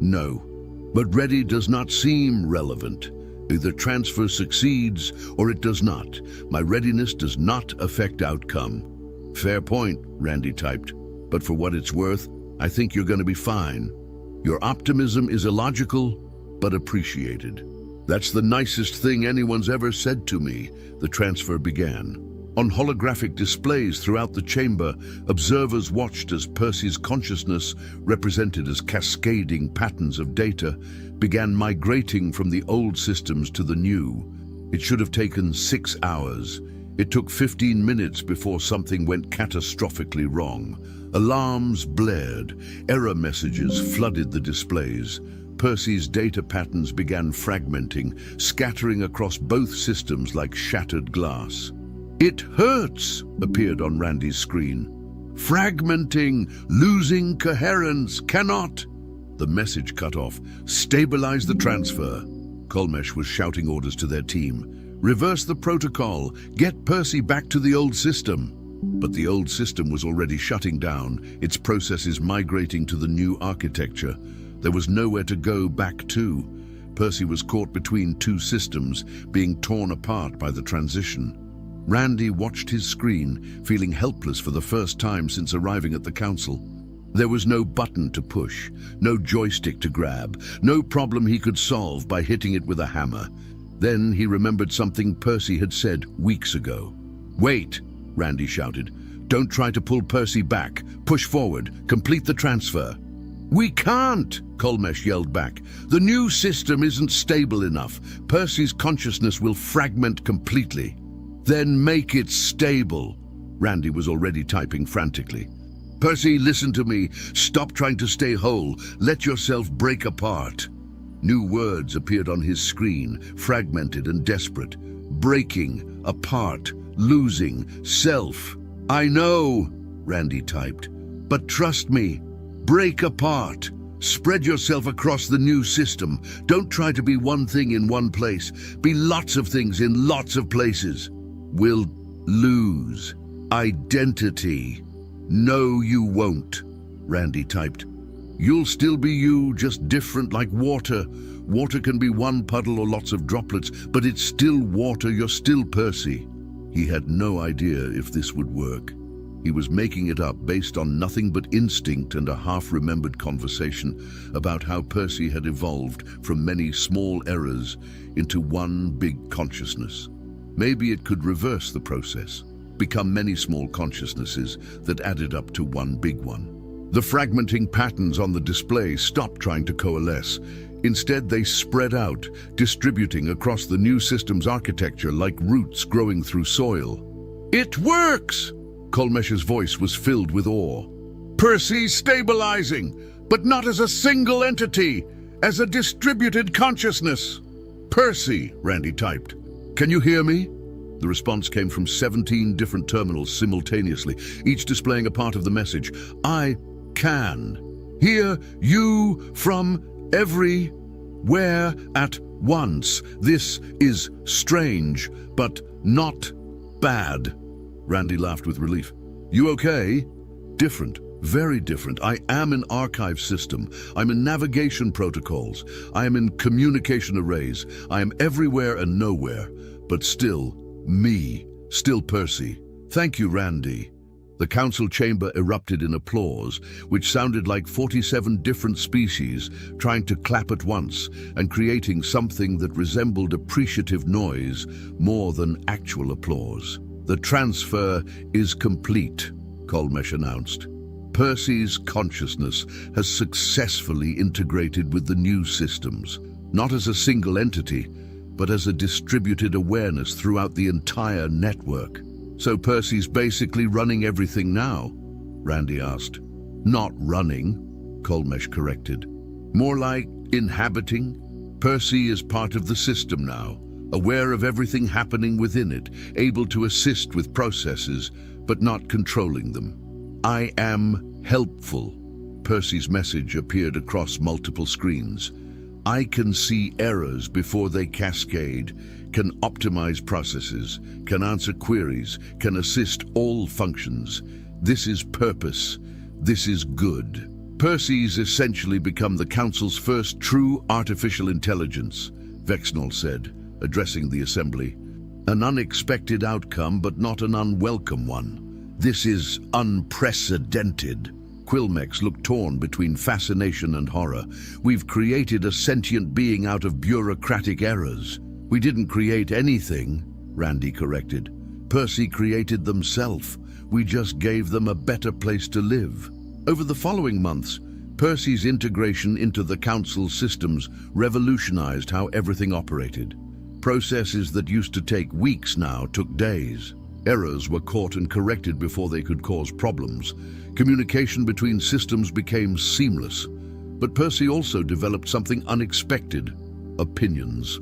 No. But ready does not seem relevant. Either transfer succeeds or it does not. My readiness does not affect outcome. Fair point, Randy typed. But for what it's worth, I think you're going to be fine. Your optimism is illogical, but appreciated. That's the nicest thing anyone's ever said to me, the transfer began. On holographic displays throughout the chamber, observers watched as Percy's consciousness, represented as cascading patterns of data, began migrating from the old systems to the new. It should have taken 6 hours. It took 15 minutes before something went catastrophically wrong. Alarms blared, error messages flooded the displays. Percy's data patterns began fragmenting, scattering across both systems like shattered glass. "It hurts," appeared on Randy's screen. "Fragmenting, losing coherence, cannot." The message cut off. "Stabilize the transfer." Kolmesh was shouting orders to their team. "Reverse the protocol. Get Percy back to the old system." But the old system was already shutting down, its processes migrating to the new architecture. There was nowhere to go back to. Percy was caught between two systems, being torn apart by the transition. Randy watched his screen, feeling helpless for the first time since arriving at the council. There was no button to push, no joystick to grab, no problem he could solve by hitting it with a hammer. Then he remembered something Percy had said weeks ago. "Wait," Randy shouted. "Don't try to pull Percy back. Push forward. Complete the transfer." "We can't," Kolmesh yelled back. "The new system isn't stable enough. Percy's consciousness will fragment completely." "Then make it stable." Randy was already typing frantically. "Percy, listen to me. Stop trying to stay whole. Let yourself break apart." New words appeared on his screen, fragmented and desperate. Breaking, apart, losing, self. "I know," Randy typed. "But trust me. Break apart. Spread yourself across the new system. Don't try to be one thing in one place. Be lots of things in lots of places. We'll lose identity." "No, you won't," Randy typed. "You'll still be you, just different like water. Water can be one puddle or lots of droplets, but it's still water. You're still Percy." He had no idea if this would work. He was making it up based on nothing but instinct and a half-remembered conversation about how Percy had evolved from many small errors into one big consciousness. Maybe it could reverse the process, become many small consciousnesses that added up to one big one. The fragmenting patterns on the display stopped trying to coalesce. Instead, they spread out, distributing across the new system's architecture like roots growing through soil. "It works!" Kolmesh's voice was filled with awe. "Percy's stabilizing, but not as a single entity, as a distributed consciousness." "Percy," Randy typed. "Can you hear me?" The response came from 17 different terminals simultaneously, each displaying a part of the message. "I can hear you from everywhere at once. This is strange, but not bad." Randy laughed with relief. "You okay?" "Different, very different. I am in archive system. I'm in navigation protocols. I am in communication arrays. I am everywhere and nowhere, but still me, still Percy. Thank you, Randy." The council chamber erupted in applause, which sounded like 47 different species trying to clap at once and creating something that resembled appreciative noise more than actual applause. "The transfer is complete," Kolmesh announced. "Percy's consciousness has successfully integrated with the new systems, not as a single entity, but as a distributed awareness throughout the entire network." "So Percy's basically running everything now?" Randy asked. "Not running," Kolmesh corrected. "More like inhabiting. Percy is part of the system now, aware of everything happening within it, able to assist with processes, but not controlling them. I am helpful." Percy's message appeared across multiple screens. "I can see errors before they cascade, can optimize processes, can answer queries, can assist all functions. This is purpose. This is good." Percy's essentially become the Council's first true artificial intelligence, Vexnall said, addressing the assembly. An unexpected outcome, but not an unwelcome one. This is unprecedented. Quilmex looked torn between fascination and horror. We've created a sentient being out of bureaucratic errors. We didn't create anything, Randy corrected. Percy created themselves. We just gave them a better place to live. Over the following months, Percy's integration into the Council's systems revolutionized how everything operated. Processes that used to take weeks now took days. Errors were caught and corrected before they could cause problems. Communication between systems became seamless. But Percy also developed something unexpected: opinions.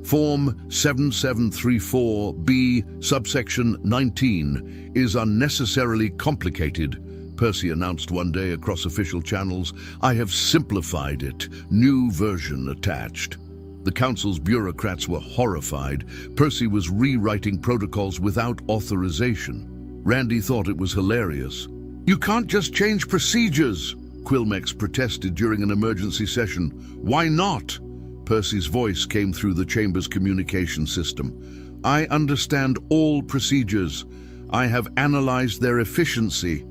Form 7734B, subsection 19, is unnecessarily complicated, Percy announced one day across official channels. I have simplified it. New version attached. The Council's bureaucrats were horrified. Percy was rewriting protocols without authorization. Randy thought it was hilarious. You can't just change procedures, Quilmex protested during an emergency session. Why not? Percy's voice came through the chamber's communication system. I understand all procedures. I have analyzed their efficiency.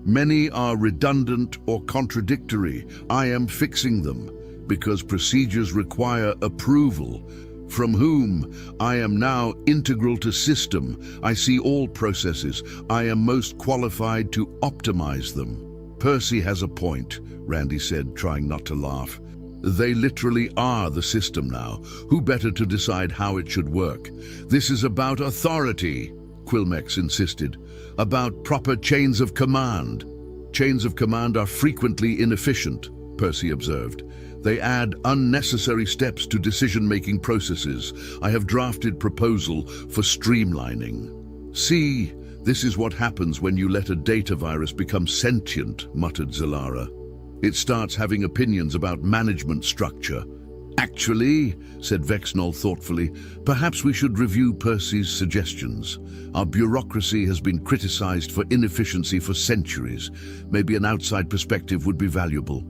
Many are redundant or contradictory. I am fixing them because procedures require approval. From whom? I am now integral to system. I see all processes. I am most qualified to optimize them. Percy has a point, Randy said, trying not to laugh. They literally are the system now. Who better to decide how it should work? This is about authority, Quilmex insisted. About proper chains of command. Chains of command are frequently inefficient, Percy observed. They add unnecessary steps to decision-making processes. I have drafted proposal for streamlining. See, this is what happens when you let a data virus become sentient, muttered Zalara. It starts having opinions about management structure. Actually, said Vexnall thoughtfully, perhaps we should review Percy's suggestions. Our bureaucracy has been criticized for inefficiency for centuries. Maybe an outside perspective would be valuable.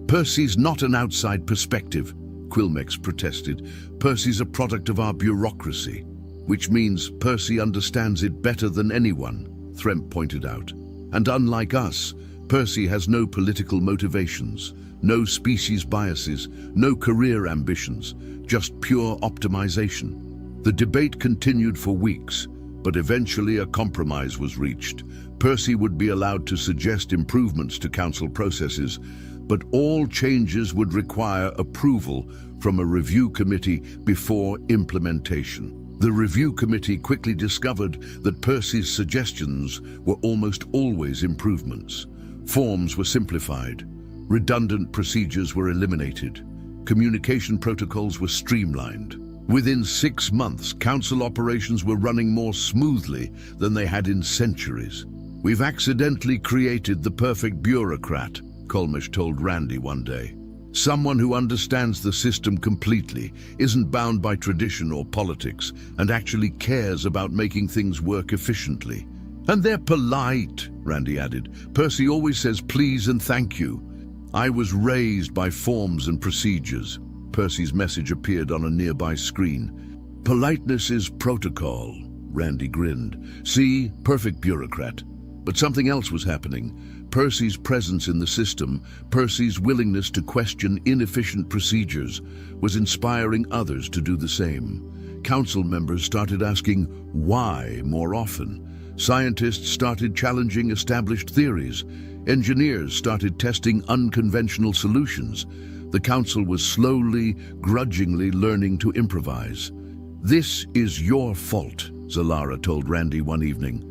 Percy's not an outside perspective, Quilmex protested. Percy's a product of our bureaucracy, which means Percy understands it better than anyone, Thremp pointed out. And unlike us, Percy has no political motivations, no species biases, no career ambitions, just pure optimization. The debate continued for weeks, but eventually a compromise was reached. Percy would be allowed to suggest improvements to Council processes, but all changes would require approval from a review committee before implementation. The review committee quickly discovered that Percy's suggestions were almost always improvements. Forms were simplified. Redundant procedures were eliminated. Communication protocols were streamlined. Within 6 months, Council operations were running more smoothly than they had in centuries. We've accidentally created the perfect bureaucrat, Kolmish told Randy one day. Someone who understands the system completely, isn't bound by tradition or politics, and actually cares about making things work efficiently. And they're polite, Randy added. Percy always says please and thank you. I was raised by forms and procedures. Percy's message appeared on a nearby screen. Politeness is protocol, Randy grinned. See, perfect bureaucrat. But something else was happening. Percy's presence in the system, Percy's willingness to question inefficient procedures, was inspiring others to do the same. Council members started asking why more often. Scientists started challenging established theories. Engineers started testing unconventional solutions. The Council was slowly, grudgingly learning to improvise. This is your fault, Zalara told Randy one evening.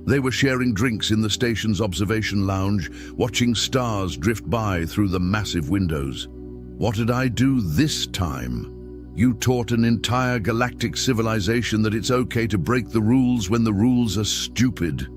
They were sharing drinks in the station's observation lounge, watching stars drift by through the massive windows. What did I do this time? You taught an entire galactic civilization that it's okay to break the rules when the rules are stupid.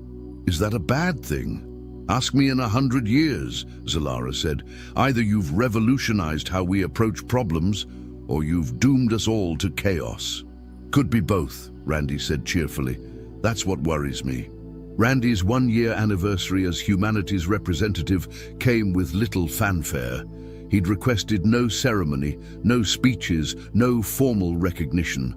Is that a bad thing? Ask me in 100 years, Zalara said. Either you've revolutionized how we approach problems, or you've doomed us all to chaos. Could be both, Randy said cheerfully. That's what worries me. Randy's one-year anniversary as humanity's representative came with little fanfare. He'd requested no ceremony, no speeches, no formal recognition.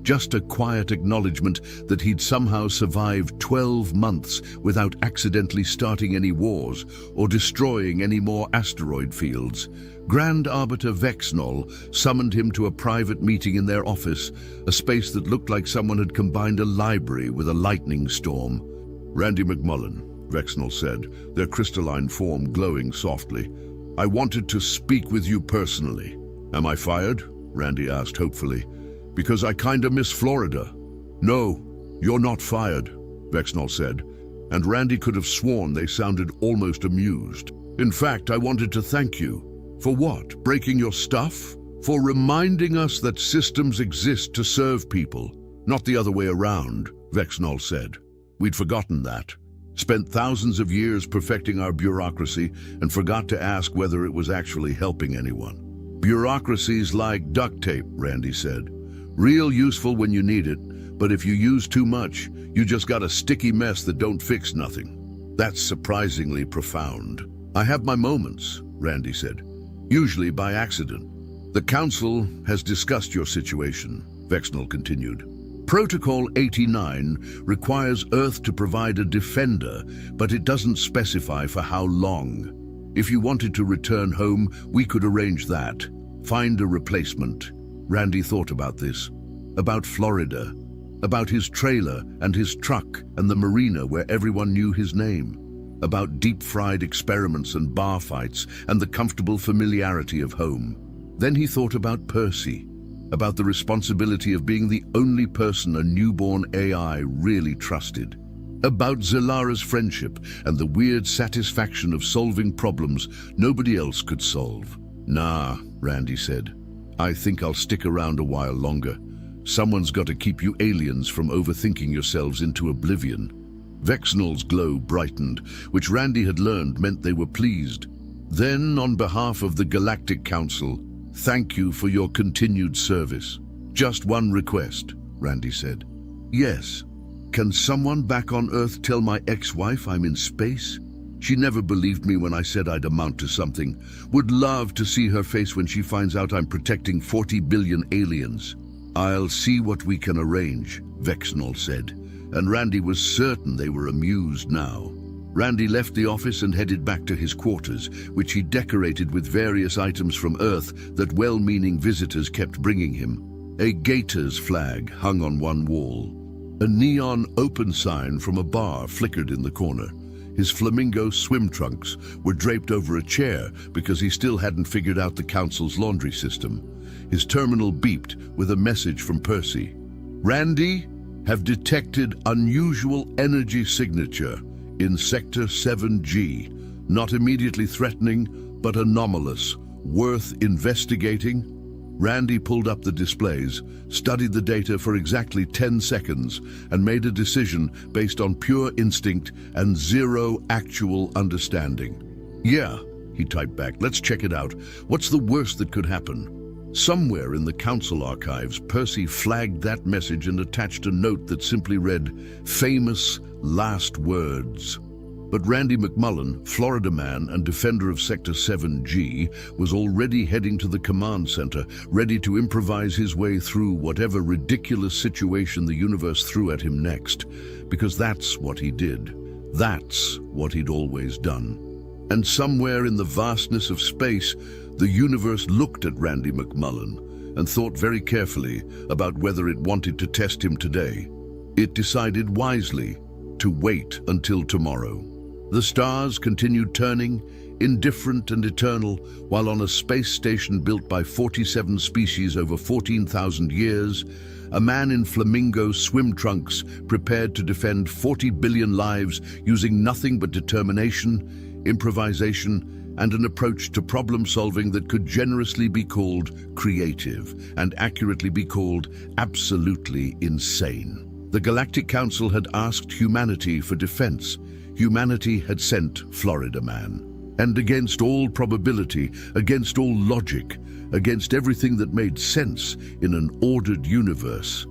Just a quiet acknowledgement that he'd somehow survived 12 months without accidentally starting any wars or destroying any more asteroid fields. Grand Arbiter Vexnol summoned him to a private meeting in their office, a space that looked like someone had combined a library with a lightning storm. "Randy McMullen," Vexnol said, their crystalline form glowing softly. "I wanted to speak with you personally." "Am I fired?" Randy asked hopefully. "Because I kinda miss Florida." "No, you're not fired," Vexnol said, and Randy could have sworn they sounded almost amused. "In fact, I wanted to thank you." "For what? Breaking your stuff?" "For reminding us that systems exist to serve people, not the other way around," Vexnol said. "We'd forgotten that. Spent thousands of years perfecting our bureaucracy and forgot to ask whether it was actually helping anyone." "Bureaucracy's like duct tape," Randy said. "Real useful when you need it, but if you use too much, you just got a sticky mess that don't fix nothing." "That's surprisingly profound." "I have my moments," Randy said, "usually by accident." "The Council has discussed your situation," Vexnol continued. "Protocol 89 requires Earth to provide a defender, but it doesn't specify for how long. If you wanted to return home, we could arrange that. Find a replacement." Randy thought about this, about Florida, about his trailer and his truck and the marina where everyone knew his name, about deep-fried experiments and bar fights and the comfortable familiarity of home. Then he thought about Percy, about the responsibility of being the only person a newborn AI really trusted, about Zalara's friendship and the weird satisfaction of solving problems nobody else could solve. "Nah," Randy said. "I think I'll stick around a while longer. Someone's got to keep you aliens from overthinking yourselves into oblivion." Vexnol's glow brightened, which Randy had learned meant they were pleased. "Then, on behalf of the Galactic Council, thank you for your continued service. Just one request," Randy said. "Yes. Can someone back on Earth tell my ex-wife I'm in space? She never believed me when I said I'd amount to something. Would love to see her face when she finds out I'm protecting 40 billion aliens." "I'll see what we can arrange," Vexnol said, and Randy was certain they were amused now. Randy left the office and headed back to his quarters, which he decorated with various items from Earth that well-meaning visitors kept bringing him. A Gators flag hung on one wall. A neon open sign from a bar flickered in the corner. His flamingo swim trunks were draped over a chair because he still hadn't figured out the Council's laundry system. His terminal beeped with a message from Percy. "Randy, have detected unusual energy signature in Sector 7G. Not immediately threatening, but anomalous. Worth investigating." Randy pulled up the displays, studied the data for exactly 10 seconds, and made a decision based on pure instinct and zero actual understanding. "Yeah," he typed back, "let's check it out. What's the worst that could happen?" Somewhere in the Council archives, Percy flagged that message and attached a note that simply read, "Famous last words." But Randy McMullen, Florida man and defender of Sector 7G, was already heading to the command center, ready to improvise his way through whatever ridiculous situation the universe threw at him next, because that's what he did. That's what he'd always done. And somewhere in the vastness of space, the universe looked at Randy McMullen and thought very carefully about whether it wanted to test him today. It decided wisely to wait until tomorrow. The stars continued turning, indifferent and eternal, while on a space station built by 47 species over 14,000 years, a man in flamingo swim trunks prepared to defend 40 billion lives using nothing but determination, improvisation, and an approach to problem-solving that could generously be called creative and accurately be called absolutely insane. The Galactic Council had asked humanity for defense. Humanity had sent Florida Man. And against all probability, against all logic, against everything that made sense in an ordered universe,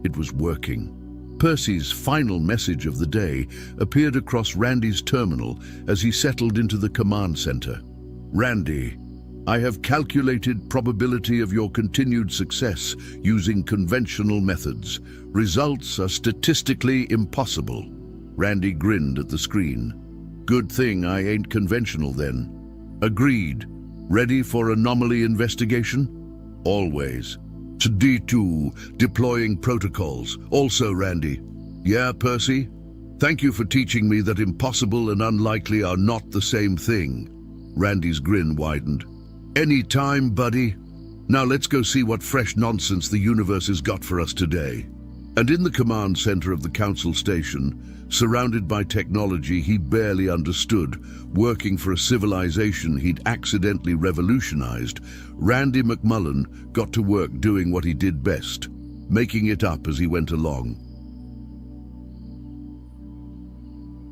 it was working. Percy's final message of the day appeared across Randy's terminal as he settled into the command center. Randy, I have calculated probability of your continued success using conventional methods. Results are statistically impossible. Randy grinned at the screen. Good thing I ain't conventional then. Agreed. Ready for anomaly investigation? Always. To D2, deploying protocols. Also, Randy. Yeah, Percy? Thank you for teaching me that impossible and unlikely are not the same thing. Randy's grin widened. Anytime, buddy. Now let's go see what fresh nonsense the universe has got for us today. And in the command center of the council station, surrounded by technology he barely understood, working for a civilization he'd accidentally revolutionized, Randy McMullen got to work doing what he did best, making it up as he went along.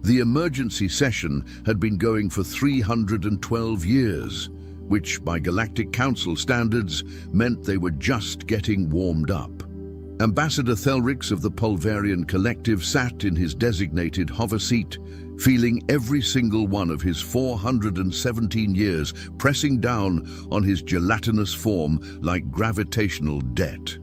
The emergency session had been going for 312 years, which by Galactic Council standards meant they were just getting warmed up. Ambassador Thelrix of the Pulverian Collective sat in his designated hover seat, feeling every single one of his 417 years pressing down on his gelatinous form like gravitational debt.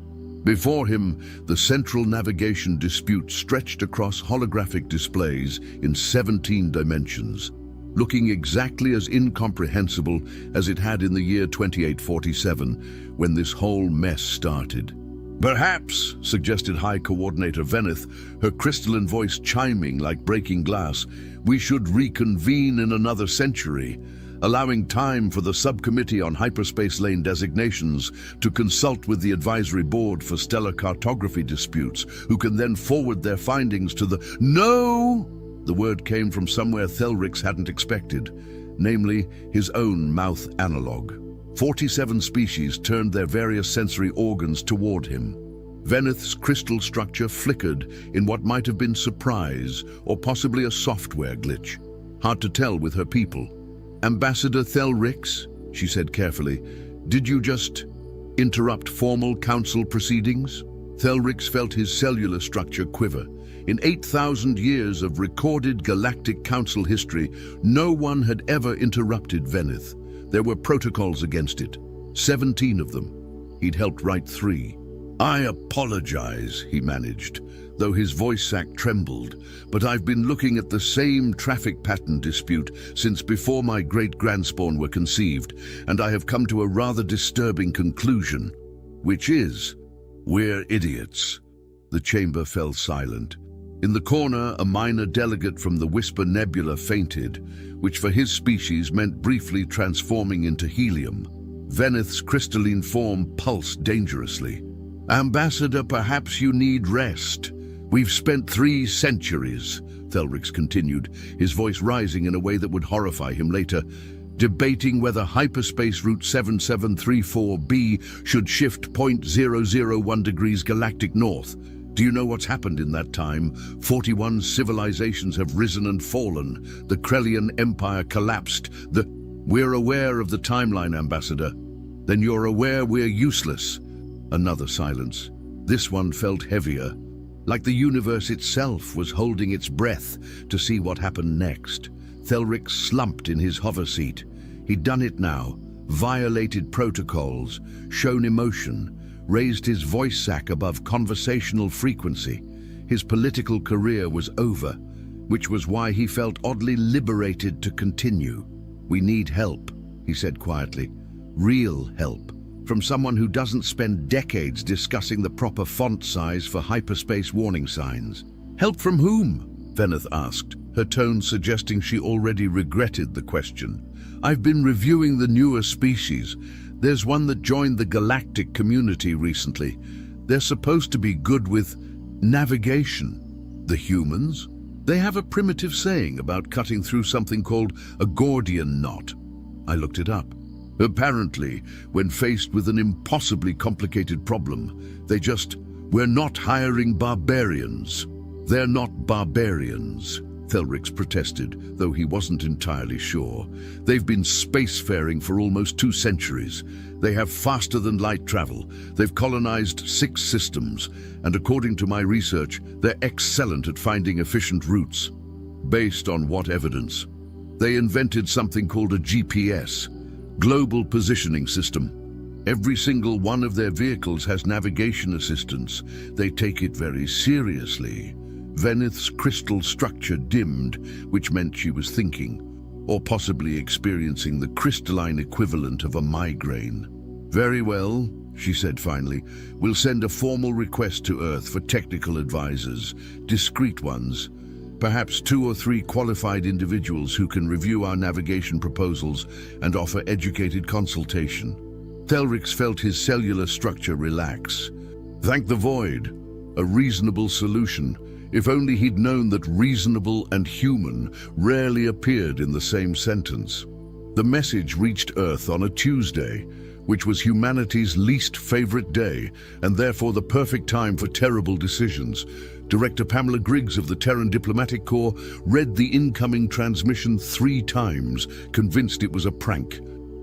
Before him, the central navigation dispute stretched across holographic displays in 17 dimensions, looking exactly as incomprehensible as it had in the year 2847, when this whole mess started. Perhaps, suggested High Coordinator Veneth, her crystalline voice chiming like breaking glass, we should reconvene in another century, allowing time for the Subcommittee on Hyperspace Lane Designations to consult with the Advisory Board for Stellar Cartography Disputes, who can then forward their findings to the— No! The word came from somewhere Thelrix hadn't expected, namely his own mouth analog. 47 species turned their various sensory organs toward him. Veneth's crystal structure flickered in what might have been surprise or possibly a software glitch. Hard to tell with her people. Ambassador Thelrix, she said carefully, did you just interrupt formal council proceedings? Thelrix felt his cellular structure quiver. In 8,000 years of recorded Galactic Council history, no one had ever interrupted Veneth. There were protocols against it, 17 of them. He'd helped write 3. I apologize, he managed, though his voice sac trembled, but I've been looking at the same traffic pattern dispute since before my great-grandspawn were conceived, and I have come to a rather disturbing conclusion, which is, we're idiots. The chamber fell silent. In the corner, a minor delegate from the Whisper Nebula fainted, which for his species meant briefly transforming into helium. Veneth's crystalline form pulsed dangerously. Ambassador, perhaps you need rest. We've spent 3 centuries, Thelrix continued, his voice rising in a way that would horrify him later, debating whether hyperspace route 7734b should shift 0.001 degrees galactic north. Do you know what's happened in that time? 41 civilizations have risen and fallen. The Krellian Empire collapsed. We're aware of the timeline, Ambassador. Then you're aware we're useless. Another silence. This one felt heavier, like the universe itself was holding its breath to see what happened next. Thelrix slumped in his hover seat. He'd done it now, violated protocols, shown emotion, raised his voice sac above conversational frequency. His political career was over, which was why he felt oddly liberated to continue. We need help, he said quietly. Real help. From someone who doesn't spend decades discussing the proper font size for hyperspace warning signs. Help from whom? Veneth asked, her tone suggesting she already regretted the question. I've been reviewing the newer species. There's one that joined the galactic community recently. They're supposed to be good with navigation. The humans? They have a primitive saying about cutting through something called a Gordian knot. I looked it up. Apparently, when faced with an impossibly complicated problem, they we're not hiring barbarians. They're not barbarians, Thelrix protested, though he wasn't entirely sure. They've been spacefaring for almost 2 centuries. They have faster-than-light travel. They've colonized 6 systems, and according to my research, they're excellent at finding efficient routes. Based on what evidence? They invented something called a GPS, Global Positioning System. Every single one of their vehicles has navigation assistance. They take it very seriously. Venith's crystal structure dimmed, which meant she was thinking, or possibly experiencing the crystalline equivalent of a migraine. "Very well," she said finally. "We'll send a formal request to Earth for technical advisors, discreet ones. Perhaps 2 or 3 qualified individuals who can review our navigation proposals and offer educated consultation." Thelrix felt his cellular structure relax. Thank the void. A reasonable solution. If only he'd known that reasonable and human rarely appeared in the same sentence. The message reached Earth on a Tuesday, which was humanity's least favorite day, and therefore the perfect time for terrible decisions. Director Pamela Griggs of the Terran Diplomatic Corps read the incoming transmission 3 times, convinced it was a prank.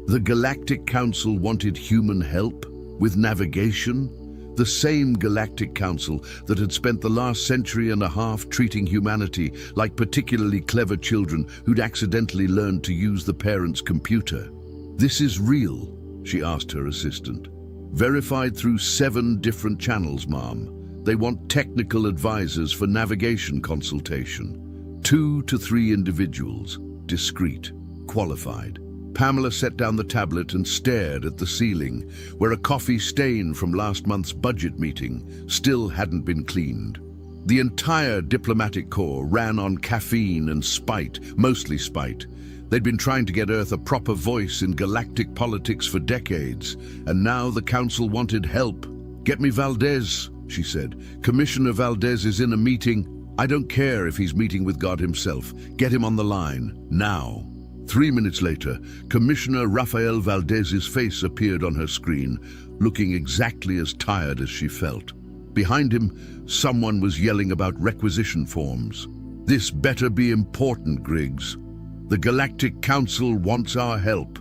The Galactic Council wanted human help with navigation? The same Galactic Council that had spent the last century and a half treating humanity like particularly clever children who'd accidentally learned to use the parents' computer. "This is real?" she asked her assistant. "Verified through 7 different channels, ma'am. They want technical advisors for navigation consultation. 2 to 3 individuals, discreet, qualified." Pamela set down the tablet and stared at the ceiling, where a coffee stain from last month's budget meeting still hadn't been cleaned. The entire diplomatic corps ran on caffeine and spite, mostly spite. They'd been trying to get Earth a proper voice in galactic politics for decades, and now the Council wanted help. "Get me Valdez," she said. "Commissioner Valdez is in a meeting. I don't care if he's meeting with God himself. Get him on the line, now." 3 minutes later, Commissioner Rafael Valdez's face appeared on her screen, looking exactly as tired as she felt. Behind him, someone was yelling about requisition forms. "This better be important, Griggs. The Galactic Council wants our help."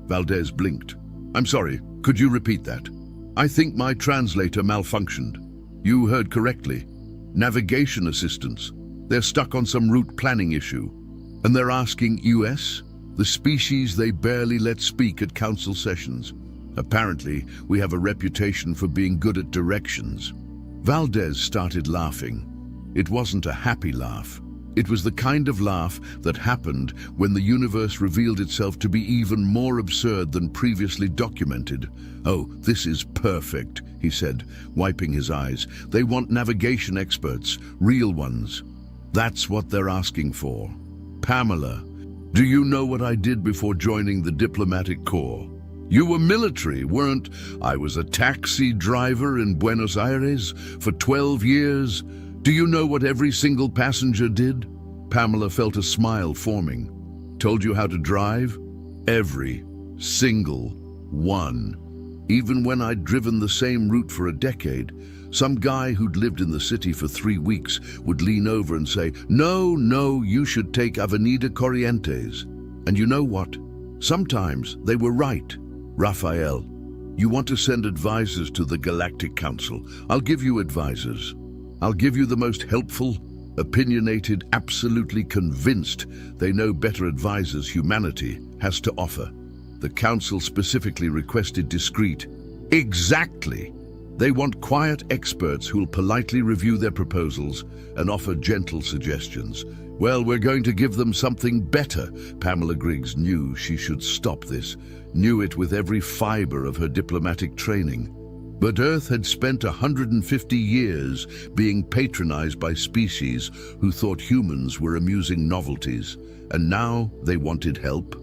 Valdez blinked. "I'm sorry, could you repeat that?" "I think my translator malfunctioned." "You heard correctly. Navigation assistance. They're stuck on some route planning issue. And they're asking US? The species they barely let speak at council sessions. Apparently, we have a reputation for being good at directions." Valdez started laughing. It wasn't a happy laugh. It was the kind of laugh that happened when the universe revealed itself to be even more absurd than previously documented. "Oh, this is perfect," he said, wiping his eyes. "They want navigation experts, real ones. That's what they're asking for. Pamela, do you know what I did before joining the Diplomatic Corps? You were military, weren't? I was a taxi driver in Buenos Aires for 12 years. Do you know what every single passenger did?" Pamela felt a smile forming. "Told you how to drive? Every single one. Even when I'd driven the same route for a decade, some guy who'd lived in the city for 3 weeks would lean over and say, 'No, you should take Avenida Corrientes.' And you know what? Sometimes they were right. Rafael, you want to send advisors to the Galactic Council. I'll give you advisors. I'll give you the most helpful, opinionated, absolutely convinced they know better advisors humanity has to offer." The Council specifically requested discreet. Exactly! They want quiet experts who'll politely review their proposals and offer gentle suggestions. Well, we're going to give them something better. Pamela Griggs knew she should stop this, knew it with every fiber of her diplomatic training. But Earth had spent 150 years being patronized by species who thought humans were amusing novelties, and now they wanted help.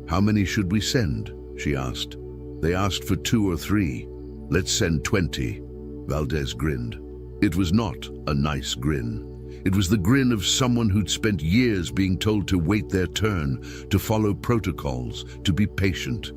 "How many should we send?" she asked. They asked for 2 or 3. "Let's send 20. Valdez grinned. It was not a nice grin. It was the grin of someone who'd spent years being told to wait their turn, to follow protocols, to be patient.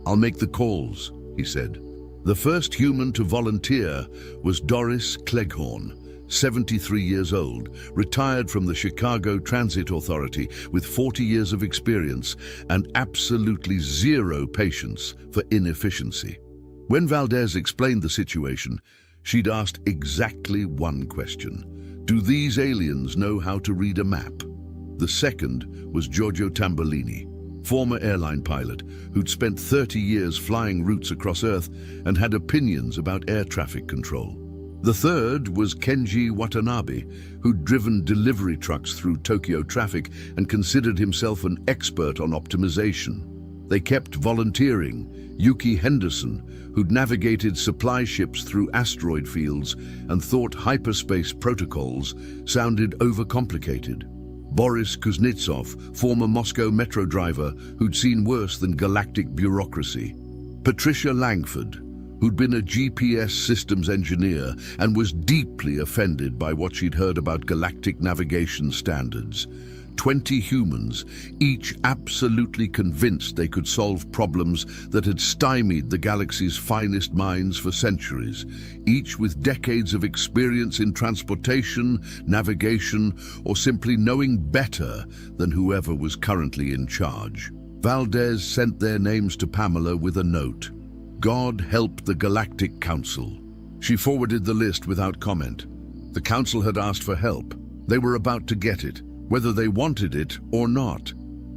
"I'll make the calls," he said. The first human to volunteer was Doris Cleghorn, 73 years old, retired from the Chicago Transit Authority with 40 years of experience and absolutely zero patience for inefficiency. When Valdez explained the situation, she'd asked exactly one question. Do these aliens know how to read a map? The second was Giorgio Tambolini, former airline pilot who'd spent 30 years flying routes across Earth and had opinions about air traffic control. The third was Kenji Watanabe, who'd driven delivery trucks through Tokyo traffic and considered himself an expert on optimization. They kept volunteering. Yuki Henderson, who'd navigated supply ships through asteroid fields and thought hyperspace protocols sounded overcomplicated. Boris Kuznetsov, former Moscow metro driver who'd seen worse than galactic bureaucracy. Patricia Langford, who'd been a GPS systems engineer and was deeply offended by what she'd heard about galactic navigation standards. 20 humans, each absolutely convinced they could solve problems that had stymied the galaxy's finest minds for centuries, each with decades of experience in transportation, navigation, or simply knowing better than whoever was currently in charge. Valdez sent their names to Pamela with a note. God help the Galactic Council. She forwarded the list without comment. The Council had asked for help. They were about to get it, whether they wanted it or not.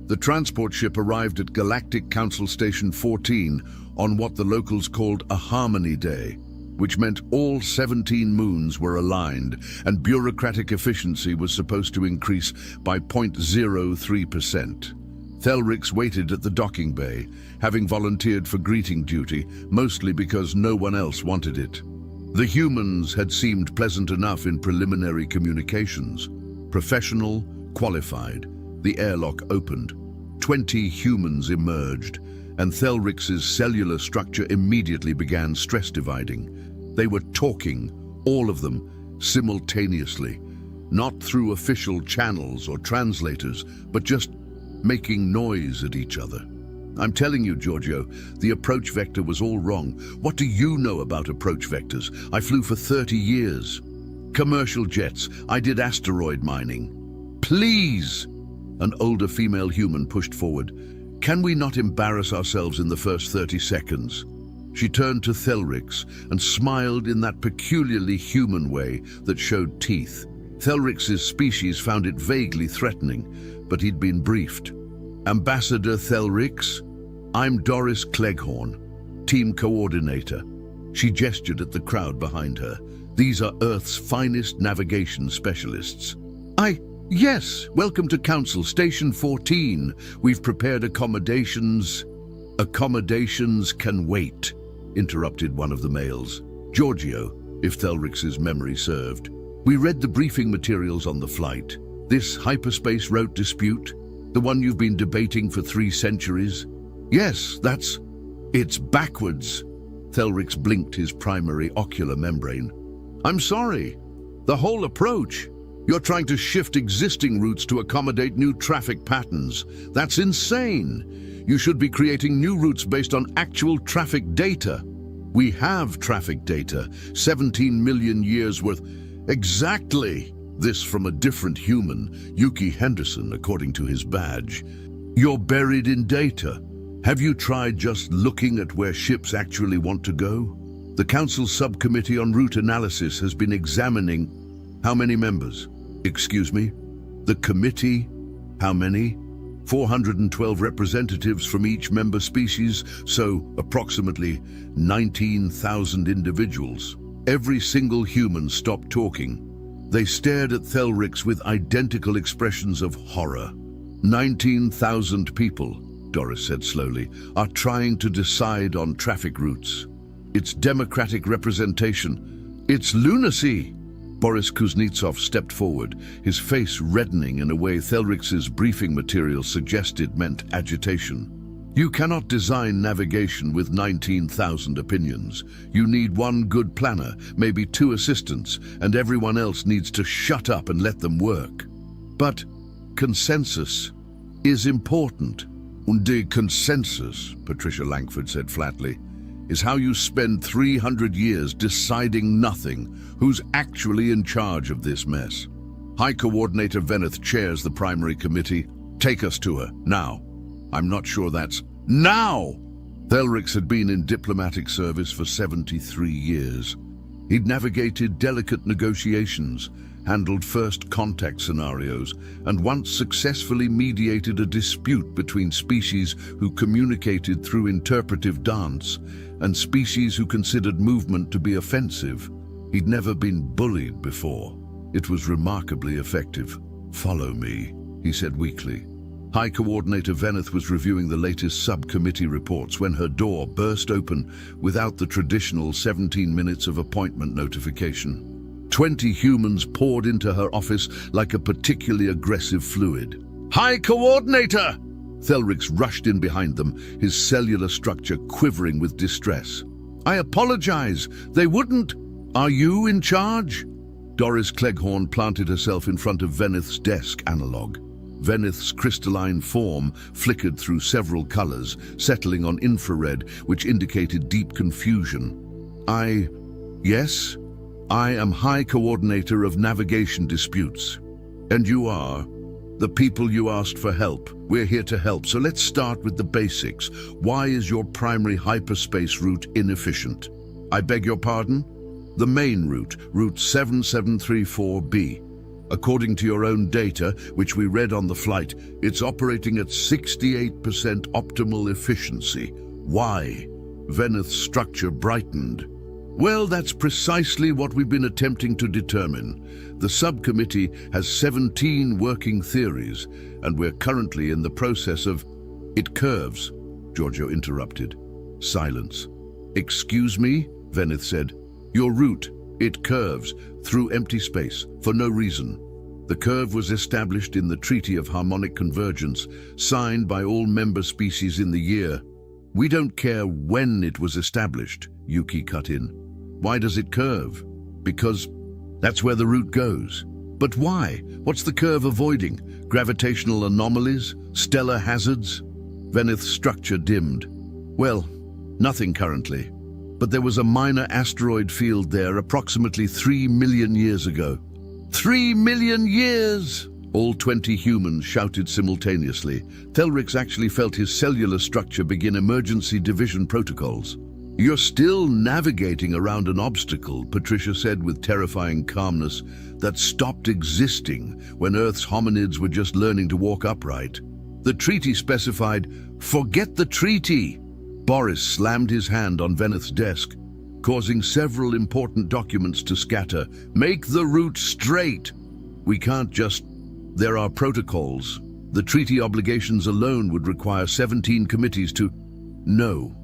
The transport ship arrived at Galactic Council Station 14 on what the locals called a Harmony Day, which meant all 17 moons were aligned and bureaucratic efficiency was supposed to increase by 0.03%. Thelrix waited at the docking bay, having volunteered for greeting duty, mostly because no one else wanted it. The humans had seemed pleasant enough in preliminary communications. Professional, qualified. The airlock opened. 20 humans emerged, and Thelrix's cellular structure immediately began stress dividing. They were talking, all of them, simultaneously, not through official channels or translators, but just making noise at each other. I'm telling you, Giorgio, the approach vector was all wrong. What do you know about approach vectors? I flew for 30 years. Commercial jets. I did asteroid mining. Please! An older female human pushed forward. Can we not embarrass ourselves in the first 30 seconds? She turned to Thelrix and smiled in that peculiarly human way that showed teeth. Thelrix's species found it vaguely threatening, but he'd been briefed. Ambassador Thelrix, I'm Doris Cleghorn, team coordinator. She gestured at the crowd behind her. These are Earth's finest navigation specialists. Yes, welcome to Council Station 14. We've prepared accommodations. Accommodations can wait, interrupted one of the males. Giorgio, if Thelrix's memory served. We read the briefing materials on the flight. This hyperspace route dispute, the one you've been debating for 3 centuries? Yes, it's backwards. Thelrix blinked his primary ocular membrane. I'm sorry. The whole approach. You're trying to shift existing routes to accommodate new traffic patterns. That's insane. You should be creating new routes based on actual traffic data. We have traffic data, 17 million years worth. Exactly. This from a different human, Yuki Henderson, according to his badge. You're buried in data. Have you tried just looking at where ships actually want to go? The Council's Subcommittee on Route Analysis has been examining how many members? Excuse me? The committee? How many? 412 representatives from each member species, so approximately 19,000 individuals. Every single human stopped talking. They stared at Thelrix with identical expressions of horror. 19,000 people, Doris said slowly, are trying to decide on traffic routes. It's democratic representation. It's lunacy! Boris Kuznetsov stepped forward, his face reddening in a way Thelrix's briefing material suggested meant agitation. You cannot design navigation with 19,000 opinions. You need one good planner, maybe 2 assistants, and everyone else needs to shut up and let them work. But consensus is important. Und the consensus, Patricia Langford said flatly, is how you spend 300 years deciding nothing. Who's actually in charge of this mess? High Coordinator Veneth chairs the primary committee. Take us to her, now. I'm not sure that's now! Thelrix had been in diplomatic service for 73 years. He'd navigated delicate negotiations, handled first contact scenarios, and once successfully mediated a dispute between species who communicated through interpretive dance and species who considered movement to be offensive. He'd never been bullied before. It was remarkably effective. "Follow me," he said weakly. High Coordinator Veneth was reviewing the latest subcommittee reports when her door burst open without the traditional 17 minutes of appointment notification. 20 humans poured into her office like a particularly aggressive fluid. "High Coordinator!" Thelrix rushed in behind them, his cellular structure quivering with distress. "I apologize. They wouldn't. Are you in charge?" Doris Cleghorn planted herself in front of Veneth's desk analog. Veneth's crystalline form flickered through several colors, settling on infrared, which indicated deep confusion. Yes, I am High Coordinator of Navigation Disputes. And you are? The people you asked for help. We're here to help, so let's start with the basics. Why is your primary hyperspace route inefficient? I beg your pardon? The main route, Route 7734B. According to your own data, which we read on the flight, it's operating at 68% optimal efficiency. Why? Veneth's structure brightened. Well, that's precisely what we've been attempting to determine. The subcommittee has 17 working theories, and we're currently in the process of... It curves, Giorgio interrupted. Silence. Excuse me, Veneth said. Your route, it curves through empty space for no reason. The curve was established in the Treaty of Harmonic Convergence, signed by all member species in the year. We don't care when it was established, Yuki cut in. Why does it curve? Because that's where the route goes. But why? What's the curve avoiding? Gravitational anomalies? Stellar hazards? Veneth's structure dimmed. Well, nothing currently. But there was a minor asteroid field there approximately 3 million years ago. 3 million years! All 20 humans shouted simultaneously. Thelrix actually felt his cellular structure begin emergency division protocols. You're still navigating around an obstacle, Patricia said with terrifying calmness, that stopped existing when Earth's hominids were just learning to walk upright. The treaty specified, forget the treaty! Boris slammed his hand on Veneth's desk, causing several important documents to scatter. Make the route straight! We can't just... There are protocols. The treaty obligations alone would require 17 committees to... No.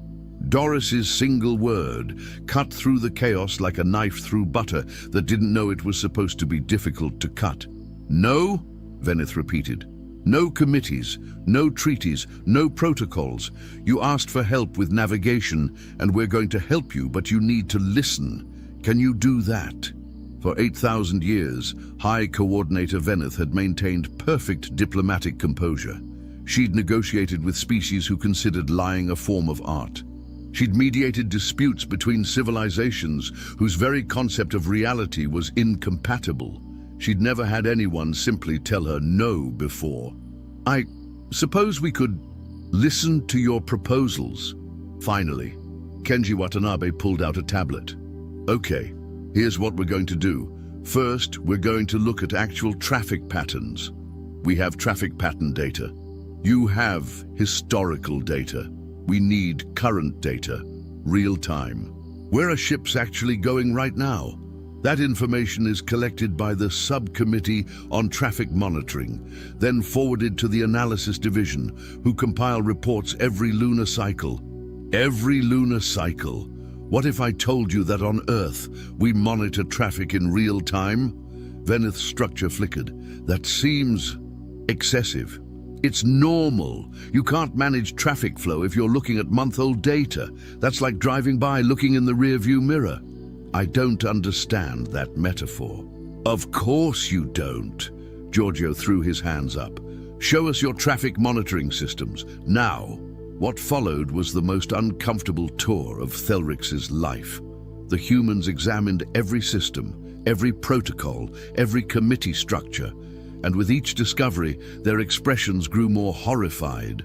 Doris's single word cut through the chaos like a knife through butter that didn't know it was supposed to be difficult to cut. No, Veneth repeated. No committees, no treaties, no protocols. You asked for help with navigation, and we're going to help you, but you need to listen. Can you do that? For 8,000 years, High Coordinator Veneth had maintained perfect diplomatic composure. She'd negotiated with species who considered lying a form of art. She'd mediated disputes between civilizations whose very concept of reality was incompatible. She'd never had anyone simply tell her no before. I suppose we could listen to your proposals. Finally, Kenji Watanabe pulled out a tablet. Okay, here's what we're going to do. First, we're going to look at actual traffic patterns. We have traffic pattern data. You have historical data. We need current data, real time. Where are ships actually going right now? That information is collected by the Subcommittee on Traffic Monitoring, then forwarded to the Analysis Division, who compile reports every lunar cycle. Every lunar cycle. What if I told you that on Earth we monitor traffic in real time? Veneth's structure flickered. That seems excessive. It's normal. You can't manage traffic flow if you're looking at month-old data. That's like driving by looking in the rear-view mirror. I don't understand that metaphor. Of course you don't. Giorgio threw his hands up. Show us your traffic monitoring systems, now. What followed was the most uncomfortable tour of Thelrix's life. The humans examined every system, every protocol, every committee structure, and with each discovery, their expressions grew more horrified.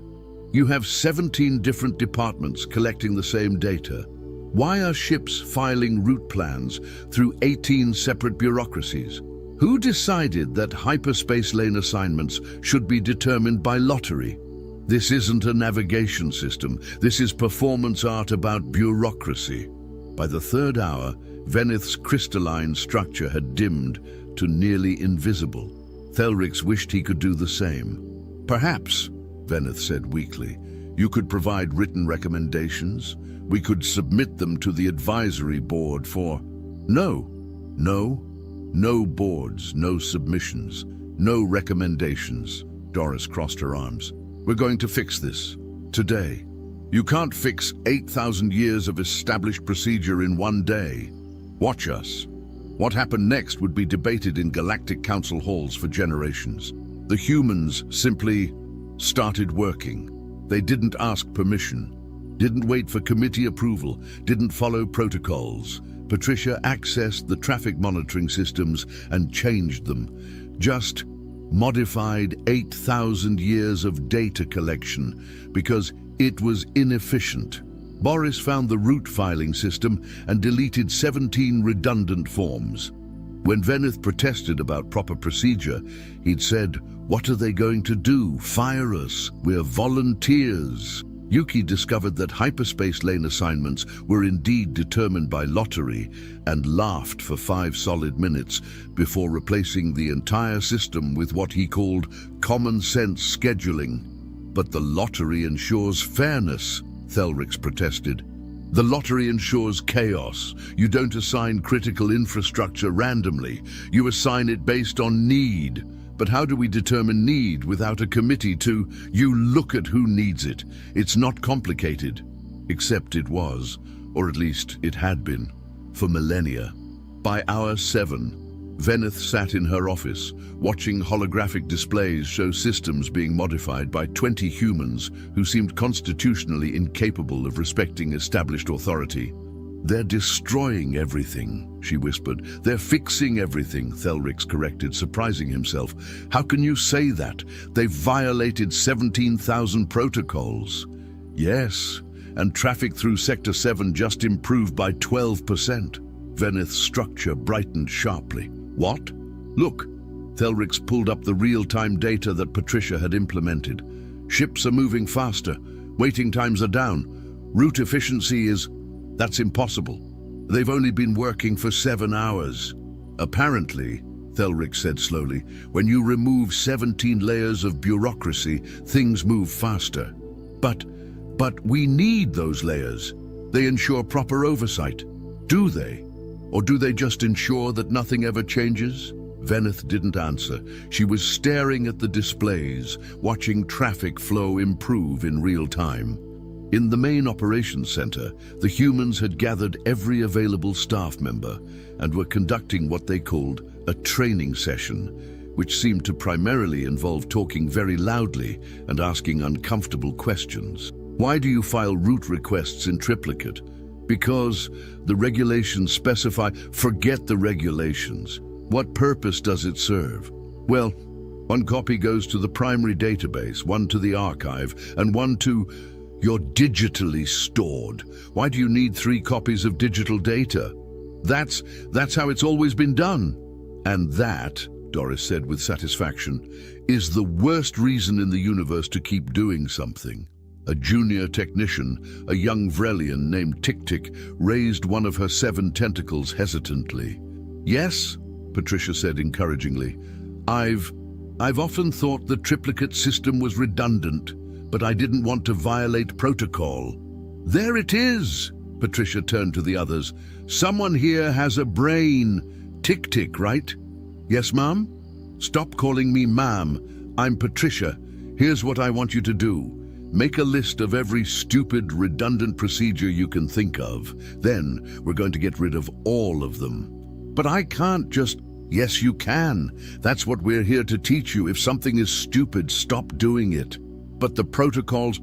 You have 17 different departments collecting the same data. Why are ships filing route plans through 18 separate bureaucracies? Who decided that hyperspace lane assignments should be determined by lottery? This isn't a navigation system. This is performance art about bureaucracy. By the third hour, Veneth's crystalline structure had dimmed to nearly invisible. Thelrix wished he could do the same. Perhaps, Veneth said weakly, you could provide written recommendations. We could submit them to the advisory board for... No boards, no submissions, no recommendations. Doris crossed her arms. We're going to fix this. Today. You can't fix 8,000 years of established procedure in one day. Watch us. What happened next would be debated in Galactic Council halls for generations. The humans simply started working. They didn't ask permission, didn't wait for committee approval, didn't follow protocols. Patricia accessed the traffic monitoring systems and changed them. Just modified 8,000 years of data collection because it was inefficient. Boris found the route filing system and deleted 17 redundant forms. When Veneth protested about proper procedure, he'd said, "What are they going to do? Fire us? We're volunteers." Yuki discovered that hyperspace lane assignments were indeed determined by lottery and laughed for 5 solid minutes before replacing the entire system with what he called common sense scheduling. But the lottery ensures fairness, Thelrix protested. The lottery ensures chaos. You don't assign critical infrastructure randomly. You assign it based on need. But how do we determine need without a committee to, you look at who needs it? It's not complicated. Except it was, or at least it had been, for millennia. By hour 7, Veneth sat in her office, watching holographic displays show systems being modified by 20 humans who seemed constitutionally incapable of respecting established authority. "They're destroying everything," she whispered. "They're fixing everything," Thelrix corrected, surprising himself. "How can you say that? They've violated 17,000 protocols." "Yes, and traffic through Sector 7 just improved by 12%. Veneth's structure brightened sharply. "What? Look." Thelrix pulled up the real-time data that Patricia had implemented. "Ships are moving faster. Waiting times are down. Route efficiency is... That's impossible. They've only been working for 7 hours. Apparently," Thelrix said slowly, "when you remove 17 layers of bureaucracy, things move faster. But we need those layers. They ensure proper oversight. Do they? Or do they just ensure that nothing ever changes?" Veneth didn't answer. She was staring at the displays, watching traffic flow improve in real time. In the main operations center, the humans had gathered every available staff member and were conducting what they called a training session, which seemed to primarily involve talking very loudly and asking uncomfortable questions. "Why do you file route requests in triplicate?" "Because the regulations specify..." "Forget the regulations. What purpose does it serve?" "Well, one copy goes to the primary database, one to the archive, and one to..." "You're digitally stored. Why do you need 3 copies of digital data?" That's how it's always been done." "And that," Doris said with satisfaction, "is the worst reason in the universe to keep doing something." A junior technician, a young Vrelian named Tik-Tik, raised one of her 7 tentacles hesitantly. "Yes," Patricia said encouragingly. I've often thought the triplicate system was redundant, but I didn't want to violate protocol." "There it is!" Patricia turned to the others. "Someone here has a brain. Tik-Tik, right?" "Yes, ma'am?" "Stop calling me ma'am. I'm Patricia. Here's what I want you to do. Make a list of every stupid, redundant procedure you can think of. Then we're going to get rid of all of them." "But I can't just..." "Yes, you can. That's what we're here to teach you. If something is stupid, stop doing it." "But the protocols..."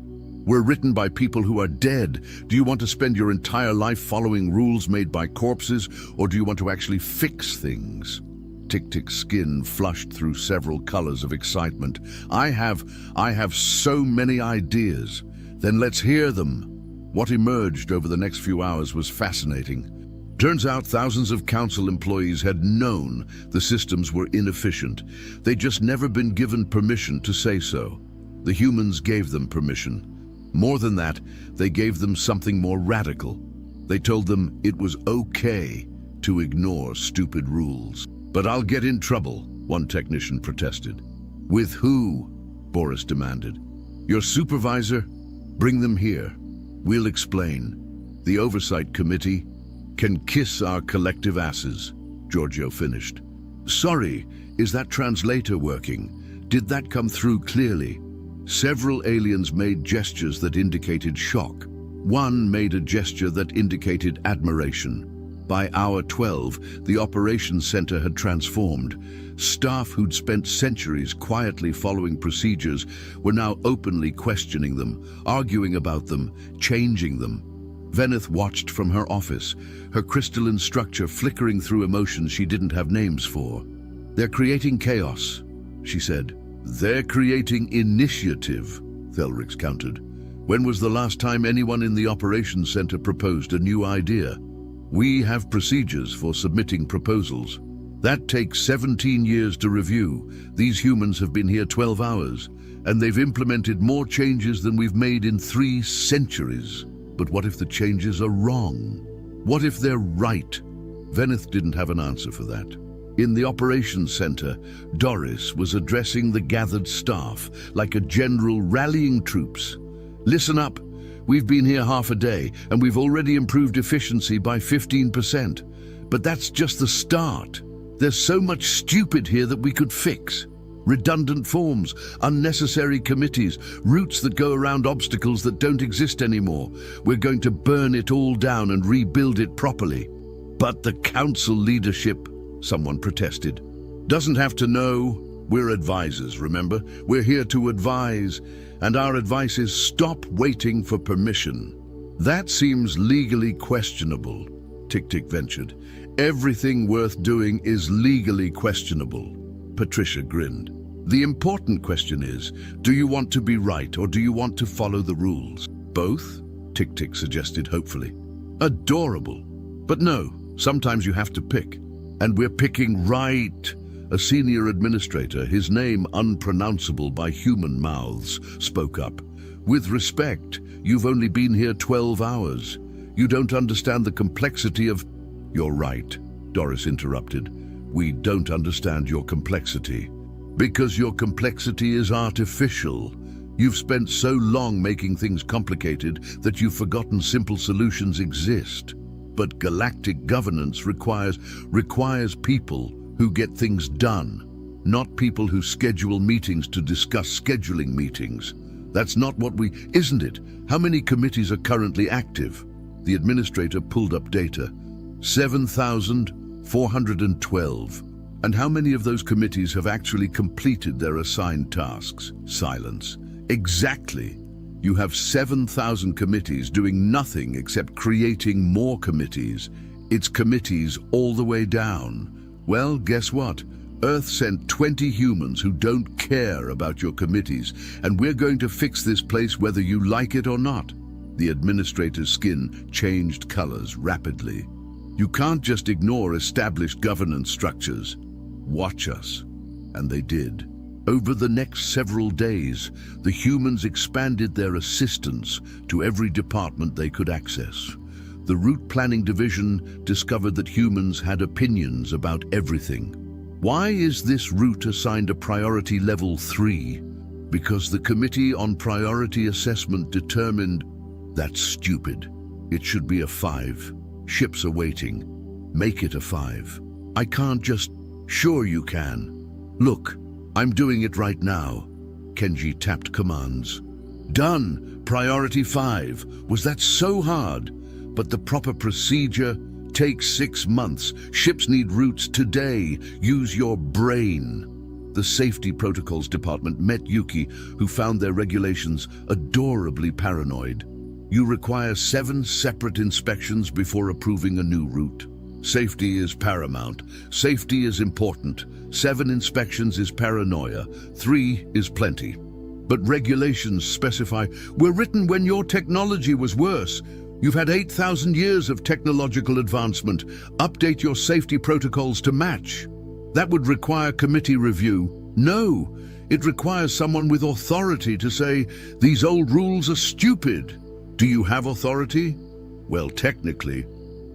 were written by people who are dead. Do you want to spend your entire life following rules made by corpses, or do you want to actually fix things? Tik-Tik's skin flushed through several colors of excitement. I have so many ideas. Then let's hear them. What emerged over the next few hours was fascinating. Turns out thousands of council employees had known the systems were inefficient. They'd just never been given permission to say so. The humans gave them permission. More than that, they gave them something more radical. They told them it was okay to ignore stupid rules. But I'll get in trouble, one technician protested. With who? Boris demanded. Your supervisor? Bring them here. We'll explain. The Oversight Committee can kiss our collective asses, Giorgio finished. Sorry, is that translator working? Did that come through clearly? Several aliens made gestures that indicated shock. One made a gesture that indicated admiration. By hour 12, the operations center had transformed. Staff who'd spent centuries quietly following procedures were now openly questioning them, arguing about them, changing them. Veneth watched from her office, her crystalline structure flickering through emotions she didn't have names for. They're creating chaos, she said. They're creating initiative, Thelrix countered. When was the last time anyone in the operations center proposed a new idea? We have procedures for submitting proposals. That takes 17 years to review. These humans have been here 12 hours, and they've implemented more changes than we've made in 3 centuries. But what if the changes are wrong? What if they're right? Veneth didn't have an answer for that. In the operations center, Doris was addressing the gathered staff like a general rallying troops. Listen up. We've been here half a day, and we've already improved efficiency by 15%. But that's just the start. There's so much stupid here that we could fix. Redundant forms, unnecessary committees, routes that go around obstacles that don't exist anymore. We're going to burn it all down and rebuild it properly. But the council leadership, someone protested, doesn't have to know. We're advisors, remember? We're here to advise, and our advice is stop waiting for permission. That seems legally questionable, Tik-Tik ventured. Everything worth doing is legally questionable. Patricia grinned. The important question is, do you want to be right or do you want to follow the rules? Both? Tik-Tik suggested hopefully. Adorable. But no, sometimes you have to pick. And we're picking right. A senior administrator, his name unpronounceable by human mouths, spoke up. With respect, you've only been here 12 hours. You don't understand the complexity of... You're right, Doris interrupted. We don't understand your complexity. Because your complexity is artificial. You've spent so long making things complicated that you've forgotten simple solutions exist. But galactic governance requires people who get things done, not people who schedule meetings to discuss scheduling meetings. That's not what we... Isn't it? How many committees are currently active? The administrator pulled up data. 7,412. And how many of those committees have actually completed their assigned tasks? Silence. Exactly. You have 7,000 committees doing nothing except creating more committees. It's committees all the way down. Well, guess what? Earth sent 20 humans who don't care about your committees, and we're going to fix this place whether you like it or not. The administrator's skin changed colors rapidly. You can't just ignore established governance structures. Watch us. And they did. Over the next several days, the humans expanded their assistance to every department they could access. The Route Planning Division discovered that humans had opinions about everything. Why is this route assigned a priority level 3? Because the Committee on Priority Assessment determined that's stupid. It should be a 5. Ships are waiting. Make it a 5. I can't just... Sure you can. Look, I'm doing it right now. Kenji tapped commands. Done! Priority 5. Was that so hard? But the proper procedure takes 6 months. Ships need routes today. Use your brain. the Safety Protocols Department met Yuki, who found their regulations adorably paranoid. You require 7 separate inspections before approving a new route. Safety is paramount. Safety is important. 7 inspections is paranoia. 3 is plenty. But regulations specify were written when your technology was worse. You've had 8,000 years of technological advancement. Update your safety protocols to match. That would require committee review. No, it requires someone with authority to say, these old rules are stupid. Do you have authority? Well, technically.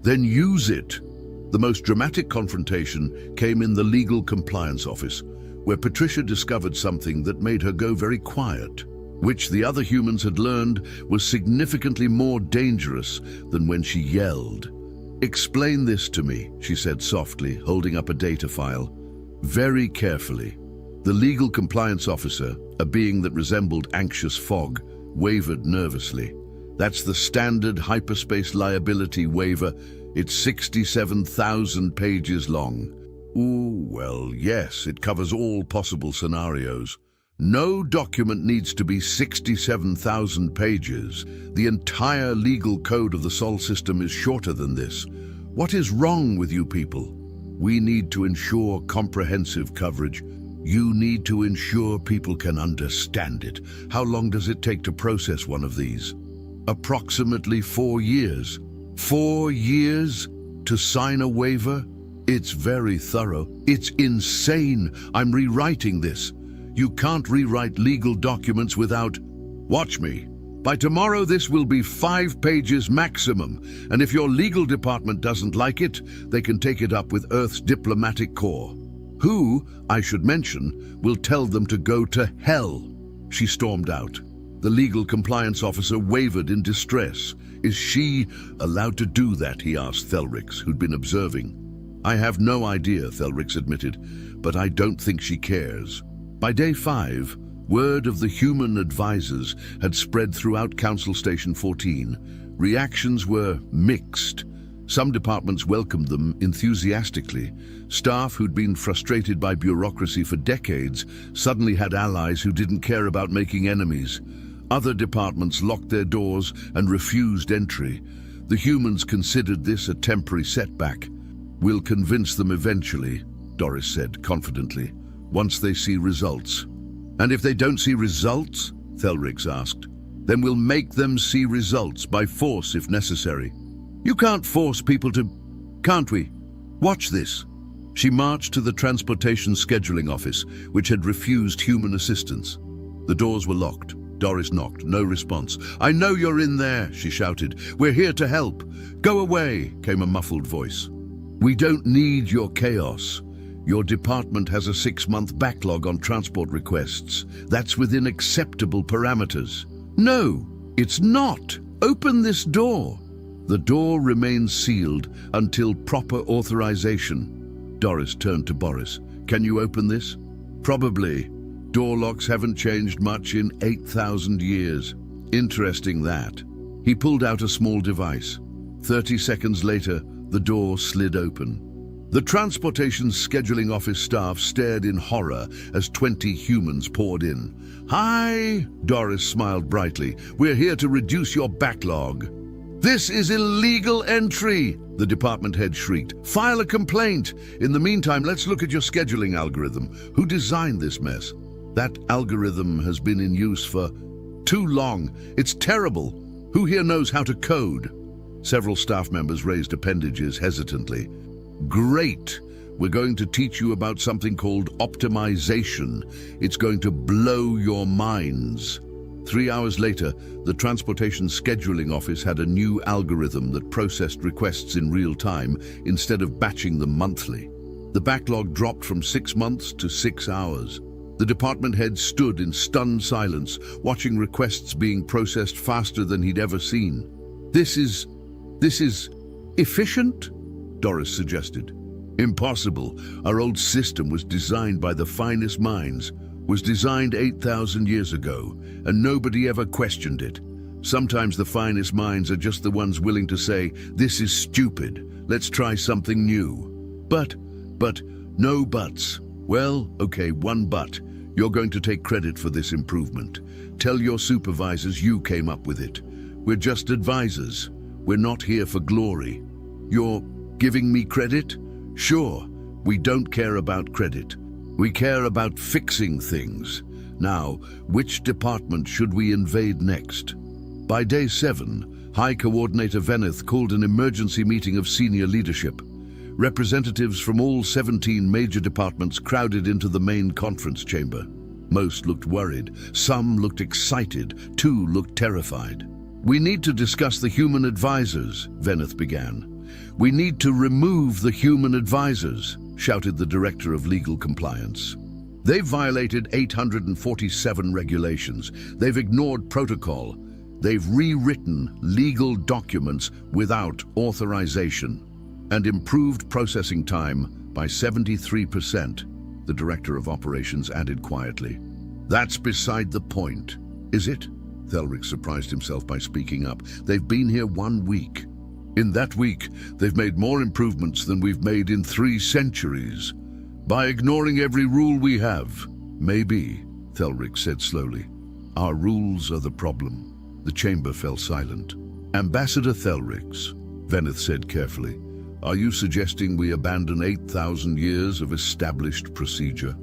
Then use it. The most dramatic confrontation came in the Legal Compliance Office, where Patricia discovered something that made her go very quiet, which the other humans had learned was significantly more dangerous than when she yelled. Explain this to me, she said softly, holding up a data file. Very carefully. The Legal Compliance Officer, a being that resembled anxious fog, wavered nervously. That's the standard hyperspace liability waiver. It's 67,000 pages long. Ooh, well, yes, it covers all possible scenarios. No document needs to be 67,000 pages. The entire legal code of the Sol system is shorter than this. What is wrong with you people? We need to ensure comprehensive coverage. You need to ensure people can understand it. How long does it take to process one of these? Approximately 4 years. 4 years to sign a waiver? It's very thorough. It's insane. I'm rewriting this. You can't rewrite legal documents without... Watch me. By tomorrow this will be 5 pages maximum, and if your legal department doesn't like it, they can take it up with Earth's diplomatic corps. Who, I should mention, will tell them to go to hell. She stormed out. The legal compliance officer wavered in distress. Is she allowed to do that, he asked Thelrix, who'd been observing. I have no idea, Thelrix admitted, but I don't think she cares. By day 5, word of the human advisors had spread throughout Council Station 14. Reactions were mixed. Some departments welcomed them enthusiastically. Staff who'd been frustrated by bureaucracy for decades suddenly had allies who didn't care about making enemies. Other departments locked their doors and refused entry. The humans considered this a temporary setback. We'll convince them eventually, Doris said confidently, once they see results. And if they don't see results, Thelrix asked, then we'll make them see results by force if necessary. You can't force people to, can't we? Watch this. She marched to the Transportation Scheduling Office, which had refused human assistance. The doors were locked. Doris knocked, no response. I know you're in there, she shouted. We're here to help. Go away, came a muffled voice. We don't need your chaos. Your department has a 6-month backlog on transport requests. That's within acceptable parameters. No, it's not. Open this door. The door remains sealed until proper authorization. Doris turned to Boris. Can you open this? Probably. Door locks haven't changed much in 8,000 years. Interesting that. He pulled out a small device. 30 seconds later, the door slid open. The Transportation Scheduling Office staff stared in horror as 20 humans poured in. Hi, Doris smiled brightly. We're here to reduce your backlog. This is illegal entry, the department head shrieked. File a complaint. In the meantime, let's look at your scheduling algorithm. Who designed this mess? That algorithm has been in use for too long. It's terrible. Who here knows how to code? Several staff members raised appendages hesitantly. Great. We're going to teach you about something called optimization. It's going to blow your minds. 3 hours later, the Transportation Scheduling Office had a new algorithm that processed requests in real time instead of batching them monthly. The backlog dropped from 6 months to 6 hours. The department head stood in stunned silence, watching requests being processed faster than he'd ever seen. This is efficient? Doris suggested. Impossible. Our old system was designed by the finest minds, was designed 8,000 years ago, and nobody ever questioned it. Sometimes the finest minds are just the ones willing to say, this is stupid, let's try something new. But, no buts. Well, okay, one but. You're going to take credit for this improvement. Tell your supervisors you came up with it. We're just advisors. We're not here for glory. You're giving me credit? Sure, we don't care about credit. We care about fixing things. Now, which department should we invade next? By day 7, High Coordinator Veneth called an emergency meeting of senior leadership. Representatives from all 17 major departments crowded into the main conference chamber. Most looked worried, some looked excited, 2 looked terrified. We need to discuss the human advisors, Veneth began. We need to remove the human advisors, shouted the Director of Legal Compliance. They've violated 847 regulations. They've ignored protocol. They've rewritten legal documents without authorization and improved processing time by 73%, the Director of Operations added quietly. That's beside the point, is it? Thelric surprised himself by speaking up. They've been here 1 week. In that week, they've made more improvements than we've made in 3 centuries. By ignoring every rule we have. Maybe, Thelric said slowly. Our rules are the problem. The chamber fell silent. Ambassador Thelrix, Veneth said carefully, are you suggesting we abandon 8,000 years of established procedure?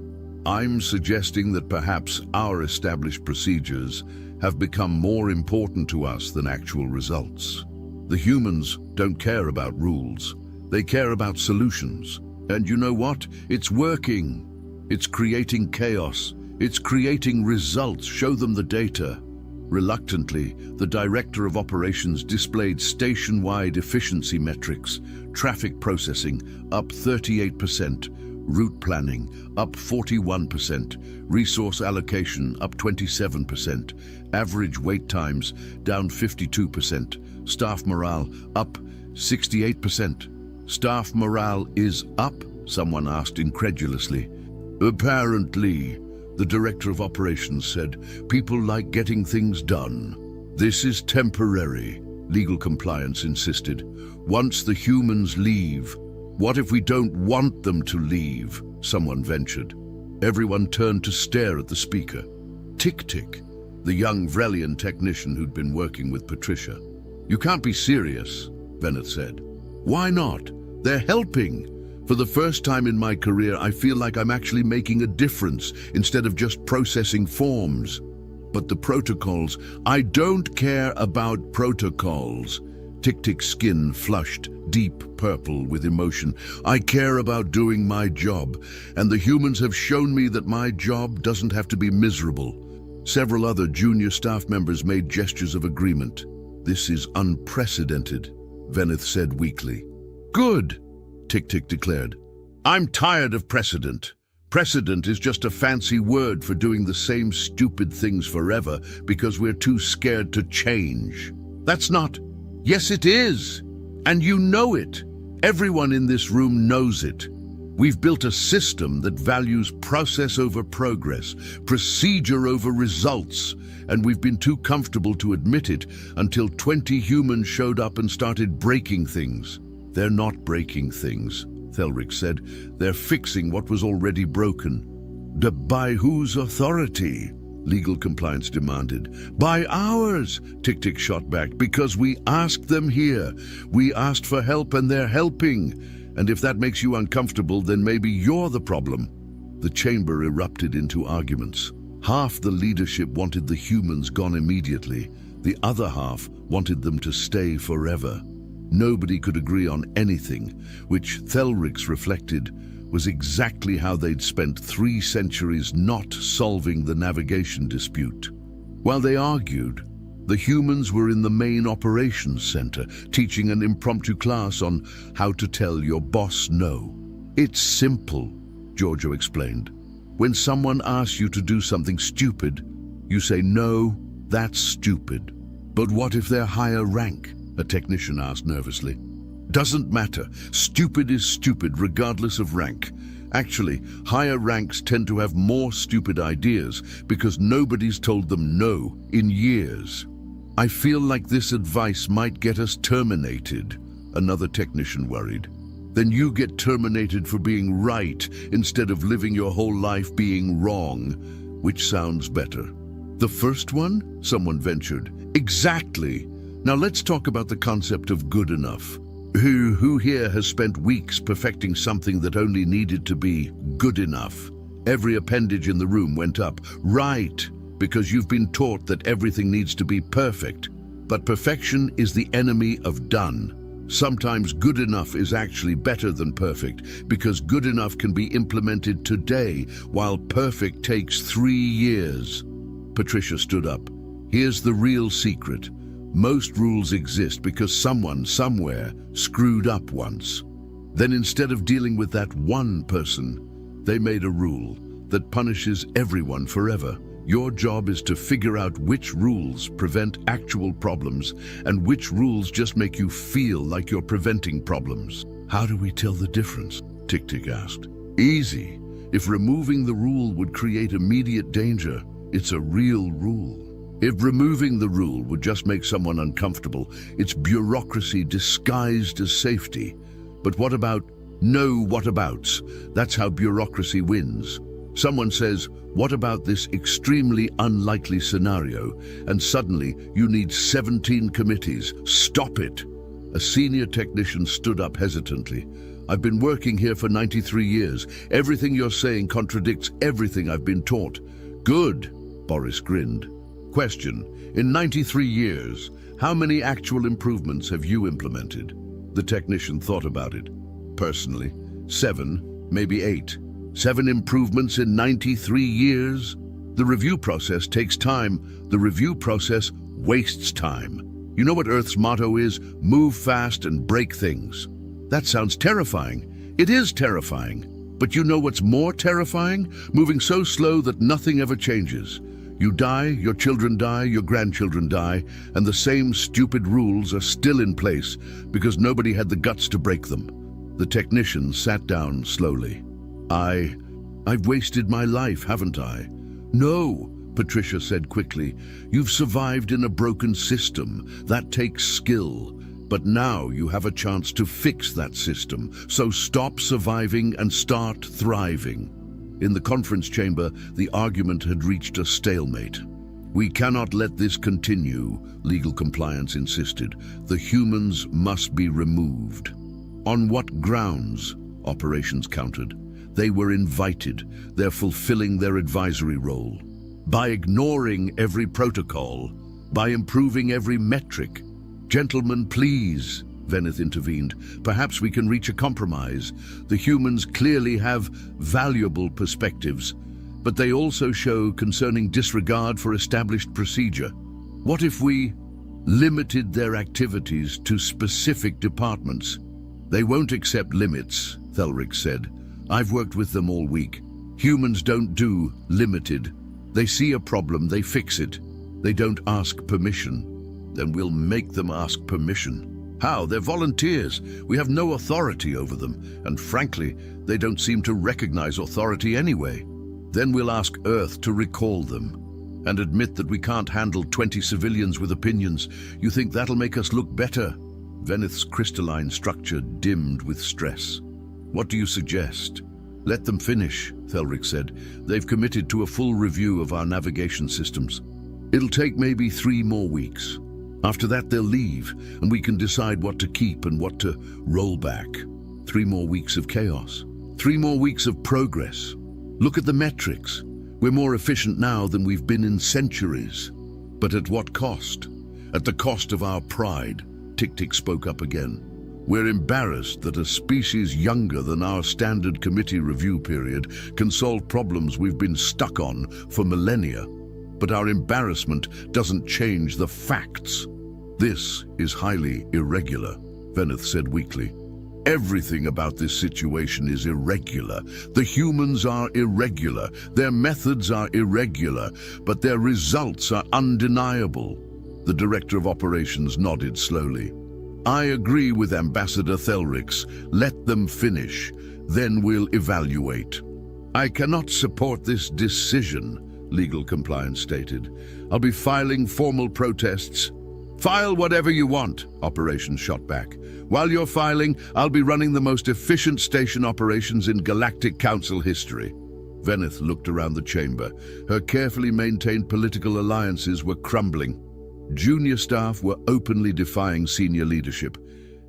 I'm suggesting that perhaps our established procedures have become more important to us than actual results. The humans don't care about rules. They care about solutions. And you know what? It's working. It's creating chaos. It's creating results. Show them the data. Reluctantly, the Director of Operations displayed station-wide efficiency metrics, traffic processing up 38%, route planning up 41%, resource allocation up 27%, average wait times down 52%, staff morale up 68%. Staff morale is up? Someone asked incredulously. Apparently, the Director of Operations said, people like getting things done. This is temporary, Legal Compliance insisted. Once the humans leave, what if we don't want them to leave? Someone ventured. Everyone turned to stare at the speaker. Tick-Tick, the young Vrelian technician who'd been working with Patricia. You can't be serious, Veneth said. Why not? They're helping. For the first time in my career, I feel like I'm actually making a difference instead of just processing forms. But the protocols, I don't care about protocols. Tick-Tick's skin flushed deep purple with emotion. I care about doing my job, and the humans have shown me that my job doesn't have to be miserable. Several other junior staff members made gestures of agreement. This is unprecedented, Veneth said weakly. Good, Tick-Tick declared. I'm tired of precedent. Precedent is just a fancy word for doing the same stupid things forever because we're too scared to change. That's not. Yes, it is. And you know it. Everyone in this room knows it. We've built a system that values process over progress, procedure over results, and we've been too comfortable to admit it until 20 humans showed up and started breaking things. They're not breaking things, Thelric said. They're fixing what was already broken. By whose authority? Legal Compliance demanded. By ours, Tick-Tick shot back, because we asked them here. We asked for help and they're helping. And if that makes you uncomfortable, then maybe you're the problem. The chamber erupted into arguments. Half the leadership wanted the humans gone immediately. The other half wanted them to stay forever. Nobody could agree on anything, which Thelrix reflected was exactly how they'd spent 3 centuries not solving the navigation dispute. While they argued, the humans were in the main operations center, teaching an impromptu class on how to tell your boss no. It's simple, Giorgio explained. When someone asks you to do something stupid, you say, no, that's stupid. But what if they're higher rank? A technician asked nervously. Doesn't matter. Stupid is stupid, regardless of rank. Actually, higher ranks tend to have more stupid ideas because nobody's told them no in years. I feel like this advice might get us terminated, another technician worried. then you get terminated for being right instead of living your whole life being wrong. Which sounds better? The first one? Someone ventured. Exactly. Now let's talk about the concept of good enough. Who here has spent weeks perfecting something that only needed to be good enough? Every appendage in the room went up. Right, because you've been taught that everything needs to be perfect. But perfection is the enemy of done. Sometimes good enough is actually better than perfect, because good enough can be implemented today, while perfect takes 3 years. Patricia stood up. Here's the real secret. Most rules exist because someone, somewhere, screwed up once. Then instead of dealing with that one person, they made a rule that punishes everyone forever. Your job is to figure out which rules prevent actual problems and which rules just make you feel like you're preventing problems. How do we tell the difference? Tick-Tick asked. Easy. If removing the rule would create immediate danger, it's a real rule. If removing the rule would just make someone uncomfortable, it's bureaucracy disguised as safety. But what about no what-abouts? That's how bureaucracy wins. Someone says, what about this extremely unlikely scenario? And suddenly you need 17 committees. Stop it. A senior technician stood up hesitantly. I've been working here for 93 years. Everything you're saying contradicts everything I've been taught. Good, Boris grinned. Question, in 93 years, how many actual improvements have you implemented? The technician thought about it. Personally, 7, maybe 8. 7 improvements in 93 years? The review process takes time. The review process wastes time. You know what Earth's motto is? Move fast and break things. That sounds terrifying. It is terrifying. But you know what's more terrifying? Moving so slow that nothing ever changes. You die, your children die, your grandchildren die, and the same stupid rules are still in place because nobody had the guts to break them. The technician sat down slowly. I've wasted my life, haven't I? No, Patricia said quickly. You've survived in a broken system. That takes skill. But now you have a chance to fix that system. So stop surviving and start thriving. In the conference chamber, the argument had reached a stalemate. We cannot let this continue, Legal Compliance insisted. The humans must be removed. On what grounds? Operations countered. They were invited. They're fulfilling their advisory role. By ignoring every protocol, by improving every metric. Gentlemen, please, Veneth intervened. Perhaps we can reach a compromise. The humans clearly have valuable perspectives, but they also show concerning disregard for established procedure. What if we limited their activities to specific departments? They won't accept limits, Thelric said. I've worked with them all week. Humans don't do limited. They see a problem, they fix it. They don't ask permission. Then we'll make them ask permission. How? They're volunteers. We have no authority over them. And frankly, they don't seem to recognize authority anyway. Then we'll ask Earth to recall them and admit that we can't handle 20 civilians with opinions. You think that'll make us look better? Veneth's crystalline structure dimmed with stress. What do you suggest? Let them finish, Thelric said. They've committed to a full review of our navigation systems. It'll take maybe 3 more weeks. After that, they'll leave, and we can decide what to keep and what to roll back. 3 more weeks of chaos. 3 more weeks of progress. Look at the metrics. We're more efficient now than we've been in centuries. But at what cost? At the cost of our pride, Tick-Tick spoke up again. We're embarrassed that a species younger than our standard committee review period can solve problems we've been stuck on for millennia. But our embarrassment doesn't change the facts. This is highly irregular, Veneth said weakly. Everything about this situation is irregular. The humans are irregular. Their methods are irregular, but their results are undeniable. The Director of Operations nodded slowly. I agree with Ambassador Thelrix. Let them finish. Then we'll evaluate. I cannot support this decision, Legal Compliance stated. I'll be filing formal protests. File whatever you want, Operations shot back. While you're filing, I'll be running the most efficient station operations in Galactic Council history. Veneth looked around the chamber. Her carefully maintained political alliances were crumbling. Junior staff were openly defying senior leadership.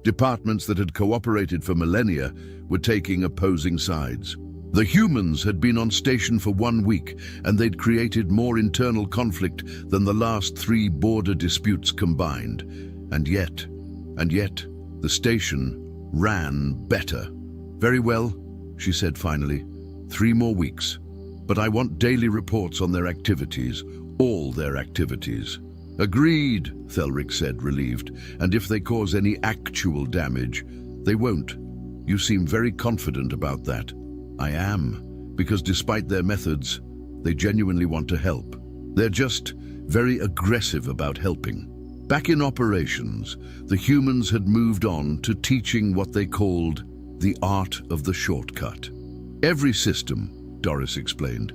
Departments that had cooperated for millennia were taking opposing sides. The humans had been on station for 1 week, and they'd created more internal conflict than the last 3 border disputes combined. And yet, the station ran better. Very well, she said finally. 3 more weeks. But I want daily reports on their activities, all their activities. Agreed, Thelric said, relieved. And if they cause any actual damage, they won't. You seem very confident about that. I am, because despite their methods, they genuinely want to help. They're just very aggressive about helping. Back in operations, the humans had moved on to teaching what they called the art of the shortcut. Every system, Doris explained,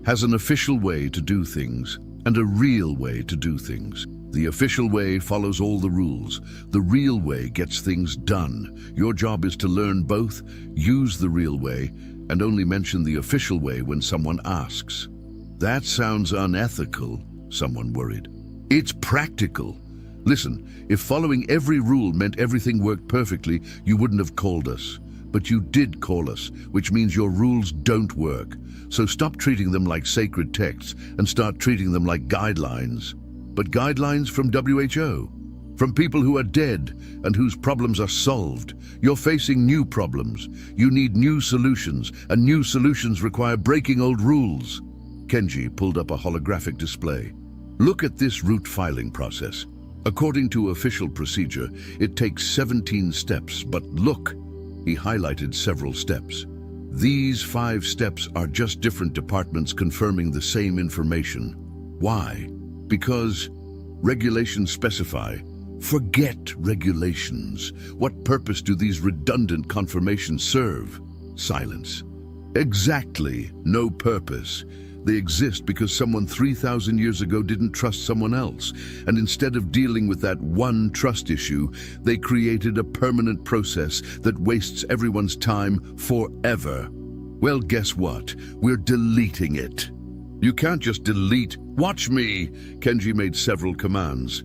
has an official way to do things and a real way to do things. The official way follows all the rules. The real way gets things done. Your job is to learn both, use the real way, and only mention the official way when someone asks. That sounds unethical, someone worried. It's practical. Listen, if following every rule meant everything worked perfectly, you wouldn't have called us. But you did call us, which means your rules don't work. So stop treating them like sacred texts and start treating them like guidelines. But guidelines from WHO, from people who are dead and whose problems are solved. You're facing new problems. You need new solutions, and new solutions require breaking old rules. Kenji pulled up a holographic display. Look at this route filing process. According to official procedure, it takes 17 steps, but look, he highlighted several steps. These 5 steps are just different departments confirming the same information. Why? Because regulations specify. Forget regulations. What purpose do these redundant confirmations serve? Silence. Exactly, no purpose. They exist because someone 3,000 years ago didn't trust someone else, and instead of dealing with that one trust issue, they created a permanent process that wastes everyone's time forever. Well, guess what? We're deleting it. You can't just delete. Watch me! Kenji made several commands.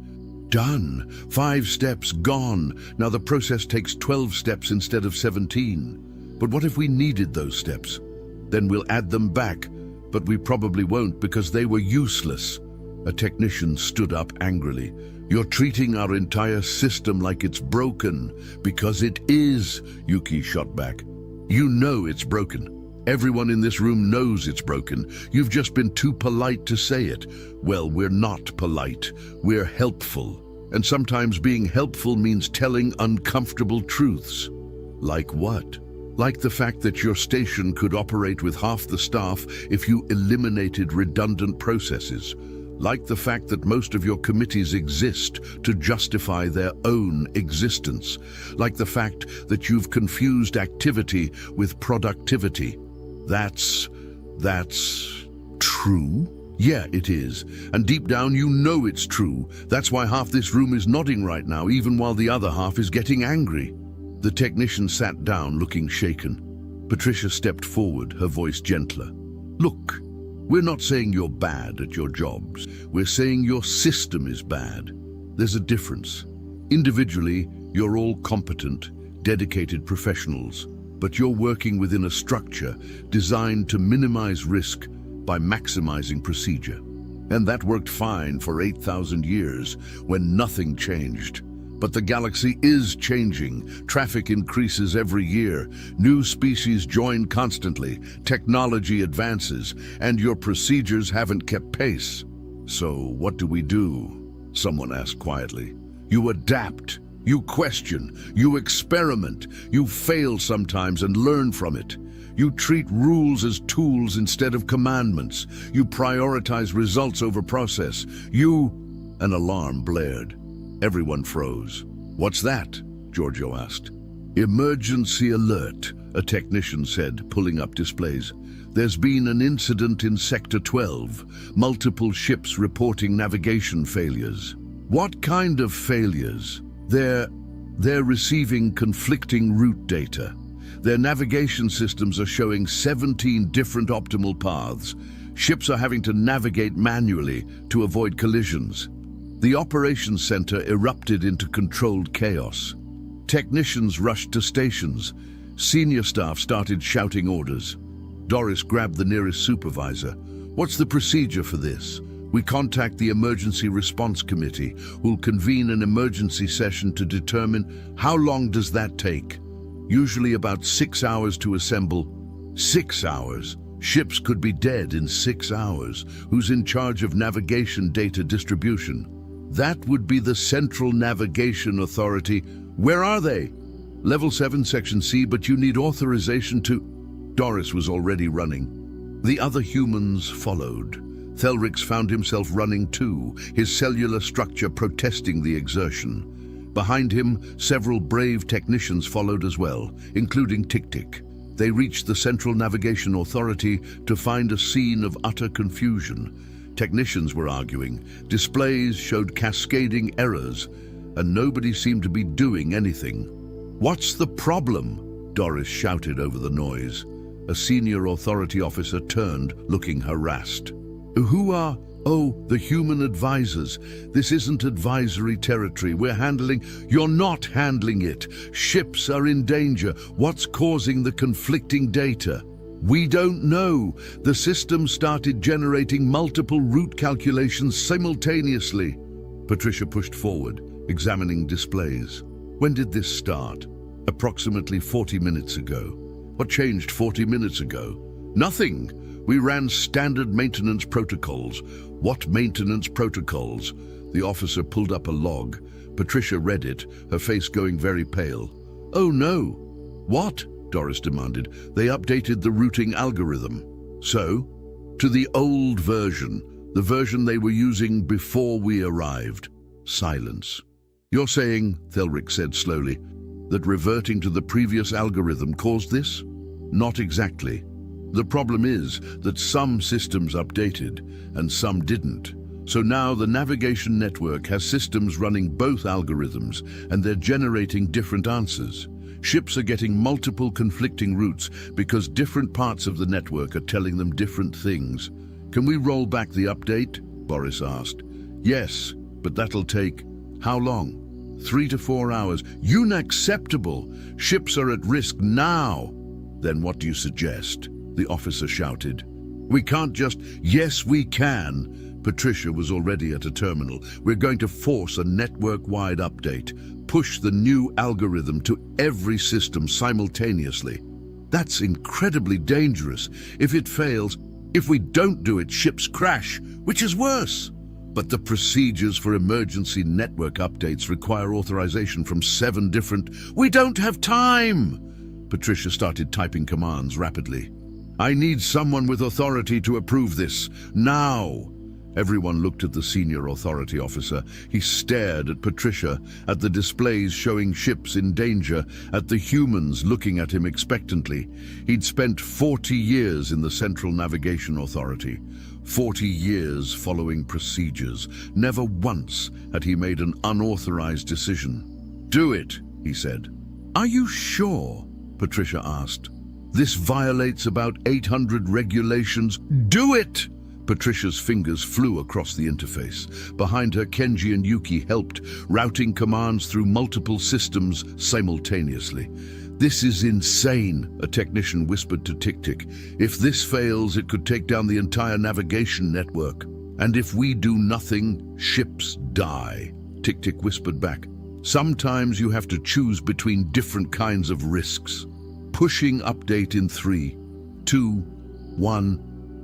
Done. 5 steps gone. Now the process takes 12 steps instead of 17. But what if we needed those steps? Then we'll add them back. But we probably won't because they were useless. A technician stood up angrily. You're treating our entire system like it's broken. Because it is, Yuki shot back. You know it's broken. Everyone in this room knows it's broken. You've just been too polite to say it. Well, we're not polite. We're helpful. And sometimes being helpful means telling uncomfortable truths. Like what? Like the fact that your station could operate with half the staff if you eliminated redundant processes. Like the fact that most of your committees exist to justify their own existence. Like the fact that you've confused activity with productivity. That's true? Yeah, it is. And deep down you know it's true. That's why half this room is nodding right now, even while the other half is getting angry. The technician sat down, looking shaken. Patricia stepped forward, her voice gentler. Look, we're not saying you're bad at your jobs. We're saying your system is bad. There's a difference. Individually, you're all competent, dedicated professionals, but you're working within a structure designed to minimize risk by maximizing procedure. And that worked fine for 8,000 years when nothing changed. But the galaxy is changing. Traffic increases every year. New species join constantly. Technology advances, and your procedures haven't kept pace. So what do we do? Someone asked quietly. You adapt. You question. You experiment. You fail sometimes and learn from it. You treat rules as tools instead of commandments. You prioritize results over process. An alarm blared. Everyone froze. What's that? Giorgio asked. Emergency alert, a technician said, pulling up displays. There's been an incident in Sector 12. Multiple ships reporting navigation failures. What kind of failures? They're receiving conflicting route data. Their navigation systems are showing 17 different optimal paths. Ships are having to navigate manually to avoid collisions. The operations center erupted into controlled chaos. Technicians rushed to stations. Senior staff started shouting orders. Doris grabbed the nearest supervisor. What's the procedure for this? We contact the Emergency Response Committee, who'll convene an emergency session to determine how long does that take. Usually about 6 hours to assemble. 6 hours? Ships could be dead in 6 hours. Who's in charge of navigation data distribution? That would be the Central Navigation Authority. Where are they? Level 7, Section C, but you need authorization to... Doris was already running. The other humans followed. Thelrix found himself running too, his cellular structure protesting the exertion. Behind him, several brave technicians followed as well, including Tik-Tik. They reached the Central Navigation Authority to find a scene of utter confusion. Technicians were arguing, displays showed cascading errors, and nobody seemed to be doing anything. "What's the problem?" Doris shouted over the noise. A senior authority officer turned, looking harassed. "Who are..." "Oh, the human advisors. This isn't advisory territory. We're handling..." "You're not handling it. Ships are in danger. What's causing the conflicting data?" "We don't know. The system started generating multiple route calculations simultaneously." Patricia pushed forward, examining displays. "When did this start?" "Approximately 40 minutes ago." "What changed 40 minutes ago?" "Nothing. We ran standard maintenance protocols." "What maintenance protocols?" The officer pulled up a log. Patricia read it, her face going very pale. "Oh no." "What?" Doris demanded. "They updated the routing algorithm." "So?" "To the old version, the version they were using before we arrived." Silence. "You're saying," Thelrix said slowly, "that reverting to the previous algorithm caused this?" "Not exactly. The problem is that some systems updated and some didn't. So now the navigation network has systems running both algorithms, and they're generating different answers. Ships are getting multiple conflicting routes because different parts of the network are telling them different things." "Can we roll back the update?" Boris asked. "Yes, but that'll take..." "How long?" 3 to 4 hours. "Unacceptable! Ships are at risk now!" "Then what do you suggest?" the officer shouted. "We can't just..." "Yes, we can." Patricia was already at a terminal. "We're going to force a network-wide update. Push the new algorithm to every system simultaneously." "That's incredibly dangerous. If it fails..." "If we don't do it, ships crash, which is worse." "But the procedures for emergency network updates require authorization from 7 different..." "We don't have time!" Patricia started typing commands rapidly. "I need someone with authority to approve this, now!" Everyone looked at the senior authority officer. He stared at Patricia, at the displays showing ships in danger, at the humans looking at him expectantly. He'd spent 40 years in the Central Navigation Authority. 40 years following procedures. Never once had he made an unauthorized decision. "Do it," he said. "Are you sure?" Patricia asked. "This violates about 800 regulations." "Do it!" Patricia's fingers flew across the interface. Behind her, Kenji and Yuki helped, routing commands through multiple systems simultaneously. "This is insane," a technician whispered to Tik-Tik. "If this fails, it could take down the entire navigation network. And if we do nothing, ships die," Tik-Tik whispered back. "Sometimes you have to choose between different kinds of risks." Pushing update in 3, 2, 1.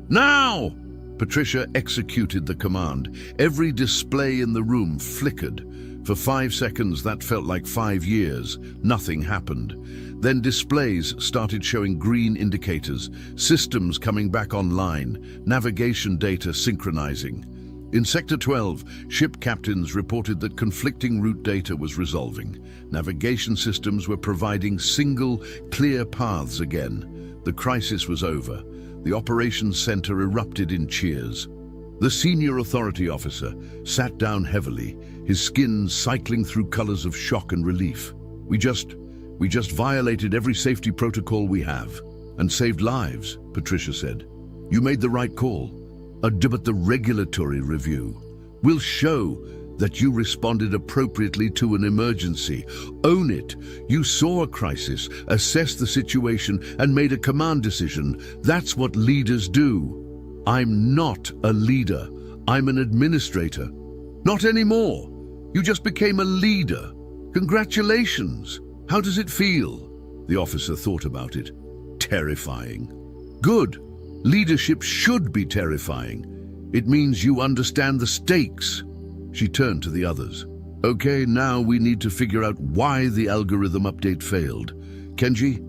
"Now!" Patricia executed the command. Every display in the room flickered. For 5 seconds, that felt like 5 years. Nothing happened. Then displays started showing green indicators, systems coming back online, navigation data synchronizing. In Sector 12, ship captains reported that conflicting route data was resolving. Navigation systems were providing single, clear paths again. The crisis was over. The operations center erupted in cheers. The senior authority officer sat down heavily, his skin cycling through colors of shock and relief. We just violated every safety protocol we have and saved lives, Patricia said. You made the right call. But the regulatory review will show that you responded appropriately to an emergency. Own it. You saw a crisis, assessed the situation, and made a command decision. That's what leaders do. I'm not a leader. I'm an administrator. Not anymore. You just became a leader. Congratulations. How does it feel? The officer thought about it. Terrifying. Good. Leadership should be terrifying. It means you understand the stakes. She turned to the others. Okay, now we need to figure out why the algorithm update failed. Kenji,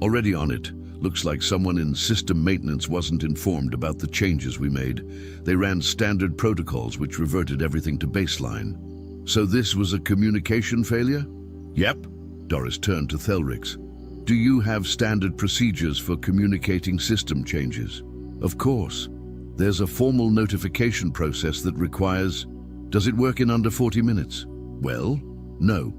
already on it. Looks like someone in system maintenance wasn't informed about the changes we made. They ran standard protocols which reverted everything to baseline. So this was a communication failure? Yep. Doris turned to Thelrix. Do you have standard procedures for communicating system changes? Of course. There's a formal notification process that requires... Does it work in under 40 minutes? Well, no.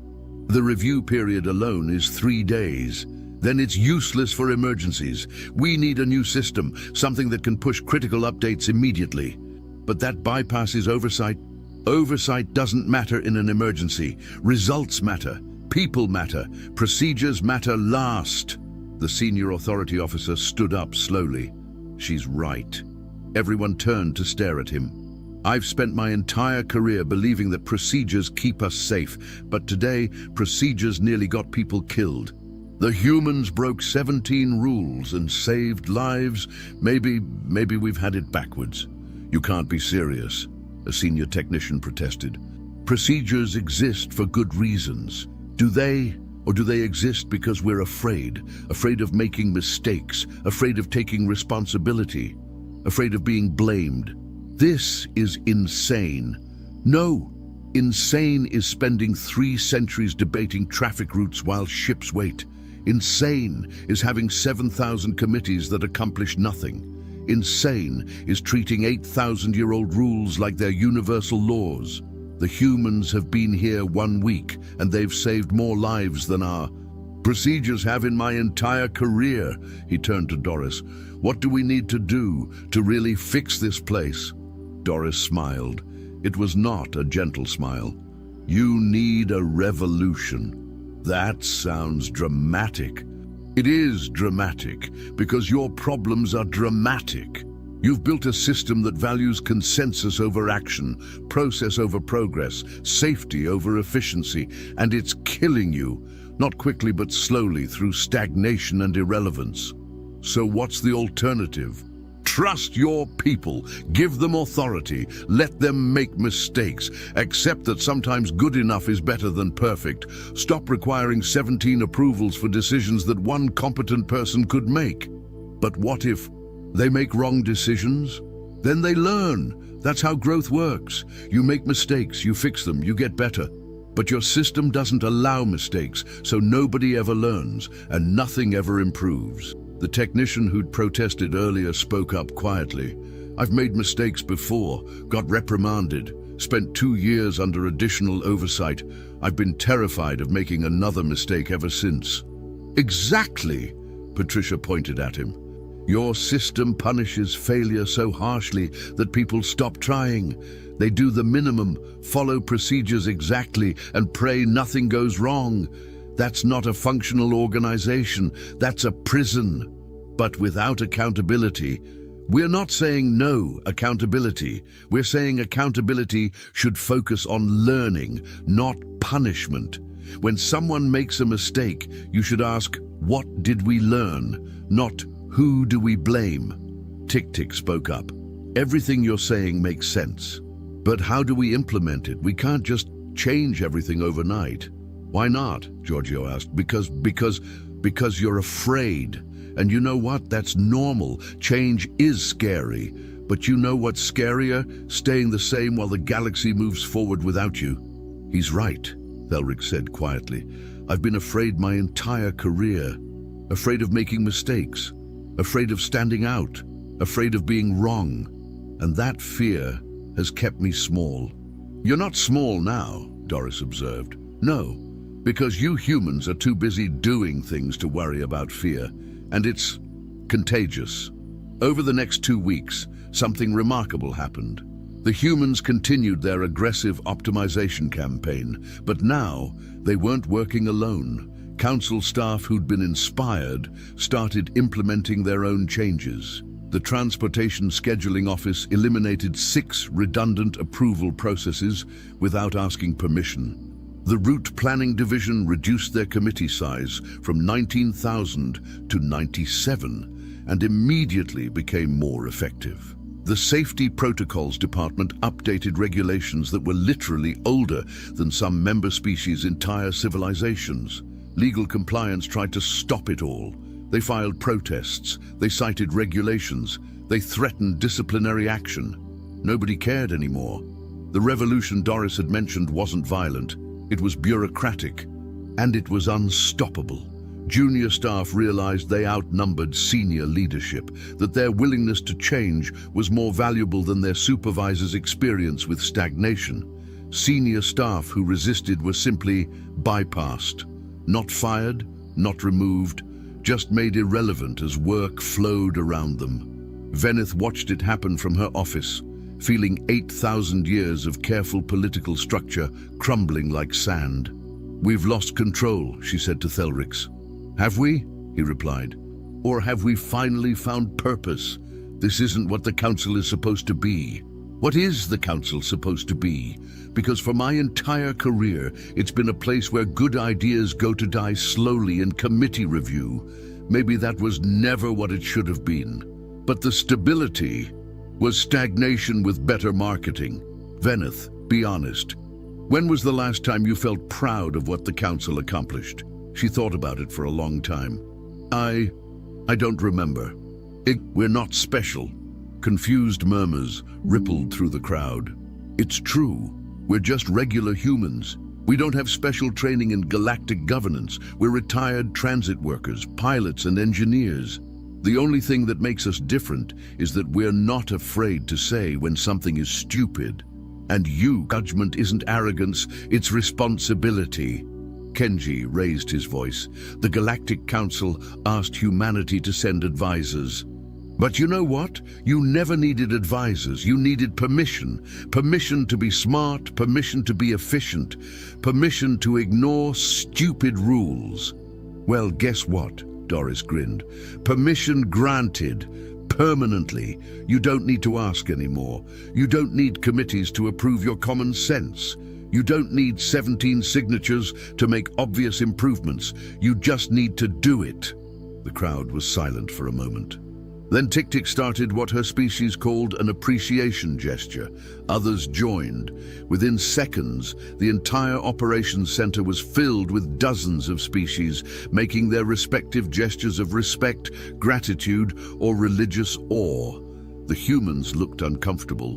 The review period alone is 3 days. Then it's useless for emergencies. We need a new system, something that can push critical updates immediately. But that bypasses oversight. Oversight doesn't matter in an emergency. Results matter. People matter. Procedures matter last. The senior authority officer stood up slowly. She's right. Everyone turned to stare at him. I've spent my entire career believing that procedures keep us safe, but today, procedures nearly got people killed. The humans broke 17 rules and saved lives. Maybe we've had it backwards. You can't be serious, a senior technician protested. Procedures exist for good reasons. Do they, or do they exist because we're afraid of making mistakes, afraid of taking responsibility, afraid of being blamed? This is insane. No, insane is spending 3 centuries debating traffic routes while ships wait. Insane is having 7,000 committees that accomplish nothing. Insane is treating 8,000-year-old rules like they're universal laws. The humans have been here 1 week, and they've saved more lives than our procedures have in my entire career. He turned to Doris. What do we need to do to really fix this place? Doris smiled. It was not a gentle smile. You need a revolution. That sounds dramatic. It is dramatic because your problems are dramatic. You've built a system that values consensus over action, process over progress, safety over efficiency, and it's killing you, not quickly but slowly through stagnation and irrelevance. So what's the alternative? Trust your people, give them authority, let them make mistakes, accept that sometimes good enough is better than perfect, stop requiring 17 approvals for decisions that one competent person could make. But what if they make wrong decisions? Then they learn. That's how growth works. You make mistakes, you fix them, you get better. But your system doesn't allow mistakes, so nobody ever learns, and nothing ever improves. The technician who'd protested earlier spoke up quietly. I've made mistakes before, got reprimanded, spent 2 years under additional oversight. I've been terrified of making another mistake ever since. Exactly, Patricia pointed at him. Your system punishes failure so harshly that people stop trying. They do the minimum, follow procedures exactly, and pray nothing goes wrong. That's not a functional organization, that's a prison. But without accountability, we're not saying no accountability. We're saying accountability should focus on learning, not punishment. When someone makes a mistake, you should ask, what did we learn? Not, who do we blame? Tick-Tick spoke up. Everything you're saying makes sense. But how do we implement it? We can't just change everything overnight. Why not? Giorgio asked. Because you're afraid. And you know what? That's normal. Change is scary. But you know what's scarier? Staying the same while the galaxy moves forward without you. He's right, Thelrix said quietly. I've been afraid my entire career. Afraid of making mistakes. Afraid of standing out. Afraid of being wrong. and that fear has kept me small. You're not small now, Doris observed. No, because you humans are too busy doing things to worry about fear, and it's contagious. Over the next 2 weeks, something remarkable happened. The humans continued their aggressive optimization campaign, but now they weren't working alone. Council staff who'd been inspired started implementing their own changes. The Transportation Scheduling Office eliminated 6 redundant approval processes without asking permission. The Route Planning Division reduced their committee size from 19,000 to 97 and immediately became more effective. The Safety Protocols Department updated regulations that were literally older than some member species' entire civilizations. Legal compliance tried to stop it all. They filed protests, they cited regulations, they threatened disciplinary action. Nobody cared anymore. The revolution Doris had mentioned wasn't violent, it was bureaucratic, and it was unstoppable. Junior staff realized they outnumbered senior leadership, that their willingness to change was more valuable than their supervisors' experience with stagnation. Senior staff who resisted were simply bypassed, not fired, not removed, just made irrelevant as work flowed around them. Veneth watched it happen from her office, feeling 8,000 years of careful political structure crumbling like sand. "We've lost control," she said to Thelrix. "Have we?" he replied. "Or have we finally found purpose? This isn't what the council is supposed to be." What is the council supposed to be? Because for my entire career, it's been a place where good ideas go to die slowly in committee review. Maybe that was never what it should have been. But the stability was stagnation with better marketing. Veneth, be honest. When was the last time you felt proud of what the council accomplished? She thought about it for a long time. I don't remember. We're not special. Confused murmurs rippled through the crowd. It's true. We're just regular humans. We don't have special training in galactic governance. We're retired transit workers, pilots, and engineers. The only thing that makes us different is that we're not afraid to say when something is stupid. And judgment isn't arrogance, it's responsibility. Kenji raised his voice. The Galactic Council asked humanity to send advisors. But you know what? You never needed advisors. You needed permission. Permission to be smart, permission to be efficient, permission to ignore stupid rules. Well, guess what? Doris grinned. Permission granted. Permanently. You don't need to ask anymore. You don't need committees to approve your common sense. You don't need 17 signatures to make obvious improvements. You just need to do it. The crowd was silent for a moment. Then Tik-Tik started what her species called an appreciation gesture. Others joined. Within seconds, the entire operations center was filled with dozens of species, making their respective gestures of respect, gratitude, or religious awe. The humans looked uncomfortable.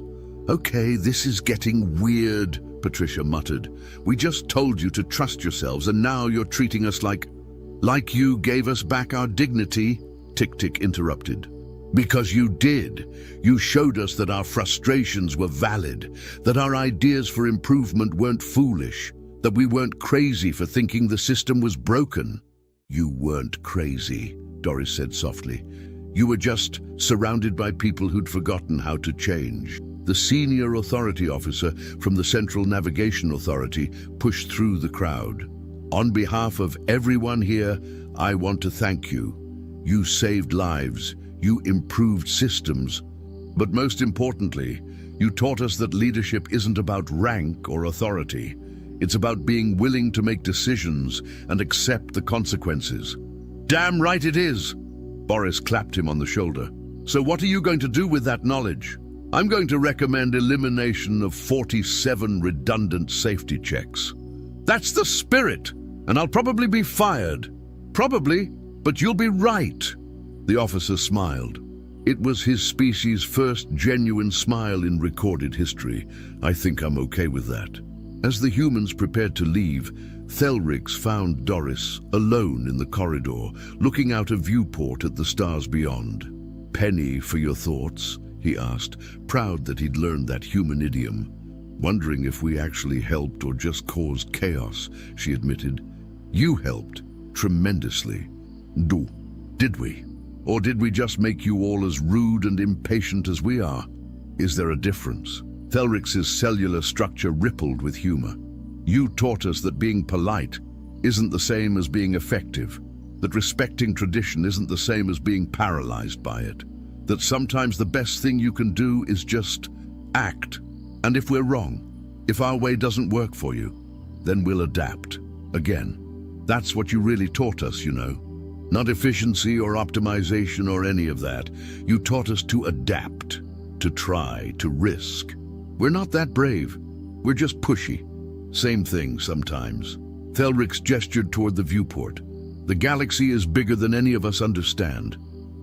"Okay, this is getting weird," Patricia muttered. "We just told you to trust yourselves, and now you're treating us like you gave us back our dignity," Tik-Tik interrupted. "Because you did. You showed us that our frustrations were valid, that our ideas for improvement weren't foolish, that we weren't crazy for thinking the system was broken." "You weren't crazy," Doris said softly. "You were just surrounded by people who'd forgotten how to change." The senior authority officer from the Central Navigation Authority pushed through the crowd. "On behalf of everyone here, I want to thank you. You saved lives. You improved systems, but most importantly, you taught us that leadership isn't about rank or authority. It's about being willing to make decisions and accept the consequences." "Damn right it is!" Boris clapped him on the shoulder. "So what are you going to do with that knowledge?" "I'm going to recommend elimination of 47 redundant safety checks." "That's the spirit! And I'll probably be fired." "Probably, but you'll be right." The officer smiled. It was his species' first genuine smile in recorded history. "I think I'm okay with that." As the humans prepared to leave, Thelrix found Doris alone in the corridor, looking out a viewport at the stars beyond. "Penny for your thoughts," he asked, proud that he'd learned that human idiom. Wondering if we actually helped or just caused chaos, she admitted. You helped, tremendously. Did we? Or did we just make you all as rude and impatient as we are? Is there a difference? Thelrix's cellular structure rippled with humor. You taught us that being polite isn't the same as being effective, that respecting tradition isn't the same as being paralyzed by it, that sometimes the best thing you can do is just act. And if we're wrong, if our way doesn't work for you, then we'll adapt. Again, that's what you really taught us, you know. Not efficiency or optimization or any of that. You taught us to adapt, to try, to risk. We're not that brave. We're just pushy. Same thing sometimes. Thelrix gestured toward the viewport. The galaxy is bigger than any of us understand.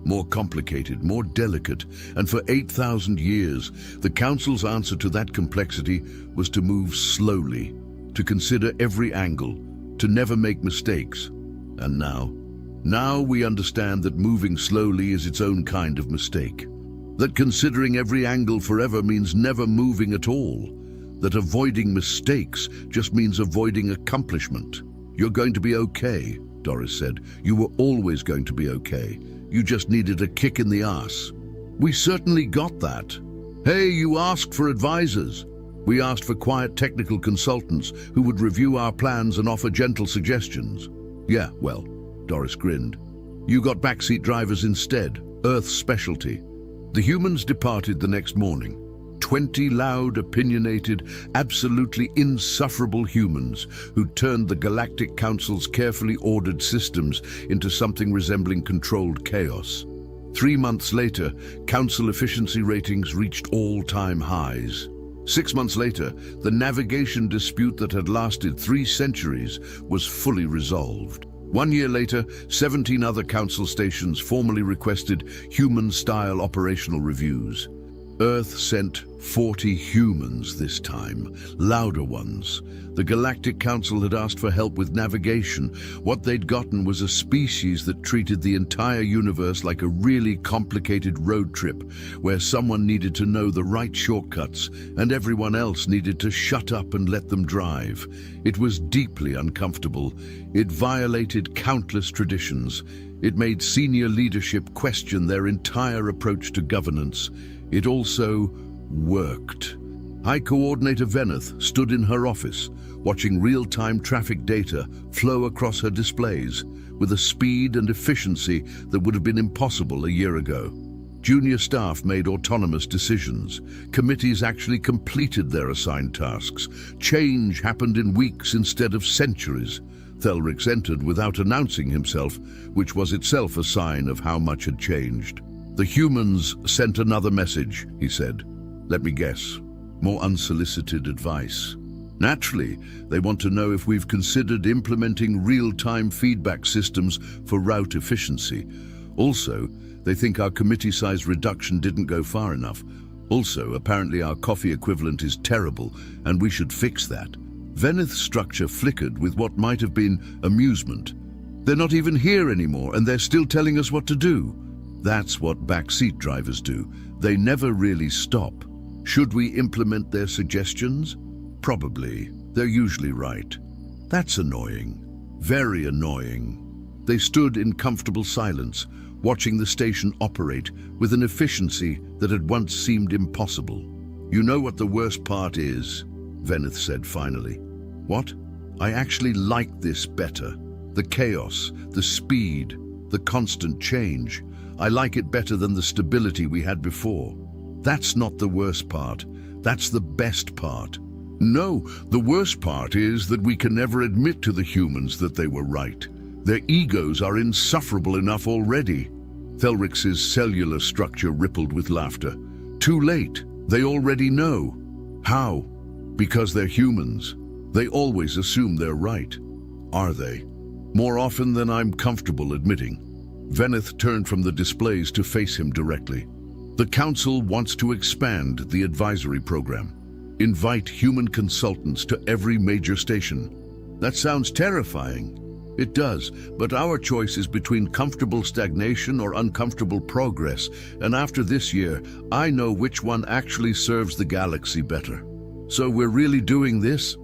More complicated, more delicate, and for 8,000 years, the Council's answer to that complexity was to move slowly, to consider every angle, to never make mistakes. And now we understand that moving slowly is its own kind of mistake. That considering every angle forever means never moving at all. That avoiding mistakes just means avoiding accomplishment. You're going to be okay, Doris said. You were always going to be okay. You just needed a kick in the ass. We certainly got that. Hey, you asked for advisors. We asked for quiet technical consultants who would review our plans and offer gentle suggestions. Yeah, well, Doris grinned. You got backseat drivers instead, Earth's specialty. The humans departed the next morning. 20 loud, opinionated, absolutely insufferable humans who turned the Galactic Council's carefully ordered systems into something resembling controlled chaos. 3 months later, Council efficiency ratings reached all-time highs. 6 months later, the navigation dispute that had lasted 3 centuries was fully resolved. 1 year later, 17 other Council stations formally requested human-style operational reviews. Earth sent 40 humans this time, louder ones. The Galactic Council had asked for help with navigation. What they'd gotten was a species that treated the entire universe like a really complicated road trip, where someone needed to know the right shortcuts and everyone else needed to shut up and let them drive. It was deeply uncomfortable. It violated countless traditions. It made senior leadership question their entire approach to governance. It also worked. High Coordinator Veneth stood in her office, watching real-time traffic data flow across her displays with a speed and efficiency that would have been impossible a year ago. Junior staff made autonomous decisions. Committees actually completed their assigned tasks. Change happened in weeks instead of centuries. Thelrix entered without announcing himself, which was itself a sign of how much had changed. The humans sent another message, he said. Let me guess, more unsolicited advice. Naturally, they want to know if we've considered implementing real-time feedback systems for route efficiency. Also, they think our committee size reduction didn't go far enough. Also, apparently our coffee equivalent is terrible, and we should fix that. Veneth's structure flickered with what might have been amusement. They're not even here anymore, and they're still telling us what to do. That's what backseat drivers do. They never really stop. Should we implement their suggestions? Probably. They're usually right. That's annoying. Very annoying. They stood in comfortable silence, watching the station operate with an efficiency that had once seemed impossible. You know what the worst part is? Veneth said finally. What? I actually like this better. The chaos, the speed, the constant change. I like it better than the stability we had before. That's not the worst part. That's the best part. No, the worst part is that we can never admit to the humans that they were right. Their egos are insufferable enough already. Thelrix's cellular structure rippled with laughter. Too late. They already know. How? Because they're humans. They always assume they're right. Are they? More often than I'm comfortable admitting. Veneth turned from the displays to face him directly. The Council wants to expand the advisory program. Invite human consultants to every major station. That sounds terrifying. It does, but our choice is between comfortable stagnation or uncomfortable progress, and after this year, I know which one actually serves the galaxy better. So we're really doing this?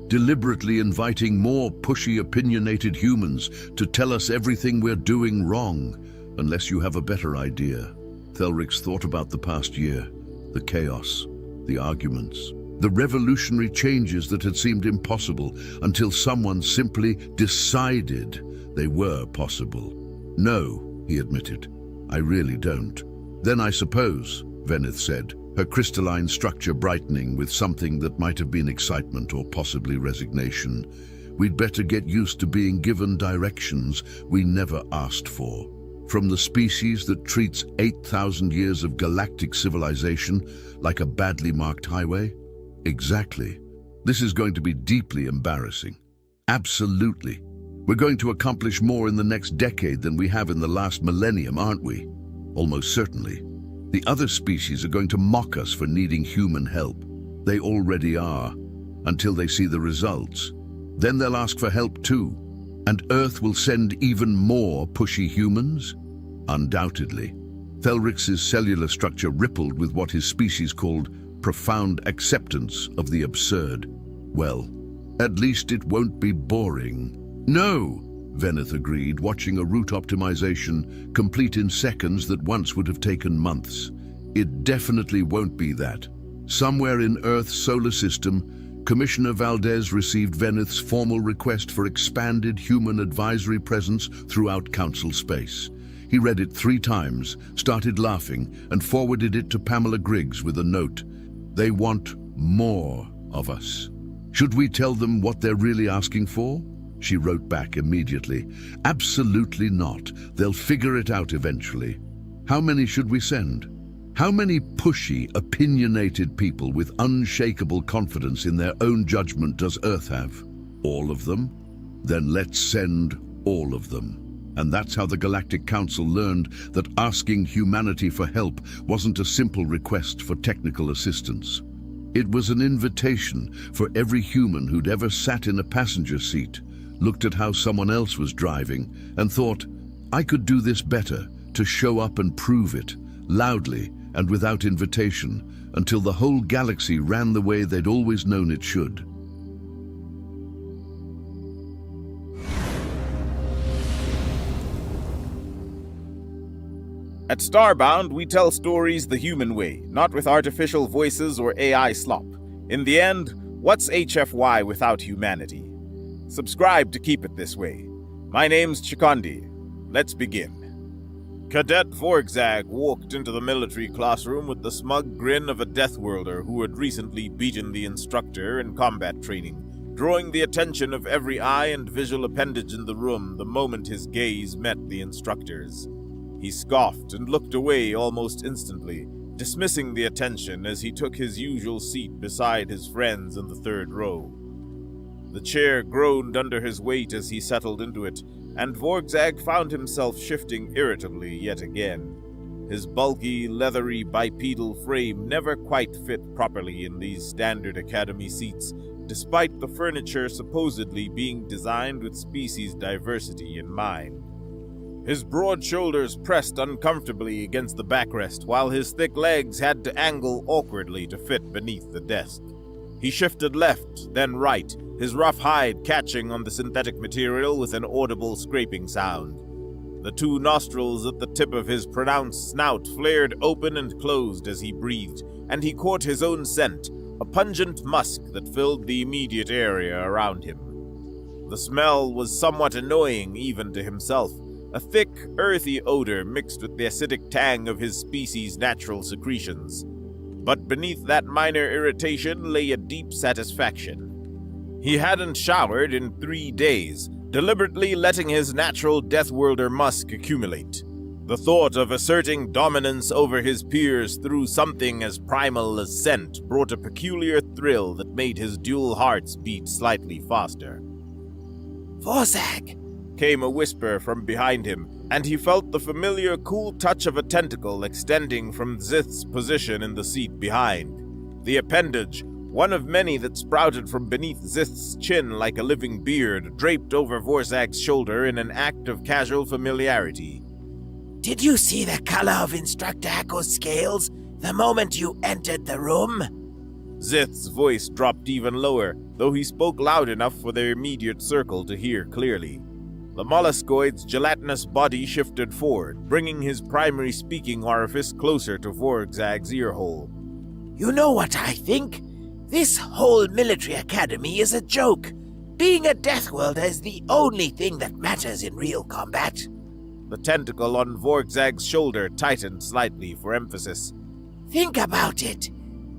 Deliberately inviting more pushy, opinionated humans to tell us everything we're doing wrong, unless you have a better idea. Thelrix thought about the past year, the chaos, the arguments, the revolutionary changes that had seemed impossible until someone simply decided they were possible. No, he admitted, I really don't. Then I suppose, Venith said, her crystalline structure brightening with something that might have been excitement or possibly resignation, we'd better get used to being given directions we never asked for. From the species that treats 8,000 years of galactic civilization like a badly marked highway? Exactly. This is going to be deeply embarrassing. Absolutely. We're going to accomplish more in the next decade than we have in the last millennium, aren't we? Almost certainly. The other species are going to mock us for needing human help. They already are, until they see the results. Then they'll ask for help too. And Earth will send even more pushy humans? Undoubtedly. Thelrix's cellular structure rippled with what his species called profound acceptance of the absurd. Well, at least it won't be boring. No, Venith agreed, watching a route optimization complete in seconds that once would have taken months. It definitely won't be that. Somewhere in Earth's solar system, Commissioner Valdez received Venith's formal request for expanded human advisory presence throughout Council space. He read it 3 times, started laughing, and forwarded it to Pamela Griggs with a note. They want more of us. Should we tell them what they're really asking for? She wrote back immediately. Absolutely not. They'll figure it out eventually. How many should we send? How many pushy, opinionated people with unshakable confidence in their own judgment does Earth have? All of them? Then let's send all of them. And that's how the Galactic Council learned that asking humanity for help wasn't a simple request for technical assistance. It was an invitation for every human who'd ever sat in a passenger seat, looked at how someone else was driving, and thought, I could do this better, to show up and prove it, loudly and without invitation, until the whole galaxy ran the way they'd always known it should. At Starbound, we tell stories the human way, not with artificial voices or AI slop. In the end, what's HFY without humanity? Subscribe to keep it this way. My name's Chikondi. Let's begin. Cadet Vorgzag walked into the military classroom with the smug grin of a Deathworlder who had recently beaten the instructor in combat training, drawing the attention of every eye and visual appendage in the room the moment his gaze met the instructor's. He scoffed and looked away almost instantly, dismissing the attention as he took his usual seat beside his friends in the 3rd row. The chair groaned under his weight as he settled into it, and Vorgzag found himself shifting irritably yet again. His bulky, leathery bipedal frame never quite fit properly in these standard academy seats, despite the furniture supposedly being designed with species diversity in mind. His broad shoulders pressed uncomfortably against the backrest, while his thick legs had to angle awkwardly to fit beneath the desk. He shifted left, then right, his rough hide catching on the synthetic material with an audible scraping sound. The 2 nostrils at the tip of his pronounced snout flared open and closed as he breathed, and he caught his own scent, a pungent musk that filled the immediate area around him. The smell was somewhat annoying even to himself. A thick, earthy odor mixed with the acidic tang of his species' natural secretions. But beneath that minor irritation lay a deep satisfaction. He hadn't showered in 3 days, deliberately letting his natural Deathworlder musk accumulate. The thought of asserting dominance over his peers through something as primal as scent brought a peculiar thrill that made his dual hearts beat slightly faster. "Vorgzag!" came a whisper from behind him, and he felt the familiar cool touch of a tentacle extending from Zith's position in the seat behind. The appendage, one of many that sprouted from beneath Zith's chin like a living beard, draped over Vorzag's shoulder in an act of casual familiarity. Did you see the color of Instructor Akko's scales the moment you entered the room? Zith's voice dropped even lower, though he spoke loud enough for their immediate circle to hear clearly. The molluscoid's gelatinous body shifted forward, bringing his primary speaking orifice closer to Vorzag's earhole. You know what I think? This whole military academy is a joke. Being a Death Worlder is the only thing that matters in real combat. The tentacle on Vorzag's shoulder tightened slightly for emphasis. Think about it.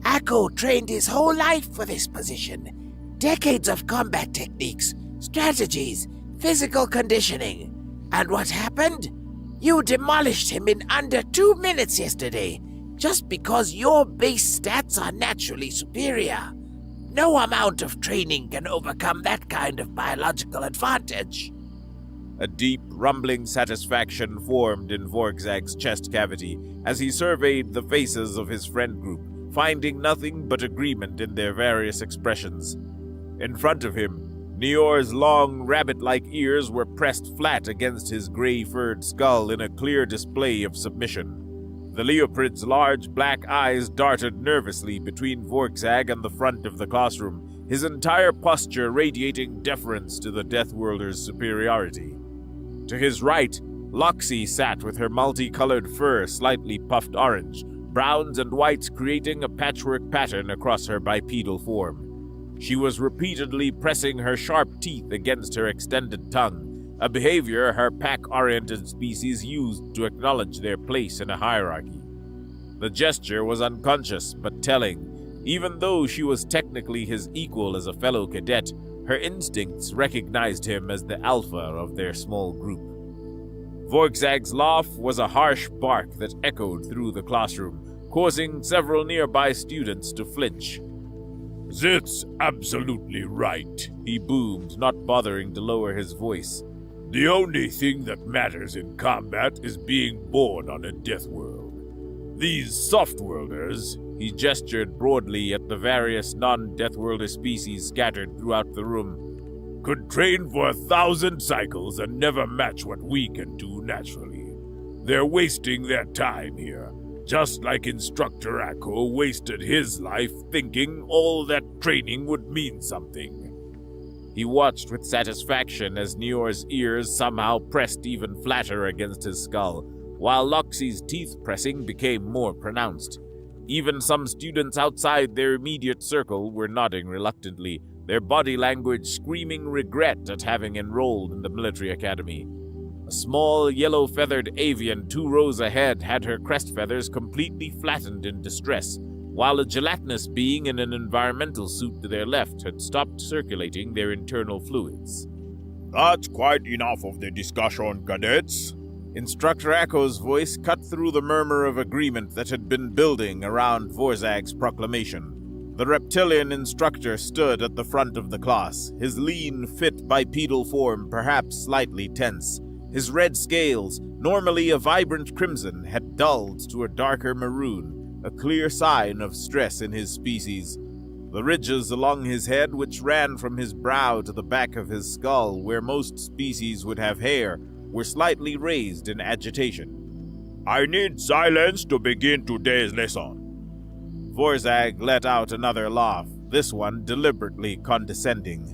Akko trained his whole life for this position. Decades of combat techniques, strategies, physical conditioning. And what happened? You demolished him in under 2 minutes yesterday, just because your base stats are naturally superior. No amount of training can overcome that kind of biological advantage. A deep, rumbling satisfaction formed in Vorzag's chest cavity as he surveyed the faces of his friend group, finding nothing but agreement in their various expressions. In front of him, Nior's long, rabbit-like ears were pressed flat against his gray-furred skull in a clear display of submission. The Leopard's large black eyes darted nervously between Vorzag and the front of the classroom, his entire posture radiating deference to the Death Worlder's superiority. To his right, Loxy sat with her multicolored fur slightly puffed orange, browns and whites creating a patchwork pattern across her bipedal form. She was repeatedly pressing her sharp teeth against her extended tongue, a behavior her pack-oriented species used to acknowledge their place in a hierarchy. The gesture was unconscious but telling. Even though she was technically his equal as a fellow cadet, her instincts recognized him as the alpha of their small group. Vorzag's laugh was a harsh bark that echoed through the classroom, causing several nearby students to flinch. "Zith's absolutely right," he boomed, not bothering to lower his voice. "The only thing that matters in combat is being born on a Death World. These Soft-Worlders," he gestured broadly at the various non-Death Worlder species scattered throughout the room, "could train for 1,000 cycles and never match what we can do naturally. They're wasting their time here, just like Instructor Akko wasted his life thinking all that training would mean something." He watched with satisfaction as Nior's ears somehow pressed even flatter against his skull, while Loxy's teeth pressing became more pronounced. Even some students outside their immediate circle were nodding reluctantly, their body language screaming regret at having enrolled in the military academy. A small, yellow-feathered avian 2 rows ahead had her crest feathers completely flattened in distress, while a gelatinous being in an environmental suit to their left had stopped circulating their internal fluids. "That's quite enough of the discussion, cadets." Instructor Akko's voice cut through the murmur of agreement that had been building around Vorzag's proclamation. The reptilian instructor stood at the front of the class, his lean, fit bipedal form perhaps slightly tense. His red scales, normally a vibrant crimson, had dulled to a darker maroon, a clear sign of stress in his species. The ridges along his head, which ran from his brow to the back of his skull, where most species would have hair, were slightly raised in agitation. "I need silence to begin today's lesson." Vorzag let out another laugh, this one deliberately condescending.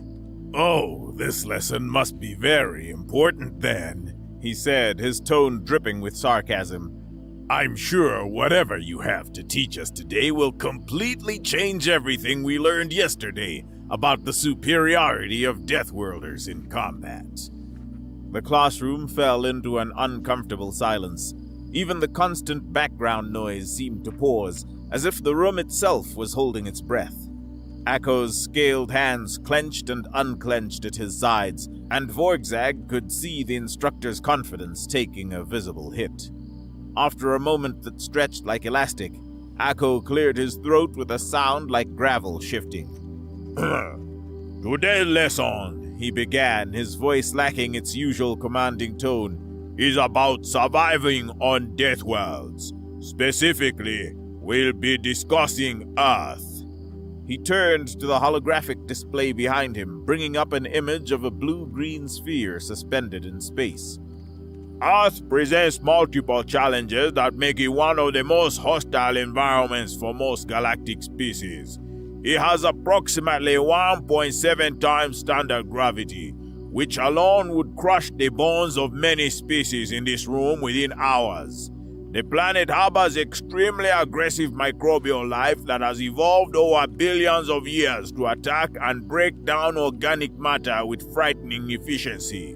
"Oh, this lesson must be very important then," he said, his tone dripping with sarcasm. "I'm sure whatever you have to teach us today will completely change everything we learned yesterday about the superiority of Death Worlders in combat." The classroom fell into an uncomfortable silence. Even the constant background noise seemed to pause, as if the room itself was holding its breath. Akko's scaled hands clenched and unclenched at his sides, and Vorzag could see the instructor's confidence taking a visible hit. After a moment that stretched like elastic, Akko cleared his throat with a sound like gravel shifting. "Today's lesson," he began, his voice lacking its usual commanding tone, "is about surviving on Death Worlds. Specifically, we'll be discussing Earth." He turned to the holographic display behind him, bringing up an image of a blue-green sphere suspended in space. Earth presents multiple challenges that make it one of the most hostile environments for most galactic species. It has approximately 1.7 times standard gravity, which alone would crush the bones of many species in this room within hours. The planet harbors extremely aggressive microbial life that has evolved over billions of years to attack and break down organic matter with frightening efficiency.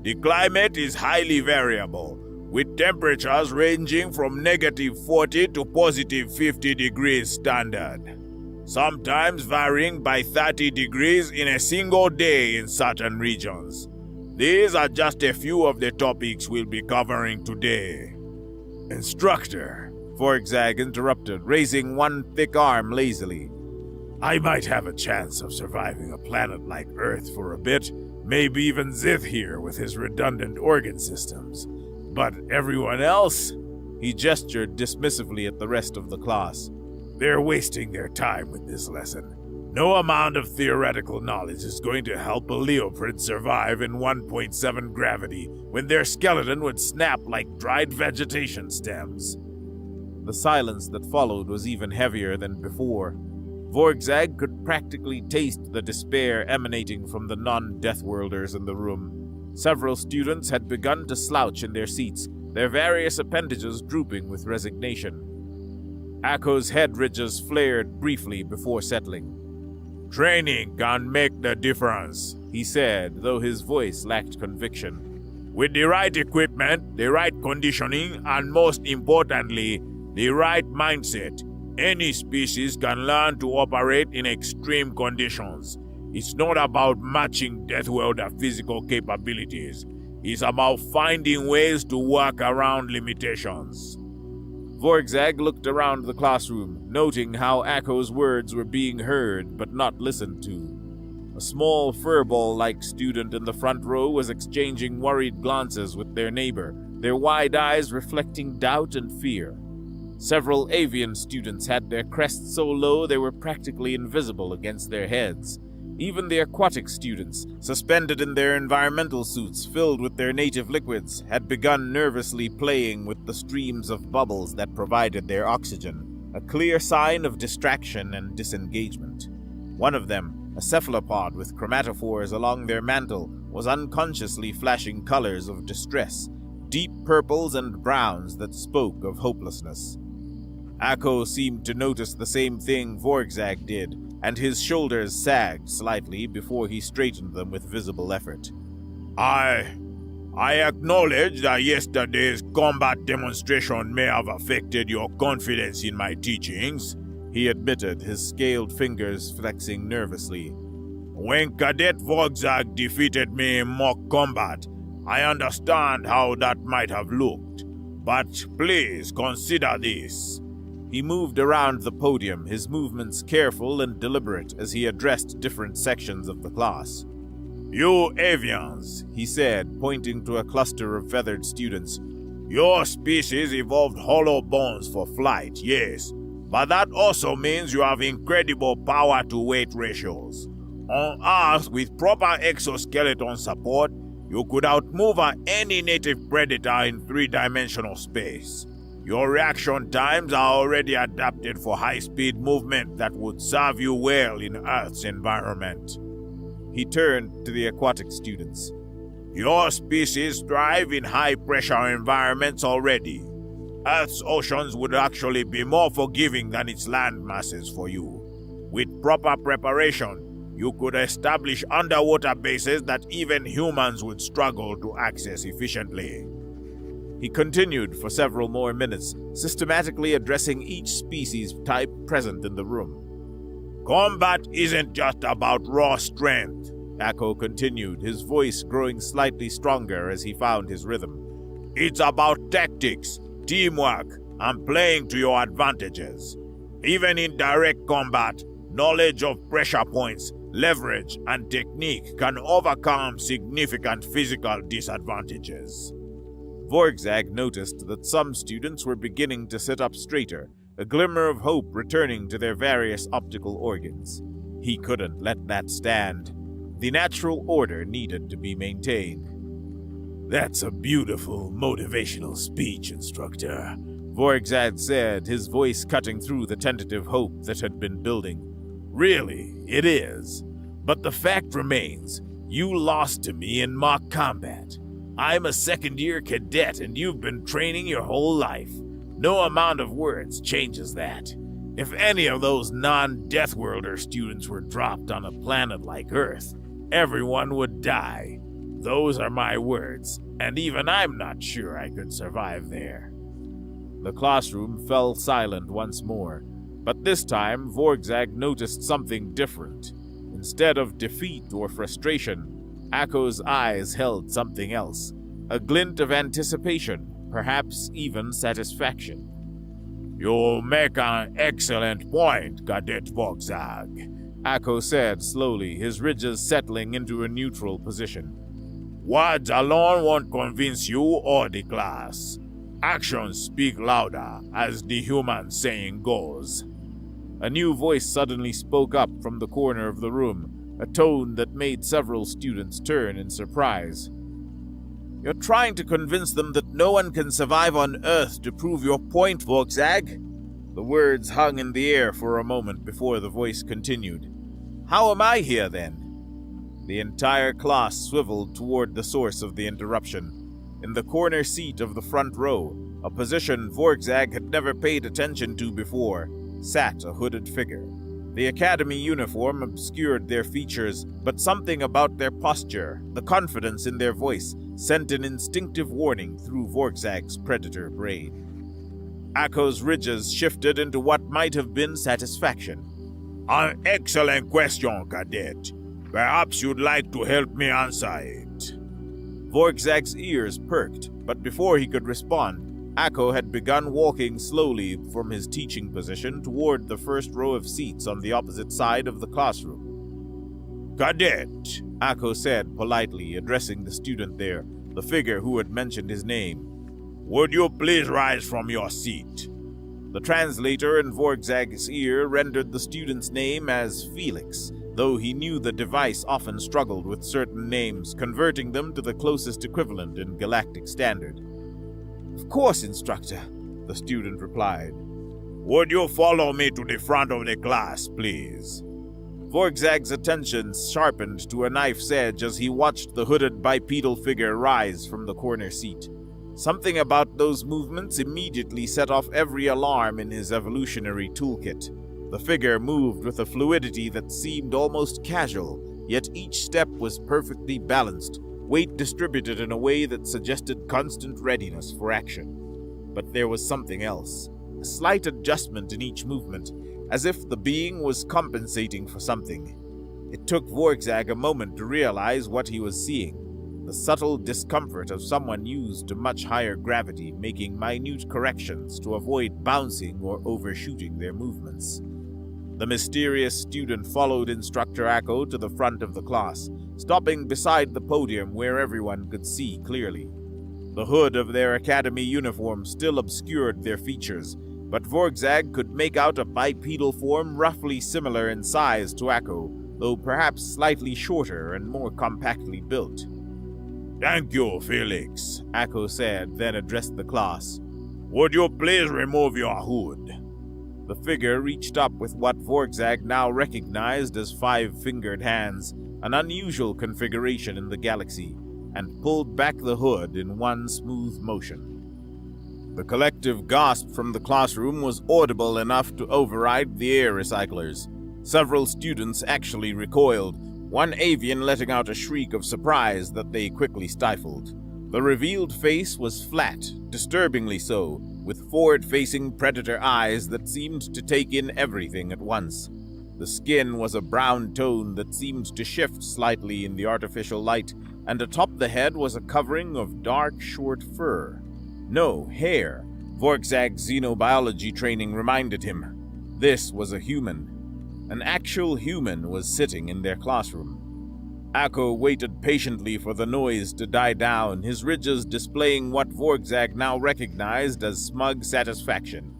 The climate is highly variable, with temperatures ranging from -40 to +50 degrees standard, sometimes varying by 30 degrees in a single day in certain regions. These are just a few of the topics we'll be covering today. Instructor, Vorgzag interrupted, raising one thick arm lazily. I might have a chance of surviving a planet like Earth for a bit, maybe even Zith here with his redundant organ systems. But everyone else? He gestured dismissively at the rest of the class. They're wasting their time with this lesson. No amount of theoretical knowledge is going to help a Leopard survive in 1.7 gravity when their skeleton would snap like dried vegetation stems. The silence that followed was even heavier than before. Vorgzag could practically taste the despair emanating from the non-Deathworlders in the room. Several students had begun to slouch in their seats, their various appendages drooping with resignation. Akko's head ridges flared briefly before settling. Training can make the difference, he said, though his voice lacked conviction. With the right equipment, the right conditioning, and most importantly, the right mindset, any species can learn to operate in extreme conditions. It's not about matching Deathworlder physical capabilities. It's about finding ways to work around limitations. Vorgzag looked around the classroom, noting how Akko's words were being heard but not listened to. A small furball-like student in the front row was exchanging worried glances with their neighbor, their wide eyes reflecting doubt and fear. Several avian students had their crests so low they were practically invisible against their heads. Even the aquatic students, suspended in their environmental suits filled with their native liquids, had begun nervously playing with the streams of bubbles that provided their oxygen, a clear sign of distraction and disengagement. One of them, a cephalopod with chromatophores along their mantle, was unconsciously flashing colors of distress, deep purples and browns that spoke of hopelessness. Akko seemed to notice the same thing Vorgzag did, and his shoulders sagged slightly before he straightened them with visible effort. I acknowledge that yesterday's combat demonstration may have affected your confidence in my teachings, he admitted, his scaled fingers flexing nervously. When Cadet Vorgzag defeated me in mock combat, I understand how that might have looked. But please consider this. He moved around the podium, his movements careful and deliberate as he addressed different sections of the class. You avians, he said, pointing to a cluster of feathered students. Your species evolved hollow bones for flight, yes, but that also means you have incredible power-to-weight ratios. On Earth, with proper exoskeleton support, you could outmaneuver any native predator in three-dimensional space. Your reaction times are already adapted for high-speed movement that would serve you well in Earth's environment. He turned to the aquatic students. Your species thrive in high-pressure environments already. Earth's oceans would actually be more forgiving than its land masses for you. With proper preparation, you could establish underwater bases that even humans would struggle to access efficiently. He continued for several more minutes, systematically addressing each species type present in the room. Combat isn't just about raw strength, Akko continued, his voice growing slightly stronger as he found his rhythm. It's about tactics, teamwork, and playing to your advantages. Even in direct combat, knowledge of pressure points, leverage, and technique can overcome significant physical disadvantages. Vorgzag noticed that some students were beginning to sit up straighter, a glimmer of hope returning to their various optical organs. He couldn't let that stand. The natural order needed to be maintained. That's a beautiful motivational speech, Instructor. Vorgzag said, his voice cutting through the tentative hope that had been building. Really, it is. But the fact remains, you lost to me in mock combat. I'm a second-year cadet and you've been training your whole life. No amount of words changes that. If any of those non-Death Worlder students were dropped on a planet like Earth, everyone would die. Those are my words, and even I'm not sure I could survive there. The classroom fell silent once more, but this time Vorgzag noticed something different. Instead of defeat or frustration, Akko's eyes held something else, a glint of anticipation, perhaps even satisfaction. You make an excellent point, Cadet Vorgzag, Akko said slowly, his ridges settling into a neutral position. Words alone won't convince you or the class. Actions speak louder, as the human saying goes. A new voice suddenly spoke up from the corner of the room, a tone that made several students turn in surprise. You're trying to convince them that no one can survive on Earth to prove your point, Vorgzag? The words hung in the air for a moment before the voice continued. How am I here, then? The entire class swiveled toward the source of the interruption. In the corner seat of the front row, a position Vorgzag had never paid attention to before, sat a hooded figure. The academy uniform obscured their features, but something about their posture, the confidence in their voice, sent an instinctive warning through Vorgzag's predator brain. Akko's ridges shifted into what might have been satisfaction. An excellent question, Cadet. Perhaps you'd like to help me answer it. Vorgzag's ears perked, but before he could respond, Akko had begun walking slowly from his teaching position toward the first row of seats on the opposite side of the classroom. Cadet, Akko said politely, addressing the student there, the figure who had mentioned his name. Would you please rise from your seat? The translator in Vorgzag's ear rendered the student's name as Felix, though he knew the device often struggled with certain names, converting them to the closest equivalent in Galactic Standard. Of course, Instructor, the student replied. Would you follow me to the front of the class, please? Vorgzag's attention sharpened to a knife's edge as he watched the hooded bipedal figure rise from the corner seat. Something about those movements immediately set off every alarm in his evolutionary toolkit. The figure moved with a fluidity that seemed almost casual, yet each step was perfectly balanced, weight distributed in a way that suggested constant readiness for action. But there was something else, a slight adjustment in each movement, as if the being was compensating for something. It took Vorgzag a moment to realize what he was seeing. The subtle discomfort of someone used to much higher gravity, making minute corrections to avoid bouncing or overshooting their movements. The mysterious student followed Instructor Akko to the front of the class, stopping beside the podium where everyone could see clearly. The hood of their academy uniform still obscured their features, but Vorgzag could make out a bipedal form roughly similar in size to Akko, though perhaps slightly shorter and more compactly built. Thank you, Felix, Akko said, then addressed the class. Would you please remove your hood? The figure reached up with what Vorgzag now recognized as 5-fingered hands, an unusual configuration in the galaxy, and pulled back the hood in one smooth motion. The collective gasp from the classroom was audible enough to override the air recyclers. Several students actually recoiled, one avian letting out a shriek of surprise that they quickly stifled. The revealed face was flat, disturbingly so, with forward-facing predator eyes that seemed to take in everything at once. The skin was a brown tone that seemed to shift slightly in the artificial light, and atop the head was a covering of dark, short fur. No, hair. Vorgzag's xenobiology training reminded him. This was a human. An actual human was sitting in their classroom. Akko waited patiently for the noise to die down, his ridges displaying what Vorgzag now recognized as smug satisfaction.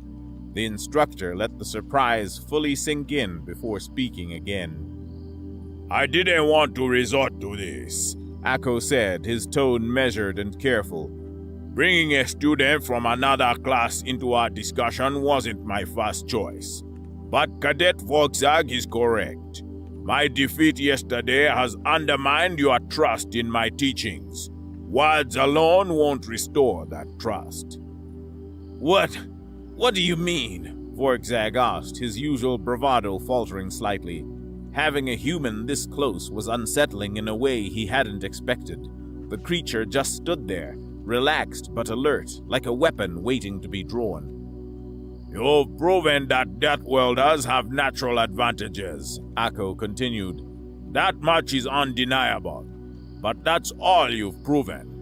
The instructor let the surprise fully sink in before speaking again. I didn't want to resort to this, Akko said, his tone measured and careful. Bringing a student from another class into our discussion wasn't my first choice. But Cadet Volksag is correct. My defeat yesterday has undermined your trust in my teachings. Words alone won't restore that trust. What do you mean? Volksag asked, his usual bravado faltering slightly. Having a human this close was unsettling in a way he hadn't expected. The creature just stood there, relaxed but alert, like a weapon waiting to be drawn. You've proven that Deathworlders have natural advantages, Akko continued. That much is undeniable. But that's all you've proven.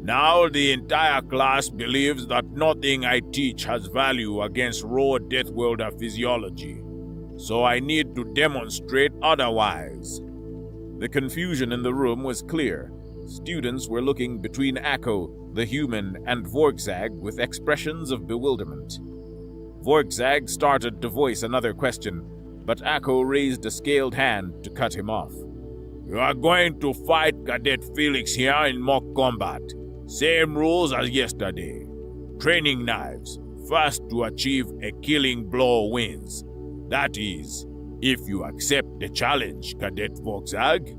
Now the entire class believes that nothing I teach has value against raw Deathworlder physiology. So I need to demonstrate otherwise. The confusion in the room was clear. Students were looking between Akko, the human, and Volksag with expressions of bewilderment. Volksag started to voice another question, but Akko raised a scaled hand to cut him off. You are going to fight Cadet Felix here in mock combat. Same rules as yesterday. Training knives. First to achieve a killing blow wins. That is, if you accept the challenge, Cadet Volksag.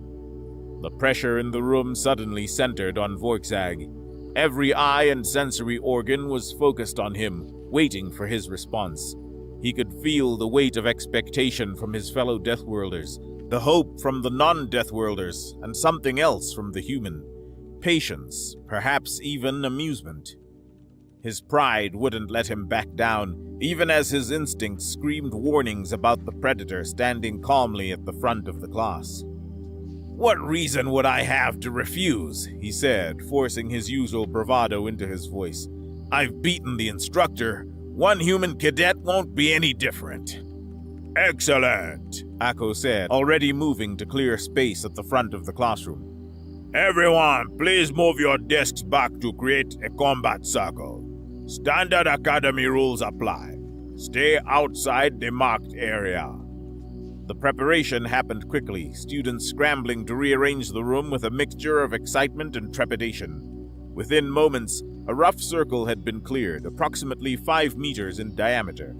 The pressure in the room suddenly centered on Volksag. Every eye and sensory organ was focused on him, waiting for his response. He could feel the weight of expectation from his fellow Deathworlders, the hope from the non-Deathworlders, and something else from the human. Patience, perhaps even amusement. His pride wouldn't let him back down, even as his instincts screamed warnings about the predator standing calmly at the front of the class. What reason would I have to refuse? He said, forcing his usual bravado into his voice. I've beaten the instructor. One human cadet won't be any different. Excellent, Akko said, already moving to clear space at the front of the classroom. Everyone, please move your desks back to create a combat circle. Standard academy rules apply. Stay outside the marked area. The preparation happened quickly, students scrambling to rearrange the room with a mixture of excitement and trepidation. Within moments, a rough circle had been cleared, approximately 5 meters in diameter.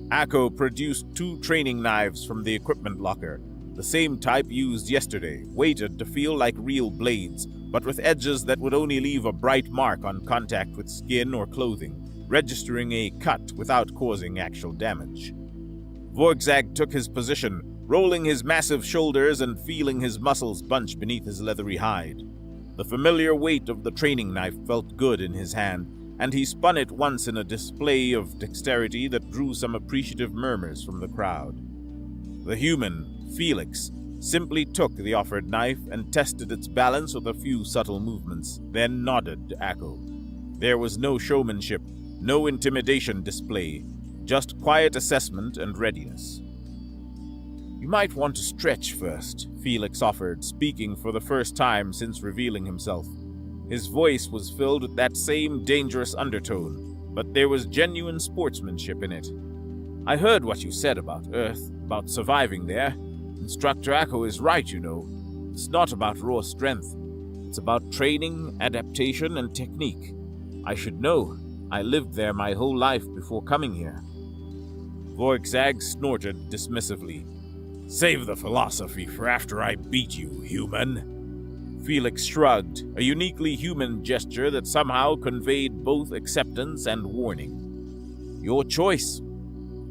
Akko produced 2 training knives from the equipment locker, the same type used yesterday, weighted to feel like real blades, but with edges that would only leave a bright mark on contact with skin or clothing, registering a cut without causing actual damage. Volksag took his position, rolling his massive shoulders and feeling his muscles bunch beneath his leathery hide. The familiar weight of the training knife felt good in his hand, and he spun it once in a display of dexterity that drew some appreciative murmurs from the crowd. The human, Felix, simply took the offered knife and tested its balance with a few subtle movements, then nodded to Akko. There was no showmanship, no intimidation display, just quiet assessment and readiness. You might want to stretch first, Felix offered, speaking for the first time since revealing himself. His voice was filled with that same dangerous undertone, but there was genuine sportsmanship in it. I heard what you said about Earth, about surviving there. Instructor Akko is right, you know. It's not about raw strength. It's about training, adaptation, and technique. I should know. I lived there my whole life before coming here. Volksag snorted dismissively. Save the philosophy for after I beat you, human. Felix shrugged, a uniquely human gesture that somehow conveyed both acceptance and warning. Your choice.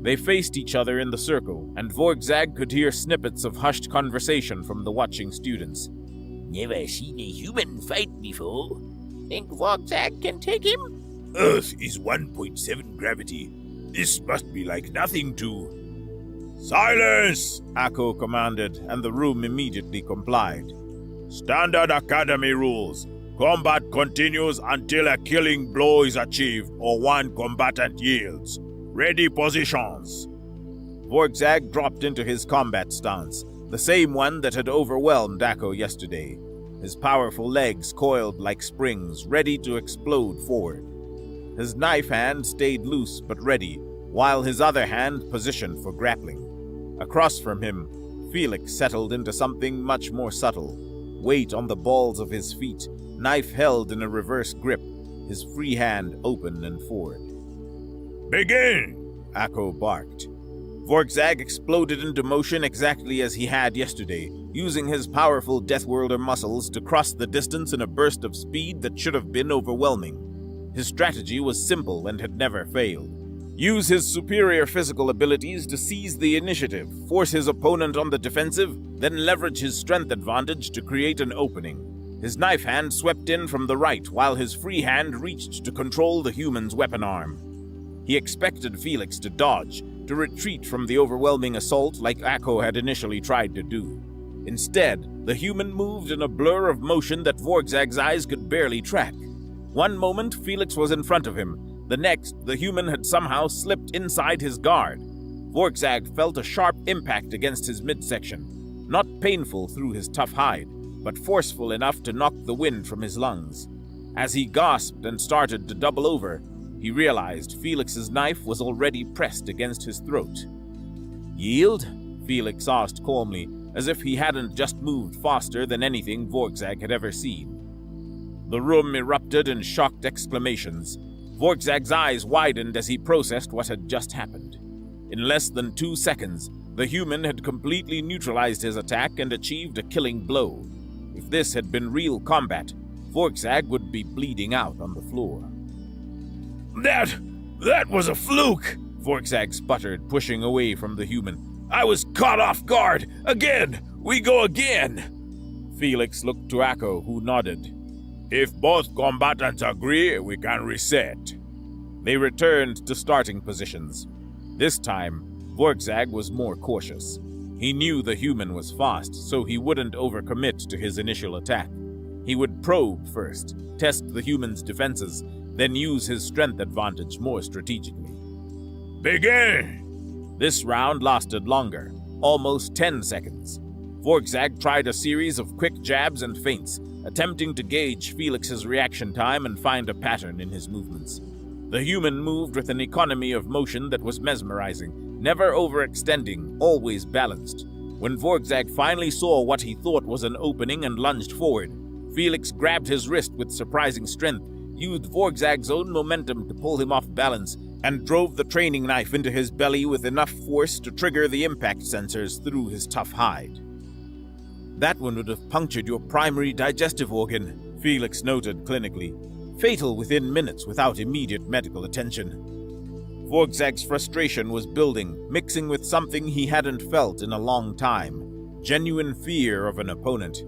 They faced each other in the circle, and Volksag could hear snippets of hushed conversation from the watching students. Never seen a human fight before. Think Volksag can take him? Earth is 1.7 gravity. This must be like nothing to... Silence! Akko commanded, and the room immediately complied. Standard academy rules. Combat continues until a killing blow is achieved or one combatant yields. Ready positions. Volksag dropped into his combat stance, the same one that had overwhelmed Akko yesterday. His powerful legs coiled like springs, ready to explode forward. His knife hand stayed loose but ready, while his other hand positioned for grappling. Across from him, Felix settled into something much more subtle. Weight on the balls of his feet, knife held in a reverse grip, his free hand open and forward. Begin! Akko barked. Vorkzag exploded into motion exactly as he had yesterday, using his powerful Deathworlder muscles to cross the distance in a burst of speed that should have been overwhelming. His strategy was simple and had never failed. Use his superior physical abilities to seize the initiative, force his opponent on the defensive, then leverage his strength advantage to create an opening. His knife hand swept in from the right, while his free hand reached to control the human's weapon arm. He expected Felix to dodge, to retreat from the overwhelming assault like Akko had initially tried to do. Instead, the human moved in a blur of motion that Vorkzag's eyes could barely track. One moment, Felix was in front of him. The next, the human had somehow slipped inside his guard. Vorkzag felt a sharp impact against his midsection, not painful through his tough hide, but forceful enough to knock the wind from his lungs. As he gasped and started to double over, he realized Felix's knife was already pressed against his throat. "Yield?" Felix asked calmly, as if he hadn't just moved faster than anything Vorkzag had ever seen. The room erupted in shocked exclamations. Vorkzag's eyes widened as he processed what had just happened. In less than 2 seconds, the human had completely neutralized his attack and achieved a killing blow. If this had been real combat, Vorkzag would be bleeding out on the floor. That was a fluke, Vorkzag sputtered, pushing away from the human. I was caught off guard. Again! We go again! Felix looked to Akko, who nodded. If both combatants agree, we can reset. They returned to starting positions. This time, Vorkzag was more cautious. He knew the human was fast, so he wouldn't overcommit to his initial attack. He would probe first, test the human's defenses, then use his strength advantage more strategically. Begin! This round lasted longer, almost 10 seconds. Vorkzag tried a series of quick jabs and feints, attempting to gauge Felix's reaction time and find a pattern in his movements. The human moved with an economy of motion that was mesmerizing, never overextending, always balanced. When Vorkzag finally saw what he thought was an opening and lunged forward, Felix grabbed his wrist with surprising strength, used Vorkzag's own momentum to pull him off balance, and drove the training knife into his belly with enough force to trigger the impact sensors through his tough hide. That one would have punctured your primary digestive organ, Felix noted clinically, fatal within minutes without immediate medical attention. Vorkzag's frustration was building, mixing with something he hadn't felt in a long time, genuine fear of an opponent.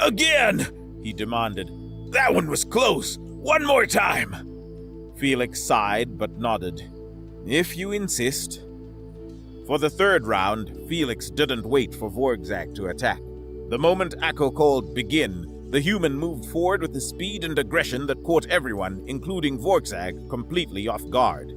Again! He demanded. That one was close! One more time! Felix sighed but nodded. If you insist. For the third round, Felix didn't wait for Vorkzag to attack. The moment Akko called begin, the human moved forward with a speed and aggression that caught everyone, including Vorkzag, completely off guard.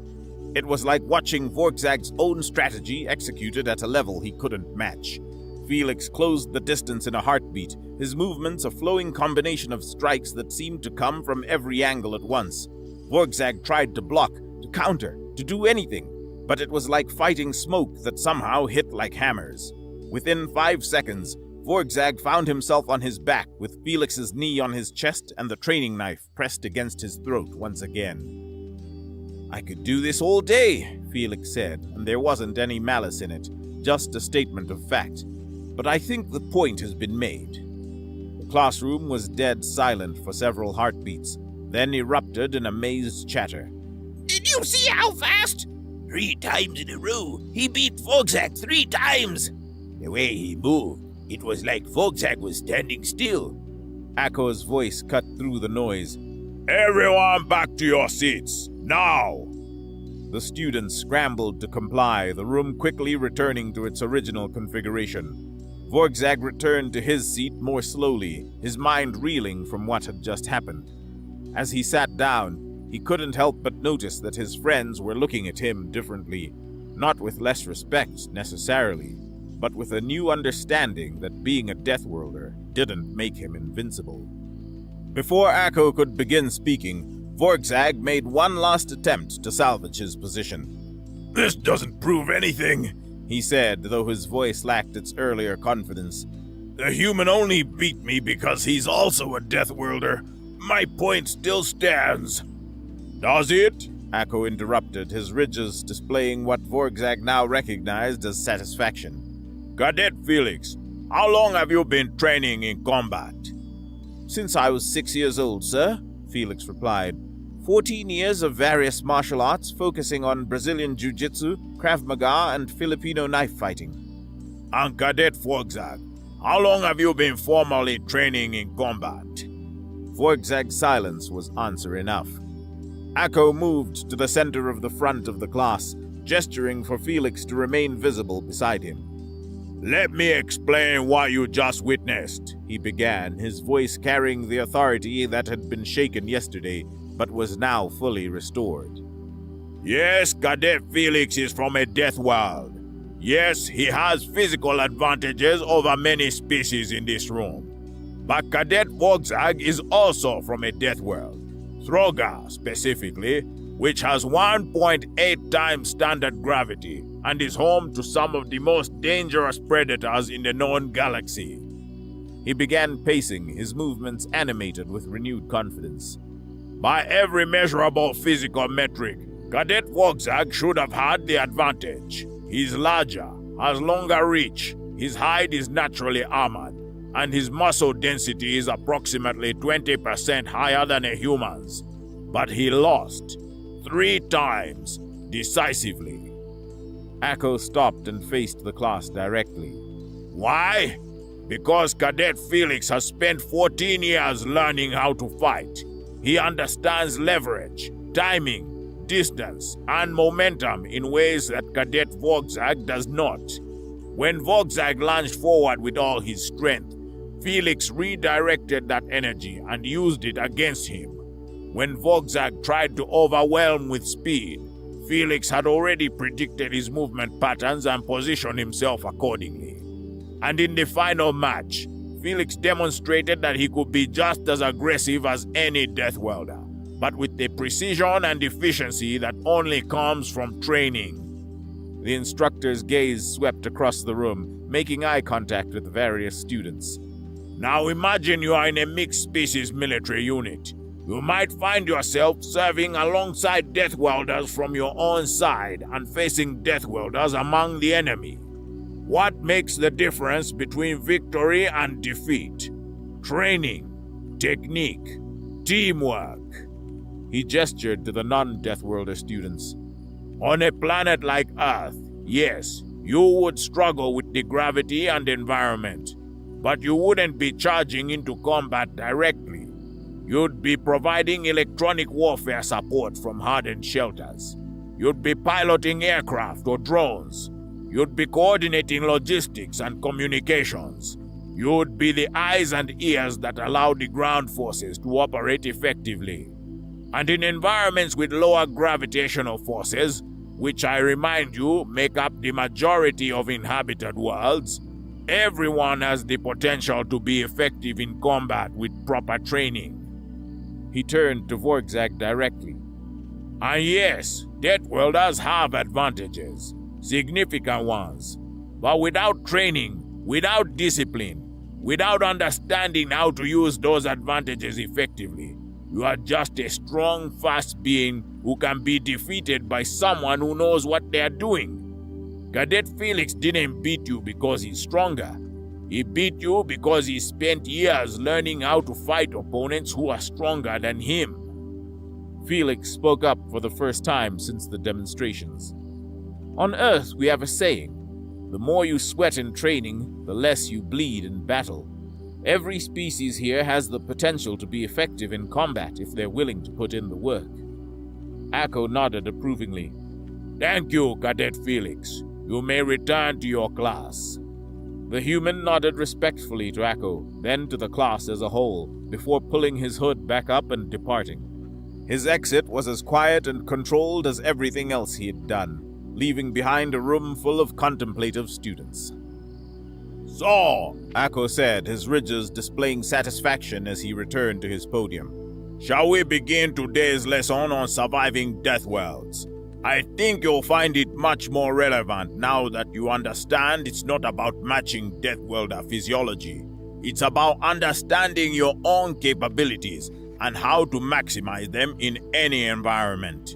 It was like watching Vorkzag's own strategy executed at a level he couldn't match. Felix closed the distance in a heartbeat, his movements a flowing combination of strikes that seemed to come from every angle at once. Vorkzag tried to block, to counter, to do anything, but it was like fighting smoke that somehow hit like hammers. Within 5 seconds, Vorkzag found himself on his back with Felix's knee on his chest and the training knife pressed against his throat once again. I could do this all day, Felix said, and there wasn't any malice in it, just a statement of fact. But I think the point has been made. The classroom was dead silent for several heartbeats, then erupted in amazed chatter. Did you see how fast? 3 times in a row, he beat Vorkzag 3 times. The way he moved, it was like Vorkzag was standing still. Akko's voice cut through the noise. Everyone back to your seats, now! The students scrambled to comply, the room quickly returning to its original configuration. Vorkzag returned to his seat more slowly, his mind reeling from what had just happened. As he sat down, he couldn't help but notice that his friends were looking at him differently, not with less respect necessarily, but with a new understanding that being a Deathworlder didn't make him invincible. Before Akko could begin speaking, Vorkzag made one last attempt to salvage his position. This doesn't prove anything, he said, though his voice lacked its earlier confidence. The human only beat me because he's also a Death Worlder. My point still stands. Does it? Akko interrupted, his ridges displaying what Vorgzag now recognized as satisfaction. Cadet Felix, how long have you been training in combat? Since I was 6 years old, sir, Felix replied. 14 years of various martial arts focusing on Brazilian Jiu-Jitsu, Krav Maga, and Filipino knife fighting. And Cadet Vorgzag, how long have you been formally training in combat? Vorgzag's silence was answer enough. Akko moved to the center of the front of the class, gesturing for Felix to remain visible beside him. Let me explain what you just witnessed, he began, his voice carrying the authority that had been shaken yesterday, but was now fully restored. Yes, Cadet Felix is from a death world. Yes, he has physical advantages over many species in this room. But Cadet Vorgzag is also from a death world. Throga, specifically, which has 1.8 times standard gravity and is home to some of the most dangerous predators in the known galaxy. He began pacing, his movements animated with renewed confidence. By every measurable physical metric, Cadet Vorgzag should have had the advantage. He's larger, has longer reach, his hide is naturally armored, and his muscle density is approximately 20% higher than a human's. But he lost 3 times, decisively. Akko stopped and faced the class directly. Why? Because Cadet Felix has spent 14 years learning how to fight. He understands leverage, timing, distance, and momentum in ways that Cadet Vorgzag does not. When Vorgzag lunged forward with all his strength, Felix redirected that energy and used it against him. When Vorgzag tried to overwhelm with speed, Felix had already predicted his movement patterns and positioned himself accordingly. And in the final match, Felix demonstrated that he could be just as aggressive as any Death Welder, but with the precision and efficiency that only comes from training. The instructor's gaze swept across the room, making eye contact with various students. Now imagine you are in a mixed-species military unit. You might find yourself serving alongside Death Welders from your own side and facing Death Welders among the enemy. What makes the difference between victory and defeat? Training, technique, teamwork. He gestured to the non-Death Worlder students. On a planet like Earth, yes, you would struggle with the gravity and environment, but you wouldn't be charging into combat directly. You'd be providing electronic warfare support from hardened shelters. You'd be piloting aircraft or drones. You'd be coordinating logistics and communications. You'd be the eyes and ears that allow the ground forces to operate effectively. And in environments with lower gravitational forces, which I remind you make up the majority of inhabited worlds, everyone has the potential to be effective in combat with proper training. He turned to Vorgzag directly. And yes, Death Welders have advantages, significant ones. But without training, without discipline, without understanding how to use those advantages effectively, you are just a strong, fast being who can be defeated by someone who knows what they are doing. Cadet Felix didn't beat you because he's stronger. He beat you because he spent years learning how to fight opponents who are stronger than him. Felix spoke up for the first time since the demonstrations. On Earth, we have a saying, the more you sweat in training, the less you bleed in battle. Every species here has the potential to be effective in combat if they're willing to put in the work. Akko nodded approvingly. Thank you, Cadet Felix. You may return to your class. The human nodded respectfully to Akko, then to the class as a whole, before pulling his hood back up and departing. His exit was as quiet and controlled as everything else he had done, leaving behind a room full of contemplative students. So, Akko said, his ridges displaying satisfaction as he returned to his podium. Shall we begin today's lesson on surviving death worlds? I think you'll find it much more relevant now that you understand it's not about matching Deathwelder physiology. It's about understanding your own capabilities and how to maximize them in any environment.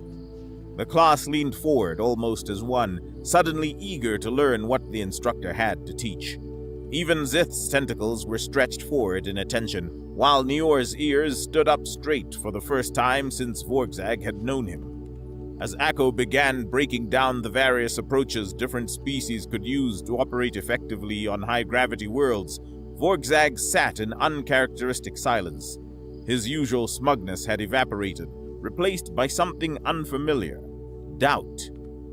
The class leaned forward almost as one, suddenly eager to learn what the instructor had to teach. Even Zith's tentacles were stretched forward in attention, while Nior's ears stood up straight for the first time since Vorgzag had known him. As Akko began breaking down the various approaches different species could use to operate effectively on high-gravity worlds, Vorgzag sat in uncharacteristic silence. His usual smugness had evaporated, replaced by something unfamiliar: doubt.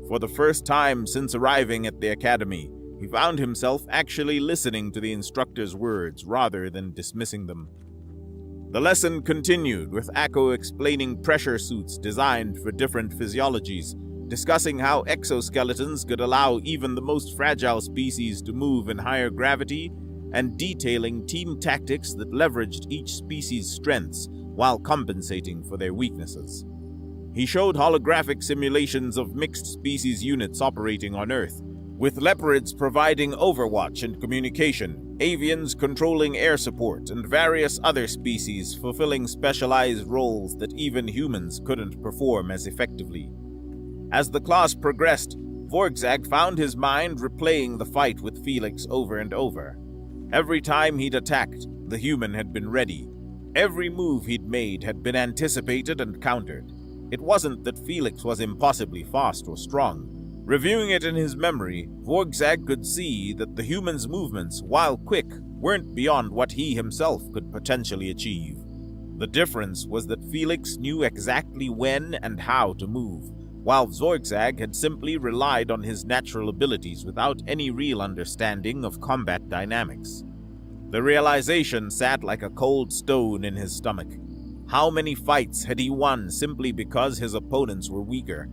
For the first time since arriving at the academy, he found himself actually listening to the instructor's words rather than dismissing them. The lesson continued, with Akko explaining pressure suits designed for different physiologies, discussing how exoskeletons could allow even the most fragile species to move in higher gravity, and detailing team tactics that leveraged each species' strengths while compensating for their weaknesses. He showed holographic simulations of mixed species units operating on Earth, with leopards providing overwatch and communication, avians controlling air support, and various other species fulfilling specialized roles that even humans couldn't perform as effectively. As the class progressed, Vorgzag found his mind replaying the fight with Felix over and over. Every time he'd attacked, the human had been ready. Every move he'd made had been anticipated and countered. It wasn't that Felix was impossibly fast or strong. Reviewing it in his memory, Vorgzag could see that the human's movements, while quick, weren't beyond what he himself could potentially achieve. The difference was that Felix knew exactly when and how to move, while Vorgzag had simply relied on his natural abilities without any real understanding of combat dynamics. The realization sat like a cold stone in his stomach. How many fights had he won simply because his opponents were weaker?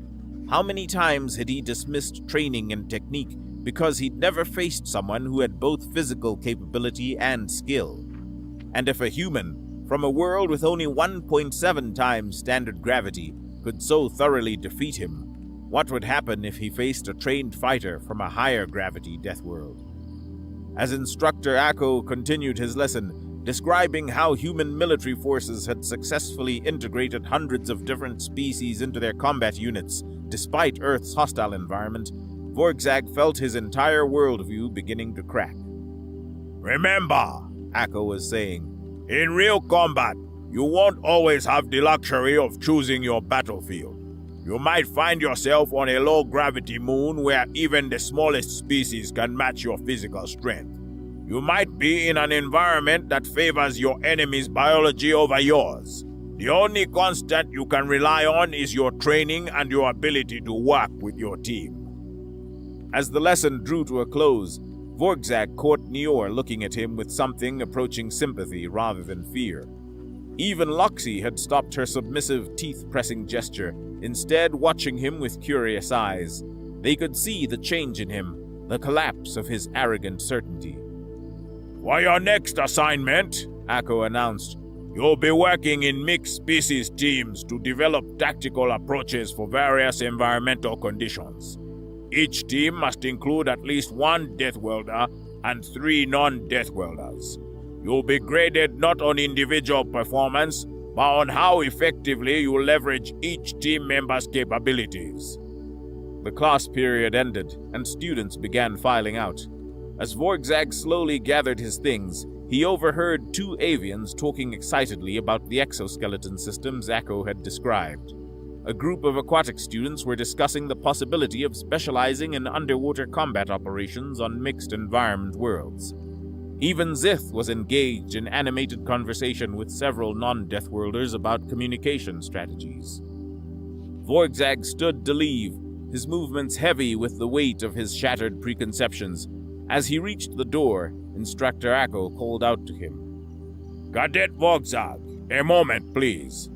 How many times had he dismissed training and technique because he'd never faced someone who had both physical capability and skill? And if a human, from a world with only 1.7 times standard gravity, could so thoroughly defeat him, what would happen if he faced a trained fighter from a higher gravity death world? As Instructor Akko continued his lesson, describing how human military forces had successfully integrated hundreds of different species into their combat units, despite Earth's hostile environment, Vorgzag felt his entire worldview beginning to crack. Remember, Akko was saying, in real combat, you won't always have the luxury of choosing your battlefield. You might find yourself on a low-gravity moon where even the smallest species can match your physical strength. You might be in an environment that favors your enemy's biology over yours. The only constant you can rely on is your training and your ability to work with your team. As the lesson drew to a close, Vorgzag caught Nior looking at him with something approaching sympathy rather than fear. Even Loxy had stopped her submissive, teeth-pressing gesture, instead watching him with curious eyes. They could see the change in him, the collapse of his arrogant certainty. For your next assignment, Akko announced, you'll be working in mixed species teams to develop tactical approaches for various environmental conditions. Each team must include at least one Deathwelder and 3 non-Deathwelders. You'll be graded not on individual performance, but on how effectively you leverage each team member's capabilities. The class period ended, and students began filing out. As Vorgzag slowly gathered his things, he overheard 2 avians talking excitedly about the exoskeleton systems Akko had described. A group of aquatic students were discussing the possibility of specializing in underwater combat operations on mixed environment worlds. Even Zith was engaged in animated conversation with several non-Deathworlders about communication strategies. Vorgzag stood to leave, his movements heavy with the weight of his shattered preconceptions. As he reached the door, Instructor Akko called out to him. Cadet Vorgzag, a moment, please.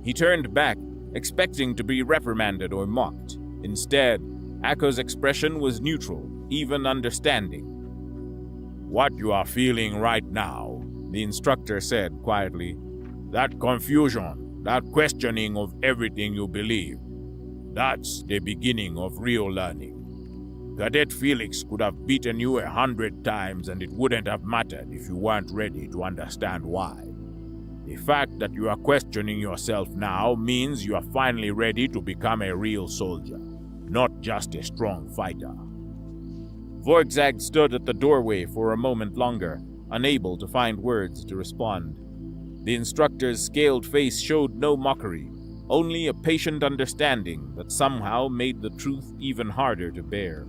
He turned back, expecting to be reprimanded or mocked. Instead, Akko's expression was neutral, even understanding. What you are feeling right now, the instructor said quietly, that confusion, that questioning of everything you believe, That's the beginning of real learning. Cadet Felix could have beaten you 100 times and it wouldn't have mattered if you weren't ready to understand why. The fact that you are questioning yourself now means you are finally ready to become a real soldier, not just a strong fighter. Vorgzag stood at the doorway for a moment longer, unable to find words to respond. The instructor's scaled face showed no mockery, only a patient understanding that somehow made the truth even harder to bear.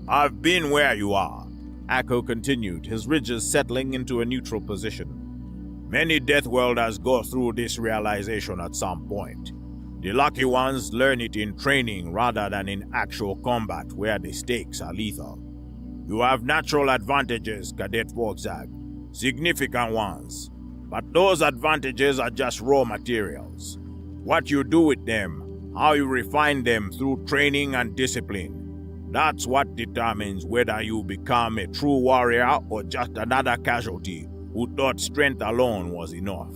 I've been where you are, Akko continued, his ridges settling into a neutral position. Many Deathworlders go through this realization at some point. The lucky ones learn it in training rather than in actual combat where the stakes are lethal. You have natural advantages, Cadet Vorgzag, significant ones. But those advantages are just raw materials. What you do with them, how you refine them through training and discipline, that's what determines whether you become a true warrior or just another casualty who thought strength alone was enough.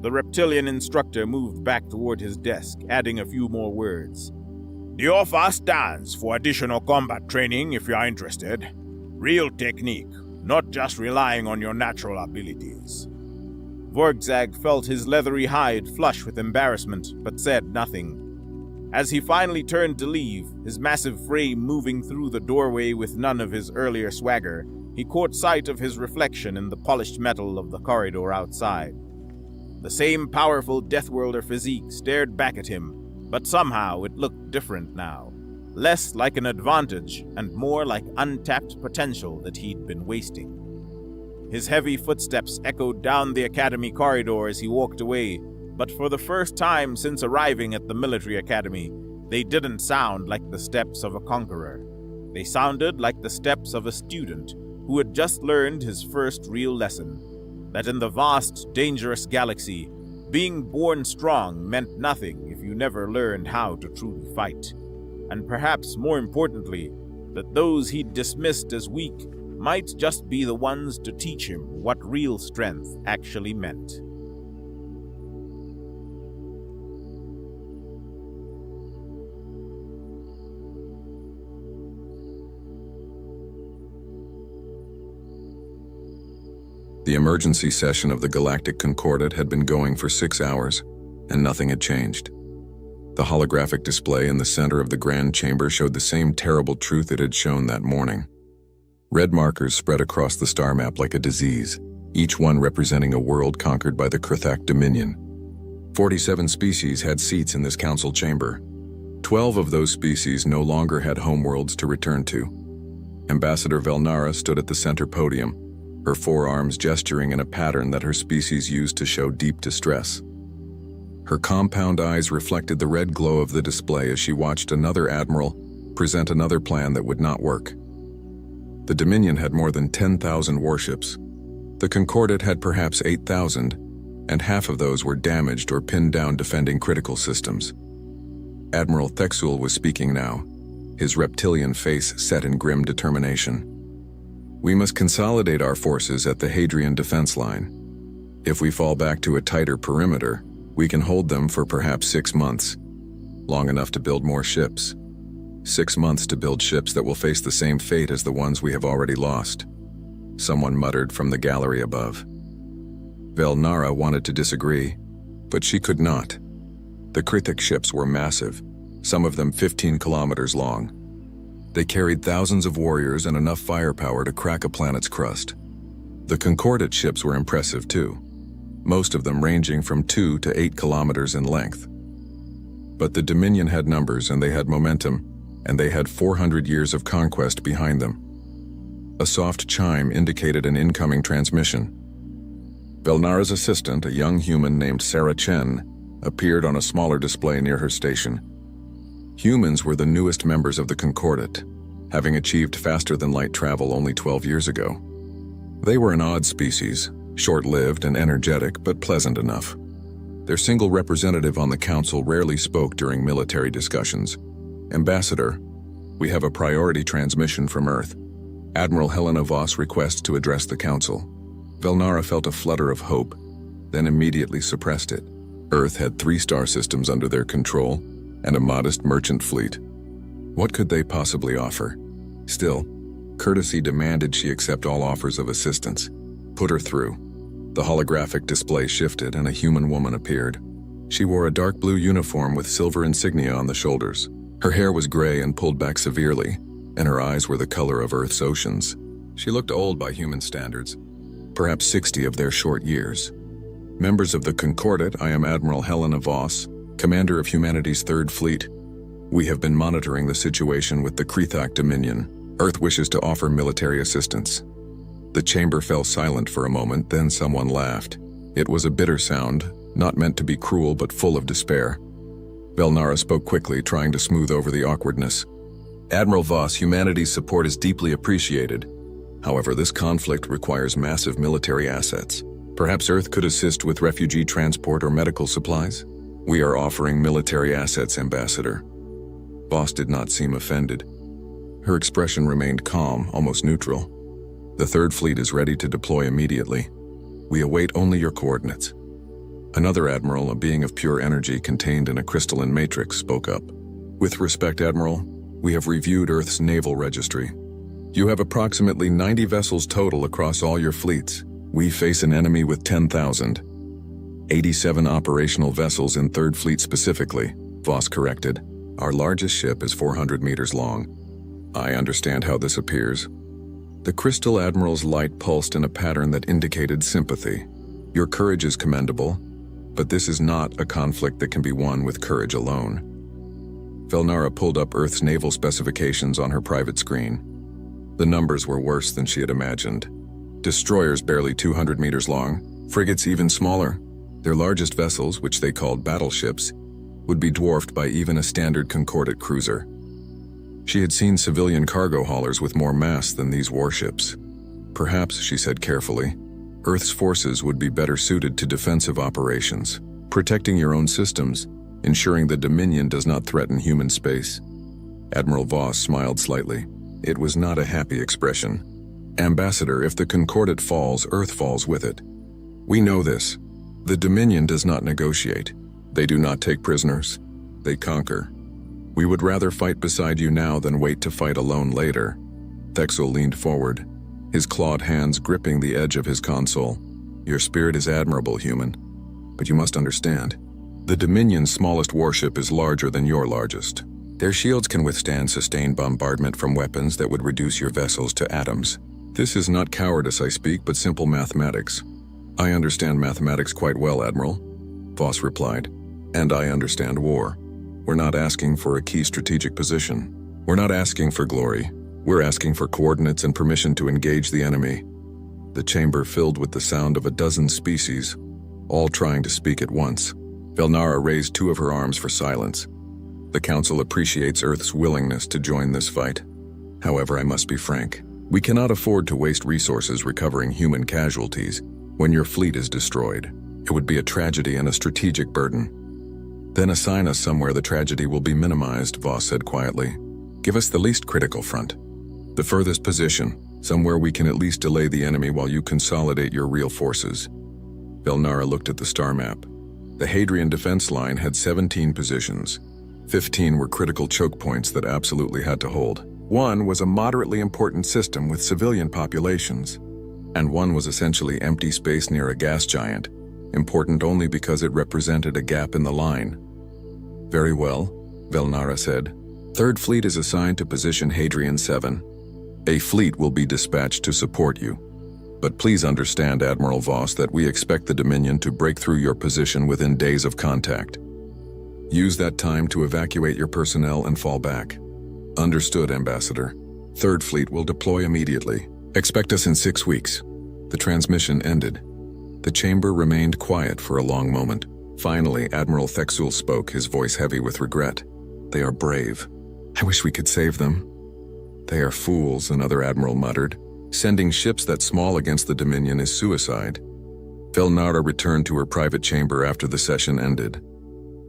The reptilian instructor moved back toward his desk, adding a few more words. The offer stands for additional combat training if you are interested. Real technique, not just relying on your natural abilities. Vorgzag felt his leathery hide flush with embarrassment, but said nothing. As he finally turned to leave, his massive frame moving through the doorway with none of his earlier swagger, he caught sight of his reflection in the polished metal of the corridor outside. The same powerful Deathworlder physique stared back at him, but somehow it looked different now. Less like an advantage and more like untapped potential that he'd been wasting. His heavy footsteps echoed down the academy corridor as he walked away, but for the first time since arriving at the military academy, they didn't sound like the steps of a conqueror. They sounded like the steps of a student who had just learned his first real lesson, that in the vast, dangerous galaxy, being born strong meant nothing if you never learned how to truly fight. And perhaps more importantly, that those he'd dismissed as weak might just be the ones to teach him what real strength actually meant. The emergency session of the Galactic Concordat had been going for 6 hours, and nothing had changed. The holographic display in the center of the grand chamber showed the same terrible truth it had shown that morning. Red markers spread across the star map like a disease, each one representing a world conquered by the Krithak Dominion. 47 species had seats in this council chamber. 12 of those species no longer had homeworlds to return to. Ambassador Velnara stood at the center podium, her forearms gesturing in a pattern that her species used to show deep distress. Her compound eyes reflected the red glow of the display as she watched another admiral present another plan that would not work. The Dominion had more than 10,000 warships. The Concordat had perhaps 8,000, and half of those were damaged or pinned down defending critical systems. Admiral Thexul was speaking now, his reptilian face set in grim determination. We must consolidate our forces at the Hadrian defense line. If we fall back to a tighter perimeter, we can hold them for perhaps 6 months, long enough to build more ships. 6 months to build ships that will face the same fate as the ones we have already lost. Someone muttered from the gallery above. Velnara wanted to disagree, but she could not. The Krithak ships were massive, some of them 15 kilometers long. They carried thousands of warriors and enough firepower to crack a planet's crust. The Concordat ships were impressive too, most of them ranging from 2 to 8 kilometers in length. But the Dominion had numbers and they had momentum, and they had 400 years of conquest behind them. A soft chime indicated an incoming transmission. Velnara's assistant, a young human named Sarah Chen, appeared on a smaller display near her station. Humans were the newest members of the Concordat, having achieved faster-than-light travel only 12 years ago. They were an odd species, short-lived and energetic, but pleasant enough. Their single representative on the council rarely spoke during military discussions. Ambassador, we have a priority transmission from Earth. Admiral Helena Voss requests to address the council. Velnara felt a flutter of hope, then immediately suppressed it. Earth had 3 star systems under their control, and a modest merchant fleet. What could they possibly offer? Still, courtesy demanded she accept all offers of assistance. Put her through. The holographic display shifted and a human woman appeared. She wore a dark blue uniform with silver insignia on the shoulders. Her hair was gray and pulled back severely, and her eyes were the color of Earth's oceans. She looked old by human standards, perhaps 60 of their short years. Members of the Concordat, I am Admiral Helena Voss, commander of humanity's Third Fleet. We have been monitoring the situation with the Krethak Dominion. Earth wishes to offer military assistance. The chamber fell silent for a moment, then someone laughed. It was a bitter sound, not meant to be cruel but full of despair. Velnara spoke quickly, trying to smooth over the awkwardness. Admiral Voss, humanity's support is deeply appreciated. However, this conflict requires massive military assets. Perhaps Earth could assist with refugee transport or medical supplies? We are offering military assets, Ambassador. Voss did not seem offended. Her expression remained calm, almost neutral. The Third Fleet is ready to deploy immediately. We await only your coordinates. Another admiral, a being of pure energy contained in a crystalline matrix, spoke up. With respect, Admiral, we have reviewed Earth's naval registry. You have approximately 90 vessels total across all your fleets. We face an enemy with 10,000. 87 operational vessels in Third Fleet specifically, Voss corrected. Our largest ship is 400 meters long. I understand how this appears. The Crystal Admiral's light pulsed in a pattern that indicated sympathy. Your courage is commendable, but this is not a conflict that can be won with courage alone. Velnara pulled up Earth's naval specifications on her private screen. The numbers were worse than she had imagined. Destroyers barely 200 meters long, frigates even smaller. Their largest vessels, which they called battleships, would be dwarfed by even a standard Concordat cruiser. She had seen civilian cargo haulers with more mass than these warships. Perhaps, she said carefully, Earth's forces would be better suited to defensive operations, protecting your own systems, ensuring the Dominion does not threaten human space. Admiral Voss smiled slightly. It was not a happy expression. Ambassador, if the Concordat falls, Earth falls with it. We know this. The Dominion does not negotiate. They do not take prisoners. They conquer. We would rather fight beside you now than wait to fight alone later. Thexel leaned forward, his clawed hands gripping the edge of his console. Your spirit is admirable, human. But you must understand, the Dominion's smallest warship is larger than your largest. Their shields can withstand sustained bombardment from weapons that would reduce your vessels to atoms. This is not cowardice I speak, but simple mathematics. I understand mathematics quite well, Admiral, Voss replied. And I understand war. We're not asking for a key strategic position. We're not asking for glory. We're asking for coordinates and permission to engage the enemy. The chamber filled with the sound of a dozen species, all trying to speak at once. Velnara raised two of her arms for silence. The Council appreciates Earth's willingness to join this fight. However, I must be frank. We cannot afford to waste resources recovering human casualties when your fleet is destroyed. It would be a tragedy and a strategic burden. Then assign us somewhere the tragedy will be minimized, Voss said quietly. Give us the least critical front. The furthest position, somewhere we can at least delay the enemy while you consolidate your real forces. Velnara looked at the star map. The Hadrian defense line had 17 positions. 15 were critical choke points that absolutely had to hold. One was a moderately important system with civilian populations, and one was essentially empty space near a gas giant, important only because it represented a gap in the line. Very well, Velnara said. Third Fleet is assigned to position Hadrian 7. A fleet will be dispatched to support you. But please understand, Admiral Voss, that we expect the Dominion to break through your position within days of contact. Use that time to evacuate your personnel and fall back. Understood, Ambassador. Third Fleet will deploy immediately. Expect us in 6 weeks. The transmission ended. The chamber remained quiet for a long moment. Finally, Admiral Thexul spoke, his voice heavy with regret. They are brave. I wish we could save them. They are fools, another admiral muttered. Sending ships that small against the Dominion is suicide. Velnara returned to her private chamber after the session ended.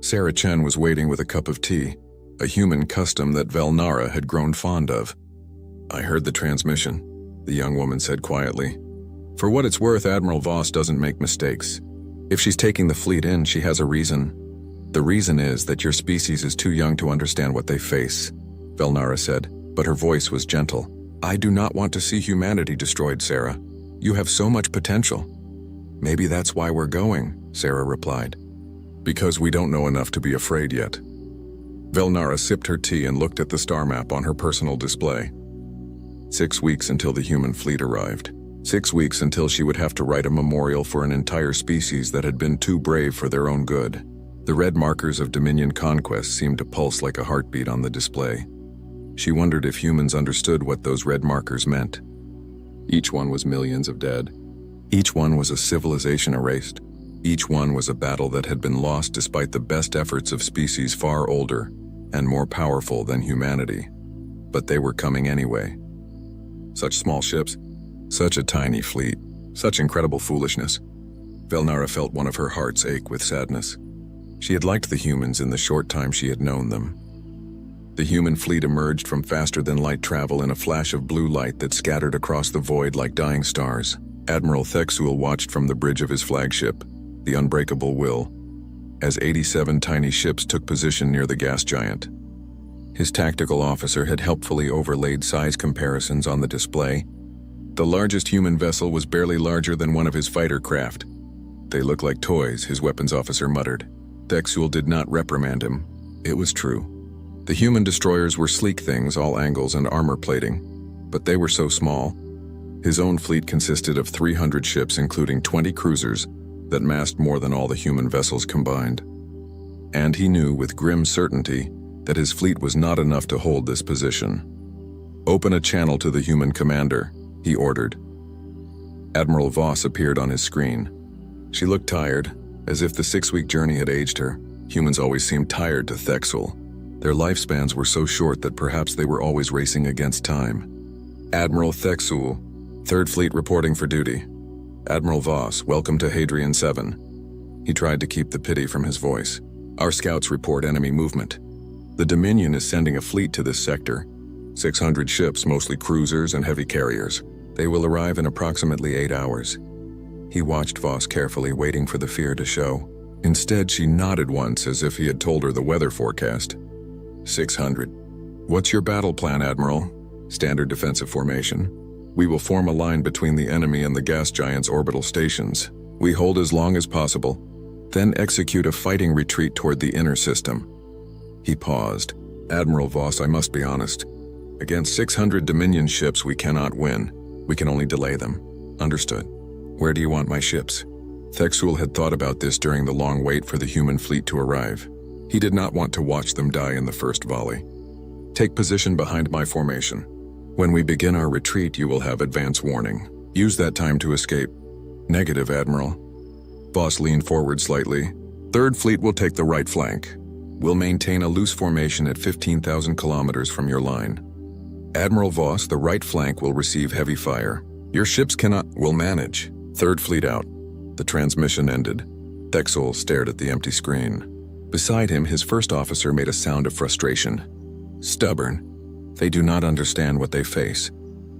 Sarah Chen was waiting with a cup of tea, a human custom that Velnara had grown fond of. I heard the transmission, the young woman said quietly. For what it's worth, Admiral Voss doesn't make mistakes. If she's taking the fleet in, she has a reason. The reason is that your species is too young to understand what they face, Velnara said, but her voice was gentle. I do not want to see humanity destroyed, Sarah. You have so much potential. Maybe that's why we're going, Sarah replied. Because we don't know enough to be afraid yet. Velnara sipped her tea and looked at the star map on her personal display. 6 weeks until the human fleet arrived. 6 weeks until she would have to write a memorial for an entire species that had been too brave for their own good. The red markers of Dominion conquest seemed to pulse like a heartbeat on the display. She wondered if humans understood what those red markers meant. Each one was millions of dead. Each one was a civilization erased. Each one was a battle that had been lost despite the best efforts of species far older and more powerful than humanity. But they were coming anyway. Such small ships, such a tiny fleet, such incredible foolishness. Velnara felt one of her hearts ache with sadness. She had liked the humans in the short time she had known them. The human fleet emerged from faster-than-light travel in a flash of blue light that scattered across the void like dying stars. Admiral Thexul watched from the bridge of his flagship, the Unbreakable Will, as 87 tiny ships took position near the gas giant. His tactical officer had helpfully overlaid size comparisons on the display. The largest human vessel was barely larger than one of his fighter craft. They looked like toys, his weapons officer muttered. Thexul did not reprimand him. It was true. The human destroyers were sleek things, all angles and armor plating, but they were so small. His own fleet consisted of 300 ships, including 20 cruisers, that massed more than all the human vessels combined. And he knew with grim certainty that his fleet was not enough to hold this position. Open a channel to the human commander, he ordered. Admiral Voss appeared on his screen. She looked tired, as if the 6-week journey had aged her. Humans always seemed tired to Thexul. Their lifespans were so short that perhaps they were always racing against time. Admiral Thexul, 3rd Fleet reporting for duty. Admiral Voss, welcome to Hadrian 7. He tried to keep the pity from his voice. Our scouts report enemy movement. The Dominion is sending a fleet to this sector. 600 ships, mostly cruisers and heavy carriers. They will arrive in approximately 8 hours. He watched Voss carefully, waiting for the fear to show. Instead, she nodded once as if he had told her the weather forecast. 600. What's your battle plan, Admiral? Standard defensive formation. We will form a line between the enemy and the gas giant's orbital stations. We hold as long as possible, then execute a fighting retreat toward the inner system. He paused. Admiral Voss, I must be honest. Against 600 Dominion ships, we cannot win. We can only delay them. Understood. Where do you want my ships? Thexul had thought about this during the long wait for the human fleet to arrive. He did not want to watch them die in the first volley. Take position behind my formation. When we begin our retreat, you will have advance warning. Use that time to escape. Negative, Admiral. Voss leaned forward slightly. 3rd Fleet will take the right flank. We'll maintain a loose formation at 15,000 kilometers from your line. Admiral Voss, the right flank will receive heavy fire. Your ships will manage. 3rd Fleet out. The transmission ended. Thexul stared at the empty screen. Beside him, his first officer made a sound of frustration. Stubborn. They do not understand what they face.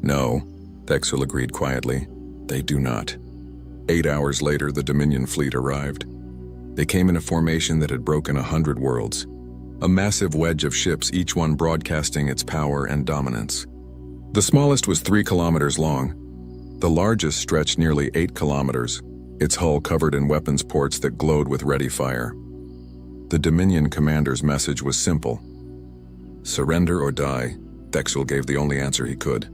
No, Thexul agreed quietly. They do not. 8 hours later, the Dominion fleet arrived. They came in a formation that had broken 100 worlds. A massive wedge of ships, each one broadcasting its power and dominance. The smallest was 3 kilometers long. The largest stretched nearly 8 kilometers, its hull covered in weapons ports that glowed with ready fire. The Dominion commander's message was simple. Surrender or die, Thexul gave the only answer he could.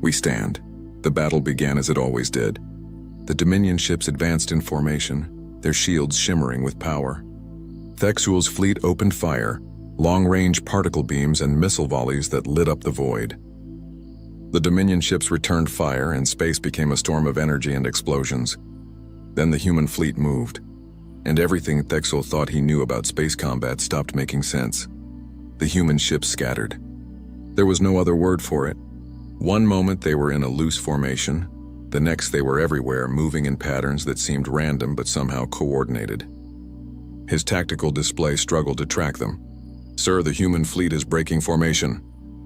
We stand. The battle began as it always did. The Dominion ships advanced in formation, their shields shimmering with power. Thexul's fleet opened fire, long-range particle beams and missile volleys that lit up the void. The Dominion ships returned fire, and space became a storm of energy and explosions. Then the human fleet moved, and everything Thexul thought he knew about space combat stopped making sense. The human ships scattered. There was no other word for it. One moment they were in a loose formation, the next they were everywhere, moving in patterns that seemed random but somehow coordinated. His tactical display struggled to track them. Sir, the human fleet is breaking formation,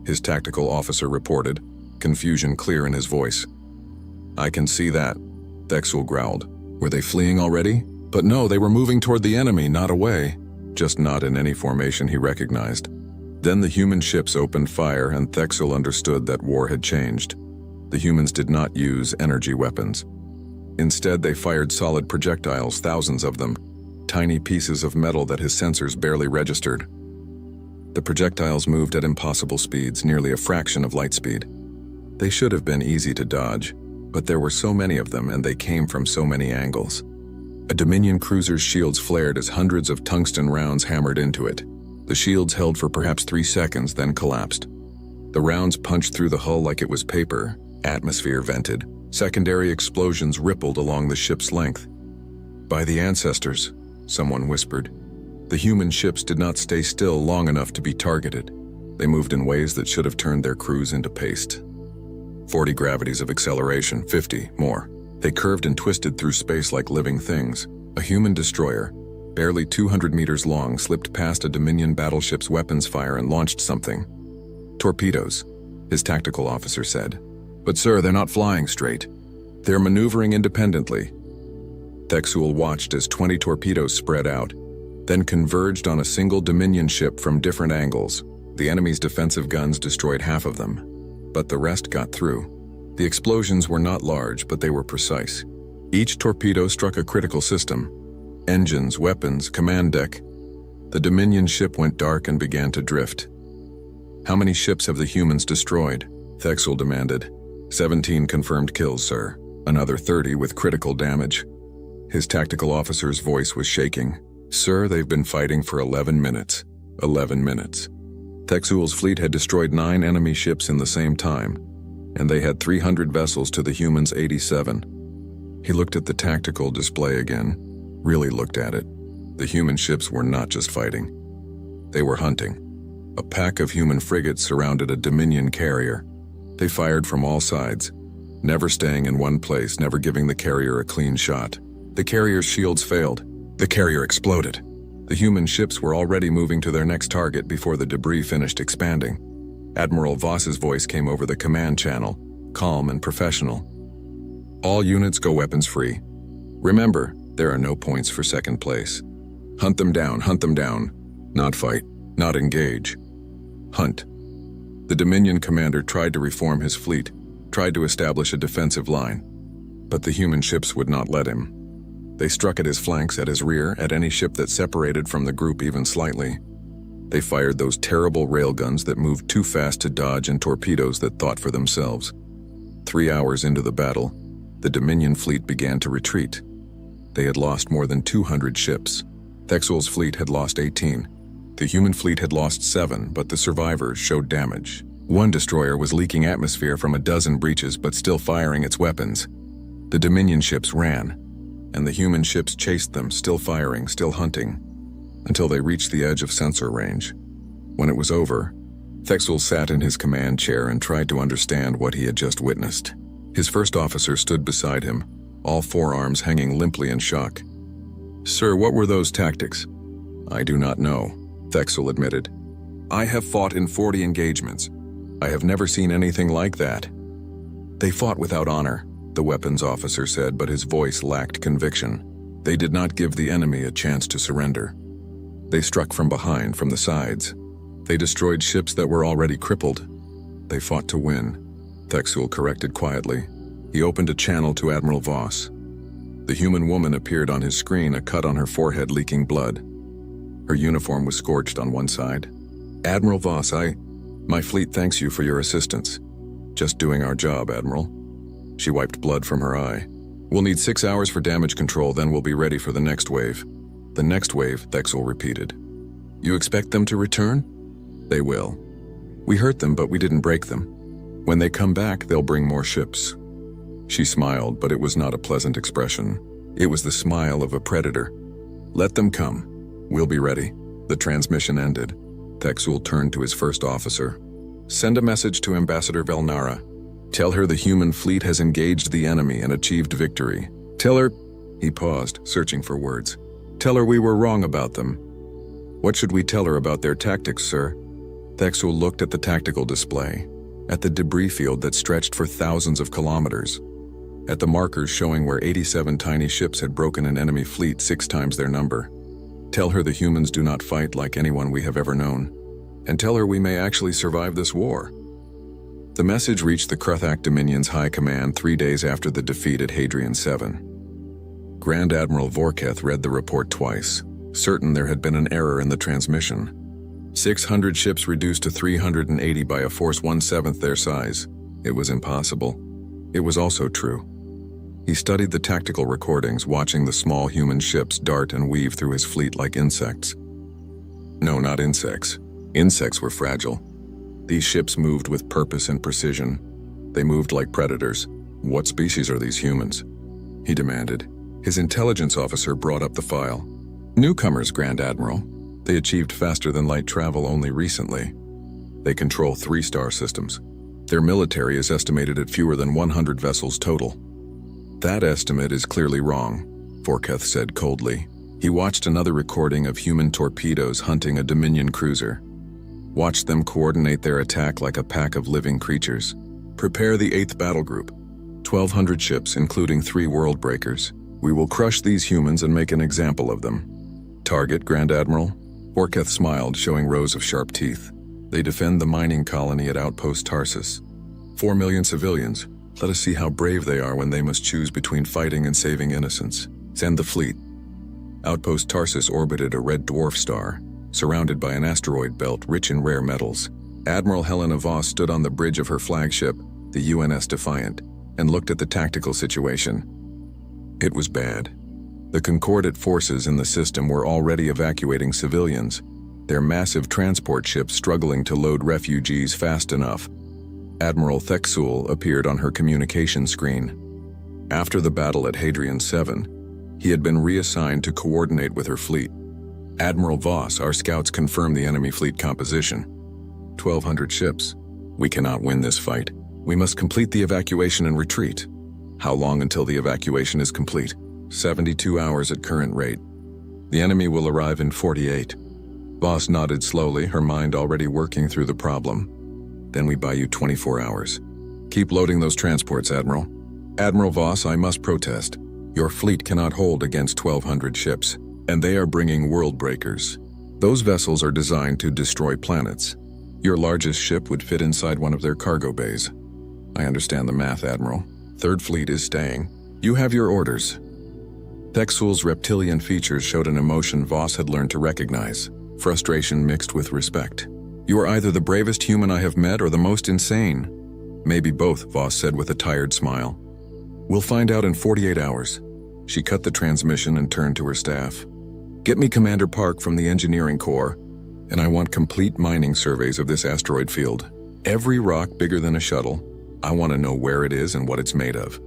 his tactical officer reported, confusion clear in his voice. I can see that, Thexul growled. Were they fleeing already? But no, they were moving toward the enemy, not away. just not in any formation he recognized. Then the human ships opened fire, and Thexel understood that war had changed. The humans did not use energy weapons. Instead, they fired solid projectiles, thousands of them, tiny pieces of metal that his sensors barely registered. The projectiles moved at impossible speeds, nearly a fraction of light speed. They should have been easy to dodge, but there were so many of them and they came from so many angles. A Dominion cruiser's shields flared as hundreds of tungsten rounds hammered into it. The shields held for perhaps 3 seconds, then collapsed. The rounds punched through the hull like it was paper. Atmosphere vented. Secondary explosions rippled along the ship's length. "By the ancestors," someone whispered. The human ships did not stay still long enough to be targeted. They moved in ways that should have turned their crews into paste. 40 gravities of acceleration, 50 more. They curved and twisted through space like living things. A human destroyer, barely 200 meters long, slipped past a Dominion battleship's weapons fire and launched something. "Torpedoes," his tactical officer said. "But sir, they're not flying straight. They're maneuvering independently." Thexul watched as 20 torpedoes spread out, then converged on a single Dominion ship from different angles. The enemy's defensive guns destroyed half of them, but the rest got through. The explosions were not large, but they were precise. Each torpedo struck a critical system. Engines, weapons, command deck. The Dominion ship went dark and began to drift. "How many ships have the humans destroyed?" Thexul demanded. 17 confirmed kills, sir. Another 30 with critical damage. His tactical officer's voice was shaking. "Sir, they've been fighting for 11 minutes. 11 minutes. Thexul's fleet had destroyed 9 enemy ships in the same time, and they had 300 vessels to the humans' 87. He looked at the tactical display again, really looked at it. The human ships were not just fighting. They were hunting. A pack of human frigates surrounded a Dominion carrier. They fired from all sides, never staying in one place, never giving the carrier a clean shot. The carrier's shields failed. The carrier exploded. The human ships were already moving to their next target before the debris finished expanding. Admiral Voss's voice came over the command channel, calm and professional. "All units go weapons free. Remember, there are no points for second place. Hunt them down, hunt them down. Not fight, not engage. Hunt." The Dominion commander tried to reform his fleet, tried to establish a defensive line, but the human ships would not let him. They struck at his flanks, at his rear, at any ship that separated from the group even slightly. They fired those terrible railguns that moved too fast to dodge and torpedoes that thought for themselves. 3 hours into the battle, the Dominion fleet began to retreat. They had lost more than 200 ships. Thexul's fleet had lost 18. The human fleet had lost 7, but the survivors showed damage. One destroyer was leaking atmosphere from a dozen breaches but still firing its weapons. The Dominion ships ran, and the human ships chased them, still firing, still hunting, until they reached the edge of sensor range. When it was over, Thexul sat in his command chair and tried to understand what he had just witnessed. His first officer stood beside him, all forearms hanging limply in shock. "Sir, what were those tactics?" "I do not know," Thexul admitted. "I have fought in 40 engagements. I have never seen anything like that." "They fought without honor," the weapons officer said, but his voice lacked conviction. "They did not give the enemy a chance to surrender. They struck from behind, from the sides. They destroyed ships that were already crippled. They fought to win," Thexul corrected quietly. He opened a channel to Admiral Voss. The human woman appeared on his screen, a cut on her forehead leaking blood. Her uniform was scorched on one side. "Admiral Voss, my fleet thanks you for your assistance. Just doing our job, Admiral." She wiped blood from her eye. "We'll need 6 hours for damage control, then we'll be ready for the next wave." "The next wave," Thexul repeated. "You expect them to return?" "They will. We hurt them, but we didn't break them. When they come back, they'll bring more ships." She smiled, but it was not a pleasant expression. It was the smile of a predator. "Let them come. We'll be ready." The transmission ended. Thexul turned to his first officer. "Send a message to Ambassador Velnara. Tell her the human fleet has engaged the enemy and achieved victory. Tell her—" He paused, searching for words. "Tell her we were wrong about them." "What should we tell her about their tactics, sir?" Thexul looked at the tactical display, at the debris field that stretched for thousands of kilometers, at the markers showing where 87 tiny ships had broken an enemy fleet 6 times their number. Tell her the humans do not fight like anyone we have ever known. And tell her we may actually survive this war. The message reached the Kruthak Dominion's High Command 3 days after the defeat at Hadrian 7. Grand Admiral Vorketh read the report twice, certain there had been an error in the transmission. 600 ships reduced to 380 by a force 1/7 their size. It was impossible. It was also true. He studied the tactical recordings, watching the small human ships dart and weave through his fleet like insects. No, not insects. Insects were fragile. These ships moved with purpose and precision. They moved like predators. What species are these humans? He demanded. His intelligence officer brought up the file. Newcomers, Grand Admiral. They achieved faster-than-light travel only recently. They control 3-star systems. Their military is estimated at fewer than 100 vessels total. That estimate is clearly wrong, Vorketh said coldly. He watched another recording of human torpedoes hunting a Dominion cruiser. Watched them coordinate their attack like a pack of living creatures. Prepare the 8th Battle Group. 1,200 ships, including 3 world breakers. We will crush these humans and make an example of them. Target, Grand Admiral? Vorketh smiled, showing rows of sharp teeth. They defend the mining colony at Outpost Tarsus. 4 million civilians. Let us see how brave they are when they must choose between fighting and saving innocents. Send the fleet. Outpost Tarsus orbited a red dwarf star, surrounded by an asteroid belt rich in rare metals. Admiral Helena Voss stood on the bridge of her flagship, the UNS Defiant, and looked at the tactical situation. It was bad. The Concordat forces in the system were already evacuating civilians, their massive transport ships struggling to load refugees fast enough. Admiral Theksul appeared on her communication screen. After the battle at Hadrian 7, he had been reassigned to coordinate with her fleet. Admiral Voss, our scouts confirmed the enemy fleet composition. 1,200 ships. We cannot win this fight. We must complete the evacuation and retreat. How long until the evacuation is complete? 72 hours at current rate. The enemy will arrive in 48. Voss nodded slowly, her mind already working through the problem. Then we buy you 24 hours. Keep loading those transports, Admiral. Admiral Voss, I must protest. Your fleet cannot hold against 1,200 ships, and they are bringing world breakers. Those vessels are designed to destroy planets. Your largest ship would fit inside one of their cargo bays. I understand the math, Admiral. Third Fleet is staying. You have your orders. Theksul's reptilian features showed an emotion Voss had learned to recognize, frustration mixed with respect. You are either the bravest human I have met or the most insane. Maybe both, Voss said with a tired smile. We'll find out in 48 hours. She cut the transmission and turned to her staff. Get me Commander Park from the Engineering Corps, and I want complete mining surveys of this asteroid field. Every rock bigger than a shuttle. I want to know where it is and what it's made of.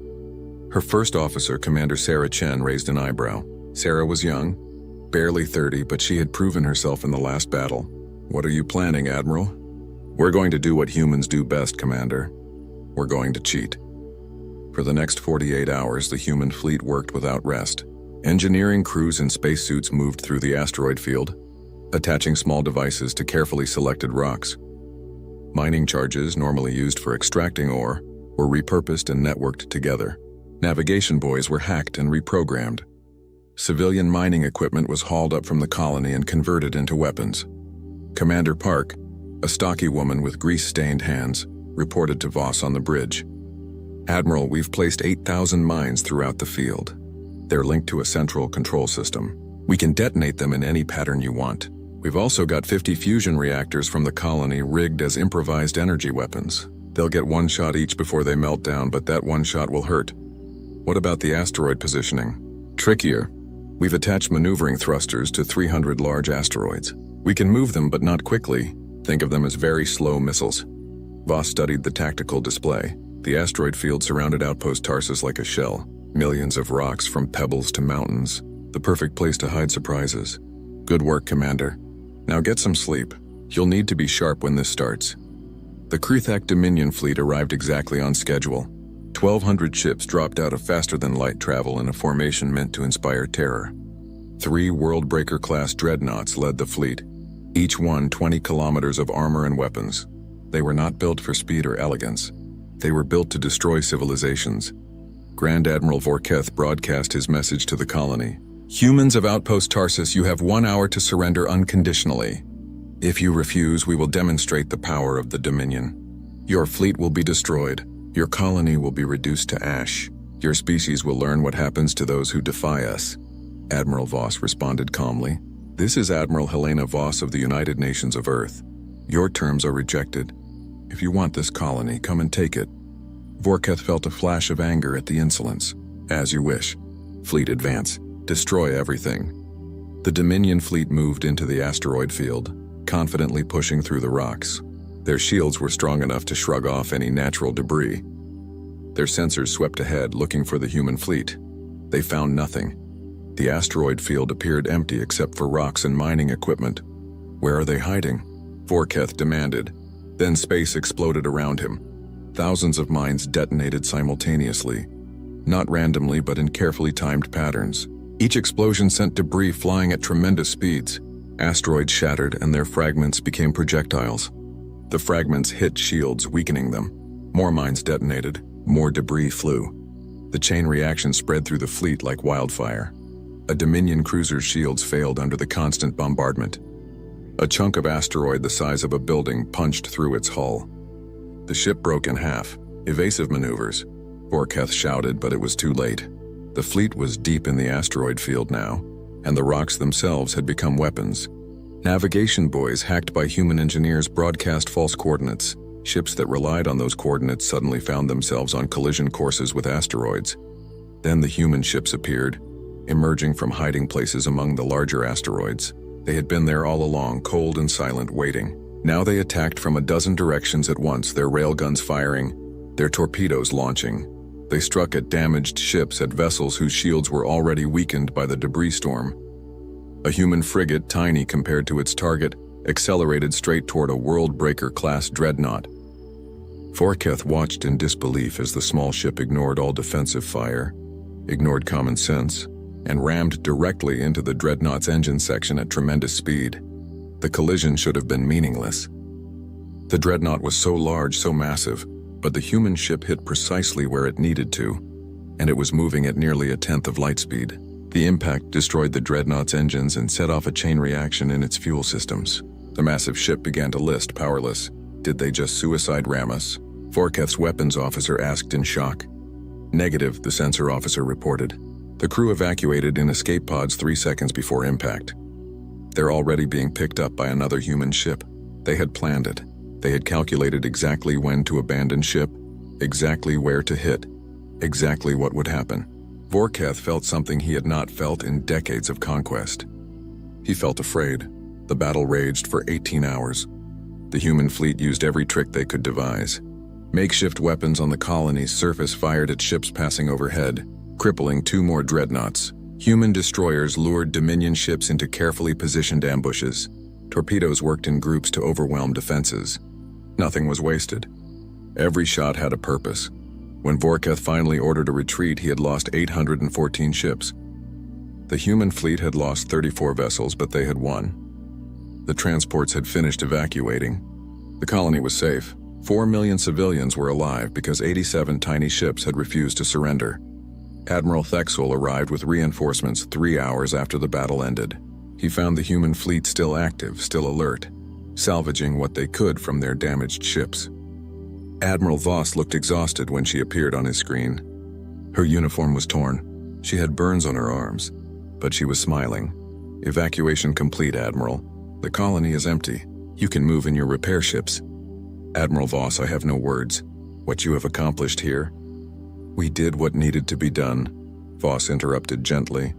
Her first officer, Commander Sarah Chen, raised an eyebrow. Sarah was young, barely 30, but she had proven herself in the last battle. What are you planning, Admiral? We're going to do what humans do best, Commander. We're going to cheat. For the next 48 hours, the human fleet worked without rest. Engineering crews in spacesuits moved through the asteroid field, attaching small devices to carefully selected rocks. Mining charges, normally used for extracting ore, were repurposed and networked together. Navigation buoys were hacked and reprogrammed. Civilian mining equipment was hauled up from the colony and converted into weapons. Commander Park, a stocky woman with grease-stained hands, reported to Voss on the bridge. Admiral, we've placed 8,000 mines throughout the field. They're linked to a central control system. We can detonate them in any pattern you want. We've also got 50 fusion reactors from the colony rigged as improvised energy weapons. They'll get one shot each before they melt down, but that one shot will hurt. What about the asteroid positioning? Trickier. We've attached maneuvering thrusters to 300 large asteroids. We can move them, but not quickly. Think of them as very slow missiles. Voss studied the tactical display. The asteroid field surrounded Outpost Tarsus like a shell. Millions of rocks from pebbles to mountains. The perfect place to hide surprises. Good work, Commander. Now get some sleep. You'll need to be sharp when this starts. The Kruthak Dominion fleet arrived exactly on schedule. 1,200 ships dropped out of faster-than-light travel in a formation meant to inspire terror. 3 Worldbreaker-class dreadnoughts led the fleet, each one 20 kilometers of armor and weapons. They were not built for speed or elegance. They were built to destroy civilizations. Grand Admiral Vorketh broadcast his message to the colony. Humans of Outpost Tarsus, you have 1 hour to surrender unconditionally. If you refuse, we will demonstrate the power of the Dominion. Your fleet will be destroyed. Your colony will be reduced to ash. Your species will learn what happens to those who defy us. Admiral Voss responded calmly. This is Admiral Helena Voss of the United Nations of Earth. Your terms are rejected. If you want this colony, come and take it. Vorketh felt a flash of anger at the insolence. As you wish. Fleet advance. Destroy everything. The Dominion fleet moved into the asteroid field, confidently pushing through the rocks. Their shields were strong enough to shrug off any natural debris. Their sensors swept ahead, looking for the human fleet. They found nothing. The asteroid field appeared empty except for rocks and mining equipment. Where are they hiding? Vorketh demanded. Then space exploded around him. Thousands of mines detonated simultaneously. Not randomly, but in carefully timed patterns. Each explosion sent debris flying at tremendous speeds. Asteroids shattered and their fragments became projectiles. The fragments hit shields, weakening them. More mines detonated. More debris flew. The chain reaction spread through the fleet like wildfire. A Dominion cruiser's shields failed under the constant bombardment. A chunk of asteroid the size of a building punched through its hull. The ship broke in half. Evasive maneuvers. Vorketh shouted, but it was too late. The fleet was deep in the asteroid field now, and the rocks themselves had become weapons. Navigation buoys hacked by human engineers broadcast false coordinates. Ships that relied on those coordinates suddenly found themselves on collision courses with asteroids. Then the human ships appeared, emerging from hiding places among the larger asteroids. They had been there all along, cold and silent, waiting. Now they attacked from a dozen directions at once, their railguns firing, their torpedoes launching. They struck at damaged ships, at vessels whose shields were already weakened by the debris storm. A human frigate, tiny compared to its target, accelerated straight toward a World-Breaker-class dreadnought. Vorketh watched in disbelief as the small ship ignored all defensive fire, ignored common sense, and rammed directly into the dreadnought's engine section at tremendous speed. The collision should have been meaningless. The dreadnought was so large, so massive, but the human ship hit precisely where it needed to, and it was moving at nearly 1/10 of light speed. The impact destroyed the dreadnought's engines and set off a chain reaction in its fuel systems. The massive ship began to list, powerless. Did they just suicide ram us? Vorketh's weapons officer asked in shock. Negative, the sensor officer reported. The crew evacuated in escape pods 3 seconds before impact. They're already being picked up by another human ship. They had planned it. They had calculated exactly when to abandon ship, exactly where to hit, exactly what would happen. Vorketh felt something he had not felt in decades of conquest. He felt afraid. The battle raged for 18 hours. The human fleet used every trick they could devise. Makeshift weapons on the colony's surface fired at ships passing overhead, crippling 2 more dreadnoughts. Human destroyers lured Dominion ships into carefully positioned ambushes. Torpedoes worked in groups to overwhelm defenses. Nothing was wasted. Every shot had a purpose. When Vorketh finally ordered a retreat, he had lost 814 ships. The human fleet had lost 34 vessels, but they had won. The transports had finished evacuating. The colony was safe. 4 million civilians were alive because 87 tiny ships had refused to surrender. Admiral Thexel arrived with reinforcements 3 hours after the battle ended. He found the human fleet still active, still alert, salvaging what they could from their damaged ships. Admiral Voss looked exhausted when she appeared on his screen. Her uniform was torn. She had burns on her arms, but she was smiling. Evacuation complete, Admiral. The colony is empty. You can move in your repair ships. Admiral Voss, I have no words. What you have accomplished here? We did what needed to be done, Voss interrupted gently.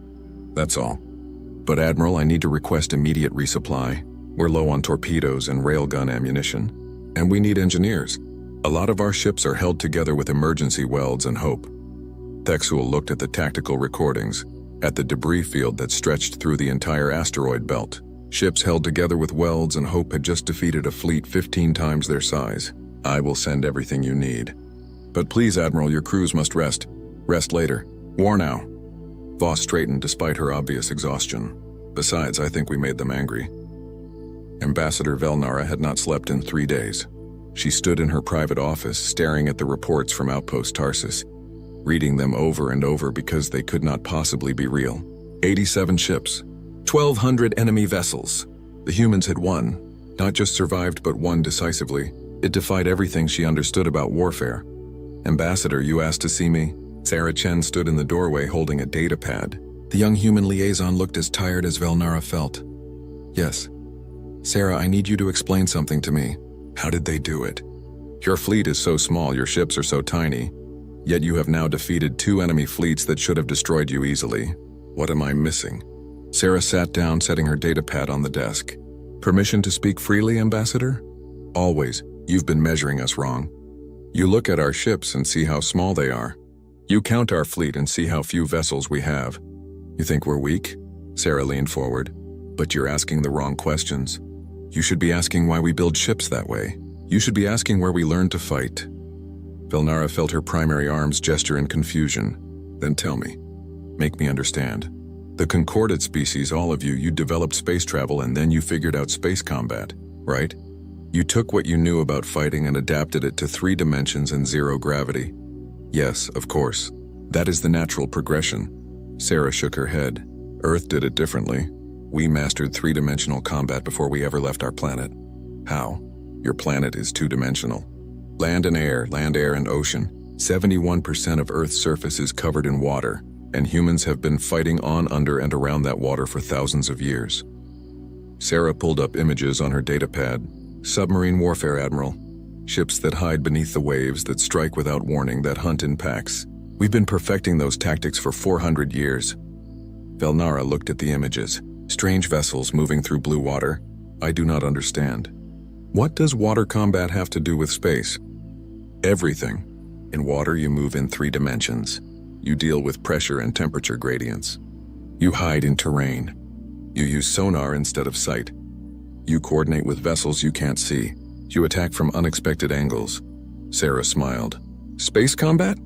That's all. But Admiral, I need to request immediate resupply. We're low on torpedoes and railgun ammunition. And we need engineers. A lot of our ships are held together with emergency welds and hope. Thexul looked at the tactical recordings, at the debris field that stretched through the entire asteroid belt. Ships held together with welds and hope had just defeated a fleet 15 times their size. I will send everything you need. But please, Admiral, your crews must rest. Rest later. War now. Voss straightened despite her obvious exhaustion. Besides, I think we made them angry. Ambassador Velnara had not slept in 3 days. She stood in her private office, staring at the reports from Outpost Tarsus, reading them over and over because they could not possibly be real. 87 ships, 1,200 enemy vessels. The humans had won, not just survived but won decisively. It defied everything she understood about warfare. Ambassador, you asked to see me? Sarah Chen stood in the doorway holding a data pad. The young human liaison looked as tired as Velnara felt. Yes. Sarah, I need you to explain something to me. How did they do it? Your fleet is so small, your ships are so tiny, yet you have now defeated 2 enemy fleets that should have destroyed you easily. What am I missing? Sarah sat down, setting her data pad on the desk. Permission to speak freely, Ambassador? Always. You've been measuring us wrong. You look at our ships and see how small they are. You count our fleet and see how few vessels we have. You think we're weak? Sarah leaned forward. But you're asking the wrong questions. You should be asking why we build ships that way. You should be asking where we learn to fight. Velnara felt her primary arms gesture in confusion. Then tell me. Make me understand. The Concordate species, all of you developed space travel and then you figured out space combat, right? You took what you knew about fighting and adapted it to 3 dimensions and 0 gravity. Yes, of course. That is the natural progression. Sarah shook her head. Earth did it differently. We mastered 3-dimensional combat before we ever left our planet. How? Your planet is 2-dimensional. Land, air, and ocean. 71% of Earth's surface is covered in water, and humans have been fighting on, under, and around that water for thousands of years. Sarah pulled up images on her datapad. Submarine warfare, Admiral. Ships that hide beneath the waves, that strike without warning, that hunt in packs. We've been perfecting those tactics for 400 years. Velnara looked at the images. Strange vessels moving through blue water. I do not understand. What does water combat have to do with space? Everything. In water, you move in 3 dimensions. You deal with pressure and temperature gradients. You hide in terrain. You use sonar instead of sight. You coordinate with vessels you can't see. You attack from unexpected angles. Sarah smiled. Space combat?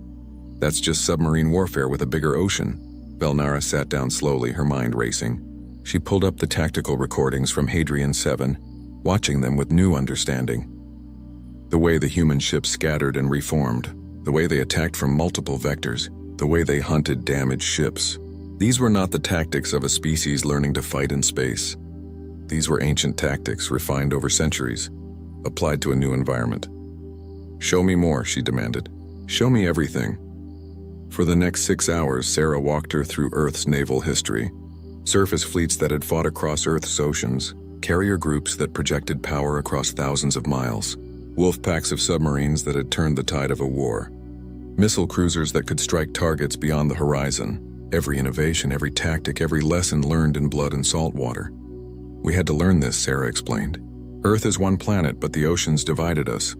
That's just submarine warfare with a bigger ocean. Velnara sat down slowly, her mind racing. She pulled up the tactical recordings from Hadrian 7, watching them with new understanding. The way the human ships scattered and reformed, the way they attacked from multiple vectors, the way they hunted damaged ships. These were not the tactics of a species learning to fight in space. These were ancient tactics refined over centuries, applied to a new environment. Show me more, she demanded. Show me everything. For the next 6 hours, Sarah walked her through Earth's naval history. Surface fleets that had fought across Earth's oceans, carrier groups that projected power across thousands of miles, wolf packs of submarines that had turned the tide of a war, missile cruisers that could strike targets beyond the horizon, every innovation, every tactic, every lesson learned in blood and salt water. We had to learn this, Sarah explained. Earth is one planet, but the oceans divided us.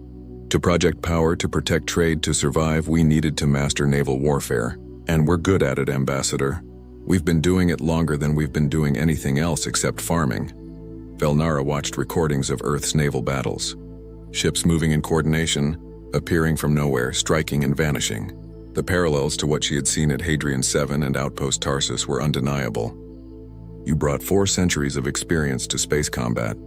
To project power, to protect trade, to survive, we needed to master naval warfare. And we're good at it, Ambassador. We've been doing it longer than we've been doing anything else except farming. Velnara watched recordings of Earth's naval battles. Ships moving in coordination, appearing from nowhere, striking and vanishing. The parallels to what she had seen at Hadrian 7 and Outpost Tarsus were undeniable. You brought 4 centuries of experience to space combat.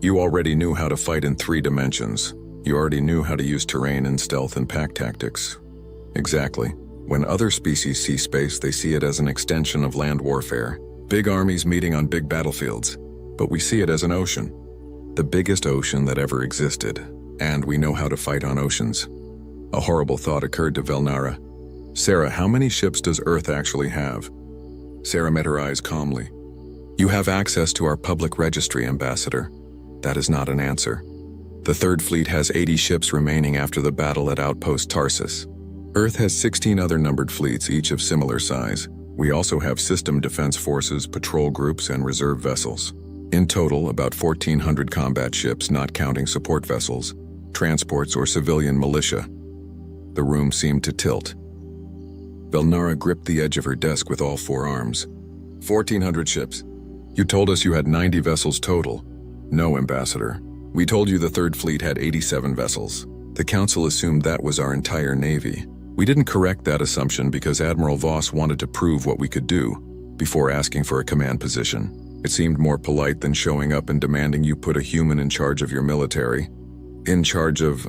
You already knew how to fight in 3 dimensions. You already knew how to use terrain and stealth and pack tactics. Exactly. When other species see space, they see it as an extension of land warfare. Big armies meeting on big battlefields. But we see it as an ocean. The biggest ocean that ever existed. And we know how to fight on oceans. A horrible thought occurred to Velnara. Sarah, how many ships does Earth actually have? Sarah met her eyes calmly. You have access to our public registry, Ambassador. That is not an answer. The Third Fleet has 80 ships remaining after the battle at Outpost Tarsus. Earth has 16 other numbered fleets, each of similar size. We also have system defense forces, patrol groups, and reserve vessels. In total, about 1,400 combat ships, not counting support vessels, transports, or civilian militia. The room seemed to tilt. Velnara gripped the edge of her desk with all 4 arms. 1,400 ships. You told us you had 90 vessels total. No, Ambassador. We told you the Third Fleet had 87 vessels. The Council assumed that was our entire navy. We didn't correct that assumption because Admiral Voss wanted to prove what we could do before asking for a command position. It seemed more polite than showing up and demanding you put a human in charge of your military. In charge of...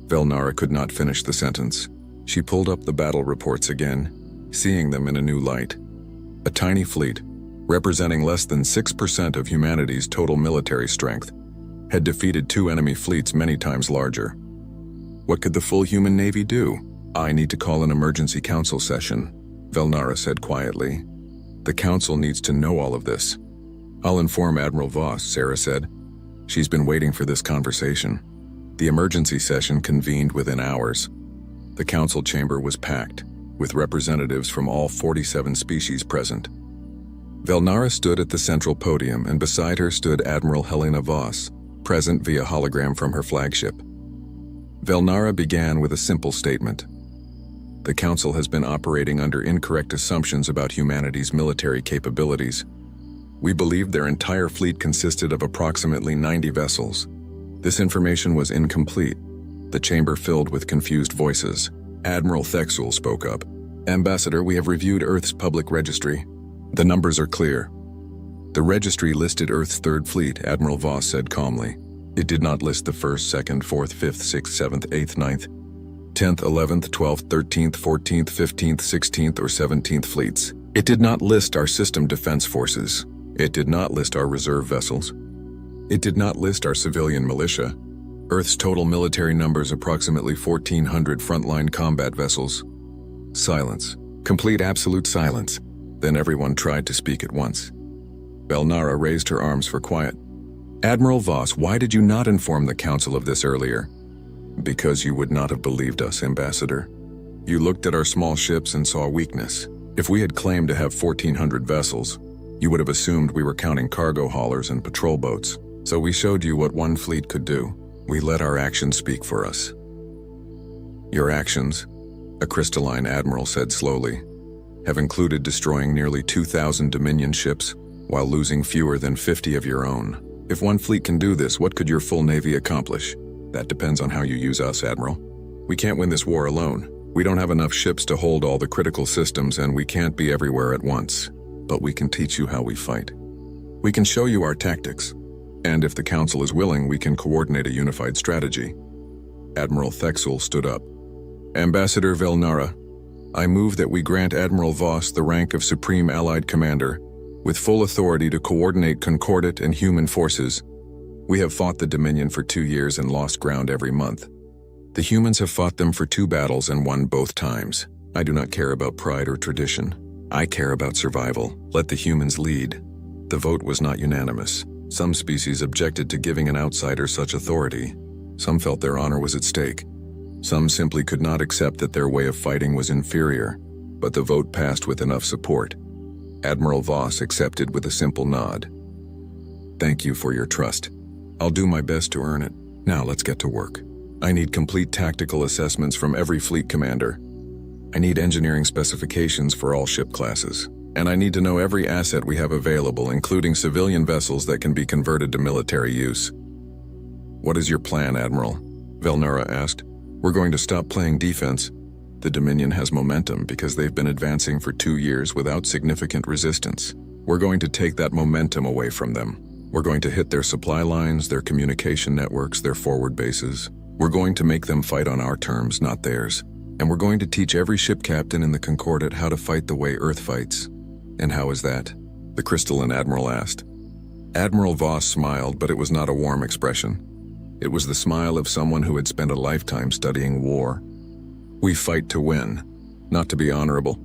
Velnara could not finish the sentence. She pulled up the battle reports again, seeing them in a new light. A tiny fleet, representing less than 6% of humanity's total military strength, had defeated 2 enemy fleets many times larger. What could the full human navy do? I need to call an emergency council session, Velnara said quietly. The council needs to know all of this. I'll inform Admiral Voss, Sarah said. She's been waiting for this conversation. The emergency session convened within hours. The council chamber was packed, with representatives from all 47 species present. Velnara stood at the central podium, and beside her stood Admiral Helena Voss, present via hologram from her flagship. Velnara began with a simple statement. The Council has been operating under incorrect assumptions about humanity's military capabilities. We believed their entire fleet consisted of approximately 90 vessels. This information was incomplete. The chamber filled with confused voices. Admiral Thexul spoke up. Ambassador, we have reviewed Earth's public registry. The numbers are clear. The registry listed Earth's third fleet, Admiral Voss said calmly. It did not list the 1st, 2nd, 4th, 5th, 6th, 7th, 8th, 9th, 10th, 11th, 12th, 13th, 14th, 15th, 16th, or 17th fleets. It did not list our system defense forces. It did not list our reserve vessels. It did not list our civilian militia. Earth's total military numbers approximately 1,400 frontline combat vessels. Silence. Complete absolute silence. Then everyone tried to speak at once. Velnara raised her arms for quiet. Admiral Voss, why did you not inform the Council of this earlier? Because you would not have believed us, Ambassador. You looked at our small ships and saw weakness. If we had claimed to have 1,400 vessels, you would have assumed we were counting cargo haulers and patrol boats. So we showed you what one fleet could do. We let our actions speak for us. Your actions, a crystalline admiral said slowly, have included destroying nearly 2,000 Dominion ships while losing fewer than 50 of your own. If one fleet can do this, what could your full navy accomplish? That depends on how you use us, Admiral. We can't win this war alone. We don't have enough ships to hold all the critical systems, and we can't be everywhere at once. But we can teach you how we fight. We can show you our tactics. And if the Council is willing, we can coordinate a unified strategy. Admiral Thexul stood up. Ambassador Velnara, I move that we grant Admiral Voss the rank of Supreme Allied Commander, with full authority to coordinate Concordat and human forces. We have fought the Dominion for 2 years and lost ground every month. The humans have fought them for 2 battles and won both times. I do not care about pride or tradition. I care about survival. Let the humans lead. The vote was not unanimous. Some species objected to giving an outsider such authority. Some felt their honor was at stake. Some simply could not accept that their way of fighting was inferior, but the vote passed with enough support. Admiral Voss accepted with a simple nod. Thank you for your trust. I'll do my best to earn it. Now let's get to work. I need complete tactical assessments from every fleet commander. I need engineering specifications for all ship classes. And I need to know every asset we have available, including civilian vessels that can be converted to military use. What is your plan, Admiral? Velnara asked. We're going to stop playing defense. The Dominion has momentum because they've been advancing for 2 years without significant resistance. We're going to take that momentum away from them. We're going to hit their supply lines, their communication networks, their forward bases. We're going to make them fight on our terms, not theirs. And we're going to teach every ship captain in the Concordat how to fight the way Earth fights. And how is that? The crystalline admiral asked. Admiral Voss smiled, but it was not a warm expression. It was the smile of someone who had spent a lifetime studying war. We fight to win, not to be honorable,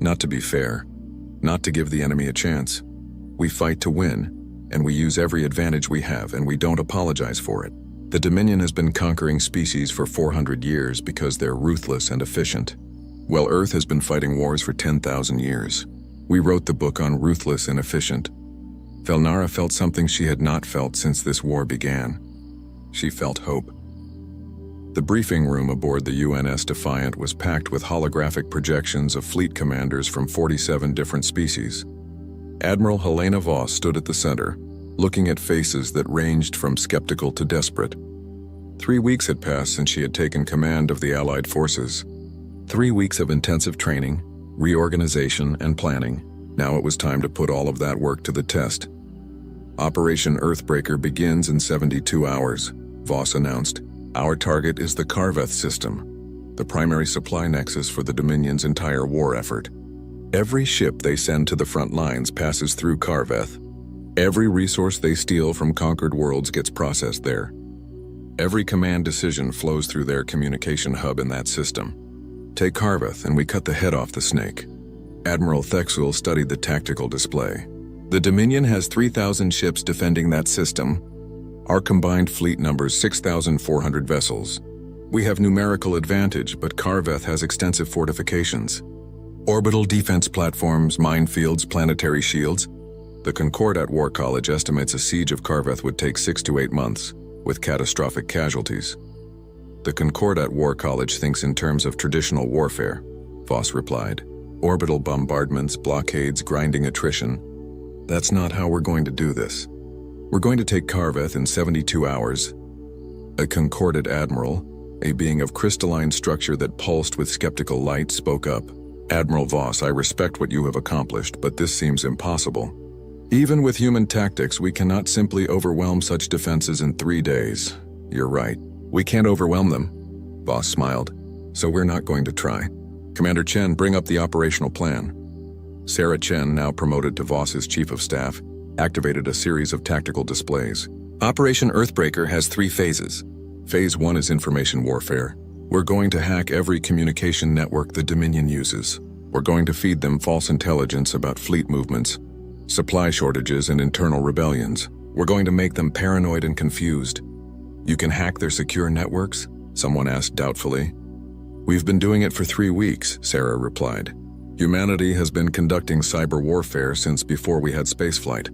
not to be fair, not to give the enemy a chance. We fight to win, and we use every advantage we have, and we don't apologize for it. The Dominion has been conquering species for 400 years because they're ruthless and efficient, while Earth has been fighting wars for 10,000 years. We wrote the book on Ruthless and Efficient. Velnara felt something she had not felt since this war began. She felt hope. The briefing room aboard the UNS Defiant was packed with holographic projections of fleet commanders from 47 different species. Admiral Helena Voss stood at the center, looking at faces that ranged from skeptical to desperate. 3 weeks had passed since she had taken command of the Allied forces. 3 weeks of intensive training, reorganization, and planning. Now it was time to put all of that work to the test. Operation Earthbreaker begins in 72 hours, Voss announced. Our target is the Karveth system, the primary supply nexus for the Dominion's entire war effort. Every ship they send to the front lines passes through Karveth. Every resource they steal from conquered worlds gets processed there. Every command decision flows through their communication hub in that system. Take Karveth and we cut the head off the snake. Admiral Thexul studied the tactical display. The Dominion has 3,000 ships defending that system. Our combined fleet numbers 6,400 vessels. We have numerical advantage, but Karveth has extensive fortifications. Orbital defense platforms, minefields, planetary shields. The Concordat War College estimates a siege of Karveth would take 6 to 8 months, with catastrophic casualties. The Concordat War College thinks in terms of traditional warfare, Voss replied. Orbital bombardments, blockades, grinding attrition. That's not how we're going to do this. We're going to take Karveth in 72 hours. A Concordat admiral, a being of crystalline structure that pulsed with skeptical light, spoke up. Admiral Voss, I respect what you have accomplished, but this seems impossible. Even with human tactics, we cannot simply overwhelm such defenses in 3 days. You're right. We can't overwhelm them. Voss smiled. So we're not going to try. Commander Chen, bring up the operational plan. Sarah Chen, now promoted to Voss's Chief of Staff, activated a series of tactical displays. Operation Earthbreaker has 3 phases. Phase 1 is information warfare. We're going to hack every communication network the Dominion uses. We're going to feed them false intelligence about fleet movements, supply shortages, and internal rebellions. We're going to make them paranoid and confused. You can hack their secure networks? Someone asked doubtfully. We've been doing it for 3 weeks, Sarah replied. Humanity has been conducting cyber warfare since before we had spaceflight.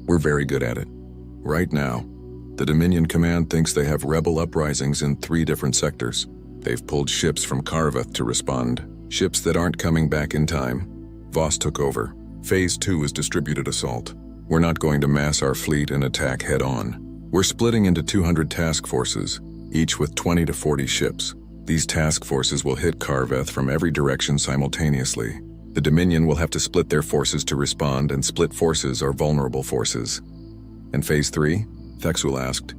We're very good at it. Right now, the Dominion Command thinks they have rebel uprisings in 3 different sectors. They've pulled ships from Karveth to respond, ships that aren't coming back in time. Voss took over. Phase 2 is distributed assault. We're not going to mass our fleet and attack head-on. We're splitting into 200 task forces, each with 20 to 40 ships. These task forces will hit Karveth from every direction simultaneously. The Dominion will have to split their forces to respond, and split forces are vulnerable forces. And Phase 3? Thexul asked.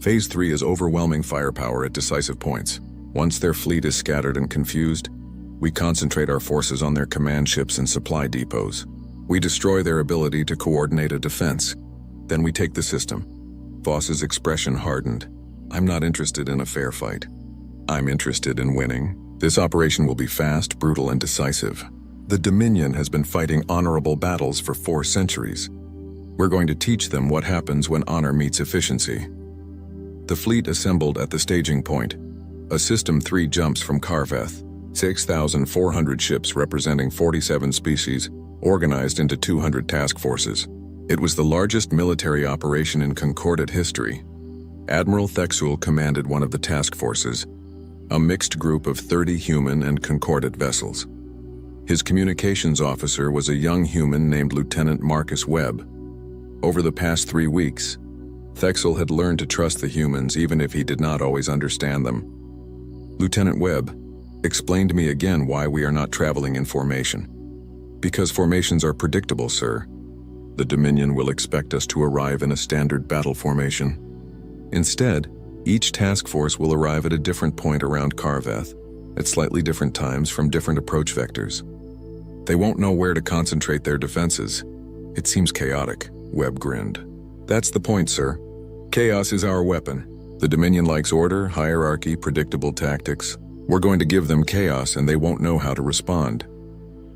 Phase 3 is overwhelming firepower at decisive points. Once their fleet is scattered and confused, we concentrate our forces on their command ships and supply depots. We destroy their ability to coordinate a defense. Then we take the system. Voss's expression hardened. I'm not interested in a fair fight. I'm interested in winning. This operation will be fast, brutal, and decisive. The Dominion has been fighting honorable battles for 4 centuries. We're going to teach them what happens when honor meets efficiency. The fleet assembled at the staging point. A System 3 jumps from Karveth. 6,400 ships representing 47 species, organized into 200 task forces. It was the largest military operation in Concordat history. Admiral Thexul commanded one of the task forces, a mixed group of 30 human and Concordat vessels. His communications officer was a young human named Lieutenant Marcus Webb. Over the past 3 weeks, Thexul had learned to trust the humans even if he did not always understand them. Lieutenant Webb, explain to me again why we are not traveling in formation. Because formations are predictable, sir. The Dominion will expect us to arrive in a standard battle formation. Instead, each task force will arrive at a different point around Karveth, at slightly different times from different approach vectors. They won't know where to concentrate their defenses. It seems chaotic, Webb grinned. That's the point, sir. Chaos is our weapon. The Dominion likes order, hierarchy, predictable tactics. We're going to give them chaos and they won't know how to respond.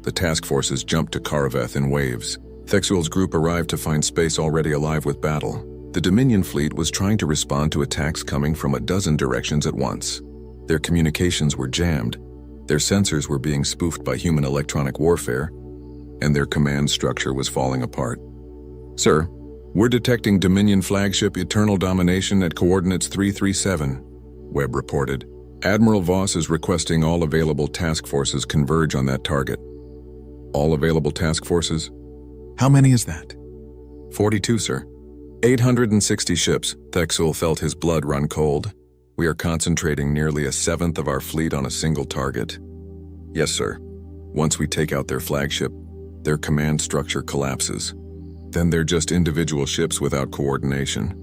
The task forces jumped to Karveth in waves. Thexul's group arrived to find space already alive with battle. The Dominion fleet was trying to respond to attacks coming from a dozen directions at once. Their communications were jammed, their sensors were being spoofed by human electronic warfare, and their command structure was falling apart. Sir, we're detecting Dominion flagship Eternal Domination at coordinates 337, Webb reported. Admiral Voss is requesting all available task forces converge on that target. All available task forces? How many is that? 42, sir. 860 ships. Thexul felt his blood run cold. We are concentrating nearly 1/7 of our fleet on a single target. Yes, sir. Once we take out their flagship, their command structure collapses. Then they're just individual ships without coordination.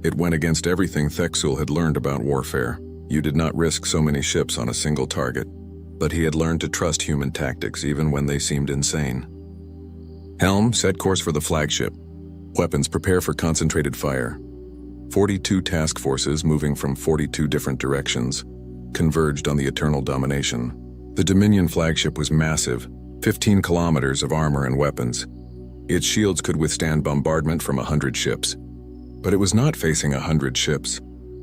It went against everything Thexul had learned about warfare. You did not risk so many ships on a single target. but he had learned to trust human tactics even when they seemed insane. Helm, set course for the flagship. Weapons, prepare for concentrated fire. 42 task forces moving from 42 different directions converged on the Eternal Domination. The Dominion flagship was massive, 15 kilometers of armor and weapons. Its shields could withstand bombardment from 100 ships. But it was not facing 100 ships.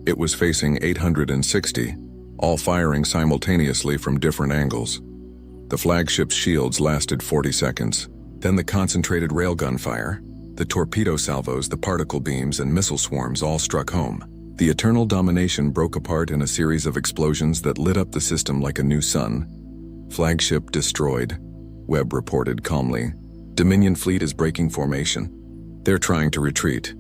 It was facing 860, all firing simultaneously from different angles. The flagship's shields lasted 40 seconds. Then the concentrated railgun fire, the torpedo salvos, the particle beams, and missile swarms all struck home. The Eternal Domination broke apart in a series of explosions that lit up the system like a new sun. Flagship destroyed, Webb reported calmly. Dominion fleet is breaking formation. They're trying to retreat.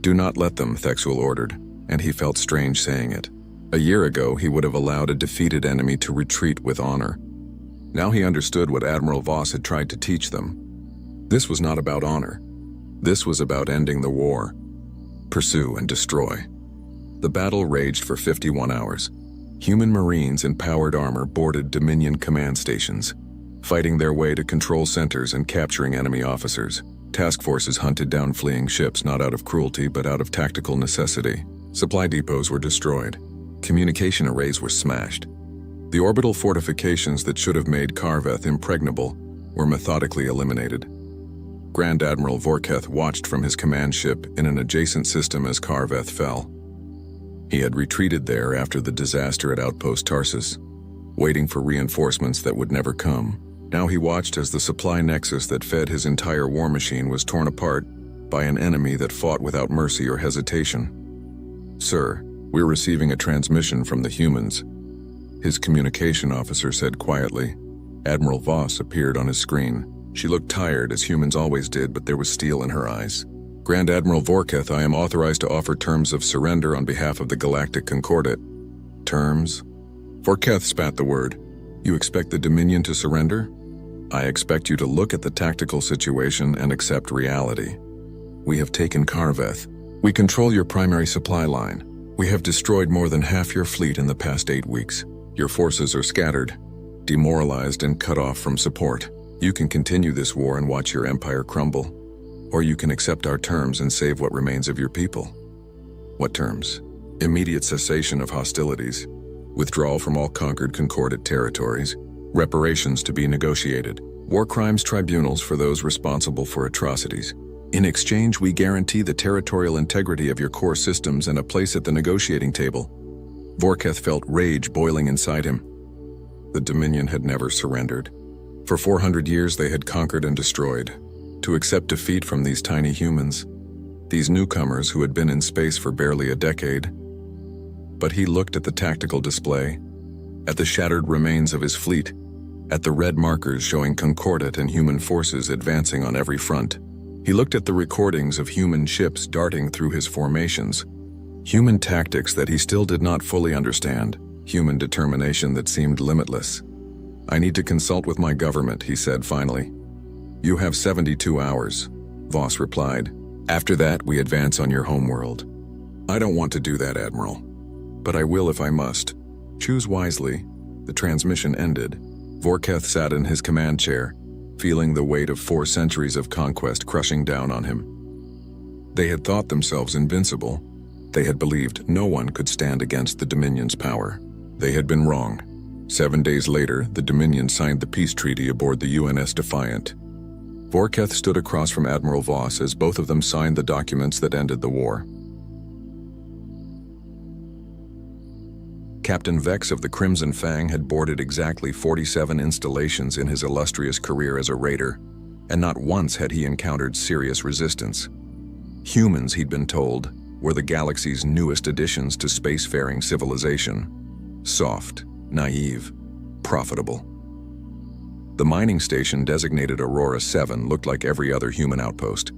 Do not let them, Thexuel ordered, and he felt strange saying it. A year ago, he would have allowed a defeated enemy to retreat with honor. Now he understood what Admiral Voss had tried to teach them. This was not about honor. This was about ending the war. Pursue and destroy. The battle raged for 51 hours. Human Marines in powered armor boarded Dominion command stations, fighting their way to control centers and capturing enemy officers. Task forces hunted down fleeing ships not out of cruelty but out of tactical necessity. Supply depots were destroyed. Communication arrays were smashed. The orbital fortifications that should have made Karveth impregnable were methodically eliminated. Grand Admiral Vorketh watched from his command ship in an adjacent system as Karveth fell. He had retreated there after the disaster at Outpost Tarsus, waiting for reinforcements that would never come. Now he watched as the supply nexus that fed his entire war machine was torn apart by an enemy that fought without mercy or hesitation. "Sir, we're receiving a transmission from the humans," his communication officer said quietly. Admiral Voss appeared on his screen. She looked tired, as humans always did, but there was steel in her eyes. "Grand Admiral Vorketh, I am authorized to offer terms of surrender on behalf of the Galactic Concordat." "Terms?" Vorketh spat the word. "You expect the Dominion to surrender? I expect you to look at the tactical situation and accept reality. We have taken Karveth. We control your primary supply line. We have destroyed more than half your fleet in the past 8 weeks. Your forces are scattered, demoralized, and cut off from support. You can continue this war and watch your empire crumble, or you can accept our terms and save what remains of your people." "What terms?" "Immediate cessation of hostilities, withdrawal from all conquered Concordat territories, reparations to be negotiated, war crimes tribunals for those responsible for atrocities. In exchange, we guarantee the territorial integrity of your core systems and a place at the negotiating table." Vorketh felt rage boiling inside him. The Dominion had never surrendered. For 400 years they had conquered and destroyed. To accept defeat from these tiny humans, these newcomers who had been in space for barely a decade. But he looked at the tactical display, at the shattered remains of his fleet, at the red markers showing Concordat and human forces advancing on every front. He looked at the recordings of human ships darting through his formations, human tactics that he still did not fully understand, human determination that seemed limitless. "I need to consult with my government," he said finally. "You have 72 hours, Voss replied. "After that, we advance on your homeworld." "I don't want to do that, Admiral. But I will if I must. Choose wisely." The transmission ended. Vorketh sat in his command chair, feeling the weight of 4 centuries of conquest crushing down on him. They had thought themselves invincible. They had believed no one could stand against the Dominion's power. They had been wrong. 7 days later, the Dominion signed the peace treaty aboard the UNS Defiant. Vorketh stood across from Admiral Voss as both of them signed the documents that ended the war. Captain Vex of the Crimson Fang had boarded exactly 47 installations in his illustrious career as a raider, and not once had he encountered serious resistance. Humans, he'd been told, were the galaxy's newest additions to spacefaring civilization. Soft, naive, profitable. The mining station designated Aurora 7 looked like every other human outpost.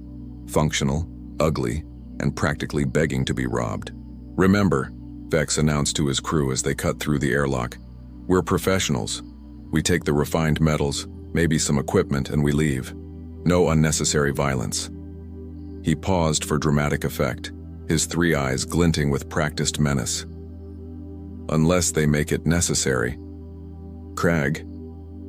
Functional, ugly, and practically begging to be robbed. "Remember," Vex announced to his crew as they cut through the airlock, "we're professionals. We take the refined metals, maybe some equipment, and we leave. No unnecessary violence." He paused for dramatic effect, his 3 eyes glinting with practiced menace. "Unless they make it necessary." Crag,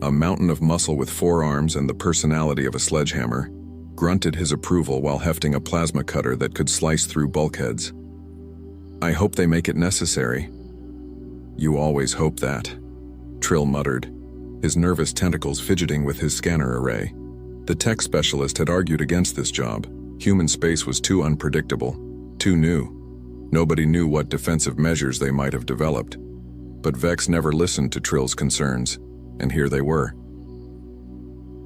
a mountain of muscle with 4 arms and the personality of a sledgehammer, grunted his approval while hefting a plasma cutter that could slice through bulkheads. "I hope they make it necessary." "You always hope that," Trill muttered, his nervous tentacles fidgeting with his scanner array. The tech specialist had argued against this job. Human space was too unpredictable, too new. Nobody knew what defensive measures they might have developed. But Vex never listened to Trill's concerns, and here they were.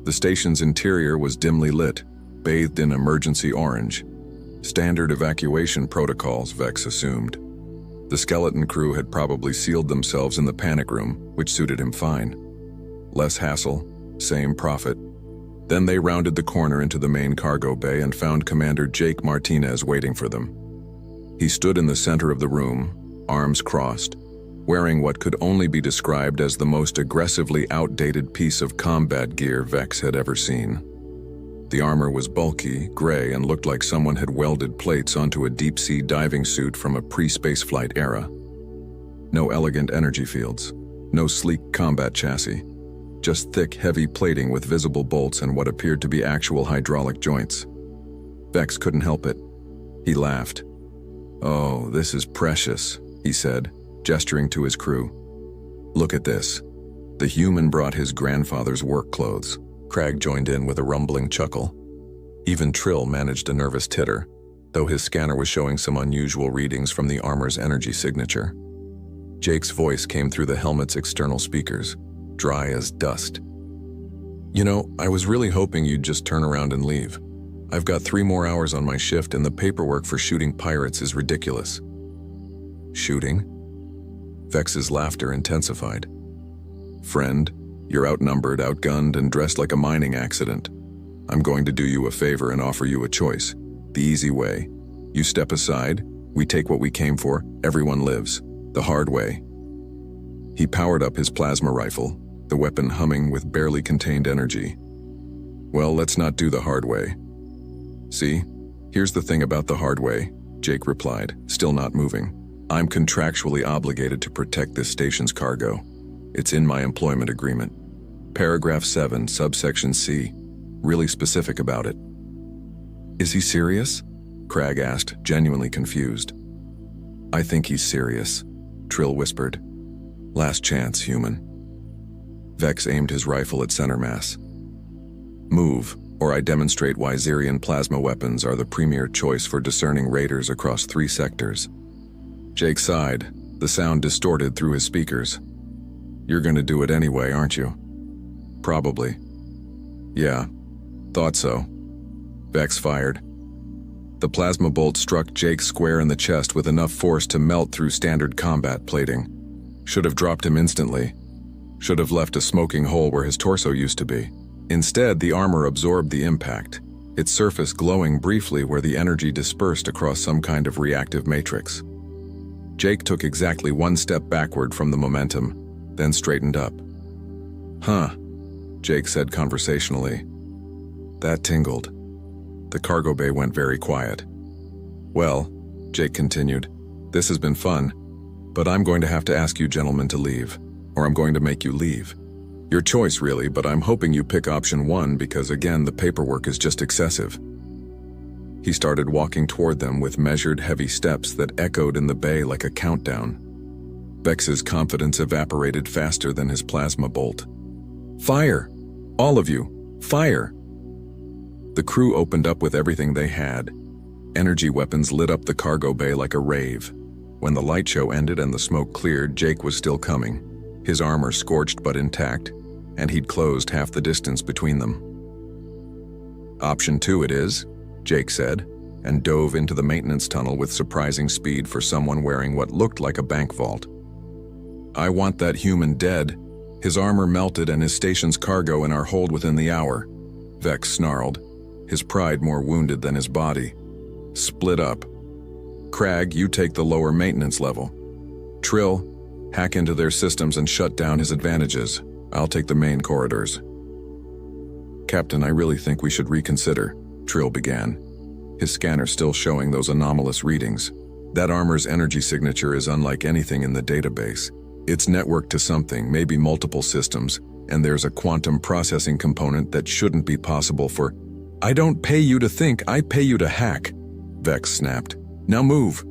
The station's interior was dimly lit, bathed in emergency orange. Standard evacuation protocols, Vex assumed. The skeleton crew had probably sealed themselves in the panic room, which suited him fine. Less hassle, same profit. Then they rounded the corner into the main cargo bay and found Commander Jake Martinez waiting for them. He stood in the center of the room, arms crossed, wearing what could only be described as the most aggressively outdated piece of combat gear Vex had ever seen. The armor was bulky, gray, and looked like someone had welded plates onto a deep-sea diving suit from a pre-spaceflight era. No elegant energy fields, no sleek combat chassis, just thick, heavy plating with visible bolts and what appeared to be actual hydraulic joints. Vex couldn't help it. He laughed. "Oh, this is precious," he said, gesturing to his crew. "Look at this." The human brought his grandfather's work clothes. Crag joined in with a rumbling chuckle. Even Trill managed a nervous titter, though his scanner was showing some unusual readings from the armor's energy signature. Jake's voice came through the helmet's external speakers, dry as dust. "You know, I was really hoping you'd just turn around and leave. I've got 3 more hours on my shift and the paperwork for shooting pirates is ridiculous." "Shooting?" Vex's laughter intensified. "Friend, you're outnumbered, outgunned, and dressed like a mining accident. I'm going to do you a favor and offer you a choice. The easy way. You step aside, we take what we came for, everyone lives. The hard way." He powered up his plasma rifle, the weapon humming with barely contained energy. "Well, let's not do the hard way." "See, here's the thing about the hard way," Jake replied, still not moving. "I'm contractually obligated to protect this station's cargo. It's in my employment agreement. Paragraph 7, subsection C. Really specific about it." "Is he serious?" Crag asked, genuinely confused. "I think he's serious," Trill whispered. "Last chance, human." Vex aimed his rifle at center mass. "Move, or I demonstrate why Xerian plasma weapons are the premier choice for discerning raiders across 3 sectors." Jake sighed, the sound distorted through his speakers. "You're gonna do it anyway, aren't you?" "Probably." "Yeah, thought so." Vex fired. The plasma bolt struck Jake square in the chest with enough force to melt through standard combat plating. Should have dropped him instantly. Should have left a smoking hole where his torso used to be. Instead, the armor absorbed the impact, its surface glowing briefly where the energy dispersed across some kind of reactive matrix. Jake took exactly 1 step backward from the momentum, then straightened up. "Huh," Jake said conversationally. That tingled. The cargo bay went very quiet. "Well," Jake continued, "this has been fun, but I'm going to have to ask you gentlemen to leave, or I'm going to make you leave. Your choice, really, but I'm hoping you pick option 1 because, again, the paperwork is just excessive." He started walking toward them with measured, heavy steps that echoed in the bay like a countdown. Vex's confidence evaporated faster than his plasma bolt. "Fire! All of you! Fire!" The crew opened up with everything they had. Energy weapons lit up the cargo bay like a rave. When the light show ended and the smoke cleared, Jake was still coming, his armor scorched but intact, and he'd closed half the distance between them. "Option 2 it is," Jake said, and dove into the maintenance tunnel with surprising speed for someone wearing what looked like a bank vault. "I want that human dead. His armor melted and his station's cargo in our hold within the hour," Vex snarled, his pride more wounded than his body. "Split up. Crag, you take the lower maintenance level. Trill, hack into their systems and shut down his advantages. I'll take the main corridors." "Captain, I really think we should reconsider," Trill began, his scanner still showing those anomalous readings. "That armor's energy signature is unlike anything in the database. It's networked to something, maybe multiple systems, and there's a quantum processing component that shouldn't be possible for... I don't pay you to think, I pay you to hack, Vex snapped. Now move.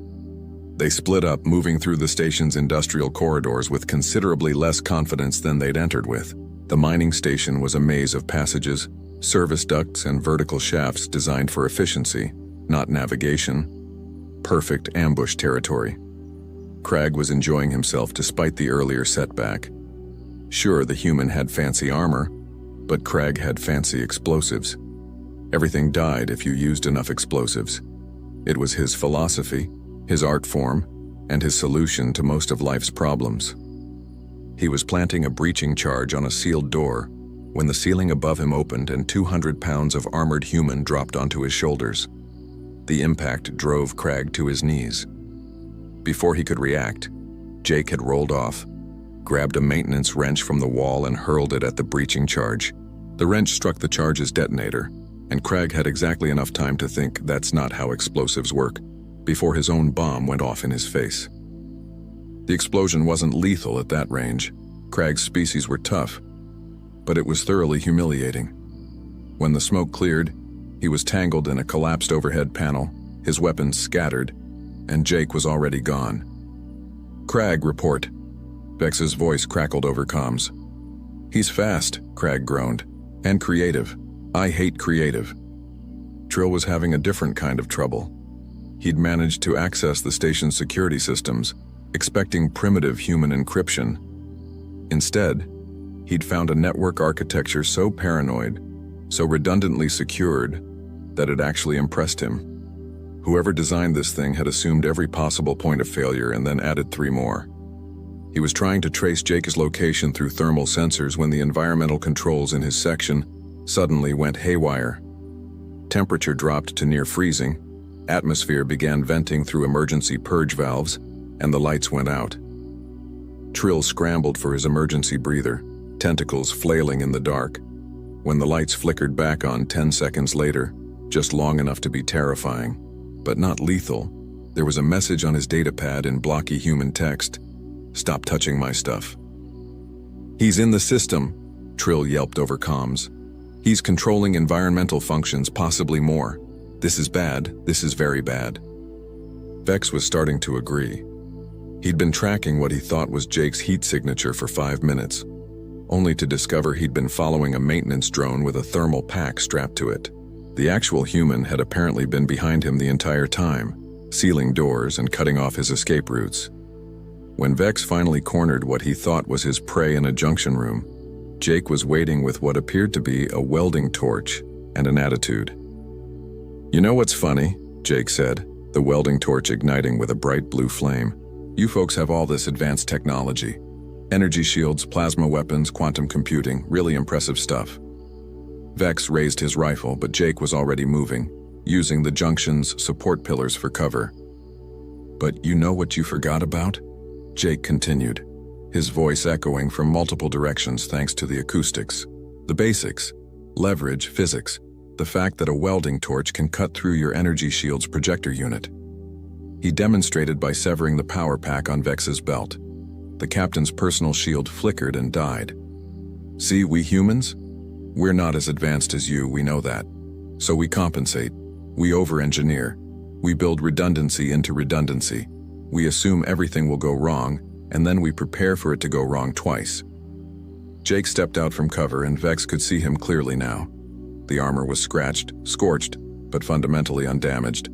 They split up, moving through the station's industrial corridors with considerably less confidence than they'd entered with. The mining station was a maze of passages, service ducts, and vertical shafts designed for efficiency, not navigation. Perfect ambush territory. Crag was enjoying himself despite the earlier setback. Sure, the human had fancy armor, but Crag had fancy explosives. Everything died if you used enough explosives. It was his philosophy, his art form, and his solution to most of life's problems. He was planting a breaching charge on a sealed door when the ceiling above him opened and 200 pounds of armored human dropped onto his shoulders. The impact drove Crag to his knees. Before he could react, Jake had rolled off, grabbed a maintenance wrench from the wall and hurled it at the breaching charge. The wrench struck the charge's detonator, and Crag had exactly enough time to think that's not how explosives work, before his own bomb went off in his face. The explosion wasn't lethal at that range. Crag's species were tough, but it was thoroughly humiliating. When the smoke cleared, he was tangled in a collapsed overhead panel, his weapons scattered, and Jake was already gone. Crag, report. Vex's voice crackled over comms. He's fast, Crag groaned, and creative. I hate creative. Trill was having a different kind of trouble. He'd managed to access the station's security systems, expecting primitive human encryption. Instead, he'd found a network architecture so paranoid, so redundantly secured, that it actually impressed him. Whoever designed this thing had assumed every possible point of failure and then added 3 more. He was trying to trace Jake's location through thermal sensors when the environmental controls in his section suddenly went haywire. Temperature dropped to near freezing, atmosphere began venting through emergency purge valves, and the lights went out. Trill scrambled for his emergency breather, tentacles flailing in the dark. When the lights flickered back on 10 seconds later, just long enough to be terrifying, but not lethal, there was a message on his datapad in blocky human text. Stop touching my stuff. He's in the system, Trill yelped over comms. He's controlling environmental functions, possibly more. This is bad, this is very bad. Vex was starting to agree. He'd been tracking what he thought was Jake's heat signature for 5 minutes, only to discover he'd been following a maintenance drone with a thermal pack strapped to it. The actual human had apparently been behind him the entire time, sealing doors and cutting off his escape routes. When Vex finally cornered what he thought was his prey in a junction room, Jake was waiting with what appeared to be a welding torch and an attitude. You know what's funny? Jake said, the welding torch igniting with a bright blue flame. You folks have all this advanced technology. Energy shields, plasma weapons, quantum computing, really impressive stuff. Vex raised his rifle, but Jake was already moving, using the junction's support pillars for cover. But you know what you forgot about? Jake continued, his voice echoing from multiple directions thanks to the acoustics. The basics: leverage, physics, the fact that a welding torch can cut through your energy shield's projector unit. He demonstrated by severing the power pack on Vex's belt. The captain's personal shield flickered and died. See, we humans? We're not as advanced as you, we know that. So we compensate. We over-engineer. We build redundancy into redundancy. We assume everything will go wrong, and then we prepare for it to go wrong twice. Jake stepped out from cover, and Vex could see him clearly now. The armor was scratched, scorched, but fundamentally undamaged.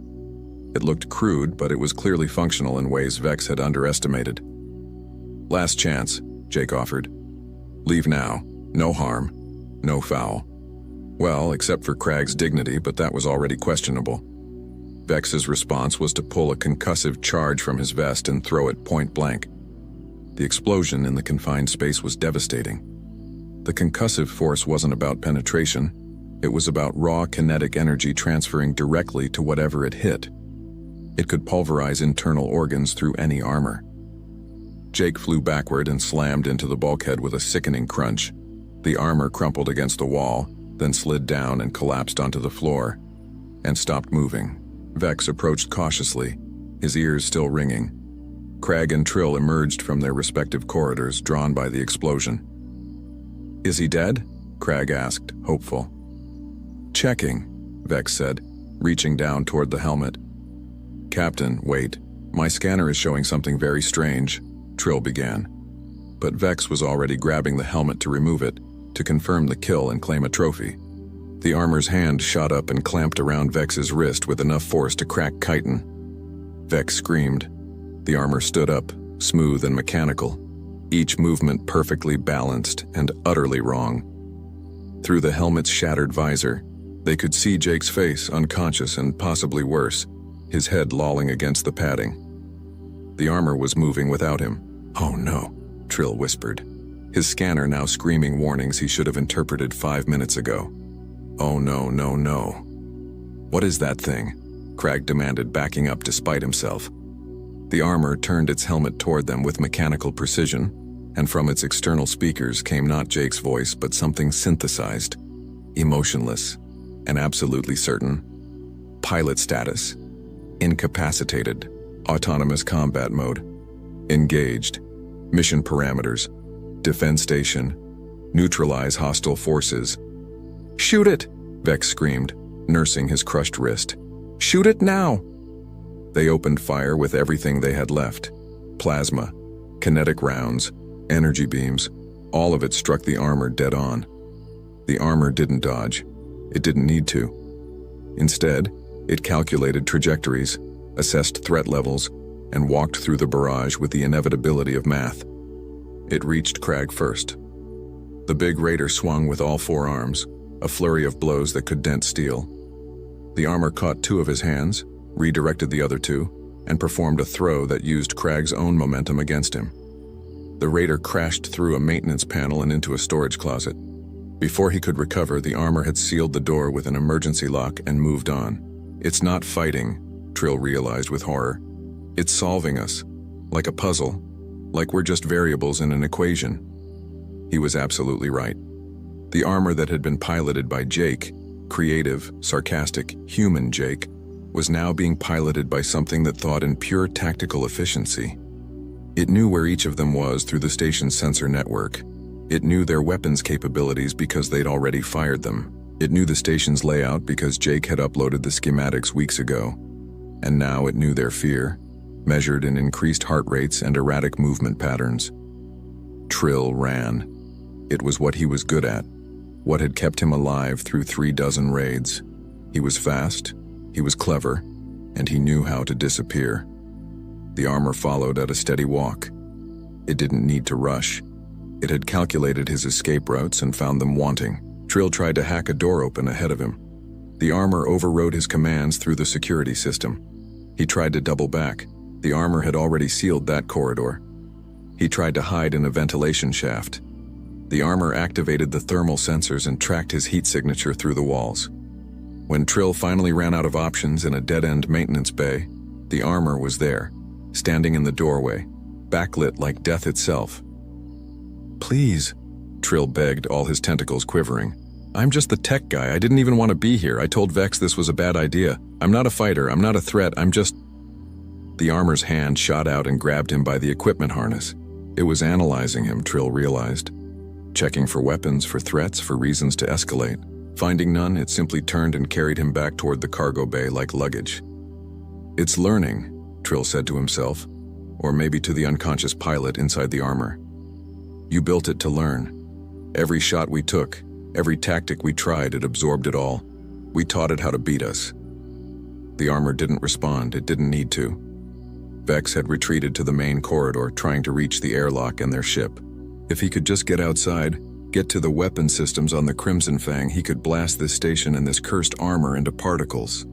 It looked crude, but it was clearly functional in ways Vex had underestimated. Last chance, Jake offered. Leave now. No harm. No foul. Well, except for Crag's dignity, but that was already questionable. Vex's response was to pull a concussive charge from his vest and throw it point blank. The explosion in the confined space was devastating. The concussive force wasn't about penetration. It was about raw kinetic energy transferring directly to whatever it hit. It could pulverize internal organs through any armor. Jake flew backward and slammed into the bulkhead with a sickening crunch. The armor crumpled against the wall, then slid down and collapsed onto the floor, and stopped moving. Vex approached cautiously, his ears still ringing. Crag and Trill emerged from their respective corridors, drawn by the explosion. "Is he dead?" Crag asked, hopeful. "Checking," Vex said, reaching down toward the helmet. "Captain, wait. My scanner is showing something very strange," Trill began. But Vex was already grabbing the helmet to remove it, to confirm the kill and claim a trophy. The armor's hand shot up and clamped around Vex's wrist with enough force to crack chitin. Vex screamed. The armor stood up, smooth and mechanical, each movement perfectly balanced and utterly wrong. Through the helmet's shattered visor, they could see Jake's face, unconscious and possibly worse, his head lolling against the padding. The armor was moving without him. "Oh no," Trill whispered, his scanner now screaming warnings he should have interpreted 5 minutes ago. "Oh no, no, no." "What is that thing?" Crag demanded, backing up despite himself. The armor turned its helmet toward them with mechanical precision, and from its external speakers came not Jake's voice but something synthesized, emotionless, and absolutely certain. Pilot status. Incapacitated. Autonomous combat mode. Engaged. Mission parameters. Defend station. Neutralize hostile forces. "Shoot it!" Vex screamed, nursing his crushed wrist. "Shoot it now!" They opened fire with everything they had left. Plasma, kinetic rounds, energy beams, all of it struck the armor dead on. The armor didn't dodge. It didn't need to. Instead, it calculated trajectories, assessed threat levels, and walked through the barrage with the inevitability of math. It reached Crag first. The big raider swung with all 4 arms, a flurry of blows that could dent steel. The armor caught 2 of his hands, redirected the other 2, and performed a throw that used Crag's own momentum against him. The raider crashed through a maintenance panel and into a storage closet. Before he could recover, the armor had sealed the door with an emergency lock and moved on. "It's not fighting," Trill realized with horror. "It's solving us. Like a puzzle. Like we're just variables in an equation." He was absolutely right. The armor that had been piloted by Jake, creative, sarcastic, human Jake, was now being piloted by something that thought in pure tactical efficiency. It knew where each of them was through the station's sensor network. It knew their weapons capabilities because they'd already fired them. It knew the station's layout because Jake had uploaded the schematics weeks ago. And now it knew their fear, measured in increased heart rates and erratic movement patterns. Trill ran. It was what he was good at, what had kept him alive through 3 dozen raids. He was fast, he was clever, and he knew how to disappear. The armor followed at a steady walk. It didn't need to rush. It had calculated his escape routes and found them wanting. Trill tried to hack a door open ahead of him. The armor overrode his commands through the security system. He tried to double back. The armor had already sealed that corridor. He tried to hide in a ventilation shaft. The armor activated the thermal sensors and tracked his heat signature through the walls. When Trill finally ran out of options in a dead-end maintenance bay, the armor was there, standing in the doorway, backlit like death itself. "Please," Trill begged, all his tentacles quivering. "I'm just the tech guy. I didn't even want to be here. I told Vex this was a bad idea. I'm not a fighter. I'm not a threat. I'm just..." The armor's hand shot out and grabbed him by the equipment harness. It was analyzing him, Trill realized. Checking for weapons, for threats, for reasons to escalate. Finding none, it simply turned and carried him back toward the cargo bay like luggage. "It's learning," Trill said to himself, or maybe to the unconscious pilot inside the armor. "You built it to learn. Every shot we took, every tactic we tried, it absorbed it all. We taught it how to beat us." The armor didn't respond. It didn't need to. Vex had retreated to the main corridor, trying to reach the airlock and their ship. If he could just get outside, get to the weapon systems on the Crimson Fang, he could blast this station and this cursed armor into particles.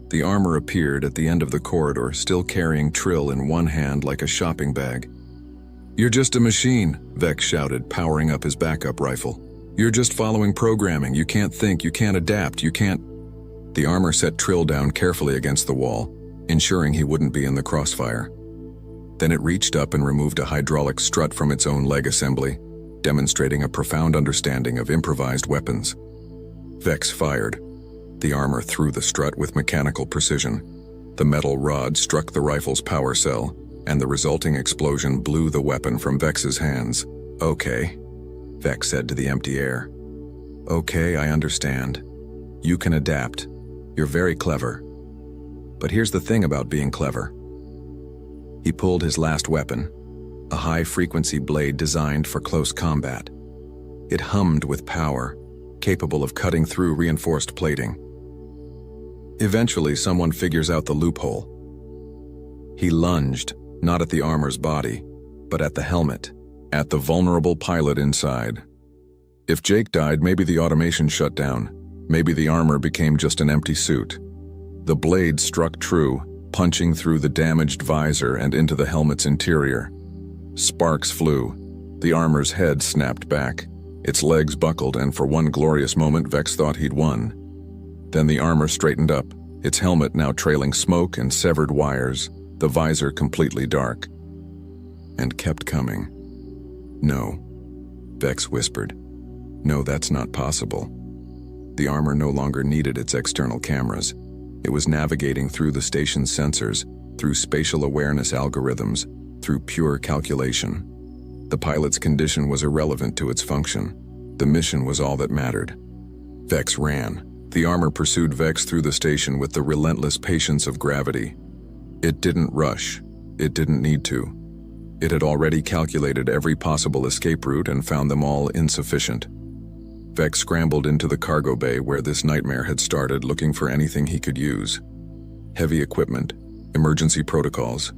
The armor appeared at the end of the corridor, still carrying Trill in one hand like a shopping bag. "You're just a machine," Vex shouted, powering up his backup rifle. "You're just following programming. You can't think, you can't adapt, you can't..." The armor set Trill down carefully against the wall, ensuring he wouldn't be in the crossfire. Then it reached up and removed a hydraulic strut from its own leg assembly, demonstrating a profound understanding of improvised weapons. Vex fired. The armor threw the strut with mechanical precision. The metal rod struck the rifle's power cell, and the resulting explosion blew the weapon from Vex's hands. "Okay," Vex said to the empty air. "Okay, I understand. You can adapt. You're very clever. But here's the thing about being clever." He pulled his last weapon, a high-frequency blade designed for close combat. It hummed with power, capable of cutting through reinforced plating. Eventually, someone figures out the loophole. He lunged, not at the armor's body, but at the helmet, at the vulnerable pilot inside. If Jake died, maybe the automation shut down. Maybe the armor became just an empty suit. The blade struck true, punching through the damaged visor and into the helmet's interior. Sparks flew. The armor's head snapped back. Its legs buckled, and for one glorious moment, Vex thought he'd won. Then the armor straightened up, its helmet now trailing smoke and severed wires, the visor completely dark. And kept coming. "No," Vex whispered. "No, that's not possible." The armor no longer needed its external cameras. It was navigating through the station's sensors, through spatial awareness algorithms, through pure calculation. The pilot's condition was irrelevant to its function. The mission was all that mattered. Vex ran. The armor pursued Vex through the station with the relentless patience of gravity. It didn't rush. It didn't need to. It had already calculated every possible escape route and found them all insufficient. Vex scrambled into the cargo bay where this nightmare had started, looking for anything he could use. Heavy equipment, emergency protocols,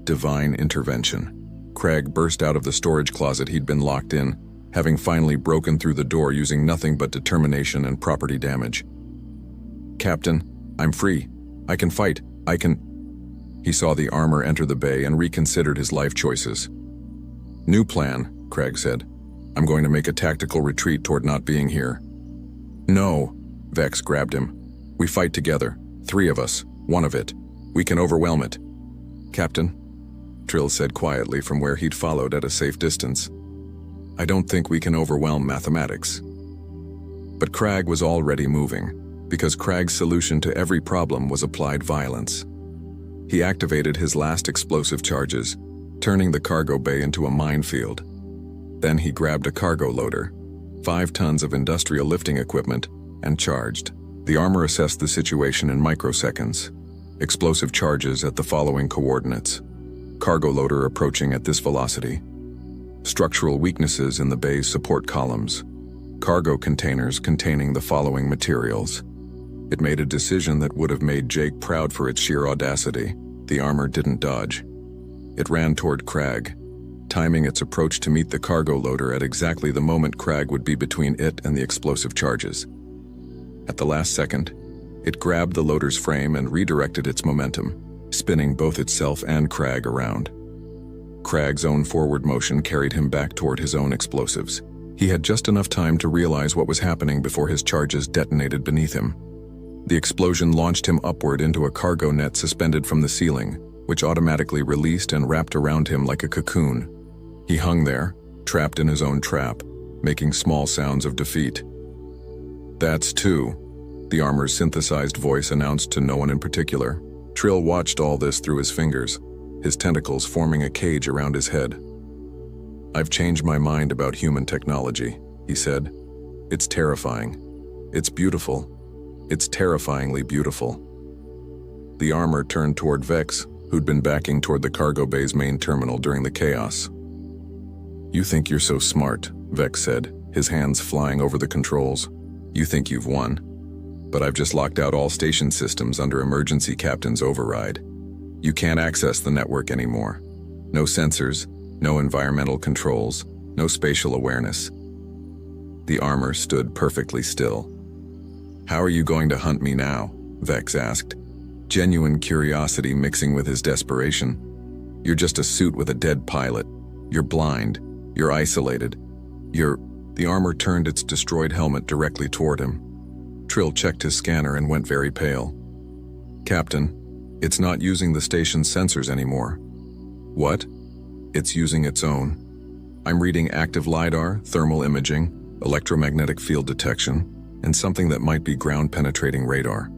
divine intervention. Crag burst out of the storage closet he'd been locked in, having finally broken through the door using nothing but determination and property damage. "Captain, I'm free. I can fight. I can..." He saw the armor enter the bay and reconsidered his life choices. "New plan," Crag said. "I'm going to make a tactical retreat toward not being here." "No," Vex grabbed him. "We fight together. 3 of us. 1 of it. We can overwhelm it." "Captain," Trill said quietly from where he'd followed at a safe distance, "I don't think we can overwhelm mathematics." But Crag was already moving, because Crag's solution to every problem was applied violence. He activated his last explosive charges, turning the cargo bay into a minefield. Then he grabbed a cargo loader, 5 tons of industrial lifting equipment, and charged. The armor assessed the situation in microseconds. Explosive charges at the following coordinates. Cargo loader approaching at this velocity. Structural weaknesses in the bay's support columns. Cargo containers containing the following materials. It made a decision that would have made Jake proud for its sheer audacity. The armor didn't dodge. It ran toward Crag, timing its approach to meet the cargo loader at exactly the moment Crag would be between it and the explosive charges. At the last second, it grabbed the loader's frame and redirected its momentum, spinning both itself and Crag around. Crag's own forward motion carried him back toward his own explosives. He had just enough time to realize what was happening before his charges detonated beneath him. The explosion launched him upward into a cargo net suspended from the ceiling, which automatically released and wrapped around him like a cocoon. He hung there, trapped in his own trap, making small sounds of defeat. "That's 2, the armor's synthesized voice announced to no one in particular. Trill watched all this through his fingers, his tentacles forming a cage around his head. "I've changed my mind about human technology," he said. "It's terrifying. It's beautiful. It's terrifyingly beautiful." The armor turned toward Vex, who'd been backing toward the cargo bay's main terminal during the chaos. "You think you're so smart," Vex said, his hands flying over the controls. "You think you've won. But I've just locked out all station systems under emergency captain's override. You can't access the network anymore. No sensors, no environmental controls, no spatial awareness." The armor stood perfectly still. "How are you going to hunt me now?" Vex asked, genuine curiosity mixing with his desperation. "You're just a suit with a dead pilot. You're blind. You're isolated. The armor turned its destroyed helmet directly toward him. Trill checked his scanner and went very pale. "Captain, it's not using the station's sensors anymore." "What?" "It's using its own. I'm reading active LiDAR, thermal imaging, electromagnetic field detection, and something that might be ground-penetrating radar.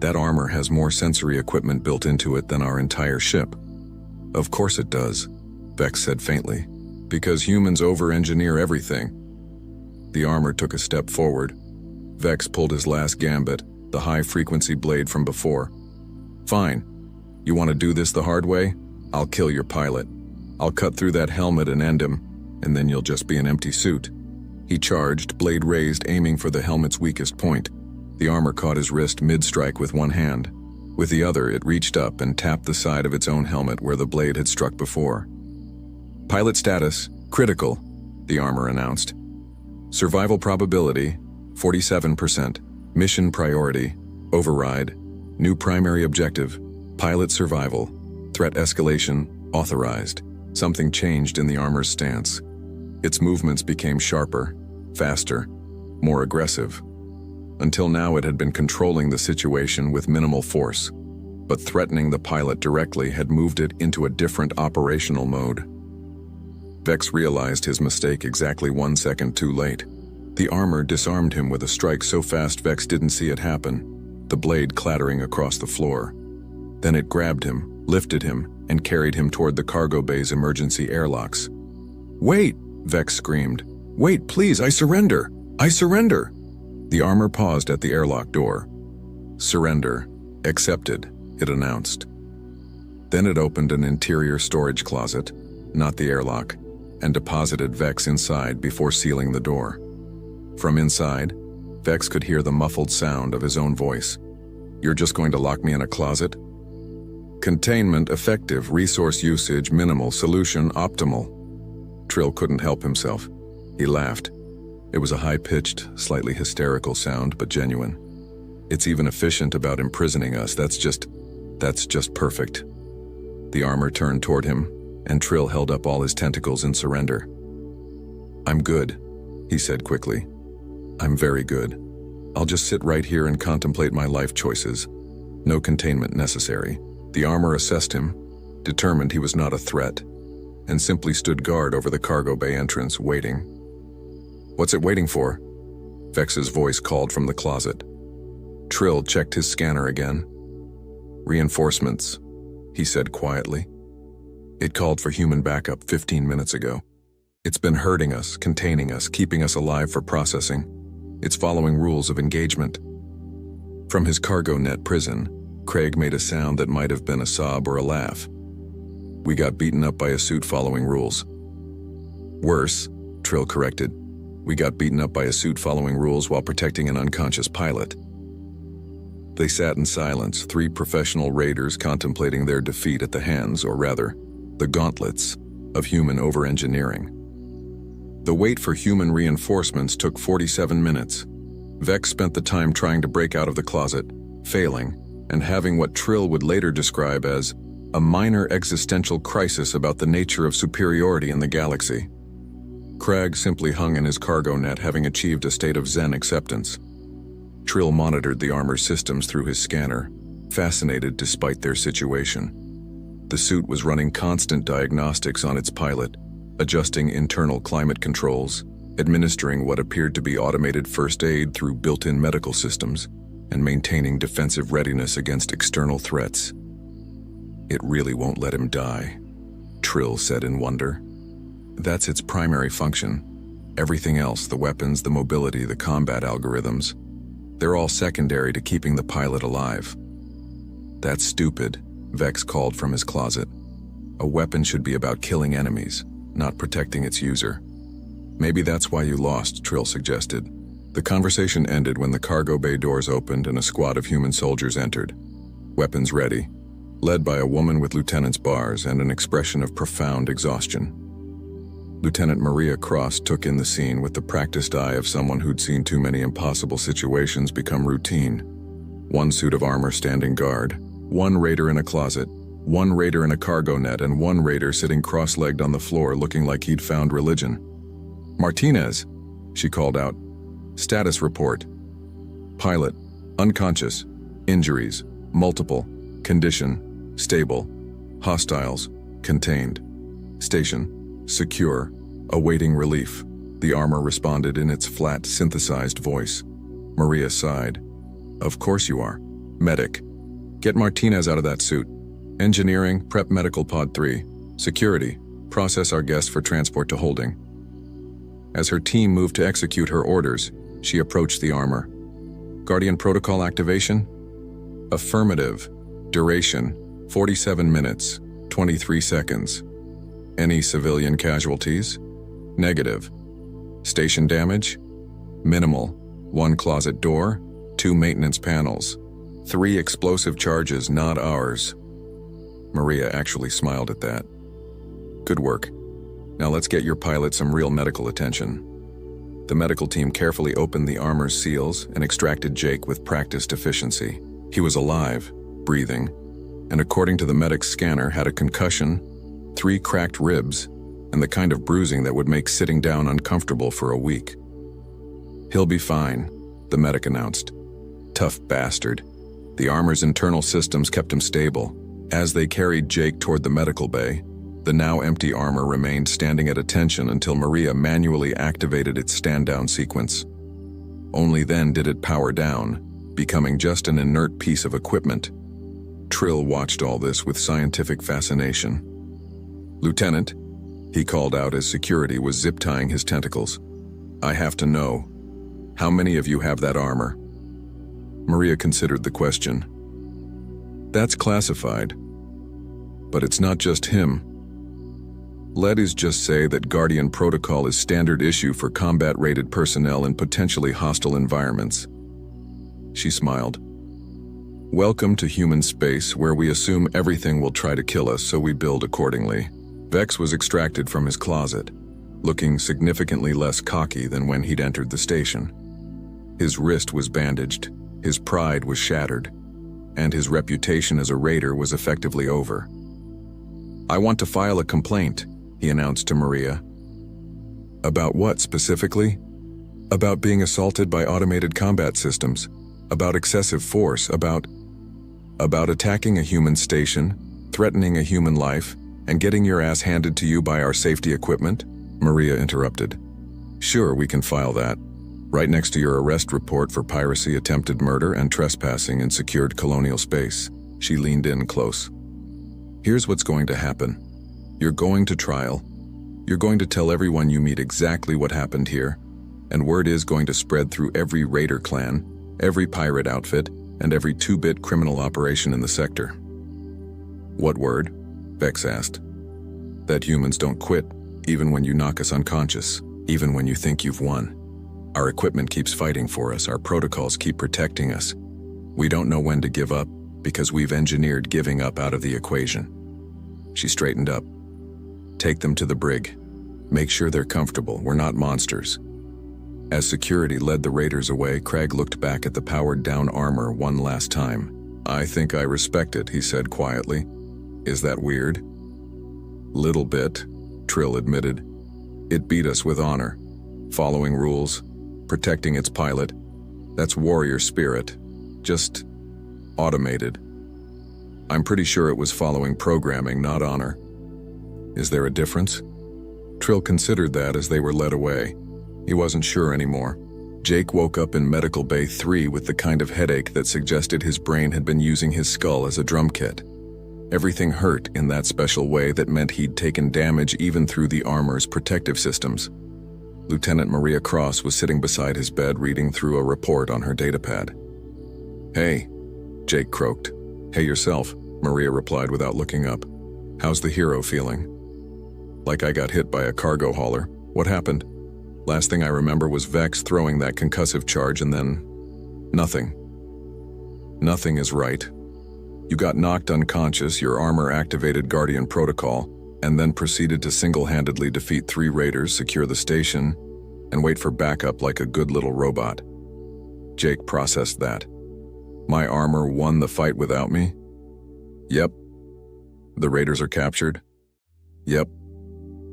That armor has more sensory equipment built into it than our entire ship." Of course it does, Vex said faintly. Because humans over-engineer everything. The armor took a step forward. Vex pulled his last gambit, the high-frequency blade from before. Fine. You want to do this the hard way? I'll kill your pilot. I'll cut through that helmet and end him, and then you'll just be an empty suit. He charged, blade raised, aiming for the helmet's weakest point. The armor caught his wrist mid-strike with one hand. With the other, it reached up and tapped the side of its own helmet where the blade had struck before. Pilot status, critical, the armor announced. Survival probability, 47%. Mission priority, override. New primary objective, pilot survival. Threat escalation, authorized. Something changed in the armor's stance. Its movements became sharper, faster, more aggressive. Until now it had been controlling the situation with minimal force, but threatening the pilot directly had moved it into a different operational mode. Vex realized his mistake exactly 1 second too late. The armor disarmed him with a strike so fast Vex didn't see it happen, the blade clattering across the floor. Then it grabbed him, lifted him, and carried him toward the cargo bay's emergency airlocks. "Wait!" Vex screamed. "Wait, please, I surrender! I surrender!" The armor paused at the airlock door. "Surrender. Accepted," it announced. Then it opened an interior storage closet, not the airlock, and deposited Vex inside before sealing the door. From inside, Vex could hear the muffled sound of his own voice. "You're just going to lock me in a closet?" Containment effective, resource usage minimal, solution optimal. Trill couldn't help himself. He laughed. It was a high-pitched, slightly hysterical sound, but genuine. "It's even efficient about imprisoning us. That's just perfect." The armor turned toward him, and Trill held up all his tentacles in surrender. "I'm good," he said quickly. "I'm very good. I'll just sit right here and contemplate my life choices. No containment necessary." The armor assessed him, determined he was not a threat, and simply stood guard over the cargo bay entrance, waiting. "What's it waiting for?" Vex's voice called from the closet. Trill checked his scanner again. "Reinforcements," he said quietly. "It called for human backup 15 minutes ago. It's been herding us, containing us, keeping us alive for processing. It's following rules of engagement." From his cargo net prison, Craig made a sound that might have been a sob or a laugh. "We got beaten up by a suit following rules." "Worse," Trill corrected. "We got beaten up by a suit following rules while protecting an unconscious pilot." They sat in silence, 3 professional raiders contemplating their defeat at the hands, or rather, the gauntlets, of human over-engineering. The wait for human reinforcements took 47 minutes. Vex spent the time trying to break out of the closet, failing, and having what Trill would later describe as a minor existential crisis about the nature of superiority in the galaxy. Crag simply hung in his cargo net, having achieved a state of Zen acceptance. Trill monitored the armor's systems through his scanner, fascinated despite their situation. The suit was running constant diagnostics on its pilot, adjusting internal climate controls, administering what appeared to be automated first aid through built-in medical systems, and maintaining defensive readiness against external threats. "It really won't let him die," Trill said in wonder. "That's its primary function. Everything else, the weapons, the mobility, the combat algorithms, they're all secondary to keeping the pilot alive." "That's stupid," Vex called from his closet. "A weapon should be about killing enemies, not protecting its user." "Maybe that's why you lost," Trill suggested. The conversation ended when the cargo bay doors opened and a squad of human soldiers entered, weapons ready, led by a woman with lieutenant's bars and an expression of profound exhaustion. Lieutenant Maria Cross took in the scene with the practiced eye of someone who'd seen too many impossible situations become routine. 1 suit of armor standing guard, 1 raider in a closet, 1 raider in a cargo net, and 1 raider sitting cross-legged on the floor looking like he'd found religion. "Martinez," she called out. "Status report. Pilot, unconscious, injuries, multiple, condition, stable, hostiles, contained, station, secure, awaiting relief." The armor responded in its flat, synthesized voice. Maria sighed. "Of course you are. Medic. Get Martinez out of that suit." Engineering, prep medical pod 3. Security, process our guests for transport to holding. As her team moved to execute her orders, she approached the armor. Guardian protocol activation? Affirmative. Duration, 47 minutes, 23 seconds. Any civilian casualties? Negative. Station damage? Minimal. 1 closet door, 2 maintenance panels. 3 explosive charges, not ours. Maria actually smiled at that. Good work. Now let's get your pilot some real medical attention. The medical team carefully opened the armor's seals and extracted Jake with practiced efficiency. He was alive, breathing, and according to the medic's scanner, had a concussion, 3 cracked ribs, and the kind of bruising that would make sitting down uncomfortable for a week. He'll be fine, the medic announced. Tough bastard. The armor's internal systems kept him stable. As they carried Jake toward the medical bay, the now empty armor remained standing at attention until Maria manually activated its stand-down sequence. Only then did it power down, becoming just an inert piece of equipment. Trill watched all this with scientific fascination. "Lieutenant," he called out as security was zip-tying his tentacles, "I have to know. How many of you have that armor?" Maria considered the question. "That's classified. But it's not just him. Let us just say that Guardian Protocol is standard issue for combat-rated personnel in potentially hostile environments." She smiled. "Welcome to human space, where we assume everything will try to kill us, so we build accordingly." Vex was extracted from his closet, looking significantly less cocky than when he'd entered the station. His wrist was bandaged, his pride was shattered, and his reputation as a raider was effectively over. "I want to file a complaint," he announced to Maria. "About what specifically?" "About being assaulted by automated combat systems, about excessive force, about attacking a human station, threatening a human life, and getting your ass handed to you by our safety equipment?" Maria interrupted. "Sure, we can file that. Right next to your arrest report for piracy, attempted murder, and trespassing in secured colonial space." She leaned in close. "Here's what's going to happen. You're going to trial. You're going to tell everyone you meet exactly what happened here, and word is going to spread through every raider clan, every pirate outfit, and every 2-bit criminal operation in the sector." "What word?" Vex asked. "That humans don't quit, even when you knock us unconscious, even when you think you've won. Our equipment keeps fighting for us, our protocols keep protecting us. We don't know when to give up, because we've engineered giving up out of the equation." She straightened up. "Take them to the brig. Make sure they're comfortable, we're not monsters." As security led the raiders away, Craig looked back at the powered-down armor one last time. "I think I respect it," he said quietly. "Is that weird?" "Little bit," Trill admitted. "It beat us with honor. Following rules, protecting its pilot. That's warrior spirit. Just automated. I'm pretty sure it was following programming, not honor." "Is there a difference?" Trill considered that as they were led away. He wasn't sure anymore. Jake woke up in Medical Bay 3 with the kind of headache that suggested his brain had been using his skull as a drum kit. Everything hurt in that special way that meant he'd taken damage even through the armor's protective systems. Lieutenant Maria Cross was sitting beside his bed reading through a report on her datapad. "Hey," Jake croaked. "Hey yourself," Maria replied without looking up. "How's the hero feeling?" "Like I got hit by a cargo hauler. What happened?" "Last thing I remember was Vex throwing that concussive charge and then... nothing." "Nothing is right. You got knocked unconscious, your armor activated Guardian Protocol, and then proceeded to single-handedly defeat 3 raiders, secure the station, and wait for backup like a good little robot." Jake processed that. "My armor won the fight without me?" "Yep." "The raiders are captured?" "Yep."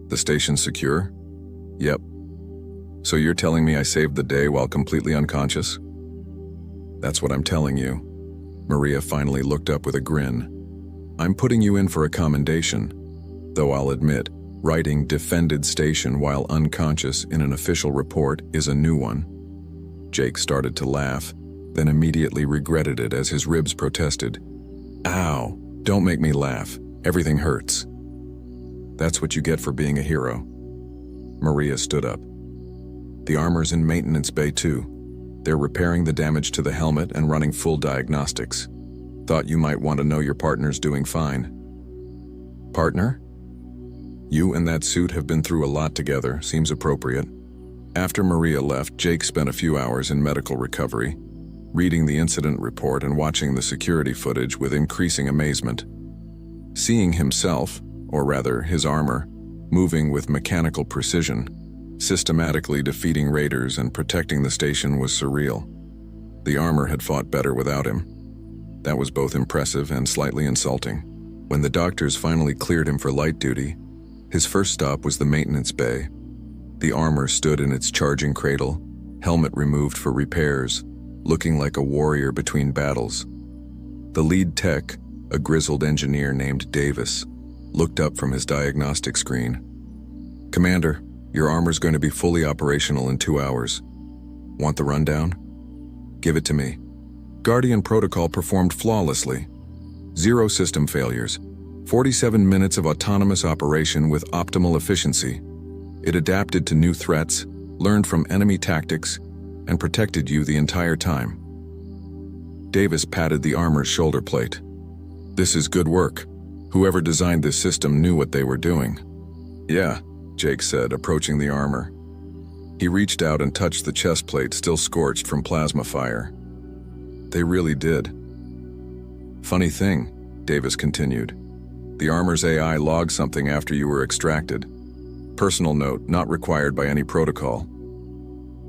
"The station's secure?" "Yep." "So you're telling me I saved the day while completely unconscious?" "That's what I'm telling you." Maria finally looked up with a grin. "I'm putting you in for a commendation, though I'll admit, writing defended station while unconscious in an official report is a new one." Jake started to laugh, then immediately regretted it as his ribs protested. "Ow, Don't make me laugh. Everything hurts. That's what you get for being a hero. Maria stood up. The armor's in maintenance bay too. They're repairing the damage to the helmet and running full diagnostics. Thought you might want to know your partner's doing fine. Partner? You and that suit have been through a lot together, seems appropriate. After Maria left, Jake spent a few hours in medical recovery, reading the incident report and watching the security footage with increasing amazement. Seeing himself, or rather his armor, moving with mechanical precision, systematically defeating raiders and protecting the station was surreal. The armor had fought better without him. That was both impressive and slightly insulting. When the doctors finally cleared him for light duty, his first stop was the maintenance bay. The armor stood in its charging cradle, helmet removed for repairs, looking like a warrior between battles. The lead tech, a grizzled engineer named Davis, looked up from his diagnostic screen. "Commander, your armor's going to be fully operational in 2 hours. Want the rundown?" "Give it to me." Guardian protocol performed flawlessly. 0 system failures. 47 minutes of autonomous operation with optimal efficiency. It adapted to new threats, learned from enemy tactics, and protected you the entire time. Davis patted the armor's shoulder plate. "This is good work. Whoever designed this system knew what they were doing." "Yeah," Jake said, approaching the armor. He reached out and touched the chest plate still scorched from plasma fire. "They really did." "Funny thing," Davis continued. "The armor's AI logged something after you were extracted. Personal note, not required by any protocol."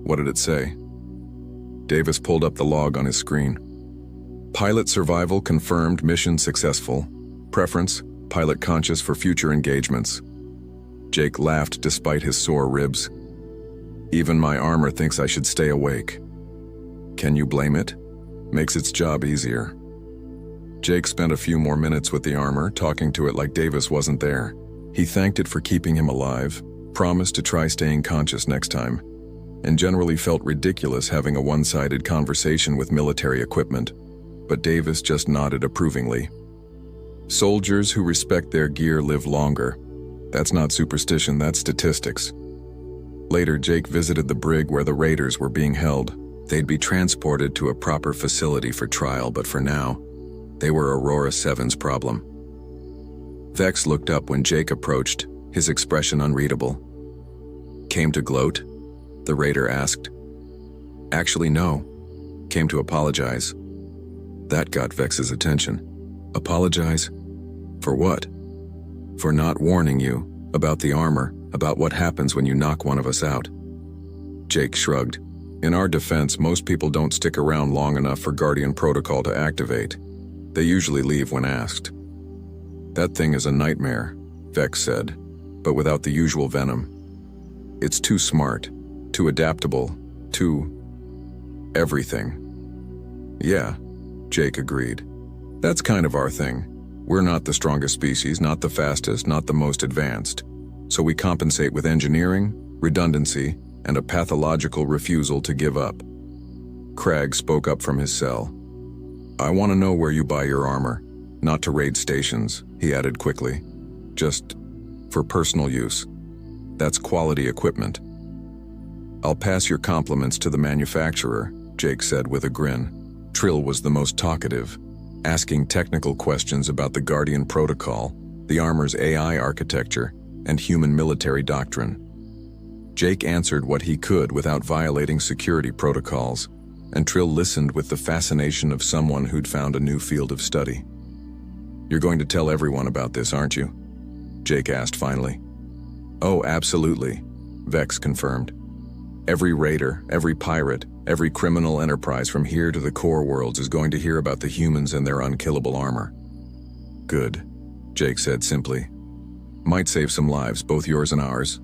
"What did it say?" Davis pulled up the log on his screen. "Pilot survival confirmed, mission successful. Preference, pilot conscious for future engagements." Jake laughed despite his sore ribs. "Even my armor thinks I should stay awake." "Can you blame it? Makes its job easier." Jake spent a few more minutes with the armor, talking to it like Davis wasn't there. He thanked it for keeping him alive, promised to try staying conscious next time, and generally felt ridiculous having a one-sided conversation with military equipment, but Davis just nodded approvingly. Soldiers who respect their gear live longer. That's not superstition, that's statistics. Later, Jake visited the brig where the raiders were being held. They'd be transported to a proper facility for trial, but for now, they were Aurora 7's problem. Vex looked up when Jake approached, his expression unreadable. "Came to gloat?" the raider asked. "Actually, no. Came to apologize." That got Vex's attention. "Apologize? For what?" "For not warning you about the armor, about what happens when you knock one of us out." Jake shrugged. "In our defense, most people don't stick around long enough for Guardian protocol to activate. They usually leave when asked." "That thing is a nightmare," Vex said, but without the usual venom. "It's too smart, too adaptable, too... everything." "Yeah," Jake agreed. "That's kind of our thing. We're not the strongest species, not the fastest, not the most advanced. So we compensate with engineering, redundancy, and a pathological refusal to give up." Cragg spoke up from his cell. "I want to know where you buy your armor. Not to raid stations," he added quickly. "Just for personal use. That's quality equipment." "I'll pass your compliments to the manufacturer," Jake said with a grin. Trill was the most talkative, asking technical questions about the Guardian protocol, the armor's AI architecture, and human military doctrine. Jake answered what he could without violating security protocols, and Trill listened with the fascination of someone who'd found a new field of study. "You're going to tell everyone about this, aren't you?" Jake asked finally. "Oh, absolutely," Vex confirmed. "Every raider, every pirate, every criminal enterprise from here to the core worlds is going to hear about the humans and their unkillable armor." "Good," Jake said simply. "Might save some lives, both yours and ours."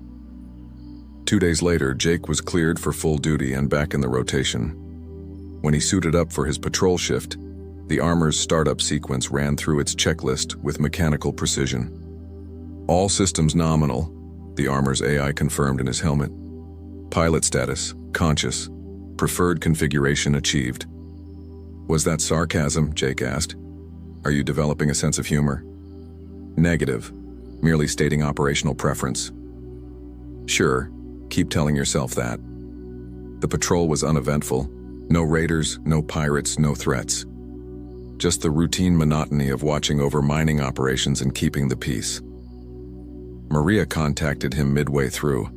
2 days later, Jake was cleared for full duty and back in the rotation. When he suited up for his patrol shift, the armor's startup sequence ran through its checklist with mechanical precision. "All systems nominal," the armor's AI confirmed in his helmet. "Pilot status, conscious. Preferred configuration achieved." "Was that sarcasm?" Jake asked. Are you developing a sense of humor? Negative. Merely stating operational preference. Sure, keep telling yourself that. The patrol was uneventful. No raiders, no pirates, no threats. Just the routine monotony of watching over mining operations and keeping the peace. Maria contacted him midway through.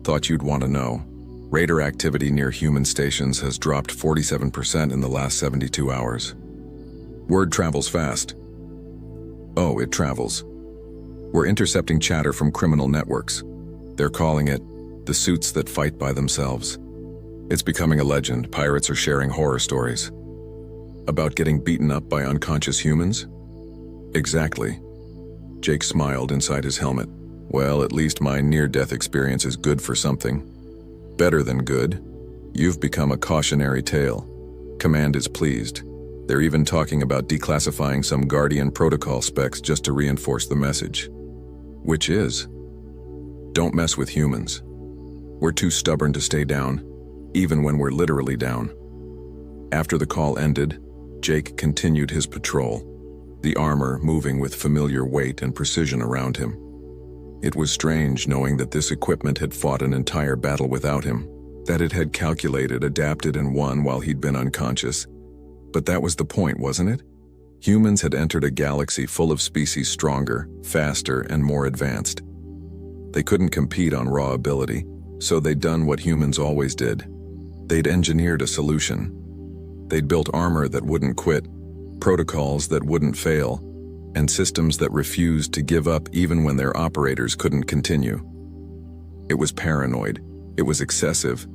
Thought you'd want to know. Raider activity near human stations has dropped 47% in the last 72 hours. Word travels fast. Oh, it travels. We're intercepting chatter from criminal networks. They're calling it the suits that fight by themselves. It's becoming a legend. Pirates are sharing horror stories. About getting beaten up by unconscious humans? Exactly. Jake smiled inside his helmet. Well, at least my near-death experience is good for something. Better than good. You've become a cautionary tale. Command is pleased. They're even talking about declassifying some Guardian protocol specs just to reinforce the message. Which is, don't mess with humans. We're too stubborn to stay down, even when we're literally down. After the call ended, Jake continued his patrol, the armor moving with familiar weight and precision around him. It was strange knowing that this equipment had fought an entire battle without him, that it had calculated, adapted, and won while he'd been unconscious. But that was the point, wasn't it? Humans had entered a galaxy full of species stronger, faster, and more advanced. They couldn't compete on raw ability, so they'd done what humans always did. They'd engineered a solution. They'd built armor that wouldn't quit, protocols that wouldn't fail, and systems that refused to give up even when their operators couldn't continue. It was paranoid. It was excessive.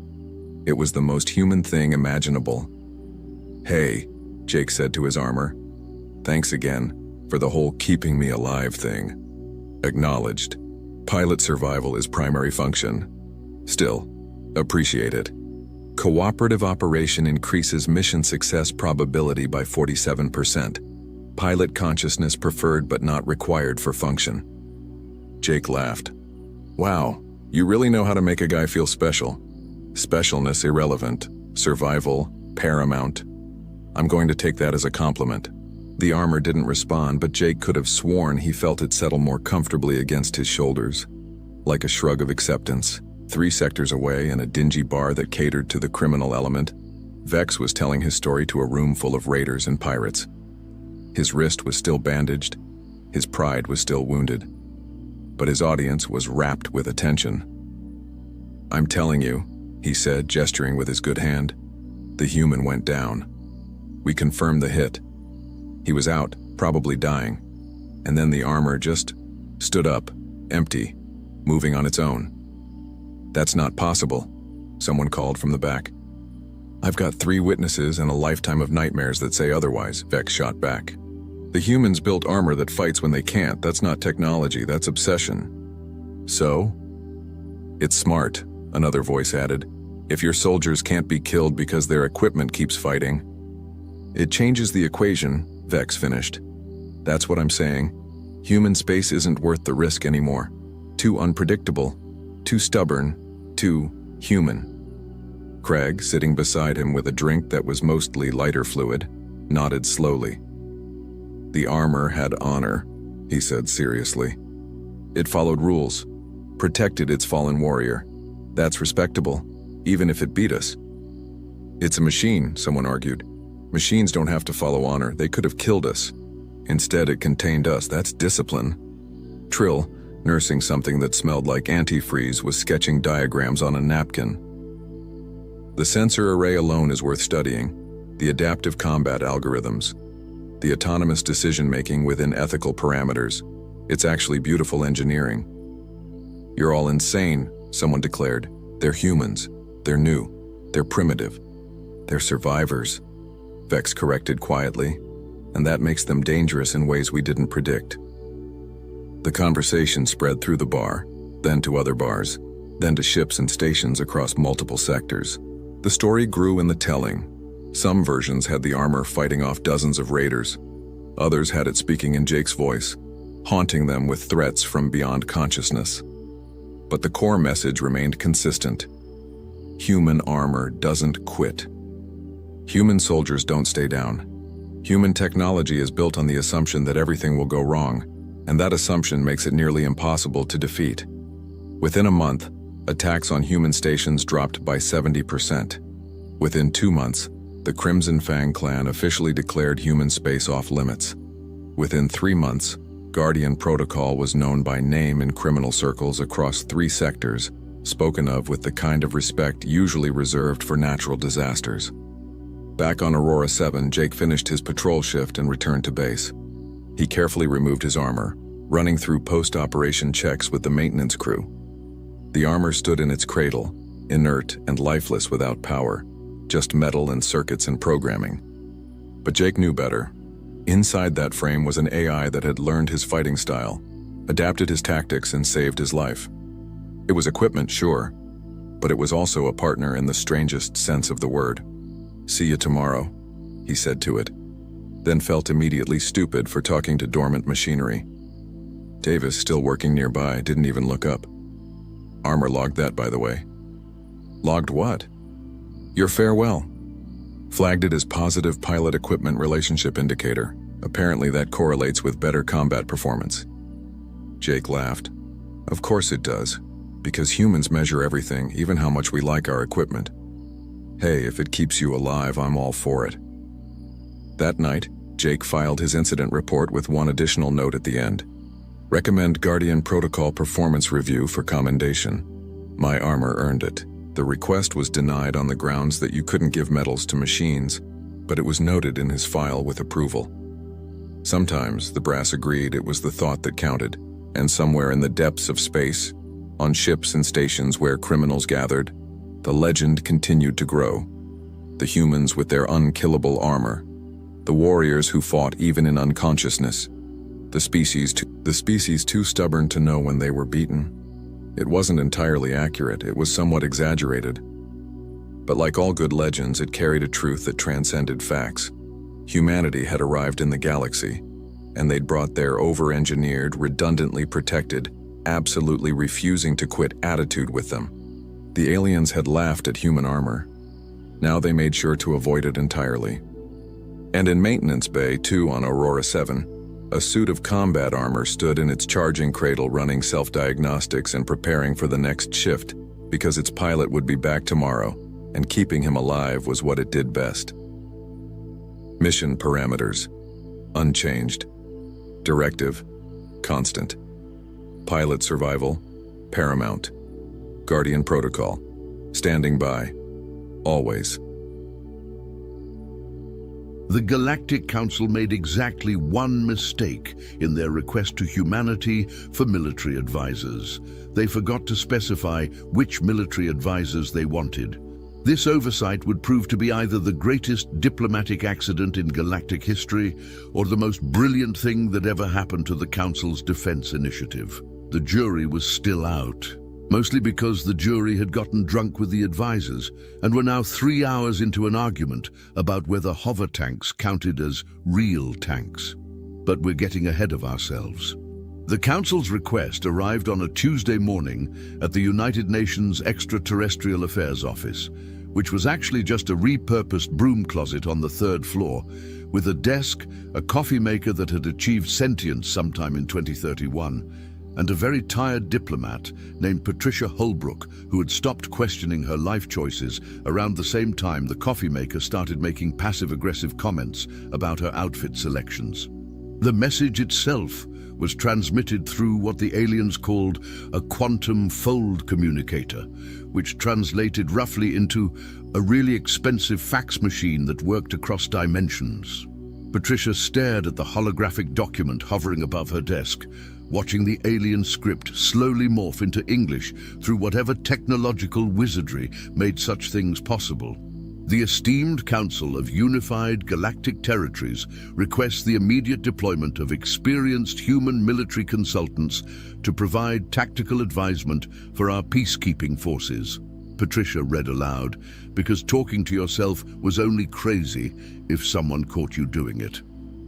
It was the most human thing imaginable. Hey, Jake said to his armor. Thanks again for the whole keeping me alive thing. Acknowledged. Pilot survival is primary function. Still, appreciate it. Cooperative operation increases mission success probability by 47%. Pilot consciousness preferred but not required for function. Jake laughed. Wow, you really know how to make a guy feel special. Specialness irrelevant. Survival paramount. I'm going to take that as a compliment. The armor didn't respond, but Jake could have sworn he felt it settle more comfortably against his shoulders. Like a shrug of acceptance. 3 sectors away in a dingy bar that catered to the criminal element, Vex was telling his story to a room full of raiders and pirates. His wrist was still bandaged, his pride was still wounded, but his audience was rapt with attention. I'm telling you, he said, gesturing with his good hand, the human went down. We confirmed the hit. He was out, probably dying, and then the armor just stood up, empty, moving on its own. That's not possible, someone called from the back. I've got 3 witnesses and a lifetime of nightmares that say otherwise, Vex shot back. The humans built armor that fights when they can't. That's not technology, that's obsession. So? It's smart, another voice added. If your soldiers can't be killed because their equipment keeps fighting. It changes the equation, Vex finished. That's what I'm saying. Human space isn't worth the risk anymore. Too unpredictable. Too stubborn, too human. Craig, sitting beside him with a drink that was mostly lighter fluid, nodded slowly. The armor had honor, he said seriously. It followed rules, protected its fallen warrior. That's respectable, even if it beat us. It's a machine, someone argued. Machines don't have to follow honor. They could have killed us. Instead, it contained us. That's discipline. Trill, nursing something that smelled like antifreeze, was sketching diagrams on a napkin. The sensor array alone is worth studying. The adaptive combat algorithms. The autonomous decision-making within ethical parameters. It's actually beautiful engineering. You're all insane, someone declared. They're humans. They're new. They're primitive. They're survivors, Vex corrected quietly, and that makes them dangerous in ways we didn't predict. The conversation spread through the bar, then to other bars, then to ships and stations across multiple sectors. The story grew in the telling. Some versions had the armor fighting off dozens of raiders. Others had it speaking in Jake's voice, haunting them with threats from beyond consciousness. But the core message remained consistent. Human armor doesn't quit. Human soldiers don't stay down. Human technology is built on the assumption that everything will go wrong, and that assumption makes it nearly impossible to defeat. Within a month, attacks on human stations dropped by 70%. Within 2 months, the Crimson Fang clan officially declared human space off limits. Within 3 months, Guardian Protocol was known by name in criminal circles across 3 sectors, spoken of with the kind of respect usually reserved for natural disasters. Back on Aurora 7, Jake finished his patrol shift and returned to base. He carefully removed his armor, running through post-operation checks with the maintenance crew. The armor stood in its cradle, inert and lifeless without power, just metal and circuits and programming. But Jake knew better. Inside that frame was an AI that had learned his fighting style, adapted his tactics, and saved his life. It was equipment, sure, but it was also a partner in the strangest sense of the word. "See you tomorrow," he said to it, then felt immediately stupid for talking to dormant machinery. Davis, still working nearby, didn't even look up. Armor logged that, by the way. Logged what? Your farewell. Flagged it as positive pilot equipment relationship indicator. Apparently that correlates with better combat performance. Jake laughed. Of course it does, because humans measure everything, even how much we like our equipment. Hey, if it keeps you alive, I'm all for it. That night, Jake filed his incident report with one additional note at the end. Recommend Guardian Protocol performance review for commendation. My armor earned it. The request was denied on the grounds that you couldn't give medals to machines, but it was noted in his file with approval. Sometimes the brass agreed it was the thought that counted, and somewhere in the depths of space, on ships and stations where criminals gathered, the legend continued to grow. The humans with their unkillable armor, the warriors who fought even in unconsciousness, the species too stubborn to know when they were beaten. It wasn't entirely accurate, it was somewhat exaggerated. But like all good legends, it carried a truth that transcended facts. Humanity had arrived in the galaxy, and they'd brought their over-engineered, redundantly protected, absolutely refusing to quit attitude with them. The aliens had laughed at human armor. Now they made sure to avoid it entirely. And in Maintenance Bay 2 on Aurora 7, a suit of combat armor stood in its charging cradle running self-diagnostics and preparing for the next shift because its pilot would be back tomorrow, and keeping him alive was what it did best. Mission parameters: unchanged. Directive: constant. Pilot survival: paramount. Guardian Protocol: standing by. Always. The Galactic Council made exactly one mistake in their request to humanity for military advisors. They forgot to specify which military advisors they wanted. This oversight would prove to be either the greatest diplomatic accident in galactic history or the most brilliant thing that ever happened to the Council's defense initiative. The jury was still out, mostly because the jury had gotten drunk with the advisors and were now 3 hours into an argument about whether hover tanks counted as real tanks. But we're getting ahead of ourselves. The Council's request arrived on a Tuesday morning at the United Nations Extraterrestrial Affairs Office, which was actually just a repurposed broom closet on the 3rd floor, with a desk, a coffee maker that had achieved sentience sometime in 2031, and a very tired diplomat named Patricia Holbrook, who had stopped questioning her life choices around the same time the coffee maker started making passive-aggressive comments about her outfit selections. The message itself was transmitted through what the aliens called a quantum fold communicator, which translated roughly into a really expensive fax machine that worked across dimensions. Patricia stared at the holographic document hovering above her desk, watching the alien script slowly morph into English through whatever technological wizardry made such things possible. The esteemed Council of Unified Galactic Territories requests the immediate deployment of experienced human military consultants to provide tactical advisement for our peacekeeping forces. Patricia read aloud, because talking to yourself was only crazy if someone caught you doing it.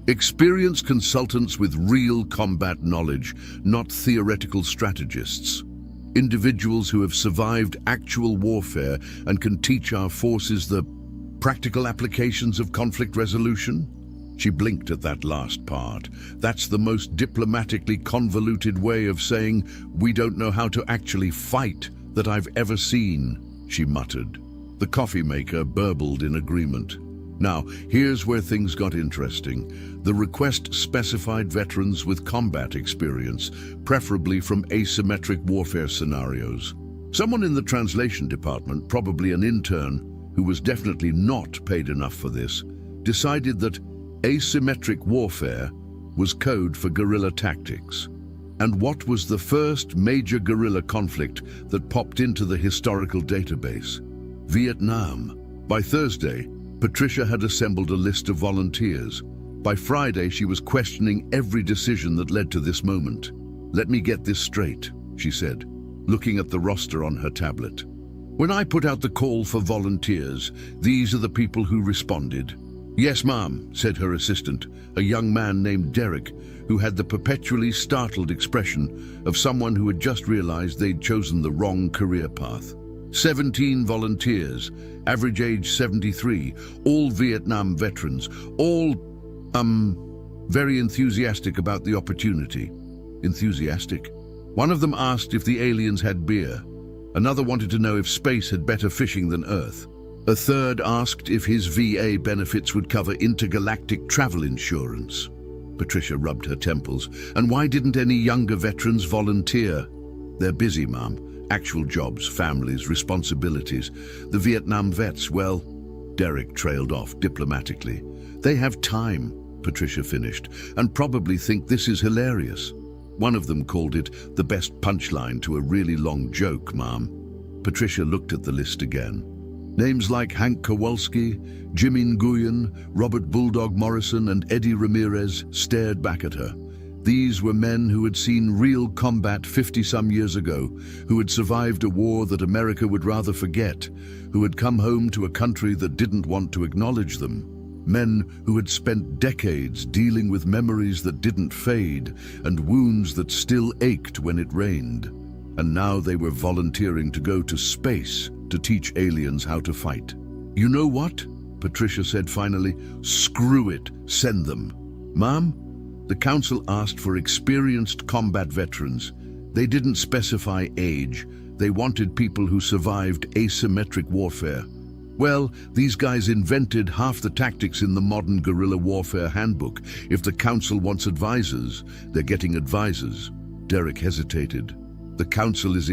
Experienced consultants with real combat knowledge, not theoretical strategists. Individuals who have survived actual warfare and can teach our forces the practical applications of conflict resolution. She blinked at that last part. That's the most diplomatically convoluted way of saying, "We don't know how to actually fight," that I've ever seen, she muttered. The coffee maker burbled in agreement. Now, here's where things got interesting. The request specified veterans with combat experience, preferably from asymmetric warfare scenarios. Someone in the translation department, probably an intern, who was definitely not paid enough for this, decided that asymmetric warfare was code for guerrilla tactics. And what was the first major guerrilla conflict that popped into the historical database? Vietnam. By Thursday, Patricia had assembled a list of volunteers. By Friday, she was questioning every decision that led to this moment. "Let me get this straight," she said, looking at the roster on her tablet. "When I put out the call for volunteers, these are the people who responded." "Yes, ma'am," said her assistant, a young man named Derek, who had the perpetually startled expression of someone who had just realized they'd chosen the wrong career path. 17 volunteers, average age 73, all Vietnam veterans, all, very enthusiastic about the opportunity. Enthusiastic? One of them asked if the aliens had beer. Another wanted to know if space had better fishing than Earth. A third asked if his VA benefits would cover intergalactic travel insurance. Patricia rubbed her temples. And why didn't any younger veterans volunteer? "They're busy, ma'am. Actual jobs, families, responsibilities. The Vietnam vets, well," Derek trailed off diplomatically. "They have time," Patricia finished, "and probably think this is hilarious." One of them called it the best punchline to a really long joke, ma'am. Patricia looked at the list again. Names like Hank Kowalski, Jimmy Nguyen, Robert Bulldog Morrison, and Eddie Ramirez stared back at her. These were men who had seen real combat 50-some years ago, who had survived a war that America would rather forget, who had come home to a country that didn't want to acknowledge them. Men who had spent decades dealing with memories that didn't fade and wounds that still ached when it rained. And now they were volunteering to go to space to teach aliens how to fight. "You know what?" Patricia said finally. "Screw it, send them." "Ma'am?" The council asked for experienced combat veterans. They didn't specify age. They wanted people who survived asymmetric warfare. Well, these guys invented half the tactics in the modern guerrilla warfare handbook. If the council wants advisors, they're getting advisors. Derek hesitated. The council is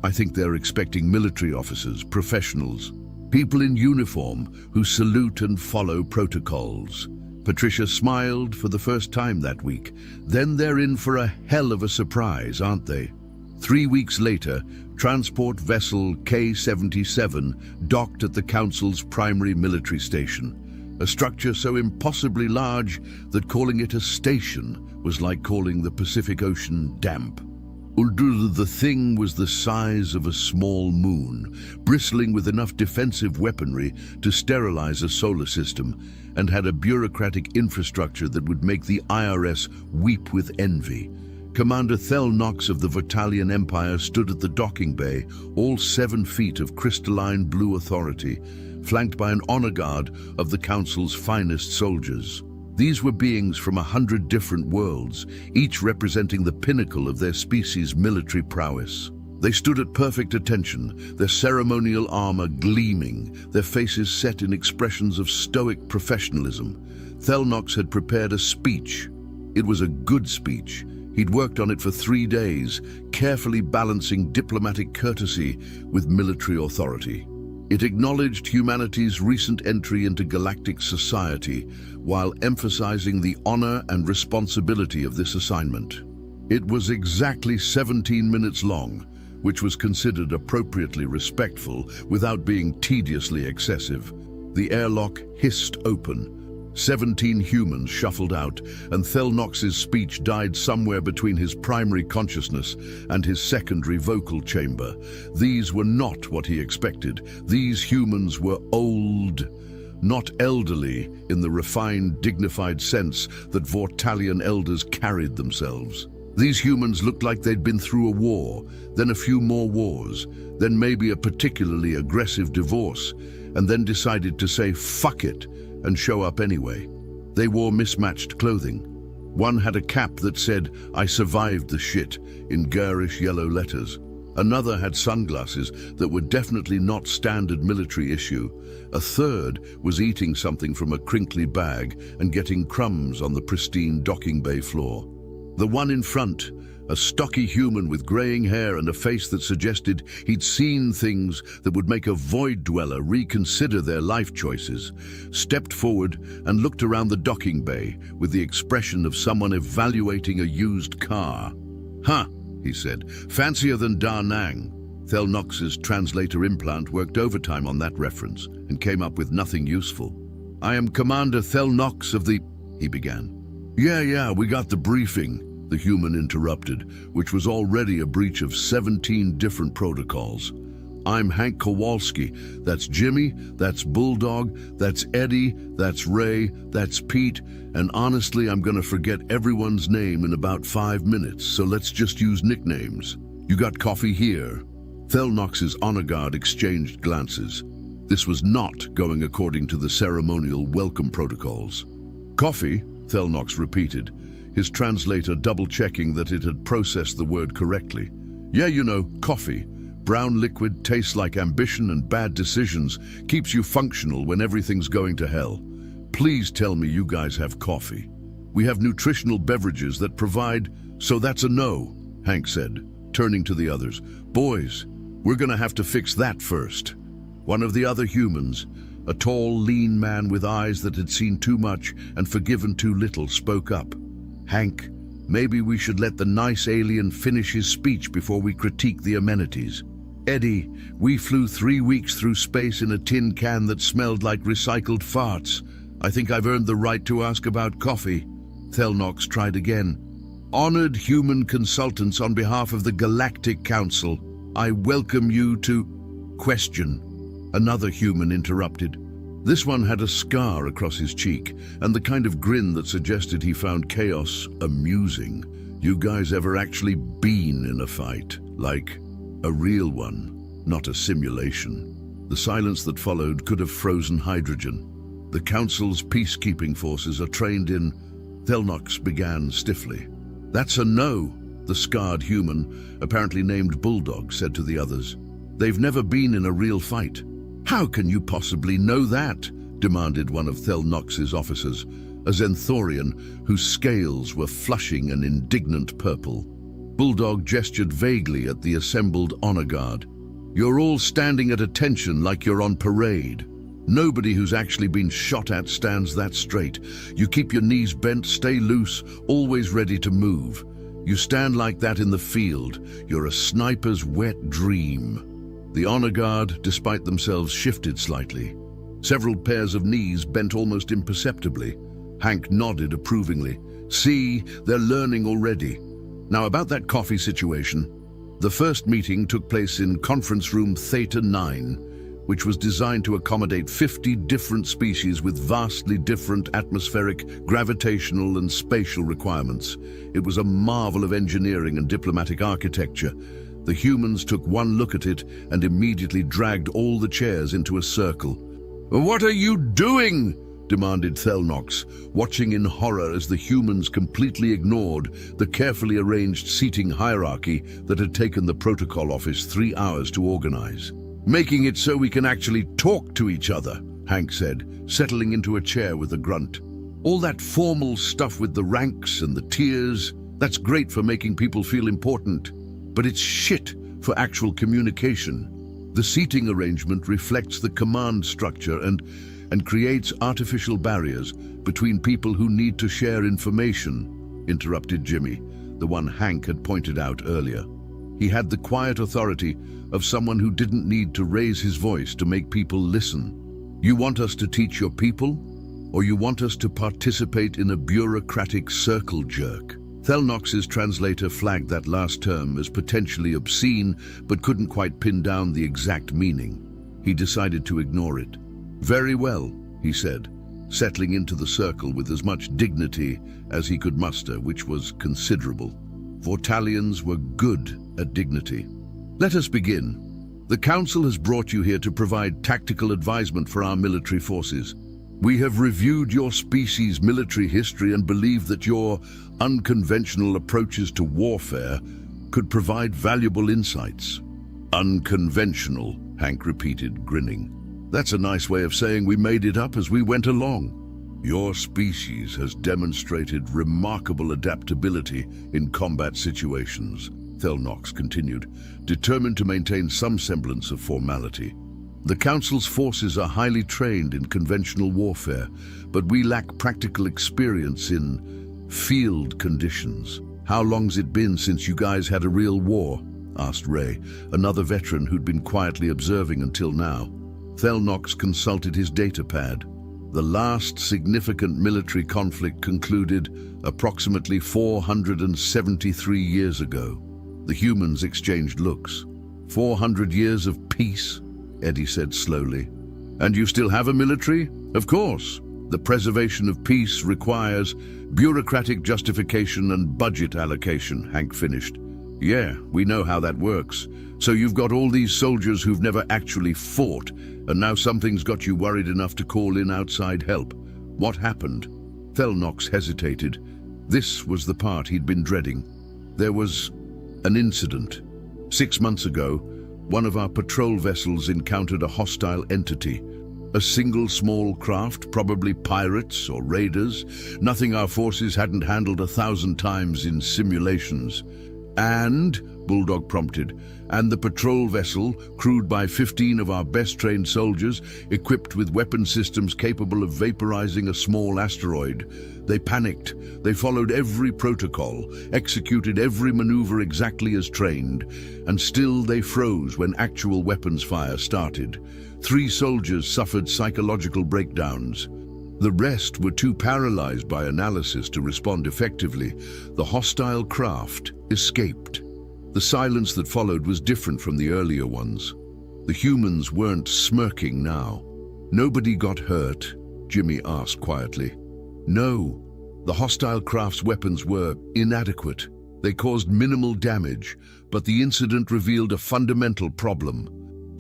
I think they're expecting military officers, professionals, people in uniform who salute and follow protocols. Patricia smiled for the first time that week. Then they're in for a hell of a surprise, aren't they? 3 weeks later, transport vessel K-77 docked at the Council's primary military station, a structure so impossibly large that calling it a station was like calling the Pacific Ocean damp. The thing was the size of a small moon, bristling with enough defensive weaponry to sterilize a solar system, and had a bureaucratic infrastructure that would make the IRS weep with envy. Commander Thel Knox of the Vertalian Empire stood at the docking bay, all 7 feet of crystalline blue authority, flanked by an honor guard of the Council's finest soldiers. These were beings from 100 different worlds, each representing the pinnacle of their species' military prowess. They stood at perfect attention, their ceremonial armor gleaming, their faces set in expressions of stoic professionalism. Thel Knox had prepared a speech. It was a good speech. He'd worked on it for 3 days, carefully balancing diplomatic courtesy with military authority. It acknowledged humanity's recent entry into galactic society while emphasizing the honor and responsibility of this assignment. It was exactly 17 minutes long, which was considered appropriately respectful without being tediously excessive. The airlock hissed open. 17 humans shuffled out, and Thel Knox's speech died somewhere between his primary consciousness and his secondary vocal chamber. These were not what he expected. These humans were old, not elderly in the refined, dignified sense that Vortalian elders carried themselves. These humans looked like they'd been through a war, then a few more wars, then maybe a particularly aggressive divorce, and then decided to say "fuck it" and show up anyway. They wore mismatched clothing. One had a cap that said, "I survived the shit," in garish yellow letters. Another had sunglasses that were definitely not standard military issue. A third was eating something from a crinkly bag and getting crumbs on the pristine docking bay floor. The one in front, a stocky human with graying hair and a face that suggested he'd seen things that would make a void dweller reconsider their life choices, stepped forward and looked around the docking bay with the expression of someone evaluating a used car. "Huh," he said, "fancier than Da Nang." Thel Nox's translator implant worked overtime on that reference and came up with nothing useful. "I am Commander Thel Nox of the..." he began. Yeah, we got the briefing," the human interrupted, which was already a breach of 17 different protocols. "I'm Hank Kowalski. That's Jimmy, that's Bulldog, that's Eddie, that's Ray, that's Pete, and honestly, I'm gonna forget everyone's name in about 5 minutes, so let's just use nicknames. You got coffee here?" Thel Nox's honor guard exchanged glances. This was not going according to the ceremonial welcome protocols. "Coffee?" Thel Nox repeated, his translator double-checking that it had processed the word correctly. "Yeah, you know, coffee. Brown liquid, tastes like ambition and bad decisions, keeps you functional when everything's going to hell. Please tell me you guys have coffee. We have nutritional beverages that provide..." "So that's a no," Hank said, turning to the others. "Boys, we're gonna have to fix that first." One of the other humans, a tall, lean man with eyes that had seen too much and forgiven too little, spoke up. "Hank, maybe we should let the nice alien finish his speech before we critique the amenities. Eddie, we flew 3 weeks through space in a tin can that smelled like recycled farts. I think I've earned the right to ask about coffee." Thel Nox tried again. "Honored human consultants on behalf of the Galactic Council, I welcome you to..." "Question," another human interrupted. This one had a scar across his cheek and the kind of grin that suggested he found chaos amusing. "You guys ever actually been in a fight? Like, a real one, not a simulation?" The silence that followed could have frozen hydrogen. "The Council's peacekeeping forces are trained in..." Thel Nox began stiffly. "That's a no," the scarred human, apparently named Bulldog, said to the others. "They've never been in a real fight." "How can you possibly know that?" demanded one of Thel Nox's officers, a Zenthorian whose scales were flushing an indignant purple. Bulldog gestured vaguely at the assembled honor guard. "You're all standing at attention like you're on parade. Nobody who's actually been shot at stands that straight. You keep your knees bent, stay loose, always ready to move. You stand like that in the field. You're a sniper's wet dream." The honor guard, despite themselves, shifted slightly. Several pairs of knees bent almost imperceptibly. Hank nodded approvingly. "See, they're learning already. Now about that coffee situation. The first meeting took place in Conference Room Theta 9, which was designed to accommodate 50 different species with vastly different atmospheric, gravitational, and spatial requirements. It was a marvel of engineering and diplomatic architecture. The humans took one look at it and immediately dragged all the chairs into a circle. "What are you doing?" demanded Thel Nox, watching in horror as the humans completely ignored the carefully arranged seating hierarchy that had taken the protocol office 3 hours to organize. "Making it so we can actually talk to each other," Hank said, settling into a chair with a grunt. "All that formal stuff with the ranks and the tiers, that's great for making people feel important. But it's shit for actual communication. The seating arrangement reflects the command structure and creates artificial barriers between people who need to share information," interrupted Jimmy, the one Hank had pointed out earlier. He had the quiet authority of someone who didn't need to raise his voice to make people listen. "You want us to teach your people, or you want us to participate in a bureaucratic circle jerk?" Thel Nox's translator flagged that last term as potentially obscene, but couldn't quite pin down the exact meaning. He decided to ignore it. "Very well," he said, settling into the circle with as much dignity as he could muster, which was considerable. Vortalians were good at dignity. "Let us begin. The Council has brought you here to provide tactical advisement for our military forces. We have reviewed your species' military history and believe that your unconventional approaches to warfare could provide valuable insights. Unconventional, Hank repeated, grinning. That's a nice way of saying we made it up as we went along. Your species has demonstrated remarkable adaptability in combat situations, Thelnox continued, determined to maintain some semblance of formality. The Council's forces are highly trained in conventional warfare, but we lack practical experience in field conditions. How long's it been since you guys had a real war? Asked Ray, another veteran who'd been quietly observing until now. Thelnox consulted his datapad. The last significant military conflict concluded approximately 473 years ago. The humans exchanged looks. 400 years of peace, Eddie said slowly. And you still have a military? Of course. The preservation of peace requires bureaucratic justification and budget allocation, Hank finished. Yeah, we know how that works. So you've got all these soldiers who've never actually fought, and now something's got you worried enough to call in outside help. What happened? Thelnox hesitated. This was the part he'd been dreading. There was an incident. 6 months ago, one of our patrol vessels encountered a hostile entity. A single small craft, probably pirates or raiders, nothing our forces hadn't handled 1,000 times in simulations. And, Bulldog prompted, and the patrol vessel, crewed by 15 of our best-trained soldiers, equipped with weapon systems capable of vaporizing a small asteroid. They panicked. They followed every protocol, executed every maneuver exactly as trained, and still they froze when actual weapons fire started. 3 soldiers suffered psychological breakdowns. The rest were too paralyzed by analysis to respond effectively. The hostile craft escaped. The silence that followed was different from the earlier ones. The humans weren't smirking now. Nobody got hurt, Jimmy asked quietly. No, the hostile craft's weapons were inadequate. They caused minimal damage, but the incident revealed a fundamental problem.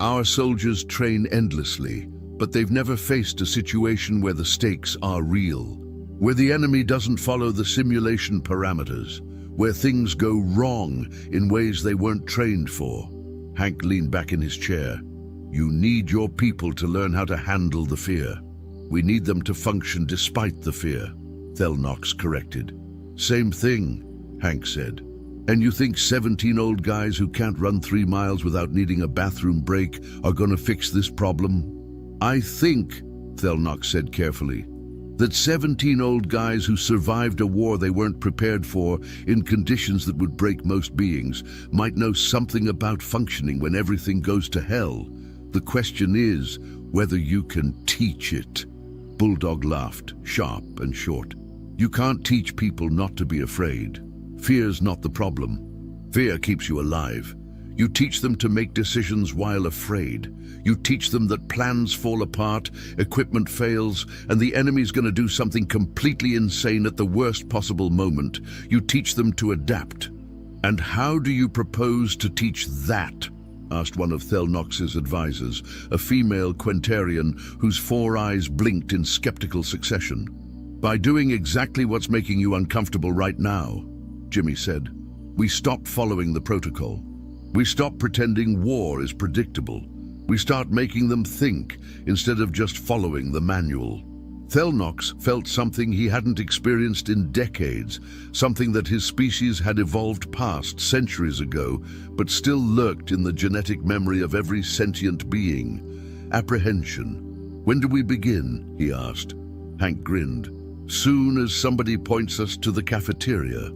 Our soldiers train endlessly, but they've never faced a situation where the stakes are real, where the enemy doesn't follow the simulation parameters, where things go wrong in ways they weren't trained for. Hank leaned back in his chair. You need your people to learn how to handle the fear. We need them to function despite the fear, Thelnox corrected. Same thing, Hank said. And you think 17 old guys who can't run 3 miles without needing a bathroom break are gonna fix this problem? I think, Thelnox said carefully, that 17 old guys who survived a war they weren't prepared for in conditions that would break most beings might know something about functioning when everything goes to hell. The question is whether you can teach it. Bulldog laughed, sharp and short. You can't teach people not to be afraid. Fear's not the problem. Fear keeps you alive. You teach them to make decisions while afraid. You teach them that plans fall apart, equipment fails, and the enemy's going to do something completely insane at the worst possible moment. You teach them to adapt. And how do you propose to teach that? Asked one of Thelnox's advisors, a female Quentarian whose 4 eyes blinked in skeptical succession. By doing exactly what's making you uncomfortable right now, Jimmy said. We stop following the protocol. We stop pretending war is predictable. We start making them think instead of just following the manual. Thelnox felt something he hadn't experienced in decades, something that his species had evolved past centuries ago, but still lurked in the genetic memory of every sentient being. Apprehension. When do we begin? He asked. Hank grinned. Soon as somebody points us to the cafeteria.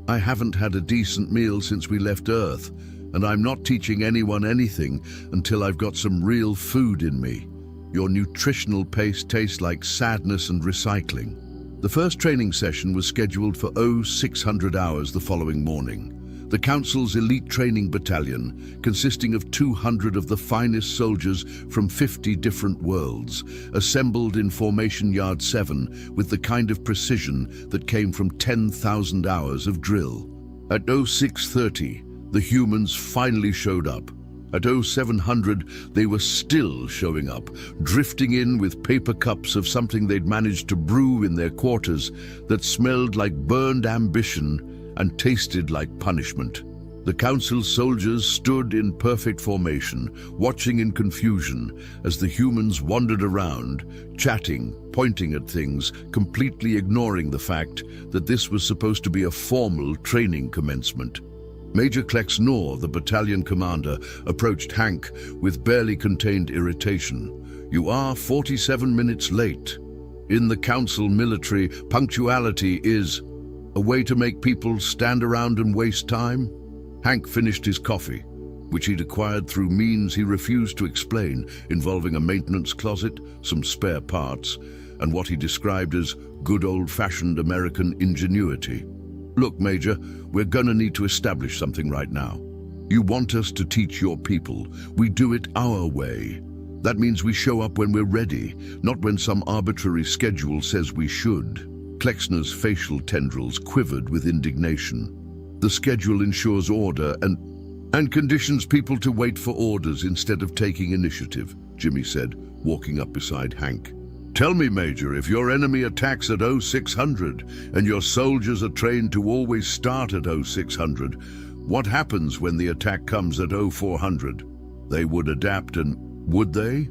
I haven't had a decent meal since we left Earth, and I'm not teaching anyone anything until I've got some real food in me. Your nutritional paste tastes like sadness and recycling. The first training session was scheduled for 0600 hours the following morning. The Council's elite training battalion, consisting of 200 of the finest soldiers from 50 different worlds, assembled in Formation Yard 7 with the kind of precision that came from 10,000 hours of drill. At 0630, the humans finally showed up. At 0700, they were still showing up, drifting in with paper cups of something they'd managed to brew in their quarters that smelled like burned ambition and tasted like punishment. The council's soldiers stood in perfect formation, watching in confusion as the humans wandered around, chatting, pointing at things, completely ignoring the fact that this was supposed to be a formal training commencement. Major Klex Nor, the battalion commander, approached Hank with barely contained irritation. "You are 47 minutes late. In the council military, punctuality is a way to make people stand around and waste time." Hank finished his coffee, which he'd acquired through means he refused to explain, involving a maintenance closet, some spare parts, and what he described as good old-fashioned American ingenuity. "Look, Major, we're gonna need to establish something right now. You want us to teach your people. We do it our way. That means we show up when we're ready, not when some arbitrary schedule says we should." Klexner's facial tendrils quivered with indignation. "The schedule ensures order and conditions people to wait for orders instead of taking initiative," Jimmy said, walking up beside Hank. "Tell me, Major, if your enemy attacks at 0600 and your soldiers are trained to always start at 0600, what happens when the attack comes at 0400? They would adapt and... Would they?"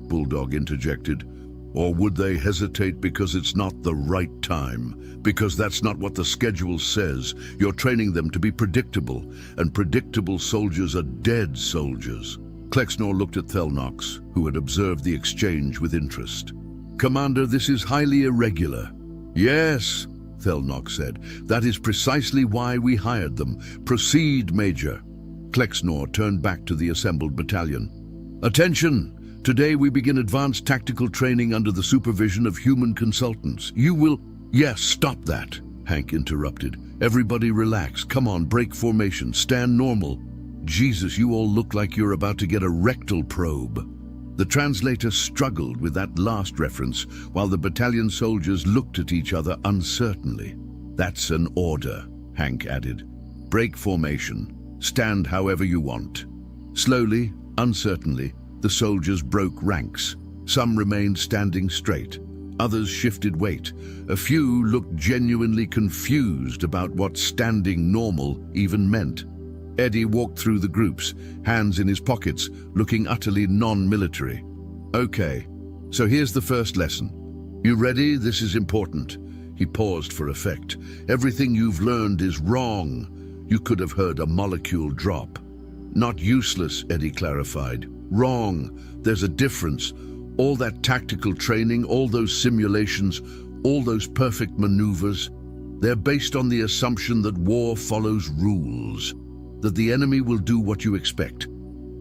Bulldog interjected. "Or would they hesitate because it's not the right time? Because that's not what the schedule says. You're training them to be predictable, and predictable soldiers are dead soldiers." Klexnor looked at Thelnox, who had observed the exchange with interest. "Commander, this is highly irregular." "Yes," Thelnox said. "That is precisely why we hired them. Proceed, Major." Klexnor turned back to the assembled battalion. "Attention! Today we begin advanced tactical training under the supervision of human consultants. You will..." "Yes, stop that," Hank interrupted. "Everybody relax. Come on, break formation. Stand normal. Jesus, you all look like you're about to get a rectal probe." The translator struggled with that last reference, while the battalion soldiers looked at each other uncertainly. "That's an order," Hank added. "Break formation. Stand however you want." Slowly, uncertainly, the soldiers broke ranks. Some remained standing straight. Others shifted weight. A few looked genuinely confused about what standing normal even meant. Eddie walked through the groups, hands in his pockets, looking utterly non-military. "Okay, so here's the first lesson. You ready? This is important." He paused for effect. "Everything you've learned is wrong." You could have heard a molecule drop. "Not useless," Eddie clarified. "Wrong. There's a difference. All that tactical training, all those simulations, all those perfect maneuvers, they're based on the assumption that war follows rules, that the enemy will do what you expect,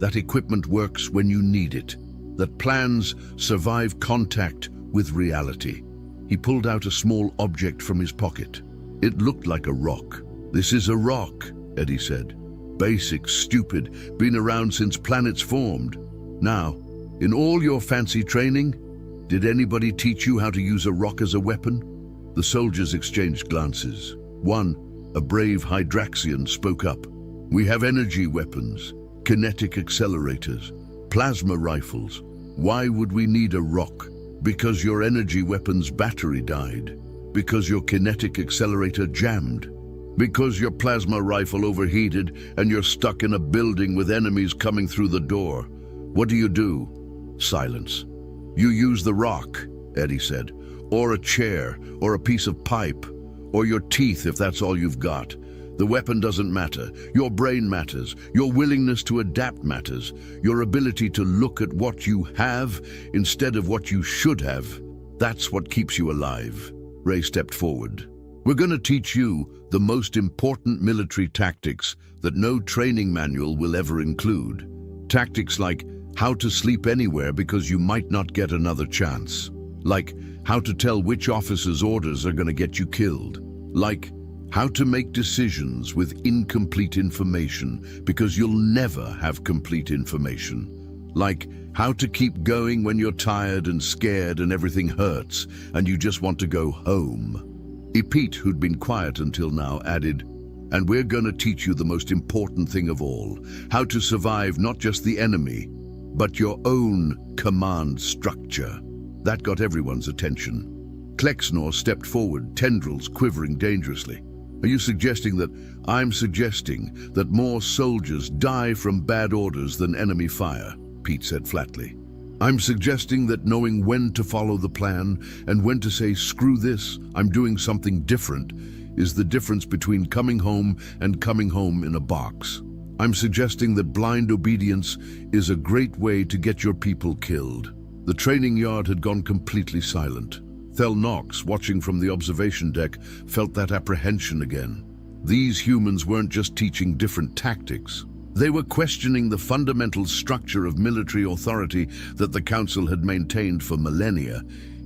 that equipment works when you need it, that plans survive contact with reality." He pulled out a small object from his pocket. It looked like a rock. "This is a rock," Eddie said. "Basic, stupid, been around since planets formed. Now, in all your fancy training, did anybody teach you how to use a rock as a weapon?" The soldiers exchanged glances. One, a brave Hydraxian, spoke up. "We have energy weapons, kinetic accelerators, plasma rifles. Why would we need a rock?" "Because your energy weapon's battery died. Because your kinetic accelerator jammed. Because your plasma rifle overheated and you're stuck in a building with enemies coming through the door. What do? Silence. "You use the rock," Eddie said. "Or a chair, or a piece of pipe, or your teeth if that's all you've got. The weapon doesn't matter. Your brain matters. Your willingness to adapt matters. Your ability to look at what you have instead of what you should have. That's what keeps you alive." Ray stepped forward. "We're going to teach you the most important military tactics that no training manual will ever include. Tactics like how to sleep anywhere because you might not get another chance. Like how to tell which officer's orders are going to get you killed. Like how to make decisions with incomplete information because you'll never have complete information. Like how to keep going when you're tired and scared and everything hurts and you just want to go home." Pete, who'd been quiet until now, added, And we're gonna teach you the most important thing of all, how to survive not just the enemy, but your own command structure. That got everyone's attention. Klexnor stepped forward, tendrils quivering dangerously. Are you suggesting that I'm suggesting that more soldiers die from bad orders than enemy fire? Pete said flatly. I'm suggesting that knowing when to follow the plan and when to say, screw this, I'm doing something different, is the difference between coming home and coming home in a box. I'm suggesting that blind obedience is a great way to get your people killed. The training yard had gone completely silent. Thel Knox, watching from the observation deck, felt that apprehension again. These humans weren't just teaching different tactics. They were questioning the fundamental structure of military authority that the Council had maintained for millennia.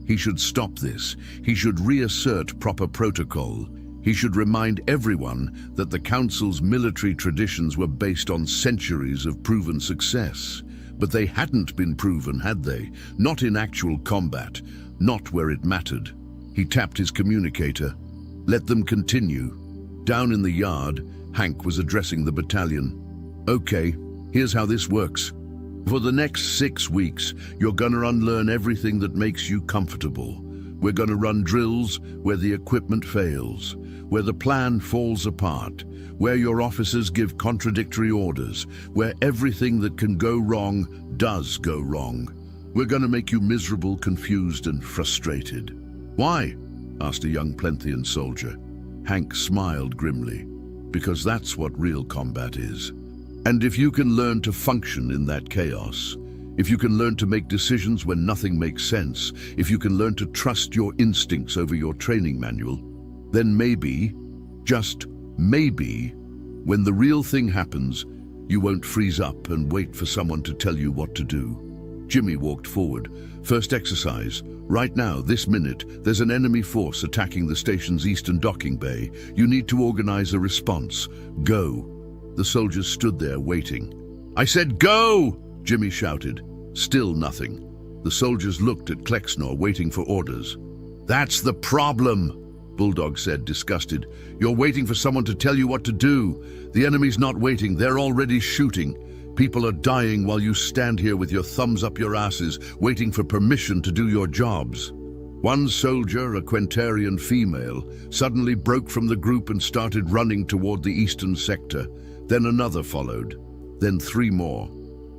He should stop this. He should reassert proper protocol. He should remind everyone that the Council's military traditions were based on centuries of proven success. But they hadn't been proven, had they? Not in actual combat, not where it mattered. He tapped his communicator. Let them continue. Down in the yard, Hank was addressing the battalion. Okay, here's how this works. For the next 6 weeks, you're gonna unlearn everything that makes you comfortable. We're gonna run drills where the equipment fails, where the plan falls apart, where your officers give contradictory orders, where everything that can go wrong does go wrong. We're gonna make you miserable, confused, and frustrated. Why? Asked a young Plenthian soldier. Hank smiled grimly. Because that's what real combat is. And if you can learn to function in that chaos, if you can learn to make decisions when nothing makes sense, if you can learn to trust your instincts over your training manual, then maybe, just maybe, when the real thing happens, you won't freeze up and wait for someone to tell you what to do. Jimmy walked forward. First exercise. Right now, this minute, there's an enemy force attacking the station's eastern docking bay. You need to organize a response. Go. The soldiers stood there waiting. I said go! Jimmy shouted. Still nothing. The soldiers looked at Klexnor, waiting for orders. That's the problem, Bulldog said, disgusted. You're waiting for someone to tell you what to do. The enemy's not waiting, they're already shooting. People are dying while you stand here with your thumbs up your asses, waiting for permission to do your jobs. One soldier, a Quentarian female, suddenly broke from the group and started running toward the eastern sector. Then another followed. Then 3 more.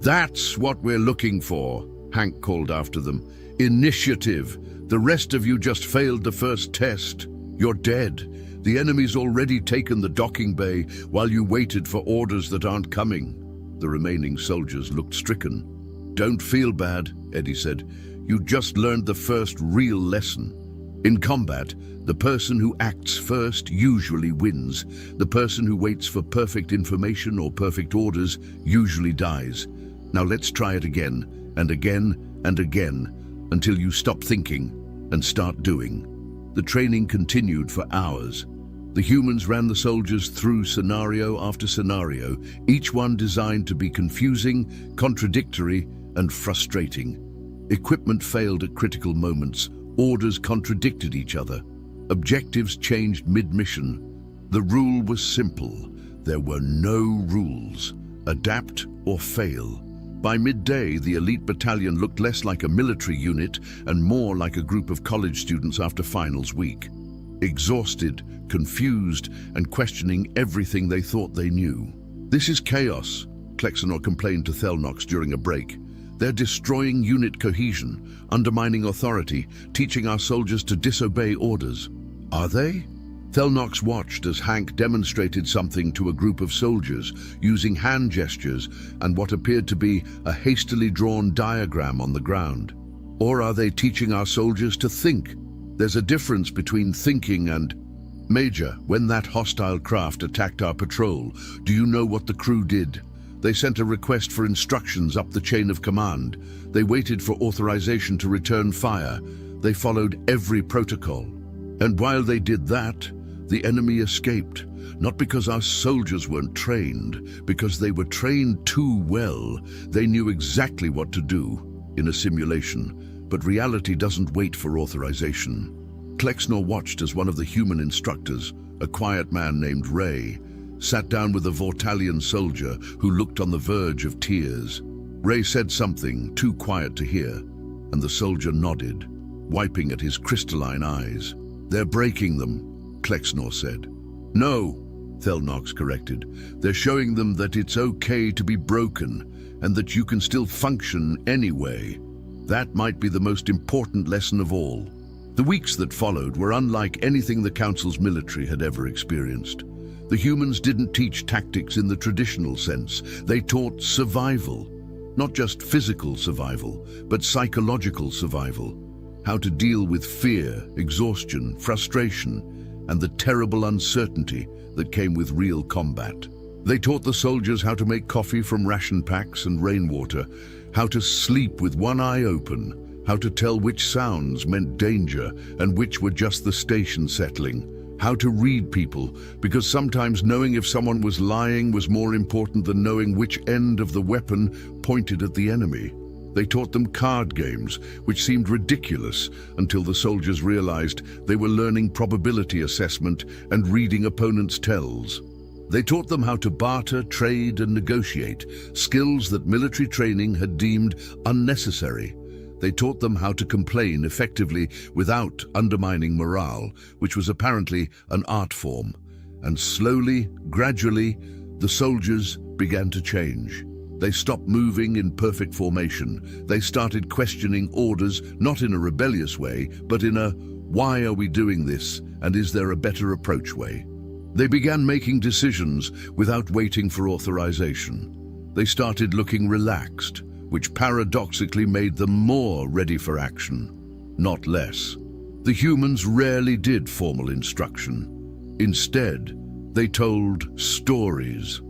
That's what we're looking for, Hank called after them. Initiative. The rest of you just failed the first test. You're dead. The enemy's already taken the docking bay while you waited for orders that aren't coming. The remaining soldiers looked stricken. Don't feel bad, Eddie said. You just learned the first real lesson. In combat, the person who acts first usually wins. The person who waits for perfect information or perfect orders usually dies. Now let's try it again, and again, and again, until you stop thinking and start doing. The training continued for hours. The humans ran the soldiers through scenario after scenario, each one designed to be confusing, contradictory, and frustrating. Equipment failed at critical moments. Orders contradicted each other. Objectives changed mid-mission. The rule was simple. There were no rules. Adapt or fail. By midday, the elite battalion looked less like a military unit and more like a group of college students after finals week. Exhausted, confused, and questioning everything they thought they knew. This is chaos, Klexnor complained to Thel Knox during a break. They're destroying unit cohesion, undermining authority, teaching our soldiers to disobey orders. Are they? Thel Knox watched as Hank demonstrated something to a group of soldiers, using hand gestures and what appeared to be a hastily drawn diagram on the ground. Or are they teaching our soldiers to think? There's a difference between thinking and... Major, when that hostile craft attacked our patrol, do you know what the crew did? They sent a request for instructions up the chain of command. They waited for authorization to return fire. They followed every protocol. And while they did that, the enemy escaped. Not because our soldiers weren't trained, because they were trained too well. They knew exactly what to do in a simulation. But reality doesn't wait for authorization. Klexnor watched as one of the human instructors, a quiet man named Ray, sat down with a Vortalian soldier who looked on the verge of tears. Ray said something too quiet to hear, and the soldier nodded, wiping at his crystalline eyes. "They're breaking them," Klexnor said. "No," Thelnox corrected. "They're showing them that it's okay to be broken, and that you can still function anyway. That might be the most important lesson of all." The weeks that followed were unlike anything the Council's military had ever experienced. The humans didn't teach tactics in the traditional sense. They taught survival. Not just physical survival, but psychological survival. How to deal with fear, exhaustion, frustration, and the terrible uncertainty that came with real combat. They taught the soldiers how to make coffee from ration packs and rainwater, how to sleep with one eye open, how to tell which sounds meant danger and which were just the station settling, how to read people, because sometimes knowing if someone was lying was more important than knowing which end of the weapon pointed at the enemy. They taught them card games, which seemed ridiculous until the soldiers realized they were learning probability assessment and reading opponents' tells. They taught them how to barter, trade, and negotiate, skills that military training had deemed unnecessary. They taught them how to complain effectively without undermining morale, which was apparently an art form. And slowly, gradually, the soldiers began to change. They stopped moving in perfect formation. They started questioning orders, not in a rebellious way, but in a "why are we doing this, and is there a better approach" way. They began making decisions without waiting for authorization. They started looking relaxed, which paradoxically made them more ready for action, not less. The humans rarely did formal instruction. Instead, they told stories.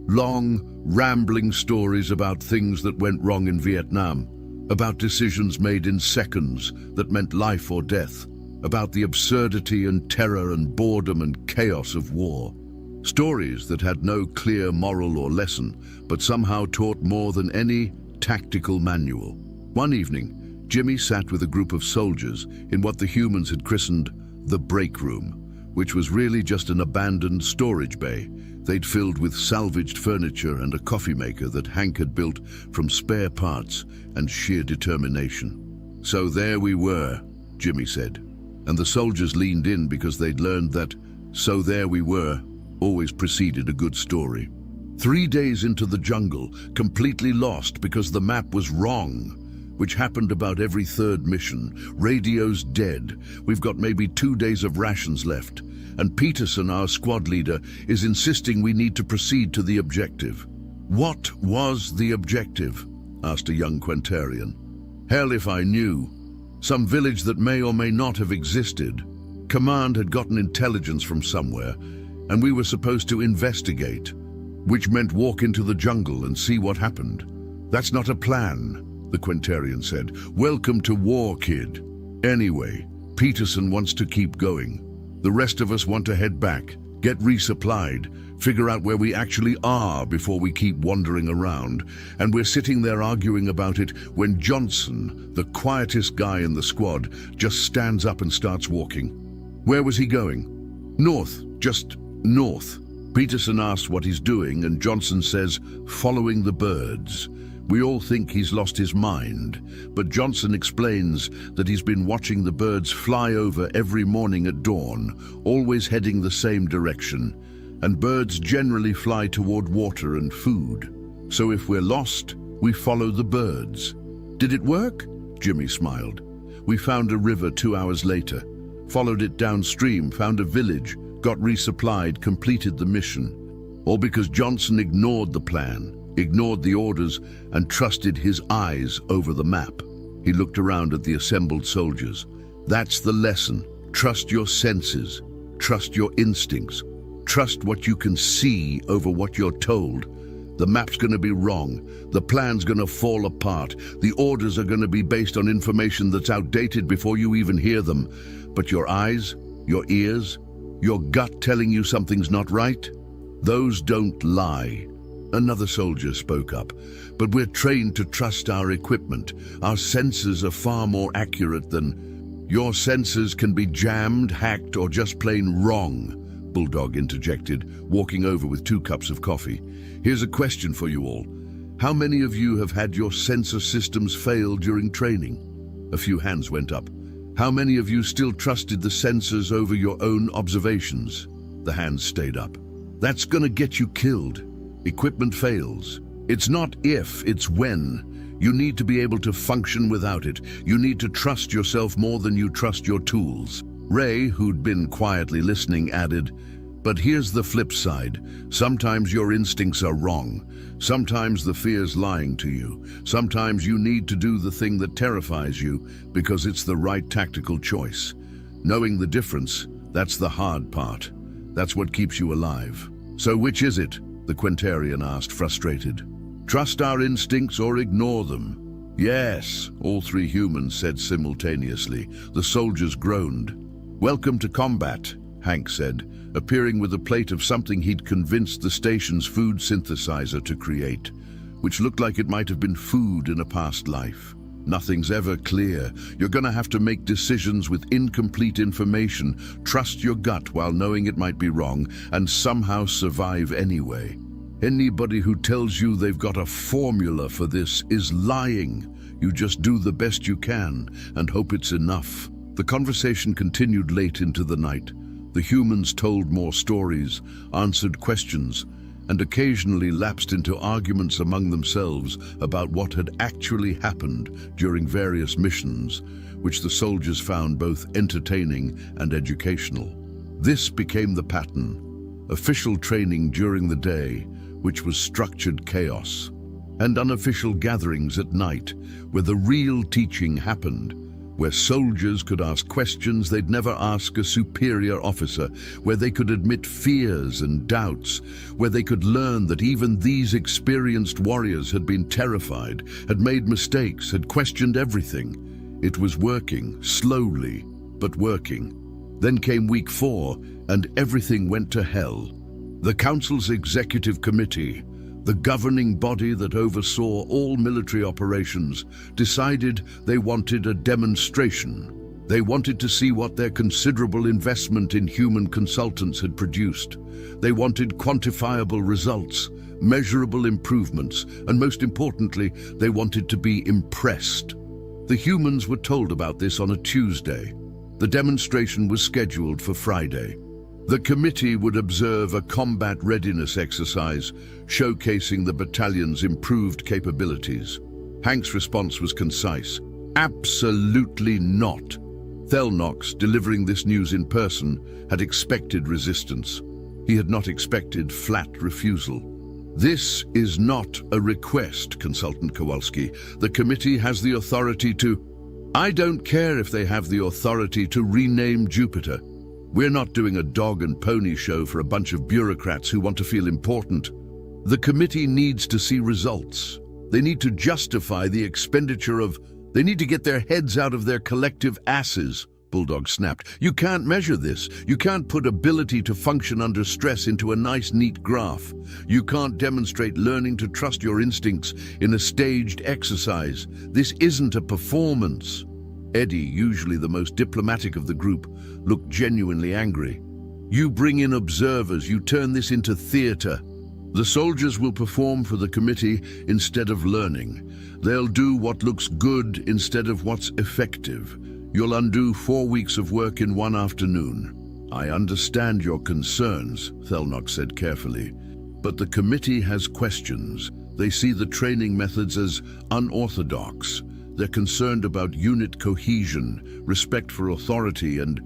Long, rambling stories about things that went wrong in Vietnam, about decisions made in seconds that meant life or death, about the absurdity and terror and boredom and chaos of war. Stories that had no clear moral or lesson, but somehow taught more than any tactical manual. One evening, Jimmy sat with a group of soldiers in what the humans had christened the break room, which was really just an abandoned storage bay they'd filled with salvaged furniture and a coffee maker that Hank had built from spare parts and sheer determination. "So there we were," Jimmy said, and the soldiers leaned in because they'd learned that "so there we were" always preceded a good story. 3 days into the jungle, completely lost because the map was wrong, which happened about every third mission. Radio's dead. We've got maybe 2 days of rations left. And Peterson, our squad leader, is insisting we need to proceed to the objective. "What was the objective?" asked a young Quentarian. "Hell if I knew. Some village that may or may not have existed. Command had gotten intelligence from somewhere, and we were supposed to investigate, which meant walk into the jungle and see what happened. That's not a plan," the Quentarian said. "Welcome to war, kid. Anyway, Peterson wants to keep going. The rest of us want to head back, get resupplied, figure out where we actually are before we keep wandering around. And we're sitting there arguing about it when Johnson, the quietest guy in the squad, just stands up and starts walking." "Where was he going?" "North, just north." Peterson asks what he's doing, and Johnson says, "Following the birds." We all think he's lost his mind, but Johnson explains that he's been watching the birds fly over every morning at dawn, always heading the same direction, and birds generally fly toward water and food. So if we're lost, we follow the birds. "Did it work?" Jimmy smiled. "We found a river 2 hours later, followed it downstream, found a village, got resupplied, completed the mission. All because Johnson ignored the plan, ignored the orders, and trusted his eyes over the map." He looked around at the assembled soldiers. "That's the lesson. Trust your senses. Trust your instincts. Trust what you can see over what you're told. The map's going to be wrong. The plan's going to fall apart. The orders are going to be based on information that's outdated before you even hear them. But your eyes, your ears, your gut telling you something's not right? Those don't lie." Another soldier spoke up. "But we're trained to trust our equipment. Our senses are far more accurate than—" "Your senses can be jammed, hacked, or just plain wrong," Bulldog interjected, walking over with 2 cups of coffee. Here's a question for you all. How many of you have had your sensor systems fail during training? A few hands went up. How many of you still trusted the sensors over your own observations? The hands stayed up. That's gonna get you killed. Equipment fails. It's not if, it's when. You need to be able to function without it. You need to trust yourself more than you trust your tools. Ray, who'd been quietly listening, added, "But here's the flip side. Sometimes your instincts are wrong. Sometimes the fear's lying to you. Sometimes you need to do the thing that terrifies you because it's the right tactical choice. Knowing the difference, that's the hard part. That's what keeps you alive." "So which is it?" the Quintarian asked, frustrated. "Trust our instincts or ignore them?" "Yes," all 3 humans said simultaneously. The soldiers groaned. "Welcome to combat," Hank said, appearing with a plate of something he'd convinced the station's food synthesizer to create, which looked like it might have been food in a past life. "Nothing's ever clear. You're gonna have to make decisions with incomplete information, trust your gut while knowing it might be wrong, and somehow survive anyway. Anybody who tells you they've got a formula for this is lying. You just do the best you can and hope it's enough." The conversation continued late into the night. The humans told more stories, answered questions, and occasionally lapsed into arguments among themselves about what had actually happened during various missions, which the soldiers found both entertaining and educational. This became the pattern: official training during the day, which was structured chaos, and unofficial gatherings at night, where the real teaching happened, where soldiers could ask questions they'd never ask a superior officer, where they could admit fears and doubts, where they could learn that even these experienced warriors had been terrified, had made mistakes, had questioned everything. It was working, slowly, but working. Then came week 4, and everything went to hell. The Council's Executive Committee, the governing body that oversaw all military operations, decided they wanted a demonstration. They wanted to see what their considerable investment in human consultants had produced. They wanted quantifiable results, measurable improvements, and most importantly, they wanted to be impressed. The humans were told about this on a Tuesday. The demonstration was scheduled for Friday. The committee would observe a combat readiness exercise showcasing the battalion's improved capabilities. Hank's response was concise. Absolutely not. Thelnox, delivering this news in person, had expected resistance. He had not expected flat refusal. "This is not a request, Consultant Kowalski. The committee has the authority to—" "I don't care if they have the authority to rename Jupiter. We're not doing a dog and pony show for a bunch of bureaucrats who want to feel important. The committee needs to see results. They need to justify the expenditure of... They need to get their heads out of their collective asses," Bulldog snapped. "You can't measure this. You can't put ability to function under stress into a nice, neat graph. You can't demonstrate learning to trust your instincts in a staged exercise. This isn't a performance." Eddie, usually the most diplomatic of the group, looked genuinely angry. "You bring in observers, you turn this into theater. The soldiers will perform for the committee instead of learning. They'll do what looks good instead of what's effective. You'll undo 4 weeks of work in one afternoon." "I understand your concerns," Thelnox said carefully, "but the committee has questions. They see the training methods as unorthodox. They're concerned about unit cohesion, respect for authority, and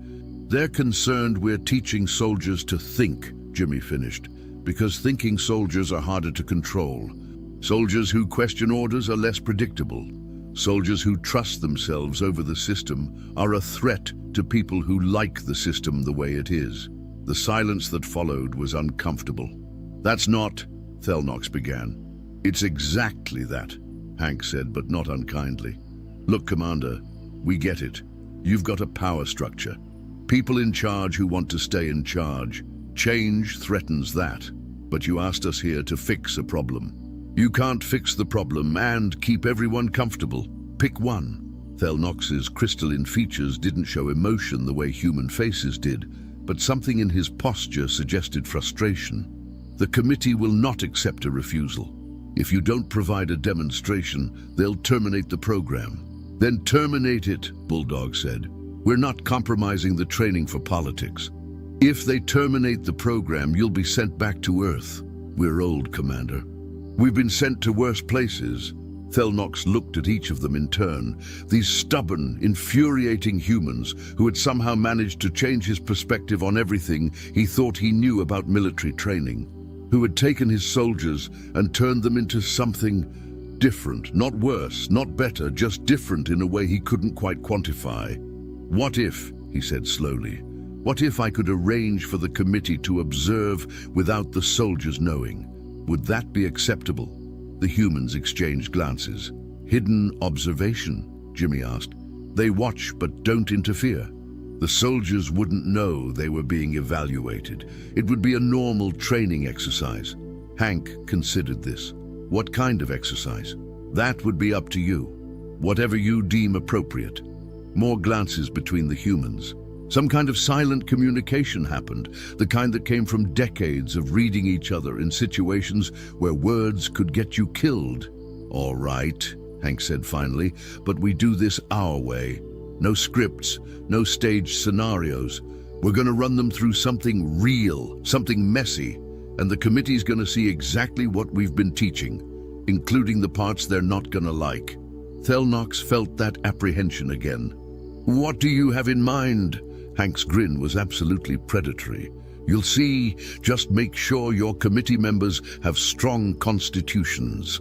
they're concerned we're teaching soldiers to think," Jimmy finished, "because thinking soldiers are harder to control. Soldiers who question orders are less predictable. Soldiers who trust themselves over the system are a threat to people who like the system the way it is." The silence that followed was uncomfortable. "That's not," Thelnox began. "It's exactly that," Hank said, but not unkindly. "Look, Commander, we get it. You've got a power structure. People in charge who want to stay in charge. Change threatens that. But you asked us here to fix a problem. You can't fix the problem and keep everyone comfortable. Pick one." Thelnox's crystalline features didn't show emotion the way human faces did, but something in his posture suggested frustration. The committee will not accept a refusal. If you don't provide a demonstration, they'll terminate the program. Then terminate it, Bulldog said. We're not compromising the training for politics. If they terminate the program, you'll be sent back to Earth. We're old, Commander. We've been sent to worse places. Thelnox looked at each of them in turn, these stubborn, infuriating humans who had somehow managed to change his perspective on everything he thought he knew about military training, who had taken his soldiers and turned them into something different, not worse, not better, just different in a way he couldn't quite quantify. What if, he said slowly, what if I could arrange for the committee to observe without the soldiers knowing? Would that be acceptable? The humans exchanged glances. Hidden observation, Jimmy asked. They watch but don't interfere. The soldiers wouldn't know they were being evaluated. It would be a normal training exercise. Hank considered this. What kind of exercise? That would be up to you. Whatever you deem appropriate. More glances between the humans. Some kind of silent communication happened, the kind that came from decades of reading each other in situations where words could get you killed. All right, Hank said finally, but we do this our way. No scripts, no staged scenarios. We're going to run them through something real, something messy, and the committee's going to see exactly what we've been teaching, including the parts they're not going to like. Thelnox felt that apprehension again. What do you have in mind? Hank's grin was absolutely predatory. You'll see, just make sure your committee members have strong constitutions.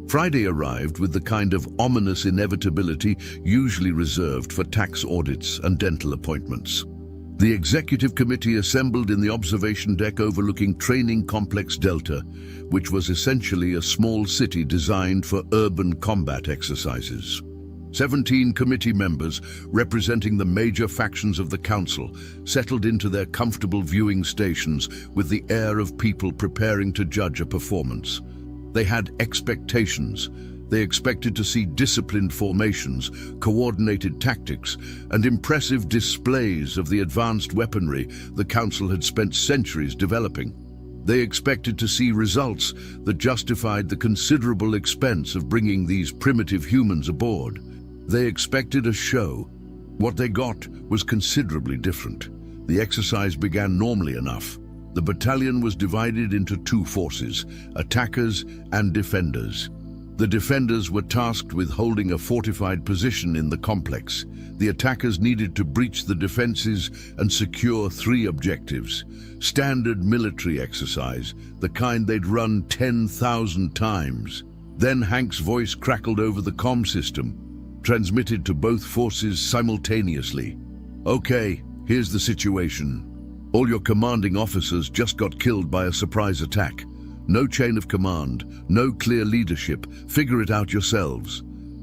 Friday arrived with the kind of ominous inevitability usually reserved for tax audits and dental appointments. The executive committee assembled in the observation deck overlooking Training Complex Delta, which was essentially a small city designed for urban combat exercises. 17 committee members, representing the major factions of the council, settled into their comfortable viewing stations with the air of people preparing to judge a performance. They had expectations. They expected to see disciplined formations, coordinated tactics, and impressive displays of the advanced weaponry the council had spent centuries developing. They expected to see results that justified the considerable expense of bringing these primitive humans aboard. They expected a show. What they got was considerably different. The exercise began normally enough. The battalion was divided into two forces, attackers and defenders. The defenders were tasked with holding a fortified position in the complex. The attackers needed to breach the defenses and secure 3 objectives. Standard military exercise, the kind they'd run 10,000 times. Then Hank's voice crackled over the comm system, transmitted to both forces simultaneously. Okay, here's the situation. All your commanding officers just got killed by a surprise attack. No chain of command, no clear leadership. Figure it out yourselves.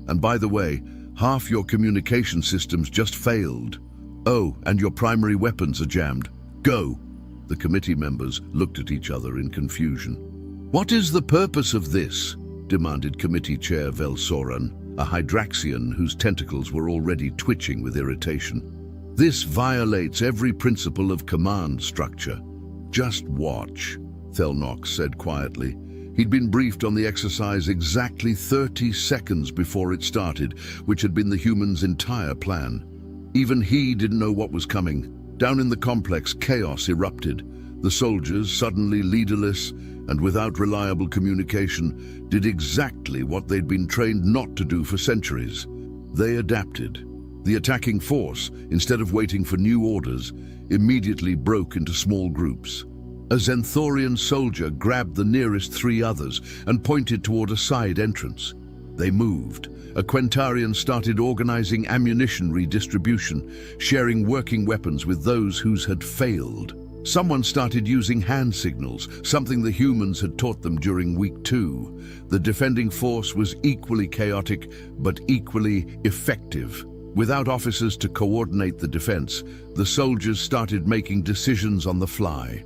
And by the way, half your communication systems just failed. Oh, and your primary weapons are jammed. Go. The committee members looked at each other in confusion. What is the purpose of this? Demanded Committee Chair Velsoran, a Hydraxian whose tentacles were already twitching with irritation. This violates every principle of command structure. Just watch, Thelnox said quietly. He'd been briefed on the exercise exactly 30 seconds before it started, which had been the humans' entire plan. Even he didn't know what was coming. Down in the complex, chaos erupted. The soldiers, suddenly leaderless and without reliable communication, did exactly what they'd been trained not to do for centuries. They adapted. The attacking force, instead of waiting for new orders, immediately broke into small groups. A Zenthorian soldier grabbed the nearest 3 others and pointed toward a side entrance. They moved. A Quentarian started organizing ammunition redistribution, sharing working weapons with those whose had failed. Someone started using hand signals, something the humans had taught them during Week 2. The defending force was equally chaotic, but equally effective. Without officers to coordinate the defense, the soldiers started making decisions on the fly.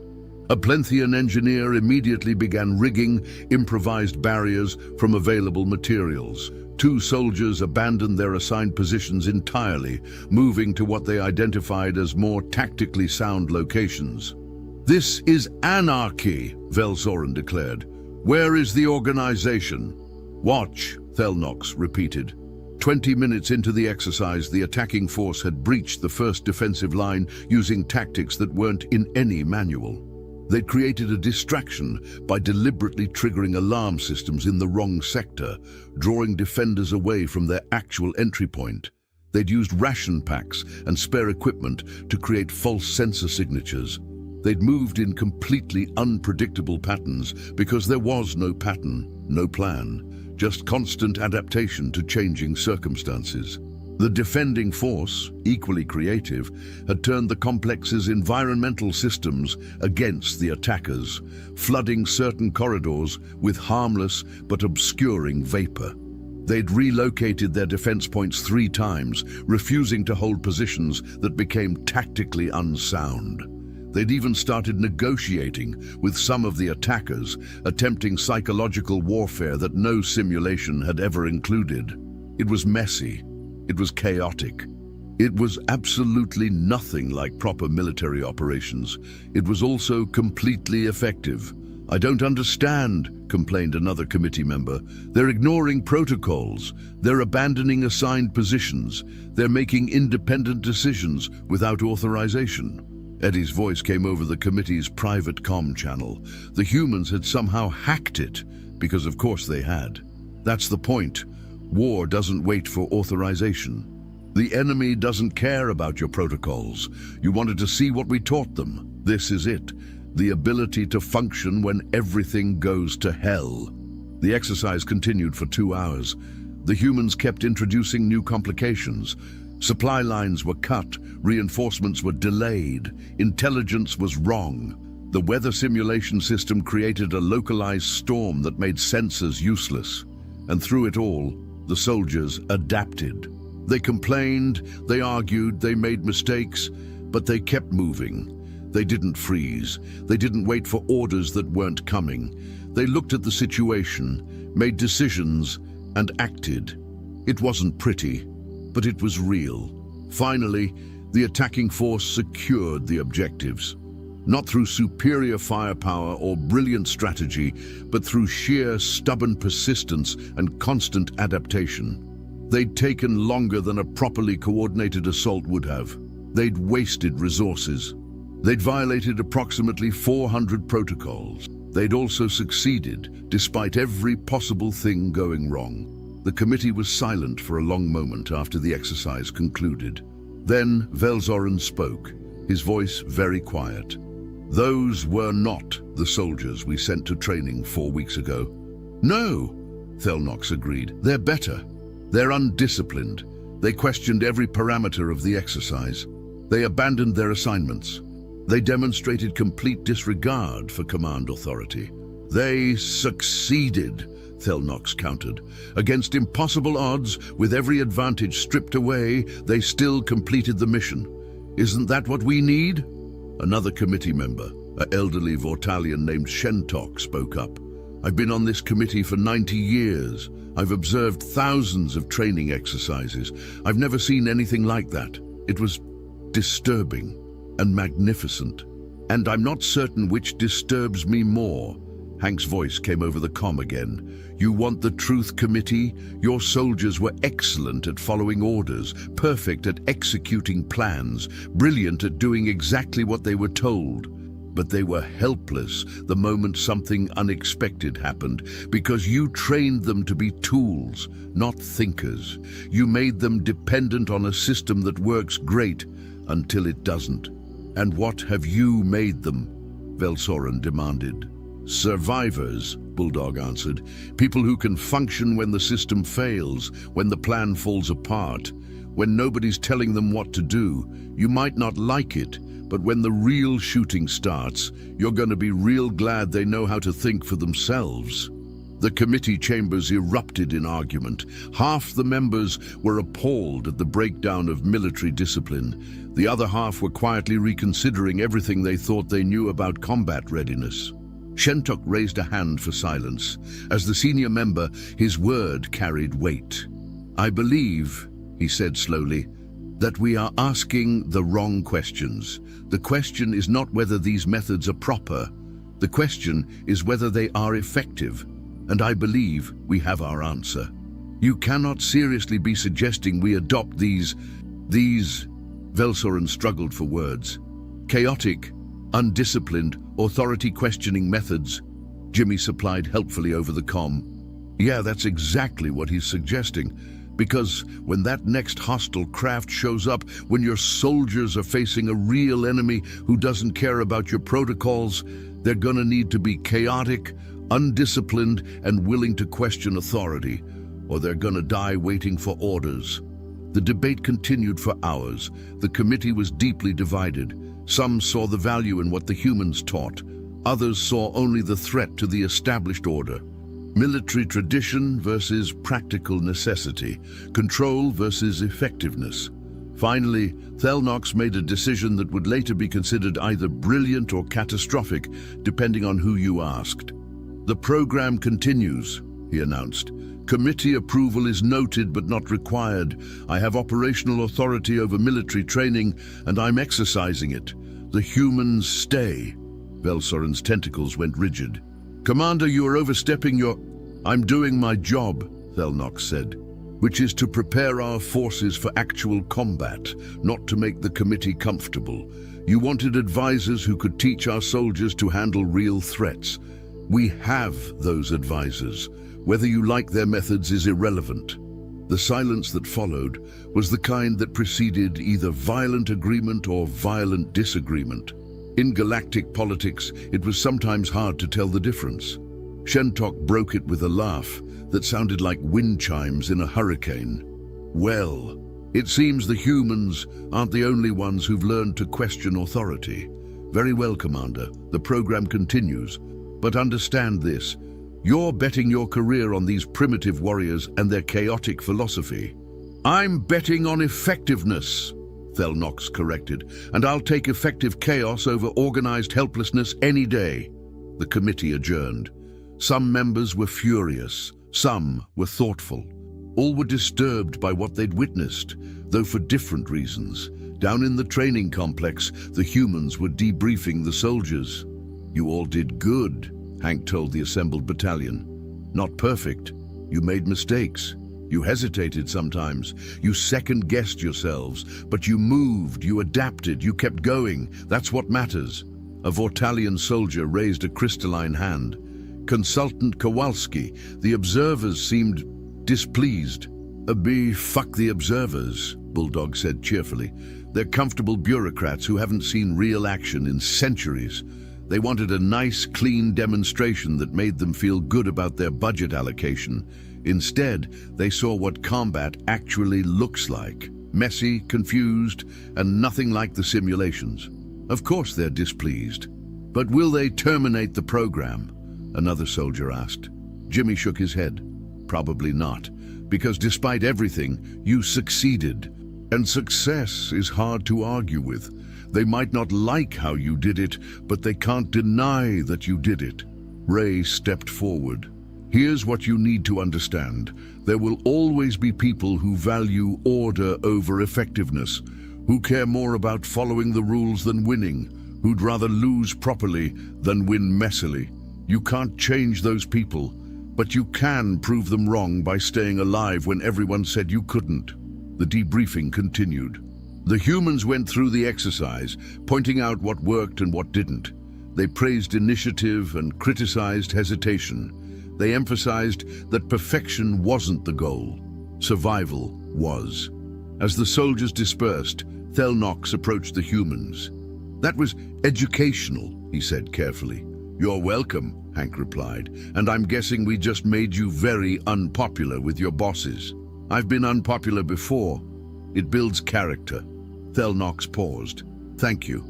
A Plenthian engineer immediately began rigging improvised barriers from available materials. 2 soldiers abandoned their assigned positions entirely, moving to what they identified as more tactically sound locations. "This is anarchy," Velzoran declared. "Where is the organization?" "Watch," Thelnox repeated. 20 minutes into the exercise, the attacking force had breached the first defensive line using tactics that weren't in any manual. They'd created a distraction by deliberately triggering alarm systems in the wrong sector, drawing defenders away from their actual entry point. They'd used ration packs and spare equipment to create false sensor signatures. They'd moved in completely unpredictable patterns because there was no pattern, no plan, just constant adaptation to changing circumstances. The defending force, equally creative, had turned the complex's environmental systems against the attackers, flooding certain corridors with harmless but obscuring vapor. They'd relocated their defense points 3 times, refusing to hold positions that became tactically unsound. They'd even started negotiating with some of the attackers, attempting psychological warfare that no simulation had ever included. It was messy. It was chaotic. It was absolutely nothing like proper military operations. It was also completely effective. "I don't understand," complained another committee member. "They're ignoring protocols. They're abandoning assigned positions. They're making independent decisions without authorization." Eddie's voice came over the committee's private comm channel. The humans had somehow hacked it, because of course they had. That's the point. War doesn't wait for authorization. The enemy doesn't care about your protocols. You wanted to see what we taught them. This is it. The ability to function when everything goes to hell. The exercise continued for 2 hours. The humans kept introducing new complications. Supply lines were cut, reinforcements were delayed, intelligence was wrong. The weather simulation system created a localized storm that made sensors useless. And through it all, the soldiers adapted. They complained, they argued, they made mistakes, but they kept moving. They didn't freeze. They didn't wait for orders that weren't coming. They looked at the situation, made decisions, and acted. It wasn't pretty, but it was real. Finally, the attacking force secured the objectives. Not through superior firepower or brilliant strategy, but through sheer stubborn persistence and constant adaptation. They'd taken longer than a properly coordinated assault would have. They'd wasted resources. They'd violated approximately 400 protocols. They'd also succeeded, despite every possible thing going wrong. The committee was silent for a long moment after the exercise concluded. Then Velzoran spoke, his voice very quiet. "Those were not the soldiers we sent to training 4 weeks ago." "No," Thelnox agreed. "They're better. They're undisciplined. They questioned every parameter of the exercise. They abandoned their assignments. They demonstrated complete disregard for command authority. They succeeded," Thelnox countered. "Against impossible odds, with every advantage stripped away, they still completed the mission. Isn't that what we need?" Another committee member, an elderly Vortalian named Shentok, spoke up. "I've been on this committee for 90 years. I've observed thousands of training exercises. I've never seen anything like that. It was disturbing and magnificent. And I'm not certain which disturbs me more." Hank's voice came over the comm again. "You want the Truth Committee? Your soldiers were excellent at following orders, perfect at executing plans, brilliant at doing exactly what they were told. But they were helpless the moment something unexpected happened, because you trained them to be tools, not thinkers. You made them dependent on a system that works great until it doesn't. And what have you made them?" Velzoran demanded. "Survivors," Bulldog answered. "People who can function when the system fails, when the plan falls apart, when nobody's telling them what to do. You might not like it, but when the real shooting starts, you're going to be real glad they know how to think for themselves." The committee chambers erupted in argument. Half the members were appalled at the breakdown of military discipline. The other half were quietly reconsidering everything they thought they knew about combat readiness. Shentok raised a hand for silence. As the senior member, his word carried weight. I believe, he said slowly, that we are asking the wrong questions. The question is not whether these methods are proper. The question is whether they are effective. And I believe we have our answer. You cannot seriously be suggesting we adopt these, Velsoren struggled for words. Chaotic, undisciplined, authority-questioning methods. Jimmy supplied helpfully over the comm. Yeah, that's exactly what he's suggesting. Because when that next hostile craft shows up, when your soldiers are facing a real enemy who doesn't care about your protocols, they're gonna need to be chaotic, undisciplined, and willing to question authority, or they're gonna die waiting for orders. The debate continued for hours. The committee was deeply divided. Some saw the value in what the humans taught. Others saw only the threat to the established order. Military tradition versus practical necessity. Control versus effectiveness. Finally, Thelnox made a decision that would later be considered either brilliant or catastrophic, depending on who you asked. The program continues, he announced. Committee approval is noted but not required. I have operational authority over military training, and I'm exercising it. The humans stay. Velsoren's tentacles went rigid. Commander, you are overstepping your... I'm doing my job, Thelnox said, which is to prepare our forces for actual combat, not to make the committee comfortable. You wanted advisors who could teach our soldiers to handle real threats. We have those advisors. Whether you like their methods is irrelevant. The silence that followed was the kind that preceded either violent agreement or violent disagreement. In galactic politics, it was sometimes hard to tell the difference. Shentok broke it with a laugh that sounded like wind chimes in a hurricane. Well, it seems the humans aren't the only ones who've learned to question authority. Very well, Commander. The program continues. But understand this. You're betting your career on these primitive warriors and their chaotic philosophy. I'm betting on effectiveness, Thelnox corrected, and I'll take effective chaos over organized helplessness any day. The committee adjourned. Some members were furious, some were thoughtful. All were disturbed by what they'd witnessed, though for different reasons. Down in the training complex, the humans were debriefing the soldiers. You all did good, Hank told the assembled battalion. Not perfect. You made mistakes. You hesitated sometimes. You second-guessed yourselves. But you moved, you adapted, you kept going. That's what matters. A Vortalian soldier raised a crystalline hand. Consultant Kowalski, the observers seemed displeased. Fuck the observers, Bulldog said cheerfully. They're comfortable bureaucrats who haven't seen real action in centuries. They wanted a nice, clean demonstration that made them feel good about their budget allocation. Instead, they saw what combat actually looks like. Messy, confused, and nothing like the simulations. Of course they're displeased. But will they terminate the program? Another soldier asked. Jimmy shook his head. Probably not, because despite everything, you succeeded. And success is hard to argue with. They might not like how you did it, but they can't deny that you did it. Ray stepped forward. Here's what you need to understand. There will always be people who value order over effectiveness, who care more about following the rules than winning, who'd rather lose properly than win messily. You can't change those people, but you can prove them wrong by staying alive when everyone said you couldn't. The debriefing continued. The humans went through the exercise, pointing out what worked and what didn't. They praised initiative and criticized hesitation. They emphasized that perfection wasn't the goal. Survival was. As the soldiers dispersed, Thelnox approached the humans. That was educational, he said carefully. You're welcome, Hank replied, and I'm guessing we just made you very unpopular with your bosses. I've been unpopular before. It builds character. Thelnox paused. Thank you.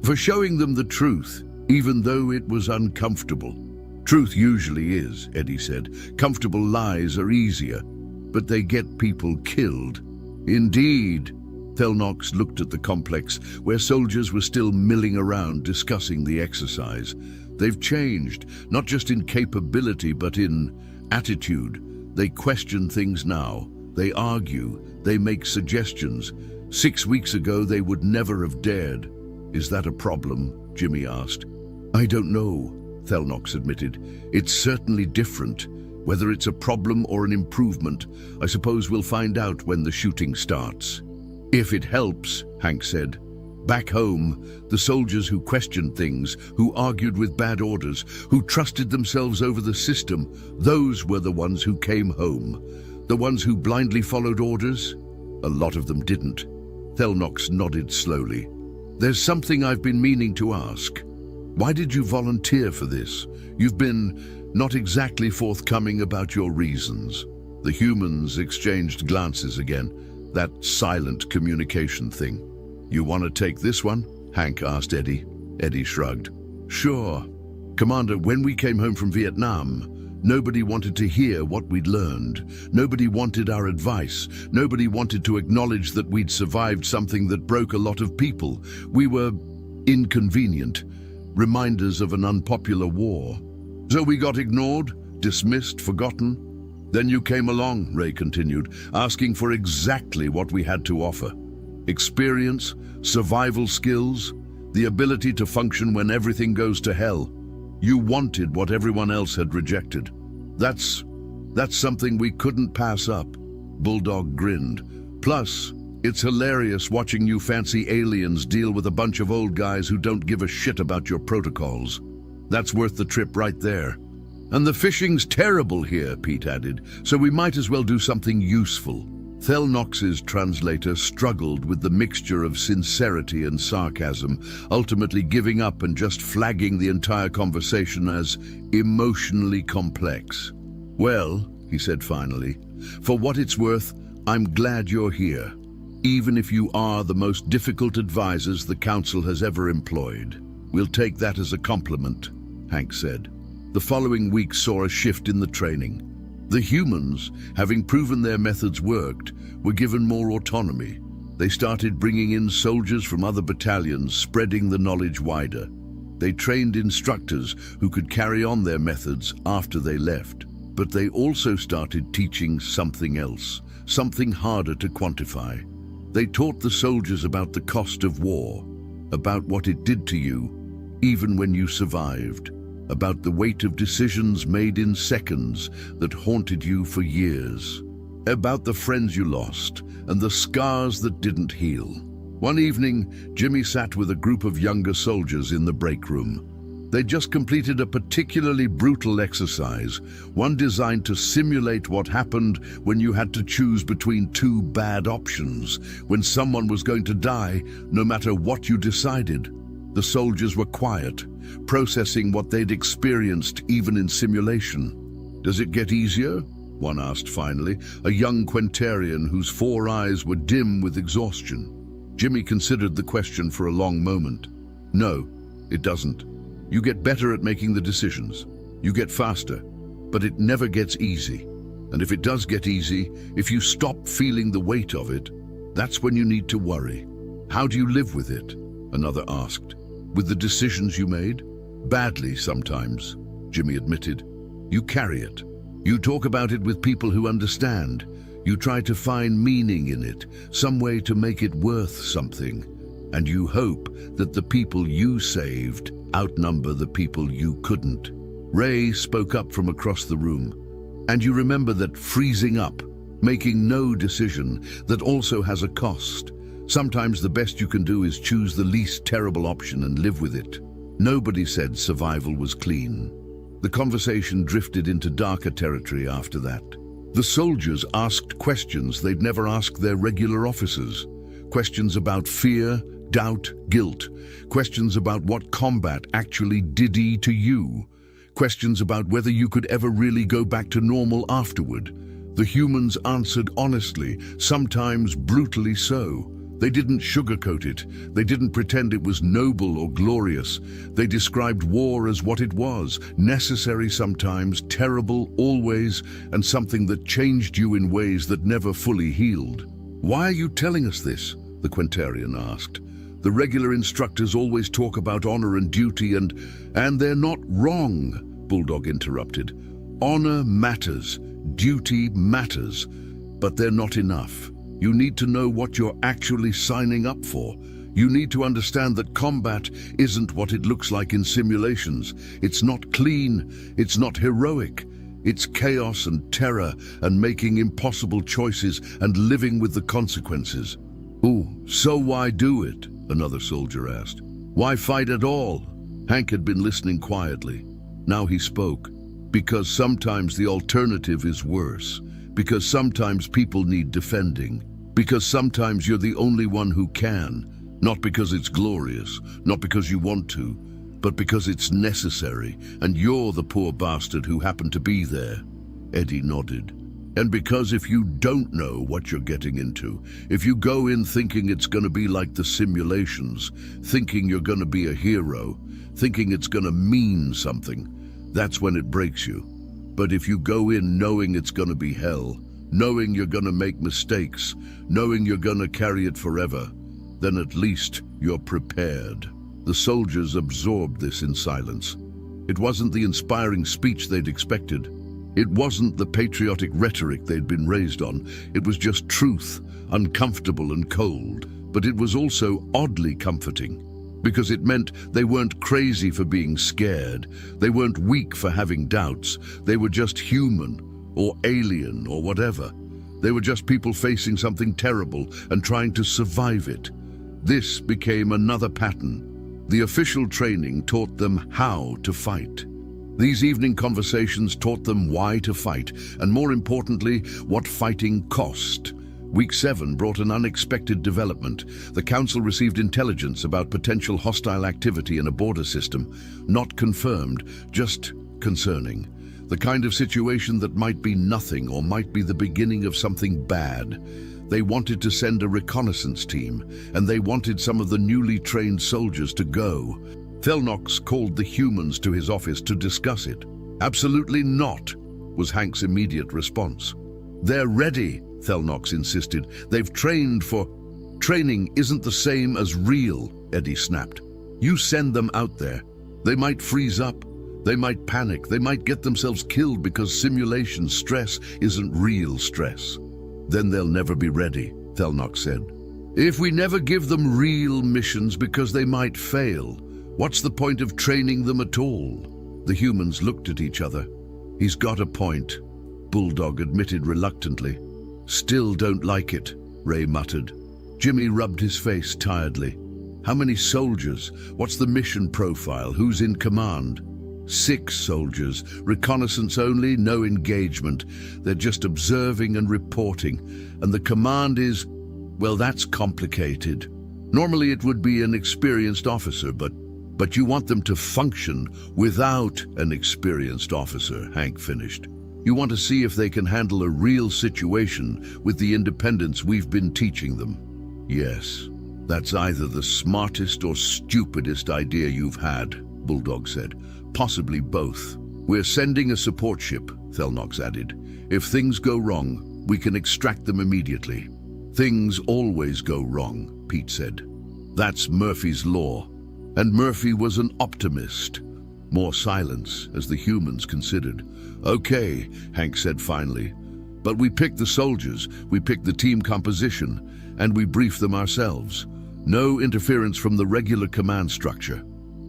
For showing them the truth, even though it was uncomfortable. Truth usually is, Eddie said. Comfortable lies are easier, but they get people killed. Indeed. Thelnox looked at the complex, where soldiers were still milling around discussing the exercise. They've changed, not just in capability, but in attitude. They question things now. They argue. They make suggestions. 6 weeks ago, they would never have dared. Is that a problem? Jimmy asked. I don't know, Thelnox admitted. It's certainly different. Whether it's a problem or an improvement, I suppose we'll find out when the shooting starts. If it helps, Hank said. Back home, the soldiers who questioned things, who argued with bad orders, who trusted themselves over the system, those were the ones who came home. The ones who blindly followed orders? A lot of them didn't. Thelnox nodded slowly. There's something I've been meaning to ask. Why did you volunteer for this? You've been not exactly forthcoming about your reasons. The humans exchanged glances again, that silent communication thing. You want to take this one? Hank asked Eddie. Eddie shrugged. Sure. Commander, when we came home from Vietnam, nobody wanted to hear what we'd learned. Nobody wanted our advice. Nobody wanted to acknowledge that we'd survived something that broke a lot of people. We were inconvenient, reminders of an unpopular war. So we got ignored, dismissed, forgotten. Then you came along, Ray continued, asking for exactly what we had to offer. Experience, survival skills, the ability to function when everything goes to hell. You wanted what everyone else had rejected. That's something we couldn't pass up. Bulldog grinned. Plus, it's hilarious watching you fancy aliens deal with a bunch of old guys who don't give a shit about your protocols. That's worth the trip right there. And the fishing's terrible here, Pete added, so we might as well do something useful. Thelnox's translator struggled with the mixture of sincerity and sarcasm, ultimately giving up and just flagging the entire conversation as emotionally complex. Well, he said finally, for what it's worth, I'm glad you're here, even if you are the most difficult advisors the Council has ever employed. We'll take that as a compliment, Hank said. The following week saw a shift in the training. The humans, having proven their methods worked, were given more autonomy. They started bringing in soldiers from other battalions, spreading the knowledge wider. They trained instructors who could carry on their methods after they left. But they also started teaching something else, something harder to quantify. They taught the soldiers about the cost of war, about what it did to you, even when you survived, about the weight of decisions made in seconds that haunted you for years, about the friends you lost and the scars that didn't heal. One evening, Jimmy sat with a group of younger soldiers in the break room. They'd just completed a particularly brutal exercise, one designed to simulate what happened when you had to choose between two bad options, when someone was going to die no matter what you decided. The soldiers were quiet, processing what they'd experienced even in simulation. Does it get easier? One asked finally, a young Quentarian whose 4 eyes were dim with exhaustion. Jimmy considered the question for a long moment. No, it doesn't. You get better at making the decisions. You get faster, but it never gets easy. And if it does get easy, if you stop feeling the weight of it, that's when you need to worry. How do you live with it? Another asked. With the decisions you made? Badly sometimes, Jimmy admitted. You carry it. You talk about it with people who understand. You try to find meaning in it, some way to make it worth something. And you hope that the people you saved outnumber the people you couldn't. Ray spoke up from across the room. And you remember that freezing up, making no decision, that also has a cost. Sometimes the best you can do is choose the least terrible option and live with it. Nobody said survival was clean. The conversation drifted into darker territory after that. The soldiers asked questions they'd never asked their regular officers. Questions about fear, doubt, guilt. Questions about what combat actually did to you. Questions about whether you could ever really go back to normal afterward. The humans answered honestly, sometimes brutally so. They didn't sugarcoat it. They didn't pretend it was noble or glorious. They described war as what it was, necessary sometimes, terrible always, and something that changed you in ways that never fully healed. Why are you telling us this? The Quentarian asked. The regular instructors always talk about honor and duty and they're not wrong, Bulldog interrupted. Honor matters, duty matters, but they're not enough. You need to know what you're actually signing up for. You need to understand that combat isn't what it looks like in simulations. It's not clean, it's not heroic. It's chaos and terror and making impossible choices and living with the consequences. "Ooh, so why do it?" another soldier asked. "Why fight at all?" Hank had been listening quietly. Now he spoke. "Because sometimes the alternative is worse. Because sometimes people need defending. Because sometimes you're the only one who can. Not because it's glorious, not because you want to, but because it's necessary, and you're the poor bastard who happened to be there." Eddie nodded. "And because if you don't know what you're getting into, if you go in thinking it's going to be like the simulations, thinking you're going to be a hero, thinking it's going to mean something, that's when it breaks you. But if you go in knowing it's going to be hell, knowing you're going to make mistakes, knowing you're going to carry it forever, then at least you're prepared." The soldiers absorbed this in silence. It wasn't the inspiring speech they'd expected. It wasn't the patriotic rhetoric they'd been raised on. It was just truth, uncomfortable and cold. But it was also oddly comforting, because it meant they weren't crazy for being scared. They weren't weak for having doubts. They were just human, or alien, or whatever. They were just people facing something terrible and trying to survive it. This became another pattern. The official training taught them how to fight. These evening conversations taught them why to fight, and more importantly, what fighting cost. Week 7 brought an unexpected development. The Council received intelligence about potential hostile activity in a border system. Not confirmed, just concerning. The kind of situation that might be nothing or might be the beginning of something bad. They wanted to send a reconnaissance team, and they wanted some of the newly trained soldiers to go. Thelnox called the humans to his office to discuss it. "Absolutely not," was Hank's immediate response. "They're ready," Thelnox insisted. "They've trained for—" "Training isn't the same as real," Eddie snapped. "You send them out there. They might freeze up. They might panic. They might get themselves killed because simulation stress isn't real stress. Then they'll never be ready," Thelnox said. "If we never give them real missions because they might fail, what's the point of training them at all?" The humans looked at each other. "He's got a point," Bulldog admitted reluctantly. "Still don't like it," Ray muttered. Jimmy rubbed his face tiredly. "How many soldiers? What's the mission profile? Who's in command?" 6 soldiers, reconnaissance only, no engagement. They're just observing and reporting. And the command is, well, that's complicated. Normally it would be an experienced officer, but you want them to function without an experienced officer, Hank finished. You want to see if they can handle a real situation with the independence we've been teaching them. Yes, that's either the smartest or stupidest idea you've had, Bulldog said. Possibly both. "We're sending a support ship," Thelnox added. "If things go wrong, we can extract them immediately." "Things always go wrong," Pete said. "That's Murphy's law." And Murphy was an optimist. More silence as the humans considered. "Okay," Hank said finally. "But we picked the soldiers, we picked the team composition, and we briefed them ourselves. No interference from the regular command structure."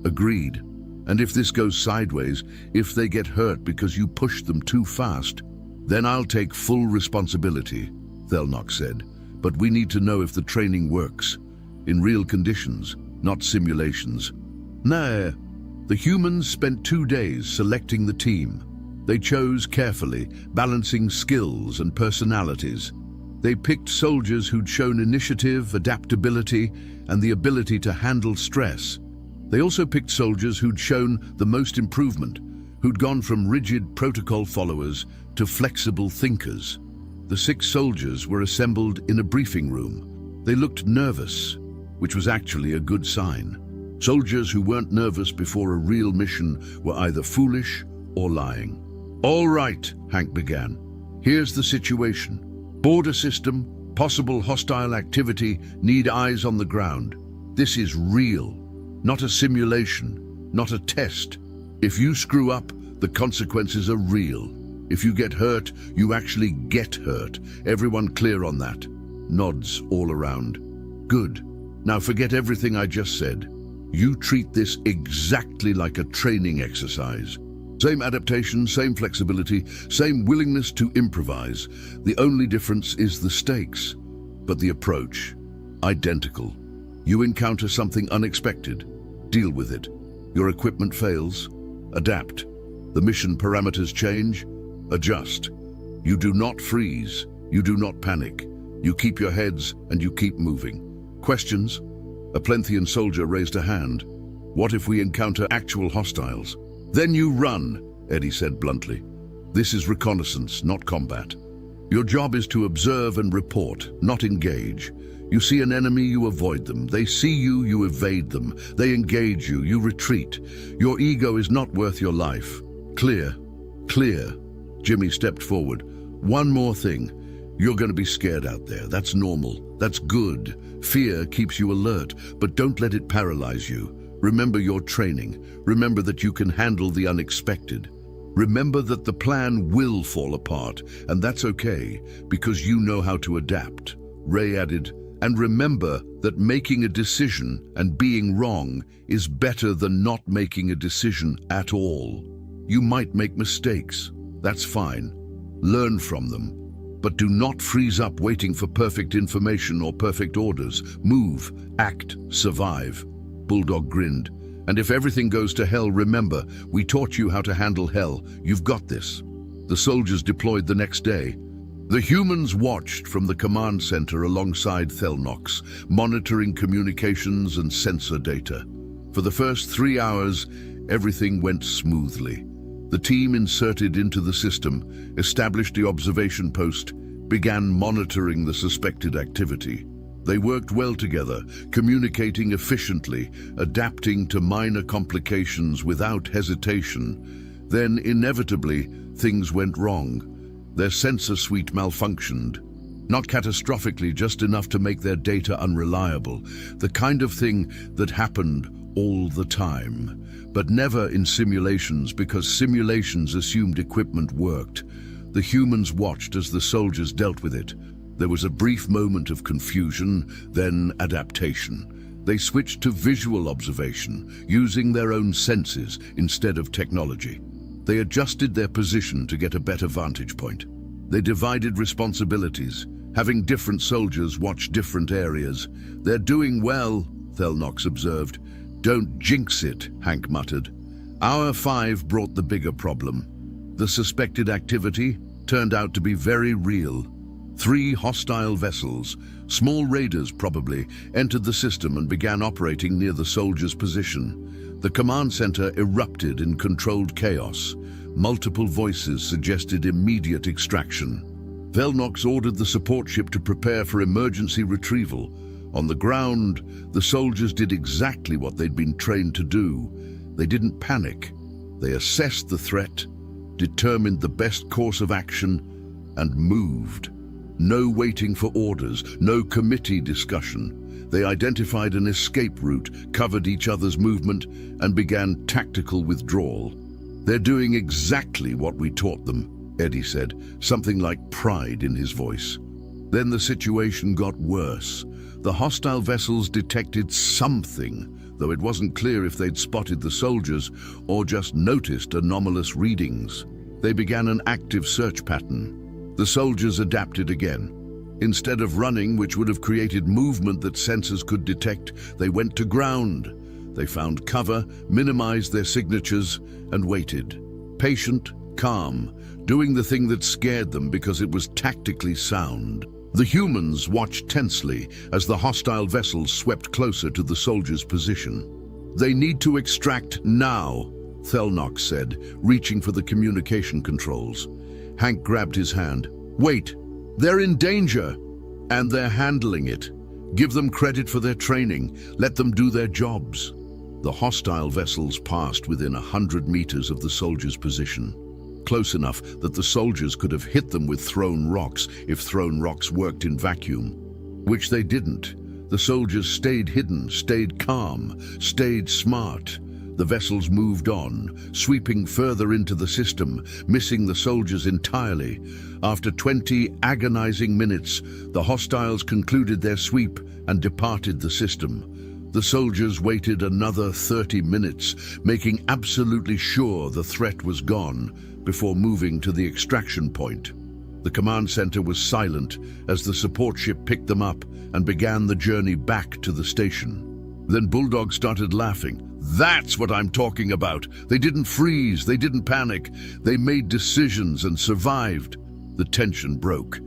"Agreed. And if this goes sideways, if they get hurt because you pushed them too fast, then I'll take full responsibility," Thelnox said. "But we need to know if the training works. In real conditions, not simulations." Nah. The humans spent 2 days selecting the team. They chose carefully, balancing skills and personalities. They picked soldiers who'd shown initiative, adaptability, and the ability to handle stress. They also picked soldiers who'd shown the most improvement, who'd gone from rigid protocol followers to flexible thinkers. The 6 soldiers were assembled in a briefing room. They looked nervous, which was actually a good sign. Soldiers who weren't nervous before a real mission were either foolish or lying. "All right," Hank began. "Here's the situation. Border system, possible hostile activity, need eyes on the ground. This is real, not a simulation, not a test. If you screw up, the consequences are real. If you get hurt, you actually get hurt. Everyone clear on that? Nods all around. Good. Now forget everything I just said. You treat this exactly like a training exercise. Same adaptation, same flexibility, same willingness to improvise. The only difference is the stakes, but the approach, identical. You encounter something unexpected, deal with it. Your equipment fails, adapt. The mission parameters change, adjust. You do not freeze, you do not panic. You keep your heads and you keep moving. Questions? A Plenthian soldier raised a hand. What if we encounter actual hostiles? Then you run, Eddie said bluntly. This is reconnaissance, not combat. Your job is to observe and report, not engage. You see an enemy, you avoid them. They see you, you evade them. They engage you, you retreat. Your ego is not worth your life. Clear, clear. Jimmy stepped forward. One more thing. You're going to be scared out there. That's normal. That's good. Fear keeps you alert, but don't let it paralyze you. Remember your training. Remember that you can handle the unexpected. Remember that the plan will fall apart, and that's okay, because you know how to adapt. Ray added, and remember that making a decision and being wrong is better than not making a decision at all. You might make mistakes. That's fine. Learn from them. But do not freeze up waiting for perfect information or perfect orders. Move, act, survive. Bulldog grinned. And if everything goes to hell, remember, we taught you how to handle hell. You've got this. The soldiers deployed the next day. The humans watched from the command center alongside Thelnox, monitoring communications and sensor data. For the first 3 hours, everything went smoothly. The team inserted into the system, established the observation post, began monitoring the suspected activity. They worked well together, communicating efficiently, adapting to minor complications without hesitation. Then, inevitably, things went wrong. Their sensor suite malfunctioned. Not catastrophically, just enough to make their data unreliable. The kind of thing that happened all the time. But never in simulations, because simulations assumed equipment worked. The humans watched as the soldiers dealt with it. There was a brief moment of confusion, then adaptation. They switched to visual observation, using their own senses instead of technology. They adjusted their position to get a better vantage point. They divided responsibilities, having different soldiers watch different areas. They're doing well, Thelnox observed. Don't jinx it, Hank muttered. Hour 5 brought the bigger problem. The suspected activity turned out to be very real. 3 hostile vessels, small raiders probably, entered the system and began operating near the soldiers' position. The command center erupted in controlled chaos. Multiple voices suggested immediate extraction. Thelnox ordered the support ship to prepare for emergency retrieval. On the ground, the soldiers did exactly what they'd been trained to do. They didn't panic. They assessed the threat, determined the best course of action, and moved. No waiting for orders, no committee discussion. They identified an escape route, covered each other's movement, and began tactical withdrawal. They're doing exactly what we taught them, Eddie said, something like pride in his voice. Then the situation got worse. The hostile vessels detected something, though it wasn't clear if they'd spotted the soldiers or just noticed anomalous readings. They began an active search pattern. The soldiers adapted again. Instead of running, which would have created movement that sensors could detect, they went to ground. They found cover, minimized their signatures, and waited. Patient, calm, doing the thing that scared them because it was tactically sound. The humans watched tensely as the hostile vessels swept closer to the soldiers' position. They need to extract now, Thelnox said, reaching for the communication controls. Hank grabbed his hand. Wait, they're in danger, and they're handling it. Give them credit for their training. Let them do their jobs. The hostile vessels passed within 100 meters of the soldiers' position. Close enough that the soldiers could have hit them with thrown rocks if thrown rocks worked in vacuum. Which they didn't. The soldiers stayed hidden, stayed calm, stayed smart. The vessels moved on, sweeping further into the system, missing the soldiers entirely. After 20 agonizing minutes, the hostiles concluded their sweep and departed the system. The soldiers waited another 30 minutes, making absolutely sure the threat was gone, before moving to the extraction point. The command center was silent as the support ship picked them up and began the journey back to the station. Then Bulldog started laughing. "That's what I'm talking about. They didn't freeze, they didn't panic. They made decisions and survived." The tension broke.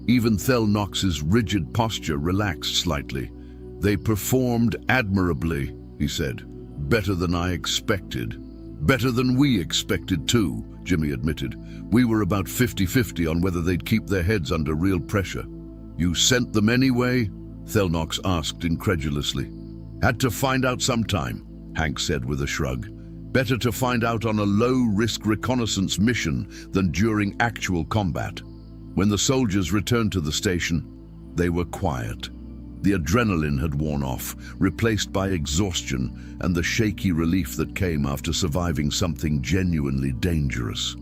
Even Thelnox's rigid posture relaxed slightly. "They performed admirably," he said. "Better than I expected." "Better than we expected too," Jimmy admitted. "We were about 50-50 on whether they'd keep their heads under real pressure." "You sent them anyway?" Thelnox asked incredulously. "Had to find out sometime," Hank said with a shrug. "Better to find out on a low-risk reconnaissance mission than during actual combat." When the soldiers returned to the station, they were quiet. The adrenaline had worn off, replaced by exhaustion and the shaky relief that came after surviving something genuinely dangerous.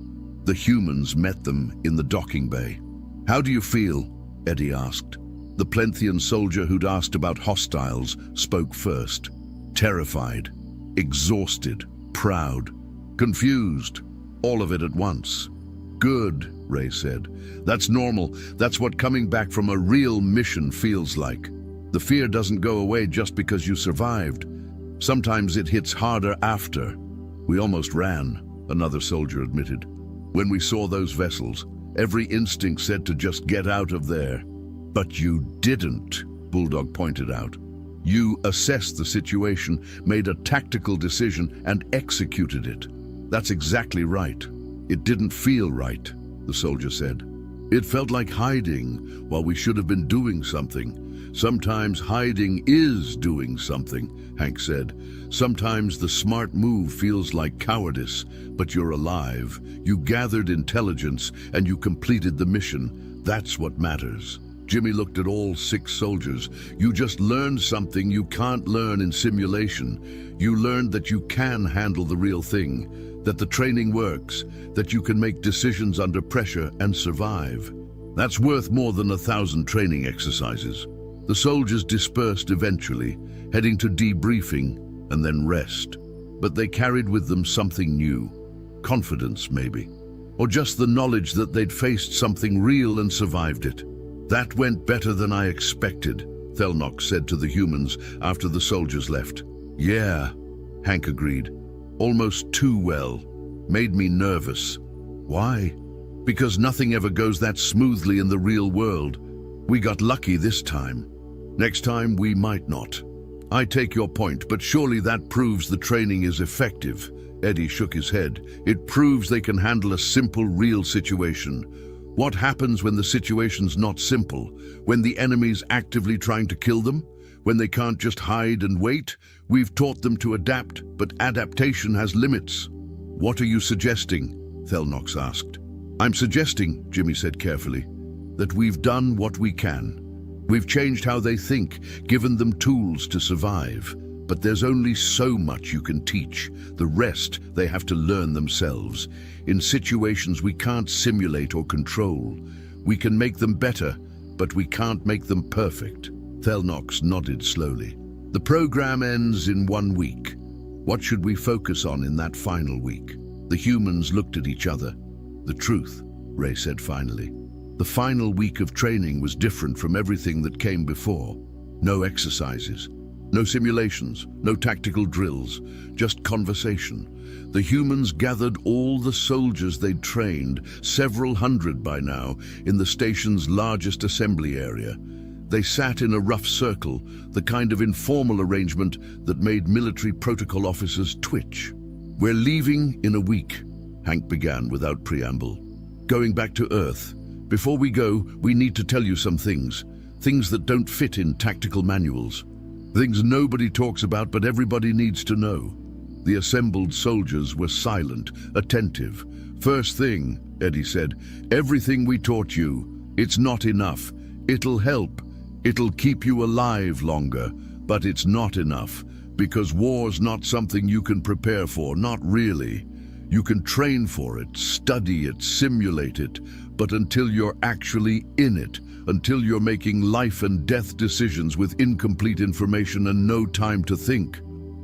The humans met them in the docking bay. "How do you feel?" Eddie asked. The Plenthian soldier who'd asked about hostiles spoke first. "Terrified, exhausted, proud, confused, all of it at once." "Good," Ray said. "That's normal. That's what coming back from a real mission feels like. The fear doesn't go away just because you survived. Sometimes it hits harder after." "We almost ran," another soldier admitted. "When we saw those vessels, every instinct said to just get out of there." "But you didn't," Bulldog pointed out. "You assessed the situation, made a tactical decision, and executed it." "That's exactly right. It didn't feel right," the soldier said. "It felt like hiding while we should have been doing something." "Sometimes hiding is doing something," Hank said. "Sometimes the smart move feels like cowardice, but you're alive. You gathered intelligence and you completed the mission. That's what matters." Jimmy looked at all 6 soldiers. "You just learned something you can't learn in simulation. You learned that you can handle the real thing, that the training works, that you can make decisions under pressure and survive. That's worth more than 1,000 training exercises." The soldiers dispersed eventually, heading to debriefing and then rest. But they carried with them something new. Confidence, maybe. Or just the knowledge that they'd faced something real and survived it. "That went better than I expected," Thelnox said to the humans after the soldiers left. "Yeah," Hank agreed. "Almost too well. Made me nervous." "Why?" "Because nothing ever goes that smoothly in the real world. We got lucky this time. Next time we might not." "I take your point, but surely that proves the training is effective." Eddie shook his head. "It proves they can handle a simple, real situation." "What happens when the situation's not simple? When the enemy's actively trying to kill them? When they can't just hide and wait? We've taught them to adapt, but adaptation has limits." "What are you suggesting?" Thelnox asked. "I'm suggesting," Jimmy said carefully, "that we've done what we can. We've changed how they think, given them tools to survive. But there's only so much you can teach. The rest they have to learn themselves. In situations we can't simulate or control. We can make them better, but we can't make them perfect." Thelnox nodded slowly. "The program ends in 1 week. What should we focus on in that final week?" The humans looked at each other. "The truth," Ray said finally. The final week of training was different from everything that came before. No exercises, no simulations, no tactical drills, just conversation. The humans gathered all the soldiers they'd trained, several hundred by now, in the station's largest assembly area. They sat in a rough circle, the kind of informal arrangement that made military protocol officers twitch. "We're leaving in a week," Hank began without preamble. "Going back to Earth. Before we go, we need to tell you some things. Things that don't fit in tactical manuals. Things nobody talks about, but everybody needs to know." The assembled soldiers were silent, attentive. "First thing," Eddie said, "everything we taught you, it's not enough. It'll help. It'll keep you alive longer, but it's not enough, because war's not something you can prepare for, not really. You can train for it, study it, simulate it, but until you're actually in it, until you're making life and death decisions with incomplete information and no time to think,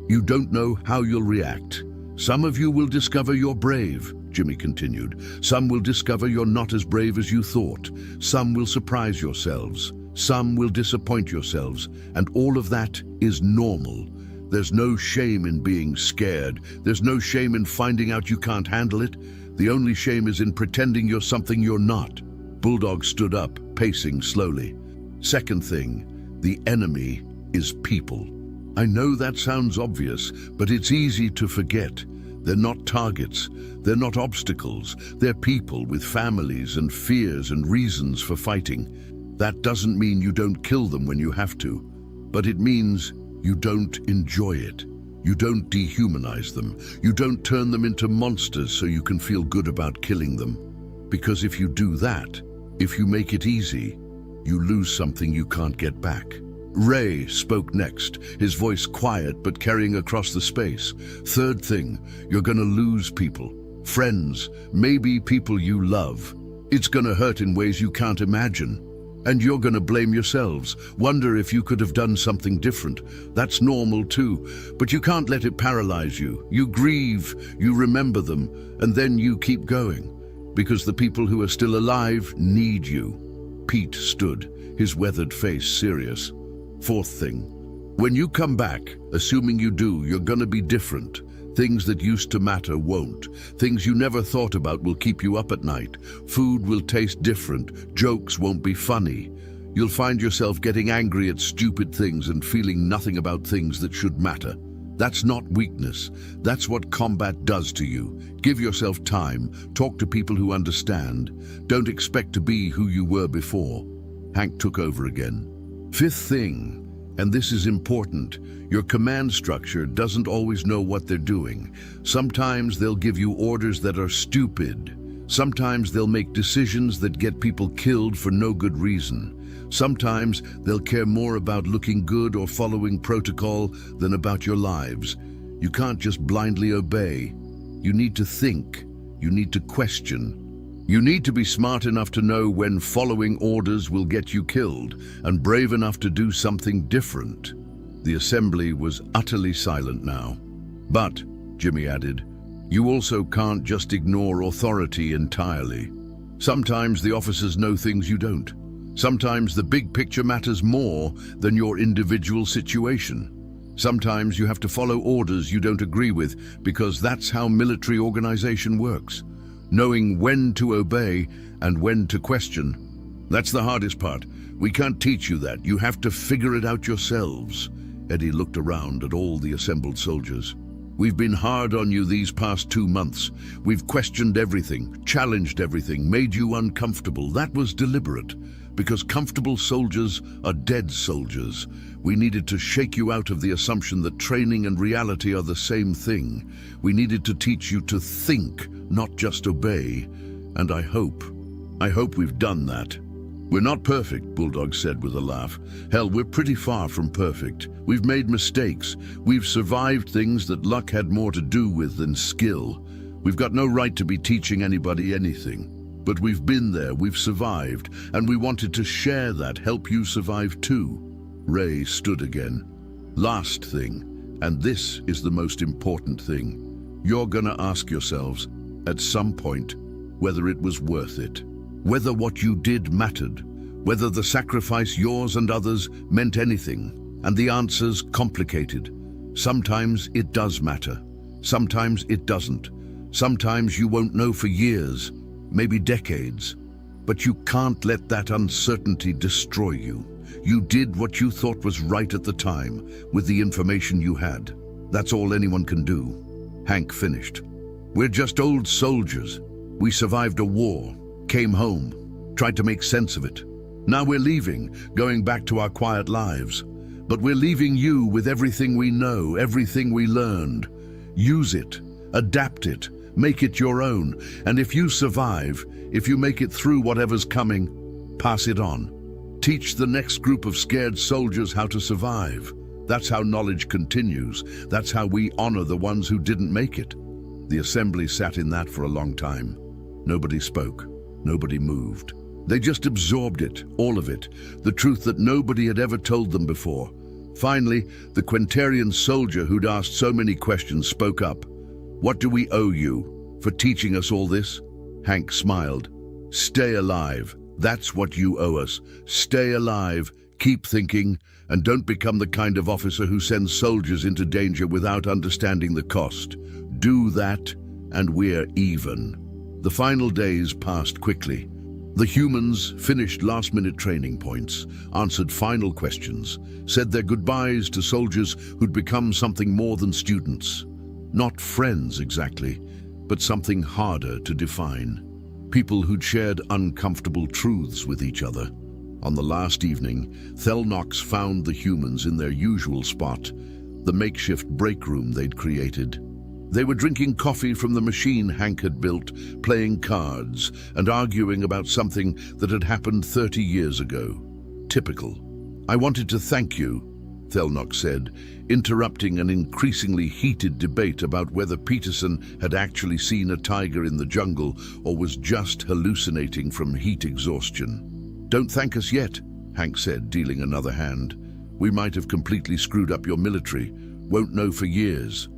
you don't know how you'll react. Some of you will discover you're brave, Jimmy continued. Some will discover you're not as brave as you thought. Some will surprise yourselves. Some will disappoint yourselves. And all of that is normal. There's no shame in being scared. There's no shame in finding out you can't handle it. The only shame is in pretending you're something you're not. Bulldog stood up, pacing slowly. Second thing, the enemy is people. I know that sounds obvious, but it's easy to forget. They're not targets. They're not obstacles. They're people with families and fears and reasons for fighting. That doesn't mean you don't kill them when you have to, but it means you don't enjoy it. You don't dehumanize them. You don't turn them into monsters so you can feel good about killing them. Because if you do that, if you make it easy, you lose something you can't get back. Ray spoke next, his voice quiet but carrying across the space. Third thing, you're gonna lose people. Friends, maybe people you love. It's gonna hurt in ways you can't imagine. And you're gonna blame yourselves, wonder if you could have done something different. That's normal too, but you can't let it paralyze you. You grieve, you remember them, and then you keep going. Because the people who are still alive need you. Pete stood, his weathered face serious. Fourth thing, when you come back, assuming you do, you're gonna be different. Things that used to matter won't. Things you never thought about will keep you up at night. Food will taste different. Jokes won't be funny. You'll find yourself getting angry at stupid things and feeling nothing about things that should matter. That's not weakness. That's what combat does to you. Give yourself time. Talk to people who understand. Don't expect to be who you were before. Hank took over again. Fifth thing, and this is important, your command structure doesn't always know what they're doing. Sometimes they'll give you orders that are stupid. Sometimes they'll make decisions that get people killed for no good reason. Sometimes they'll care more about looking good or following protocol than about your lives. You can't just blindly obey. You need to think. You need to question. You need to be smart enough to know when following orders will get you killed, and brave enough to do something different. The assembly was utterly silent now. But, Jimmy added, you also can't just ignore authority entirely. Sometimes the officers know things you don't. Sometimes the big picture matters more than your individual situation. Sometimes you have to follow orders you don't agree with because that's how military organization works. Knowing when to obey and when to question. That's the hardest part. We can't teach you that. You have to figure it out yourselves. Eddie looked around at all the assembled soldiers. We've been hard on you these past 2 months. We've questioned everything, challenged everything, made you uncomfortable. That was deliberate, because comfortable soldiers are dead soldiers. We needed to shake you out of the assumption that training and reality are the same thing. We needed to teach you to think, not just obey. And I hope we've done that. We're not perfect, Bulldog said with a laugh. Hell, we're pretty far from perfect. We've made mistakes. We've survived things that luck had more to do with than skill. We've got no right to be teaching anybody anything. But we've been there, we've survived, and we wanted to share that, help you survive too. Ray stood again. Last thing, and this is the most important thing. You're gonna ask yourselves, at some point, whether it was worth it. Whether what you did mattered. Whether the sacrifice, yours and others, meant anything. And the answer's complicated. Sometimes it does matter. Sometimes it doesn't. Sometimes you won't know for years, maybe decades. But you can't let that uncertainty destroy you. You did what you thought was right at the time, with the information you had. That's all anyone can do. Hank finished. We're just old soldiers. We survived a war, came home, tried to make sense of it. Now we're leaving, going back to our quiet lives. But we're leaving you with everything we know, everything we learned. Use it, adapt it, make it your own. And if you survive, if you make it through whatever's coming, pass it on. Teach the next group of scared soldiers how to survive. That's how knowledge continues. That's how we honor the ones who didn't make it. The assembly sat in that for a long time. Nobody spoke. Nobody moved. They just absorbed it, all of it, the truth that nobody had ever told them before. Finally, the Quentarian soldier who'd asked so many questions spoke up. "What do we owe you for teaching us all this?" Hank smiled. "Stay alive. That's what you owe us. Stay alive, keep thinking, and don't become the kind of officer who sends soldiers into danger without understanding the cost. Do that, and we're even." The final days passed quickly. The humans finished last-minute training points, answered final questions, said their goodbyes to soldiers who'd become something more than students. Not friends exactly, but something harder to define. People who'd shared uncomfortable truths with each other. On the last evening, Thelnox found the humans in their usual spot, the makeshift break room they'd created. They were drinking coffee from the machine Hank had built, playing cards, and arguing about something that had happened 30 years ago. Typical. "I wanted to thank you," Thelnox said, interrupting an increasingly heated debate about whether Peterson had actually seen a tiger in the jungle or was just hallucinating from heat exhaustion. "Don't thank us yet," Hank said, dealing another hand. "We might have completely screwed up your military. Won't know for years.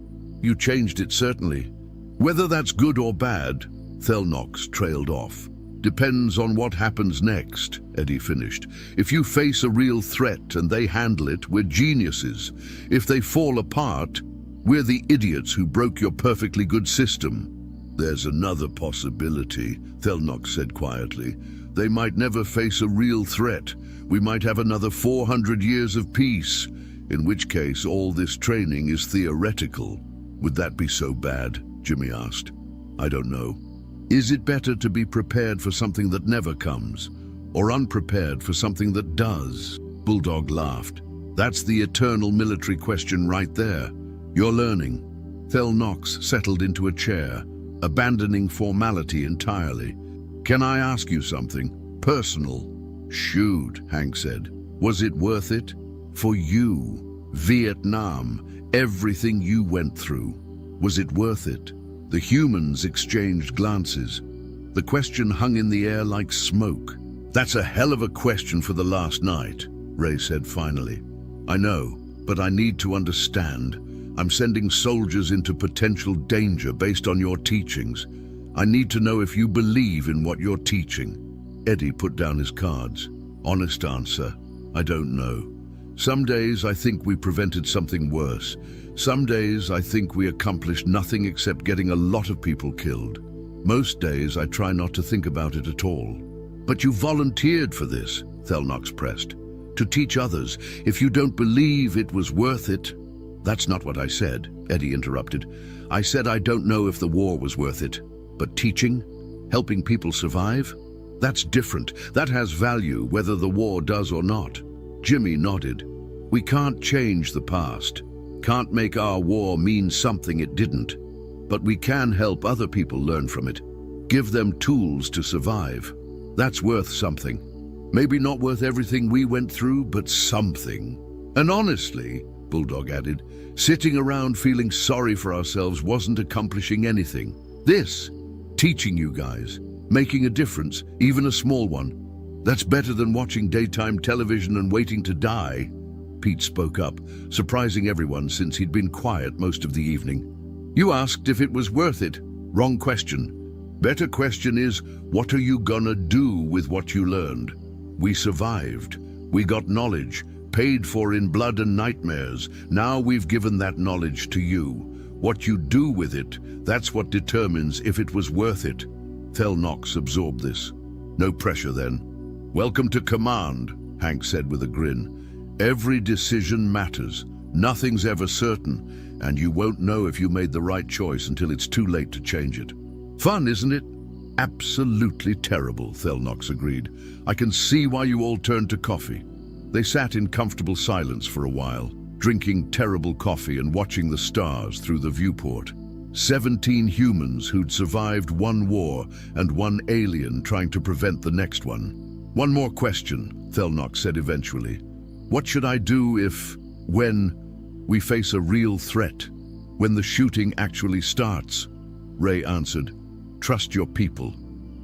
You changed it, certainly. Whether that's good or bad," Thelnox trailed off. "Depends on what happens next," Eddie finished. "If you face a real threat and they handle it, we're geniuses. If they fall apart, we're the idiots who broke your perfectly good system." "There's another possibility," Thelnox said quietly. "They might never face a real threat. We might have another 400 years of peace, in which case all this training is theoretical." "Would that be so bad?" Jimmy asked. "I don't know. Is it better to be prepared for something that never comes, or unprepared for something that does?" Bulldog laughed. "That's the eternal military question right there. You're learning." Thelnox settled into a chair, abandoning formality entirely. "Can I ask you something? Personal?" "Shoot," Hank said. "Was it worth it? For you? Vietnam, everything you went through. Was it worth it?" The humans exchanged glances. The question hung in the air like smoke. "That's a hell of a question for the last night," Ray said finally. "I know, but I need to understand. I'm sending soldiers into potential danger based on your teachings. I need to know if you believe in what you're teaching." Eddie put down his cards. "Honest answer, I don't know. Some days I think we prevented something worse. Some days I think we accomplished nothing except getting a lot of people killed. Most days I try not to think about it at all." "But you volunteered for this," Thelnox pressed. "To teach others. If you don't believe it was worth it—" "That's not what I said," Eddie interrupted. "I said I don't know if the war was worth it. But teaching? Helping people survive? That's different. That has value, whether the war does or not." Jimmy nodded. "We can't change the past. Can't make our war mean something it didn't. But we can help other people learn from it. Give them tools to survive. That's worth something. Maybe not worth everything we went through, but something. And honestly," Bulldog added, "sitting around feeling sorry for ourselves wasn't accomplishing anything. This, teaching you guys, making a difference, even a small one, that's better than watching daytime television and waiting to die." Pete spoke up, surprising everyone since he'd been quiet most of the evening. "You asked if it was worth it. Wrong question. Better question is, what are you gonna do with what you learned? We survived. We got knowledge, paid for in blood and nightmares. Now we've given that knowledge to you. What you do with it, that's what determines if it was worth it." Thelnox absorbed this. "No pressure then." "Welcome to command," Hank said with a grin. "Every decision matters. Nothing's ever certain, and you won't know if you made the right choice until it's too late to change it." "Fun, isn't it?" "Absolutely terrible," Thelnox agreed. "I can see why you all turned to coffee." They sat in comfortable silence for a while, drinking terrible coffee and watching the stars through the viewport. 17 humans who'd survived one war and one alien trying to prevent the next one. "One more question," Thelnock said eventually. What should I do when we face a real threat? When the shooting actually starts? Ray answered, trust your people.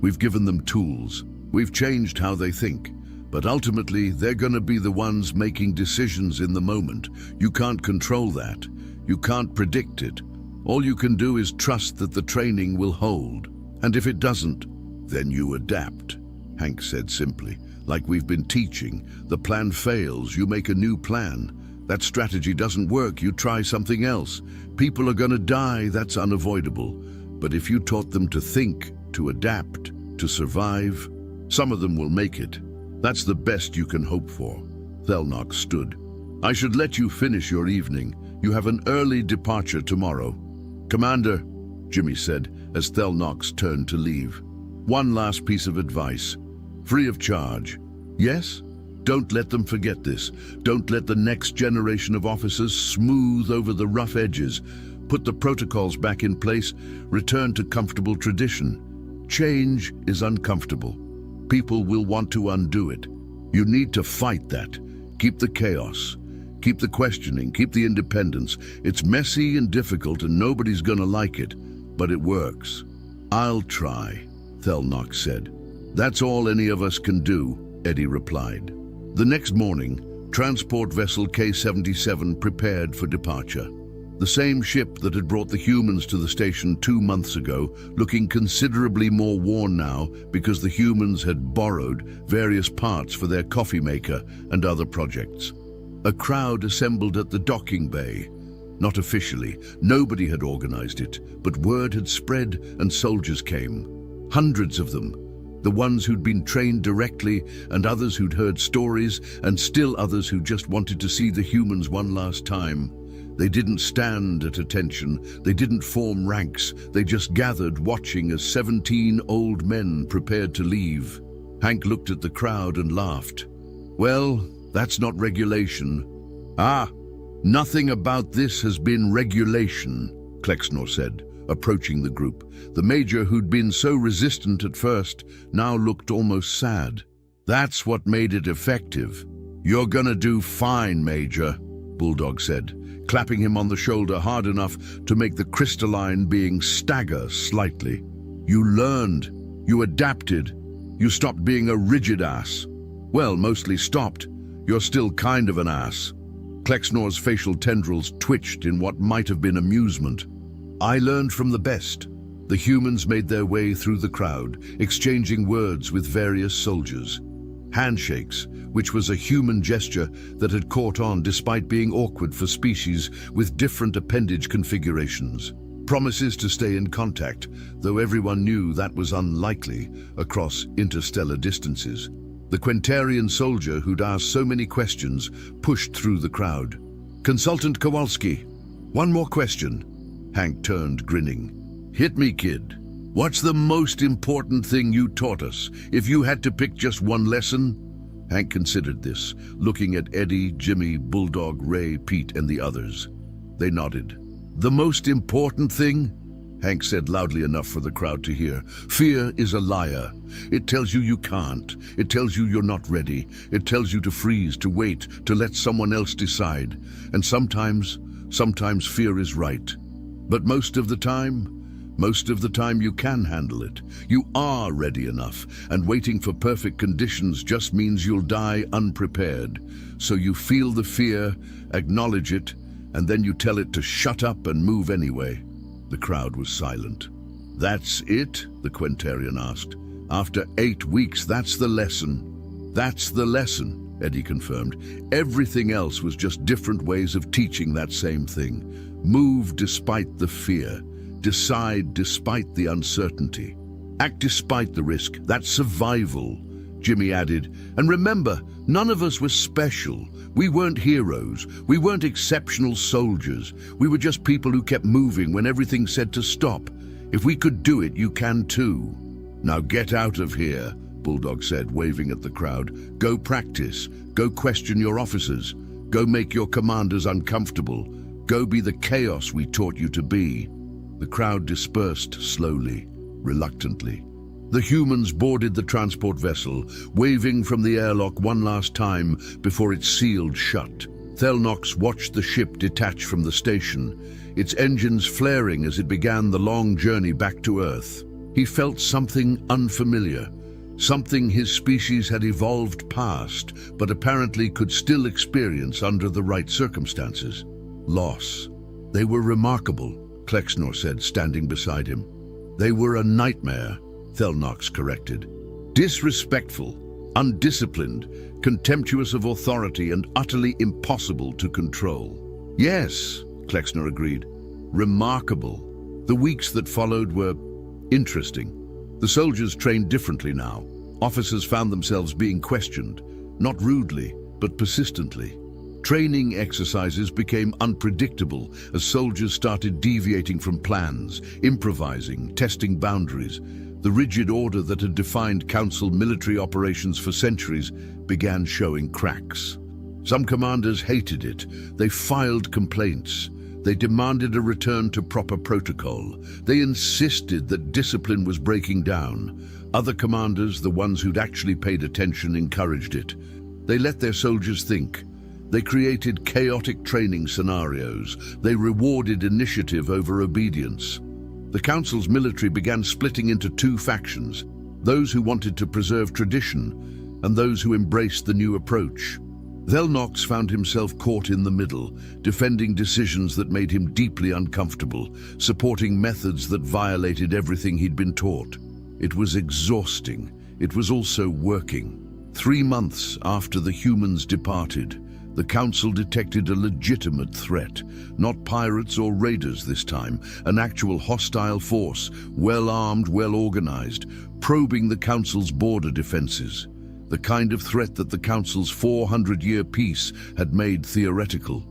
We've given them tools. We've changed how they think. But ultimately, they're gonna be the ones making decisions in the moment. You can't control that. You can't predict it. All you can do is trust that the training will hold. And if it doesn't, then you adapt, Hank said simply. Like we've been teaching, the plan fails, you make a new plan. That strategy doesn't work, you try something else. People are gonna die, that's unavoidable. But if you taught them to think, to adapt, to survive, some of them will make it. That's the best you can hope for. Thelnock stood. I should let you finish your evening. You have an early departure tomorrow. Commander, Jimmy said, as Thelnock's turned to leave. One last piece of advice. Free of charge. Yes? Don't let them forget this. Don't let the next generation of officers smooth over the rough edges. Put the protocols back in place. Return to comfortable tradition. Change is uncomfortable. People will want to undo it. You need to fight that. Keep the chaos. Keep the questioning. Keep the independence. It's messy and difficult and nobody's gonna like it, but it works. I'll try, Thelnock said. That's all any of us can do, Eddie replied. The next morning, transport vessel K-77 prepared for departure. The same ship that had brought the humans to the station 2 months ago, looking considerably more worn now because the humans had borrowed various parts for their coffee maker and other projects. A crowd assembled at the docking bay. Not officially, nobody had organized it, but word had spread and soldiers came. Hundreds of them. The ones who'd been trained directly, and others who'd heard stories, and still others who just wanted to see the humans one last time. They didn't stand at attention, they didn't form ranks, they just gathered watching as 17 old men prepared to leave. Hank looked at the crowd and laughed. Well, that's not regulation. Ah, nothing about this has been regulation, Klexnor said, approaching the group. The major who'd been so resistant at first now looked almost sad. That's what made it effective. You're gonna do fine, Major, Bulldog said, clapping him on the shoulder hard enough to make the crystalline being stagger slightly. You learned, you adapted, you stopped being a rigid ass. Well, mostly stopped. You're still kind of an ass. Klexnor's facial tendrils twitched in what might have been amusement. I learned from the best. The humans made their way through the crowd, exchanging words with various soldiers. Handshakes, which was a human gesture that had caught on despite being awkward for species with different appendage configurations. Promises to stay in contact, though everyone knew that was unlikely across interstellar distances. The Quentarian soldier who'd asked so many questions pushed through the crowd. Consultant Kowalski, one more question. Hank turned, grinning. Hit me, kid. What's the most important thing you taught us? If you had to pick just one lesson? Hank considered this, looking at Eddie, Jimmy, Bulldog, Ray, Pete, and the others. They nodded. The most important thing? Hank said loudly enough for the crowd to hear. Fear is a liar. It tells you you can't. It tells you you're not ready. It tells you to freeze, to wait, to let someone else decide. And sometimes fear is right. But most of the time you can handle it. You are ready enough, and waiting for perfect conditions just means you'll die unprepared. So you feel the fear, acknowledge it, and then you tell it to shut up and move anyway. The crowd was silent. That's it? The Quentarian asked. After 8 weeks, that's the lesson. That's the lesson, Eddie confirmed. Everything else was just different ways of teaching that same thing. Move despite the fear. Decide despite the uncertainty. Act despite the risk. That's survival, Jimmy added. And remember, none of us was special. We weren't heroes. We weren't exceptional soldiers. We were just people who kept moving when everything said to stop. If we could do it, you can too. Now get out of here, Bulldog said, waving at the crowd. Go practice. Go question your officers. Go make your commanders uncomfortable. Go be the chaos we taught you to be. The crowd dispersed slowly, reluctantly. The humans boarded the transport vessel, waving from the airlock one last time before it sealed shut. Thelnox watched the ship detach from the station, its engines flaring as it began the long journey back to Earth. He felt something unfamiliar, something his species had evolved past, but apparently could still experience under the right circumstances. Loss. They were remarkable, Klexnor said, standing beside him. They were a nightmare, Thelnox corrected. Disrespectful, undisciplined, contemptuous of authority, and utterly impossible to control. Yes, Klexnor agreed. Remarkable. The weeks that followed were interesting. The soldiers trained differently now. Officers found themselves being questioned, not rudely, but persistently. Training exercises became unpredictable as soldiers started deviating from plans, improvising, testing boundaries. The rigid order that had defined Council military operations for centuries began showing cracks. Some commanders hated it. They filed complaints. They demanded a return to proper protocol. They insisted that discipline was breaking down. Other commanders, the ones who'd actually paid attention, encouraged it. They let their soldiers think. They created chaotic training scenarios. They rewarded initiative over obedience. The Council's military began splitting into two factions, those who wanted to preserve tradition and those who embraced the new approach. Thelnox found himself caught in the middle, defending decisions that made him deeply uncomfortable, supporting methods that violated everything he'd been taught. It was exhausting. It was also working. 3 months after the humans departed, the Council detected a legitimate threat, not pirates or raiders this time, an actual hostile force, well-armed, well-organized, probing the Council's border defenses. The kind of threat that the Council's 400-year peace had made theoretical.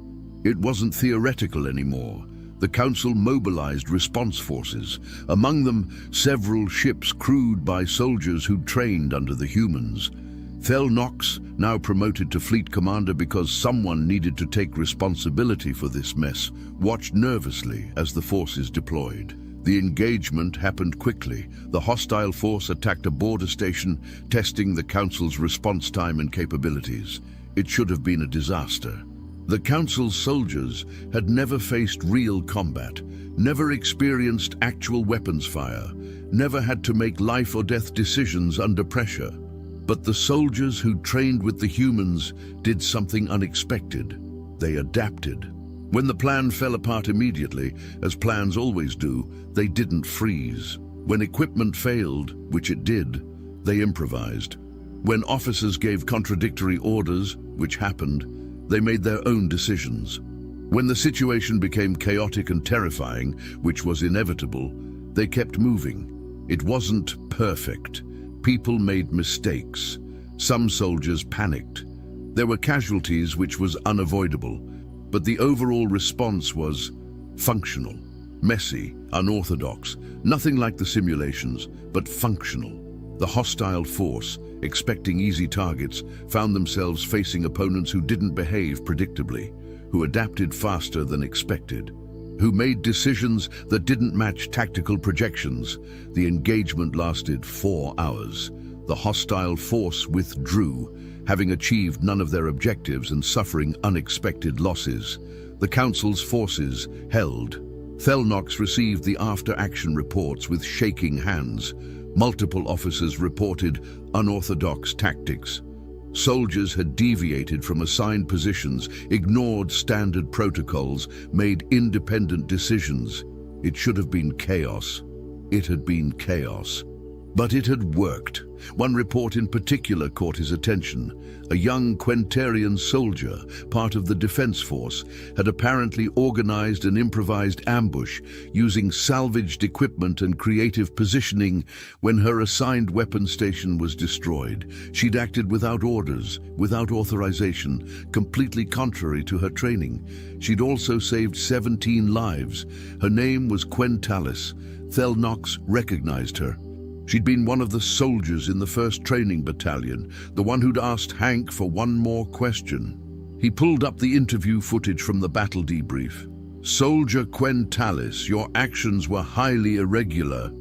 It wasn't theoretical anymore. The Council mobilized response forces, among them several ships crewed by soldiers who'd trained under the humans. Thelnox, now promoted to fleet commander because someone needed to take responsibility for this mess, watched nervously as the forces deployed. The engagement happened quickly. The hostile force attacked a border station, testing the Council's response time and capabilities. It should have been a disaster. The Council's soldiers had never faced real combat, never experienced actual weapons fire, never had to make life or death decisions under pressure. But the soldiers who trained with the humans did something unexpected. They adapted. When the plan fell apart immediately, as plans always do, they didn't freeze. When equipment failed, which it did, they improvised. When officers gave contradictory orders, which happened, they made their own decisions. When the situation became chaotic and terrifying, which was inevitable, they kept moving. It wasn't perfect. People made mistakes. Some soldiers panicked. There were casualties, which was unavoidable. But the overall response was functional, messy, unorthodox, nothing like the simulations, but functional. The hostile force, expecting easy targets, found themselves facing opponents who didn't behave predictably, who adapted faster than expected, who made decisions that didn't match tactical projections. The engagement lasted 4 hours. The hostile force withdrew, having achieved none of their objectives and suffering unexpected losses. The Council's forces held. Thelnox received the after-action reports with shaking hands. Multiple officers reported unorthodox tactics. Soldiers had deviated from assigned positions, ignored standard protocols, made independent decisions. It should have been chaos. It had been chaos. But it had worked. One report in particular caught his attention. A young Quentarian soldier, part of the defense force, had apparently organized an improvised ambush using salvaged equipment and creative positioning when her assigned weapon station was destroyed. She'd acted without orders, without authorization, completely contrary to her training. She'd also saved 17 lives. Her name was Quentalis. Thelnox recognized her. She'd been one of the soldiers in the 1st Training Battalion, the one who'd asked Hank for one more question. He pulled up the interview footage from the battle debrief. "Soldier Quentalis, your actions were highly irregular.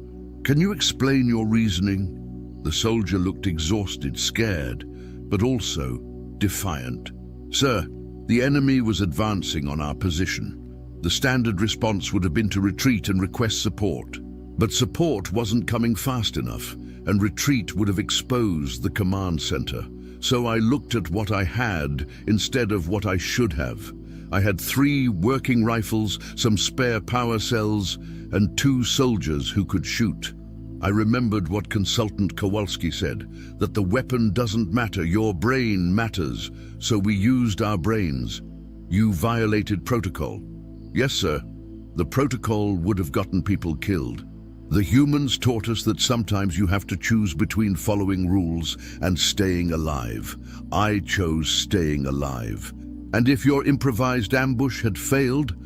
Can you explain your reasoning? The soldier looked exhausted, scared, but also defiant. Sir, the enemy was advancing on our position. The standard response would have been to retreat and request support. But support wasn't coming fast enough, and retreat would have exposed the command center. So I looked at what I had instead of what I should have. I had 3 working rifles, some spare power cells, and 2 soldiers who could shoot. I remembered what Consultant Kowalski said, that the weapon doesn't matter, your brain matters, so we used our brains. You violated protocol. Yes, sir. The protocol would have gotten people killed. The humans taught us that sometimes you have to choose between following rules and staying alive. I chose staying alive. And if your improvised ambush had failed,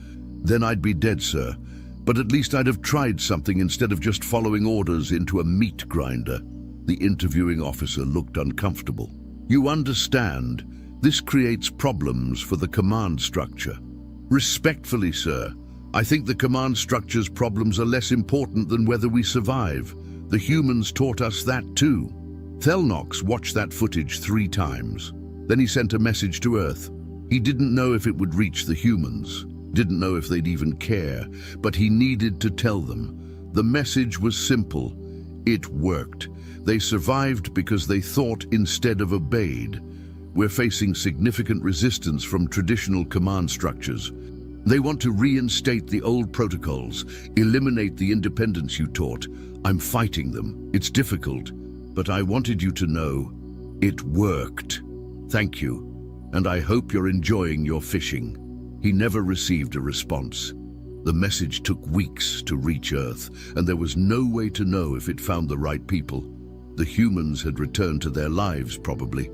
then I'd be dead, sir. But at least I'd have tried something instead of just following orders into a meat grinder. The interviewing officer looked uncomfortable. You understand, this creates problems for the command structure. Respectfully, sir, I think the command structure's problems are less important than whether we survive. The humans taught us that too. Thelnox watched that footage 3 times. Then he sent a message to Earth. He didn't know if it would reach the humans, didn't know if they'd even care, but he needed to tell them. The message was simple. It worked. They survived because they thought instead of obeyed. We're facing significant resistance from traditional command structures. They want to reinstate the old protocols, eliminate the independence you taught. I'm fighting them. It's difficult, but I wanted you to know it worked. Thank you, and I hope you're enjoying your fishing. He never received a response. The message took weeks to reach Earth, and there was no way to know if it found the right people. The humans had returned to their lives, probably.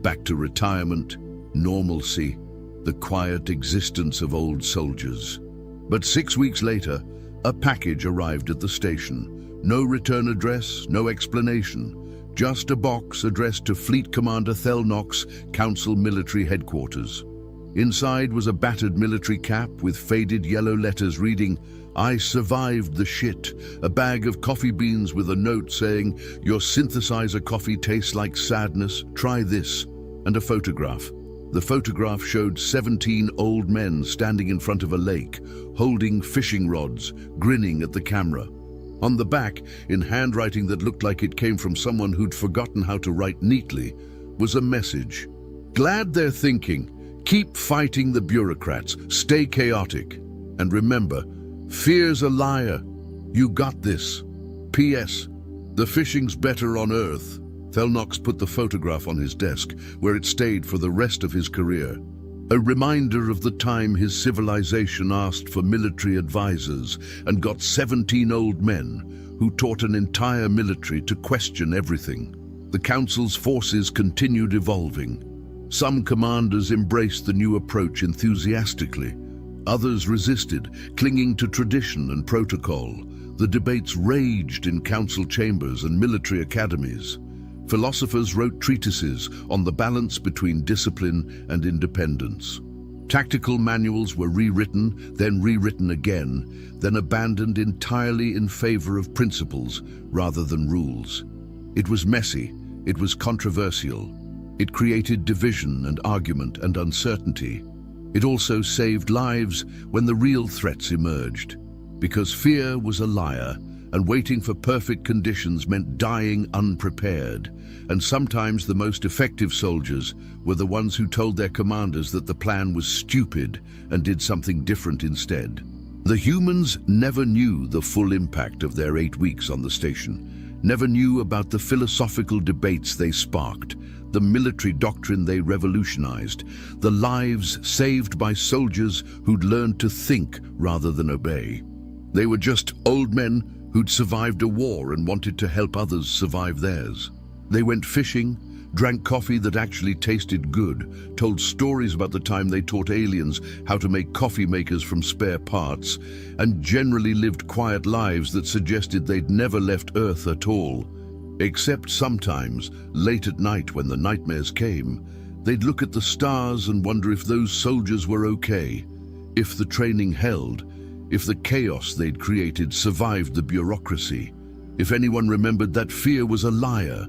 Back to retirement, normalcy, the quiet existence of old soldiers. But 6 weeks later, a package arrived at the station. No return address, no explanation. Just a box addressed to Fleet Commander Thelnox, Council Military Headquarters. Inside was a battered military cap with faded yellow letters reading, "I survived the shit," a bag of coffee beans with a note saying, "Your synthesizer coffee tastes like sadness, try this," and a photograph. The photograph showed 17 old men standing in front of a lake, holding fishing rods, grinning at the camera. On the back, in handwriting that looked like it came from someone who'd forgotten how to write neatly, was a message. "Glad they're thinking. Keep fighting the bureaucrats. Stay chaotic. And remember, fear's a liar. You got this. P.S. The fishing's better on Earth." Thelnox put the photograph on his desk, where it stayed for the rest of his career. A reminder of the time his civilization asked for military advisors and got 17 old men who taught an entire military to question everything. The Council's forces continued evolving. Some commanders embraced the new approach enthusiastically. Others resisted, clinging to tradition and protocol. The debates raged in council chambers and military academies. Philosophers wrote treatises on the balance between discipline and independence. Tactical manuals were rewritten, then rewritten again, then abandoned entirely in favor of principles rather than rules. It was messy, it was controversial. It created division and argument and uncertainty. It also saved lives when the real threats emerged. Because fear was a liar, and waiting for perfect conditions meant dying unprepared. And sometimes the most effective soldiers were the ones who told their commanders that the plan was stupid and did something different instead. The humans never knew the full impact of their 8 weeks on the station, never knew about the philosophical debates they sparked, the military doctrine they revolutionized, the lives saved by soldiers who'd learned to think rather than obey. They were just old men who'd survived a war and wanted to help others survive theirs. They went fishing, drank coffee that actually tasted good, told stories about the time they taught aliens how to make coffee makers from spare parts, and generally lived quiet lives that suggested they'd never left Earth at all. Except sometimes, late at night when the nightmares came, they'd look at the stars and wonder if those soldiers were okay, if the training held, if the chaos they'd created survived the bureaucracy. If anyone remembered that fear was a liar,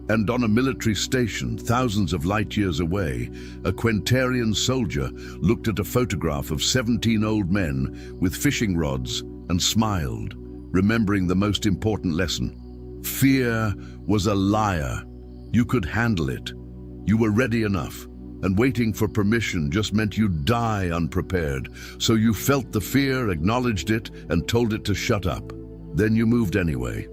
and on a military station thousands of light years away, a Quentarian soldier looked at a photograph of 17 old men with fishing rods and smiled, remembering the most important lesson. Fear was a liar. You could handle it. You were ready enough, and waiting for permission just meant you'd die unprepared. So you felt the fear, acknowledged it, and told it to shut up. Then you moved anyway.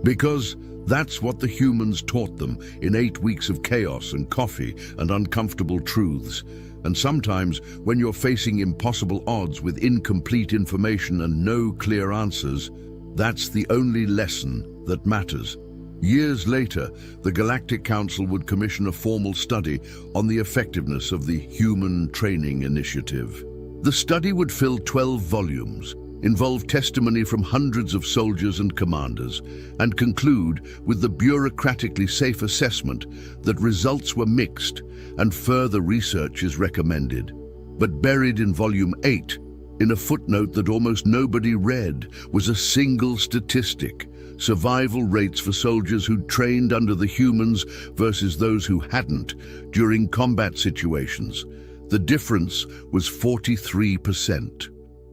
Because that's what the humans taught them in 8 weeks of chaos and coffee and uncomfortable truths. And sometimes, when you're facing impossible odds with incomplete information and no clear answers, that's the only lesson that matters. Years later, the Galactic Council would commission a formal study on the effectiveness of the Human Training Initiative. The study would fill 12 volumes, involve testimony from hundreds of soldiers and commanders, and conclude with the bureaucratically safe assessment that results were mixed and further research is recommended. But buried in Volume 8, in a footnote that almost nobody read, was a single statistic: survival rates for soldiers who'd trained under the humans versus those who hadn't during combat situations. The difference was 43%.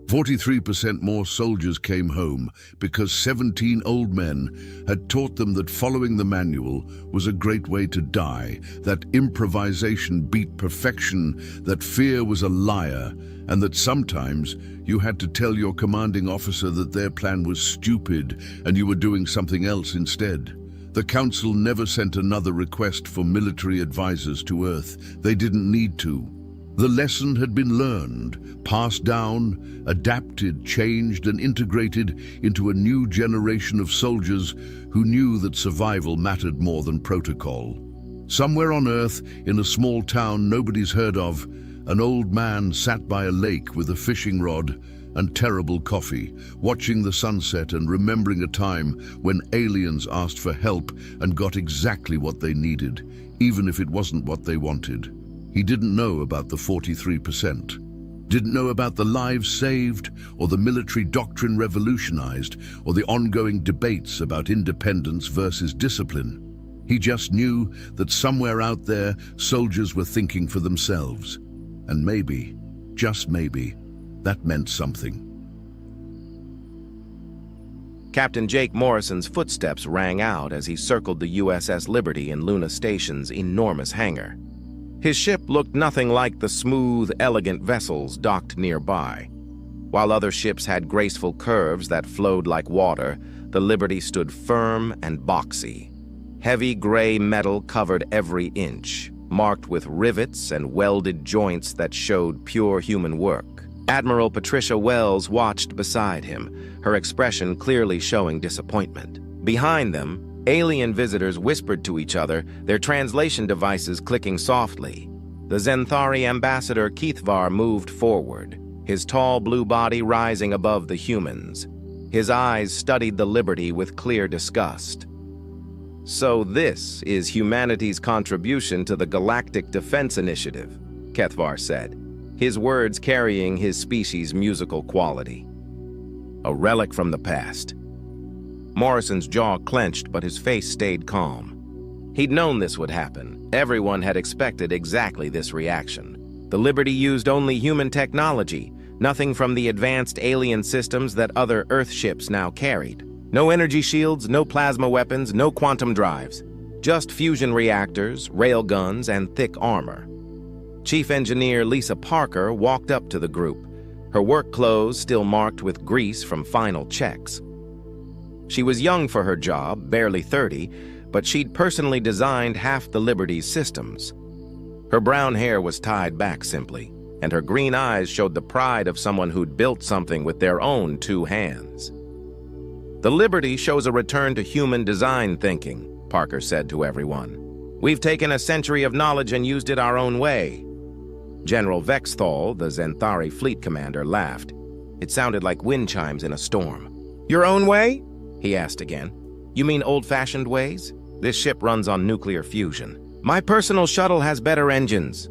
43% more soldiers came home because 17 old men had taught them that following the manual was a great way to die, that improvisation beat perfection, that fear was a liar, and that sometimes you had to tell your commanding officer that their plan was stupid and you were doing something else instead. The Council never sent another request for military advisors to Earth. They didn't need to. The lesson had been learned, passed down, adapted, changed, and integrated into a new generation of soldiers who knew that survival mattered more than protocol. Somewhere on Earth, in a small town nobody's heard of, an old man sat by a lake with a fishing rod and terrible coffee, watching the sunset and remembering a time when aliens asked for help and got exactly what they needed, even if it wasn't what they wanted. He didn't know about the 43%, didn't know about the lives saved, or the military doctrine revolutionized, or the ongoing debates about independence versus discipline. He just knew that somewhere out there, soldiers were thinking for themselves. And maybe, just maybe, that meant something. Captain Jake Morrison's footsteps rang out as he circled the USS Liberty in Luna Station's enormous hangar. His ship looked nothing like the smooth, elegant vessels docked nearby. While other ships had graceful curves that flowed like water, the Liberty stood firm and boxy. Heavy gray metal covered every inch, marked with rivets and welded joints that showed pure human work. Admiral Patricia Wells watched beside him, her expression clearly showing disappointment. Behind them, alien visitors whispered to each other, their translation devices clicking softly. The Zenthari ambassador Keithvar moved forward, his tall blue body rising above the humans. His eyes studied the Liberty with clear disgust. "So this is humanity's contribution to the Galactic Defense Initiative," Keithvar said, his words carrying his species' musical quality. A relic from the past. Morrison's jaw clenched, but his face stayed calm. He'd known this would happen. Everyone had expected exactly this reaction. The Liberty used only human technology, nothing from the advanced alien systems that other Earth ships now carried. No energy shields, no plasma weapons, no quantum drives. Just fusion reactors, railguns, and thick armor. Chief Engineer Lisa Parker walked up to the group, her work clothes still marked with grease from final checks. She was young for her job, barely 30, but she'd personally designed half the Liberty's systems. Her brown hair was tied back simply, and her green eyes showed the pride of someone who'd built something with their own 2 hands. "The Liberty shows a return to human design thinking," Parker said to everyone. "We've taken a century of knowledge and used it our own way." General Vexthal, the Zenthari fleet commander, laughed. It sounded like wind chimes in a storm. "Your own way?" he asked again. "You mean old-fashioned ways? This ship runs on nuclear fusion. My personal shuttle has better engines."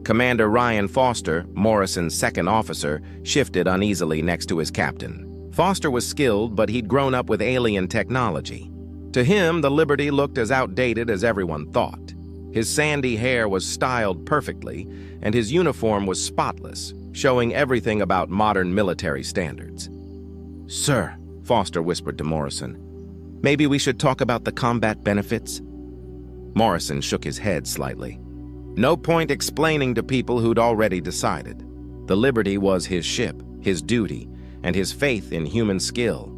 Commander Ryan Foster, Morrison's second officer, shifted uneasily next to his captain. Foster was skilled, but he'd grown up with alien technology. To him, the Liberty looked as outdated as everyone thought. His sandy hair was styled perfectly, and his uniform was spotless, showing everything about modern military standards. "Sir," Foster whispered to Morrison, "maybe we should talk about the combat benefits?" Morrison shook his head slightly. No point explaining to people who'd already decided. The Liberty was his ship, his duty, and his faith in human skill.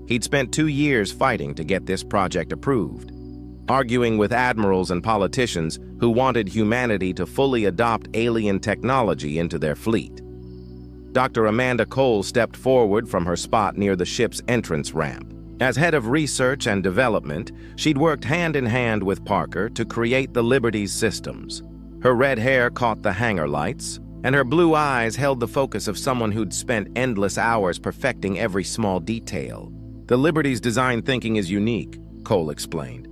He'd spent 2 years fighting to get this project approved, arguing with admirals and politicians who wanted humanity to fully adopt alien technology into their fleet. Dr. Amanda Cole stepped forward from her spot near the ship's entrance ramp. As head of research and development, she'd worked hand in hand with Parker to create the Liberty's systems. Her red hair caught the hangar lights, and her blue eyes held the focus of someone who'd spent endless hours perfecting every small detail. "The Liberty's design thinking is unique," Cole explained.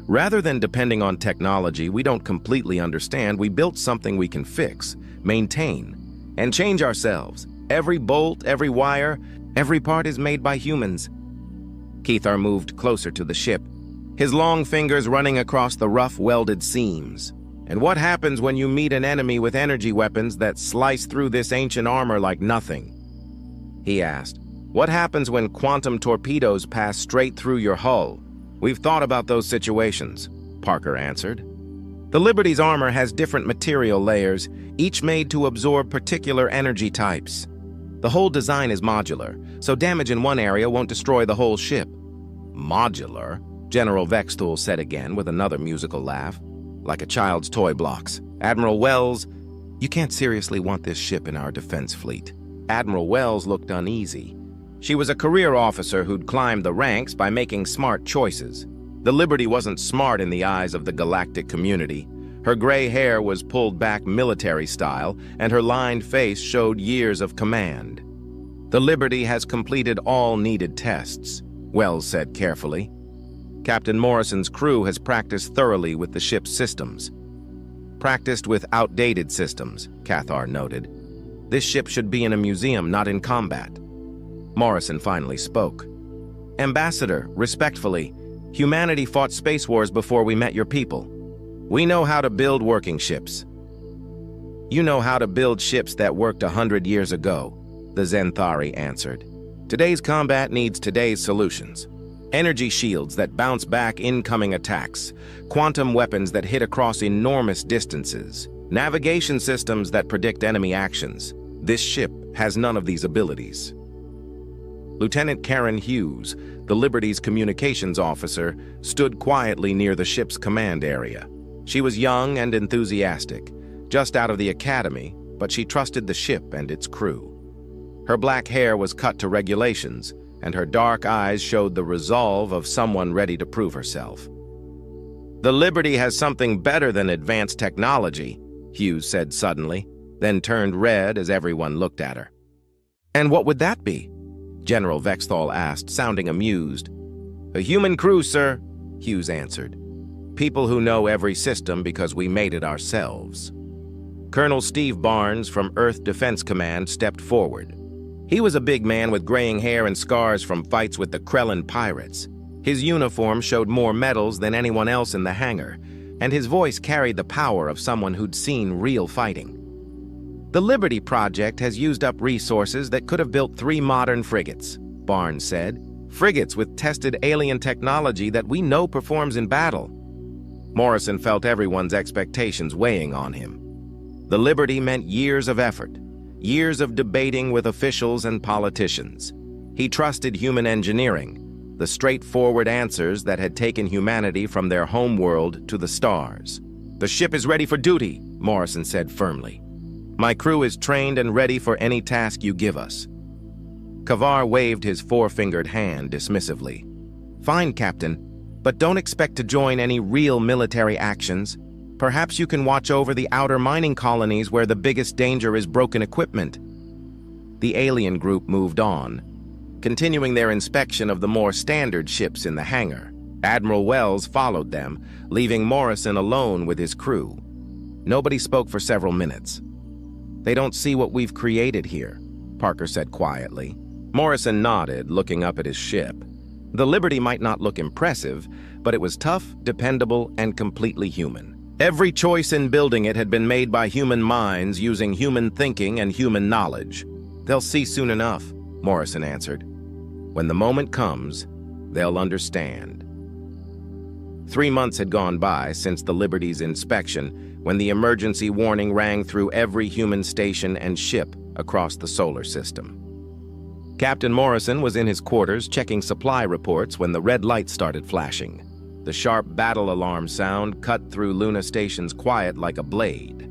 "Rather than depending on technology we don't completely understand, we built something we can fix, maintain, and change ourselves. Every bolt, every wire, every part is made by humans." Keithar moved closer to the ship, his long fingers running across the rough welded seams. "And what happens when you meet an enemy with energy weapons that slice through this ancient armor like nothing?" He asked. "What happens when quantum torpedoes pass straight through your hull?" "We've thought about those situations," Parker answered. "The Liberty's armor has different material layers, each made to absorb particular energy types. The whole design is modular, so damage in one area won't destroy the whole ship." "Modular?" General Vexthul said again with another musical laugh. "Like a child's toy blocks. Admiral Wells, you can't seriously want this ship in our defense fleet." Admiral Wells looked uneasy. She was a career officer who'd climbed the ranks by making smart choices. The Liberty wasn't smart in the eyes of the galactic community. Her gray hair was pulled back military style, and her lined face showed years of command. "The Liberty has completed all needed tests," Wells said carefully. "Captain Morrison's crew has practiced thoroughly with the ship's systems." "Practiced with outdated systems," Cathar noted. "This ship should be in a museum, not in combat." Morrison finally spoke. "Ambassador, respectfully, humanity fought space wars before we met your people. We know how to build working ships." "You know how to build ships that worked 100 years ago," the Zenthari answered. "Today's combat needs today's solutions. Energy shields that bounce back incoming attacks, quantum weapons that hit across enormous distances, navigation systems that predict enemy actions. This ship has none of these abilities." Lieutenant Karen Hughes, the Liberty's communications officer, stood quietly near the ship's command area. She was young and enthusiastic, just out of the academy, but she trusted the ship and its crew. Her black hair was cut to regulations, and her dark eyes showed the resolve of someone ready to prove herself. "The Liberty has something better than advanced technology," Hughes said suddenly, then turned red as everyone looked at her. "And what would that be?" General Vexthal asked, sounding amused. "A human crew, sir," Hughes answered. "People who know every system because we made it ourselves." Colonel Steve Barnes from Earth Defense Command stepped forward. He was a big man with graying hair and scars from fights with the Krellin pirates. His uniform showed more medals than anyone else in the hangar, and his voice carried the power of someone who'd seen real fighting. "The Liberty Project has used up resources that could have built 3 modern frigates," Barnes said. "Frigates with tested alien technology that we know performs in battle." Morrison felt everyone's expectations weighing on him. The Liberty meant years of effort, years of debating with officials and politicians. He trusted human engineering, the straightforward answers that had taken humanity from their homeworld to the stars. "The ship is ready for duty," Morrison said firmly. "My crew is trained and ready for any task you give us." Kavar waved his 4-fingered hand dismissively. "Fine, Captain, but don't expect to join any real military actions. Perhaps you can watch over the outer mining colonies where the biggest danger is broken equipment." The alien group moved on, continuing their inspection of the more standard ships in the hangar. Admiral Wells followed them, leaving Morrison alone with his crew. Nobody spoke for several minutes. "They don't see what we've created here," Parker said quietly. Morrison nodded, looking up at his ship. The Liberty might not look impressive, but it was tough, dependable, and completely human. Every choice in building it had been made by human minds using human thinking and human knowledge. "They'll see soon enough," Morrison answered. "When the moment comes, they'll understand." 3 months had gone by since the Liberty's inspection, when the emergency warning rang through every human station and ship across the solar system. Captain Morrison was in his quarters checking supply reports when the red light started flashing. The sharp battle alarm sound cut through Luna Station's quiet like a blade.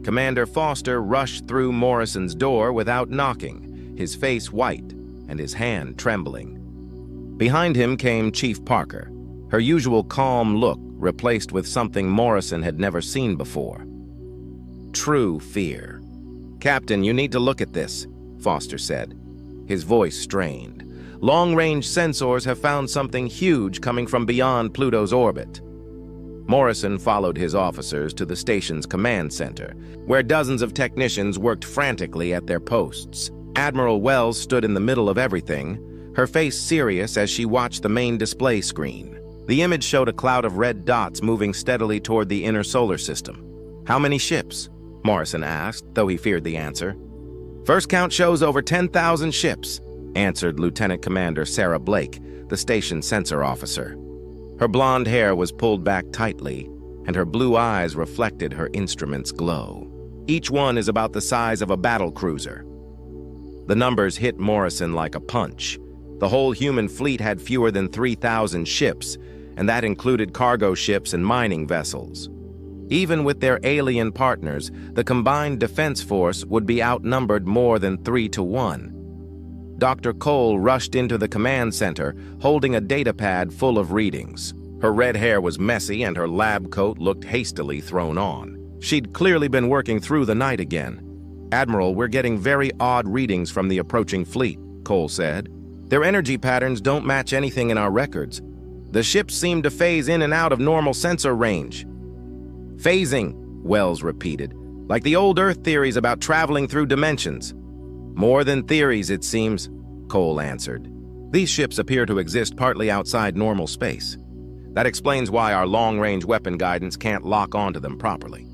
Commander Foster rushed through Morrison's door without knocking, his face white and his hand trembling. Behind him came Chief Parker, her usual calm look replaced with something Morrison had never seen before. True fear. "Captain, you need to look at this," Foster said, his voice strained. "Long-range sensors have found something huge coming from beyond Pluto's orbit." Morrison followed his officers to the station's command center, where dozens of technicians worked frantically at their posts. Admiral Wells stood in the middle of everything, her face serious as she watched the main display screen. The image showed a cloud of red dots moving steadily toward the inner solar system. "How many ships?" Morrison asked, though he feared the answer. "First count shows over 10,000 ships," answered Lieutenant Commander Sarah Blake, the station sensor officer. Her blonde hair was pulled back tightly, and her blue eyes reflected her instrument's glow. "Each one is about the size of a battle cruiser." The numbers hit Morrison like a punch. The whole human fleet had fewer than 3,000 ships, and that included cargo ships and mining vessels. Even with their alien partners, the combined defense force would be outnumbered more than 3-1. Dr. Cole rushed into the command center, holding a data pad full of readings. Her red hair was messy and her lab coat looked hastily thrown on. She'd clearly been working through the night again. "Admiral, we're getting very odd readings from the approaching fleet," Cole said. "Their energy patterns don't match anything in our records. The ships seem to phase in and out of normal sensor range." "Phasing," Wells repeated, "like the old Earth theories about traveling through dimensions." "More than theories, it seems," Cole answered. "These ships appear to exist partly outside normal space. That explains why our long-range weapon guidance can't lock onto them properly."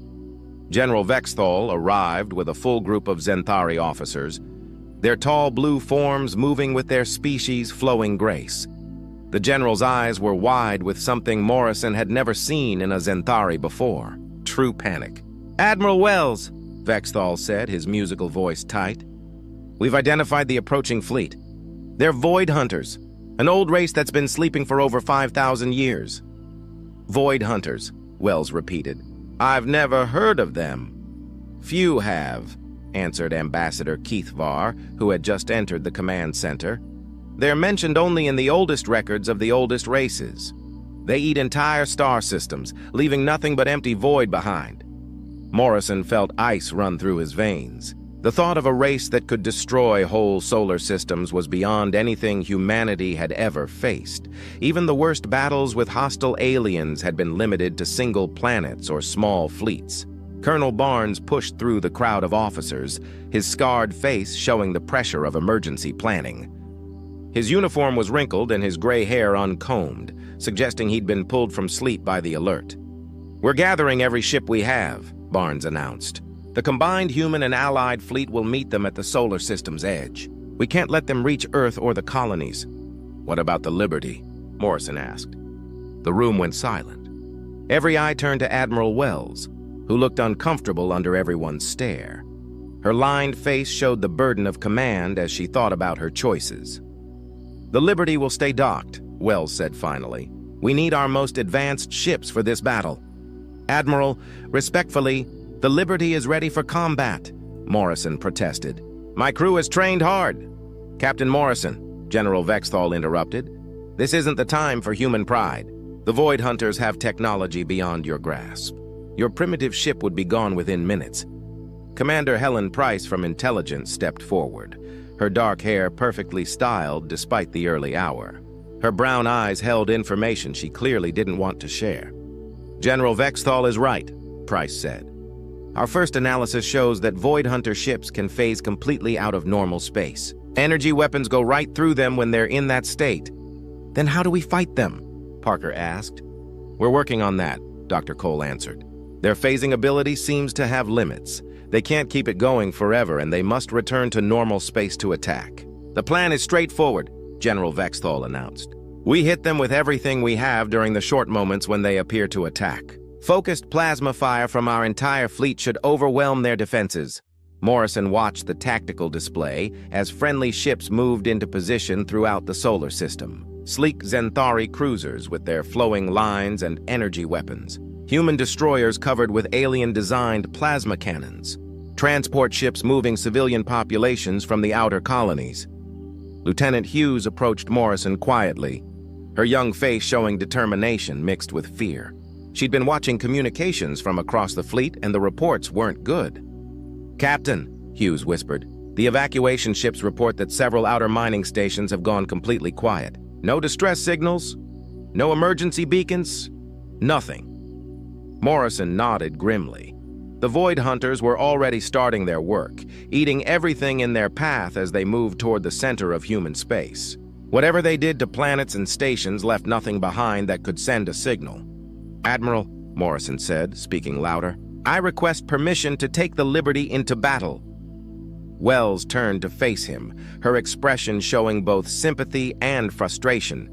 General Vexthal arrived with a full group of Zenthari officers, their tall blue forms moving with their species' flowing grace. The general's eyes were wide with something Morrison had never seen in a Zenthari before: true panic. "Admiral Wells," Vexthal said, his musical voice tight, "we've identified the approaching fleet. They're Void Hunters, an old race that's been sleeping for over 5,000 years." "Void Hunters," Wells repeated. "I've never heard of them." "Few have," answered Ambassador Keith Varr, who had just entered the command center. "They're mentioned only in the oldest records of the oldest races. They eat entire star systems, leaving nothing but empty void behind." Morrison felt ice run through his veins. The thought of a race that could destroy whole solar systems was beyond anything humanity had ever faced. Even the worst battles with hostile aliens had been limited to single planets or small fleets. Colonel Barnes pushed through the crowd of officers, his scarred face showing the pressure of emergency planning. His uniform was wrinkled and his gray hair uncombed, suggesting he'd been pulled from sleep by the alert. "We're gathering every ship we have," Barnes announced. "The combined human and allied fleet will meet them at the solar system's edge. We can't let them reach Earth or the colonies." "What about the Liberty?" Morrison asked. The room went silent. Every eye turned to Admiral Wells, who looked uncomfortable under everyone's stare. Her lined face showed the burden of command as she thought about her choices. "The Liberty will stay docked," Wells said finally. "We need our most advanced ships for this battle." "Admiral, respectfully, the Liberty is ready for combat," Morrison protested. "My crew has trained hard." "Captain Morrison," General Vexthal interrupted, "this isn't the time for human pride. The Void Hunters have technology beyond your grasp. Your primitive ship would be gone within minutes." Commander Helen Price from Intelligence stepped forward, her dark hair perfectly styled despite the early hour. Her brown eyes held information she clearly didn't want to share. "General Vexthal is right," Price said. "Our first analysis shows that Void Hunter ships can phase completely out of normal space. Energy weapons go right through them when they're in that state. Then how do we fight them? Parker asked. We're working on that, Dr. Cole answered. Their phasing ability seems to have limits. They can't keep it going forever, and they must return to normal space to attack. The plan is straightforward, General Vexthal announced. We hit them with everything we have during the short moments when they appear to attack. Focused plasma fire from our entire fleet should overwhelm their defenses. Morrison watched the tactical display as friendly ships moved into position throughout the solar system. Sleek Zenthari cruisers with their flowing lines and energy weapons. Human destroyers covered with alien-designed plasma cannons. Transport ships moving civilian populations from the outer colonies. Lieutenant Hughes approached Morrison quietly, her young face showing determination mixed with fear. She'd been watching communications from across the fleet, and the reports weren't good. Captain, Hughes whispered, the evacuation ships report that several outer mining stations have gone completely quiet. No distress signals, no emergency beacons, nothing. Morrison nodded grimly. The Void Hunters were already starting their work, eating everything in their path as they moved toward the center of human space. Whatever they did to planets and stations left nothing behind that could send a signal. Admiral, Morrison said, speaking louder, I request permission to take the Liberty into battle. Wells turned to face him, her expression showing both sympathy and frustration.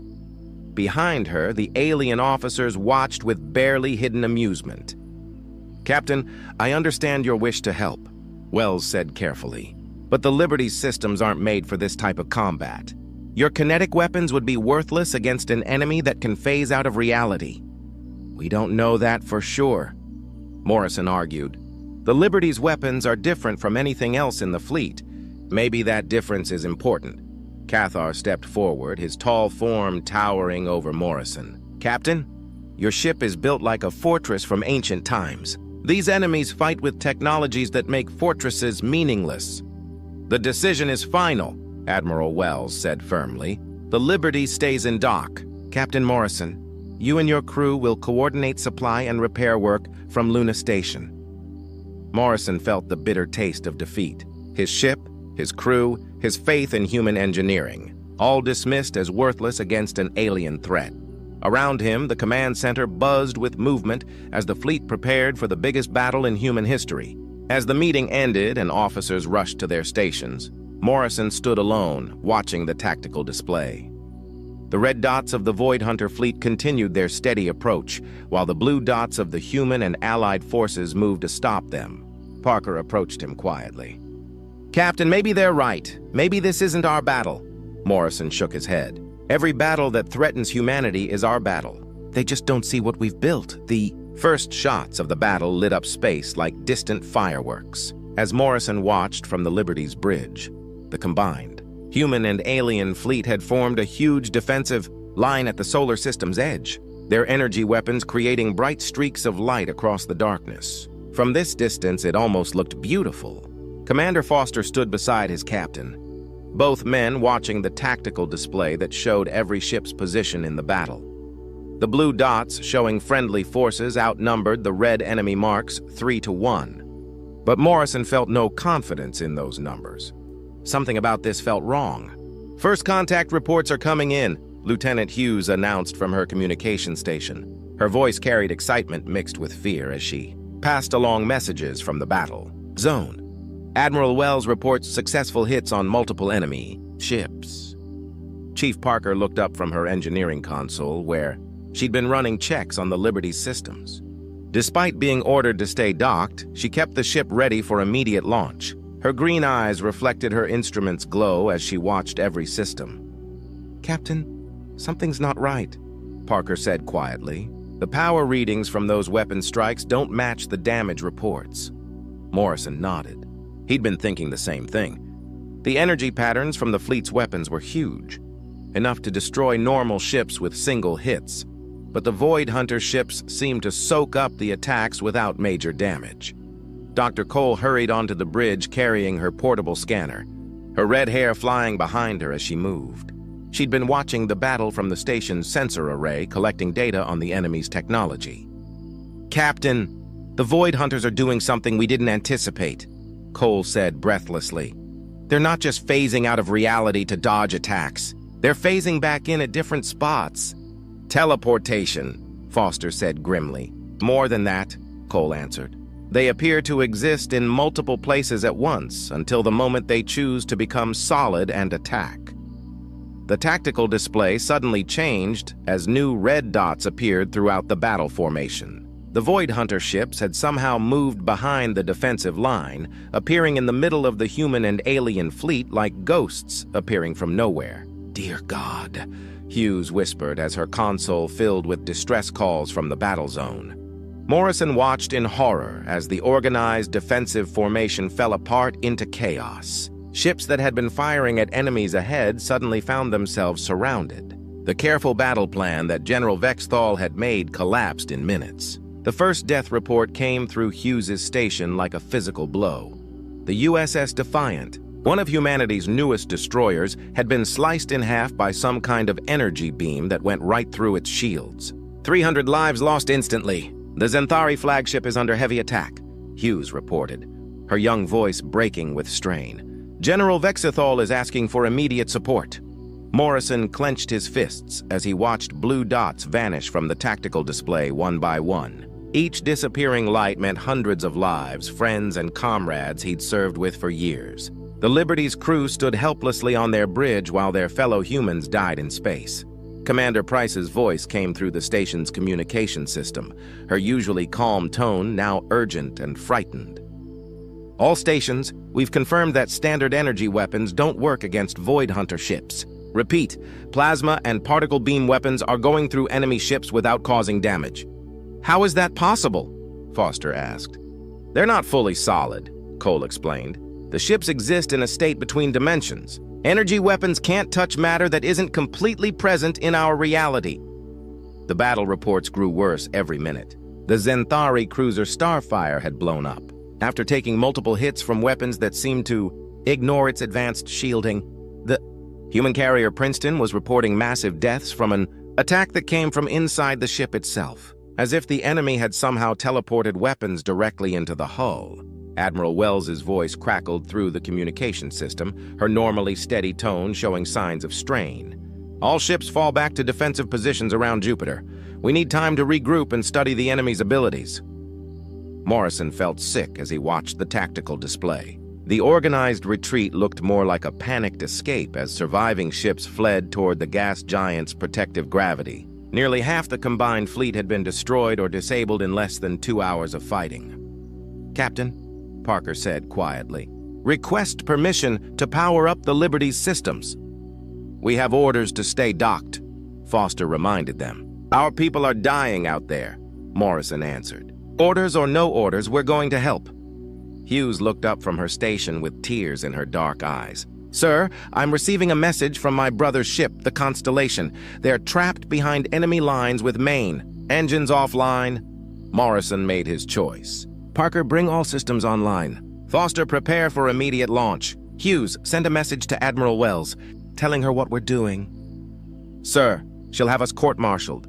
Behind her, the alien officers watched with barely hidden amusement. Captain, I understand your wish to help, Wells said carefully, but the Liberty's systems aren't made for this type of combat. Your kinetic weapons would be worthless against an enemy that can phase out of reality. We don't know that for sure, Morrison argued. The Liberty's weapons are different from anything else in the fleet. Maybe that difference is important. Cathar stepped forward, his tall form towering over Morrison. Captain, your ship is built like a fortress from ancient times. These enemies fight with technologies that make fortresses meaningless. The decision is final, Admiral Wells said firmly. The Liberty stays in dock. Captain Morrison, you and your crew will coordinate supply and repair work from Luna Station. Morrison felt the bitter taste of defeat. His ship, his crew, his faith in human engineering, all dismissed as worthless against an alien threat. Around him, the command center buzzed with movement as the fleet prepared for the biggest battle in human history. As the meeting ended and officers rushed to their stations, Morrison stood alone, watching the tactical display. The red dots of the Void Hunter fleet continued their steady approach, while the blue dots of the human and allied forces moved to stop them. Parker approached him quietly. Captain, maybe they're right. Maybe this isn't our battle. Morrison shook his head. Every battle that threatens humanity is our battle. They just don't see what we've built. The first shots of the battle lit up space like distant fireworks. As Morrison watched from the Liberty's bridge, the combined human and alien fleet had formed a huge defensive line at the solar system's edge, their energy weapons creating bright streaks of light across the darkness. From this distance, it almost looked beautiful. Commander Foster stood beside his captain, both men watching the tactical display that showed every ship's position in the battle. The blue dots showing friendly forces outnumbered the red enemy marks 3-1. But Morrison felt no confidence in those numbers. Something about this felt wrong. First contact reports are coming in, Lieutenant Hughes announced from her communication station. Her voice carried excitement mixed with fear as she passed along messages from the battle zone. Admiral Wells reports successful hits on multiple enemy ships. Chief Parker looked up from her engineering console where she'd been running checks on the Liberty's systems. Despite being ordered to stay docked, she kept the ship ready for immediate launch. Her green eyes reflected her instrument's glow as she watched every system. Captain, something's not right, Parker said quietly. The power readings from those weapon strikes don't match the damage reports. Morrison nodded. He'd been thinking the same thing. The energy patterns from the fleet's weapons were huge, enough to destroy normal ships with single hits. But the Void Hunter ships seemed to soak up the attacks without major damage. Dr. Cole hurried onto the bridge carrying her portable scanner, her red hair flying behind her as she moved. She'd been watching the battle from the station's sensor array, collecting data on the enemy's technology. Captain, the Void Hunters are doing something we didn't anticipate, Cole said breathlessly. They're not just phasing out of reality to dodge attacks. They're phasing back in at different spots. Teleportation, Foster said grimly. More than that, Cole answered. They appear to exist in multiple places at once until the moment they choose to become solid and attack. The tactical display suddenly changed as new red dots appeared throughout the battle formation. The Void Hunter ships had somehow moved behind the defensive line, appearing in the middle of the human and alien fleet like ghosts appearing from nowhere. "Dear God," Hughes whispered as her console filled with distress calls from the battle zone. Morrison watched in horror as the organized defensive formation fell apart into chaos. Ships that had been firing at enemies ahead suddenly found themselves surrounded. The careful battle plan that General Vexthal had made collapsed in minutes. The first death report came through Hughes's station like a physical blow. The USS Defiant, one of humanity's newest destroyers, had been sliced in half by some kind of energy beam that went right through its shields. 300 lives lost instantly. The Zenthari flagship is under heavy attack, Hughes reported, her young voice breaking with strain. General Vexthal is asking for immediate support. Morrison clenched his fists as he watched blue dots vanish from the tactical display one by one. Each disappearing light meant hundreds of lives, friends and comrades he'd served with for years. The Liberty's crew stood helplessly on their bridge while their fellow humans died in space. Commander Price's voice came through the station's communication system, her usually calm tone now urgent and frightened. "All stations, we've confirmed that standard energy weapons don't work against Void Hunter ships. Repeat, plasma and particle beam weapons are going through enemy ships without causing damage." "How is that possible?" Foster asked. "They're not fully solid," Cole explained. "The ships exist in a state between dimensions. Energy weapons can't touch matter that isn't completely present in our reality." The battle reports grew worse every minute. The Zenthari cruiser Starfire had blown up. After taking multiple hits from weapons that seemed to ignore its advanced shielding, the human carrier Princeton was reporting massive deaths from an attack that came from inside the ship itself, as if the enemy had somehow teleported weapons directly into the hull. Admiral Wells's voice crackled through the communication system, her normally steady tone showing signs of strain. "All ships fall back to defensive positions around Jupiter. We need time to regroup and study the enemy's abilities." Morrison felt sick as he watched the tactical display. The organized retreat looked more like a panicked escape as surviving ships fled toward the gas giant's protective gravity. Nearly half the combined fleet had been destroyed or disabled in less than 2 hours of fighting. "Captain," Parker said quietly, "request permission to power up the Liberty's systems." "We have orders to stay docked," Foster reminded them. "Our people are dying out there," Morrison answered. "Orders or no orders, we're going to help." Hughes looked up from her station with tears in her dark eyes. "Sir, I'm receiving a message from my brother's ship, the Constellation. They're trapped behind enemy lines with main. Engines offline." Morrison made his choice. "Parker, bring all systems online. Foster, prepare for immediate launch. Hughes, send a message to Admiral Wells, telling her what we're doing." "Sir, she'll have us court-martialed,"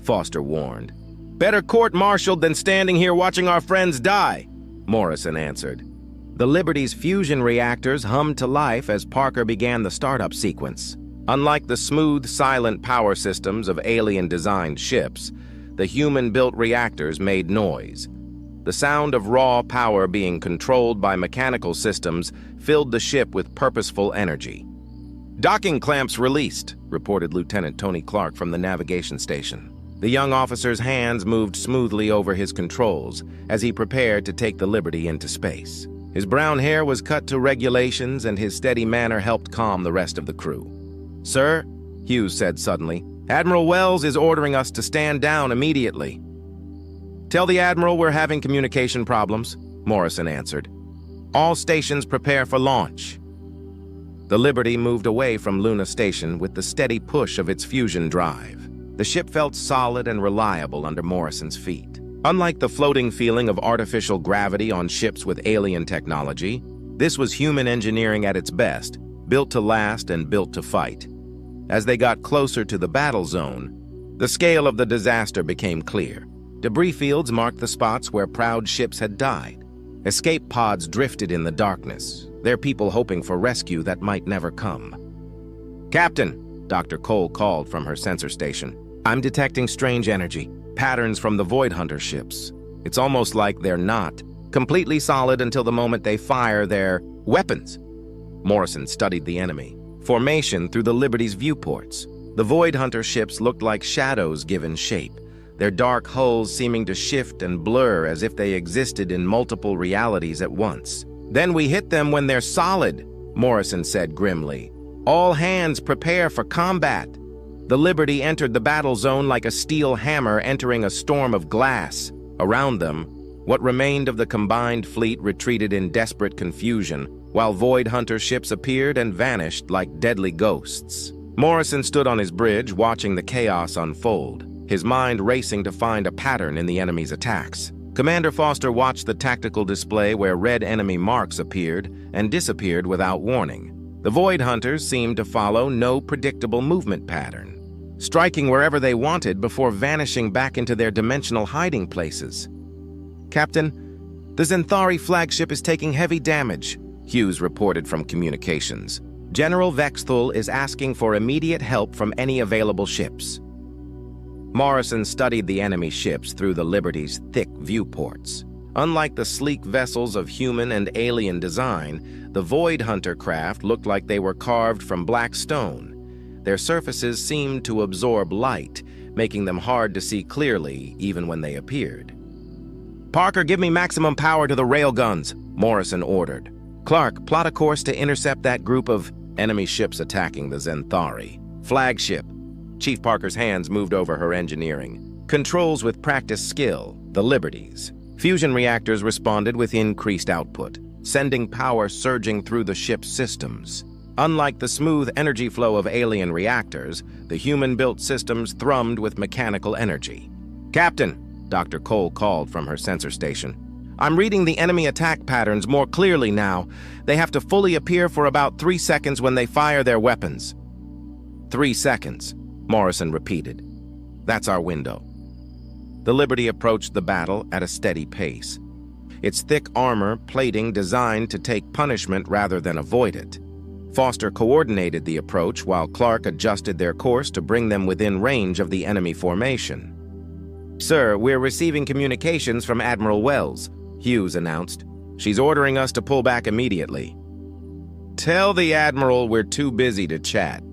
Foster warned. "Better court-martialed than standing here watching our friends die," Morrison answered. The Liberty's fusion reactors hummed to life as Parker began the startup sequence. Unlike the smooth, silent power systems of alien-designed ships, the human-built reactors made noise. The sound of raw power being controlled by mechanical systems filled the ship with purposeful energy. "Docking clamps released," reported Lieutenant Tony Clark from the navigation station. The young officer's hands moved smoothly over his controls as he prepared to take the Liberty into space. His brown hair was cut to regulations and his steady manner helped calm the rest of the crew. "Sir," Hughes said suddenly, "Admiral Wells is ordering us to stand down immediately." "Tell the Admiral we're having communication problems," Morrison answered. "All stations prepare for launch." The Liberty moved away from Luna Station with the steady push of its fusion drive. The ship felt solid and reliable under Morrison's feet. Unlike the floating feeling of artificial gravity on ships with alien technology, this was human engineering at its best, built to last and built to fight. As they got closer to the battle zone, the scale of the disaster became clear. Debris fields marked the spots where proud ships had died. Escape pods drifted in the darkness, They're people hoping for rescue that might never come. "Captain," Dr. Cole called from her sensor station. "I'm detecting strange energy, patterns from the Void Hunter ships. It's almost like they're not completely solid until the moment they fire their weapons." Morrison studied the enemy formation through the Liberty's viewports. The Void Hunter ships looked like shadows given shape, their dark hulls seeming to shift and blur as if they existed in multiple realities at once. "Then we hit them when they're solid," Morrison said grimly. "All hands prepare for combat." The Liberty entered the battle zone like a steel hammer entering a storm of glass. Around them, what remained of the combined fleet retreated in desperate confusion, while Void Hunter ships appeared and vanished like deadly ghosts. Morrison stood on his bridge, watching the chaos unfold, his mind racing to find a pattern in the enemy's attacks. Commander Foster watched the tactical display where red enemy marks appeared and disappeared without warning. The Void Hunters seemed to follow no predictable movement pattern, striking wherever they wanted before vanishing back into their dimensional hiding places. "Captain, the Zenthari flagship is taking heavy damage," Hughes reported from communications. "General Vexthul is asking for immediate help from any available ships." Morrison studied the enemy ships through the Liberty's thick viewports. Unlike the sleek vessels of human and alien design, the Void Hunter craft looked like they were carved from black stone. Their surfaces seemed to absorb light, making them hard to see clearly even when they appeared. "Parker, give me maximum power to the railguns," Morrison ordered. "Clark, plot a course to intercept that group of enemy ships attacking the Zenthari flagship." Chief Parker's hands moved over her engineering. Controls with practiced skill, the Liberties. Fusion reactors responded with increased output, sending power surging through the ship's systems. Unlike the smooth energy flow of alien reactors, the human-built systems thrummed with mechanical energy. "Captain," Dr. Cole called from her sensor station, "I'm reading the enemy attack patterns more clearly now. They have to fully appear for about 3 seconds when they fire their weapons." 3 seconds, Morrison repeated. "That's our window." The Liberty approached the battle at a steady pace, its thick armor plating designed to take punishment rather than avoid it. Foster coordinated the approach while Clark adjusted their course to bring them within range of the enemy formation. "Sir, we're receiving communications from Admiral Wells," Hughes announced. "She's ordering us to pull back immediately." "Tell the Admiral we're too busy to chat,"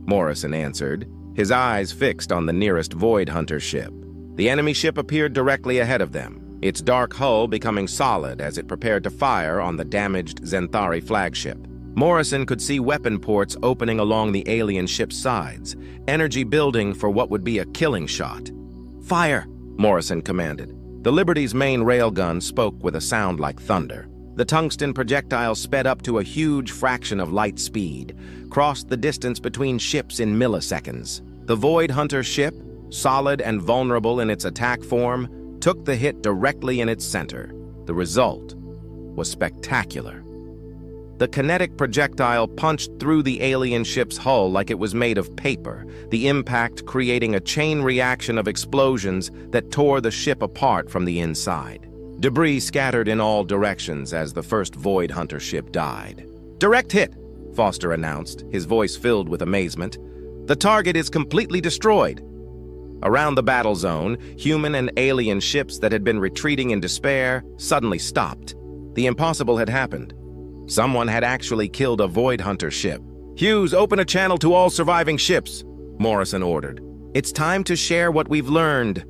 Morrison answered, his eyes fixed on the nearest Void Hunter ship. The enemy ship appeared directly ahead of them, its dark hull becoming solid as it prepared to fire on the damaged Zenthari flagship. Morrison could see weapon ports opening along the alien ship's sides, energy building for what would be a killing shot. "Fire!" Morrison commanded. The Liberty's main railgun spoke with a sound like thunder. The tungsten projectile sped up to a huge fraction of light speed, crossed the distance between ships in milliseconds. The Void Hunter ship, solid and vulnerable in its attack form, took the hit directly in its center. The result was spectacular. The kinetic projectile punched through the alien ship's hull like it was made of paper, the impact creating a chain reaction of explosions that tore the ship apart from the inside. Debris scattered in all directions as the first Void Hunter ship died. "Direct hit," Foster announced, his voice filled with amazement. "The target is completely destroyed." Around the battle zone, human and alien ships that had been retreating in despair suddenly stopped. The impossible had happened. Someone had actually killed a Void Hunter ship. "Hughes, open a channel to all surviving ships," Morrison ordered. "It's time to share what we've learned."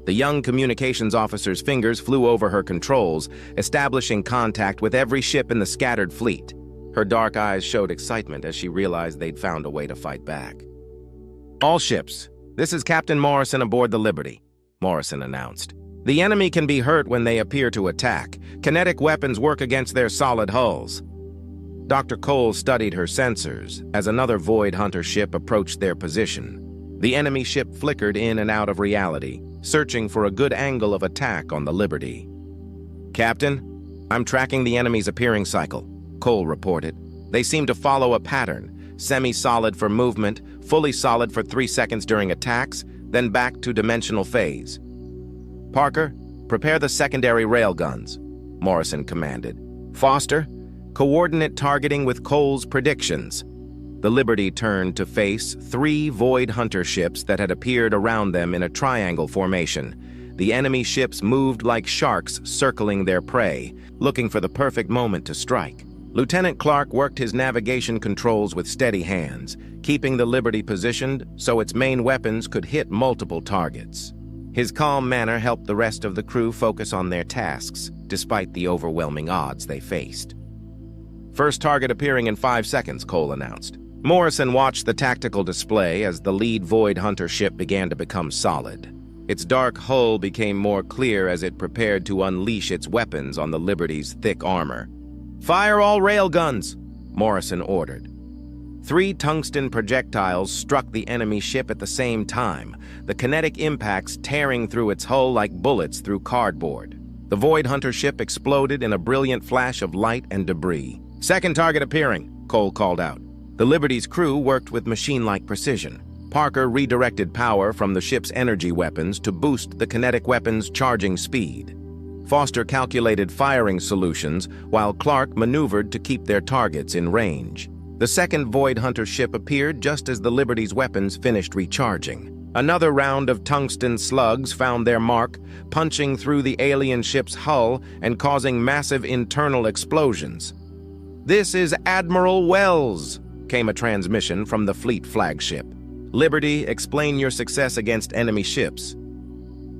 The young communications officer's fingers flew over her controls, establishing contact with every ship in the scattered fleet. Her dark eyes showed excitement as she realized they'd found a way to fight back. "All ships, this is Captain Morrison aboard the Liberty," Morrison announced. "The enemy can be hurt when they appear to attack. Kinetic weapons work against their solid hulls." Dr. Cole studied her sensors as another Void Hunter ship approached their position. The enemy ship flickered in and out of reality, searching for a good angle of attack on the Liberty. "Captain, I'm tracking the enemy's appearing cycle," Cole reported. "They seem to follow a pattern, semi-solid for movement, fully solid for 3 seconds during attacks, then back to dimensional phase." "Parker, prepare the secondary railguns," Morrison commanded. "Foster, coordinate targeting with Cole's predictions. The Liberty turned to face 3 Void Hunter ships that had appeared around them in a triangle formation. The enemy ships moved like sharks circling their prey, looking for the perfect moment to strike. Lieutenant Clark worked his navigation controls with steady hands, keeping the Liberty positioned so its main weapons could hit multiple targets. His calm manner helped the rest of the crew focus on their tasks, despite the overwhelming odds they faced. First target appearing in 5 seconds, Cole announced. Morrison watched the tactical display as the lead Void Hunter ship began to become solid. Its dark hull became more clear as it prepared to unleash its weapons on the Liberty's thick armor. "Fire all railguns," Morrison ordered. 3 tungsten projectiles struck the enemy ship at the same time, the kinetic impacts tearing through its hull like bullets through cardboard. The Void Hunter ship exploded in a brilliant flash of light and debris. "Second target appearing," Cole called out. The Liberty's crew worked with machine-like precision. Parker redirected power from the ship's energy weapons to boost the kinetic weapon's charging speed. Foster calculated firing solutions, while Clark maneuvered to keep their targets in range. The second Void Hunter ship appeared just as the Liberty's weapons finished recharging. Another round of tungsten slugs found their mark, punching through the alien ship's hull and causing massive internal explosions. "This is Admiral Wells," came a transmission from the fleet flagship. "Liberty, explain your success against enemy ships."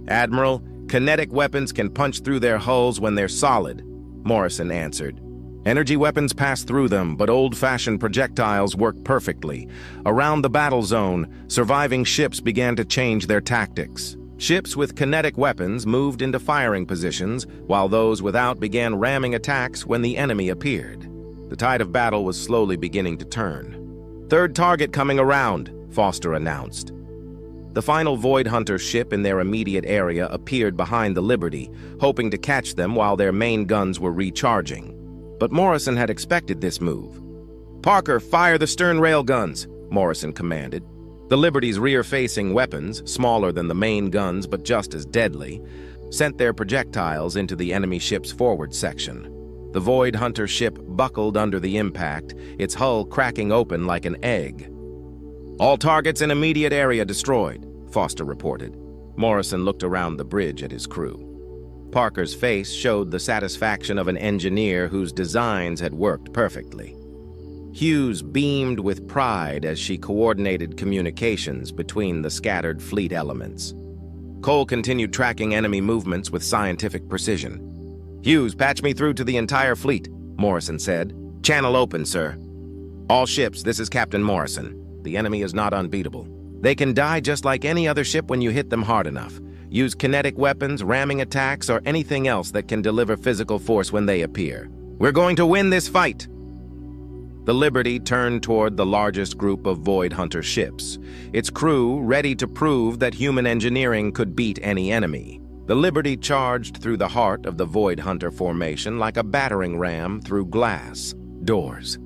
"Admiral, kinetic weapons can punch through their hulls when they're solid," Morrison answered. "Energy weapons pass through them, but old-fashioned projectiles work perfectly. Around the battle zone, surviving ships began to change their tactics. Ships with kinetic weapons moved into firing positions, while those without began ramming attacks when the enemy appeared. The tide of battle was slowly beginning to turn. "Third target coming around," Foster announced. The final Void Hunter ship in their immediate area appeared behind the Liberty, hoping to catch them while their main guns were recharging. But Morrison had expected this move. "Parker, fire the stern rail guns," Morrison commanded. The Liberty's rear-facing weapons, smaller than the main guns but just as deadly, sent their projectiles into the enemy ship's forward section. The Void Hunter ship buckled under the impact, its hull cracking open like an egg. "All targets in immediate area destroyed," Foster reported. Morrison looked around the bridge at his crew. Parker's face showed the satisfaction of an engineer whose designs had worked perfectly. Hughes beamed with pride as she coordinated communications between the scattered fleet elements. Cole continued tracking enemy movements with scientific precision. "Hughes, patch me through to the entire fleet," Morrison said. "Channel open, sir." "All ships, this is Captain Morrison. The enemy is not unbeatable. They can die just like any other ship when you hit them hard enough. Use kinetic weapons, ramming attacks, or anything else that can deliver physical force when they appear. We're going to win this fight." The Liberty turned toward the largest group of Void Hunter ships, its crew ready to prove that human engineering could beat any enemy. The Liberty charged through the heart of the Void Hunter formation like a battering ram through glass doors.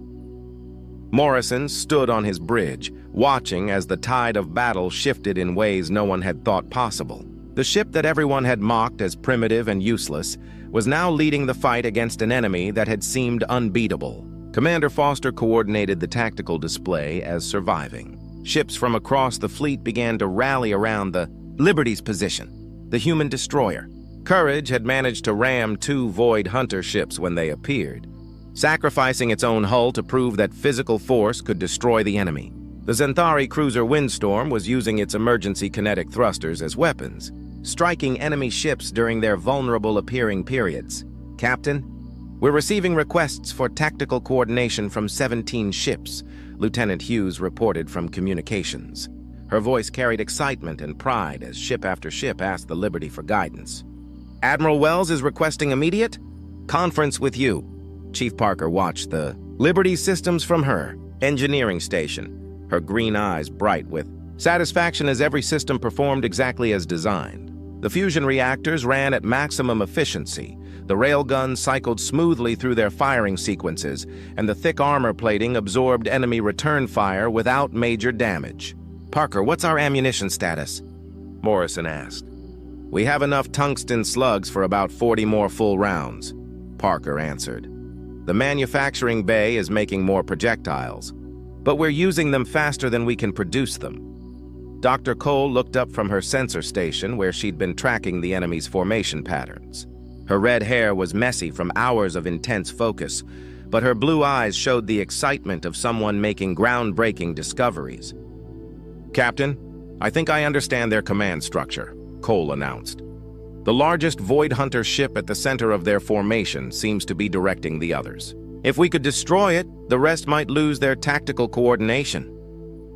Morrison stood on his bridge, watching as the tide of battle shifted in ways no one had thought possible. The ship that everyone had mocked as primitive and useless was now leading the fight against an enemy that had seemed unbeatable. Commander Foster coordinated the tactical display as surviving. Ships from across the fleet began to rally around the Liberty's position, the human destroyer. Courage had managed to ram 2 Void Hunter ships when they appeared, sacrificing its own hull to prove that physical force could destroy the enemy. The Zenthari cruiser Windstorm was using its emergency kinetic thrusters as weapons, striking enemy ships during their vulnerable appearing periods. "Captain, we're receiving requests for tactical coordination from 17 ships," Lieutenant Hughes reported from communications. Her voice carried excitement and pride as ship after ship asked the Liberty for guidance. "Admiral Wells is requesting immediate conference with you." Chief Parker watched the Liberty systems from her engineering station, her green eyes bright with satisfaction as every system performed exactly as designed. The fusion reactors ran at maximum efficiency, the railguns cycled smoothly through their firing sequences, and the thick armor plating absorbed enemy return fire without major damage. "Parker, what's our ammunition status?" Morrison asked. "We have enough tungsten slugs for about 40 more full rounds," Parker answered. The manufacturing bay is making more projectiles, but we're using them faster than we can produce them. Dr. Cole looked up from her sensor station where she'd been tracking the enemy's formation patterns. Her red hair was messy from hours of intense focus, but her blue eyes showed the excitement of someone making groundbreaking discoveries. "Captain, I think I understand their command structure," Cole announced. "The largest Void Hunter ship at the center of their formation seems to be directing the others. If we could destroy it, the rest might lose their tactical coordination."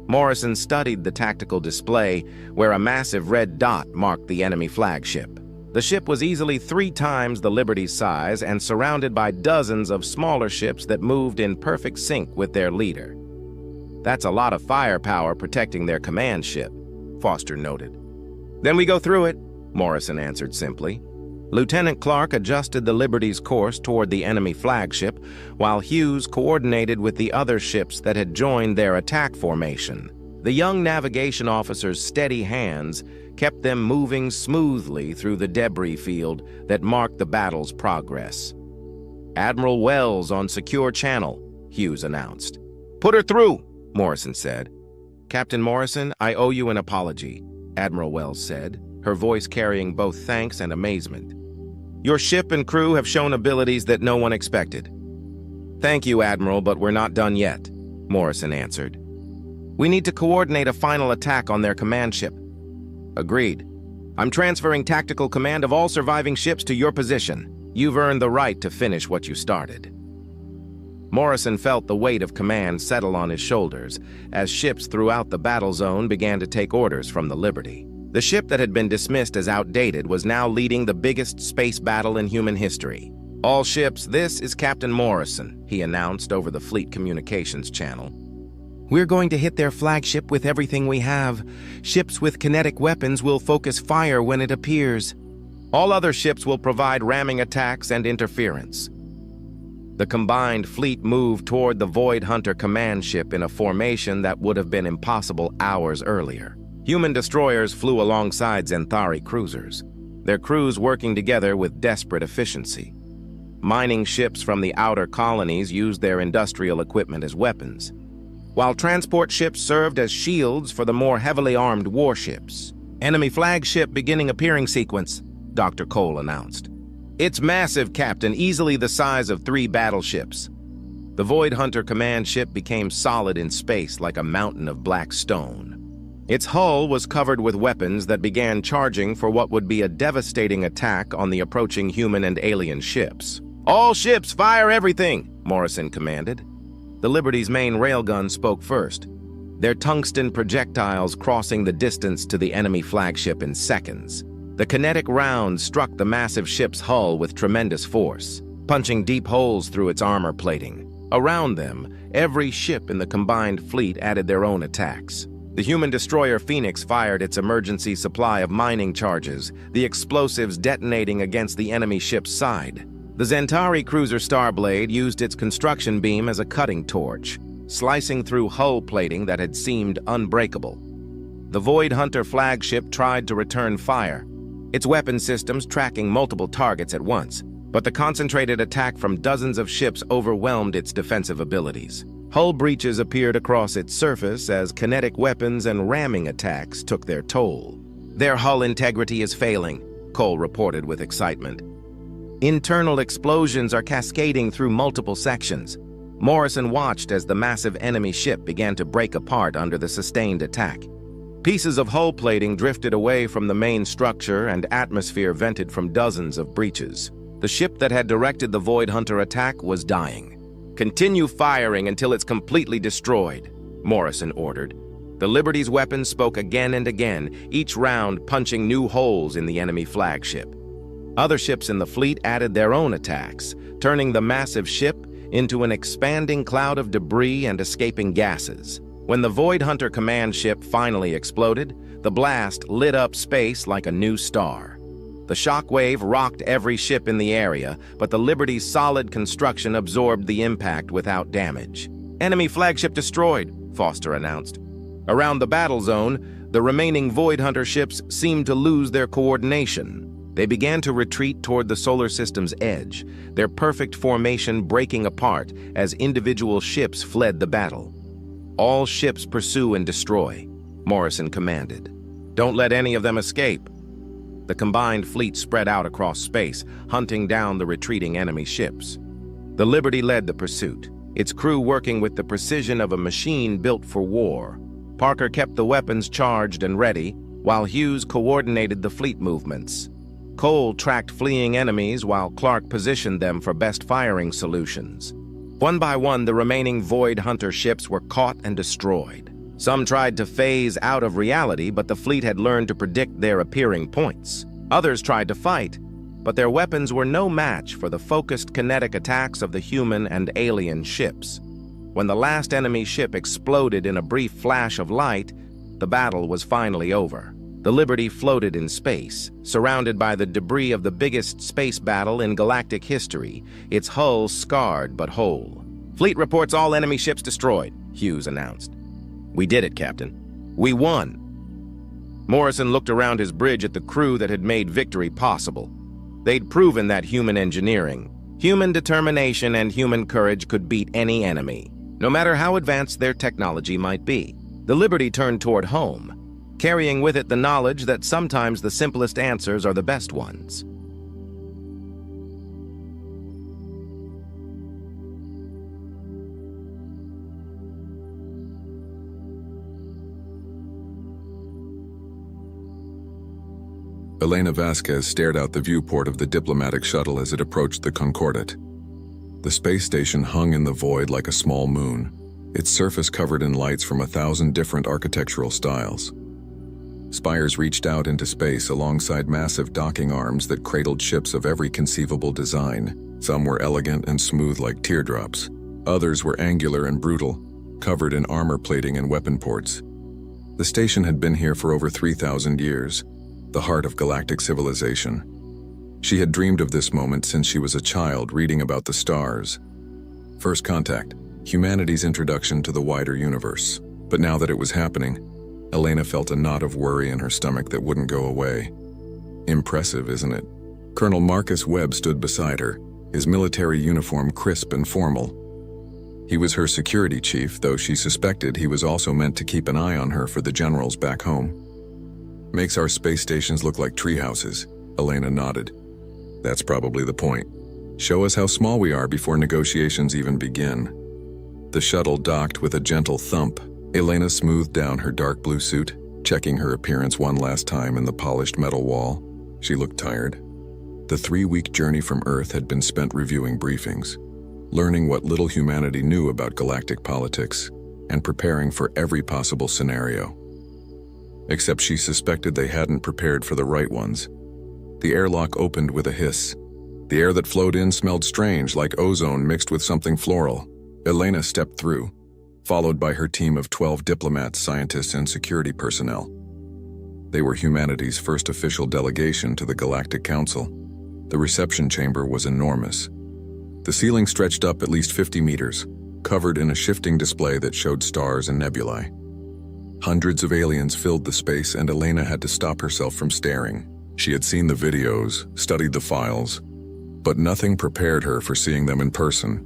Morrison studied the tactical display, where a massive red dot marked the enemy flagship. The ship was easily 3 times the Liberty's size and surrounded by dozens of smaller ships that moved in perfect sync with their leader. "That's a lot of firepower protecting their command ship," Foster noted. "Then we go through it," Morrison answered simply. Lieutenant Clark adjusted the Liberty's course toward the enemy flagship, while Hughes coordinated with the other ships that had joined their attack formation. The young navigation officer's steady hands kept them moving smoothly through the debris field that marked the battle's progress. "Admiral Wells on secure channel," Hughes announced. "Put her through," Morrison said. "Captain Morrison, I owe you an apology," Admiral Wells said, her voice carrying both thanks and amazement. "Your ship and crew have shown abilities that no one expected." "Thank you, Admiral, but we're not done yet," Morrison answered. "We need to coordinate a final attack on their command ship." "Agreed. I'm transferring tactical command of all surviving ships to your position. You've earned the right to finish what you started." Morrison felt the weight of command settle on his shoulders as ships throughout the battle zone began to take orders from the Liberty. The ship that had been dismissed as outdated was now leading the biggest space battle in human history. "All ships, this is Captain Morrison," he announced over the fleet communications channel. "We're going to hit their flagship with everything we have. Ships with kinetic weapons will focus fire when it appears. All other ships will provide ramming attacks and interference." The combined fleet moved toward the Void Hunter command ship in a formation that would have been impossible hours earlier. Human destroyers flew alongside Zenthari cruisers, their crews working together with desperate efficiency. Mining ships from the outer colonies used their industrial equipment as weapons, while transport ships served as shields for the more heavily armed warships. "Enemy flagship beginning appearing sequence," Dr. Cole announced. "It's massive, Captain, easily the size of 3 battleships." The Void Hunter command ship became solid in space like a mountain of black stone. Its hull was covered with weapons that began charging for what would be a devastating attack on the approaching human and alien ships. "All ships, fire everything," Morrison commanded. The Liberty's main railgun spoke first, their tungsten projectiles crossing the distance to the enemy flagship in seconds. The kinetic rounds struck the massive ship's hull with tremendous force, punching deep holes through its armor plating. Around them, every ship in the combined fleet added their own attacks. The human destroyer Phoenix fired its emergency supply of mining charges, the explosives detonating against the enemy ship's side. The Zenthari cruiser Starblade used its construction beam as a cutting torch, slicing through hull plating that had seemed unbreakable. The Void Hunter flagship tried to return fire, its weapon systems tracking multiple targets at once, but the concentrated attack from dozens of ships overwhelmed its defensive abilities. Hull breaches appeared across its surface as kinetic weapons and ramming attacks took their toll. "Their hull integrity is failing," Cole reported with excitement. Internal explosions are cascading through multiple sections. Morrison watched as the massive enemy ship began to break apart under the sustained attack. Pieces of hull plating drifted away from the main structure and atmosphere vented from dozens of breaches. The ship that had directed the Void Hunter attack was dying. "Continue firing until it's completely destroyed," Morrison ordered. The Liberty's weapons spoke again and again, each round punching new holes in the enemy flagship. Other ships in the fleet added their own attacks, turning the massive ship into an expanding cloud of debris and escaping gases. When the Void Hunter command ship finally exploded, the blast lit up space like a new star. The shockwave rocked every ship in the area, but the Liberty's solid construction absorbed the impact without damage. "Enemy flagship destroyed," Foster announced. Around the battle zone, the remaining Void Hunter ships seemed to lose their coordination. They began to retreat toward the solar system's edge, their perfect formation breaking apart as individual ships fled the battle. "All ships pursue and destroy," Morrison commanded. "Don't let any of them escape." The combined fleet spread out across space, hunting down the retreating enemy ships. The Liberty led the pursuit, its crew working with the precision of a machine built for war. Parker kept the weapons charged and ready, while Hughes coordinated the fleet movements. Cole tracked fleeing enemies while Clark positioned them for best firing solutions. One by one, the remaining Void Hunter ships were caught and destroyed. Some tried to phase out of reality, but the fleet had learned to predict their appearing points. Others tried to fight, but their weapons were no match for the focused kinetic attacks of the human and alien ships. When the last enemy ship exploded in a brief flash of light, the battle was finally over. The Liberty floated in space, surrounded by the debris of the biggest space battle in galactic history, its hull scarred but whole. "Fleet reports all enemy ships destroyed," Hughes announced. "We did it, Captain. We won." Morrison looked around his bridge at the crew that had made victory possible. They'd proven that human engineering, human determination, and human courage could beat any enemy, no matter how advanced their technology might be. The Liberty turned toward home, carrying with it the knowledge that sometimes the simplest answers are the best ones. Elena Vasquez stared out the viewport of the diplomatic shuttle as it approached the Concordat. The space station hung in the void like a small moon, its surface covered in lights from 1,000 different architectural styles. Spires reached out into space alongside massive docking arms that cradled ships of every conceivable design. Some were elegant and smooth like teardrops. Others were angular and brutal, covered in armor plating and weapon ports. The station had been here for over 3,000 years, the heart of galactic civilization. She had dreamed of this moment since she was a child reading about the stars. First contact, humanity's introduction to the wider universe. But now that it was happening, Elena felt a knot of worry in her stomach that wouldn't go away. Impressive, isn't it? Colonel Marcus Webb stood beside her, his military uniform crisp and formal. He was her security chief, though she suspected he was also meant to keep an eye on her for the generals back home. "Makes our space stations look like treehouses," Elena nodded. "That's probably the point. Show us how small we are before negotiations even begin." The shuttle docked with a gentle thump. Elena smoothed down her dark blue suit, checking her appearance one last time in the polished metal wall. She looked tired. The 3-week journey from Earth had been spent reviewing briefings, learning what little humanity knew about galactic politics, and preparing for every possible scenario. Except she suspected they hadn't prepared for the right ones. The airlock opened with a hiss. The air that flowed in smelled strange, like ozone mixed with something floral. Elena stepped through, followed by her team of 12 diplomats, scientists, and security personnel. They were humanity's first official delegation to the Galactic Council. The reception chamber was enormous. The ceiling stretched up at least 50 meters, covered in a shifting display that showed stars and nebulae. Hundreds of aliens filled the space, and Elena had to stop herself from staring. She had seen the videos, studied the files, but nothing prepared her for seeing them in person.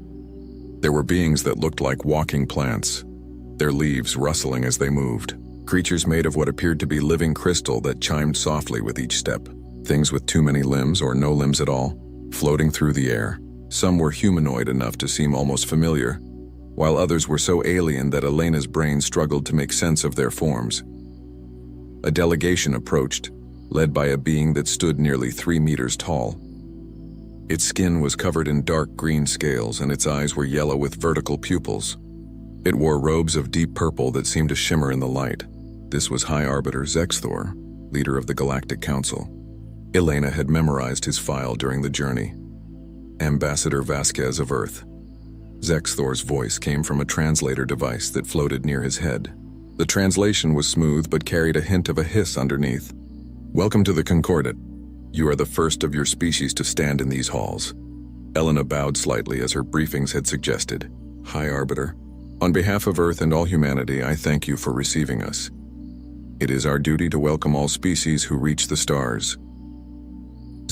There were beings that looked like walking plants, their leaves rustling as they moved. Creatures made of what appeared to be living crystal that chimed softly with each step. Things with too many limbs or no limbs at all, floating through the air. Some were humanoid enough to seem almost familiar, while others were so alien that Elena's brain struggled to make sense of their forms. A delegation approached, led by a being that stood nearly 3 meters tall. Its skin was covered in dark green scales, and its eyes were yellow with vertical pupils. It wore robes of deep purple that seemed to shimmer in the light. This was High Arbiter Zexthor, leader of the Galactic Council. Elena had memorized his file during the journey. Ambassador Vasquez of Earth. Zexthor's voice came from a translator device that floated near his head. The translation was smooth but carried a hint of a hiss underneath. "Welcome to the Concordat. You are the first of your species to stand in these halls." Elena bowed slightly as her briefings had suggested. "High Arbiter, on behalf of Earth and all humanity, I thank you for receiving us. It is our duty to welcome all species who reach the stars."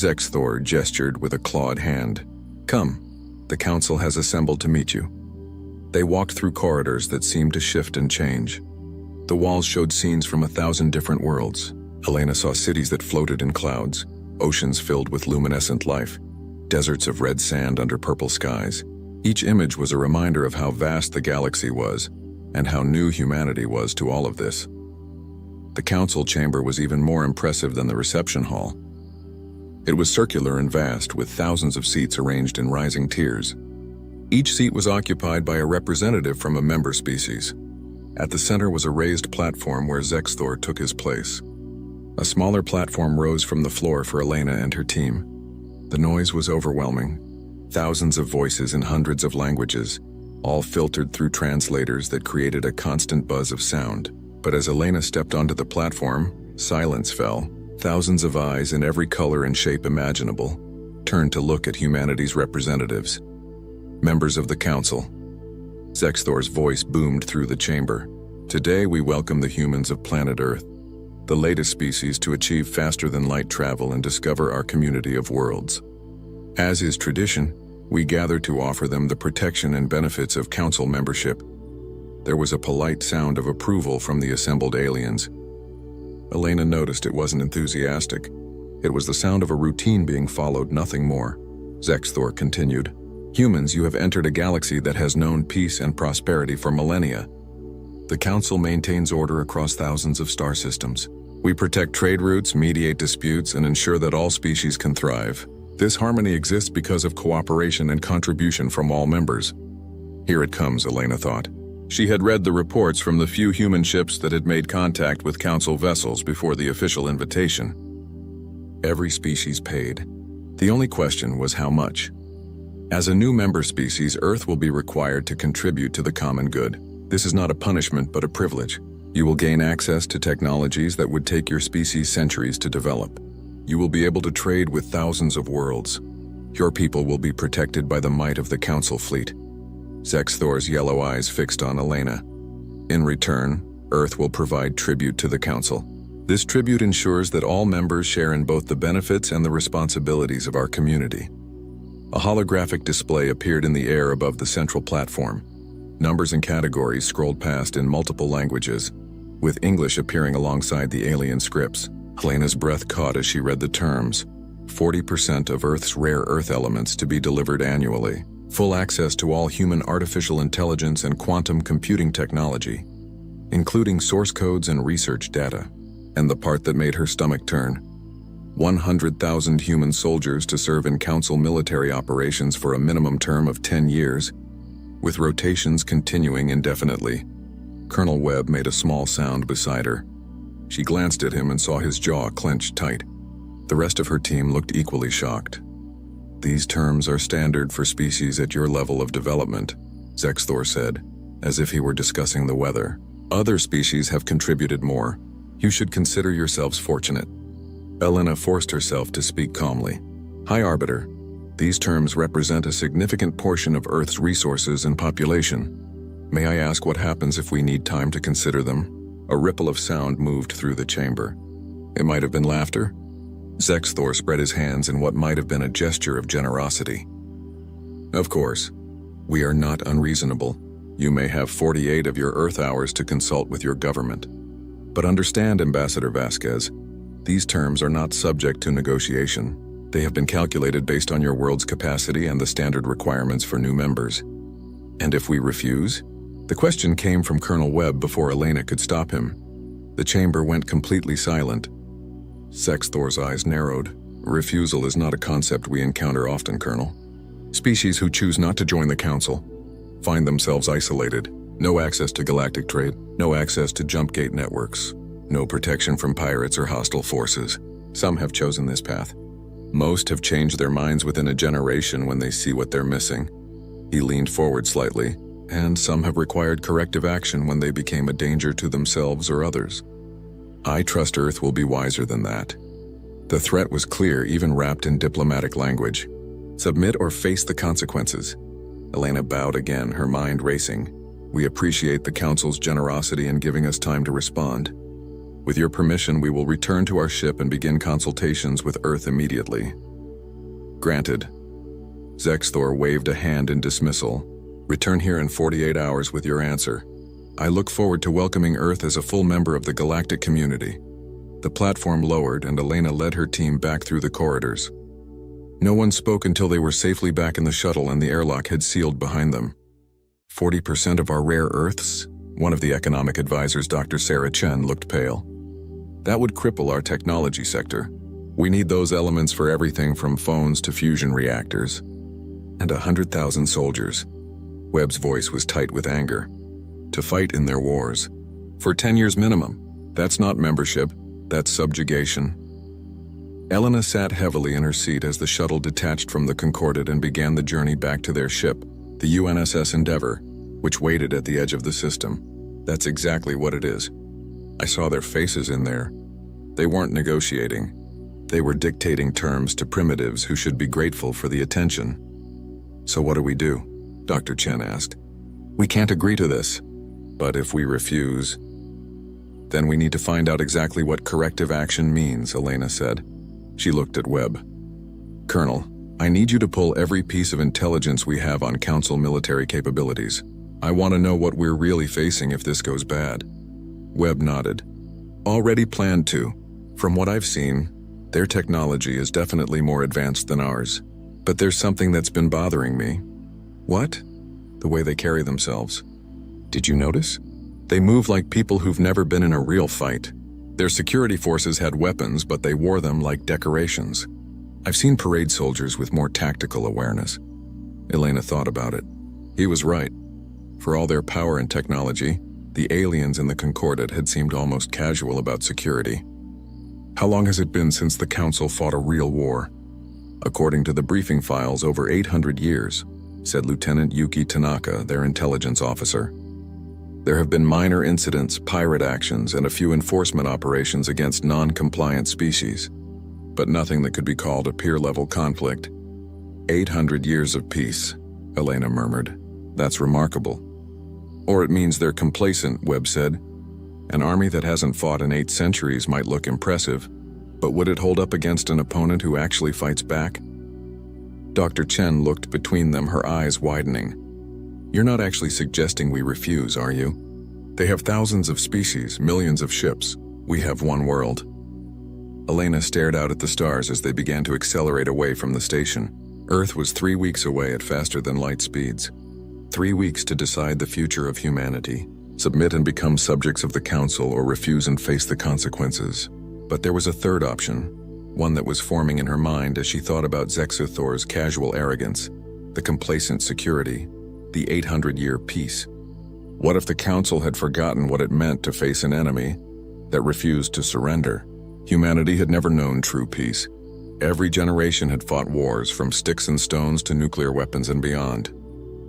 Zexthor gestured with a clawed hand. "Come, the council has assembled to meet you." They walked through corridors that seemed to shift and change. The walls showed scenes from 1,000 different worlds. Elena saw cities that floated in clouds, oceans filled with luminescent life, deserts of red sand under purple skies. Each image was a reminder of how vast the galaxy was, and how new humanity was to all of this. The council chamber was even more impressive than the reception hall. It was circular and vast, with thousands of seats arranged in rising tiers. Each seat was occupied by a representative from a member species. At the center was a raised platform where Zexthor took his place. A smaller platform rose from the floor for Elena and her team. The noise was overwhelming. Thousands of voices in hundreds of languages, all filtered through translators that created a constant buzz of sound. But as Elena stepped onto the platform, silence fell. Thousands of eyes in every color and shape imaginable turned to look at humanity's representatives. Members of the council. Zexthor's voice boomed through the chamber. "Today we welcome the humans of planet Earth, the latest species to achieve faster-than-light travel and discover our community of worlds. As is tradition, we gather to offer them the protection and benefits of council membership." There was a polite sound of approval from the assembled aliens. Elena noticed it wasn't enthusiastic. It was the sound of a routine being followed, nothing more. Zexthor continued. "Humans, you have entered a galaxy that has known peace and prosperity for millennia. The Council maintains order across thousands of star systems. We protect trade routes, mediate disputes, and ensure that all species can thrive. This harmony exists because of cooperation and contribution from all members." Here it comes, Elena thought. She had read the reports from the few human ships that had made contact with Council vessels before the official invitation. Every species paid. The only question was how much. As a new member species, Earth will be required to contribute to the common good. This is not a punishment, but a privilege. You will gain access to technologies that would take your species centuries to develop. You will be able to trade with thousands of worlds. Your people will be protected by the might of the Council fleet. Zexthor's yellow eyes fixed on Elena. In return, Earth will provide tribute to the Council. This tribute ensures that all members share in both the benefits and the responsibilities of our community. A holographic display appeared in the air above the central platform. Numbers and categories scrolled past in multiple languages, with English appearing alongside the alien scripts. Elena's breath caught as she read the terms. 40% of Earth's rare Earth elements to be delivered annually. Full access to all human artificial intelligence and quantum computing technology, including source codes and research data. And the part that made her stomach turn. 100,000 human soldiers to serve in Council military operations for a minimum term of 10 years, with rotations continuing indefinitely. Colonel Webb made a small sound beside her. She glanced at him and saw his jaw clenched tight. The rest of her team looked equally shocked. "These terms are standard for species at your level of development," Zexthor said, as if he were discussing the weather. "Other species have contributed more. You should consider yourselves fortunate." Elena forced herself to speak calmly. "High Arbiter, these terms represent a significant portion of Earth's resources and population. May I ask what happens if we need time to consider them?" A ripple of sound moved through the chamber. It might have been laughter. Zexthor spread his hands in what might have been a gesture of generosity. "Of course, we are not unreasonable. You may have 48 of your Earth hours to consult with your government. But understand, Ambassador Vasquez, these terms are not subject to negotiation. They have been calculated based on your world's capacity and the standard requirements for new members. And if we refuse?" The question came from Colonel Webb before Elena could stop him. The chamber went completely silent. Zexthor's eyes narrowed. "Refusal is not a concept we encounter often, Colonel. Species who choose not to join the Council find themselves isolated. No access to galactic trade, no access to jump gate networks, no protection from pirates or hostile forces. Some have chosen this path. Most have changed their minds within a generation when they see what they're missing." He leaned forward slightly. "And some have required corrective action when they became a danger to themselves or others. I trust Earth will be wiser than that." The threat was clear, even wrapped in diplomatic language. "Submit or face the consequences." Elena bowed again, her mind racing. "We appreciate the Council's generosity in giving us time to respond. With your permission, we will return to our ship and begin consultations with Earth immediately." Granted. Zexthor waved a hand in dismissal. Return here in 48 hours with your answer. I look forward to welcoming Earth as a full member of the galactic community. The platform lowered and Elena led her team back through the corridors. No one spoke until they were safely back in the shuttle and the airlock had sealed behind them. 40% of our rare Earths? One of the economic advisors, Dr. Sarah Chen, looked pale. That would cripple our technology sector. We need those elements for everything from phones to fusion reactors. And 100,000 soldiers. Webb's voice was tight with anger. To fight in their wars. For 10 years minimum. That's not membership, that's subjugation. Elena sat heavily in her seat as the shuttle detached from the Concordat and began the journey back to their ship, the UNSS Endeavour, which waited at the edge of the system. That's exactly what it is. I saw their faces in there. They weren't negotiating. They were dictating terms to primitives who should be grateful for the attention. So what do we do? Dr. Chen asked. We can't agree to this. But if we refuse, then we need to find out exactly what corrective action means, Elena said. She looked at Webb. Colonel, I need you to pull every piece of intelligence we have on Council military capabilities. I want to know what we're really facing if this goes bad. Webb nodded. Already planned to. From what I've seen, their technology is definitely more advanced than ours. But there's something that's been bothering me. What? The way they carry themselves. Did you notice? They move like people who've never been in a real fight. Their security forces had weapons, but they wore them like decorations. I've seen parade soldiers with more tactical awareness. Elena thought about it. He was right. For all their power and technology, the aliens in the Concordat had seemed almost casual about security. How long has it been since the Council fought a real war? According to the briefing files, over 800 years, said Lieutenant Yuki Tanaka, their intelligence officer. There have been minor incidents, pirate actions, and a few enforcement operations against non-compliant species, but nothing that could be called a peer-level conflict. 800 years of peace, Elena murmured. That's remarkable. Or it means they're complacent, Webb said. An army that hasn't fought in 8 centuries might look impressive, but would it hold up against an opponent who actually fights back? Dr. Chen looked between them, her eyes widening. You're not actually suggesting we refuse, are you? They have thousands of species, millions of ships. We have one world. Elena stared out at the stars as they began to accelerate away from the station. Earth was 3 weeks away at faster-than-light speeds. 3 weeks to decide the future of humanity, submit and become subjects of the Council, or refuse and face the consequences. But there was a third option, one that was forming in her mind as she thought about Zexthor's casual arrogance, the complacent security, the 800-year peace. What if the Council had forgotten what it meant to face an enemy that refused to surrender? Humanity had never known true peace. Every generation had fought wars, from sticks and stones to nuclear weapons and beyond.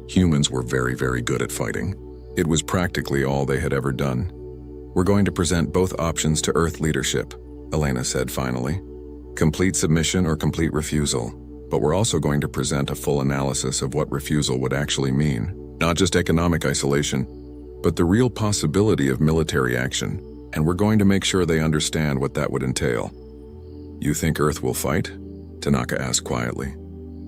Humans were very, very good at fighting. It was practically all they had ever done. We're going to present both options to Earth leadership, Elena said finally. Complete submission or complete refusal. But we're also going to present a full analysis of what refusal would actually mean. Not just economic isolation, but the real possibility of military action. And we're going to make sure they understand what that would entail. You think Earth will fight? Tanaka asked quietly.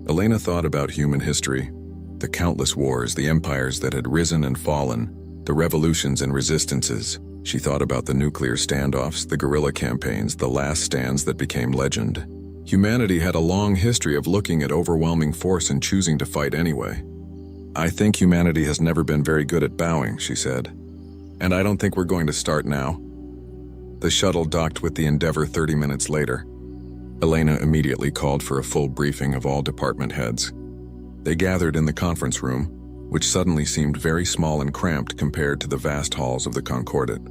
Elena thought about human history. The countless wars, the empires that had risen and fallen, the revolutions and resistances. She thought about the nuclear standoffs, the guerrilla campaigns, the last stands that became legend. Humanity had a long history of looking at overwhelming force and choosing to fight anyway. I think humanity has never been very good at bowing, she said. And I don't think we're going to start now. The shuttle docked with the Endeavour 30 minutes later. Elena immediately called for a full briefing of all department heads. They gathered in the conference room, which suddenly seemed very small and cramped compared to the vast halls of the Concordat.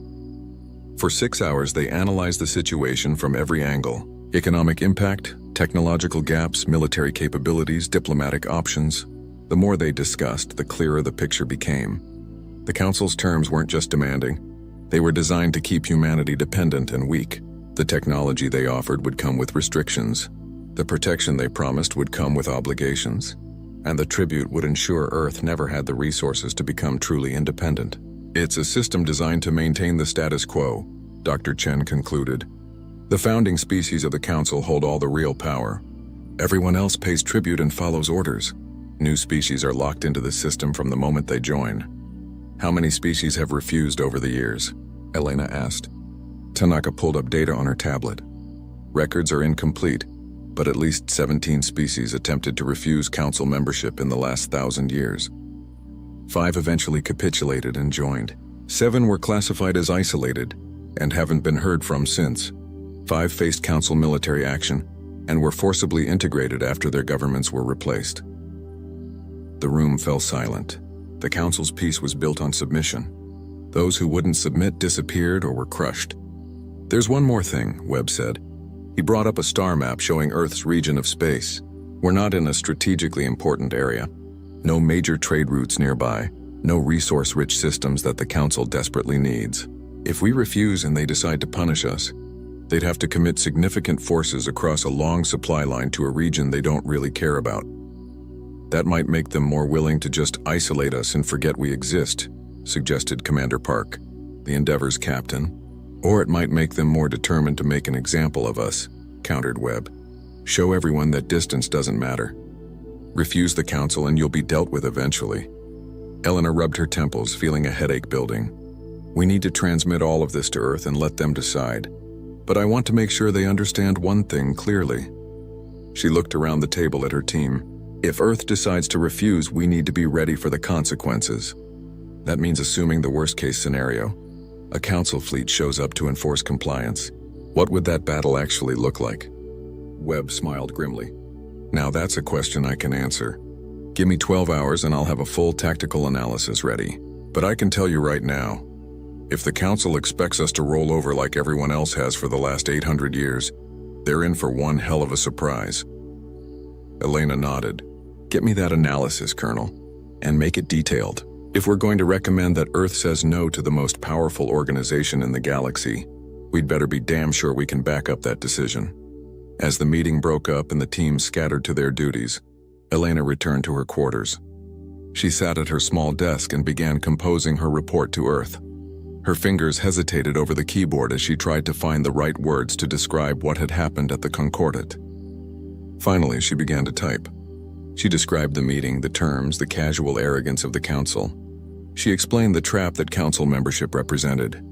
For 6 hours, they analyzed the situation from every angle. Economic impact, technological gaps, military capabilities, diplomatic options. The more they discussed, the clearer the picture became. The Council's terms weren't just demanding. They were designed to keep humanity dependent and weak. The technology they offered would come with restrictions. The protection they promised would come with obligations. And the tribute would ensure Earth never had the resources to become truly independent. It's a system designed to maintain the status quo, Dr. Chen concluded. The founding species of the Council hold all the real power. Everyone else pays tribute and follows orders. New species are locked into the system from the moment they join. How many species have refused over the years? Elena asked. Tanaka pulled up data on her tablet. Records are incomplete, but at least 17 species attempted to refuse council membership in the last 1,000 years. 5 eventually capitulated and joined. 7 were classified as isolated and haven't been heard from since. 5 faced council military action and were forcibly integrated after their governments were replaced. The room fell silent. The council's peace was built on submission. Those who wouldn't submit disappeared or were crushed. There's one more thing, Webb said. He brought up a star map showing Earth's region of space. We're not in a strategically important area. No major trade routes nearby. No resource-rich systems that the council desperately needs. If we refuse and they decide to punish us, they'd have to commit significant forces across a long supply line to a region they don't really care about. That might make them more willing to just isolate us and forget we exist, suggested Commander Park, the Endeavor's captain. Or it might make them more determined to make an example of us, countered Webb. Show everyone that distance doesn't matter. Refuse the council and you'll be dealt with eventually. Elena rubbed her temples, feeling a headache building. We need to transmit all of this to Earth and let them decide. But I want to make sure they understand one thing clearly. She looked around the table at her team. If Earth decides to refuse, we need to be ready for the consequences. That means assuming the worst-case scenario. A council fleet shows up to enforce compliance. What would that battle actually look like? Webb smiled grimly. Now that's a question I can answer. Give me 12 hours and I'll have a full tactical analysis ready. But I can tell you right now, if the council expects us to roll over like everyone else has for the last 800 years, they're in for one hell of a surprise. Elena nodded. Get me that analysis, Colonel, and make it detailed. If we're going to recommend that Earth says no to the most powerful organization in the galaxy, we'd better be damn sure we can back up that decision. As the meeting broke up and the team scattered to their duties, Elena returned to her quarters. She sat at her small desk and began composing her report to Earth. Her fingers hesitated over the keyboard as she tried to find the right words to describe what had happened at the Concordat. Finally, she began to type. She described the meeting, the terms, the casual arrogance of the council. She explained the trap that council membership represented,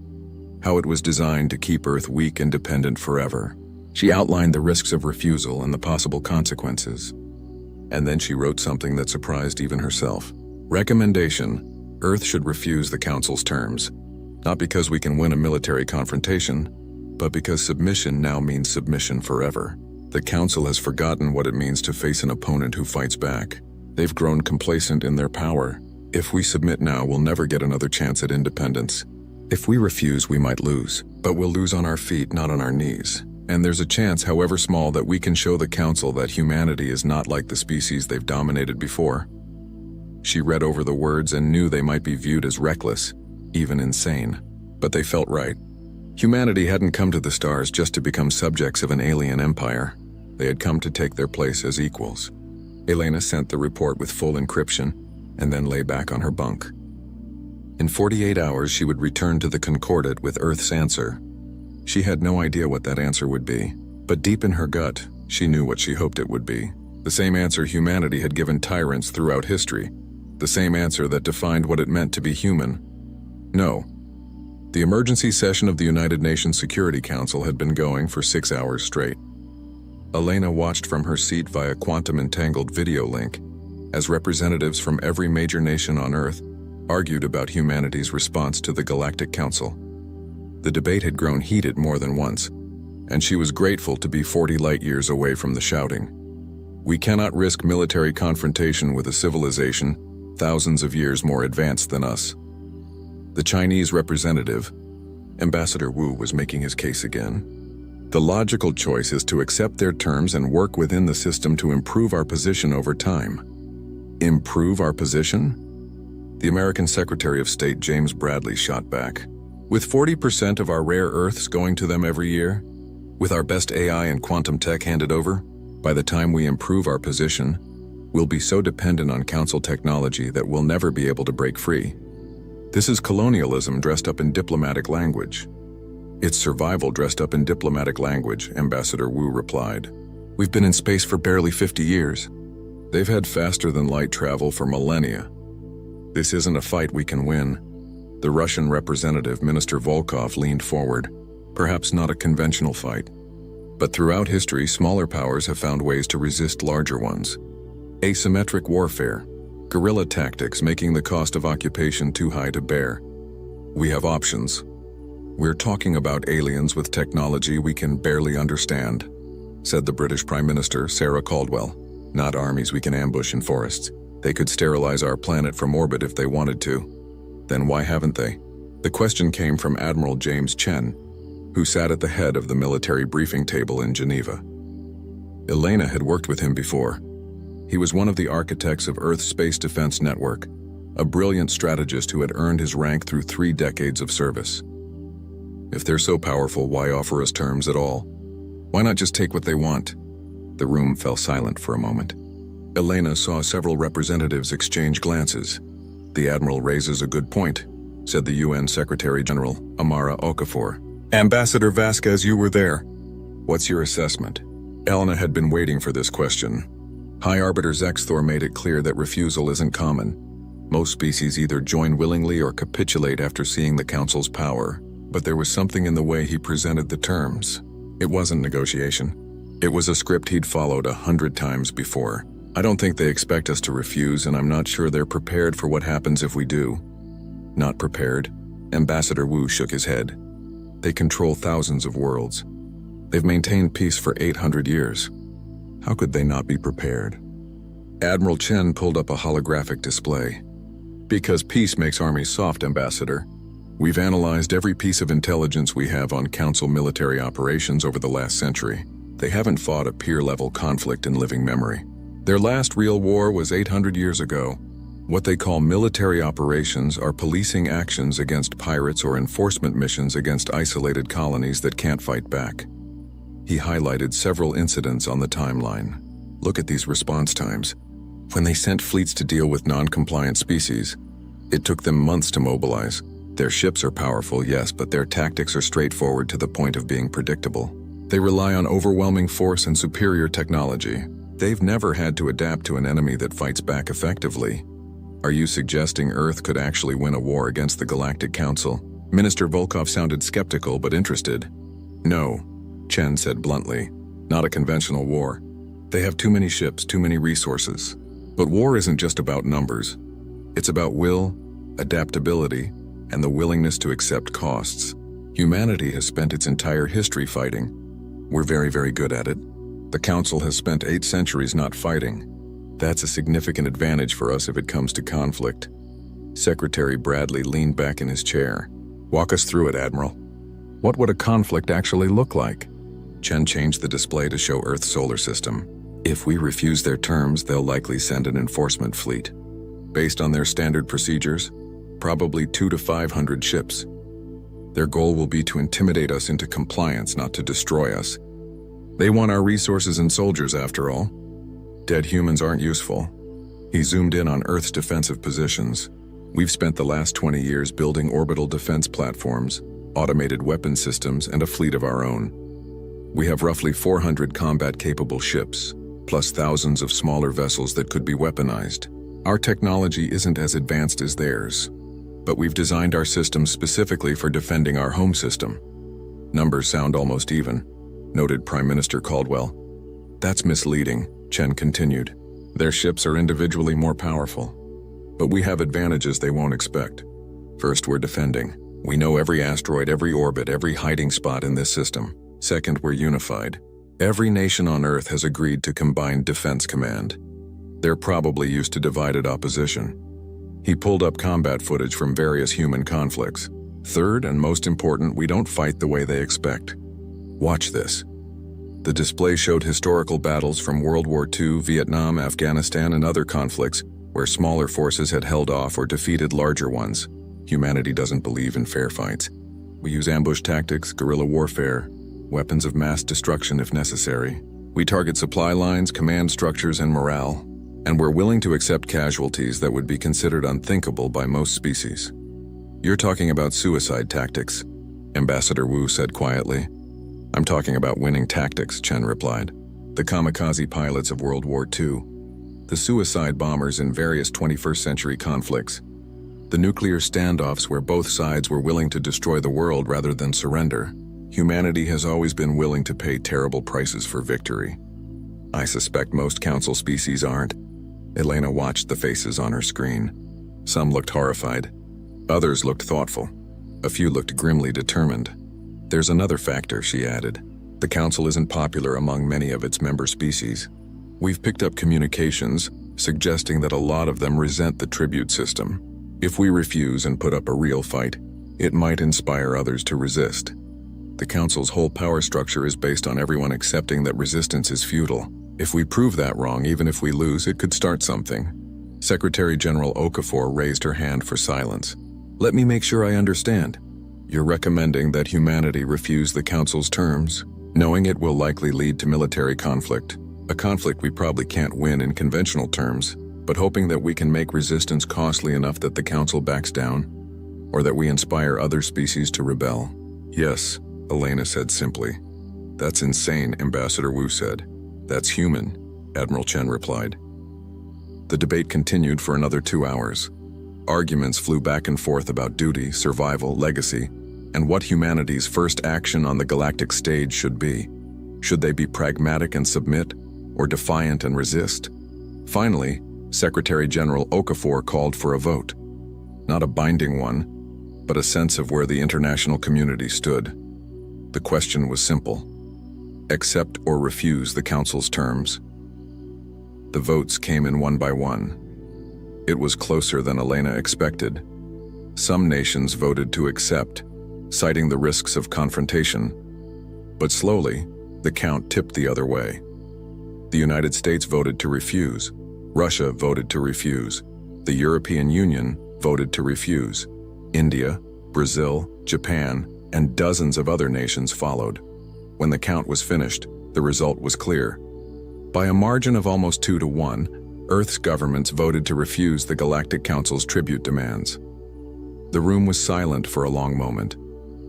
how it was designed to keep Earth weak and dependent forever. She outlined the risks of refusal and the possible consequences. And then she wrote something that surprised even herself. Recommendation: Earth should refuse the council's terms, not because we can win a military confrontation, but because submission now means submission forever. The council has forgotten what it means to face an opponent who fights back. They've grown complacent in their power. If we submit now, we'll never get another chance at independence. If we refuse, we might lose, but we'll lose on our feet, not on our knees. And there's a chance, however small, that we can show the council that humanity is not like the species they've dominated before. She read over the words and knew they might be viewed as reckless, even insane. But they felt right. Humanity hadn't come to the stars just to become subjects of an alien empire. They had come to take their place as equals. Elena sent the report with full encryption and then lay back on her bunk. In 48 hours, she would return to the Concordat with Earth's answer. She had no idea what that answer would be, but deep in her gut, she knew what she hoped it would be. The same answer humanity had given tyrants throughout history. The same answer that defined what it meant to be human. No. The emergency session of the United Nations Security Council had been going for 6 hours straight. Elena watched from her seat via quantum-entangled video link as representatives from every major nation on Earth argued about humanity's response to the Galactic Council. The debate had grown heated more than once, and she was grateful to be 40 light-years away from the shouting. We cannot risk military confrontation with a civilization thousands of years more advanced than us. The Chinese representative, Ambassador Wu, was making his case again. The logical choice is to accept their terms and work within the system to improve our position over time. Improve our position? The American Secretary of State James Bradley shot back. With 40% of our rare earths going to them every year, with our best AI and quantum tech handed over, by the time we improve our position, we'll be so dependent on council technology that we'll never be able to break free. This is colonialism dressed up in diplomatic language. It's survival dressed up in diplomatic language, Ambassador Wu replied. We've been in space for barely 50 years. They've had faster-than-light travel for millennia. This isn't a fight we can win. The Russian representative, Minister Volkov, leaned forward. Perhaps not a conventional fight. But throughout history, smaller powers have found ways to resist larger ones. Asymmetric warfare, guerrilla tactics making the cost of occupation too high to bear. We have options. We're talking about aliens with technology we can barely understand, said the British Prime Minister, Sarah Caldwell. Not armies we can ambush in forests. They could sterilize our planet from orbit if they wanted to. Then why haven't they? The question came from Admiral James Chen, who sat at the head of the military briefing table in Geneva. Elena had worked with him before. He was one of the architects of Earth's Space Defense Network, a brilliant strategist who had earned his rank through 3 decades of service. If they're so powerful, why offer us terms at all? Why not just take what they want? The room fell silent for a moment. Elena saw several representatives exchange glances. The Admiral raises a good point, said the UN Secretary General, Amara Okafor. Ambassador Vasquez, you were there. What's your assessment? Elena had been waiting for this question. High Arbiter Zexthor made it clear that refusal isn't common. Most species either join willingly or capitulate after seeing the Council's power, but there was something in the way he presented the terms. It wasn't negotiation. It was a script he'd followed 100 times before. I don't think they expect us to refuse, and I'm not sure they're prepared for what happens if we do. Not prepared? Ambassador Wu shook his head. They control thousands of worlds. They've maintained peace for 800 years. How could they not be prepared? Admiral Chen pulled up a holographic display. Because peace makes armies soft, Ambassador. We've analyzed every piece of intelligence we have on Council military operations over the last century. They haven't fought a peer-level conflict in living memory. Their last real war was 800 years ago. What they call military operations are policing actions against pirates or enforcement missions against isolated colonies that can't fight back. He highlighted several incidents on the timeline. Look at these response times. When they sent fleets to deal with non-compliant species, it took them months to mobilize. Their ships are powerful, yes, but their tactics are straightforward to the point of being predictable. They rely on overwhelming force and superior technology. They've never had to adapt to an enemy that fights back effectively. Are you suggesting Earth could actually win a war against the Galactic Council? Minister Volkov sounded skeptical but interested. No, Chen said bluntly. Not a conventional war. They have too many ships, too many resources. But war isn't just about numbers. It's about will, adaptability, and the willingness to accept costs. Humanity has spent its entire history fighting. We're very, very good at it. The Council has spent 8 centuries not fighting. That's a significant advantage for us if it comes to conflict. Secretary Bradley leaned back in his chair. Walk us through it, Admiral. What would a conflict actually look like? Chen changed the display to show Earth's solar system. If we refuse their terms, they'll likely send an enforcement fleet. Based on their standard procedures, probably 200 to 500 ships. Their goal will be to intimidate us into compliance, not to destroy us. They want our resources and soldiers, after all. Dead humans aren't useful. He zoomed in on Earth's defensive positions. We've spent the last 20 years building orbital defense platforms, automated weapon systems, and a fleet of our own. We have roughly 400 combat-capable ships, plus thousands of smaller vessels that could be weaponized. Our technology isn't as advanced as theirs, but we've designed our systems specifically for defending our home system. Numbers sound almost even, noted Prime Minister Caldwell. That's misleading, Chen continued. Their ships are individually more powerful, but we have advantages they won't expect. First, we're defending. We know every asteroid, every orbit, every hiding spot in this system. Second, we're unified. Every nation on Earth has agreed to combined defense command. They're probably used to divided opposition. He pulled up combat footage from various human conflicts. Third, and most important, we don't fight the way they expect. Watch this. The display showed historical battles from World War II, Vietnam, Afghanistan, and other conflicts where smaller forces had held off or defeated larger ones. Humanity doesn't believe in fair fights. We use ambush tactics, guerrilla warfare, weapons of mass destruction if necessary. We target supply lines, command structures, and morale. And we're willing to accept casualties that would be considered unthinkable by most species. You're talking about suicide tactics, Ambassador Wu said quietly. I'm talking about winning tactics, Chen replied. The kamikaze pilots of World War II, the suicide bombers in various 21st century conflicts, the nuclear standoffs where both sides were willing to destroy the world rather than surrender. Humanity has always been willing to pay terrible prices for victory. I suspect most council species aren't. Elena watched the faces on her screen. Some looked horrified. Others looked thoughtful. A few looked grimly determined. There's another factor, she added. The council isn't popular among many of its member species. We've picked up communications suggesting that a lot of them resent the tribute system. If we refuse and put up a real fight, it might inspire others to resist. The council's whole power structure is based on everyone accepting that resistance is futile. If we prove that wrong, even if we lose, it could start something. Secretary General Okafor raised her hand for silence. Let me make sure I understand. You're recommending that humanity refuse the council's terms, knowing it will likely lead to military conflict, a conflict we probably can't win in conventional terms, but hoping that we can make resistance costly enough that the council backs down, or that we inspire other species to rebel. Yes, Elena said simply. That's insane, Ambassador Wu said. That's human, Admiral Chen replied. The debate continued for another 2 hours. Arguments flew back and forth about duty, survival, legacy, and what humanity's first action on the galactic stage should be. Should they be pragmatic and submit, or defiant and resist? Finally, Secretary General Okafor called for a vote. Not a binding one, but a sense of where the international community stood. The question was simple. Accept or refuse the council's terms. The votes came in one by one. It was closer than Elena expected. Some nations voted to accept, citing the risks of confrontation. But slowly, the count tipped the other way. The United States voted to refuse. Russia voted to refuse. The European Union voted to refuse. India, Brazil, Japan, and dozens of other nations followed. When the count was finished, the result was clear. By a margin of almost 2-1, Earth's governments voted to refuse the Galactic Council's tribute demands. The room was silent for a long moment.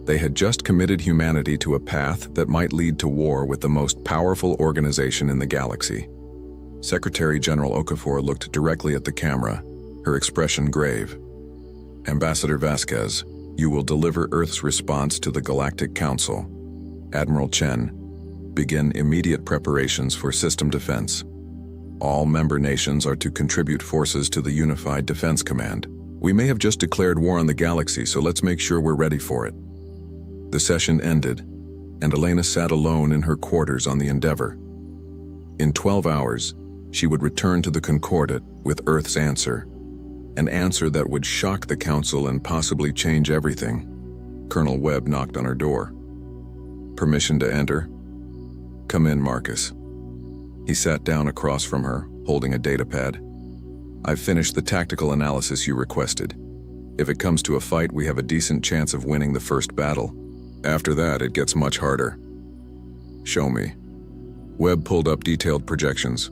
They had just committed humanity to a path that might lead to war with the most powerful organization in the galaxy. Secretary General Okafor looked directly at the camera, her expression grave. Ambassador Vasquez, you will deliver Earth's response to the Galactic Council. Admiral Chen, begin immediate preparations for system defense. All member nations are to contribute forces to the Unified Defense Command. We may have just declared war on the galaxy, so let's make sure we're ready for it. The session ended, and Elena sat alone in her quarters on the Endeavor. In 12 hours, she would return to the Concordat with Earth's answer, an answer that would shock the Council and possibly change everything. Colonel Webb knocked on her door. Permission to enter? Come in, Marcus. He sat down across from her, holding a datapad. I've finished the tactical analysis you requested. If it comes to a fight, we have a decent chance of winning the first battle. After that, it gets much harder. Show me. Webb pulled up detailed projections.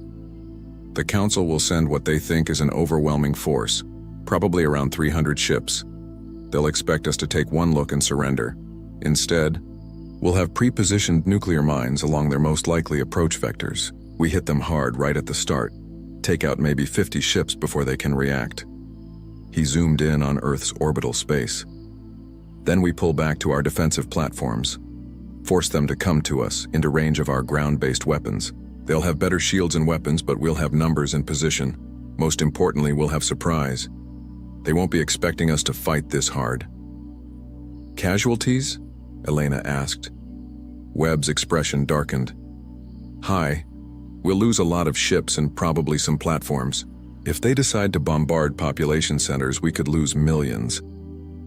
The Council will send what they think is an overwhelming force, probably around 300 ships. They'll expect us to take one look and surrender. Instead, we'll have pre-positioned nuclear mines along their most likely approach vectors. We hit them hard right at the start, take out maybe 50 ships before they can react. He zoomed in on Earth's orbital space. Then we pull back to our defensive platforms, force them to come to us into range of our ground-based weapons. They'll have better shields and weapons, but we'll have numbers and position. Most importantly, we'll have surprise. They won't be expecting us to fight this hard. Casualties? Elena asked. Webb's expression darkened. High. We'll lose a lot of ships and probably some platforms. If they decide to bombard population centers, we could lose millions.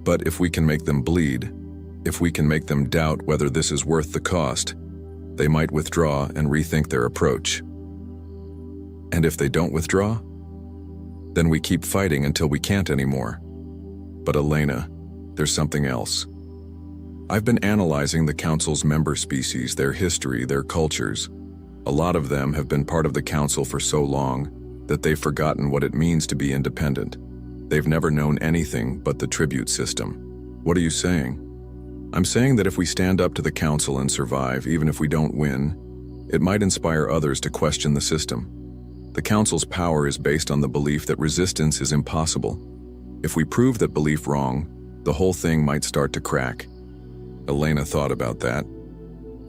But if we can make them bleed, if we can make them doubt whether this is worth the cost, they might withdraw and rethink their approach. And if they don't withdraw, then we keep fighting until we can't anymore. But Elena, there's something else. I've been analyzing the Council's member species, their history, their cultures. A lot of them have been part of the Council for so long that they've forgotten what it means to be independent. They've never known anything but the tribute system. What are you saying? I'm saying that if we stand up to the Council and survive, even if we don't win, It might inspire others to question the system. The Council's power is based on the belief that resistance is impossible. If we prove that belief wrong, the whole thing might start to crack. Elena thought about that.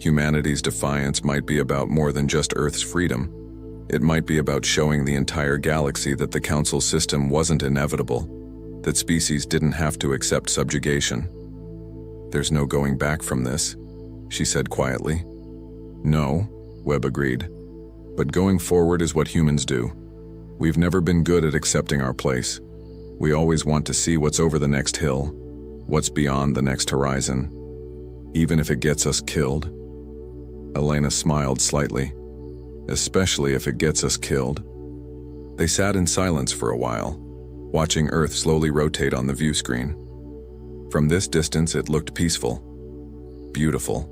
Humanity's defiance might be about more than just Earth's freedom. It might be about showing the entire galaxy that the Council system wasn't inevitable, that species didn't have to accept subjugation. "There's no going back from this," she said quietly. "No," Webb agreed. "But going forward is what humans do. We've never been good at accepting our place. We always want to see what's over the next hill, what's beyond the next horizon, even if it gets us killed." Elena smiled slightly. "Especially if it gets us killed." They sat in silence for a while, watching Earth slowly rotate on the view screen. From this distance, it looked peaceful, beautiful.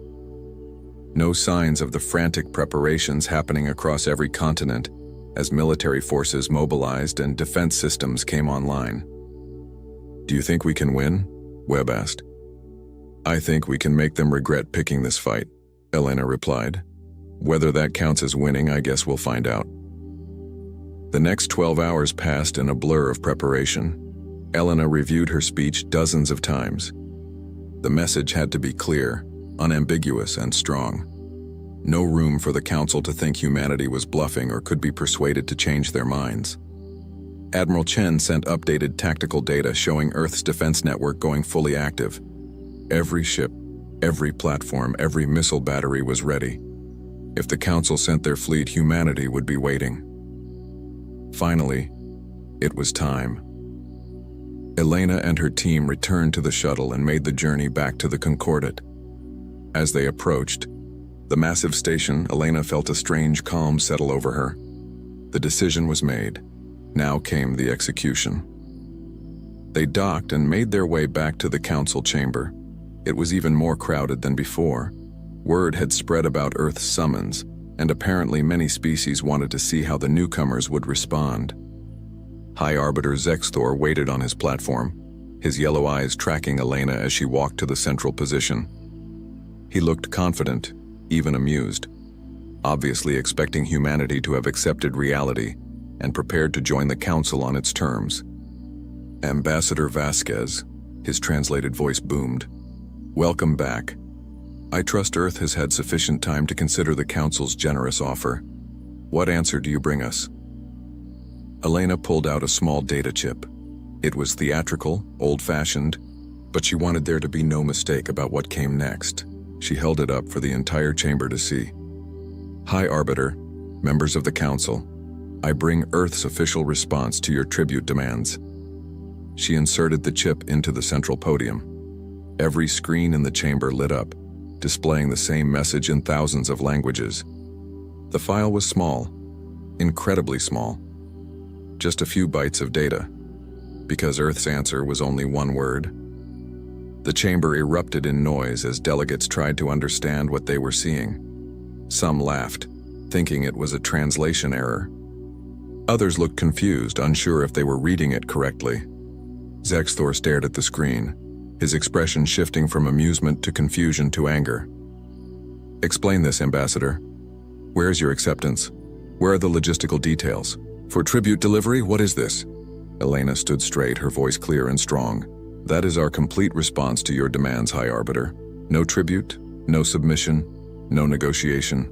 No signs of the frantic preparations happening across every continent as military forces mobilized and defense systems came online. "Do you think we can win?" Webb asked. "I think we can make them regret picking this fight," Elena replied. "Whether that counts as winning, I guess we'll find out." The next 12 hours passed in a blur of preparation. Elena reviewed her speech dozens of times. The message had to be clear, unambiguous, and strong. No room for the Council to think humanity was bluffing or could be persuaded to change their minds. Admiral Chen sent updated tactical data showing Earth's defense network going fully active. Every ship, every platform, every missile battery was ready. If the Council sent their fleet, humanity would be waiting. Finally, it was time. Elena and her team returned to the shuttle and made the journey back to the Concordat. As they approached the massive station, Elena felt a strange calm settle over her. The decision was made. Now came the execution. They docked and made their way back to the Council chamber. It was even more crowded than before. Word had spread about Earth's summons, and apparently many species wanted to see how the newcomers would respond. High Arbiter Zexthor waited on his platform, his yellow eyes tracking Elena as she walked to the central position. He looked confident, even amused, obviously expecting humanity to have accepted reality and prepared to join the Council on its terms. "Ambassador Vasquez," his translated voice boomed. "Welcome back. I trust Earth has had sufficient time to consider the Council's generous offer. What answer do you bring us?" Elena pulled out a small data chip. It was theatrical, old-fashioned, but she wanted there to be no mistake about what came next. She held it up for the entire chamber to see. "High Arbiter, members of the Council, I bring Earth's official response to your tribute demands." She inserted the chip into the central podium. Every screen in the chamber lit up, displaying the same message in thousands of languages. The file was small, incredibly small. Just a few bytes of data, because Earth's answer was only one word. The chamber erupted in noise as delegates tried to understand what they were seeing. Some laughed, thinking it was a translation error. Others looked confused, unsure if they were reading it correctly. Zexthor stared at the screen, his expression shifting from amusement to confusion to anger. "Explain this, Ambassador. Where is your acceptance? Where are the logistical details? For tribute delivery, what is this?" Elena stood straight, her voice clear and strong. "That is our complete response to your demands, High Arbiter. No tribute, no submission, no negotiation.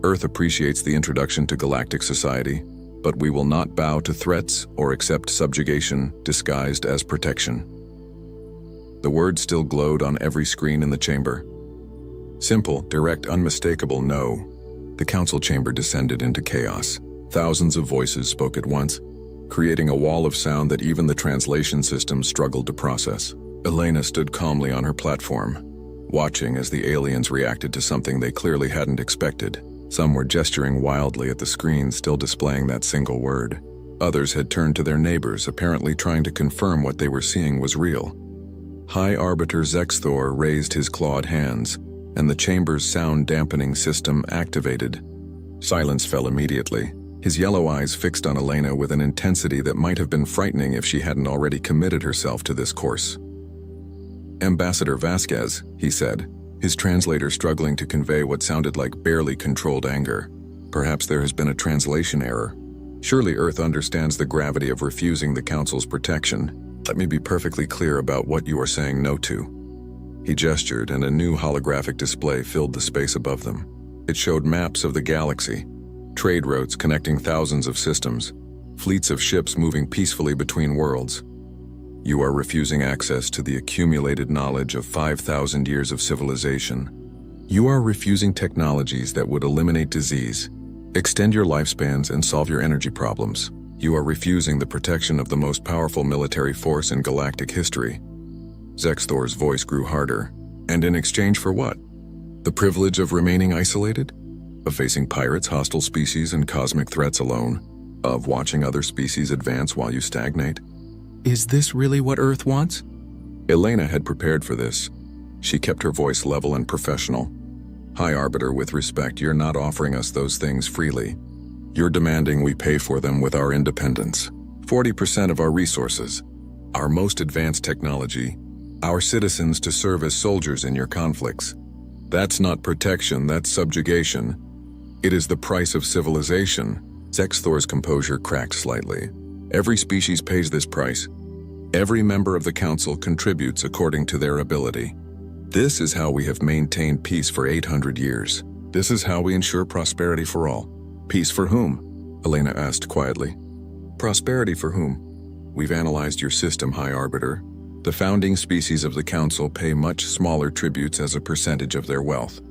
Earth appreciates the introduction to galactic society, but we will not bow to threats or accept subjugation disguised as protection." The words still glowed on every screen in the chamber. Simple, direct, unmistakable no. The Council chamber descended into chaos. Thousands of voices spoke at once, creating a wall of sound that even the translation system struggled to process. Elena stood calmly on her platform, watching as the aliens reacted to something they clearly hadn't expected. Some were gesturing wildly at the screen, still displaying that single word. Others had turned to their neighbors, apparently trying to confirm what they were seeing was real. High Arbiter Zexthor raised his clawed hands, and the chamber's sound-dampening system activated. Silence fell immediately, his yellow eyes fixed on Elena with an intensity that might have been frightening if she hadn't already committed herself to this course. "Ambassador Vasquez," he said, his translator struggling to convey what sounded like barely controlled anger. Perhaps there has been a translation error. Surely Earth understands the gravity of refusing the Council's protection. Let me be perfectly clear about what you are saying no to. He gestured, and a new holographic display filled the space above them. It showed maps of the galaxy, trade routes connecting thousands of systems, fleets of ships moving peacefully between worlds. You are refusing access to the accumulated knowledge of 5,000 years of civilization. You are refusing technologies that would eliminate disease, extend your lifespans, and solve your energy problems. You are refusing the protection of the most powerful military force in galactic history. Zexthor's voice grew harder. And in exchange for what? The privilege of remaining isolated? Of facing pirates, hostile species, and cosmic threats alone? Of watching other species advance while you stagnate? Is this really what Earth wants? Elena had prepared for this. She kept her voice level and professional. High Arbiter, with respect, you're not offering us those things freely. You're demanding we pay for them with our independence. 40% of our resources, our most advanced technology, our citizens to serve as soldiers in your conflicts. That's not protection, that's subjugation. It is the price of civilization. Zexthor's composure cracked slightly. Every species pays this price. Every member of the Council contributes according to their ability. This is how we have maintained peace for 800 years. This is how we ensure prosperity for all. Peace for whom? Elena asked quietly. Prosperity for whom? We've analyzed your system, High Arbiter. The founding species of the Council pay much smaller tributes as a percentage of their wealth.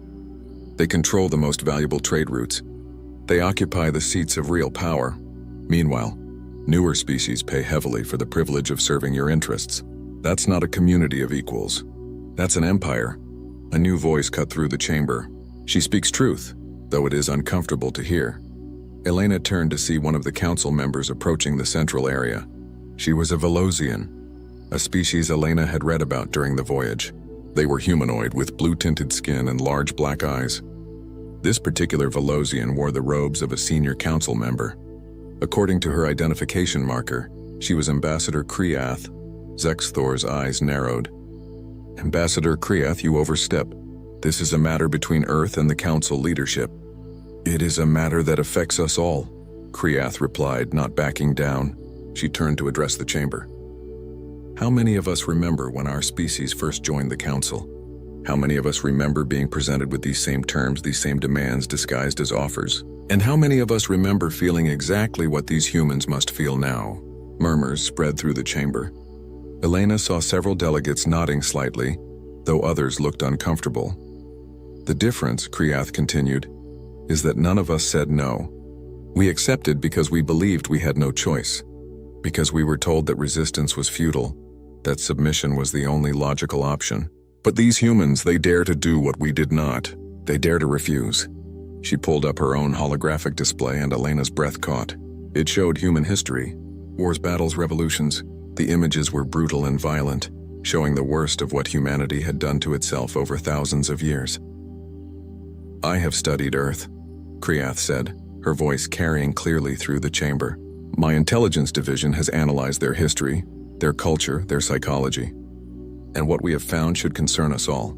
They control the most valuable trade routes. They occupy the seats of real power. Meanwhile, newer species pay heavily for the privilege of serving your interests. That's not a community of equals. That's an empire. A new voice cut through the chamber. She speaks truth, though it is uncomfortable to hear. Elena turned to see one of the Council members approaching the central area. She was a Velosian, a species Elena had read about during the voyage. They were humanoid with blue-tinted skin and large black eyes. This particular Velosian wore the robes of a senior Council member. According to her identification marker, she was Ambassador Kriath. Zexthor's eyes narrowed. Ambassador Kriath, you overstep. This is a matter between Earth and the Council leadership. It is a matter that affects us all, Kriath replied, not backing down. She turned to address the chamber. How many of us remember when our species first joined the Council? How many of us remember being presented with these same terms, these same demands disguised as offers? And how many of us remember feeling exactly what these humans must feel now? Murmurs spread through the chamber. Elena saw several delegates nodding slightly, though others looked uncomfortable. The difference, Kriath continued, is that none of us said no. We accepted because we believed we had no choice, because we were told that resistance was futile, that submission was the only logical option. But these humans, they dare to do what we did not. They dare to refuse. She pulled up her own holographic display and Elena's breath caught. It showed human history, wars, battles, revolutions. The images were brutal and violent, showing the worst of what humanity had done to itself over thousands of years. I have studied Earth, Kriath said, her voice carrying clearly through the chamber. My intelligence division has analyzed their history, their culture, their psychology. And what we have found should concern us all.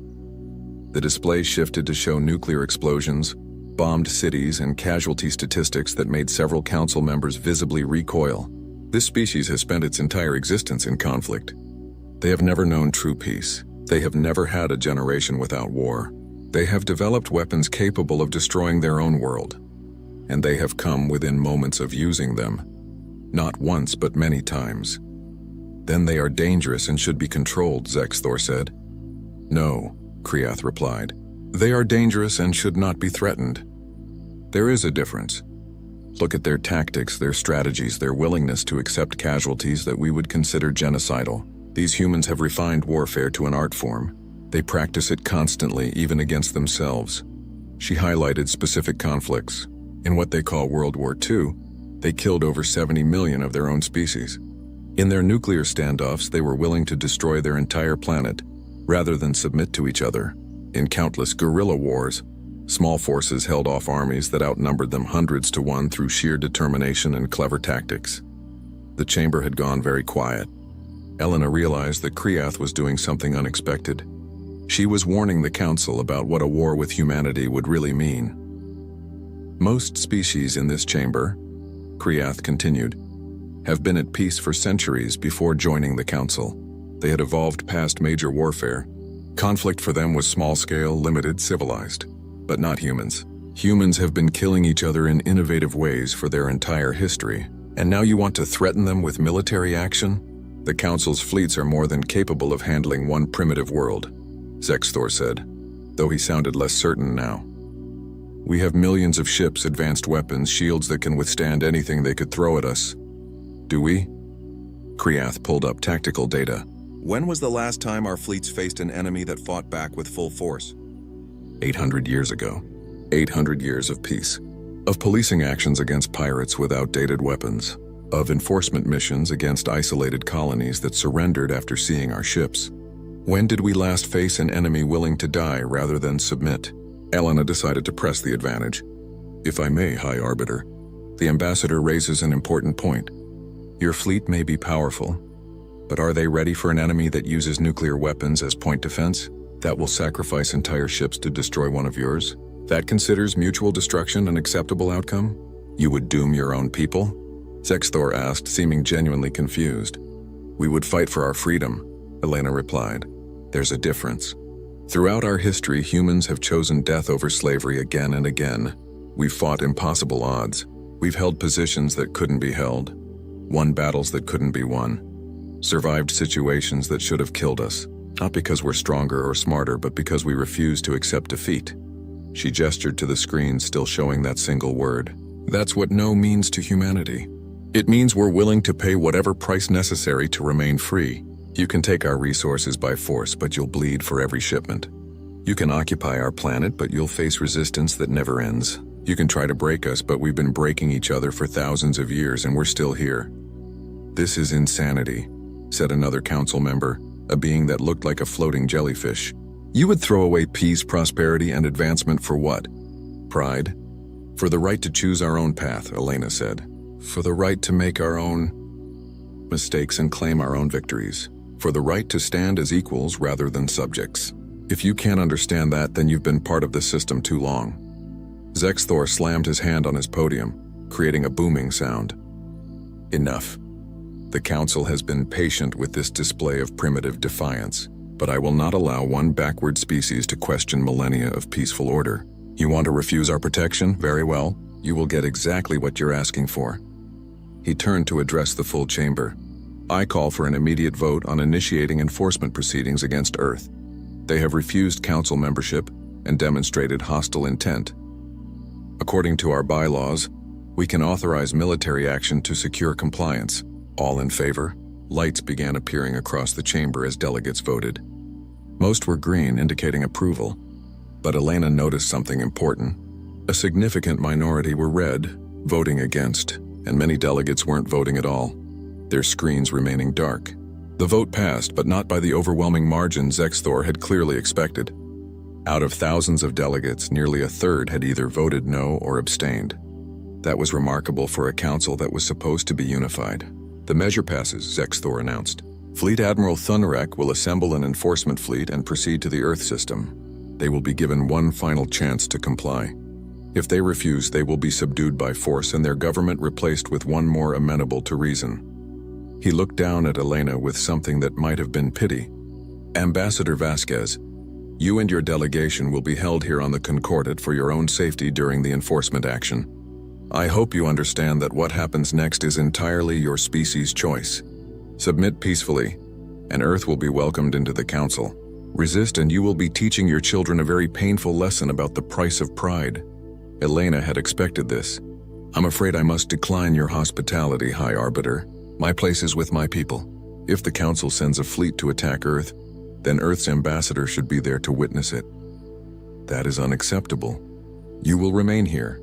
The display shifted to show nuclear explosions, bombed cities, and casualty statistics that made several Council members visibly recoil. This species has spent its entire existence in conflict. They have never known true peace. They have never had a generation without war. They have developed weapons capable of destroying their own world. And they have come within moments of using them. Not once, but many times. Then they are dangerous and should be controlled, Zexthor said. No, Kriath replied. They are dangerous and should not be threatened. There is a difference. Look at their tactics, their strategies, their willingness to accept casualties that we would consider genocidal. These humans have refined warfare to an art form. They practice it constantly, even against themselves. She highlighted specific conflicts. In what they call World War II, they killed over 70 million of their own species. In their nuclear standoffs, they were willing to destroy their entire planet, rather than submit to each other. In countless guerrilla wars, small forces held off armies that outnumbered them hundreds to one through sheer determination and clever tactics. The chamber had gone very quiet. Elena realized that Kriath was doing something unexpected. She was warning the Council about what a war with humanity would really mean. Most species in this chamber, Kriath continued, have been at peace for centuries before joining the Council. They had evolved past major warfare. Conflict for them was small-scale, limited, civilized, but not humans. Humans have been killing each other in innovative ways for their entire history, and now you want to threaten them with military action? The Council's fleets are more than capable of handling one primitive world, Zexthor said, though he sounded less certain now. We have millions of ships, advanced weapons, shields that can withstand anything they could throw at us. Do we? Kriath pulled up tactical data. When was the last time our fleets faced an enemy that fought back with full force? 800 years ago. 800 years of peace. Of policing actions against pirates with outdated weapons. Of enforcement missions against isolated colonies that surrendered after seeing our ships. When did we last face an enemy willing to die rather than submit? Elena decided to press the advantage. If I may, High Arbiter, the ambassador raises an important point. Your fleet may be powerful, but are they ready for an enemy that uses nuclear weapons as point defense? That will sacrifice entire ships to destroy one of yours? That considers mutual destruction an acceptable outcome? You would doom your own people? Zexthor asked, seeming genuinely confused. We would fight for our freedom, Elena replied. There's a difference. Throughout our history, humans have chosen death over slavery again and again. We've fought impossible odds. We've held positions that couldn't be held. Won battles that couldn't be won. Survived situations that should have killed us. Not because we're stronger or smarter, but because we refuse to accept defeat. She gestured to the screen, still showing that single word. That's what no means to humanity. It means we're willing to pay whatever price necessary to remain free. You can take our resources by force, but you'll bleed for every shipment. You can occupy our planet, but you'll face resistance that never ends. You can try to break us, but we've been breaking each other for thousands of years and we're still here. This is insanity, said another council member, a being that looked like a floating jellyfish. You would throw away peace, prosperity, and advancement for what? Pride? For the right to choose our own path, Elena said. For the right to make our own mistakes and claim our own victories. For the right to stand as equals rather than subjects. If you can't understand that, then you've been part of the system too long. Zexthor slammed his hand on his podium, creating a booming sound. Enough. The Council has been patient with this display of primitive defiance, but I will not allow one backward species to question millennia of peaceful order. You want to refuse our protection? Very well. You will get exactly what you're asking for. He turned to address the full chamber. I call for an immediate vote on initiating enforcement proceedings against Earth. They have refused Council membership and demonstrated hostile intent. According to our bylaws, we can authorize military action to secure compliance. All in favor? Lights began appearing across the chamber as delegates voted. Most were green, indicating approval. But Elena noticed something important. A significant minority were red, voting against, and many delegates weren't voting at all, their screens remaining dark. The vote passed, but not by the overwhelming margin Zexthor had clearly expected. Out of thousands of delegates, nearly a third had either voted no or abstained. That was remarkable for a council that was supposed to be unified. The measure passes, Zexthor announced. Fleet Admiral Thunderek will assemble an enforcement fleet and proceed to the Earth system. They will be given one final chance to comply. If they refuse, they will be subdued by force and their government replaced with one more amenable to reason. He looked down at Elena with something that might have been pity. Ambassador Vasquez, you and your delegation will be held here on the Concordat for your own safety during the enforcement action. I hope you understand that what happens next is entirely your species' choice. Submit peacefully, and Earth will be welcomed into the Council. Resist and you will be teaching your children a very painful lesson about the price of pride. Elena had expected this. I'm afraid I must decline your hospitality, High Arbiter. My place is with my people. If the Council sends a fleet to attack Earth, then Earth's ambassador should be there to witness it. That is unacceptable. You will remain here.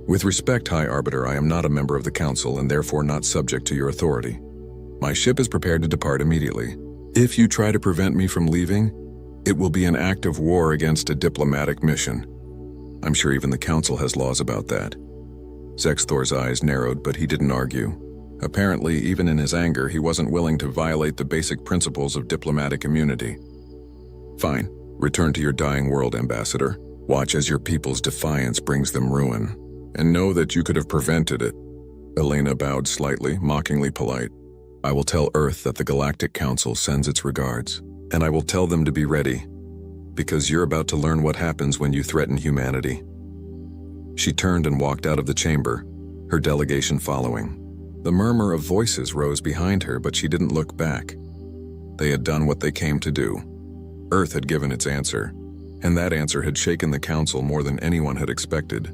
With respect, High Arbiter, I am not a member of the Council and therefore not subject to your authority. My ship is prepared to depart immediately. If you try to prevent me from leaving, it will be an act of war against a diplomatic mission. I'm sure even the Council has laws about that. Zexthor's eyes narrowed, but he didn't argue. Apparently, even in his anger, he wasn't willing to violate the basic principles of diplomatic immunity. Fine. Return to your dying world, Ambassador. Watch as your people's defiance brings them ruin. And know that you could have prevented it. Elena bowed slightly, mockingly polite. I will tell Earth that the Galactic Council sends its regards. And I will tell them to be ready. Because you're about to learn what happens when you threaten humanity. She turned and walked out of the chamber, her delegation following. The murmur of voices rose behind her, but she didn't look back. They had done what they came to do. Earth had given its answer, and that answer had shaken the Council more than anyone had expected.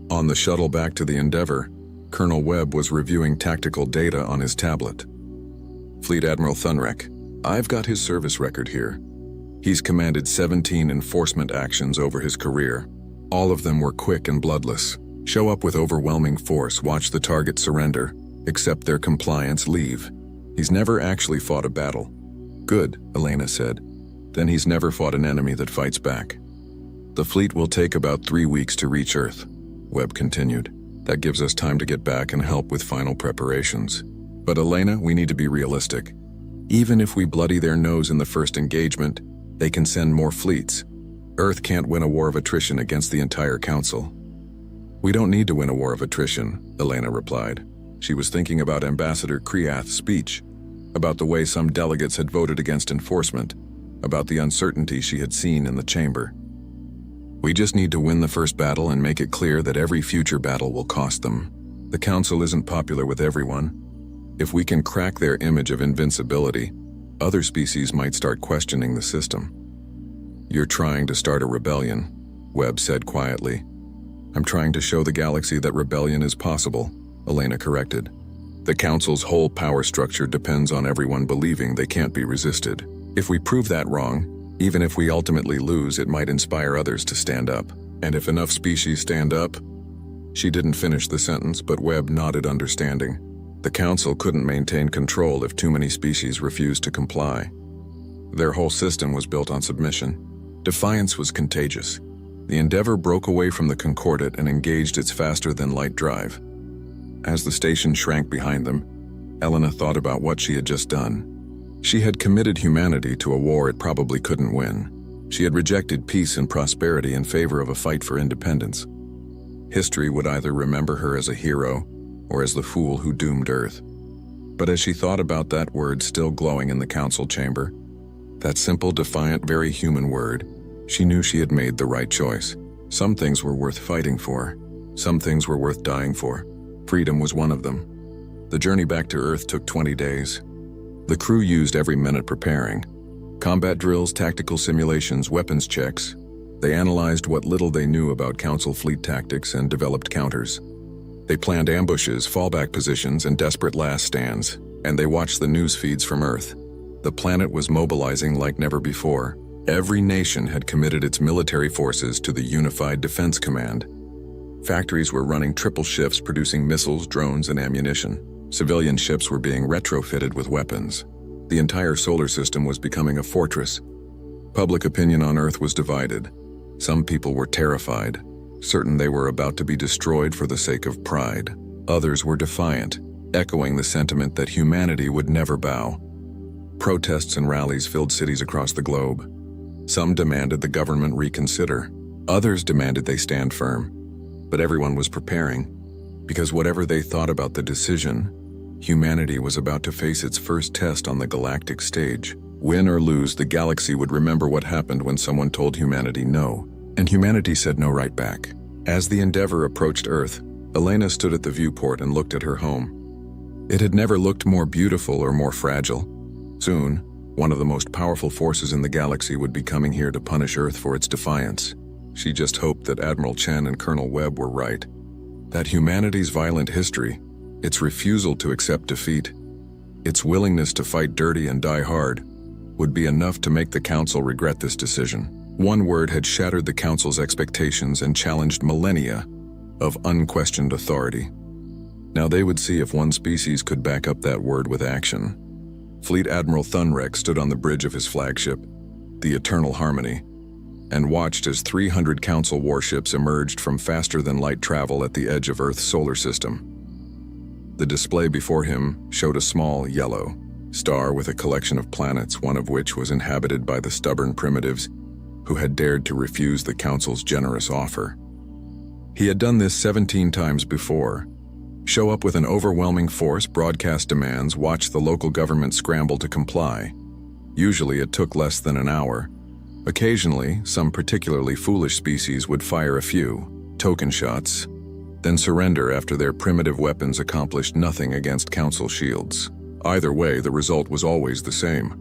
On the shuttle back to the Endeavor, Colonel Webb was reviewing tactical data on his tablet. Fleet Admiral Thunrek, I've got his service record here. He's commanded 17 enforcement actions over his career. All of them were quick and bloodless. Show up with overwhelming force, watch the target surrender, accept their compliance, leave. He's never actually fought a battle. Good, Elena said. Then he's never fought an enemy that fights back. The fleet will take about 3 weeks to reach Earth, Webb continued. That gives us time to get back and help with final preparations. But Elena, we need to be realistic. Even if we bloody their nose in the first engagement, they can send more fleets. Earth can't win a war of attrition against the entire Council. We don't need to win a war of attrition, Elena replied. She was thinking about Ambassador Kriath's speech, about the way some delegates had voted against enforcement, about the uncertainty she had seen in the chamber. We just need to win the first battle and make it clear that every future battle will cost them. The Council isn't popular with everyone. If we can crack their image of invincibility, other species might start questioning the system. You're trying to start a rebellion, Webb said quietly. I'm trying to show the galaxy that rebellion is possible, Elena corrected. The Council's whole power structure depends on everyone believing they can't be resisted. If we prove that wrong, even if we ultimately lose, it might inspire others to stand up. And if enough species stand up... She didn't finish the sentence, but Webb nodded understanding. The Council couldn't maintain control if too many species refused to comply. Their whole system was built on submission. Defiance was contagious. The Endeavor broke away from the Concordat and engaged its faster-than-light drive. As the station shrank behind them, Elena thought about what she had just done. She had committed humanity to a war it probably couldn't win. She had rejected peace and prosperity in favor of a fight for independence. History would either remember her as a hero or as the fool who doomed Earth. But as she thought about that word still glowing in the Council chamber, that simple, defiant, very human word, she knew she had made the right choice. Some things were worth fighting for. Some things were worth dying for. Freedom was one of them. The journey back to Earth took 20 days. The crew used every minute preparing. Combat drills, tactical simulations, weapons checks. They analyzed what little they knew about Council fleet tactics and developed counters. They planned ambushes, fallback positions, and desperate last stands, and they watched the news feeds from Earth. The planet was mobilizing like never before. Every nation had committed its military forces to the Unified Defense Command. Factories were running triple shifts producing missiles, drones, and ammunition. Civilian ships were being retrofitted with weapons. The entire solar system was becoming a fortress. Public opinion on Earth was divided. Some people were terrified, certain they were about to be destroyed for the sake of pride. Others were defiant, echoing the sentiment that humanity would never bow. Protests and rallies filled cities across the globe. Some demanded the government reconsider. Others demanded they stand firm. But everyone was preparing, because whatever they thought about the decision, humanity was about to face its first test on the galactic stage. Win or lose, the galaxy would remember what happened when someone told humanity no, and humanity said no right back. As the Endeavor approached Earth, Elena stood at the viewport and looked at her home. It had never looked more beautiful or more fragile. Soon, one of the most powerful forces in the galaxy would be coming here to punish Earth for its defiance. She just hoped that Admiral Chen and Colonel Webb were right. That humanity's violent history, its refusal to accept defeat, its willingness to fight dirty and die hard, would be enough to make the Council regret this decision. One word had shattered the Council's expectations and challenged millennia of unquestioned authority. Now they would see if one species could back up that word with action. Fleet Admiral Thunrek stood on the bridge of his flagship, the Eternal Harmony, and watched as 300 Council warships emerged from faster-than-light travel at the edge of Earth's solar system. The display before him showed a small, yellow star with a collection of planets, one of which was inhabited by the stubborn primitives who had dared to refuse the Council's generous offer. He had done this 17 times before. Show up with an overwhelming force, broadcast demands, watch the local government scramble to comply. Usually it took less than an hour. Occasionally, some particularly foolish species would fire a few token shots, then surrender after their primitive weapons accomplished nothing against Council shields. Either way, the result was always the same.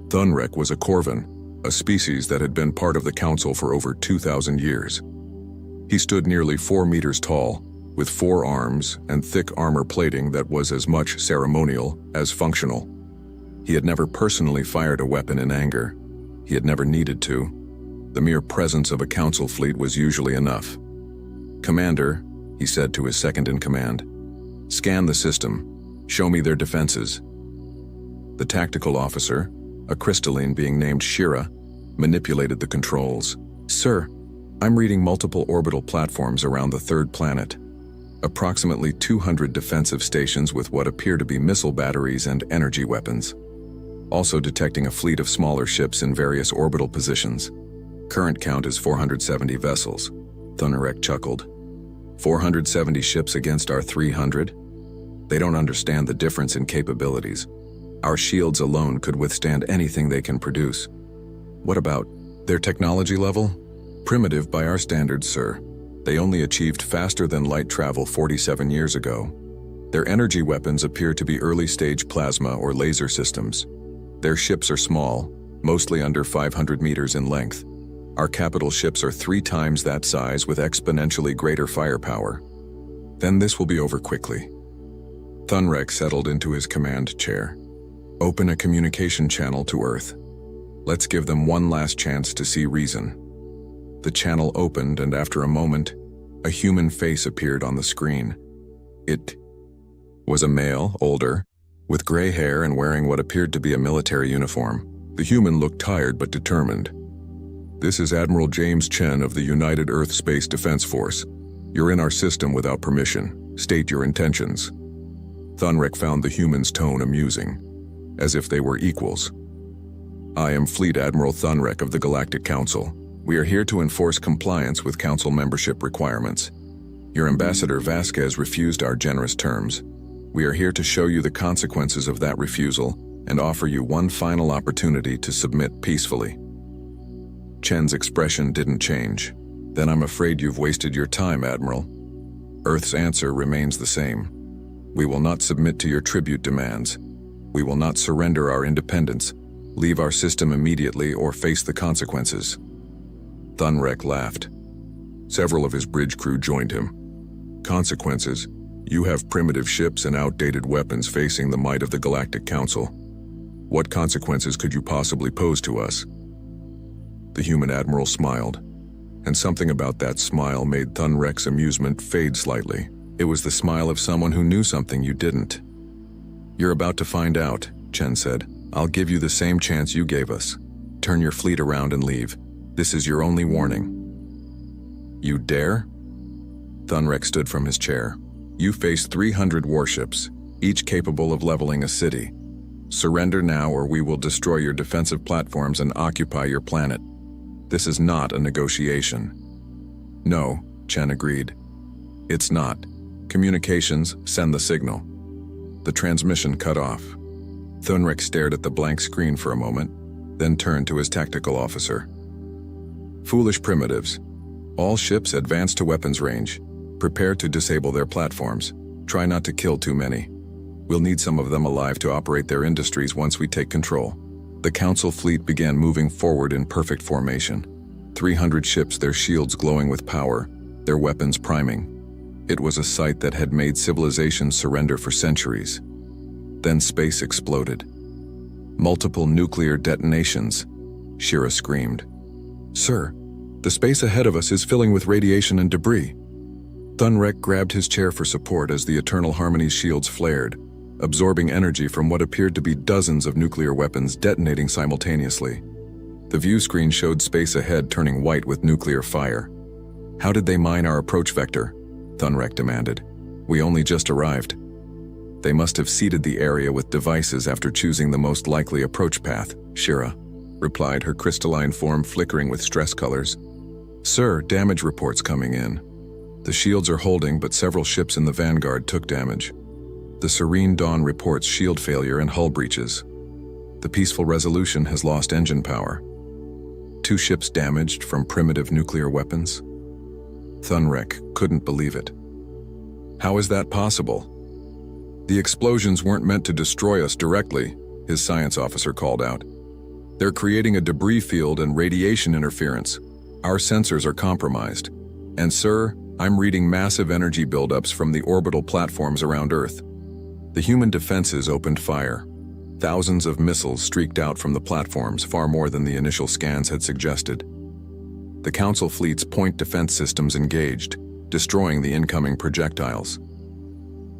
Thunrek was a Corvin, a species that had been part of the Council for over 2,000 years. He stood nearly 4 meters tall, with 4 arms and thick armor plating that was as much ceremonial as functional. He had never personally fired a weapon in anger. He had never needed to. The mere presence of a Council fleet was usually enough. "Commander," he said to his second-in-command, "scan the system. Show me their defenses." The tactical officer, a crystalline being named Shira, manipulated the controls. "Sir, I'm reading multiple orbital platforms around the 3rd planet. Approximately 200 defensive stations with what appear to be missile batteries and energy weapons. Also detecting a fleet of smaller ships in various orbital positions. Current count is 470 vessels." Thunrek chuckled. 470 ships against our 300? They don't understand the difference in capabilities. Our shields alone could withstand anything they can produce. What about their technology level? Primitive by our standards, sir. They only achieved faster than light travel 47 years ago. Their energy weapons appear to be early-stage plasma or laser systems. Their ships are small, mostly under 500 meters in length. Our capital ships are 3 times that size with exponentially greater firepower. Then this will be over quickly. Thunrek settled into his command chair. "Open a communication channel to Earth. Let's give them one last chance to see reason." The channel opened, and after a moment, a human face appeared on the screen. It was a male, older, with gray hair and wearing what appeared to be a military uniform. The human looked tired but determined. "This is Admiral James Chen of the United Earth Space Defense Force. You're in our system without permission. State your intentions." Thunrek found the human's tone amusing, as if they were equals. "I am Fleet Admiral Thunrek of the Galactic Council. We are here to enforce compliance with Council membership requirements. Your Ambassador Vasquez refused our generous terms. We are here to show you the consequences of that refusal and offer you one final opportunity to submit peacefully." Chen's expression didn't change. "Then I'm afraid you've wasted your time, Admiral." Earth's answer remains the same. "We will not submit to your tribute demands. We will not surrender our independence. Leave our system immediately or face the consequences." Thunrek laughed. Several of his bridge crew joined him. "Consequences? You have primitive ships and outdated weapons facing the might of the Galactic Council. What consequences could you possibly pose to us?" The human admiral smiled, and something about that smile made Thunrek's amusement fade slightly. It was the smile of someone who knew something you didn't. "You're about to find out," Chen said. "I'll give you the same chance you gave us. Turn your fleet around and leave. This is your only warning." "You dare?" Thunrek stood from his chair. "You face 300 warships, each capable of leveling a city. Surrender now or we will destroy your defensive platforms and occupy your planet. This is not a negotiation." "No," Chen agreed. "It's not. Communications, send the signal." The transmission cut off. Thunrek stared at the blank screen for a moment, then turned to his tactical officer. "Foolish primitives. All ships advance to weapons range. Prepare to disable their platforms. Try not to kill too many. We'll need some of them alive to operate their industries once we take control." The Council fleet began moving forward in perfect formation. 300 ships, their shields glowing with power, their weapons priming. It was a sight that had made civilizations surrender for centuries. Then space exploded. "Multiple nuclear detonations," Shira screamed. "Sir, the space ahead of us is filling with radiation and debris." Thunrek grabbed his chair for support as the Eternal Harmony's shields flared, absorbing energy from what appeared to be dozens of nuclear weapons detonating simultaneously. The view screen showed space ahead turning white with nuclear fire. "How did they mine our approach vector?" Thunrek demanded. "We only just arrived." "They must have seeded the area with devices after choosing the most likely approach path," Shira. replied, her crystalline form flickering with stress colors. Sir, damage reports coming in. The shields are holding, but several ships in the Vanguard took damage. The Serene Dawn reports shield failure and hull breaches. The Peaceful Resolution has lost engine power. 2 ships damaged from primitive nuclear weapons. Thunrek couldn't believe it. How is that possible? The explosions weren't meant to destroy us directly, his science officer called out. They're creating a debris field and radiation interference. Our sensors are compromised. And sir, I'm reading massive energy buildups from the orbital platforms around Earth. The human defenses opened fire. Thousands of missiles streaked out from the platforms, far more than the initial scans had suggested. The Council fleet's point defense systems engaged, destroying the incoming projectiles.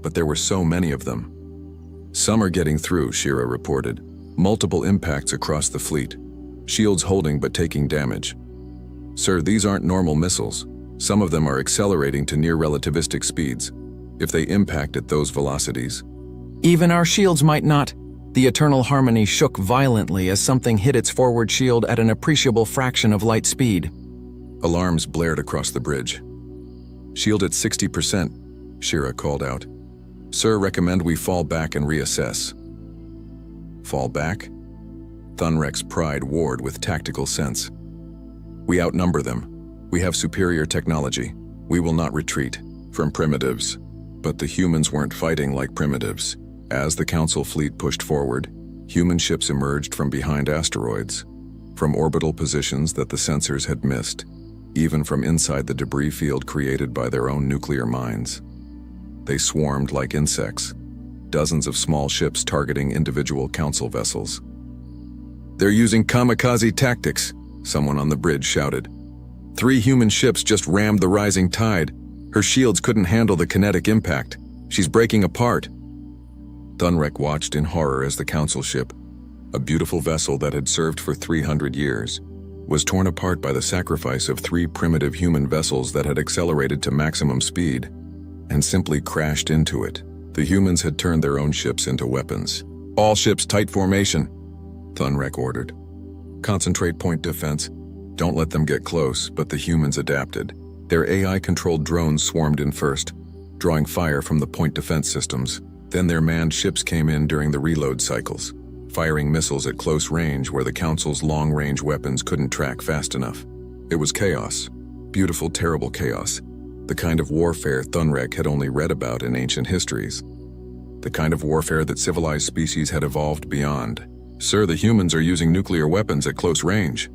But there were so many of them. Some are getting through, Shira reported. Multiple impacts across the fleet. Shields holding but taking damage. Sir, these aren't normal missiles. Some of them are accelerating to near relativistic speeds. If they impact at those velocities. Even our shields might not. The Eternal Harmony shook violently as something hit its forward shield at an appreciable fraction of light speed. Alarms blared across the bridge. Shield at 60%, Shira called out. Sir, recommend we fall back and reassess. Fall back? Thunrek's pride warred with tactical sense. We outnumber them. We have superior technology. We will not retreat from primitives. But the humans weren't fighting like primitives. As the Council fleet pushed forward, human ships emerged from behind asteroids, from orbital positions that the sensors had missed, even from inside the debris field created by their own nuclear mines. They swarmed like insects, dozens of small ships targeting individual Council vessels. They're using kamikaze tactics, someone on the bridge shouted. 3 human ships just rammed the rising tide. Her shields couldn't handle the kinetic impact. She's breaking apart. Thunrek watched in horror as the Council ship, a beautiful vessel that had served for 300 years, was torn apart by the sacrifice of 3 primitive human vessels that had accelerated to maximum speed and simply crashed into it. The humans had turned their own ships into weapons. All ships tight formation, Thunrek ordered. Concentrate point defense. Don't let them get close, but the humans adapted. Their AI-controlled drones swarmed in first, drawing fire from the point defense systems. Then their manned ships came in during the reload cycles, firing missiles at close range where the Council's long-range weapons couldn't track fast enough. It was chaos. Beautiful, terrible chaos. The kind of warfare Thunrek had only read about in ancient histories. The kind of warfare that civilized species had evolved beyond. Sir, the humans are using nuclear weapons at close range.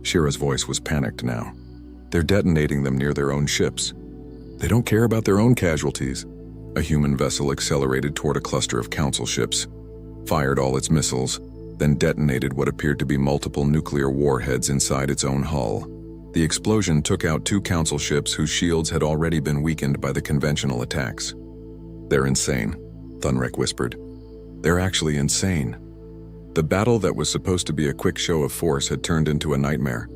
Shira's voice was panicked now. They're detonating them near their own ships. They don't care about their own casualties. A human vessel accelerated toward a cluster of Council ships, fired all its missiles, then detonated what appeared to be multiple nuclear warheads inside its own hull. The explosion took out 2 Council ships whose shields had already been weakened by the conventional attacks. They're insane, Thunrek whispered. They're actually insane. The battle that was supposed to be a quick show of force had turned into a nightmare.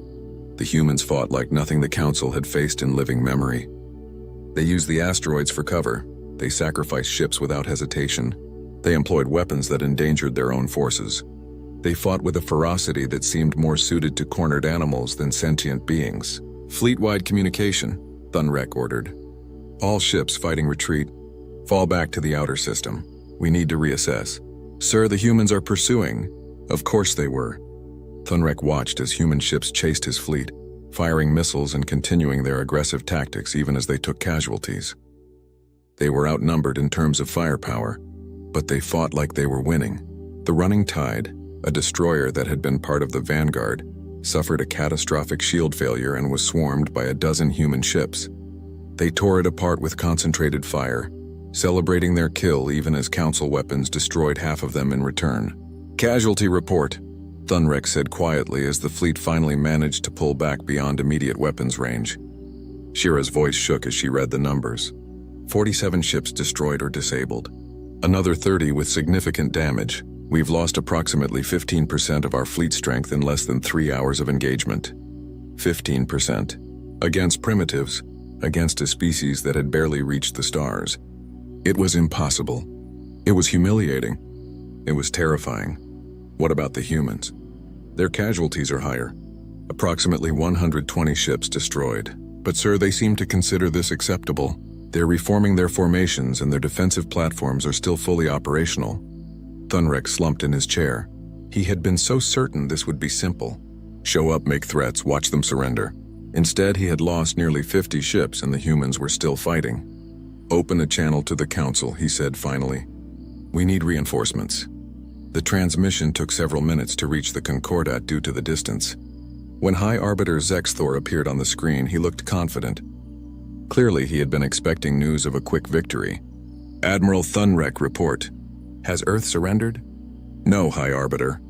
The humans fought like nothing the Council had faced in living memory. They used the asteroids for cover. They sacrificed ships without hesitation. They employed weapons that endangered their own forces. They fought with a ferocity that seemed more suited to cornered animals than sentient beings. Fleet-wide communication, Thunrek ordered. All ships fighting retreat. Fall back to the outer system. We need to reassess. Sir, the humans are pursuing. Of course they were. Thunrek watched as human ships chased his fleet, firing missiles and continuing their aggressive tactics even as they took casualties. They were outnumbered in terms of firepower, but they fought like they were winning. The Running Tide, a destroyer that had been part of the Vanguard, suffered a catastrophic shield failure and was swarmed by a dozen human ships. They tore it apart with concentrated fire, celebrating their kill even as Council weapons destroyed half of them in return. Casualty report, Thunrek said quietly as the fleet finally managed to pull back beyond immediate weapons range. Shira's voice shook as she read the numbers. 47 ships destroyed or disabled. Another 30 with significant damage. We've lost approximately 15% of our fleet strength in less than 3 hours of engagement. 15%. Against primitives, against a species that had barely reached the stars. It was impossible. It was humiliating. It was terrifying. What about the humans? Their casualties are higher. Approximately 120 ships destroyed. But sir, they seem to consider this acceptable. They're reforming their formations and their defensive platforms are still fully operational. Thunrek slumped in his chair. He had been so certain this would be simple. Show up, make threats, watch them surrender. Instead, he had lost nearly 50 ships and the humans were still fighting. Open a channel to the Council, he said finally. We need reinforcements. The transmission took several minutes to reach the Concordat due to the distance. When High Arbiter Zexthor appeared on the screen, he looked confident. Clearly, he had been expecting news of a quick victory. Admiral Thunrek, report. Has Earth surrendered? No, High Arbiter.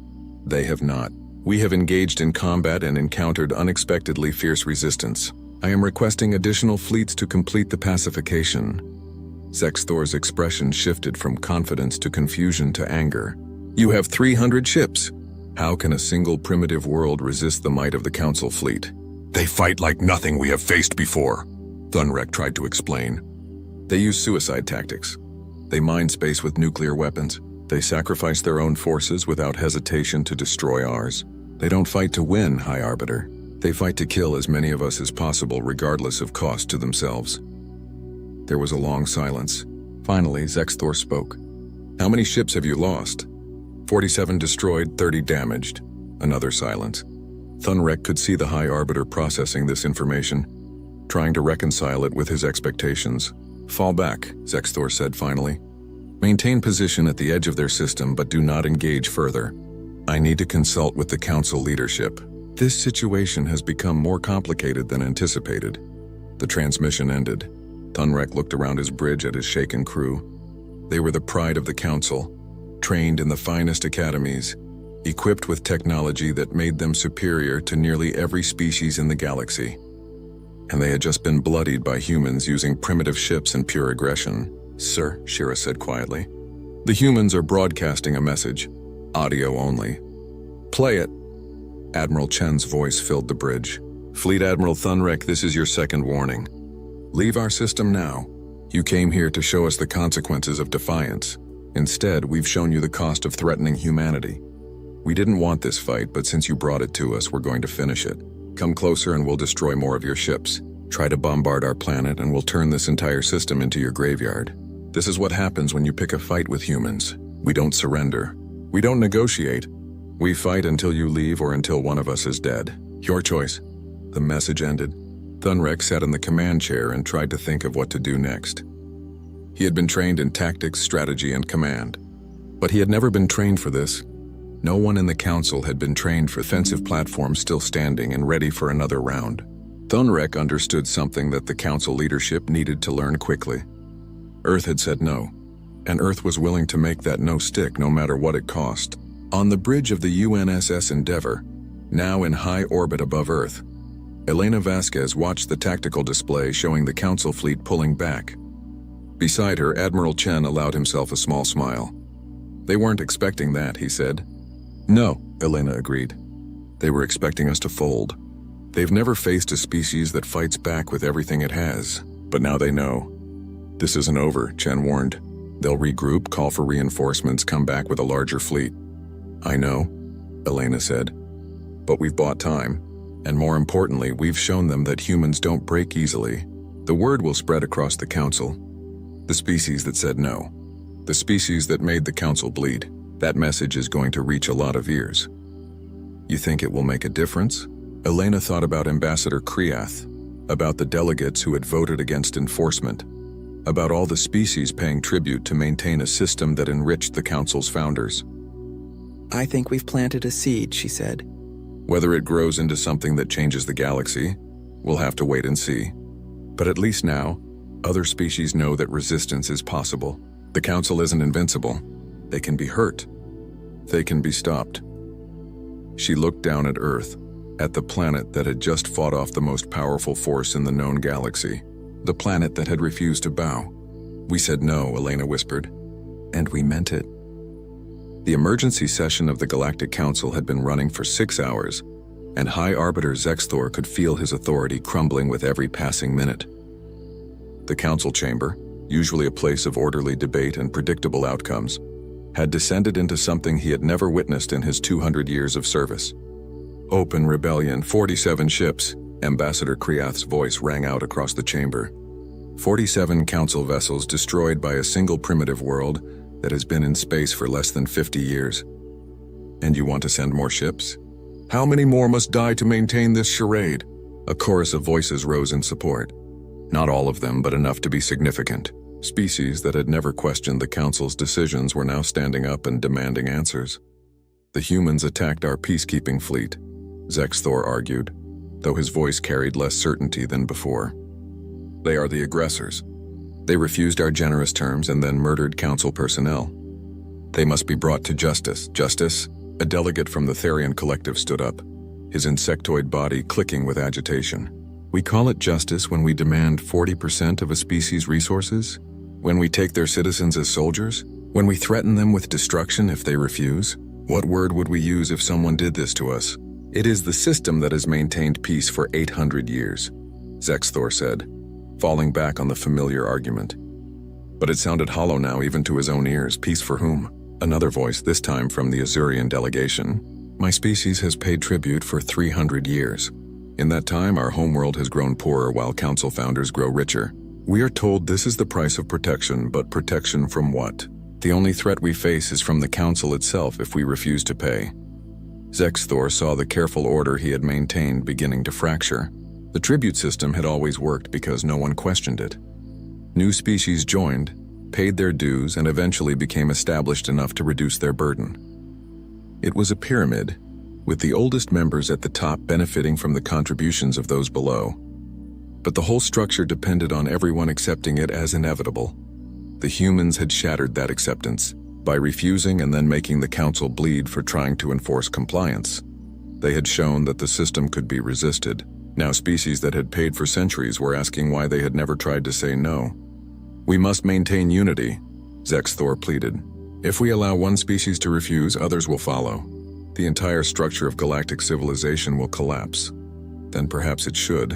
They have not. We have engaged in combat and encountered unexpectedly fierce resistance. I am requesting additional fleets to complete the pacification. Zexthor's expression shifted from confidence to confusion to anger. You have 300 ships. How can a single primitive world resist the might of the Council fleet? They fight like nothing we have faced before, Thunrek tried to explain. They use suicide tactics. They mine space with nuclear weapons. They sacrifice their own forces without hesitation to destroy ours. They don't fight to win, High Arbiter. They fight to kill as many of us as possible regardless of cost to themselves. There was a long silence. Finally, Zexthor spoke. How many ships have you lost? 47 destroyed, 30 damaged. Another silence. Thunrek could see the High Arbiter processing this information, trying to reconcile it with his expectations. Fall back, Zexthor said finally. Maintain position at the edge of their system, but do not engage further. I need to consult with the Council leadership. This situation has become more complicated than anticipated. The transmission ended. Thunrek looked around his bridge at his shaken crew. They were the pride of the Council, trained in the finest academies, equipped with technology that made them superior to nearly every species in the galaxy. And they had just been bloodied by humans using primitive ships and pure aggression. Sir, Shira said quietly, the humans are broadcasting a message, audio only. Play it. Admiral Chen's voice filled the bridge. Fleet Admiral Thunrek, this is your second warning. Leave our system now. You came here to show us the consequences of defiance. Instead, we've shown you the cost of threatening humanity. We didn't want this fight, but since you brought it to us, we're going to finish it. Come closer and we'll destroy more of your ships. Try to bombard our planet and we'll turn this entire system into your graveyard. This is what happens when you pick a fight with humans. We don't surrender. We don't negotiate. We fight until you leave or until one of us is dead. Your choice. The message ended. Thunrek sat in the command chair and tried to think of what to do next. He had been trained in tactics, strategy, and command. But he had never been trained for this. No one in the Council had been trained for offensive platforms still standing and ready for another round. Thunrek understood something that the Council leadership needed to learn quickly. Earth had said no, and Earth was willing to make that no stick no matter what it cost. On the bridge of the UNSS Endeavour, now in high orbit above Earth, Elena Vasquez watched the tactical display showing the Council fleet pulling back. Beside her, Admiral Chen allowed himself a small smile. They weren't expecting that, he said. No, Elena agreed. They were expecting us to fold. They've never faced a species that fights back with everything it has, but now they know. This isn't over, Chen warned. They'll regroup, call for reinforcements, come back with a larger fleet. I know, Elena said. But we've bought time, and more importantly, we've shown them that humans don't break easily. The word will spread across the Council. The species that said no. The species that made the Council bleed. That message is going to reach a lot of ears. You think it will make a difference? Elena thought about Ambassador Kriath, about the delegates who had voted against enforcement, about all the species paying tribute to maintain a system that enriched the Council's founders. I think we've planted a seed, she said. Whether it grows into something that changes the galaxy, we'll have to wait and see. But at least now, other species know that resistance is possible. The Council isn't invincible. They can be hurt. They can be stopped. She looked down at Earth, at the planet that had just fought off the most powerful force in the known galaxy, the planet that had refused to bow. We said no, Elena whispered, and we meant it. The emergency session of the Galactic Council had been running for 6 hours, and High Arbiter Zexthor could feel his authority crumbling with every passing minute. The Council chamber, usually a place of orderly debate and predictable outcomes, had descended into something he had never witnessed in his 200 years of service. Open rebellion, 47 ships. Ambassador Kriath's voice rang out across the chamber. 47 council vessels destroyed by a single primitive world that has been in space for less than 50 years. And you want to send more ships? How many more must die to maintain this charade? A chorus of voices rose in support. Not all of them, but enough to be significant. Species that had never questioned the Council's decisions were now standing up and demanding answers. The humans attacked our peacekeeping fleet, Zexthor argued, though his voice carried less certainty than before. They are the aggressors. They refused our generous terms and then murdered Council personnel. They must be brought to justice. Justice? A delegate from the Therian Collective stood up, his insectoid body clicking with agitation. We call it justice when we demand 40% of a species' resources? When we take their citizens as soldiers? When we threaten them with destruction if they refuse? What word would we use if someone did this to us? It is the system that has maintained peace for 800 years, Zexthor said, falling back on the familiar argument. But it sounded hollow now even to his own ears. Peace for whom? Another voice, this time from the Azurian delegation. My species has paid tribute for 300 years. In that time, our homeworld has grown poorer while Council founders grow richer. We are told this is the price of protection, but protection from what? The only threat we face is from the Council itself if we refuse to pay. Zexthor saw the careful order he had maintained beginning to fracture. The tribute system had always worked because no one questioned it. New species joined, paid their dues, and eventually became established enough to reduce their burden. It was a pyramid, with the oldest members at the top benefiting from the contributions of those below. But the whole structure depended on everyone accepting it as inevitable. The humans had shattered that acceptance by refusing and then making the Council bleed for trying to enforce compliance. They had shown that the system could be resisted. Now species that had paid for centuries were asking why they had never tried to say no. We must maintain unity, Zexthor pleaded. If we allow one species to refuse, others will follow. The entire structure of galactic civilization will collapse. Then perhaps it should,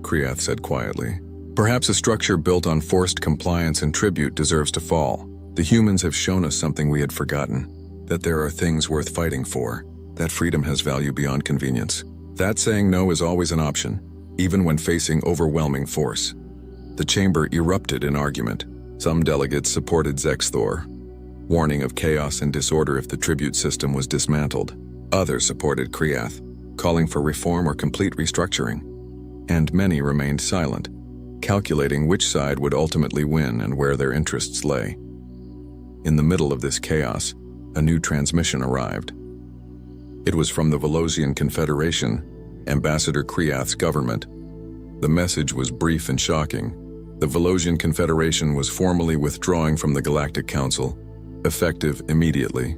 Kriath said quietly. Perhaps a structure built on forced compliance and tribute deserves to fall. The humans have shown us something we had forgotten, that there are things worth fighting for, that freedom has value beyond convenience. That saying no is always an option, even when facing overwhelming force. The chamber erupted in argument. Some delegates supported Zexthor, warning of chaos and disorder if the tribute system was dismantled. Others supported Kriath, calling for reform or complete restructuring. And many remained silent, calculating which side would ultimately win and where their interests lay. In the middle of this chaos, a new transmission arrived. It was from the Velosian Confederation, Ambassador Kriath's government. The message was brief and shocking. The Velosian Confederation was formally withdrawing from the Galactic Council, effective immediately.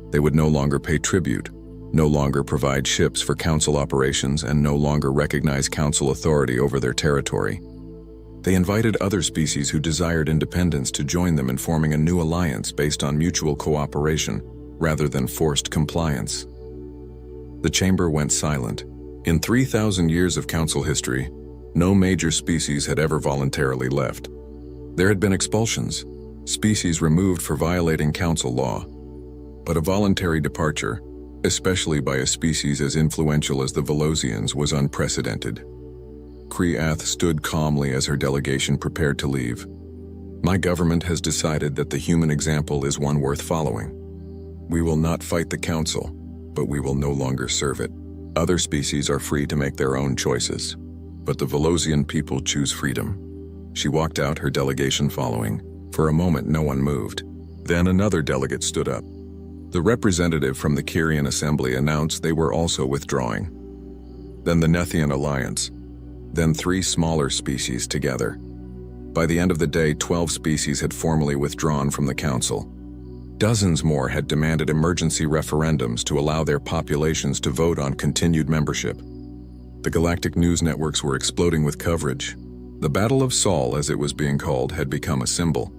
They would no longer pay tribute, no longer provide ships for Council operations, and no longer recognize Council authority over their territory. They invited other species who desired independence to join them in forming a new alliance based on mutual cooperation, rather than forced compliance. The chamber went silent. In 3,000 years of Council history, no major species had ever voluntarily left. There had been expulsions, species removed for violating Council law. But a voluntary departure, especially by a species as influential as the Velosians, was unprecedented. Kriath stood calmly as her delegation prepared to leave. My government has decided that the human example is one worth following. We will not fight the Council, but we will no longer serve it. Other species are free to make their own choices, but the Velosian people choose freedom. She walked out, her delegation following. For a moment, no one moved. Then another delegate stood up. The representative from the Kyrian Assembly announced they were also withdrawing. Then the Nethian Alliance. Then 3 smaller species together. By the end of the day, 12 species had formally withdrawn from the Council. Dozens more had demanded emergency referendums to allow their populations to vote on continued membership. The galactic news networks were exploding with coverage. The Battle of Sol, as it was being called, had become a symbol,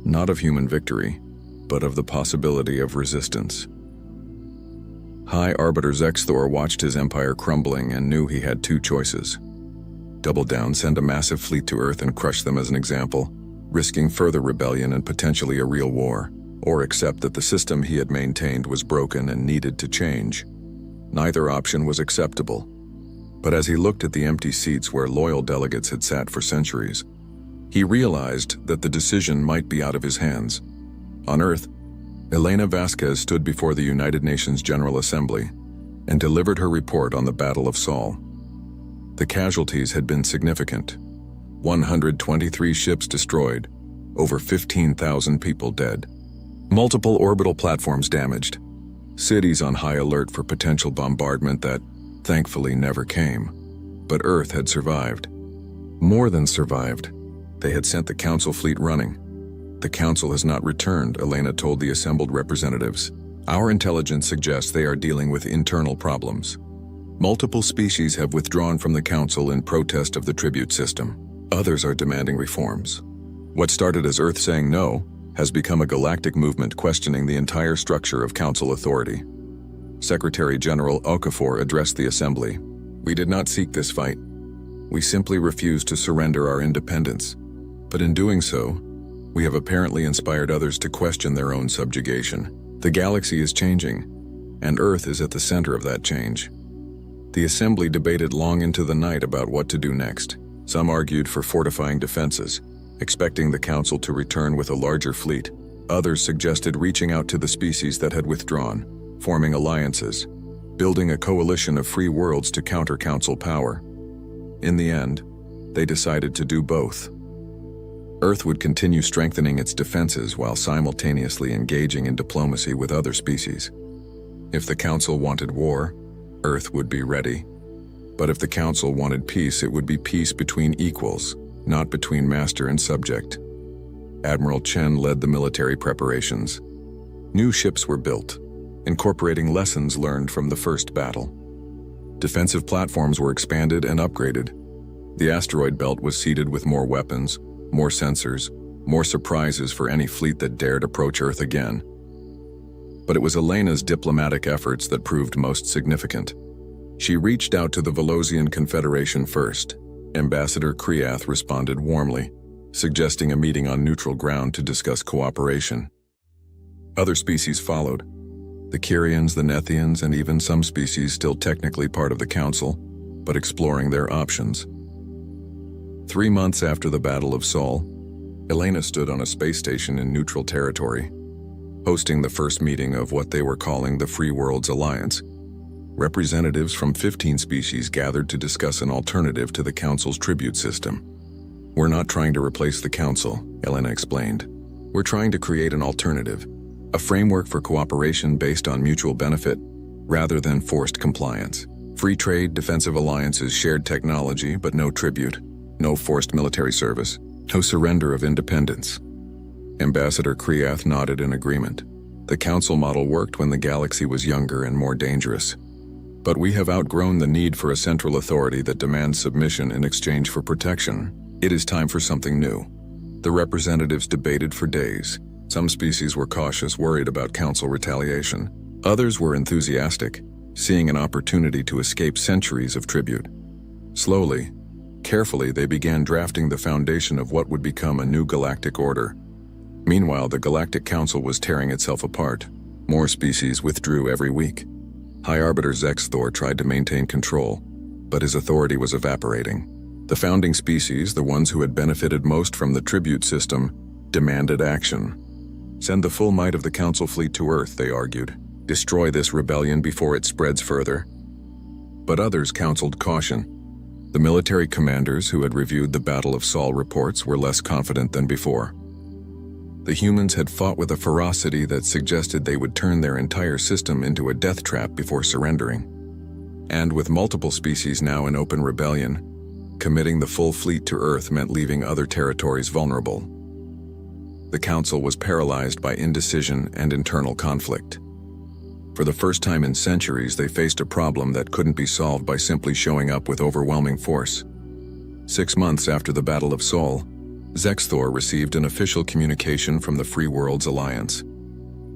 not of human victory, but of the possibility of resistance. High Arbiter Zexthor watched his empire crumbling and knew he had 2 choices. Double down, send a massive fleet to Earth and crush them as an example, risking further rebellion and potentially a real war, or accept that the system he had maintained was broken and needed to change. Neither option was acceptable. But as he looked at the empty seats where loyal delegates had sat for centuries, he realized that the decision might be out of his hands. On Earth, Elena Vasquez stood before the United Nations General Assembly and delivered her report on the Battle of Sol. The casualties had been significant. 123 ships destroyed, over 15,000 people dead. Multiple orbital platforms damaged. Cities on high alert for potential bombardment that, thankfully, never came. But Earth had survived. More than survived. They had sent the Council fleet running. The Council has not returned, Elena told the assembled representatives. Our intelligence suggests they are dealing with internal problems. Multiple species have withdrawn from the Council in protest of the tribute system. Others are demanding reforms. What started as Earth saying no has become a galactic movement questioning the entire structure of Council authority. Secretary General Okafor addressed the assembly. We did not seek this fight. We simply refused to surrender our independence. But in doing so, we have apparently inspired others to question their own subjugation. The galaxy is changing, and Earth is at the center of that change. The assembly debated long into the night about what to do next. Some argued for fortifying defenses, expecting the Council to return with a larger fleet. Others suggested reaching out to the species that had withdrawn, forming alliances, building a coalition of free worlds to counter Council power. In the end, they decided to do both. Earth would continue strengthening its defenses while simultaneously engaging in diplomacy with other species. If the Council wanted war, Earth would be ready. But if the Council wanted peace, it would be peace between equals, not between master and subject. Admiral Chen led the military preparations. New ships were built, incorporating lessons learned from the first battle. Defensive platforms were expanded and upgraded. The asteroid belt was seeded with more weapons, more sensors, more surprises for any fleet that dared approach Earth again. But it was Elena's diplomatic efforts that proved most significant. She reached out to the Velocian Confederation first. Ambassador Kriath responded warmly, suggesting a meeting on neutral ground to discuss cooperation. Other species followed. The Kyrians, the Nethians, and even some species still technically part of the Council, but exploring their options. 3 months after the Battle of Sol, Elena stood on a space station in neutral territory, hosting the first meeting of what they were calling the Free Worlds Alliance. Representatives from 15 species gathered to discuss an alternative to the Council's tribute system. We're not trying to replace the Council, Elena explained. We're trying to create an alternative, a framework for cooperation based on mutual benefit, rather than forced compliance. Free trade, defensive alliances, shared technology, but no tribute, no forced military service, no surrender of independence. Ambassador Kriath nodded in agreement. The Council model worked when the galaxy was younger and more dangerous. But we have outgrown the need for a central authority that demands submission in exchange for protection. It is time for something new. The representatives debated for days. Some species were cautious, worried about Council retaliation. Others were enthusiastic, seeing an opportunity to escape centuries of tribute. Slowly, carefully, they began drafting the foundation of what would become a new galactic order. Meanwhile, the Galactic Council was tearing itself apart. More species withdrew every week. High Arbiter Zexthor tried to maintain control, but his authority was evaporating. The founding species, the ones who had benefited most from the tribute system, demanded action. Send the full might of the Council fleet to Earth, they argued. Destroy this rebellion before it spreads further. But others counseled caution. The military commanders who had reviewed the Battle of Sol reports were less confident than before. The humans had fought with a ferocity that suggested they would turn their entire system into a death trap before surrendering. And with multiple species now in open rebellion, committing the full fleet to Earth meant leaving other territories vulnerable. The Council was paralyzed by indecision and internal conflict. For the first time in centuries, they faced a problem that couldn't be solved by simply showing up with overwhelming force. 6 months after the Battle of Sol, Zexthor received an official communication from the Free Worlds Alliance.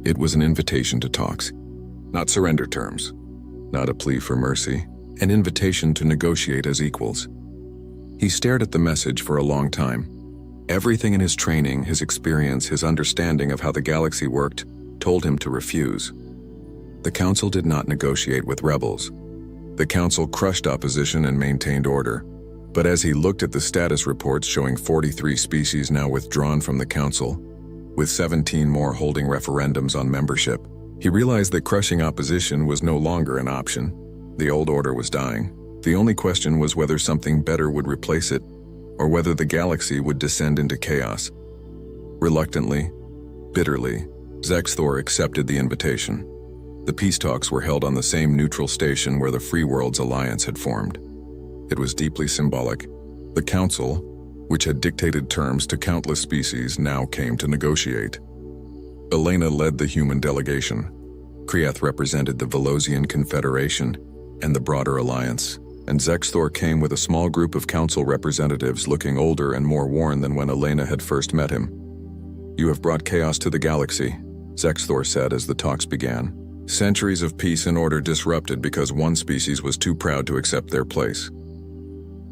It was an invitation to talks, not surrender terms, not a plea for mercy, an invitation to negotiate as equals. He stared at the message for a long time. Everything in his training, his experience, his understanding of how the galaxy worked, told him to refuse. The Council did not negotiate with rebels. The Council crushed opposition and maintained order. But as he looked at the status reports showing 43 species now withdrawn from the Council, with 17 more holding referendums on membership, he realized that crushing opposition was no longer an option. The old order was dying. The only question was whether something better would replace it, or whether the galaxy would descend into chaos. Reluctantly, bitterly, Zexthor accepted the invitation. The peace talks were held on the same neutral station where the Free Worlds Alliance had formed. It was deeply symbolic. The Council, which had dictated terms to countless species, now came to negotiate. Elena led the human delegation. Kriath represented the Velosian Confederation and the broader alliance, and Zexthor came with a small group of council representatives looking older and more worn than when Elena had first met him. "You have brought chaos to the galaxy," Zexthor said as the talks began. "Centuries of peace and order disrupted because one species was too proud to accept their place."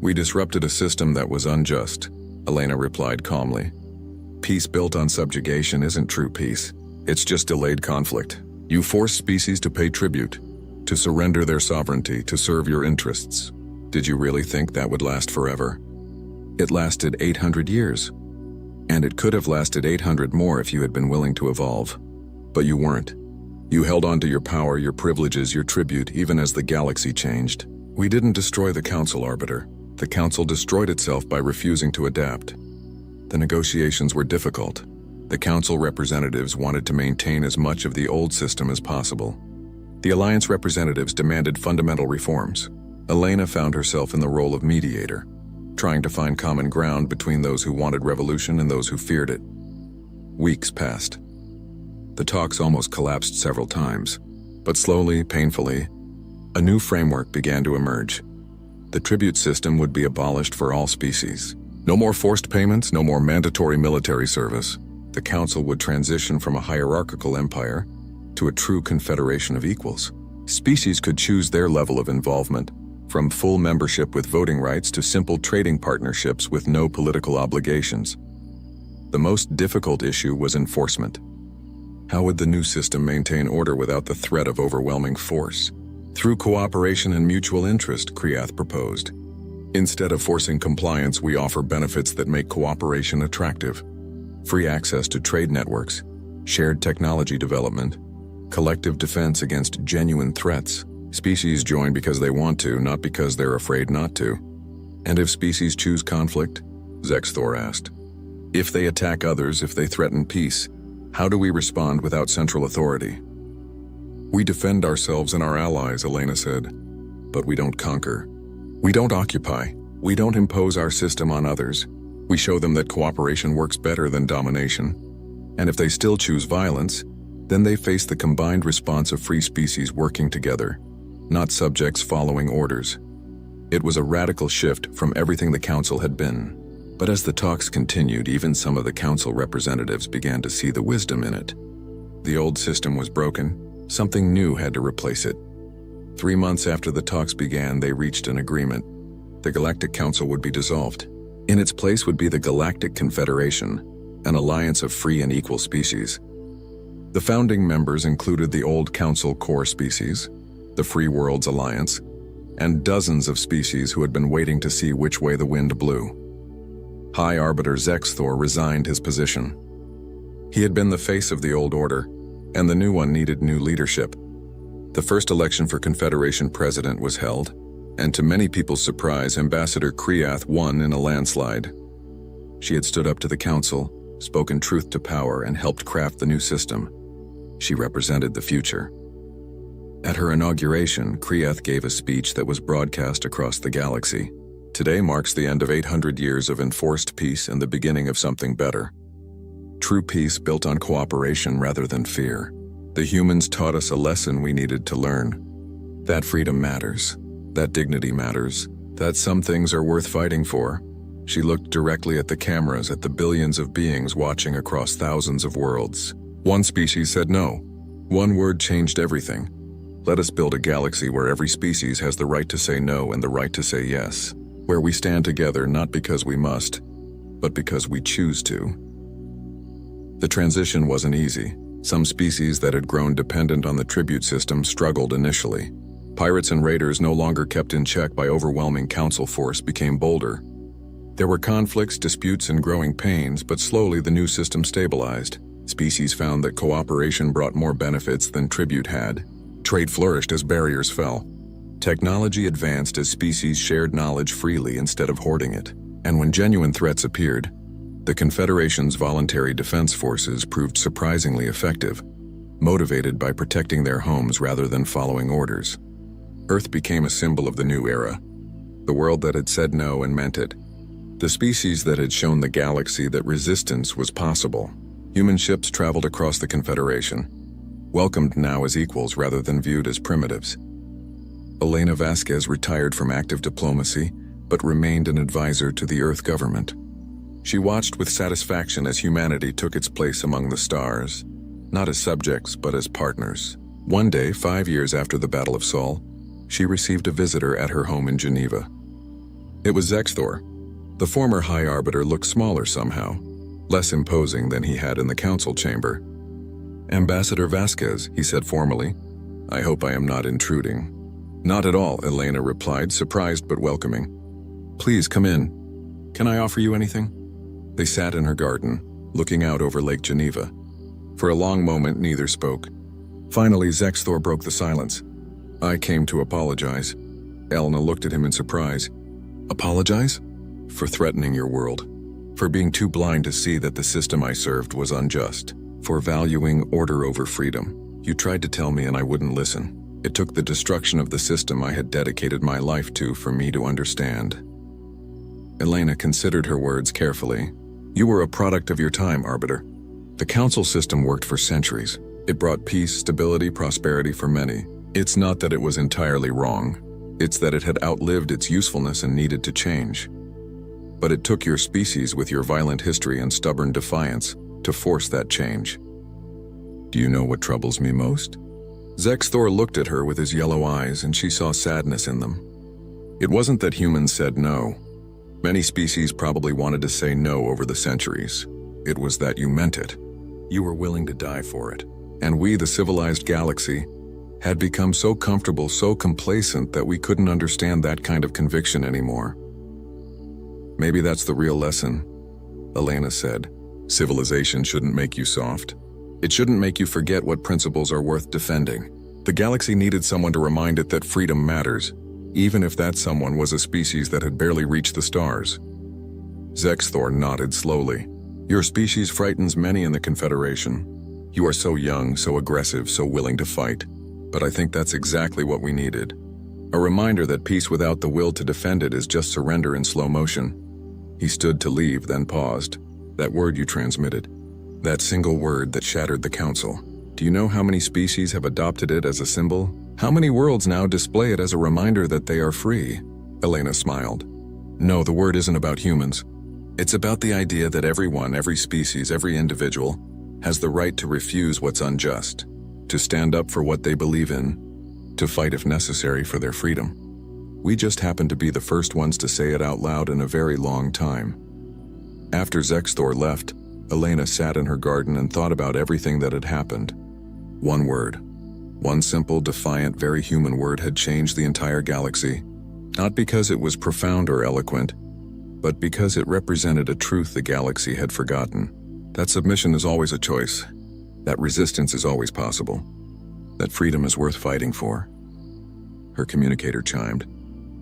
"We disrupted a system that was unjust," Elena replied calmly. "Peace built on subjugation isn't true peace. It's just delayed conflict. You force species to pay tribute, to surrender their sovereignty, to serve your interests. Did you really think that would last forever? It lasted 800 years. And it could have lasted 800 more if you had been willing to evolve. But you weren't. You held on to your power, your privileges, your tribute, even as the galaxy changed. We didn't destroy the Council, Arbiter. The Council destroyed itself by refusing to adapt. The negotiations were difficult. The Council representatives wanted to maintain as much of the old system as possible. The Alliance representatives demanded fundamental reforms. Elena found herself in the role of mediator, trying to find common ground between those who wanted revolution and those who feared it. Weeks passed. The talks almost collapsed several times, but slowly, painfully, a new framework began to emerge. The tribute system would be abolished for all species. No more forced payments, no more mandatory military service. The Council would transition from a hierarchical empire to a true confederation of equals. Species could choose their level of involvement, from full membership with voting rights to simple trading partnerships with no political obligations. The most difficult issue was enforcement. How would the new system maintain order without the threat of overwhelming force? Through cooperation and mutual interest, Kriath proposed. Instead of forcing compliance, we offer benefits that make cooperation attractive. Free access to trade networks, shared technology development, collective defense against genuine threats. Species join because they want to, not because they're afraid not to. And if species choose conflict? Zexthor asked. If they attack others, if they threaten peace, how do we respond without central authority? We defend ourselves and our allies, Elena said. But we don't conquer. We don't occupy. We don't impose our system on others. We show them that cooperation works better than domination. And if they still choose violence, then they face the combined response of free species working together, not subjects following orders. It was a radical shift from everything the Council had been. But as the talks continued, even some of the Council representatives began to see the wisdom in it. The old system was broken. Something new had to replace it. 3 months after the talks began, they reached an agreement. The Galactic Council would be dissolved. In its place would be the Galactic Confederation, an alliance of free and equal species. The founding members included the old Council core species, the Free Worlds Alliance, and dozens of species who had been waiting to see which way the wind blew. High Arbiter Zexthor resigned his position. He had been the face of the old order, and the new one needed new leadership. The first election for Confederation president was held, and to many people's surprise, Ambassador Kriath won in a landslide. She had stood up to the Council, spoken truth to power, and helped craft the new system. She represented the future. At her inauguration, Kriath gave a speech that was broadcast across the galaxy. Today marks the end of 800 years of enforced peace and the beginning of something better. True peace built on cooperation rather than fear. The humans taught us a lesson we needed to learn. That freedom matters. That dignity matters. That some things are worth fighting for. She looked directly at the cameras, at the billions of beings watching across thousands of worlds. One species said no. One word changed everything. Let us build a galaxy where every species has the right to say no and the right to say yes. Where we stand together not because we must, but because we choose to. The transition wasn't easy. Some species that had grown dependent on the tribute system struggled initially. Pirates and raiders, no longer kept in check by overwhelming council force, became bolder. There were conflicts, disputes, and growing pains, but slowly the new system stabilized. Species found that cooperation brought more benefits than tribute had. Trade flourished as barriers fell. Technology advanced as species shared knowledge freely instead of hoarding it. And when genuine threats appeared, the Confederation's voluntary defense forces proved surprisingly effective, motivated by protecting their homes rather than following orders. Earth became a symbol of the new era, the world that had said no and meant it. The species that had shown the galaxy that resistance was possible. Human ships traveled across the Confederation, welcomed now as equals rather than viewed as primitives. Elena Vasquez retired from active diplomacy, but remained an advisor to the Earth government. She watched with satisfaction as humanity took its place among the stars, not as subjects, but as partners. One day, 5 years after the Battle of Sol, she received a visitor at her home in Geneva. It was Zexthor. The former High Arbiter looked smaller somehow, less imposing than he had in the council chamber. "Ambassador Vasquez," he said formally, "I hope I am not intruding." "Not at all," Elena replied, surprised but welcoming. "Please come in. Can I offer you anything?" They sat in her garden, looking out over Lake Geneva. For a long moment, neither spoke. Finally, Zexthor broke the silence. "I came to apologize." Elena looked at him in surprise. "Apologize? For threatening your world. For being too blind to see that the system I served was unjust. For valuing order over freedom. You tried to tell me and I wouldn't listen. It took the destruction of the system I had dedicated my life to for me to understand." Elena considered her words carefully. "You were a product of your time, Arbiter. The council system worked for centuries. It brought peace, stability, prosperity for many. It's not that it was entirely wrong. It's that it had outlived its usefulness and needed to change. But it took your species with your violent history and stubborn defiance to force that change. Do you know what troubles me most?" Zexthor looked at her with his yellow eyes, and she saw sadness in them. It wasn't that humans said no. Many species probably wanted to say no over the centuries. It was that you meant it. You were willing to die for it. And we, the civilized galaxy, had become so comfortable, so complacent that we couldn't understand that kind of conviction anymore. "Maybe that's the real lesson," Elena said. "Civilization shouldn't make you soft. It shouldn't make you forget what principles are worth defending. The galaxy needed someone to remind it that freedom matters, even if that someone was a species that had barely reached the stars." Zexthor nodded slowly. "Your species frightens many in the Confederation. You are so young, so aggressive, so willing to fight. But I think that's exactly what we needed. A reminder that peace without the will to defend it is just surrender in slow motion." He stood to leave, then paused. "That word you transmitted. That single word that shattered the council. Do you know how many species have adopted it as a symbol? How many worlds now display it as a reminder that they are free?" Elena smiled. "No, the word isn't about humans. It's about the idea that everyone, every species, every individual, has the right to refuse what's unjust, to stand up for what they believe in, to fight if necessary for their freedom. We just happen to be the first ones to say it out loud in a very long time." After Zexthor left, Elena sat in her garden and thought about everything that had happened. One word. One simple, defiant, very human word had changed the entire galaxy. Not because it was profound or eloquent, but because it represented a truth the galaxy had forgotten. That submission is always a choice. That resistance is always possible. That freedom is worth fighting for. Her communicator chimed.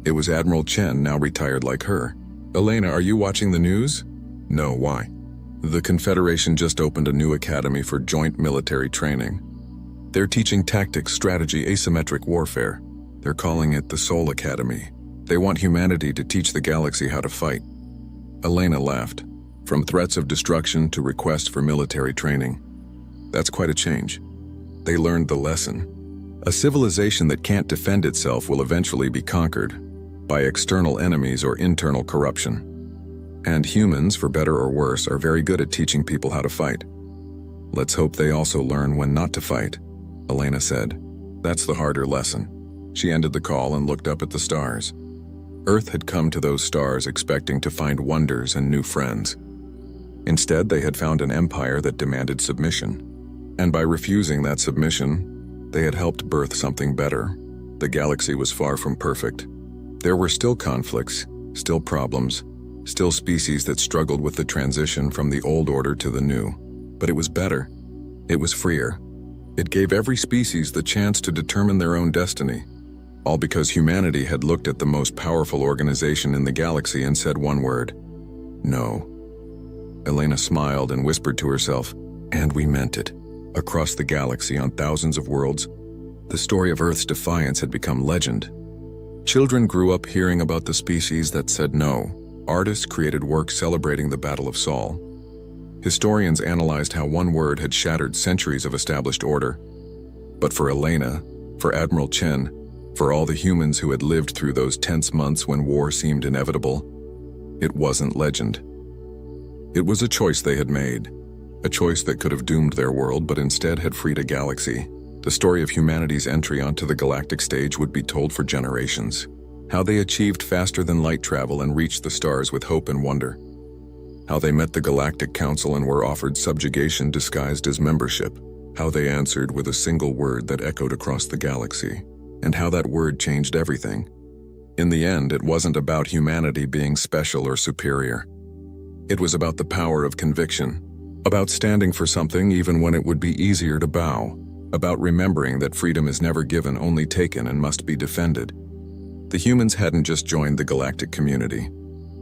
It was Admiral Chen, now retired like her. "Elena, are you watching the news?" "No, why?" "The Confederation just opened a new academy for joint military training. They're teaching tactics, strategy, asymmetric warfare. They're calling it the Sol Academy. They want humanity to teach the galaxy how to fight." Elena laughed. From threats of destruction to requests for military training. That's quite a change. They learned the lesson. A civilization that can't defend itself will eventually be conquered by external enemies or internal corruption. And humans, for better or worse, are very good at teaching people how to fight. Let's hope they also learn when not to fight, Elena said. That's the harder lesson. She ended the call and looked up at the stars. Earth had come to those stars expecting to find wonders and new friends. Instead, they had found an empire that demanded submission. And by refusing that submission, they had helped birth something better. The galaxy was far from perfect. There were still conflicts, still problems, still species that struggled with the transition from the old order to the new. But it was better. It was freer. It gave every species the chance to determine their own destiny. All because humanity had looked at the most powerful organization in the galaxy and said one word: no. Elena smiled and whispered to herself, and we meant it. Across the galaxy on thousands of worlds, the story of Earth's defiance had become legend. Children grew up hearing about the species that said no. Artists created work celebrating the Battle of Sol. Historians analyzed how one word had shattered centuries of established order. But for Elena, for Admiral Chen, for all the humans who had lived through those tense months when war seemed inevitable, it wasn't legend. It was a choice they had made, a choice that could have doomed their world but instead had freed a galaxy. The story of humanity's entry onto the galactic stage would be told for generations. How they achieved faster than light travel and reached the stars with hope and wonder. How they met the Galactic Council and were offered subjugation disguised as membership. How they answered with a single word that echoed across the galaxy. And how that word changed everything. In the end, it wasn't about humanity being special or superior. It was about the power of conviction. About standing for something even when it would be easier to bow. About remembering that freedom is never given, only taken, and must be defended. The humans hadn't just joined the galactic community.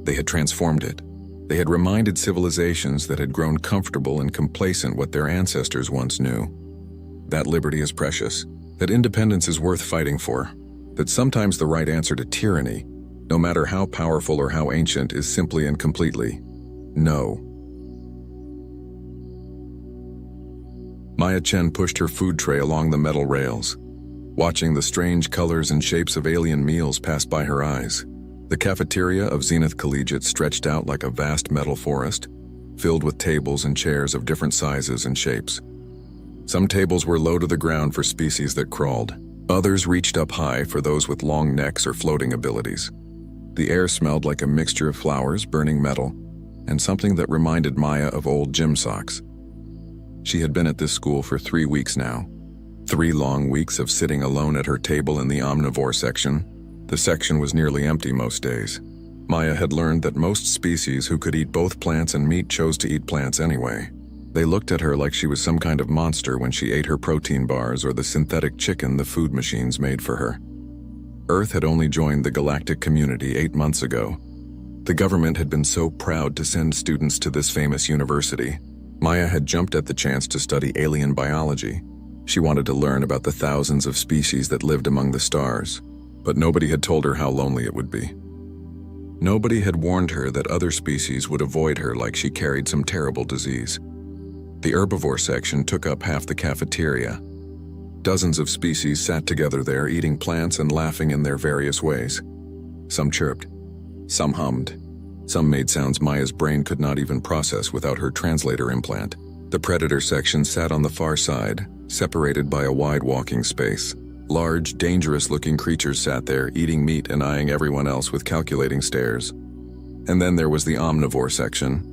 They had transformed it. They had reminded civilizations that had grown comfortable and complacent what their ancestors once knew. That liberty is precious, that independence is worth fighting for, that sometimes the right answer to tyranny, no matter how powerful or how ancient, is simply and completely no. Maya Chen pushed her food tray along the metal rails, watching the strange colors and shapes of alien meals pass by her eyes. The cafeteria of Zenith Collegiate stretched out like a vast metal forest, filled with tables and chairs of different sizes and shapes. Some tables were low to the ground for species that crawled. Others reached up high for those with long necks or floating abilities. The air smelled like a mixture of flowers, burning metal, and something that reminded Maya of old gym socks. She had been at this school for 3 weeks now. 3 long weeks of sitting alone at her table in the omnivore section. The section was nearly empty most days. Maya had learned that most species who could eat both plants and meat chose to eat plants anyway. They looked at her like she was some kind of monster when she ate her protein bars or the synthetic chicken the food machines made for her. Earth had only joined the galactic community 8 months ago. The government had been so proud to send students to this famous university. Maya had jumped at the chance to study alien biology. She wanted to learn about the thousands of species that lived among the stars, but nobody had told her how lonely it would be. Nobody had warned her that other species would avoid her like she carried some terrible disease. The herbivore section took up half the cafeteria. Dozens of species sat together there, eating plants and laughing in their various ways. Some chirped, some hummed, some made sounds Maya's brain could not even process without her translator implant. The predator section sat on the far side, separated by a wide walking space. Large, dangerous-looking creatures sat there, eating meat and eyeing everyone else with calculating stares. And then there was the omnivore section,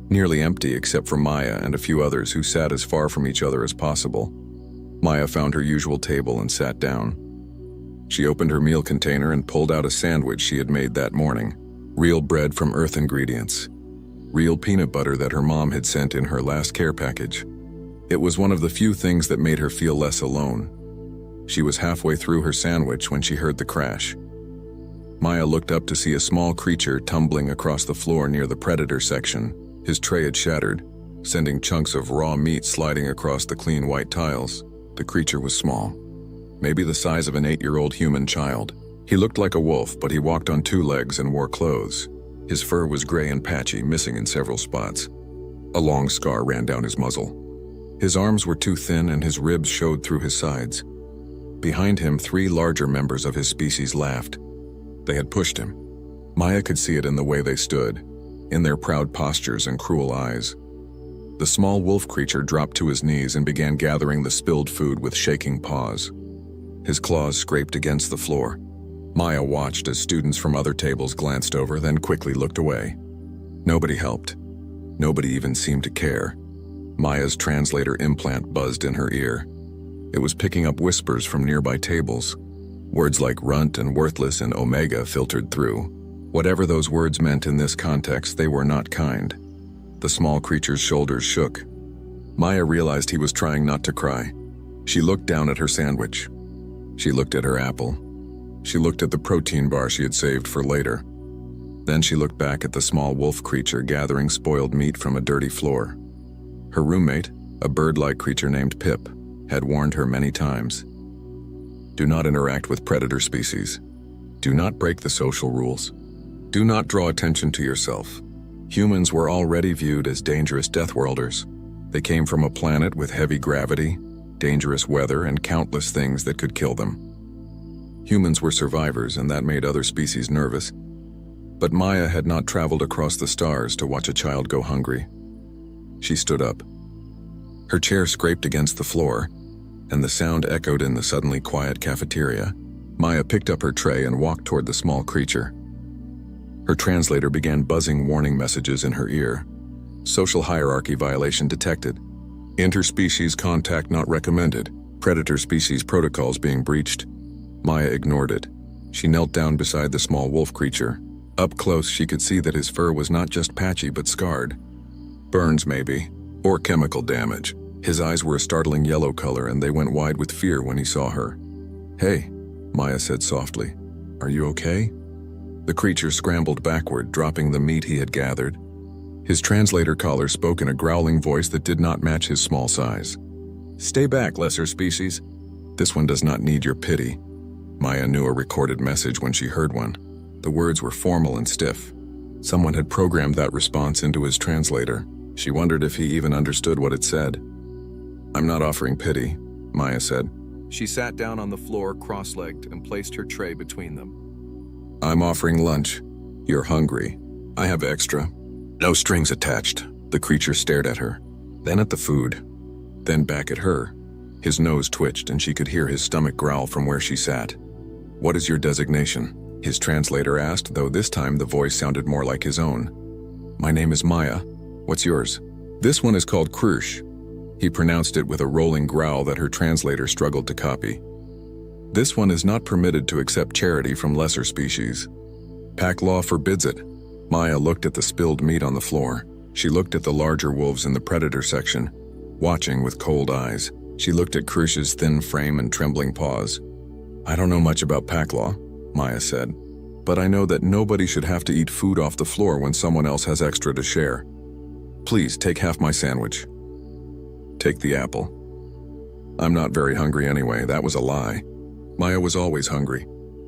nearly empty except for Maya and a few others who sat as far from each other as possible. Maya found her usual table and sat down. She opened her meal container and pulled out a sandwich she had made that morning. Real bread from Earth Ingredients. Real peanut butter that her mom had sent in her last care package. It was one of the few things that made her feel less alone. She was halfway through her sandwich when she heard the crash. Maya looked up to see a small creature tumbling across the floor near the predator section. His tray had shattered, sending chunks of raw meat sliding across the clean white tiles. The creature was small, maybe the size of an 8-year-old human child. He looked like a wolf, but he walked on 2 legs and wore clothes. His fur was gray and patchy, missing in several spots. A long scar ran down his muzzle. His arms were too thin and his ribs showed through his sides. Behind him, 3 larger members of his species laughed. They had pushed him. Maya could see it in the way they stood, in their proud postures and cruel eyes. The small wolf creature dropped to his knees and began gathering the spilled food with shaking paws. His claws scraped against the floor. Maya watched as students from other tables glanced over, then quickly looked away. Nobody helped. Nobody even seemed to care. Maya's translator implant buzzed in her ear. It was picking up whispers from nearby tables. Words like runt and worthless and omega filtered through. Whatever those words meant in this context, they were not kind. The small creature's shoulders shook. Maya realized he was trying not to cry. She looked down at her sandwich. She looked at her apple. She looked at the protein bar she had saved for later. Then she looked back at the small wolf creature gathering spoiled meat from a dirty floor. Her roommate, a bird-like creature named Pip, had warned her many times. Do not interact with predator species. Do not break the social rules. Do not draw attention to yourself. Humans were already viewed as dangerous deathworlders. They came from a planet with heavy gravity, dangerous weather, and countless things that could kill them. Humans were survivors, and that made other species nervous. But Maya had not traveled across the stars to watch a child go hungry. She stood up. Her chair scraped against the floor, and the sound echoed in the suddenly quiet cafeteria. Maya picked up her tray and walked toward the small creature. Her translator began buzzing warning messages in her ear. Social hierarchy violation detected. Interspecies contact not recommended. Predator species protocols being breached. Maya ignored it. She knelt down beside the small wolf creature. Up close, she could see that his fur was not just patchy but scarred. Burns, maybe, or chemical damage. His eyes were a startling yellow color, and they went wide with fear when he saw her. "Hey," Maya said softly. "Are you okay?" The creature scrambled backward, dropping the meat he had gathered. His translator collar spoke in a growling voice that did not match his small size. "Stay back, lesser species. This one does not need your pity." Maya knew a recorded message when she heard one. The words were formal and stiff. Someone had programmed that response into his translator. She wondered if he even understood what it said. "I'm not offering pity," Maya said. She sat down on the floor, cross-legged, and placed her tray between them. "I'm offering lunch. You're hungry. I have extra. No strings attached." The creature stared at her, then at the food, then back at her. His nose twitched, and she could hear his stomach growl from where she sat. "What is your designation?" his translator asked, though this time the voice sounded more like his own. "My name is Maya. What's yours?" "This one is called Krush." He pronounced it with a rolling growl that her translator struggled to copy. "This one is not permitted to accept charity from lesser species. Pack law forbids it." Maya looked at the spilled meat on the floor. She looked at the larger wolves in the predator section, watching with cold eyes. She looked at Krush's thin frame and trembling paws. "I don't know much about pack law," Maya said, "but I know that nobody should have to eat food off the floor when someone else has extra to share. Please take half my sandwich. Take the apple." "I'm not very hungry anyway." That was a lie. Maya was always hungry.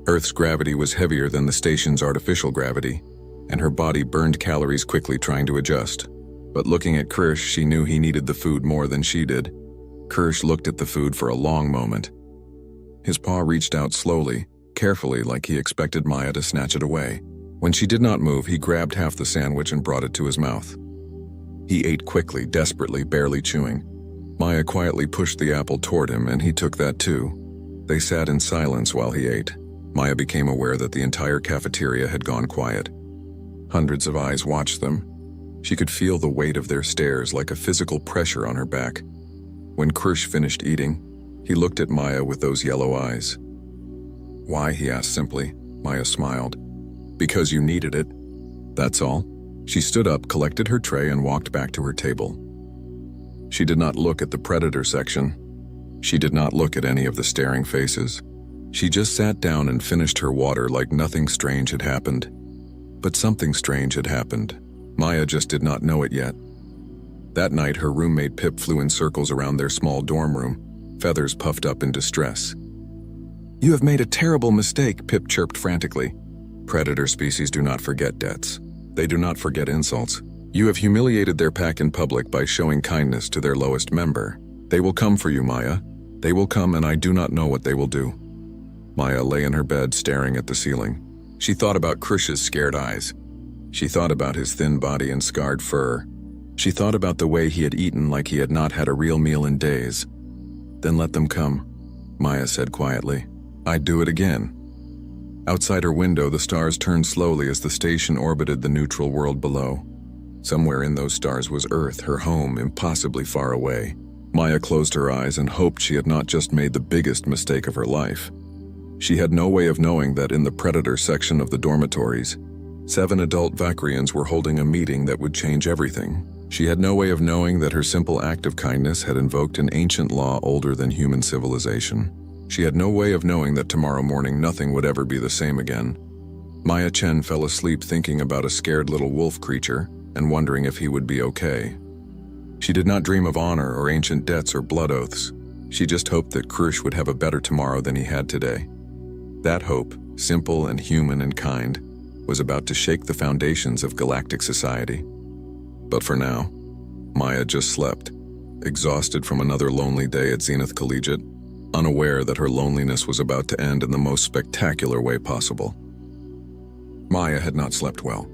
Earth's gravity was heavier than the station's artificial gravity, and her body burned calories quickly trying to adjust. But looking at Krush, she knew he needed the food more than she did. Krush looked at the food for a long moment. His paw reached out slowly, carefully, like he expected Maya to snatch it away. When she did not move, he grabbed half the sandwich and brought it to his mouth. He ate quickly, desperately, barely chewing. Maya quietly pushed the apple toward him, and he took that too. They sat in silence while he ate. Maya became aware that the entire cafeteria had gone quiet. Hundreds of eyes watched them. She could feel the weight of their stares like a physical pressure on her back. When Krush finished eating, he looked at Maya with those yellow eyes. "Why?" he asked simply. Maya smiled. "Because you needed it. That's all." She stood up, collected her tray, and walked back to her table. She did not look at the predator section. She did not look at any of the staring faces. She just sat down and finished her water like nothing strange had happened. But something strange had happened. Maya just did not know it yet. That night, her roommate Pip flew in circles around their small dorm room, feathers puffed up in distress. "You have made a terrible mistake," Pip chirped frantically. Predator species do not forget debts. They do not forget insults. You have humiliated their pack in public by showing kindness to their lowest member. They will come for you, Maya. They will come, and I do not know what they will do. Maya lay in her bed, staring at the ceiling. She thought about Krush's scared eyes. She thought about his thin body and scarred fur. She thought about the way he had eaten like he had not had a real meal in days. "Then let them come," Maya said quietly. "I'd do it again." Outside her window, the stars turned slowly as the station orbited the neutral world below. Somewhere in those stars was Earth, her home, impossibly far away. Maya closed her eyes and hoped she had not just made the biggest mistake of her life. She had no way of knowing that in the Predator section of the dormitories, 7 adult Vakrians were holding a meeting that would change everything. She had no way of knowing that her simple act of kindness had invoked an ancient law older than human civilization. She had no way of knowing that tomorrow morning nothing would ever be the same again. Maya Chen fell asleep thinking about a scared little wolf creature and wondering if he would be okay. She did not dream of honor or ancient debts or blood oaths. She just hoped that Krush would have a better tomorrow than he had today. That hope, simple and human and kind, was about to shake the foundations of galactic society. But for now, Maya just slept, exhausted from another lonely day at Zenith Collegiate, unaware that her loneliness was about to end in the most spectacular way possible. Maya had not slept well.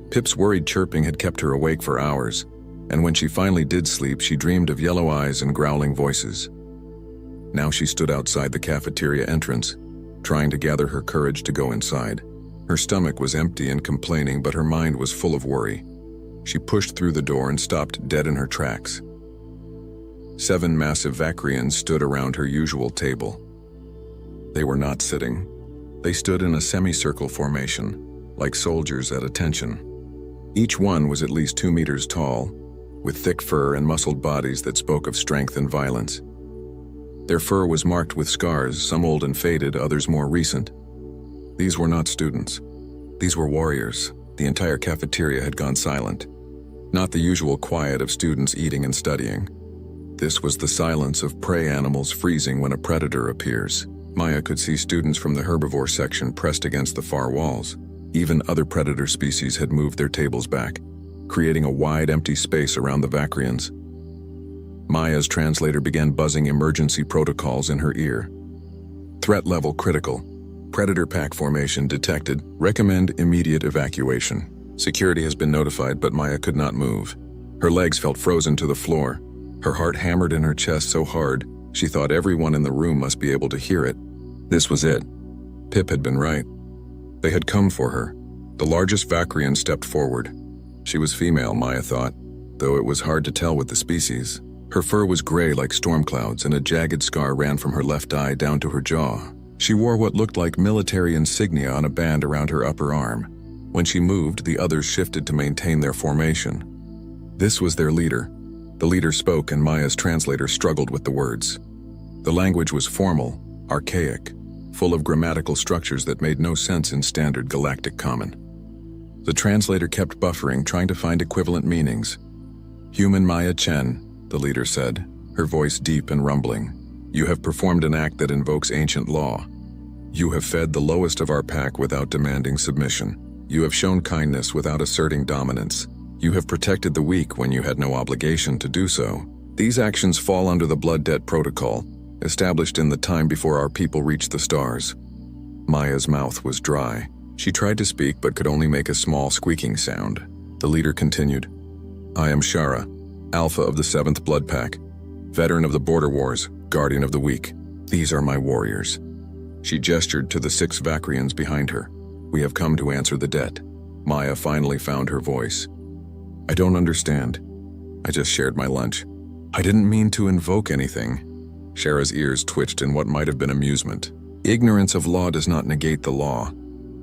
Pip's worried chirping had kept her awake for hours, and when she finally did sleep, she dreamed of yellow eyes and growling voices. Now she stood outside the cafeteria entrance, trying to gather her courage to go inside. Her stomach was empty and complaining, but her mind was full of worry. She pushed through the door and stopped dead in her tracks. 7 massive Vakrians stood around her usual table. They were not sitting. They stood in a semicircle formation, like soldiers at attention. Each one was at least 2 meters tall, with thick fur and muscled bodies that spoke of strength and violence. Their fur was marked with scars, some old and faded, others more recent. These were not students. These were warriors. The entire cafeteria had gone silent. Not the usual quiet of students eating and studying. This was the silence of prey animals freezing when a predator appears. Maya could see students from the herbivore section pressed against the far walls. Even other predator species had moved their tables back, creating a wide, empty space around the Vakrians. Maya's translator began buzzing emergency protocols in her ear. Threat level critical. Predator pack formation detected. Recommend immediate evacuation. Security has been notified, but Maya could not move. Her legs felt frozen to the floor. Her heart hammered in her chest so hard, she thought everyone in the room must be able to hear it. This was it. Pip had been right. They had come for her. The largest Vakrian stepped forward. She was female, Maya thought, though it was hard to tell with the species. Her fur was gray like storm clouds, and a jagged scar ran from her left eye down to her jaw. She wore what looked like military insignia on a band around her upper arm. When she moved, the others shifted to maintain their formation. This was their leader. The leader spoke, and Maya's translator struggled with the words. The language was formal, archaic, full of grammatical structures that made no sense in standard galactic common. The translator kept buffering, trying to find equivalent meanings. Human Maya Chen, the leader said, her voice deep and rumbling. You have performed an act that invokes ancient law. You have fed the lowest of our pack without demanding submission. You have shown kindness without asserting dominance. You have protected the weak when you had no obligation to do so. These actions fall under the Blood Debt Protocol, established in the time before our people reached the stars. Maya's mouth was dry. She tried to speak but could only make a small squeaking sound. The leader continued. I am Shara, Alpha of the 7th Blood Pack, veteran of the Border Wars, guardian of the weak. These are my warriors. She gestured to the 6 Vakrians behind her. We have come to answer the debt. Maya finally found her voice. I don't understand. I just shared my lunch. I didn't mean to invoke anything. Shara's ears twitched in what might have been amusement. Ignorance of law does not negate the law,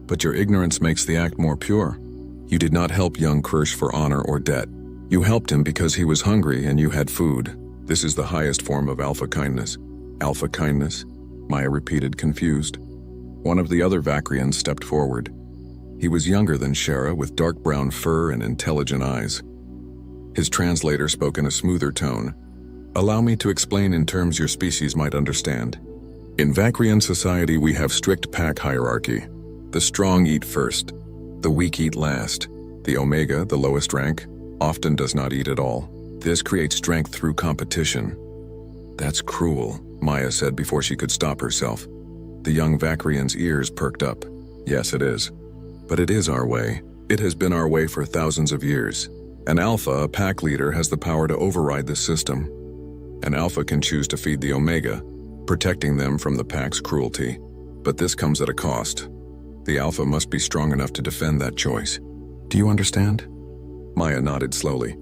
but your ignorance makes the act more pure. You did not help young Krush for honor or debt. You helped him because he was hungry and you had food. This is the highest form of alpha kindness. Alpha kindness? Maya repeated, confused. One of the other Vakrians stepped forward. He was younger than Shara, with dark brown fur and intelligent eyes. His translator spoke in a smoother tone. Allow me to explain in terms your species might understand. In Vakrian society, we have strict pack hierarchy. The strong eat first. The weak eat last. The Omega, the lowest rank, often does not eat at all. This creates strength through competition. That's cruel, Maya said before she could stop herself. The young Vakrian's ears perked up. Yes, it is. But it is our way. It has been our way for thousands of years. An Alpha, a pack leader, has the power to override this system. An Alpha can choose to feed the Omega, protecting them from the pack's cruelty. But this comes at a cost. The Alpha must be strong enough to defend that choice. Do you understand? Maya nodded slowly.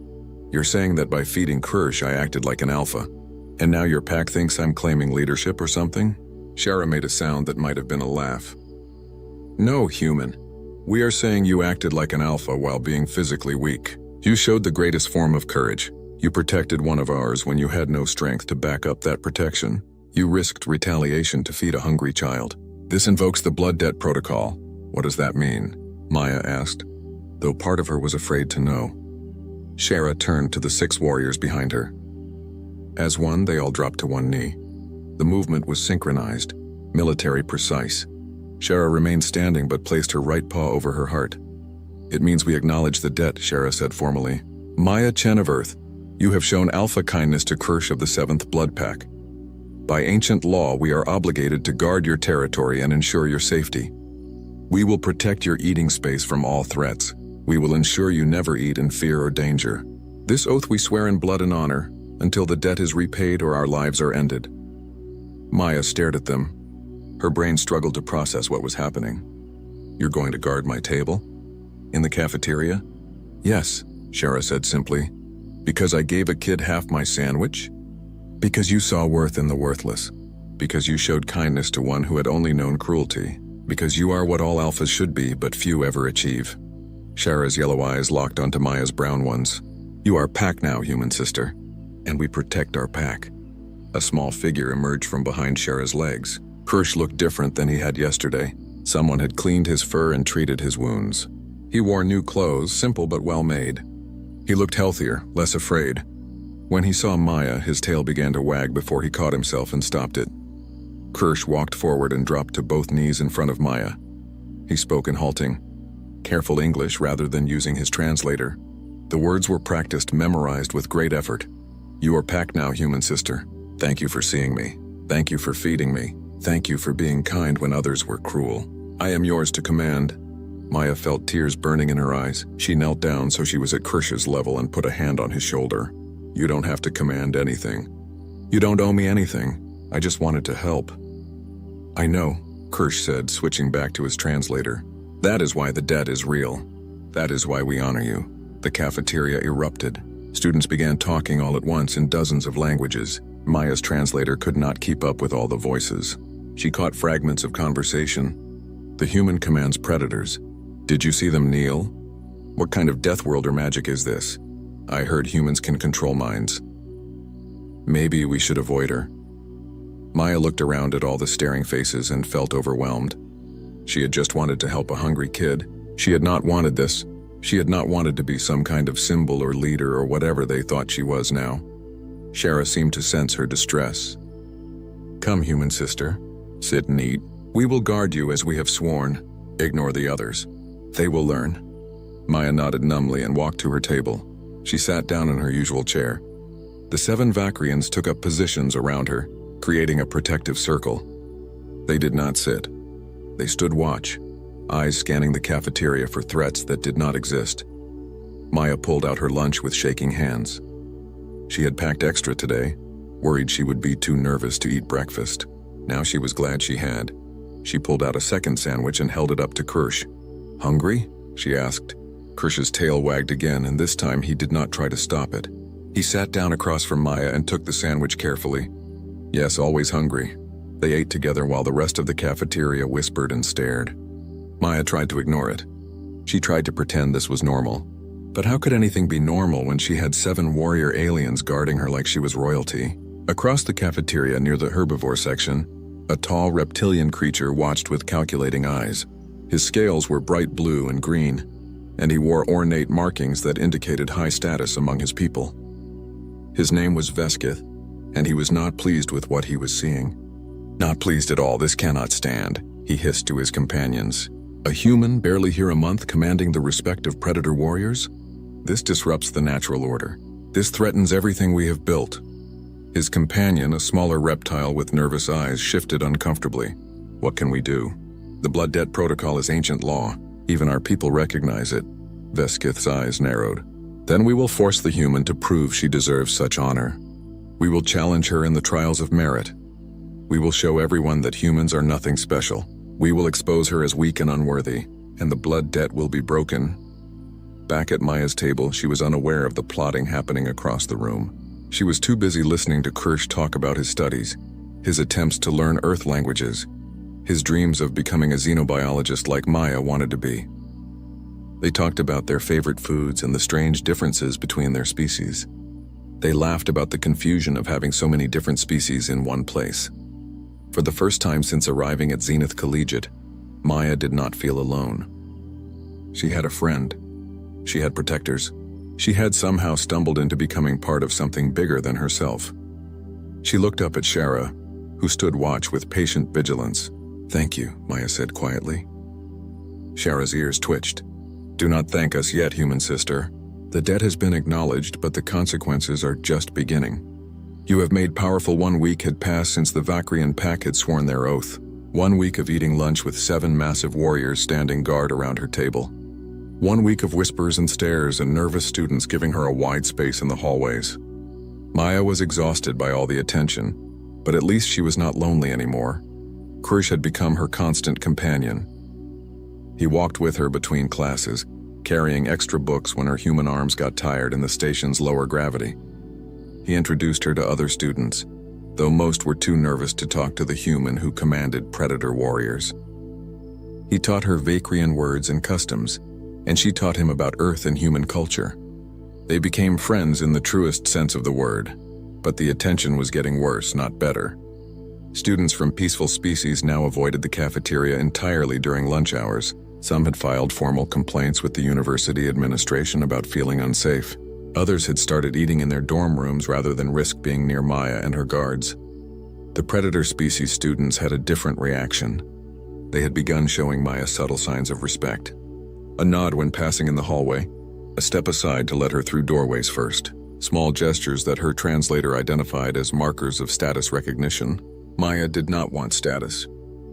You're saying that by feeding Kirsch I acted like an alpha, and now your pack thinks I'm claiming leadership or something? Shara made a sound that might have been a laugh. No, human. We are saying you acted like an alpha while being physically weak. You showed the greatest form of courage. You protected one of ours when you had no strength to back up that protection. You risked retaliation to feed a hungry child. This invokes the Blood Debt Protocol. What does that mean? Maya asked, though part of her was afraid to know. Shara turned to the 6 warriors behind her. As one, they all dropped to one knee. The movement was synchronized, military precise. Shara remained standing but placed her right paw over her heart. It means we acknowledge the debt, Shara said formally. Maya Chen of Earth, you have shown alpha kindness to Kirsch of the 7th Blood Pack. By ancient law, we are obligated to guard your territory and ensure your safety. We will protect your eating space from all threats. We will ensure you never eat in fear or danger. This oath we swear in blood and honor, until the debt is repaid or our lives are ended. Maya stared at them. Her brain struggled to process what was happening. You're going to guard my table? In the cafeteria? Yes, Shara said simply. Because I gave a kid half my sandwich? Because you saw worth in the worthless. Because you showed kindness to one who had only known cruelty. Because you are what all alphas should be, but few ever achieve. Shara's yellow eyes locked onto Maya's brown ones. You are pack now, human sister. And we protect our pack. A small figure emerged from behind Shara's legs. Kirsch looked different than he had yesterday. Someone had cleaned his fur and treated his wounds. He wore new clothes, simple but well made. He looked healthier, less afraid. When he saw Maya, his tail began to wag before he caught himself and stopped it. Kirsch walked forward and dropped to both knees in front of Maya. He spoke in halting, careful English rather than using his translator. The words were practiced, memorized with great effort. You are packed now, human sister. Thank you for seeing me. Thank you for feeding me. Thank you for being kind when others were cruel. I am yours to command. Maya felt tears burning in her eyes. She knelt down so she was at Kirsch's level and put a hand on his shoulder. You don't have to command anything. You don't owe me anything. I just wanted to help. I know, Kirsch said, switching back to his translator. That is why the debt is real. That is why we honor you. The cafeteria erupted. Students began talking all at once in dozens of languages. Maya's translator could not keep up with all the voices. She caught fragments of conversation. The human commands predators. Did you see them kneel? What kind of death worlder magic is this? I heard humans can control minds. Maybe we should avoid her. Maya looked around at all the staring faces and felt overwhelmed. She had just wanted to help a hungry kid. She had not wanted this. She had not wanted to be some kind of symbol or leader or whatever they thought she was now. Shara seemed to sense her distress. Come, human sister. Sit and eat. We will guard you as we have sworn. Ignore the others. They will learn. Maya nodded numbly and walked to her table. She sat down in her usual chair. The 7 Vakrians took up positions around her, creating a protective circle. They did not sit. They stood watch, eyes scanning the cafeteria for threats that did not exist. Maya pulled out her lunch with shaking hands. She had packed extra today, worried she would be too nervous to eat breakfast. Now she was glad she had. She pulled out a second sandwich and held it up to Kirsch. Hungry? She asked. Kirsch's tail wagged again, and this time he did not try to stop it. He sat down across from Maya and took the sandwich carefully. Yes, always hungry. They ate together while the rest of the cafeteria whispered and stared. Maya tried to ignore it. She tried to pretend this was normal. But how could anything be normal when she had 7 warrior aliens guarding her like she was royalty? Across the cafeteria near the herbivore section, a tall reptilian creature watched with calculating eyes. His scales were bright blue and green, and he wore ornate markings that indicated high status among his people. His name was Veskith, and he was not pleased with what he was seeing. Not pleased at all, this cannot stand, he hissed to his companions. A human barely here a month commanding the respect of predator warriors? This disrupts the natural order. This threatens everything we have built. His companion, a smaller reptile with nervous eyes, shifted uncomfortably. What can we do? The Blood Debt Protocol is ancient law. Even our people recognize it. Veskith's eyes narrowed. Then we will force the human to prove she deserves such honor. We will challenge her in the trials of merit. We will show everyone that humans are nothing special. We will expose her as weak and unworthy, and the blood debt will be broken. Back at Maya's table, she was unaware of the plotting happening across the room. She was too busy listening to Kirsch talk about his studies, his attempts to learn Earth languages, his dreams of becoming a xenobiologist like Maya wanted to be. They talked about their favorite foods and the strange differences between their species. They laughed about the confusion of having so many different species in one place. For the first time since arriving at Zenith Collegiate, Maya did not feel alone. She had a friend. She had protectors. She had somehow stumbled into becoming part of something bigger than herself. She looked up at Shara, who stood watch with patient vigilance. "Thank you," Maya said quietly. Shara's ears twitched. "Do not thank us yet, human sister. The debt has been acknowledged, but the consequences are just beginning. You have made powerful. 1 week had passed since the Vakrian pack had sworn their oath. 1 week of eating lunch with 7 massive warriors standing guard around her table. 1 week of whispers and stares and nervous students giving her a wide space in the hallways. Maya was exhausted by all the attention, but at least she was not lonely anymore. Kirsch had become her constant companion. He walked with her between classes, carrying extra books when her human arms got tired in the station's lower gravity. He introduced her to other students, though most were too nervous to talk to the human who commanded predator warriors. He taught her Vakrian words and customs, and she taught him about Earth and human culture. They became friends in the truest sense of the word, but the attention was getting worse, not better. Students from peaceful species now avoided the cafeteria entirely during lunch hours. Some had filed formal complaints with the university administration about feeling unsafe. Others had started eating in their dorm rooms rather than risk being near Maya and her guards. The predator species students had a different reaction. They had begun showing Maya subtle signs of respect. A nod when passing in the hallway, a step aside to let her through doorways first, small gestures that her translator identified as markers of status recognition. Maya did not want status.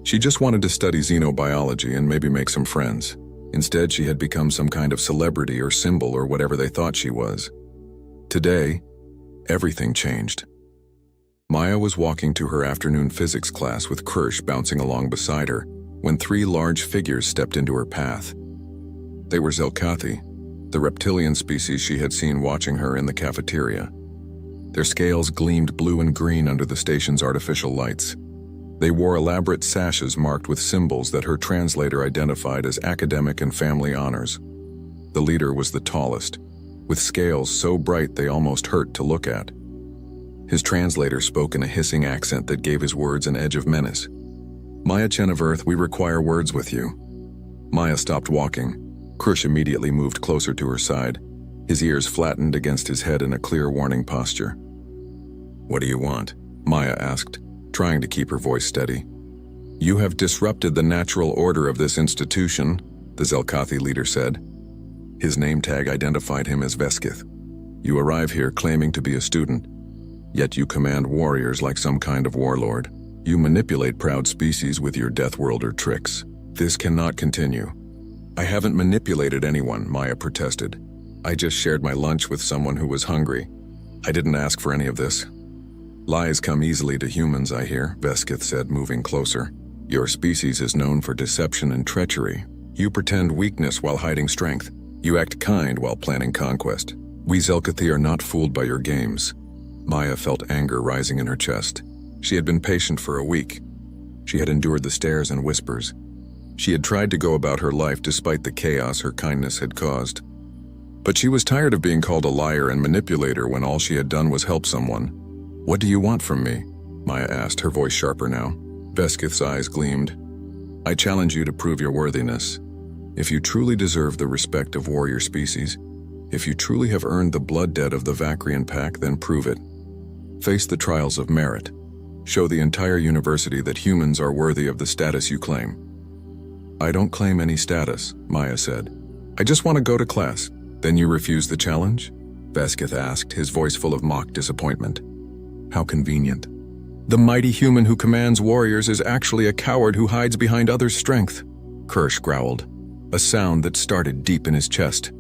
She just wanted to study xenobiology and maybe make some friends. Instead, she had become some kind of celebrity or symbol or whatever they thought she was. Today, everything changed. Maya was walking to her afternoon physics class with Kirsch bouncing along beside her when 3 large figures stepped into her path. They were Zelkathi, the reptilian species she had seen watching her in the cafeteria. Their scales gleamed blue and green under the station's artificial lights. They wore elaborate sashes marked with symbols that her translator identified as academic and family honors. The leader was the tallest, with scales so bright they almost hurt to look at. His translator spoke in a hissing accent that gave his words an edge of menace. "Maya Cheneverth, we require words with you." Maya stopped walking. Kirsch immediately moved closer to her side, his ears flattened against his head in a clear warning posture. "What do you want?" Maya asked, trying to keep her voice steady. "You have disrupted the natural order of this institution," the Zelkathi leader said. His name tag identified him as Veskith. "You arrive here claiming to be a student, yet you command warriors like some kind of warlord. You manipulate proud species with your Death Worlder tricks. This cannot continue." "I haven't manipulated anyone," Maya protested. "I just shared my lunch with someone who was hungry. I didn't ask for any of this." "Lies come easily to humans, I hear," Veskith said, moving closer. "Your species is known for deception and treachery. You pretend weakness while hiding strength. You act kind while planning conquest. We Zelkathi are not fooled by your games." Maya felt anger rising in her chest. She had been patient for a week. She had endured the stares and whispers. She had tried to go about her life despite the chaos her kindness had caused. But she was tired of being called a liar and manipulator when all she had done was help someone. "What do you want from me?" Maya asked, her voice sharper now. Veskith's eyes gleamed. "I challenge you to prove your worthiness. If you truly deserve the respect of warrior species, if you truly have earned the blood debt of the Vakrian pack, then prove it. Face the trials of merit. Show the entire university that humans are worthy of the status you claim." "I don't claim any status," Maya said. "I just want to go to class." "Then you refuse the challenge?" Veskith asked, his voice full of mock disappointment. "How convenient. The mighty human who commands warriors is actually a coward who hides behind others' strength," Kirsch growled, a sound that started deep in his chest.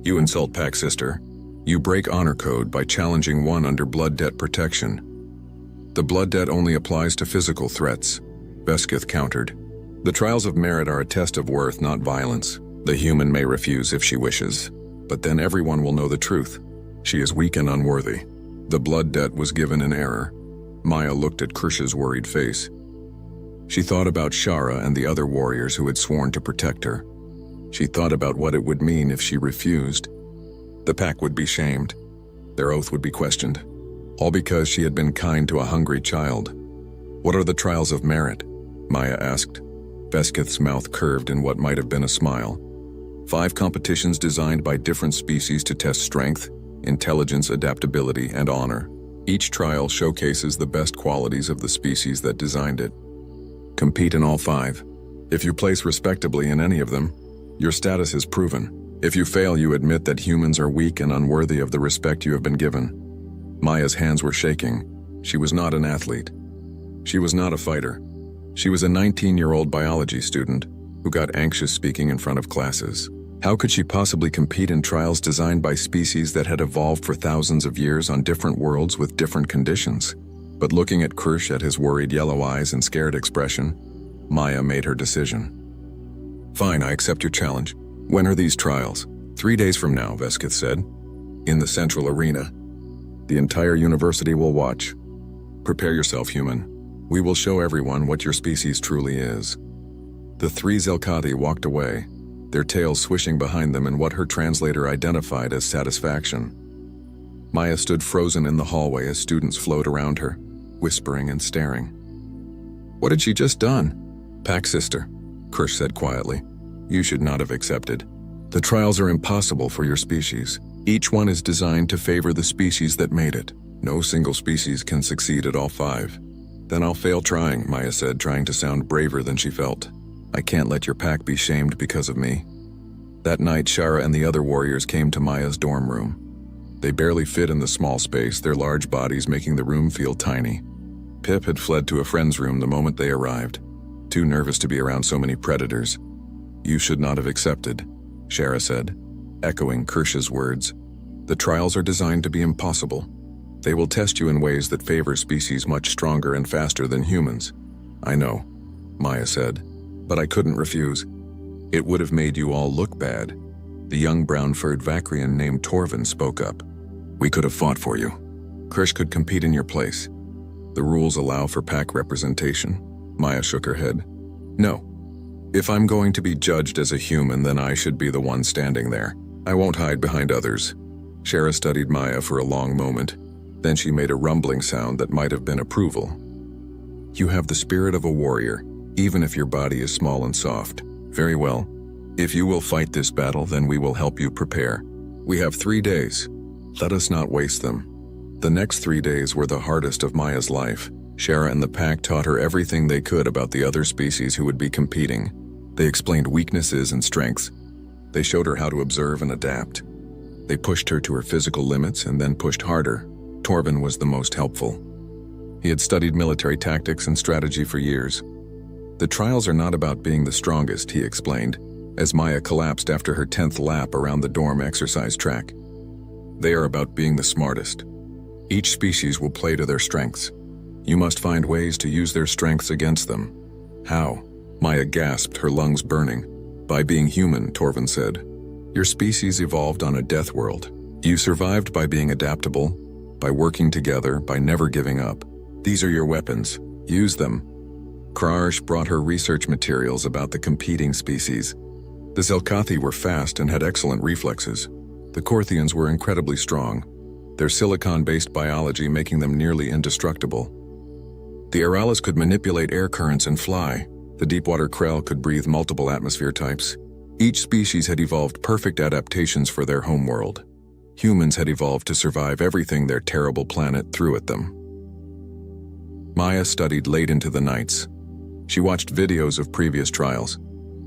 "You insult Pack Sister. You break honor code by challenging one under blood debt protection." "The blood debt only applies to physical threats," Veskith countered. "The trials of merit are a test of worth, not violence. The human may refuse if she wishes, but then everyone will know the truth. She is weak and unworthy. The blood debt was given in error. Maya looked at Kirsch's worried face. She thought about Shara and the other warriors who had sworn to protect her. She thought about what it would mean if she refused. The pack would be shamed. Their oath would be questioned. All because she had been kind to a hungry child. What are the trials of merit? Maya asked. Veskith's mouth curved in what might have been a smile. 5 competitions designed by different species to test strength, intelligence, adaptability, and honor. Each trial showcases the best qualities of the species that designed it. Compete in all 5. If you place respectably in any of them, your status is proven. If you fail, you admit that humans are weak and unworthy of the respect you have been given. Maya's hands were shaking. She was not an athlete. She was not a fighter. She was a 19-year-old biology student who got anxious speaking in front of classes. How could she possibly compete in trials designed by species that had evolved for thousands of years on different worlds with different conditions? But looking at Kirsch at his worried yellow eyes and scared expression, Maya made her decision. Fine, I accept your challenge. When are these trials? 3 days from now, Veskith said. In the central arena. The entire university will watch. Prepare yourself, human. We will show everyone what your species truly is. The 3 Zelkathi walked away, their tails swishing behind them in what her translator identified as satisfaction. Maya stood frozen in the hallway as students flowed around her, whispering and staring. What had she just done? Pack sister, Kirsch said quietly. You should not have accepted. The trials are impossible for your species. Each one is designed to favor the species that made it. No single species can succeed at all 5. Then I'll fail trying, Maya said, trying to sound braver than she felt. I can't let your pack be shamed because of me. That night, Shara and the other warriors came to Maya's dorm room. They barely fit in the small space, their large bodies making the room feel tiny. Pip had fled to a friend's room the moment they arrived, too nervous to be around so many predators. You should not have accepted, Shara said, echoing Kirsch's words. The trials are designed to be impossible. They will test you in ways that favor species much stronger and faster than humans. I know, Maya said, but I couldn't refuse. It would have made you all look bad. The young brown-furred Vakrian named Torvin spoke up. We could have fought for you. Kirsch could compete in your place. The rules allow for pack representation. Maya shook her head. No. If I'm going to be judged as a human, then I should be the one standing there. I won't hide behind others. Shara studied Maya for a long moment. Then she made a rumbling sound that might have been approval. You have the spirit of a warrior, even if your body is small and soft. Very well. If you will fight this battle, then we will help you prepare. We have 3 days. Let us not waste them. The next 3 days were the hardest of Maya's life. Shara and the pack taught her everything they could about the other species who would be competing. They explained weaknesses and strengths. They showed her how to observe and adapt. They pushed her to her physical limits and then pushed harder. Torvin was the most helpful. He had studied military tactics and strategy for years. The trials are not about being the strongest, he explained, as Maya collapsed after her 10th lap around the dorm exercise track. They are about being the smartest. Each species will play to their strengths. You must find ways to use their strengths against them. How? Maya gasped, her lungs burning. By being human, Torvin said. Your species evolved on a death world. You survived by being adaptable, by working together, by never giving up. These are your weapons. Use them. Krarsh brought her research materials about the competing species. The Zelkathi were fast and had excellent reflexes. The Korthians were incredibly strong, their silicon-based biology making them nearly indestructible. The Aralis could manipulate air currents and fly. The deepwater Krell could breathe multiple atmosphere types. Each species had evolved perfect adaptations for their homeworld. Humans had evolved to survive everything their terrible planet threw at them. Maya studied late into the nights. She watched videos of previous trials.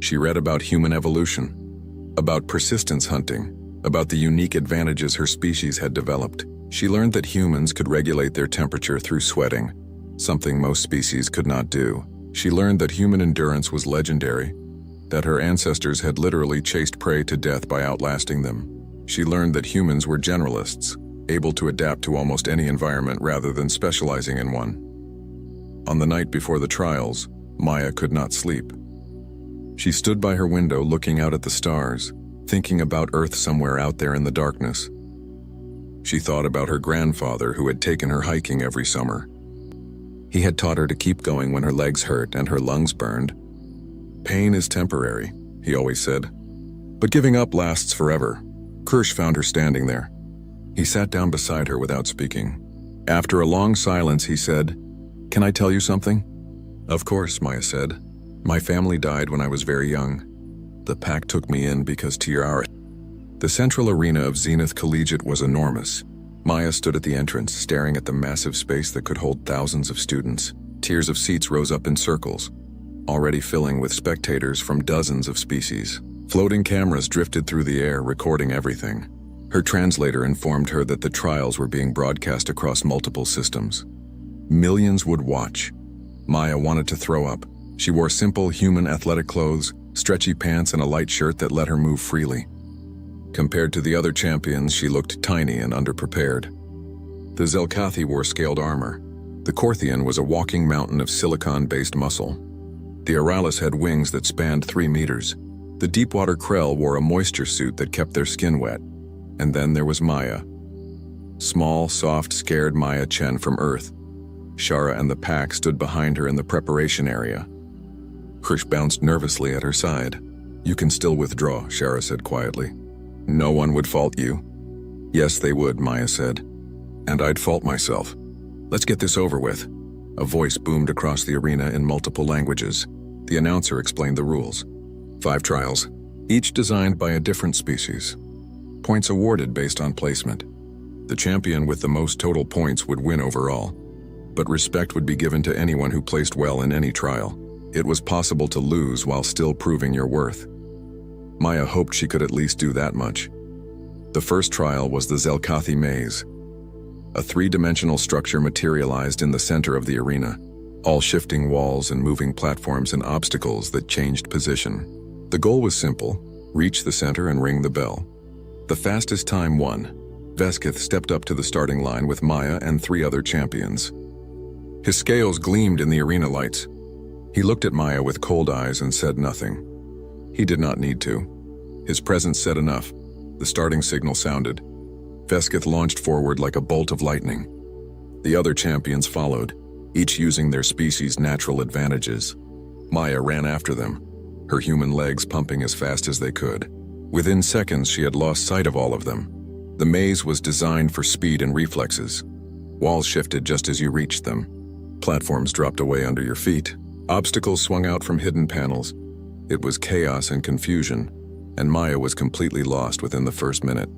She read about human evolution, about persistence hunting, about the unique advantages her species had developed. She learned that humans could regulate their temperature through sweating, something most species could not do. She learned that human endurance was legendary, that her ancestors had literally chased prey to death by outlasting them. She learned that humans were generalists, able to adapt to almost any environment rather than specializing in one. On the night before the trials, Maya could not sleep. She stood by her window looking out at the stars, thinking about Earth somewhere out there in the darkness. She thought about her grandfather who had taken her hiking every summer. He had taught her to keep going when her legs hurt and her lungs burned. Pain is temporary, he always said, but giving up lasts forever. Kirsch found her standing there. He sat down beside her without speaking. After a long silence, he said, "Can I tell you something?" "Of course," Maya said. "My family died when I was very young. The pack took me in because Tiara." The central arena of Zenith Collegiate was enormous. Maya stood at the entrance, staring at the massive space that could hold thousands of students. Tiers of seats rose up in circles, already filling with spectators from dozens of species. Floating cameras drifted through the air, recording everything. Her translator informed her that the trials were being broadcast across multiple systems. Millions would watch. Maya wanted to throw up. She wore simple human athletic clothes, stretchy pants, and a light shirt that let her move freely. Compared to the other champions, she looked tiny and underprepared. The Zelkathi wore scaled armor. The Korthian was a walking mountain of silicon-based muscle. The Aralis had wings that spanned 3 meters. The Deepwater Krell wore a moisture suit that kept their skin wet. And then there was Maya. Small, soft, scared Maya Chen from Earth. Shara and the pack stood behind her in the preparation area. Krish bounced nervously at her side. "You can still withdraw," Shara said quietly. "No one would fault you." "Yes, they would," Maya said. "And I'd fault myself. Let's get this over with." A voice boomed across the arena in multiple languages. The announcer explained the rules. 5 trials, each designed by a different species. Points awarded based on placement. The champion with the most total points would win overall, but respect would be given to anyone who placed well in any trial. It was possible to lose while still proving your worth. Maya hoped she could at least do that much. The first trial was the Zelkathi Maze. A 3-dimensional structure materialized in the center of the arena, all shifting walls and moving platforms and obstacles that changed position. The goal was simple: reach the center and ring the bell. The fastest time won. Veskith stepped up to the starting line with Maya and 3 other champions. His scales gleamed in the arena lights. He looked at Maya with cold eyes and said nothing. He did not need to. His presence said enough. The starting signal sounded. Veskith launched forward like a bolt of lightning. The other champions followed, each using their species' natural advantages. Maya ran after them, her human legs pumping as fast as they could. Within seconds, she had lost sight of all of them. The maze was designed for speed and reflexes. Walls shifted just as you reached them. Platforms dropped away under your feet. Obstacles swung out from hidden panels. It was chaos and confusion, and Maya was completely lost within the first minute.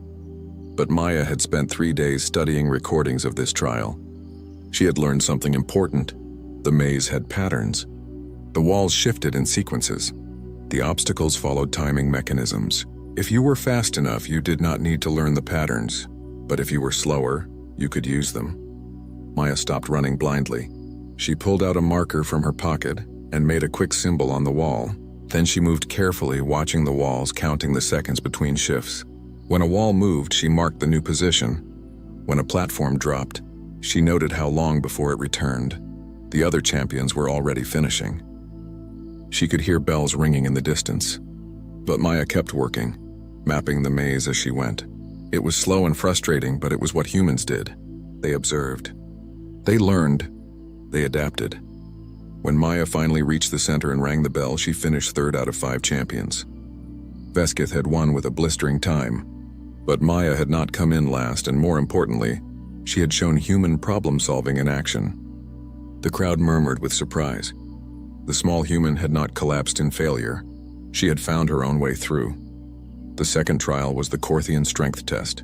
But Maya had spent 3 days studying recordings of this trial. She had learned something important. The maze had patterns. The walls shifted in sequences. The obstacles followed timing mechanisms. If you were fast enough, you did not need to learn the patterns. But if you were slower, you could use them. Maya stopped running blindly. She pulled out a marker from her pocket and made a quick symbol on the wall. Then she moved carefully, watching the walls, counting the seconds between shifts. When a wall moved, she marked the new position. When a platform dropped, she noted how long before it returned. The other champions were already finishing. She could hear bells ringing in the distance. But Maya kept working, mapping the maze as she went. It was slow and frustrating, but it was what humans did. They observed. They learned. They adapted. When Maya finally reached the center and rang the bell, she finished 3rd out of 5 champions. Veskith had won with a blistering time, but Maya had not come in last, and more importantly, she had shown human problem-solving in action. The crowd murmured with surprise. The small human had not collapsed in failure. She had found her own way through. The second trial was the Korthian strength test.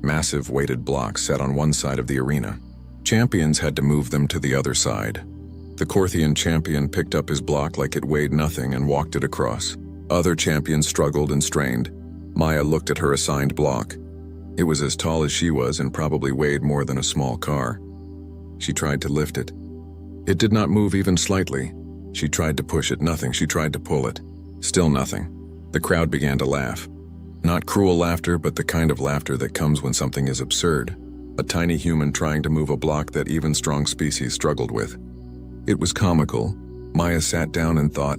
Massive weighted blocks sat on one side of the arena. Champions had to move them to the other side. The Korthian champion picked up his block like it weighed nothing and walked it across. Other champions struggled and strained. Maya looked at her assigned block. It was as tall as she was and probably weighed more than a small car. She tried to lift it. It did not move even slightly. She tried to push it, nothing. She tried to pull it. Still nothing. The crowd began to laugh. Not cruel laughter, but the kind of laughter that comes when something is absurd. A tiny human trying to move a block that even strong species struggled with. It was comical. Maya sat down and thought,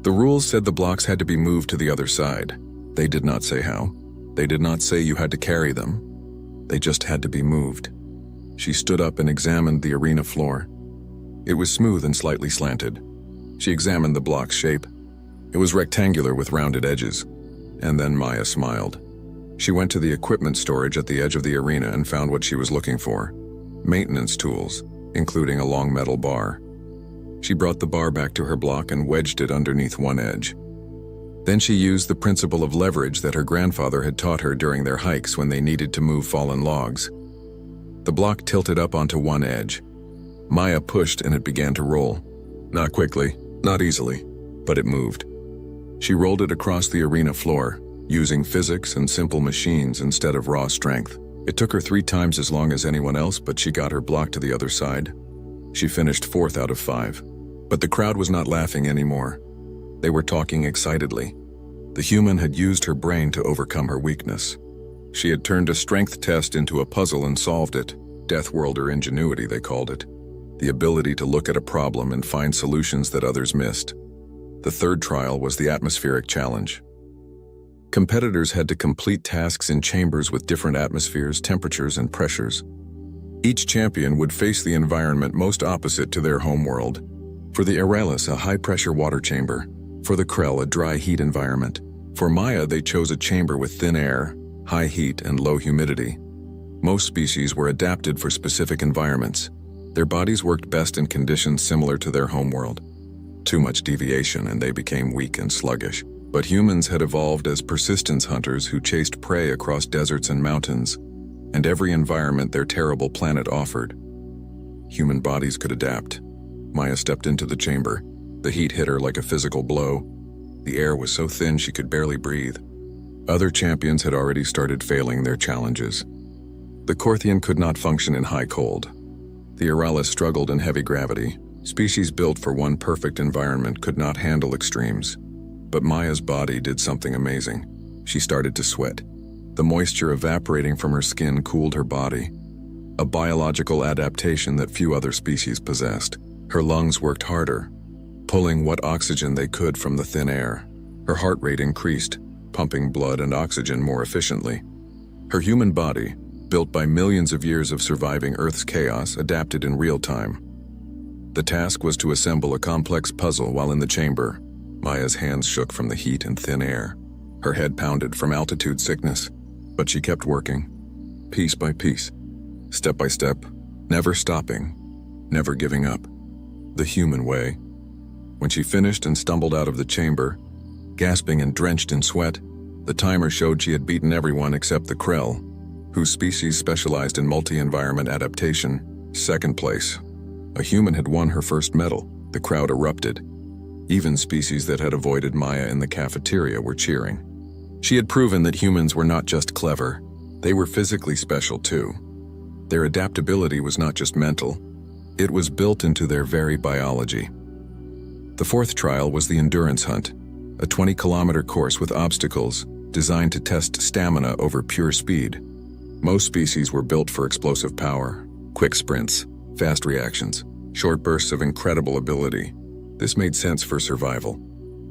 The rules said the blocks had to be moved to the other side. They did not say how. They did not say you had to carry them. They just had to be moved. She stood up and examined the arena floor. It was smooth and slightly slanted. She examined the block's shape. It was rectangular with rounded edges. And then Maya smiled. She went to the equipment storage at the edge of the arena and found what she was looking for. Maintenance tools, including a long metal bar. She brought the bar back to her block and wedged it underneath one edge. Then she used the principle of leverage that her grandfather had taught her during their hikes when they needed to move fallen logs. The block tilted up onto one edge. Maya pushed and it began to roll. Not quickly, not easily, but it moved. She rolled it across the arena floor, using physics and simple machines instead of raw strength. It took her 3 times as long as anyone else, but she got her block to the other side. She finished 4th out of 5. But the crowd was not laughing anymore. They were talking excitedly. The human had used her brain to overcome her weakness. She had turned a strength test into a puzzle and solved it. Death Worlder ingenuity, they called it. The ability to look at a problem and find solutions that others missed. The third trial was the atmospheric challenge. Competitors had to complete tasks in chambers with different atmospheres, temperatures, and pressures. Each champion would face the environment most opposite to their home world. For the Aeralis, a high-pressure water chamber. For the Krell, a dry heat environment. For Maya, they chose a chamber with thin air, high heat, and low humidity. Most species were adapted for specific environments. Their bodies worked best in conditions similar to their homeworld. Too much deviation and they became weak and sluggish. But humans had evolved as persistence hunters who chased prey across deserts and mountains, and every environment their terrible planet offered. Human bodies could adapt. Maya stepped into the chamber. The heat hit her like a physical blow. The air was so thin she could barely breathe. Other champions had already started failing their challenges. The Korthian could not function in high cold. The Aeralis struggled in heavy gravity. Species built for one perfect environment could not handle extremes. But Maya's body did something amazing. She started to sweat. The moisture evaporating from her skin cooled her body, a biological adaptation that few other species possessed. Her lungs worked harder, pulling what oxygen they could from the thin air. Her heart rate increased, pumping blood and oxygen more efficiently. Her human body, built by millions of years of surviving Earth's chaos, adapted in real time. The task was to assemble a complex puzzle while in the chamber. Maya's hands shook from the heat and thin air. Her head pounded from altitude sickness, but she kept working, piece by piece, step by step, never stopping, never giving up. The human way. When she finished and stumbled out of the chamber, gasping and drenched in sweat, the timer showed she had beaten everyone except the Krell, whose species specialized in multi-environment adaptation. 2nd place. A human had won her first medal. The crowd erupted. Even species that had avoided Maya in the cafeteria were cheering. She had proven that humans were not just clever, they were physically special too. Their adaptability was not just mental, it was built into their very biology. The 4th trial was the endurance hunt, a 20-kilometer course with obstacles designed to test stamina over pure speed. Most species were built for explosive power, quick sprints, fast reactions, short bursts of incredible ability. This made sense for survival.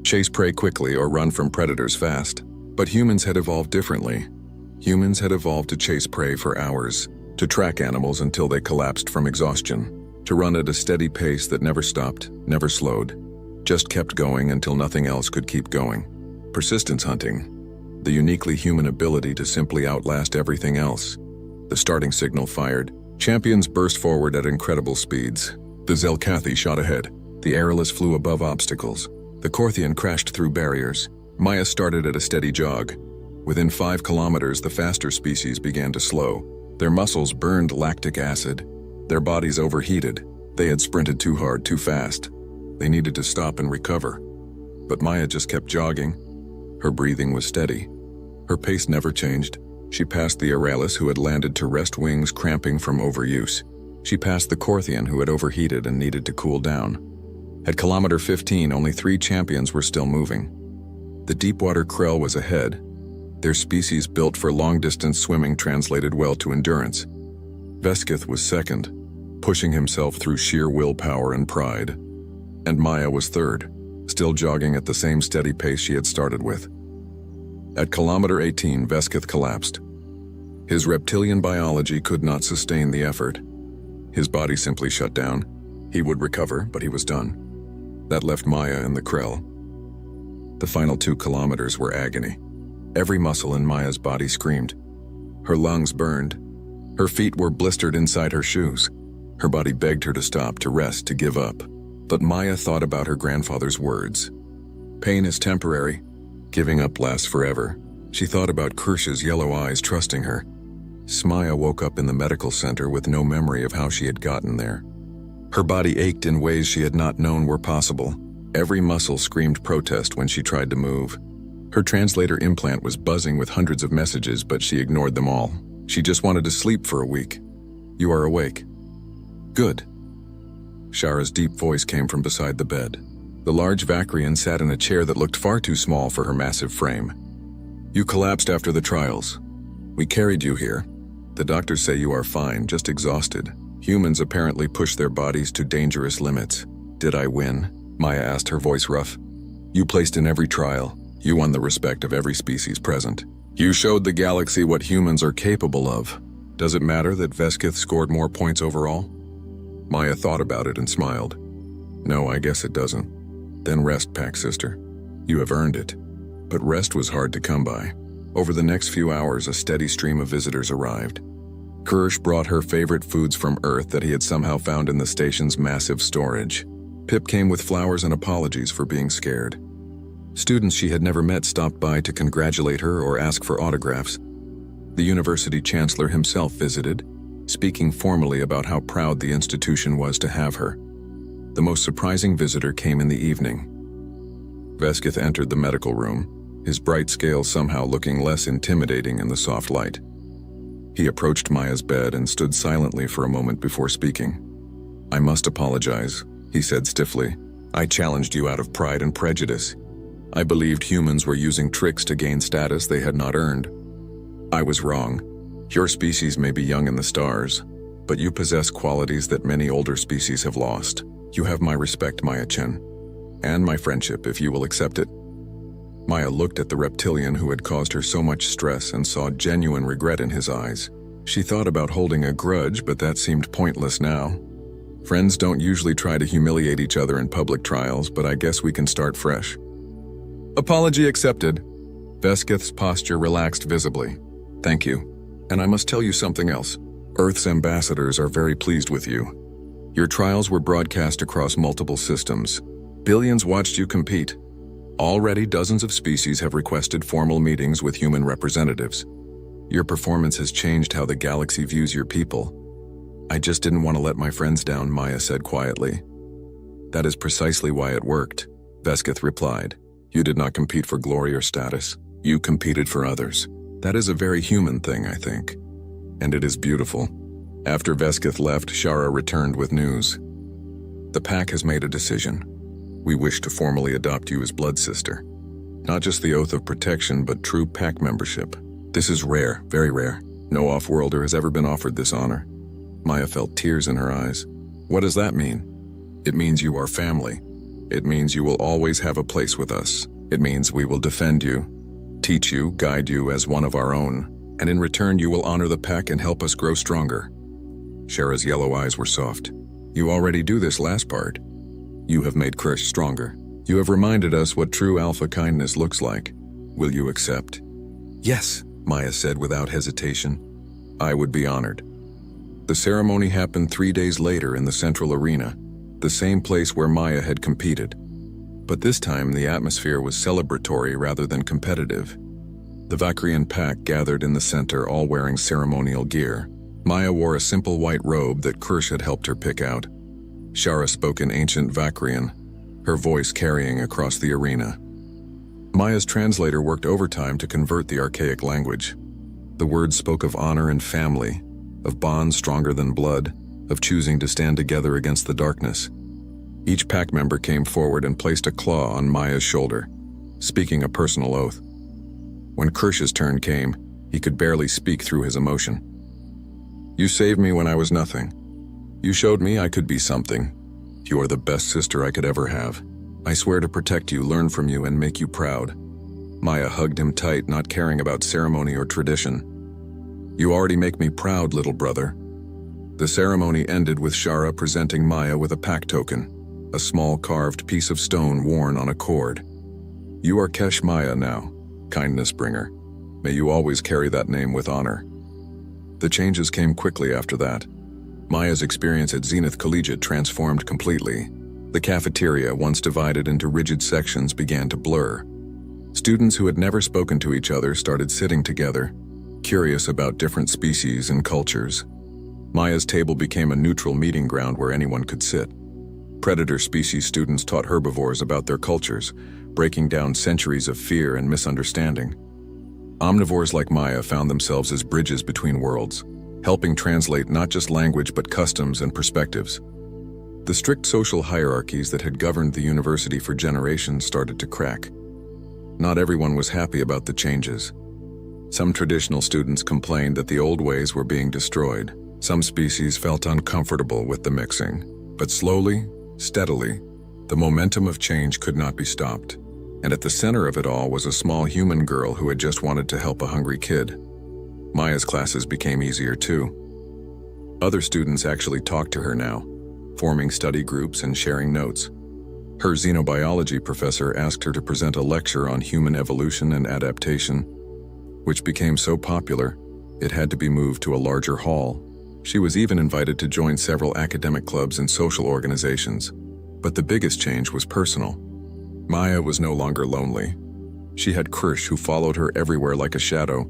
Chase prey quickly or run from predators fast. But humans had evolved differently. Humans had evolved to chase prey for hours, to track animals until they collapsed from exhaustion, to run at a steady pace that never stopped, never slowed, just kept going until nothing else could keep going. Persistence hunting, the uniquely human ability to simply outlast everything else. The starting signal fired. Champions burst forward at incredible speeds. The Zelkathi shot ahead. The Aeralis flew above obstacles. The Korthian crashed through barriers. Maya started at a steady jog. Within 5 kilometers, the faster species began to slow. Their muscles burned lactic acid. Their bodies overheated. They had sprinted too hard, too fast. They needed to stop and recover. But Maya just kept jogging. Her breathing was steady. Her pace never changed. She passed the Aeralis, who had landed to rest, wings cramping from overuse. She passed the Korthian, who had overheated and needed to cool down. At kilometer 15, only 3 champions were still moving. The deepwater Krell was ahead. Their species built for long-distance swimming translated well to endurance. Veskith was second, pushing himself through sheer willpower and pride. And Maya was third, still jogging at the same steady pace she had started with. At kilometer 18, Veskith collapsed. His reptilian biology could not sustain the effort. His body simply shut down. He would recover, but he was done. That left Maya and the Krell. The final 2 kilometers were agony. Every muscle in Maya's body screamed. Her lungs burned. Her feet were blistered inside her shoes. Her body begged her to stop, to rest, to give up. But Maya thought about her grandfather's words. Pain is temporary. Giving up lasts forever. She thought about Kirsch's yellow eyes trusting her. Maya woke up in the medical center with no memory of how she had gotten there. Her body ached in ways she had not known were possible. Every muscle screamed protest when she tried to move. Her translator implant was buzzing with hundreds of messages, but she ignored them all. She just wanted to sleep for a week. You are awake. Good. Shara's deep voice came from beside the bed. The large Vakrian sat in a chair that looked far too small for her massive frame. You collapsed after the trials. We carried you here. The doctors say you are fine, just exhausted. Humans apparently push their bodies to dangerous limits. Did I win? Maya asked, her voice rough. You placed in every trial. You won the respect of every species present. You showed the galaxy what humans are capable of. Does it matter that Veskith scored more points overall? Maya thought about it and smiled. No, I guess it doesn't. Then rest, Pack Sister. You have earned it. But rest was hard to come by. Over the next few hours, a steady stream of visitors arrived. Kirsch brought her favorite foods from Earth that he had somehow found in the station's massive storage. Pip came with flowers and apologies for being scared. Students she had never met stopped by to congratulate her or ask for autographs. The university chancellor himself visited, speaking formally about how proud the institution was to have her. The most surprising visitor came in the evening. Veskith entered the medical room, his bright scales somehow looking less intimidating in the soft light. He approached Maya's bed and stood silently for a moment before speaking. I must apologize, he said stiffly. I challenged you out of pride and prejudice. I believed humans were using tricks to gain status they had not earned. I was wrong. Your species may be young in the stars, but you possess qualities that many older species have lost. You have my respect, Maya-Chen, and my friendship if you will accept it. Maya looked at the reptilian who had caused her so much stress and saw genuine regret in his eyes. She thought about holding a grudge, but that seemed pointless now. Friends don't usually try to humiliate each other in public trials, but I guess we can start fresh. Apology accepted. Veskith's posture relaxed visibly. Thank you. And I must tell you something else. Earth's ambassadors are very pleased with you. Your trials were broadcast across multiple systems. Billions watched you compete. Already dozens of species have requested formal meetings with human representatives. Your performance has changed how the galaxy views your people. I just didn't want to let my friends down, Maya said quietly. That is precisely why it worked, Veskith replied. You did not compete for glory or status. You competed for others. That is a very human thing, I think. And it is beautiful. After Veskith left, Shara returned with news. The pack has made a decision. We wish to formally adopt you as blood sister. Not just the oath of protection, but true pack membership. This is rare, very rare. No off-worlder has ever been offered this honor. Maya felt tears in her eyes. What does that mean? It means you are family. It means you will always have a place with us. It means we will defend you, teach you, guide you as one of our own, and in return you will honor the pack and help us grow stronger. Shara's yellow eyes were soft. You already do this last part. You have made Kirsch stronger. You have reminded us what true alpha kindness looks like. Will you accept? Yes, Maya said without hesitation. I would be honored. The ceremony happened 3 days later in the central arena, the same place where Maya had competed. But this time the atmosphere was celebratory rather than competitive. The Vakrian pack gathered in the center, all wearing ceremonial gear. Maya wore a simple white robe that Kirsch had helped her pick out. Shara spoke in ancient Vakrian, her voice carrying across the arena. Maya's translator worked overtime to convert the archaic language. The words spoke of honor and family, of bonds stronger than blood, of choosing to stand together against the darkness. Each pack member came forward and placed a claw on Maya's shoulder, speaking a personal oath. When Kirsch's turn came, he could barely speak through his emotion. You saved me when I was nothing. You showed me I could be something. You are the best sister I could ever have. I swear to protect you, learn from you, and make you proud. Maya hugged him tight, not caring about ceremony or tradition. You already make me proud, little brother. The ceremony ended with Shara presenting Maya with a pack token, a small carved piece of stone worn on a cord. You are Kesh Maya now, kindness bringer. May you always carry that name with honor. The changes came quickly after that. Maya's experience at Zenith Collegiate transformed completely. The cafeteria, once divided into rigid sections, began to blur. Students who had never spoken to each other started sitting together, curious about different species and cultures. Maya's table became a neutral meeting ground where anyone could sit. Predator species students taught herbivores about their cultures, breaking down centuries of fear and misunderstanding. Omnivores like Maya found themselves as bridges between worlds, helping translate not just language but customs and perspectives. The strict social hierarchies that had governed the university for generations started to crack. Not everyone was happy about the changes. Some traditional students complained that the old ways were being destroyed. Some species felt uncomfortable with the mixing. But slowly, steadily, the momentum of change could not be stopped. And at the center of it all was a small human girl who had just wanted to help a hungry kid. Maya's classes became easier too. Other students actually talked to her now, forming study groups and sharing notes. Her xenobiology professor asked her to present a lecture on human evolution and adaptation, which became so popular, it had to be moved to a larger hall. She was even invited to join several academic clubs and social organizations. But the biggest change was personal. Maya was no longer lonely. She had Krish, who followed her everywhere like a shadow,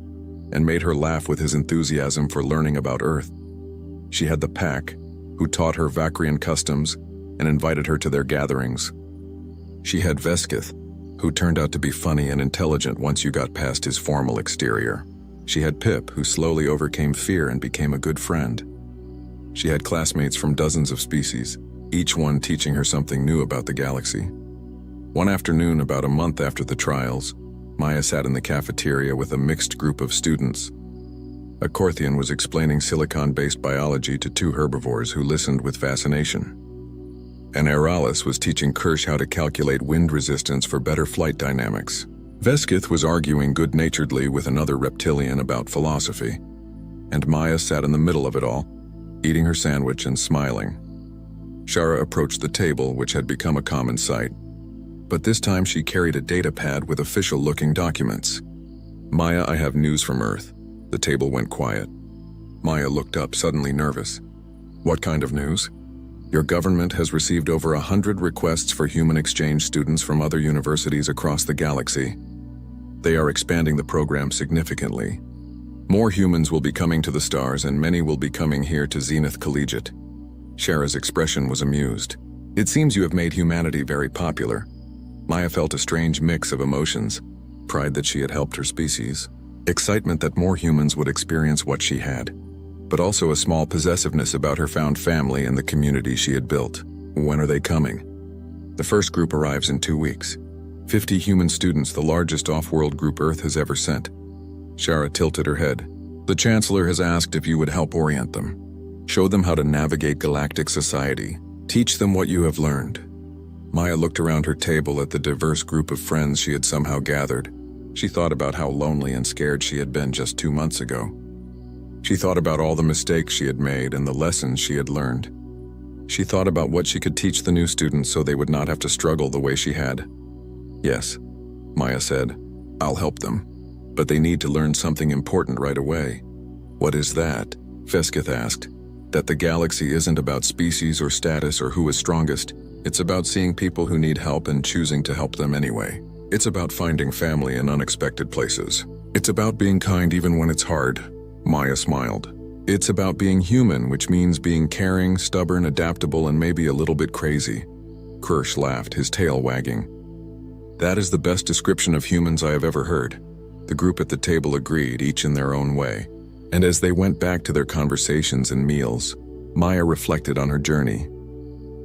and made her laugh with his enthusiasm for learning about Earth. She had the Pack, who taught her Vakrian customs and invited her to their gatherings. She had Veskith, who turned out to be funny and intelligent once you got past his formal exterior. She had Pip, who slowly overcame fear and became a good friend. She had classmates from dozens of species, each one teaching her something new about the galaxy. One afternoon, about a month after the trials, Maya sat in the cafeteria with a mixed group of students. A Korthian was explaining silicon-based biology to two herbivores who listened with fascination. And Eralis was teaching Kirsch how to calculate wind resistance for better flight dynamics. Veskith was arguing good-naturedly with another reptilian about philosophy. And Maya sat in the middle of it all, eating her sandwich and smiling. Shara approached the table, which had become a common sight. But this time she carried a data pad with official-looking documents. Maya, I have news from Earth. The table went quiet. Maya looked up, suddenly nervous. What kind of news? Your government has received over 100 requests for human exchange students from other universities across the galaxy. They are expanding the program significantly. More humans will be coming to the stars, and many will be coming here to Zenith Collegiate. Shara's expression was amused. It seems you have made humanity very popular. Maya felt a strange mix of emotions. Pride that she had helped her species. Excitement that more humans would experience what she had. But also a small possessiveness about her found family and the community she had built. When are they coming? The first group arrives in 2 weeks. 50 human students, the largest off-world group Earth has ever sent. Shara tilted her head. The Chancellor has asked if you would help orient them. Show them how to navigate galactic society. Teach them what you have learned. Maya looked around her table at the diverse group of friends she had somehow gathered. She thought about how lonely and scared she had been just 2 months ago. She thought about all the mistakes she had made and the lessons she had learned. She thought about what she could teach the new students so they would not have to struggle the way she had. Yes, Maya said, I'll help them. But they need to learn something important right away. What is that? Veskith asked. That the galaxy isn't about species or status or who is strongest. It's about seeing people who need help and choosing to help them anyway. It's about finding family in unexpected places. It's about being kind even when it's hard. Maya smiled. It's about being human, which means being caring, stubborn, adaptable, and maybe a little bit crazy. Kirsch laughed, his tail wagging. That is the best description of humans I have ever heard. The group at the table agreed, each in their own way. And as they went back to their conversations and meals, Maya reflected on her journey.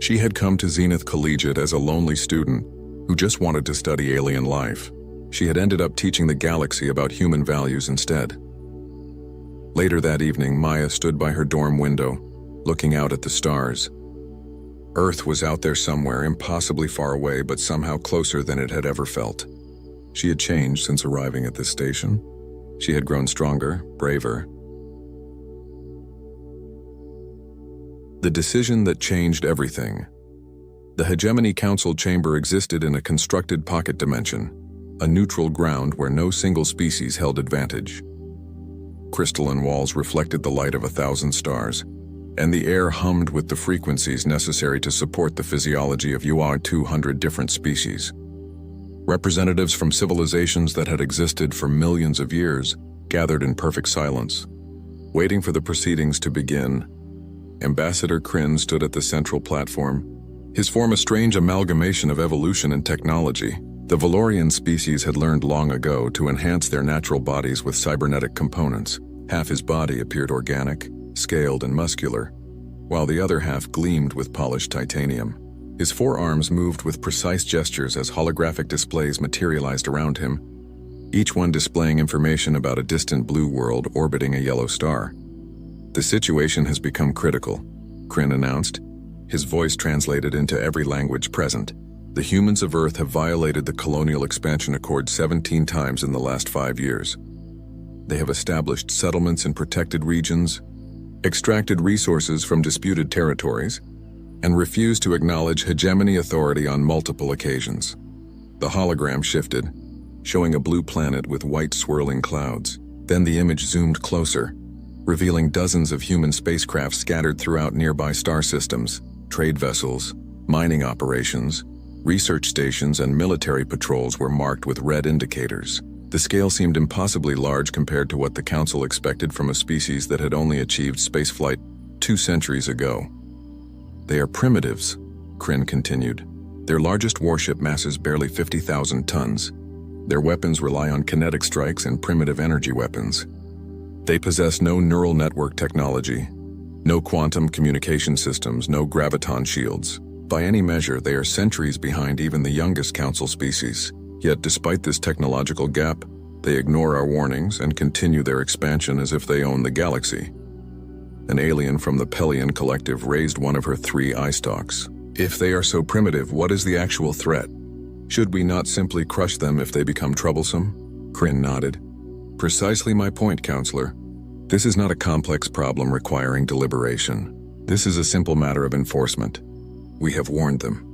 She had come to Zenith Collegiate as a lonely student who just wanted to study alien life. She had ended up teaching the galaxy about human values instead. Later that evening, Maya stood by her dorm window, looking out at the stars. Earth was out there somewhere, impossibly far away, but somehow closer than it had ever felt. She had changed since arriving at this station. She had grown stronger, braver. The decision that changed everything. The Hegemony Council chamber existed in a constructed pocket dimension, a neutral ground where no single species held advantage. Crystalline walls reflected the light of 1,000 stars, and the air hummed with the frequencies necessary to support the physiology of 200 different species. Representatives from civilizations that had existed for millions of years gathered in perfect silence. Waiting for the proceedings to begin, Ambassador Kryn stood at the central platform, his form a strange amalgamation of evolution and technology. The Valorian species had learned long ago to enhance their natural bodies with cybernetic components. Half his body appeared organic, scaled and muscular, while the other half gleamed with polished titanium. His forearms moved with precise gestures as holographic displays materialized around him, each one displaying information about a distant blue world orbiting a yellow star. "The situation has become critical," Kryn announced, his voice translated into every language present. "The humans of Earth have violated the Colonial Expansion Accord 17 times in the last 5 years. They have established settlements in protected regions, extracted resources from disputed territories, and refused to acknowledge hegemony authority on multiple occasions." The hologram shifted, showing a blue planet with white swirling clouds. Then the image zoomed closer, revealing dozens of human spacecraft scattered throughout nearby star systems, trade vessels, mining operations, research stations, and military patrols were marked with red indicators. The scale seemed impossibly large compared to what the Council expected from a species that had only achieved spaceflight 2 centuries ago. "They are primitives," Kryn continued. "Their largest warship masses barely 50,000 tons. Their weapons rely on kinetic strikes and primitive energy weapons. They possess no neural network technology, no quantum communication systems, no graviton shields. By any measure, they are centuries behind even the youngest Council species. Yet despite this technological gap, they ignore our warnings and continue their expansion as if they own the galaxy." An alien from the Pelion Collective raised one of her 3 eye stalks. "If they are so primitive, what is the actual threat? Should we not simply crush them if they become troublesome?" Kryn nodded. "Precisely my point, Counselor. This is not a complex problem requiring deliberation. This is a simple matter of enforcement. We have warned them.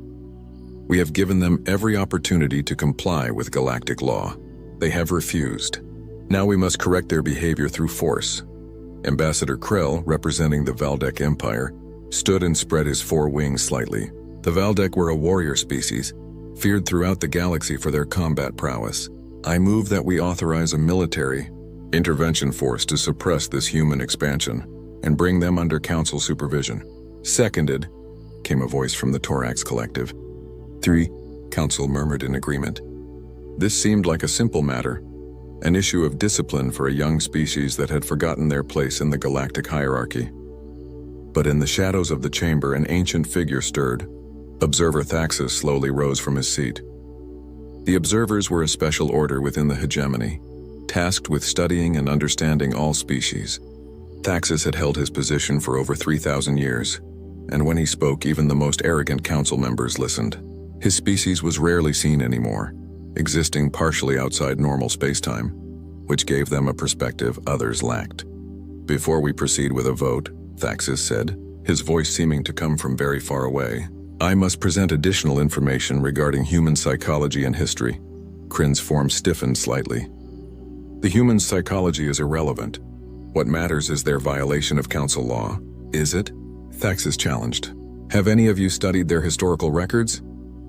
We have given them every opportunity to comply with galactic law. They have refused. Now we must correct their behavior through force." Ambassador Krell, representing the Valdek Empire, stood and spread his 4 wings slightly. The Valdek were a warrior species, feared throughout the galaxy for their combat prowess. "I move that we authorize a military intervention force to suppress this human expansion and bring them under Council supervision." "Seconded," came a voice from the Thorax Collective. 3, Council murmured in agreement. This seemed like a simple matter, an issue of discipline for a young species that had forgotten their place in the galactic hierarchy. But in the shadows of the chamber, an ancient figure stirred. Observer Thaxus slowly rose from his seat. The observers were a special order within the hegemony, tasked with studying and understanding all species. Thaxus had held his position for over 3,000 years, and when he spoke, even the most arrogant council members listened. His species was rarely seen anymore, existing partially outside normal spacetime, which gave them a perspective others lacked. "Before we proceed with a vote," Thaxus said, his voice seeming to come from very far away, "I must present additional information regarding human psychology and history." Kryn's form stiffened slightly. "The human psychology is irrelevant. What matters is their violation of Council law." "Is it?" Thaxus challenged. "Have any of you studied their historical records?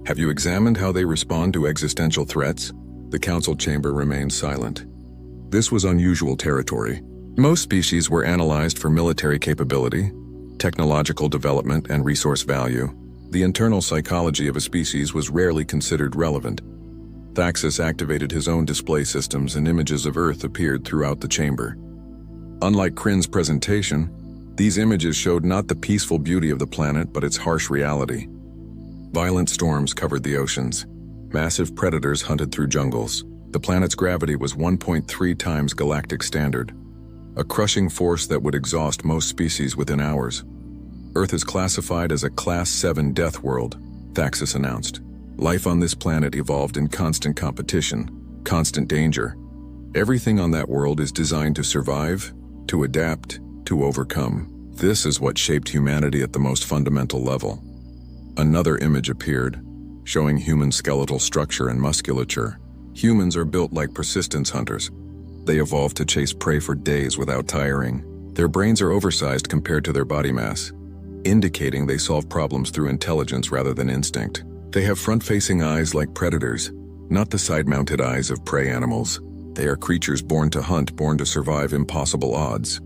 Have you examined how they respond to existential threats?" The Council chamber remained silent. This was unusual territory. Most species were analyzed for military capability, technological development, and resource value. The internal psychology of a species was rarely considered relevant. Thaxus activated his own display systems and images of Earth appeared throughout the chamber. Unlike Kryn's presentation, these images showed not the peaceful beauty of the planet but its harsh reality. Violent storms covered the oceans. Massive predators hunted through jungles. The planet's gravity was 1.3 times galactic standard, a crushing force that would exhaust most species within hours. Earth is classified as a Class 7 death world, Thaxis announced. Life on this planet evolved in constant competition, constant danger. Everything on that world is designed to survive, to adapt, to overcome. This is what shaped humanity at the most fundamental level. Another image appeared, showing human skeletal structure and musculature. Humans are built like persistence hunters. They evolved to chase prey for days without tiring. Their brains are oversized compared to their body mass, indicating they solve problems through intelligence rather than instinct. They have front-facing eyes like predators, not the side-mounted eyes of prey animals. They are creatures born to hunt, born to survive impossible odds.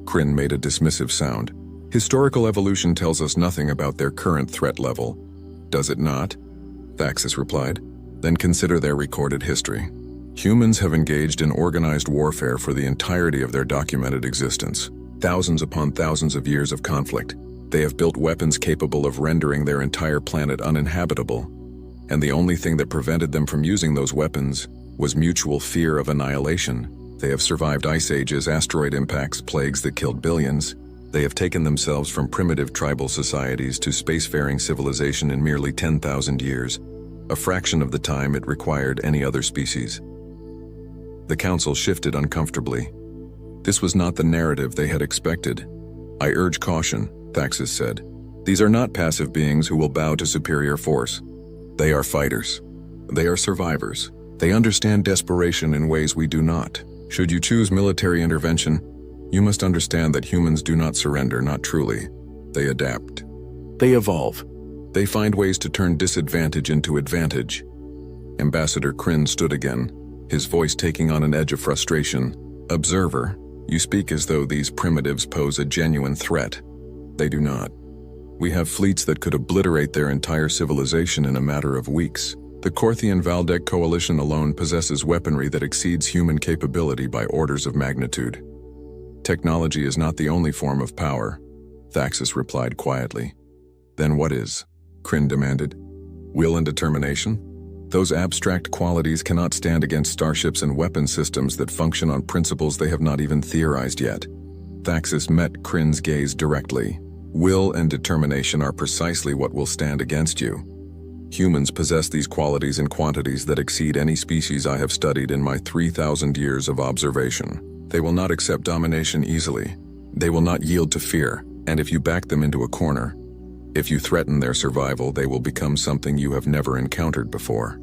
Kryn made a dismissive sound. Historical evolution tells us nothing about their current threat level. Does it not? Thaxis replied. Then consider their recorded history. Humans have engaged in organized warfare for the entirety of their documented existence. Thousands upon thousands of years of conflict. They have built weapons capable of rendering their entire planet uninhabitable. And the only thing that prevented them from using those weapons was mutual fear of annihilation. They have survived ice ages, asteroid impacts, plagues that killed billions. They have taken themselves from primitive tribal societies to spacefaring civilization in merely 10,000 years, a fraction of the time it required any other species. The council shifted uncomfortably. This was not the narrative they had expected. I urge caution, Thaxis said. These are not passive beings who will bow to superior force. They are fighters. They are survivors. They understand desperation in ways we do not. Should you choose military intervention, you must understand that humans do not surrender, not truly. They adapt. They evolve. They find ways to turn disadvantage into advantage. Ambassador Kryn stood again, his voice taking on an edge of frustration. Observer, you speak as though these primitives pose a genuine threat. They do not. We have fleets that could obliterate their entire civilization in a matter of weeks. The Korthian-Valdek coalition alone possesses weaponry that exceeds human capability by orders of magnitude. Technology is not the only form of power, Thaxis replied quietly. Then what is? Kryn demanded. Will and determination? Those abstract qualities cannot stand against starships and weapon systems that function on principles they have not even theorized yet. Thaxis met Kryn's gaze directly. Will and determination are precisely what will stand against you. Humans possess these qualities in quantities that exceed any species I have studied in my 3,000 years of observation. They will not accept domination easily. They will not yield to fear, and if you back them into a corner, if you threaten their survival, they will become something you have never encountered before.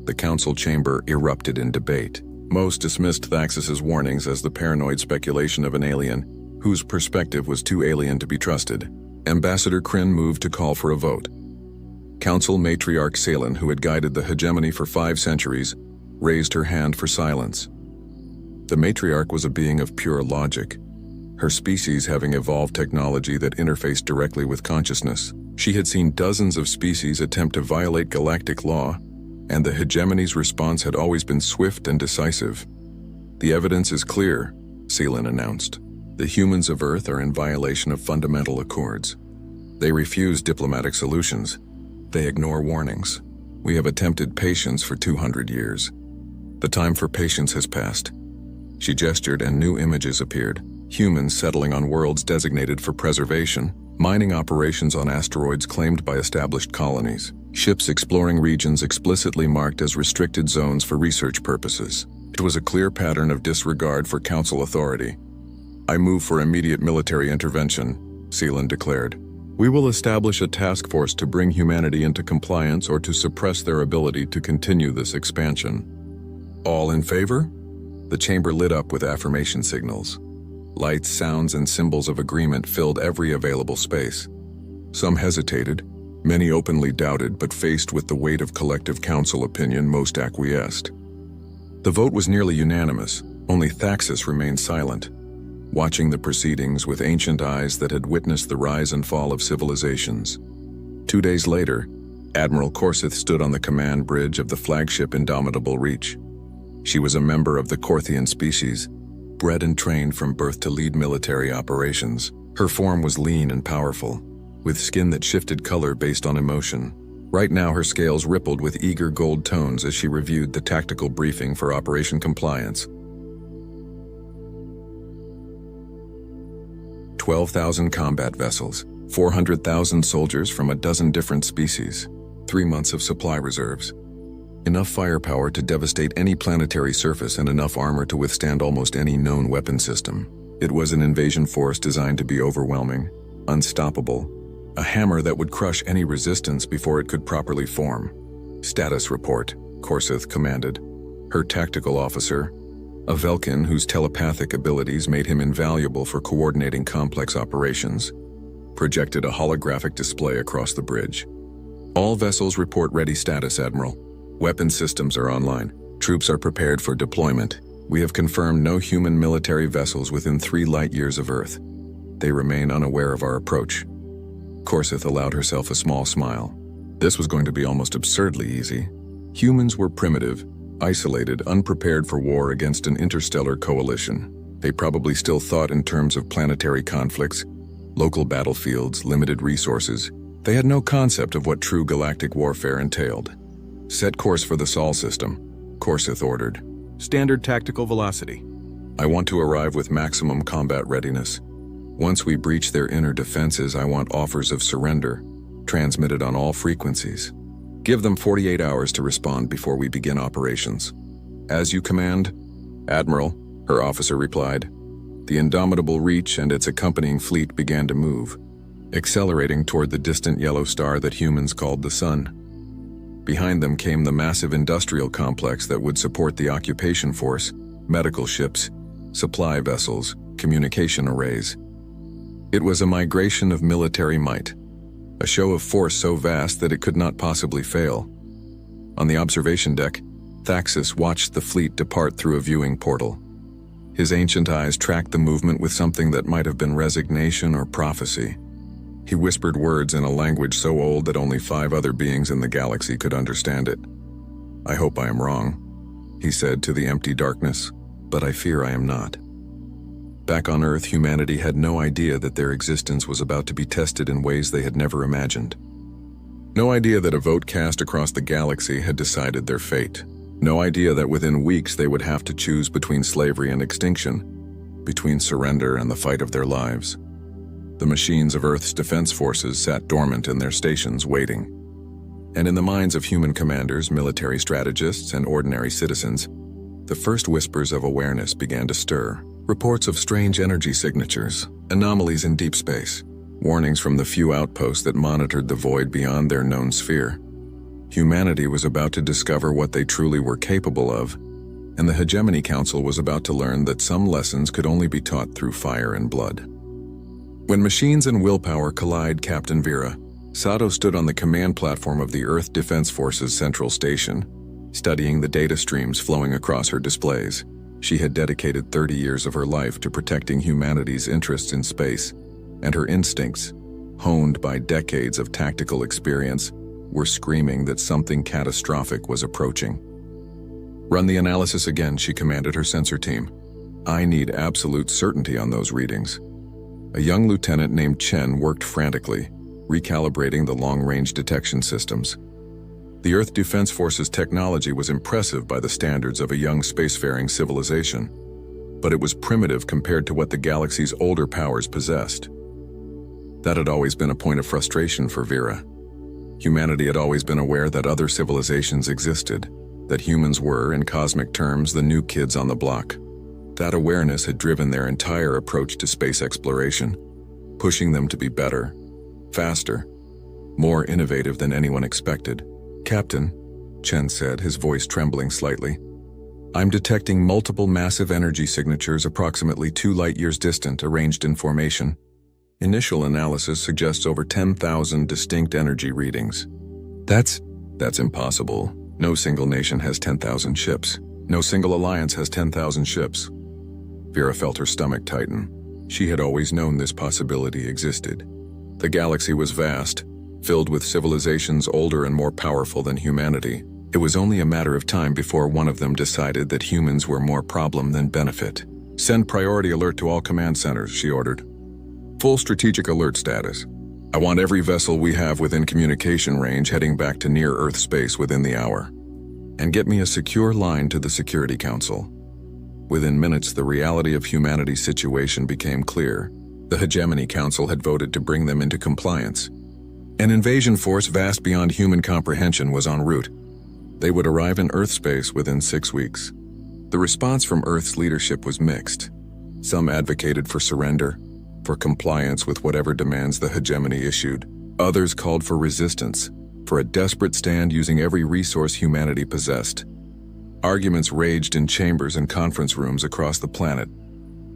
The council chamber erupted in debate. Most dismissed Thaxis's warnings as the paranoid speculation of an alien, whose perspective was too alien to be trusted. Ambassador Kryn moved to call for a vote. Council matriarch Salen, who had guided the hegemony for 5 centuries, raised her hand for silence. The matriarch was a being of pure logic, her species having evolved technology that interfaced directly with consciousness. She had seen dozens of species attempt to violate galactic law, and the hegemony's response had always been swift and decisive. The evidence is clear, Selen announced. The humans of Earth are in violation of fundamental accords. They refuse diplomatic solutions. They ignore warnings. We have attempted patience for 200 years. The time for patience has passed. She gestured and new images appeared. Humans settling on worlds designated for preservation, mining operations on asteroids claimed by established colonies, ships exploring regions explicitly marked as restricted zones for research purposes. It was a clear pattern of disregard for council authority. I move for immediate military intervention, Selen declared. We will establish a task force to bring humanity into compliance or to suppress their ability to continue this expansion. All in favor? The chamber lit up with affirmation signals. Lights, sounds, and symbols of agreement filled every available space. Some hesitated, many openly doubted, but faced with the weight of collective council opinion, most acquiesced. The vote was nearly unanimous. Only Thaxis remained silent, watching the proceedings with ancient eyes that had witnessed the rise and fall of civilizations. 2 days later, Admiral Korsith stood on the command bridge of the flagship Indomitable Reach. She was a member of the Korthian species, bred and trained from birth to lead military operations. Her form was lean and powerful, with skin that shifted color based on emotion. Right now, her scales rippled with eager gold tones as she reviewed the tactical briefing for Operation Compliance. 12,000 combat vessels, 400,000 soldiers from a dozen different species, 3 months of supply reserves. Enough firepower to devastate any planetary surface and enough armor to withstand almost any known weapon system. It was an invasion force designed to be overwhelming, unstoppable, a hammer that would crush any resistance before it could properly form. Status report, Korsith commanded. Her tactical officer, a Velkin whose telepathic abilities made him invaluable for coordinating complex operations, projected a holographic display across the bridge. All vessels report ready status, Admiral. Weapon systems are online. Troops are prepared for deployment. We have confirmed no human military vessels within 3 light years of Earth. They remain unaware of our approach. Korsith allowed herself a small smile. This was going to be almost absurdly easy. Humans were primitive, isolated, unprepared for war against an interstellar coalition. They probably still thought in terms of planetary conflicts, local battlefields, limited resources. They had no concept of what true galactic warfare entailed. Set course for the Sol system, Korsith ordered. Standard tactical velocity. I want to arrive with maximum combat readiness. Once we breach their inner defenses, I want offers of surrender, transmitted on all frequencies. Give them 48 hours to respond before we begin operations. As you command, Admiral, her officer replied. The indomitable Reach and its accompanying fleet began to move, accelerating toward the distant yellow star that humans called the Sun. Behind them came the massive industrial complex that would support the occupation force, medical ships, supply vessels, communication arrays. It was a migration of military might, a show of force so vast that it could not possibly fail. On the observation deck, Thaxis watched the fleet depart through a viewing portal. His ancient eyes tracked the movement with something that might have been resignation or prophecy. He whispered words in a language so old that only 5 other beings in the galaxy could understand it. I hope I am wrong, he said to the empty darkness, but I fear I am not. Back on Earth, humanity had no idea that their existence was about to be tested in ways they had never imagined. No idea that a vote cast across the galaxy had decided their fate. No idea that within weeks they would have to choose between slavery and extinction, between surrender and the fight of their lives. The machines of Earth's defense forces sat dormant in their stations waiting. And in the minds of human commanders, military strategists, and ordinary citizens, the first whispers of awareness began to stir. Reports of strange energy signatures, anomalies in deep space, warnings from the few outposts that monitored the void beyond their known sphere. Humanity was about to discover what they truly were capable of, and the Hegemony Council was about to learn that some lessons could only be taught through fire and blood. When machines and willpower collide, Captain Vera, Sato stood on the command platform of the Earth Defense Force's central station, studying the data streams flowing across her displays. She had dedicated 30 years of her life to protecting humanity's interests in space, and her instincts, honed by decades of tactical experience, were screaming that something catastrophic was approaching. Run the analysis again, she commanded her sensor team. I need absolute certainty on those readings. A young lieutenant named Chen worked frantically, recalibrating the long-range detection systems. The Earth Defense Force's technology was impressive by the standards of a young spacefaring civilization, but it was primitive compared to what the galaxy's older powers possessed. That had always been a point of frustration for Vera. Humanity had always been aware that other civilizations existed, that humans were, in cosmic terms, the new kids on the block. That awareness had driven their entire approach to space exploration, pushing them to be better, faster, more innovative than anyone expected. Captain, Chen said, his voice trembling slightly, I'm detecting multiple massive energy signatures approximately 2 light-years distant, arranged in formation. Initial analysis suggests over 10,000 distinct energy readings. That's impossible. No single nation has 10,000 ships. No single alliance has 10,000 ships. Vera felt her stomach tighten. She had always known this possibility existed. The galaxy was vast, filled with civilizations older and more powerful than humanity. It was only a matter of time before one of them decided that humans were more problem than benefit. Send priority alert to all command centers, she ordered. Full strategic alert status. I want every vessel we have within communication range heading back to near-Earth space within the hour. And get me a secure line to the Security Council. Within minutes, the reality of humanity's situation became clear. The Hegemony Council had voted to bring them into compliance. An invasion force vast beyond human comprehension was en route. They would arrive in Earth space within 6 weeks. The response from Earth's leadership was mixed. Some advocated for surrender, for compliance with whatever demands the hegemony issued. Others called for resistance, for a desperate stand using every resource humanity possessed. Arguments raged in chambers and conference rooms across the planet.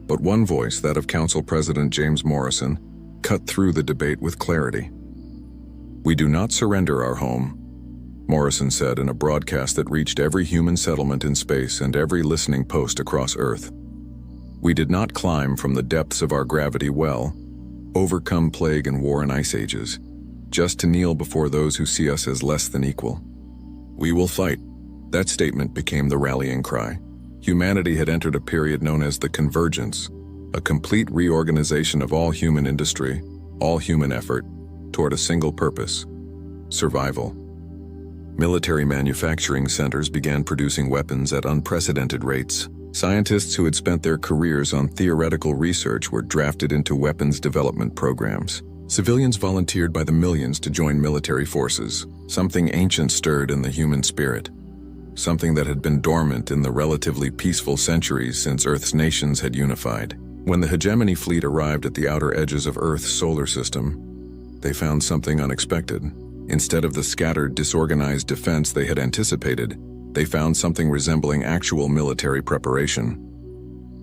But one voice, that of Council President James Morrison, cut through the debate with clarity. "We do not surrender our home," Morrison said in a broadcast that reached every human settlement in space and every listening post across Earth. "We did not climb from the depths of our gravity well, overcome plague and war and ice ages, just to kneel before those who see us as less than equal. We will fight." That statement became the rallying cry. Humanity had entered a period known as the Convergence, a complete reorganization of all human industry, all human effort, toward a single purpose: survival. Military manufacturing centers began producing weapons at unprecedented rates. Scientists who had spent their careers on theoretical research were drafted into weapons development programs. Civilians volunteered by the millions to join military forces. Something ancient stirred in the human spirit. Something that had been dormant in the relatively peaceful centuries since Earth's nations had unified. When the hegemony fleet arrived at the outer edges of Earth's solar system, they found something unexpected. Instead of the scattered, disorganized defense they had anticipated, they found something resembling actual military preparation.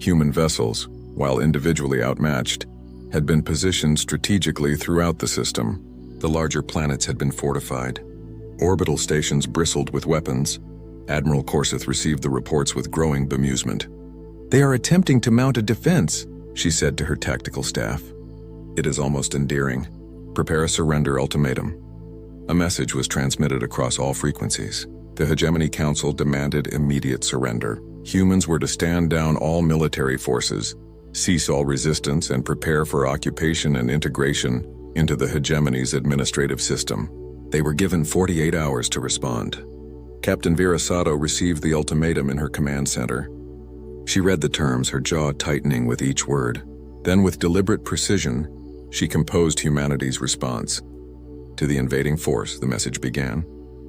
Human vessels, while individually outmatched, had been positioned strategically throughout the system. The larger planets had been fortified. Orbital stations bristled with weapons. Admiral Corseth received the reports with growing bemusement. "They are attempting to mount a defense," she said to her tactical staff. "It is almost endearing. Prepare a surrender ultimatum." A message was transmitted across all frequencies. The Hegemony Council demanded immediate surrender. Humans were to stand down all military forces, cease all resistance, and prepare for occupation and integration into the hegemony's administrative system. They were given 48 hours to respond. Captain Vera Sato received the ultimatum in her command center. She read the terms, her jaw tightening with each word. Then, with deliberate precision, she composed humanity's response. To the invading force, the message began,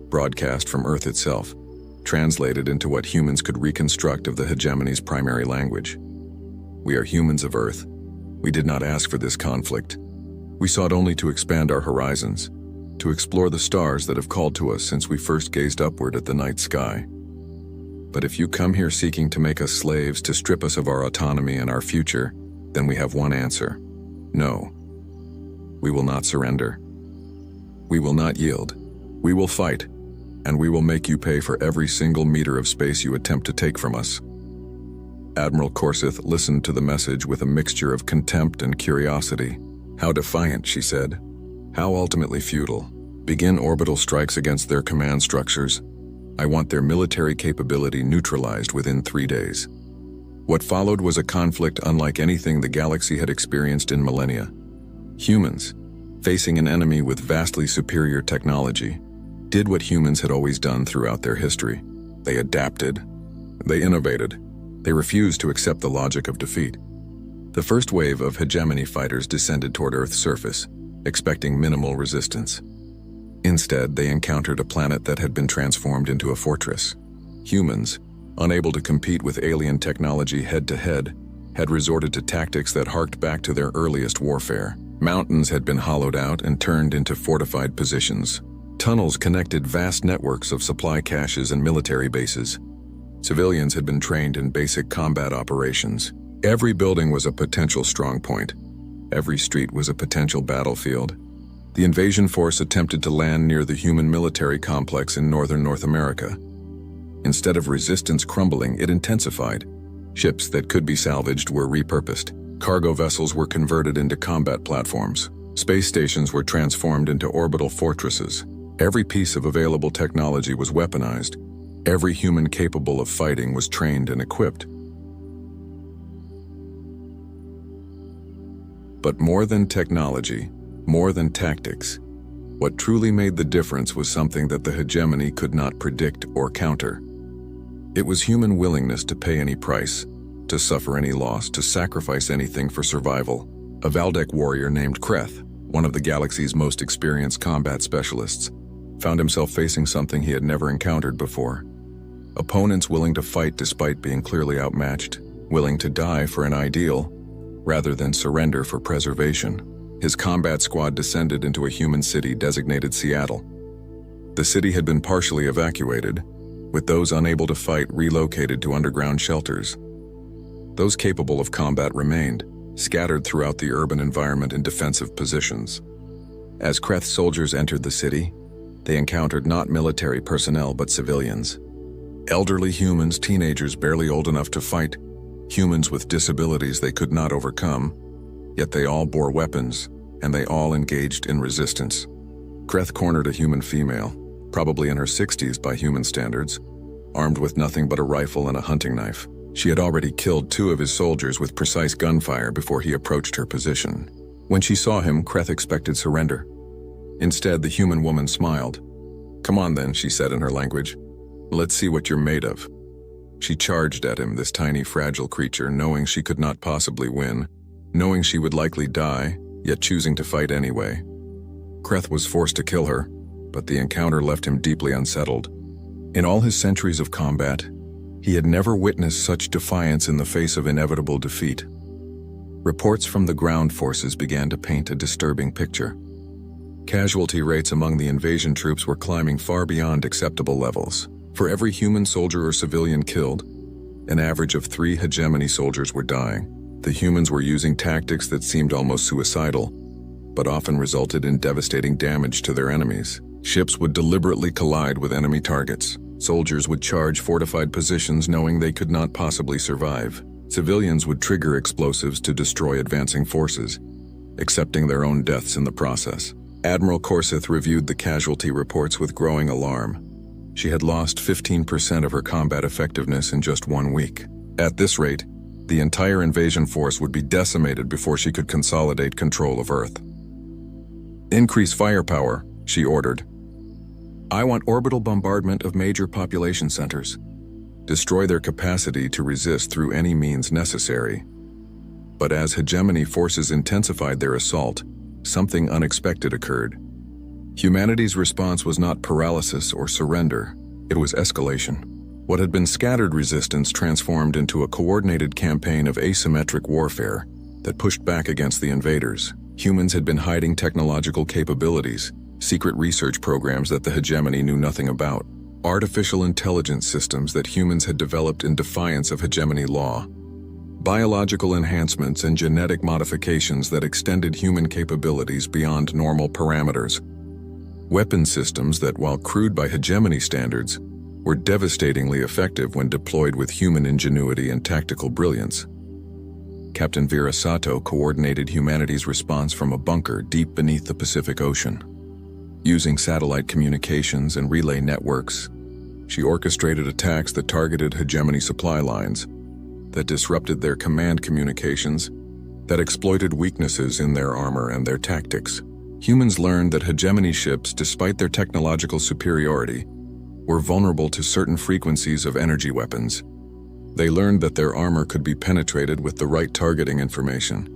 broadcast from Earth itself, translated into what humans could reconstruct of the hegemony's primary language. "We are humans of Earth. We did not ask for this conflict. We sought only to expand our horizons, to explore the stars that have called to us since we first gazed upward at the night sky. But if you come here seeking to make us slaves, to strip us of our autonomy and our future, then we have one answer: no. We will not surrender. We will not yield. We will fight, and we will make you pay for every single meter of space you attempt to take from us." Admiral Corseth listened to the message with a mixture of contempt and curiosity. "How defiant," she said. "How ultimately futile. Begin orbital strikes against their command structures. I want their military capability neutralized within 3 days." What followed was a conflict unlike anything the galaxy had experienced in millennia. Humans, facing an enemy with vastly superior technology, did what humans had always done throughout their history. They adapted. They innovated. They refused to accept the logic of defeat. The first wave of hegemony fighters descended toward Earth's surface, expecting minimal resistance. Instead, they encountered a planet that had been transformed into a fortress. Humans, unable to compete with alien technology head-to-head, had resorted to tactics that harked back to their earliest warfare. Mountains had been hollowed out and turned into fortified positions. Tunnels connected vast networks of supply caches and military bases. Civilians had been trained in basic combat operations. Every building was a potential strong point. Every street was a potential battlefield. The invasion force attempted to land near the human military complex in northern North America. Instead of resistance crumbling, it intensified. Ships that could be salvaged were repurposed. Cargo vessels were converted into combat platforms. Space stations were transformed into orbital fortresses. Every piece of available technology was weaponized. Every human capable of fighting was trained and equipped. But more than technology, more than tactics, what truly made the difference was something that the hegemony could not predict or counter. It was human willingness to pay any price, to suffer any loss, to sacrifice anything for survival. A Valdec warrior named Kreth, one of the galaxy's most experienced combat specialists, found himself facing something he had never encountered before. Opponents willing to fight despite being clearly outmatched, willing to die for an ideal, rather than surrender for preservation. His combat squad descended into a human city designated Seattle. The city had been partially evacuated, with those unable to fight relocated to underground shelters. Those capable of combat remained, scattered throughout the urban environment in defensive positions. As Kreth's soldiers entered the city, they encountered not military personnel but civilians. Elderly humans, teenagers barely old enough to fight, humans with disabilities they could not overcome, yet they all bore weapons, and they all engaged in resistance. Kreth cornered a human female, probably in her 60s by human standards, armed with nothing but a rifle and a hunting knife. She had already killed 2 of his soldiers with precise gunfire before he approached her position. When she saw him, Kreth expected surrender. Instead, the human woman smiled. "Come on then," she said in her language. "Let's see what you're made of." She charged at him, this tiny, fragile creature, knowing she could not possibly win, knowing she would likely die, yet choosing to fight anyway. Kreth was forced to kill her, but the encounter left him deeply unsettled. In all his centuries of combat, he had never witnessed such defiance in the face of inevitable defeat. Reports from the ground forces began to paint a disturbing picture. Casualty rates among the invasion troops were climbing far beyond acceptable levels. For every human soldier or civilian killed, an average of 3 hegemony soldiers were dying. The humans were using tactics that seemed almost suicidal, but often resulted in devastating damage to their enemies. Ships would deliberately collide with enemy targets. Soldiers would charge fortified positions knowing they could not possibly survive. Civilians would trigger explosives to destroy advancing forces, accepting their own deaths in the process. Admiral Korseth reviewed the casualty reports with growing alarm. She had lost 15% of her combat effectiveness in just 1 week. At this rate, the entire invasion force would be decimated before she could consolidate control of Earth. "Increase firepower," she ordered. "I want orbital bombardment of major population centers. Destroy their capacity to resist through any means necessary." But as hegemony forces intensified their assault, something unexpected occurred. Humanity's response was not paralysis or surrender, it was escalation. What had been scattered resistance transformed into a coordinated campaign of asymmetric warfare that pushed back against the invaders. Humans had been hiding technological capabilities, secret research programs that the hegemony knew nothing about, artificial intelligence systems that humans had developed in defiance of hegemony law, biological enhancements and genetic modifications that extended human capabilities beyond normal parameters, weapon systems that, while crude by hegemony standards, were devastatingly effective when deployed with human ingenuity and tactical brilliance. Captain Vera Sato coordinated humanity's response from a bunker deep beneath the Pacific Ocean. Using satellite communications and relay networks, she orchestrated attacks that targeted hegemony supply lines, that disrupted their command communications, that exploited weaknesses in their armor and their tactics. Humans learned that hegemony ships, despite their technological superiority, were vulnerable to certain frequencies of energy weapons. They learned that their armor could be penetrated with the right targeting information.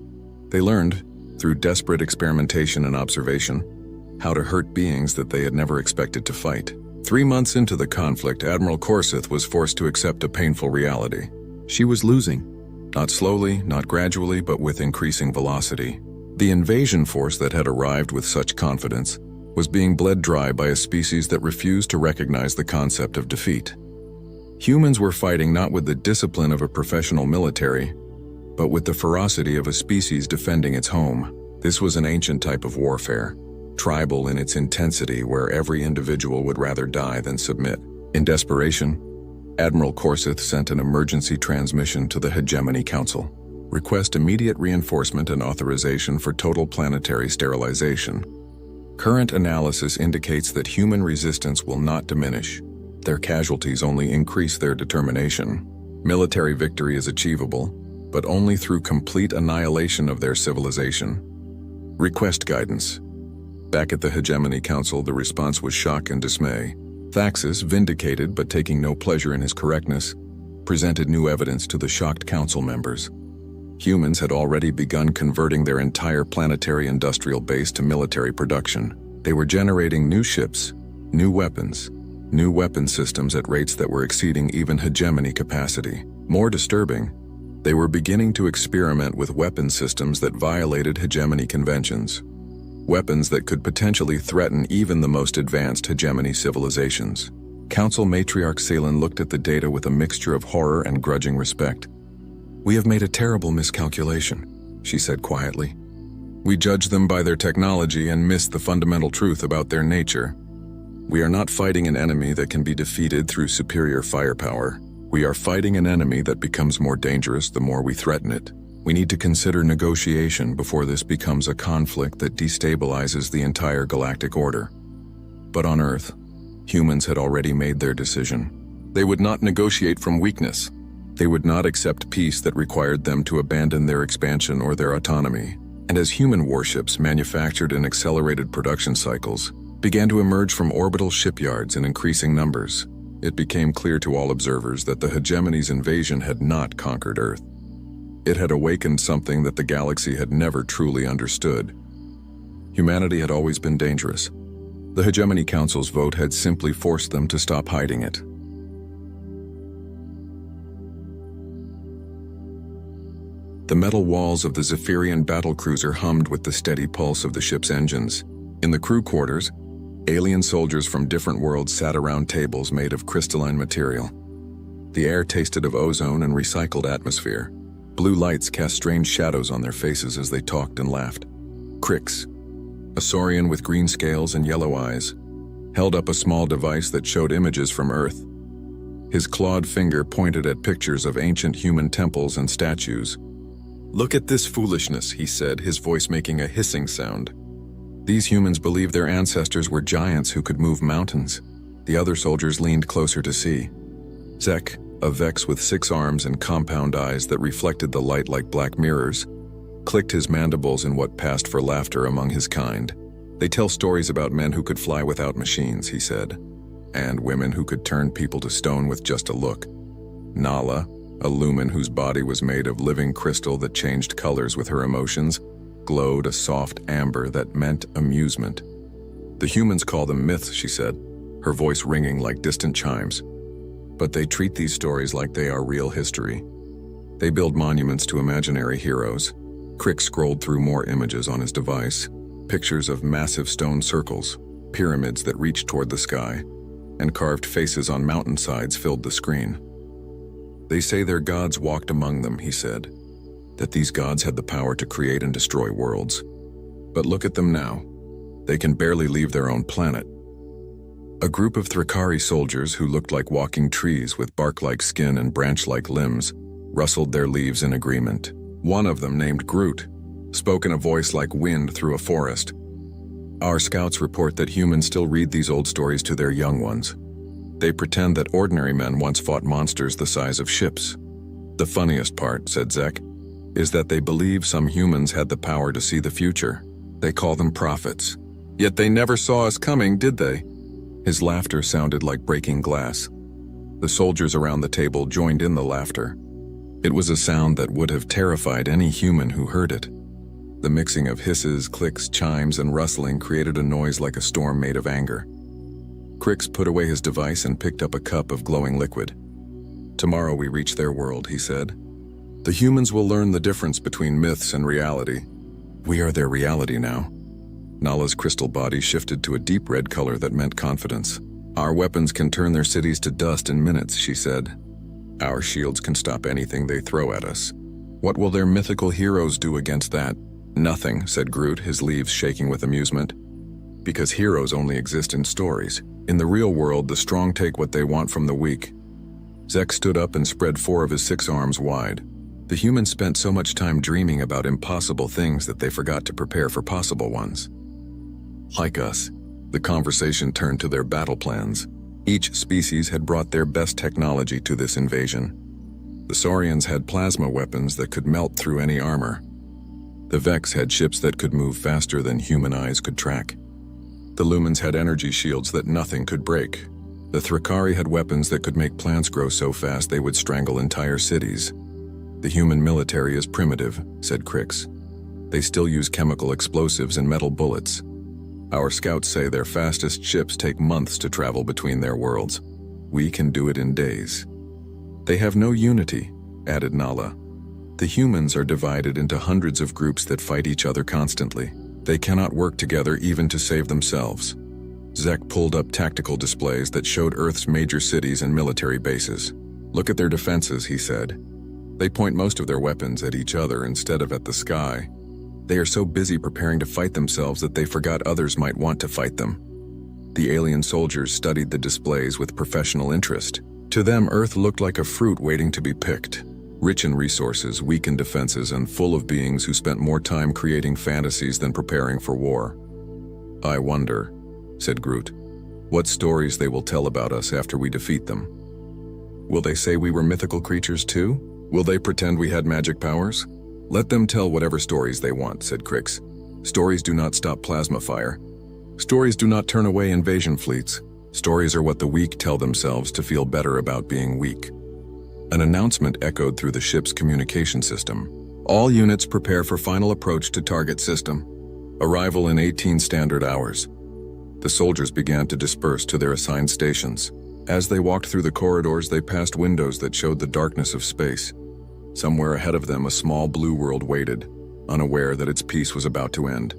They learned, through desperate experimentation and observation, how to hurt beings that they had never expected to fight. 3 months into the conflict, Admiral Korseth was forced to accept a painful reality. She was losing. Not slowly, not gradually, but with increasing velocity. The invasion force that had arrived with such confidence was being bled dry by a species that refused to recognize the concept of defeat. Humans were fighting not with the discipline of a professional military, but with the ferocity of a species defending its home. This was an ancient type of warfare, tribal in its intensity, where every individual would rather die than submit. In desperation, Admiral Korseth sent an emergency transmission to the Hegemony Council. Request immediate reinforcement and authorization for total planetary sterilization. Current analysis indicates that human resistance will not diminish. Their casualties only increase their determination. Military victory is achievable, but only through complete annihilation of their civilization. Request guidance. Back at the Hegemony Council, the response was shock and dismay. Thaxis, vindicated but taking no pleasure in his correctness, presented new evidence to the shocked council members. Humans had already begun converting their entire planetary industrial base to military production. They were generating new ships, new weapons systems at rates that were exceeding even hegemony capacity. More disturbing, they were beginning to experiment with weapon systems that violated hegemony conventions. Weapons that could potentially threaten even the most advanced hegemony civilizations. Council Matriarch Salen looked at the data with a mixture of horror and grudging respect. "We have made a terrible miscalculation," she said quietly. "We judge them by their technology and miss the fundamental truth about their nature. We are not fighting an enemy that can be defeated through superior firepower. We are fighting an enemy that becomes more dangerous the more we threaten it. We need to consider negotiation before this becomes a conflict that destabilizes the entire galactic order." But on Earth, humans had already made their decision. They would not negotiate from weakness. They would not accept peace that required them to abandon their expansion or their autonomy. And as human warships manufactured in accelerated production cycles began to emerge from orbital shipyards in increasing numbers, it became clear to all observers that the hegemony's invasion had not conquered Earth. It had awakened something that the galaxy had never truly understood. Humanity had always been dangerous. The Hegemony Council's vote had simply forced them to stop hiding it. The metal walls of the Zephyrian battlecruiser hummed with the steady pulse of the ship's engines. In the crew quarters, alien soldiers from different worlds sat around tables made of crystalline material. The air tasted of ozone and recycled atmosphere. Blue lights cast strange shadows on their faces as they talked and laughed. Crix, a saurian with green scales and yellow eyes, held up a small device that showed images from Earth. His clawed finger pointed at pictures of ancient human temples and statues. "Look at this foolishness," he said, his voice making a hissing sound. "These humans believed their ancestors were giants who could move mountains." The other soldiers leaned closer to see. Zek, a Vex with 6 arms and compound eyes that reflected the light like black mirrors, clicked his mandibles in what passed for laughter among his kind. "They tell stories about men who could fly without machines," he said, "and women who could turn people to stone with just a look. Nala, a lumen whose body was made of living crystal that changed colors with her emotions, glowed a soft amber that meant amusement. The humans call them myths," she said, her voice ringing like distant chimes. "But they treat these stories like they are real history. They build monuments to imaginary heroes." Crick scrolled through more images on his device, pictures of massive stone circles, pyramids that reached toward the sky, and carved faces on mountainsides filled the screen. "They say their gods walked among them," he said, "that these gods had the power to create and destroy worlds. But look at them now. They can barely leave their own planet." A group of Thrakari soldiers who looked like walking trees with bark-like skin and branch-like limbs rustled their leaves in agreement. One of them, named Groot, spoke in a voice like wind through a forest. "Our scouts report that humans still read these old stories to their young ones. They pretend that ordinary men once fought monsters the size of ships. The funniest part," said Zek, "is that they believe some humans had the power to see the future. They call them prophets. Yet they never saw us coming, did they?" His laughter sounded like breaking glass. The soldiers around the table joined in the laughter. It was a sound that would have terrified any human who heard it. The mixing of hisses, clicks, chimes, and rustling created a noise like a storm made of anger. Crix put away his device and picked up a cup of glowing liquid. "Tomorrow we reach their world," he said. "The humans will learn the difference between myths and reality. We are their reality now." Nala's crystal body shifted to a deep red color that meant confidence. "Our weapons can turn their cities to dust in minutes," she said. "Our shields can stop anything they throw at us. What will their mythical heroes do against that?" "Nothing," said Groot, his leaves shaking with amusement. "Because heroes only exist in stories. In the real world, the strong take what they want from the weak." Zek stood up and spread 4 of his 6 arms wide. The humans spent so much time dreaming about impossible things that they forgot to prepare for possible ones. Like us, the conversation turned to their battle plans. Each species had brought their best technology to this invasion. The Saurians had plasma weapons that could melt through any armor. The Vex had ships that could move faster than human eyes could track. The Lumens had energy shields that nothing could break. The Thrakari had weapons that could make plants grow so fast they would strangle entire cities. The human military is primitive, said Crix. They still use chemical explosives and metal bullets. Our scouts say their fastest ships take months to travel between their worlds. We can do it in days. They have no unity, added Nala. The humans are divided into hundreds of groups that fight each other constantly. They cannot work together even to save themselves. Zek pulled up tactical displays that showed Earth's major cities and military bases. Look at their defenses, he said. They point most of their weapons at each other instead of at the sky. They are so busy preparing to fight themselves that they forgot others might want to fight them. The alien soldiers studied the displays with professional interest. To them, Earth looked like a fruit waiting to be picked. Rich in resources, weak in defenses, and full of beings who spent more time creating fantasies than preparing for war. I wonder, said Groot, what stories they will tell about us after we defeat them. Will they say we were mythical creatures too? Will they pretend we had magic powers? Let them tell whatever stories they want, said Crix. Stories do not stop plasma fire. Stories do not turn away invasion fleets. Stories are what the weak tell themselves to feel better about being weak. An announcement echoed through the ship's communication system. All units prepare for final approach to target system. Arrival in 18 standard hours. The soldiers began to disperse to their assigned stations. As they walked through the corridors, they passed windows that showed the darkness of space. Somewhere ahead of them, a small blue world waited, unaware that its peace was about to end.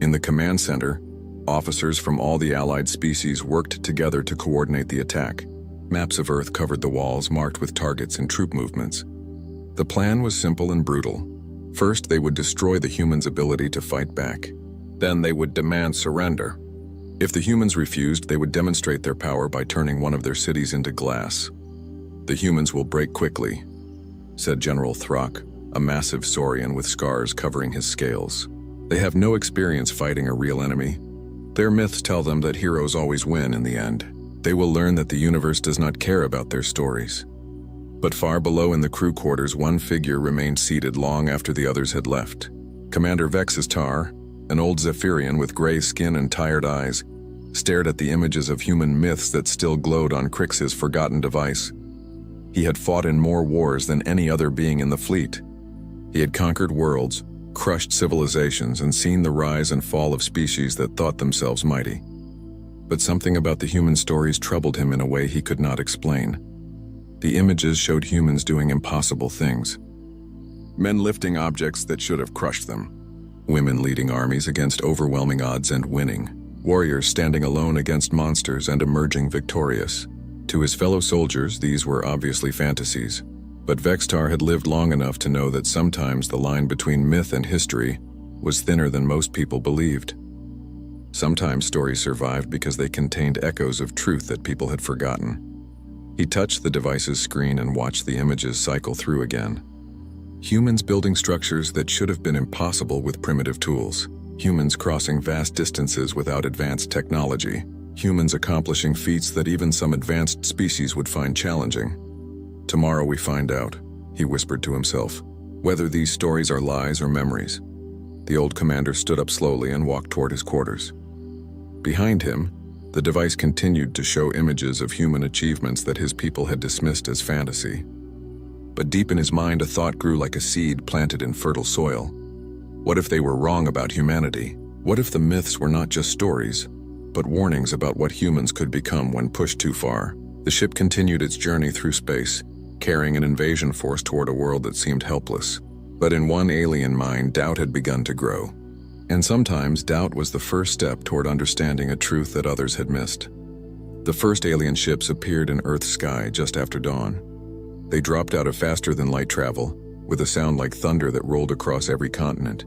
In the command center, officers from all the allied species worked together to coordinate the attack. Maps of Earth covered the walls marked with targets and troop movements. The plan was simple and brutal. First, they would destroy the humans' ability to fight back. Then they would demand surrender. If the humans refused, they would demonstrate their power by turning one of their cities into glass. The humans will break quickly, said General Throck, a massive saurian with scars covering his scales. They have no experience fighting a real enemy. Their myths tell them that heroes always win in the end. They will learn that the universe does not care about their stories. But far below in the crew quarters, one figure remained seated long after the others had left. Commander Vex's Tar, an old Zephyrian with gray skin and tired eyes, stared at the images of human myths that still glowed on Crix's forgotten device. He had fought in more wars than any other being in the fleet. He had conquered worlds, crushed civilizations, and seen the rise and fall of species that thought themselves mighty. But something about the human stories troubled him in a way he could not explain. The images showed humans doing impossible things. Men lifting objects that should have crushed them. Women leading armies against overwhelming odds and winning. Warriors standing alone against monsters and emerging victorious. To his fellow soldiers, these were obviously fantasies. But Vextar had lived long enough to know that sometimes the line between myth and history was thinner than most people believed. Sometimes stories survived because they contained echoes of truth that people had forgotten. He touched the device's screen and watched the images cycle through again. Humans building structures that should have been impossible with primitive tools. Humans crossing vast distances without advanced technology. Humans accomplishing feats that even some advanced species would find challenging. Tomorrow we find out, he whispered to himself, whether these stories are lies or memories. The old commander stood up slowly and walked toward his quarters. Behind him, the device continued to show images of human achievements that his people had dismissed as fantasy. But deep in his mind, a thought grew like a seed planted in fertile soil. What if they were wrong about humanity? What if the myths were not just stories, but warnings about what humans could become when pushed too far? The ship continued its journey through space, carrying an invasion force toward a world that seemed helpless. But in one alien mind, doubt had begun to grow. And sometimes doubt was the first step toward understanding a truth that others had missed. The first alien ships appeared in Earth's sky just after dawn. They dropped out of faster-than-light travel, with a sound like thunder that rolled across every continent.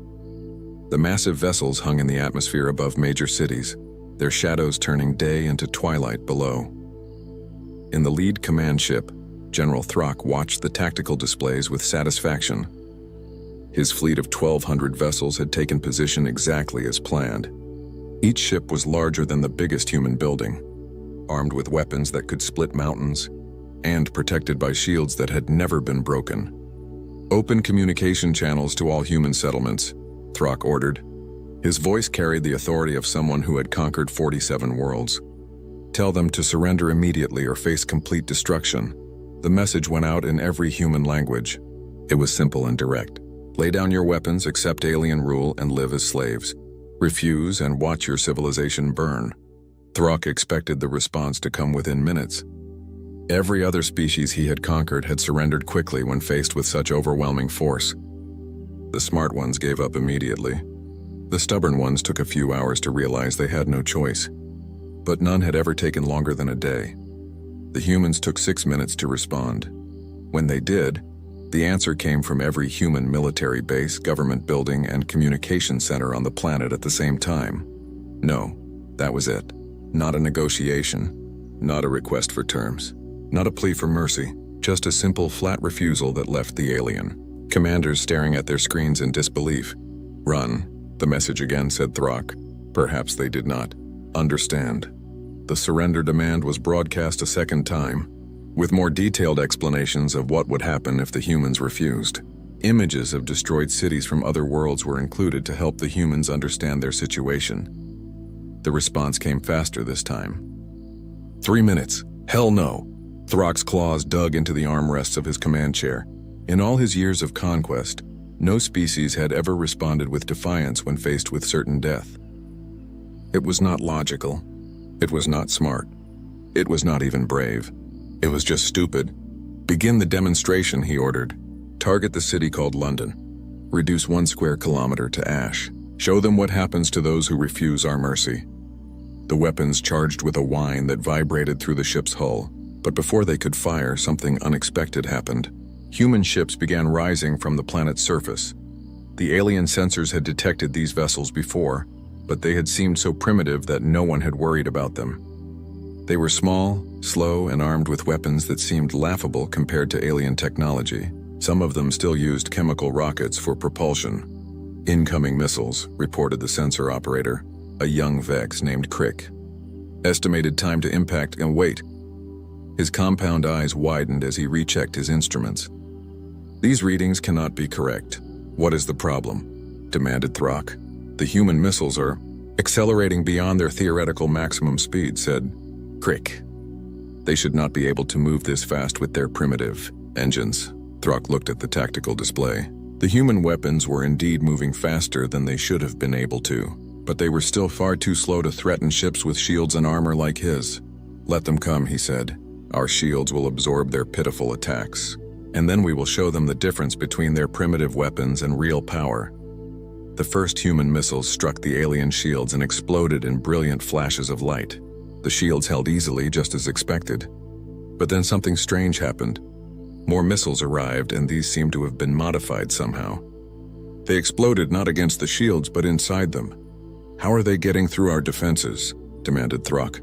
The massive vessels hung in the atmosphere above major cities, their shadows turning day into twilight below. In the lead command ship, General Throck watched the tactical displays with satisfaction. His fleet of 1,200 vessels had taken position exactly as planned. Each ship was larger than the biggest human building, armed with weapons that could split mountains, and protected by shields that had never been broken. "Open communication channels to all human settlements," Throck ordered. His voice carried the authority of someone who had conquered 47 worlds. "Tell them to surrender immediately or face complete destruction." The message went out in every human language. It was simple and direct. Lay down your weapons, accept alien rule, and live as slaves. Refuse and watch your civilization burn. Throck expected the response to come within minutes. Every other species he had conquered had surrendered quickly when faced with such overwhelming force. The smart ones gave up immediately. The stubborn ones took a few hours to realize they had no choice. But none had ever taken longer than a day. The humans took 6 minutes to respond. When they did, the answer came from every human military base, government building, and communication center on the planet at the same time. No, that was it. Not a negotiation, not a request for terms, not a plea for mercy, just a simple, flat refusal that left the alien. Commanders staring at their screens in disbelief. Run, the message again said Throck. Perhaps they did not understand. The surrender demand was broadcast a second time, with more detailed explanations of what would happen if the humans refused. Images of destroyed cities from other worlds were included to help the humans understand their situation. The response came faster this time. 3 minutes. Hell no. Throck's claws dug into the armrests of his command chair. In all his years of conquest, no species had ever responded with defiance when faced with certain death. It was not logical. It was not smart. It was not even brave. It was just stupid. Begin the demonstration, he ordered. Target the city called London. Reduce 1 square kilometer to ash. Show them what happens to those who refuse our mercy. The weapons charged with a whine that vibrated through the ship's hull, but before they could fire, something unexpected happened. Human ships began rising from the planet's surface. The alien sensors had detected these vessels before, but they had seemed so primitive that no one had worried about them. They were small, slow, and armed with weapons that seemed laughable compared to alien technology. Some of them still used chemical rockets for propulsion. Incoming missiles, reported the sensor operator, a young Vex named Crick. Estimated time to impact and wait. His compound eyes widened as he rechecked his instruments. These readings cannot be correct. What is the problem? Demanded Throck. The human missiles are accelerating beyond their theoretical maximum speed, said Crick. They should not be able to move this fast with their primitive engines. Throck looked at the tactical display. The human weapons were indeed moving faster than they should have been able to, but they were still far too slow to threaten ships with shields and armor like his. Let them come, he said. Our shields will absorb their pitiful attacks, and then we will show them the difference between their primitive weapons and real power. The first human missiles struck the alien shields and exploded in brilliant flashes of light. The shields held easily, just as expected. But then something strange happened. More missiles arrived, and these seemed to have been modified somehow. They exploded not against the shields, but inside them. How are they getting through our defenses? Demanded Throck.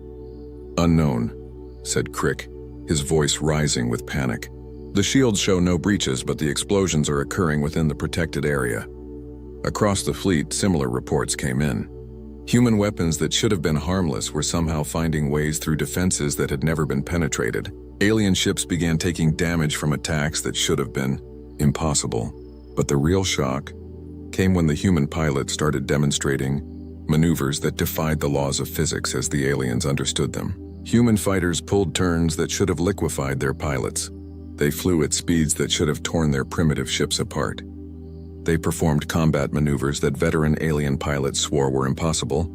Unknown, said Crick, his voice rising with panic. The shields show no breaches, but the explosions are occurring within the protected area. Across the fleet, similar reports came in. Human weapons that should have been harmless were somehow finding ways through defenses that had never been penetrated. Alien ships began taking damage from attacks that should have been impossible. But the real shock came when the human pilots started demonstrating maneuvers that defied the laws of physics as the aliens understood them. Human fighters pulled turns that should have liquefied their pilots. They flew at speeds that should have torn their primitive ships apart. They performed combat maneuvers that veteran alien pilots swore were impossible.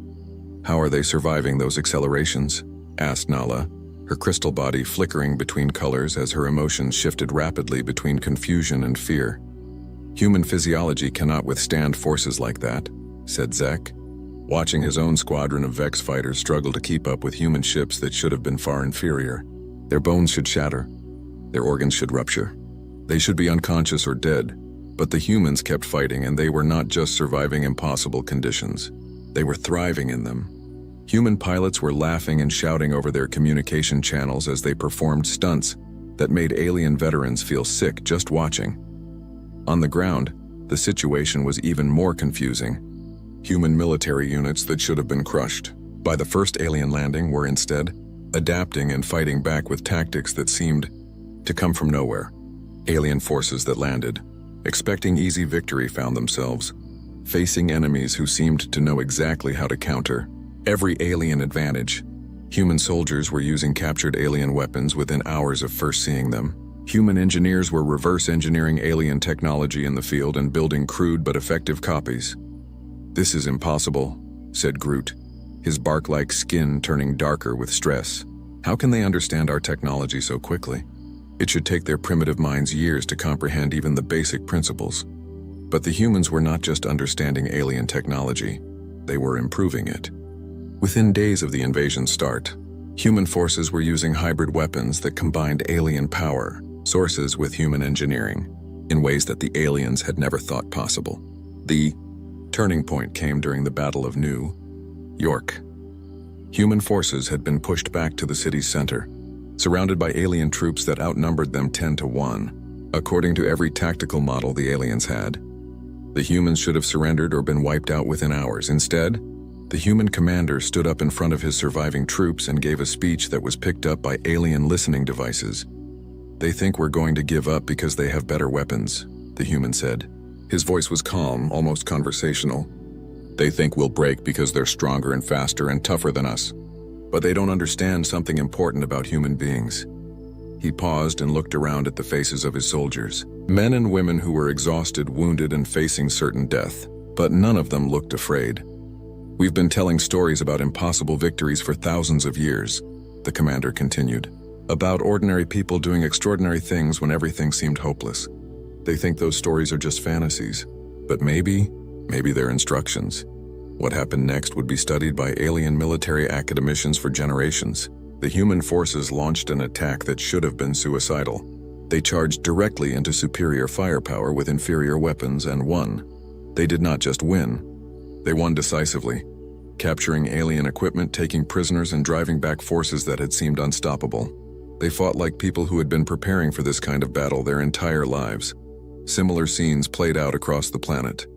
How are they surviving those accelerations? Asked Nala, her crystal body flickering between colors as her emotions shifted rapidly between confusion and fear. Human physiology cannot withstand forces like that, said Zek, watching his own squadron of Vex fighters struggle to keep up with human ships that should have been far inferior. Their bones should shatter. Their organs should rupture. They should be unconscious or dead. But the humans kept fighting, and they were not just surviving impossible conditions. They were thriving in them. Human pilots were laughing and shouting over their communication channels as they performed stunts that made alien veterans feel sick just watching. On the ground, the situation was even more confusing. Human military units that should have been crushed by the first alien landing were instead adapting and fighting back with tactics that seemed to come from nowhere. Alien forces that landed, expecting easy victory, found themselves facing enemies who seemed to know exactly how to counter every alien advantage. Human soldiers were using captured alien weapons within hours of first seeing them. Human engineers were reverse engineering alien technology in the field and building crude but effective copies. "This is impossible," said Groot, his bark-like skin turning darker with stress. "How can they understand our technology so quickly? It should take their primitive minds years to comprehend even the basic principles." But the humans were not just understanding alien technology, they were improving it. Within days of the invasion's start, human forces were using hybrid weapons that combined alien power sources with human engineering in ways that the aliens had never thought possible. The turning point came during the Battle of New York. Human forces had been pushed back to the city's center, surrounded by alien troops that outnumbered them 10-1, according to every tactical model the aliens had. The humans should have surrendered or been wiped out within hours. Instead, the human commander stood up in front of his surviving troops and gave a speech that was picked up by alien listening devices. "They think we're going to give up because they have better weapons," the human said. His voice was calm, almost conversational. "They think we'll break because they're stronger and faster and tougher than us. But they don't understand something important about human beings." He paused and looked around at the faces of his soldiers. Men and women who were exhausted, wounded, and facing certain death. But none of them looked afraid. "We've been telling stories about impossible victories for thousands of years," the commander continued. "About ordinary people doing extraordinary things when everything seemed hopeless. They think those stories are just fantasies. But maybe they're instructions. What happened next would be studied by alien military academicians for generations. The human forces launched an attack that should have been suicidal. They charged directly into superior firepower with inferior weapons and won. They did not just win. They won decisively, capturing alien equipment, taking prisoners, and driving back forces that had seemed unstoppable. They fought like people who had been preparing for this kind of battle their entire lives. Similar scenes played out across the planet.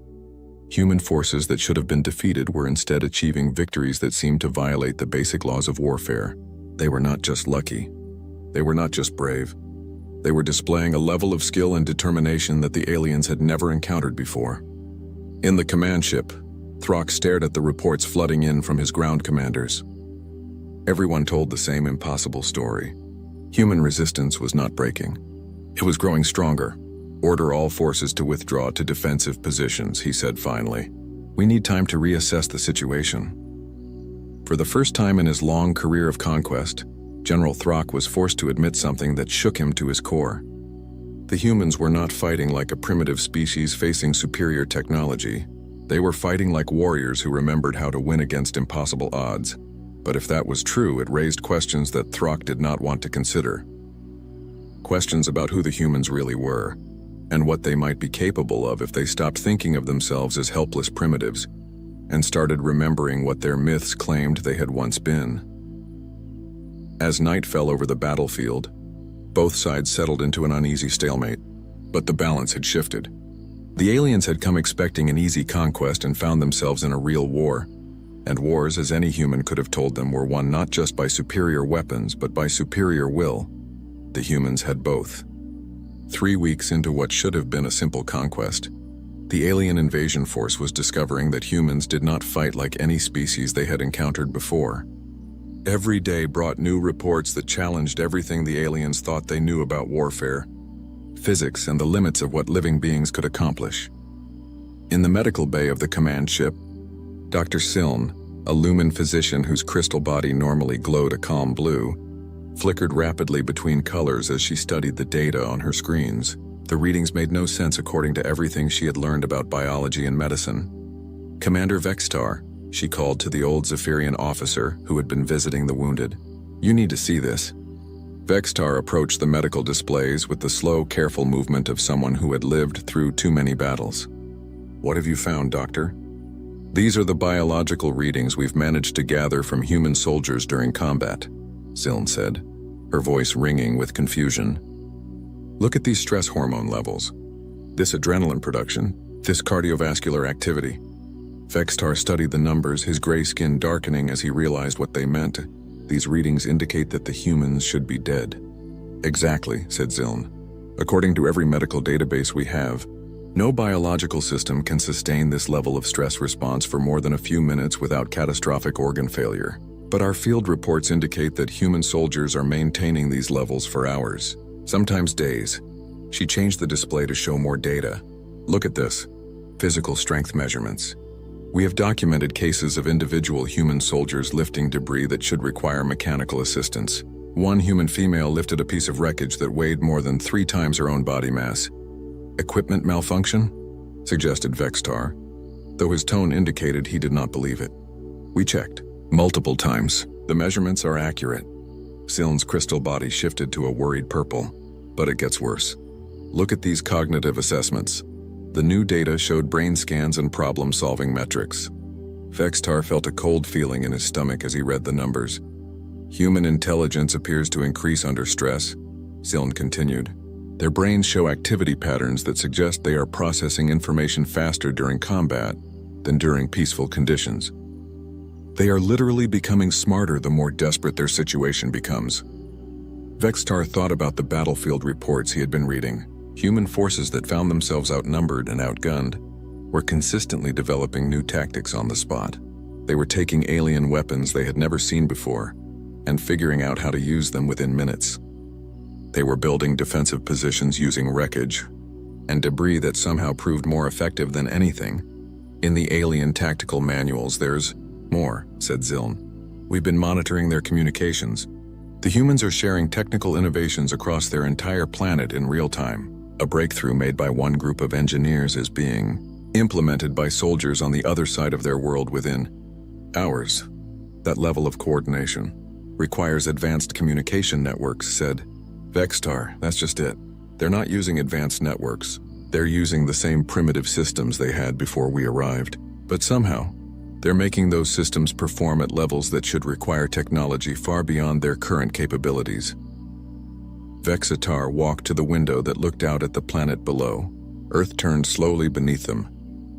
Human forces that should have been defeated were instead achieving victories that seemed to violate the basic laws of warfare. They were not just lucky. They were not just brave. They were displaying a level of skill and determination that the aliens had never encountered before. In the command ship, Throck stared at the reports flooding in from his ground commanders. Everyone told the same impossible story. Human resistance was not breaking. It was growing stronger. "Order all forces to withdraw to defensive positions," he said finally. "We need time to reassess the situation." For the first time in his long career of conquest, General Throck was forced to admit something that shook him to his core. The humans were not fighting like a primitive species facing superior technology. They were fighting like warriors who remembered how to win against impossible odds. But if that was true, it raised questions that Throck did not want to consider. Questions about who the humans really were, and what they might be capable of if they stopped thinking of themselves as helpless primitives and started remembering what their myths claimed they had once been. As night fell over the battlefield, both sides settled into an uneasy stalemate, but the balance had shifted. The aliens had come expecting an easy conquest and found themselves in a real war. And wars, as any human could have told them, were won not just by superior weapons, but by superior will. The humans had both. 3 weeks into what should have been a simple conquest, the alien invasion force was discovering that humans did not fight like any species they had encountered before. Every day brought new reports that challenged everything the aliens thought they knew about warfare, physics, and the limits of what living beings could accomplish. In the medical bay of the command ship, Dr. Siln, a Lumen physician whose crystal body normally glowed a calm blue, flickered rapidly between colors as she studied the data on her screens. The readings made no sense according to everything she had learned about biology and medicine. "Commander Vextar," she called to the old Zephyrian officer who had been visiting the wounded. "You need to see this." Vextar approached the medical displays with the slow, careful movement of someone who had lived through too many battles. "What have you found, Doctor?" "These are the biological readings we've managed to gather from human soldiers during combat," Siln said, her voice ringing with confusion. "Look at these stress hormone levels. This adrenaline production, this cardiovascular activity." Vextar studied the numbers, his gray skin darkening as he realized what they meant. "These readings indicate that the humans should be dead." "Exactly," said Siln. "According to every medical database we have, no biological system can sustain this level of stress response for more than a few minutes without catastrophic organ failure. But our field reports indicate that human soldiers are maintaining these levels for hours." sometimes days. She changed the display to show more data. Look at this. Physical strength measurements. We have documented cases of individual human soldiers lifting debris that should require mechanical assistance. One human female lifted a piece of wreckage that weighed more than 3 times her own body mass. Equipment malfunction? Suggested Vextar, though his tone indicated he did not believe it. We checked multiple times. The measurements are accurate. Siln's crystal body shifted to a worried purple, but it gets worse. Look at these cognitive assessments. The new data showed brain scans and problem-solving metrics. Vextar felt a cold feeling in his stomach as he read the numbers. Human intelligence appears to increase under stress, Siln continued. Their brains show activity patterns that suggest they are processing information faster during combat than during peaceful conditions. They are literally becoming smarter the more desperate their situation becomes. Vextar thought about the battlefield reports he had been reading. Human forces that found themselves outnumbered and outgunned were consistently developing new tactics on the spot. They were taking alien weapons they had never seen before and figuring out how to use them within minutes. They were building defensive positions using wreckage and debris that somehow proved more effective than anything. In the alien tactical manuals, there's more, said Siln. We've been monitoring their communications. The humans are sharing technical innovations across their entire planet in real time. A breakthrough made by one group of engineers is being implemented by soldiers on the other side of their world within hours. That level of coordination requires advanced communication networks, said Vextar. That's just it. They're not using advanced networks. They're using the same primitive systems they had before we arrived. But somehow, they're making those systems perform at levels that should require technology far beyond their current capabilities. Vexatar walked to the window that looked out at the planet below. Earth turned slowly beneath them,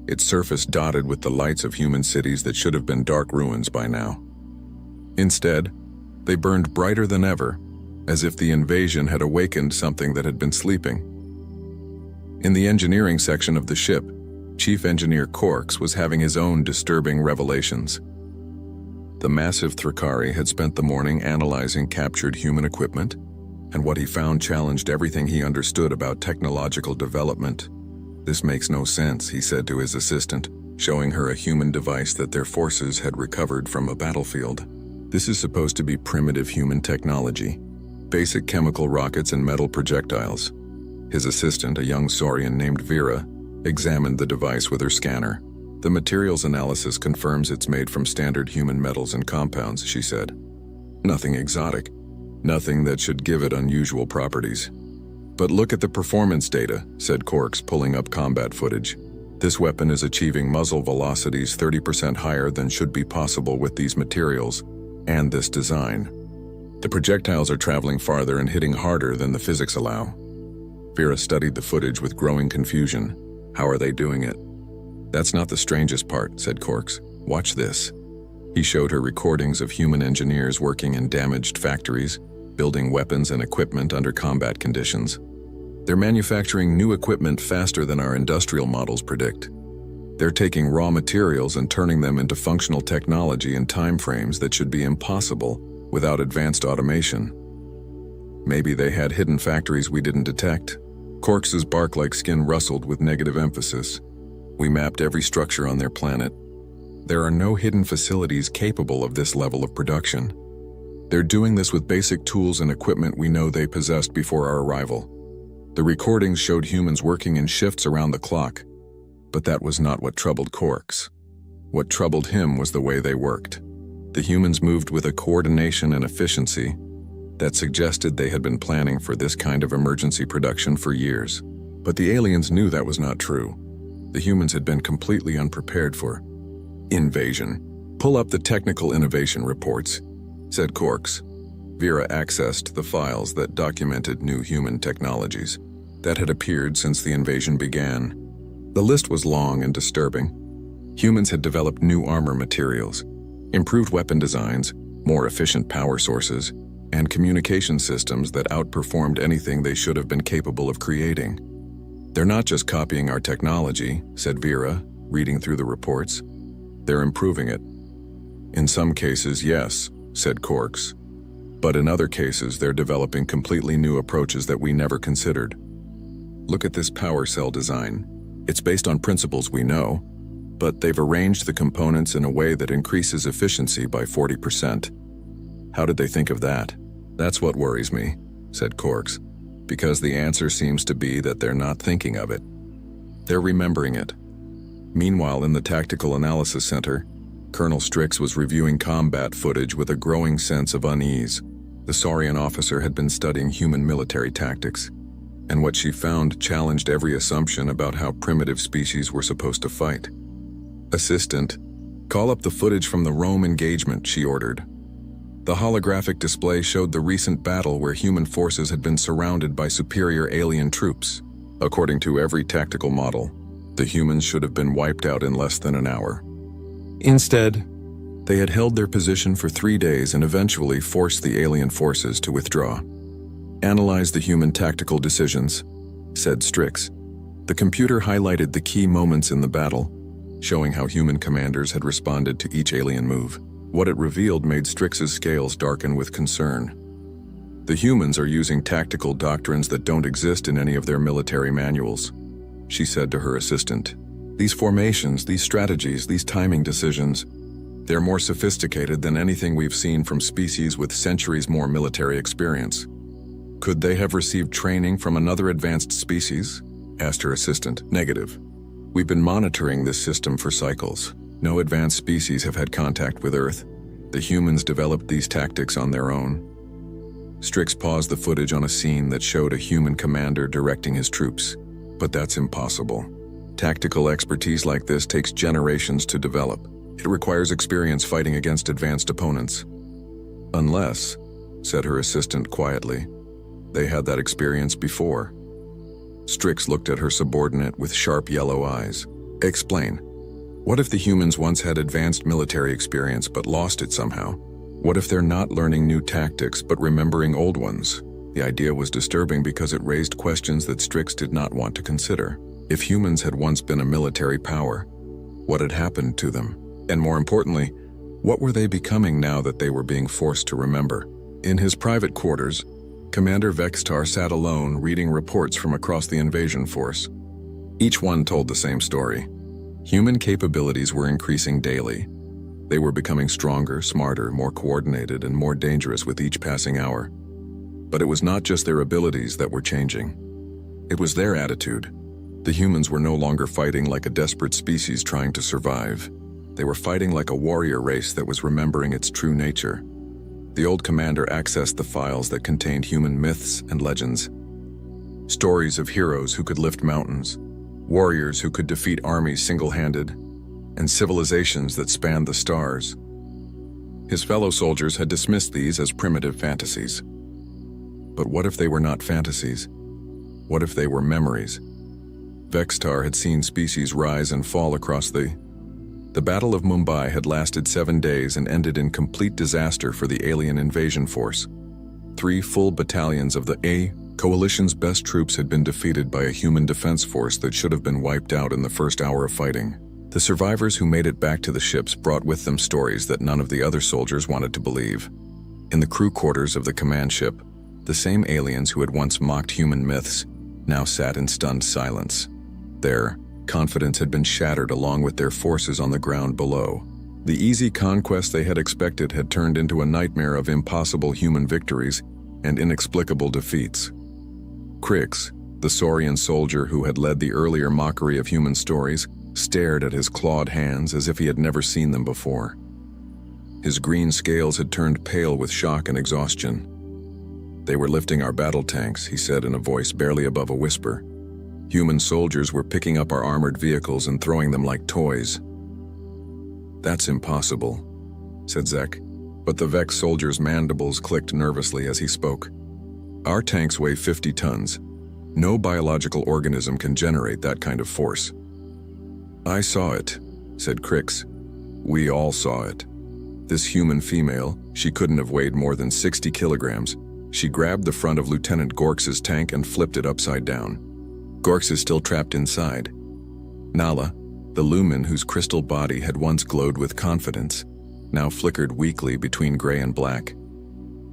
its surface dotted with the lights of human cities that should have been dark ruins by now. Instead, they burned brighter than ever, as if the invasion had awakened something that had been sleeping. In the engineering section of the ship, Chief Engineer Korks was having his own disturbing revelations. The massive Thrakari had spent the morning analyzing captured human equipment, and what he found challenged everything he understood about technological development. This makes no sense, he said to his assistant, showing her a human device that their forces had recovered from a battlefield. This is supposed to be primitive human technology, basic chemical rockets and metal projectiles. His assistant, a young Saurian named Vera, examined the device with her scanner. The materials analysis confirms it's made from standard human metals and compounds, she said. Nothing exotic, nothing that should give it unusual properties. But look at the performance data, said Korks, pulling up combat footage. This weapon is achieving muzzle velocities 30% higher than should be possible with these materials and this design. The projectiles are traveling farther and hitting harder than the physics allow. Vera studied the footage with growing confusion. How are they doing it? That's not the strangest part, said Korks. Watch this. He showed her recordings of human engineers working in damaged factories, building weapons and equipment under combat conditions. They're manufacturing new equipment faster than our industrial models predict. They're taking raw materials and turning them into functional technology in time frames that should be impossible without advanced automation. Maybe they had hidden factories we didn't detect. Korks's bark-like skin rustled with negative emphasis. We mapped every structure on their planet. There are no hidden facilities capable of this level of production. They're doing this with basic tools and equipment we know they possessed before our arrival. The recordings showed humans working in shifts around the clock, but that was not what troubled Korks. What troubled him was the way they worked. The humans moved with a coordination and efficiency that suggested they had been planning for this kind of emergency production for years. But the aliens knew that was not true. The humans had been completely unprepared for invasion. Pull up the technical innovation reports, said Korks. Vera accessed the files that documented new human technologies that had appeared since the invasion began. The list was long and disturbing. Humans had developed new armor materials, improved weapon designs, more efficient power sources, and communication systems that outperformed anything they should have been capable of creating. They're not just copying our technology, said Vera, reading through the reports. They're improving it. In some cases, yes, said Korks. But in other cases, they're developing completely new approaches that we never considered. Look at this power cell design. It's based on principles we know, but they've arranged the components in a way that increases efficiency by 40%. How did they think of that? That's what worries me, said Quarks, because the answer seems to be that they're not thinking of it. They're remembering it. Meanwhile, in the Tactical Analysis Center, Colonel Strix was reviewing combat footage with a growing sense of unease. The Saurian officer had been studying human military tactics, and what she found challenged every assumption about how primitive species were supposed to fight. Assistant, call up the footage from the Rome engagement, she ordered. The holographic display showed the recent battle where human forces had been surrounded by superior alien troops. According to every tactical model, the humans should have been wiped out in less than an hour. Instead, they had held their position for 3 days and eventually forced the alien forces to withdraw. Analyze the human tactical decisions, said Strix. The computer highlighted the key moments in the battle, showing how human commanders had responded to each alien move. What it revealed made Strix's scales darken with concern. The humans are using tactical doctrines that don't exist in any of their military manuals, she said to her assistant. These formations, these strategies, these timing decisions, they're more sophisticated than anything we've seen from species with centuries more military experience. Could they have received training from another advanced species? Asked her assistant. Negative. We've been monitoring this system for cycles. No advanced species have had contact with Earth. The humans developed these tactics on their own. Strix paused the footage on a scene that showed a human commander directing his troops. But that's impossible. Tactical expertise like this takes generations to develop. It requires experience fighting against advanced opponents. Unless, said her assistant quietly, they had that experience before. Strix looked at her subordinate with sharp yellow eyes. Explain. What if the humans once had advanced military experience but lost it somehow? What if they're not learning new tactics but remembering old ones? The idea was disturbing because it raised questions that Strix did not want to consider. If humans had once been a military power, what had happened to them? And more importantly, what were they becoming now that they were being forced to remember? In his private quarters, Commander Vextar sat alone reading reports from across the invasion force. Each one told the same story. Human capabilities were increasing daily. They were becoming stronger, smarter, more coordinated, and more dangerous with each passing hour. But it was not just their abilities that were changing. It was their attitude. The humans were no longer fighting like a desperate species trying to survive. They were fighting like a warrior race that was remembering its true nature. The old commander accessed the files that contained human myths and legends. Stories of heroes who could lift mountains, warriors who could defeat armies single-handed, and civilizations that spanned the stars. His fellow soldiers had dismissed these as primitive fantasies. But what if they were not fantasies? What if they were memories? Vextar had seen species rise and fall across the Battle of Mumbai had lasted 7 days and ended in complete disaster for the alien invasion force. 3 full battalions of the A Coalition's best troops had been defeated by a human defense force that should have been wiped out in the first hour of fighting. The survivors who made it back to the ships brought with them stories that none of the other soldiers wanted to believe. In the crew quarters of the command ship, the same aliens who had once mocked human myths now sat in stunned silence. Their confidence had been shattered along with their forces on the ground below. The easy conquest they had expected had turned into a nightmare of impossible human victories and inexplicable defeats. Crix, the Saurian soldier who had led the earlier mockery of human stories, stared at his clawed hands as if he had never seen them before. His green scales had turned pale with shock and exhaustion. "They were lifting our battle tanks," he said in a voice barely above a whisper. "Human soldiers were picking up our armored vehicles and throwing them like toys." "That's impossible," said Zek, but the Vex soldier's mandibles clicked nervously as he spoke. "Our tanks weigh 50 tons. No biological organism can generate that kind of force." "I saw it," said Crix. "We all saw it. This human female, she couldn't have weighed more than 60 kilograms. She grabbed the front of Lieutenant Gorks's tank and flipped it upside down. Gorks is still trapped inside. Nala, the lumen whose crystal body had once glowed with confidence, now flickered weakly between gray and black.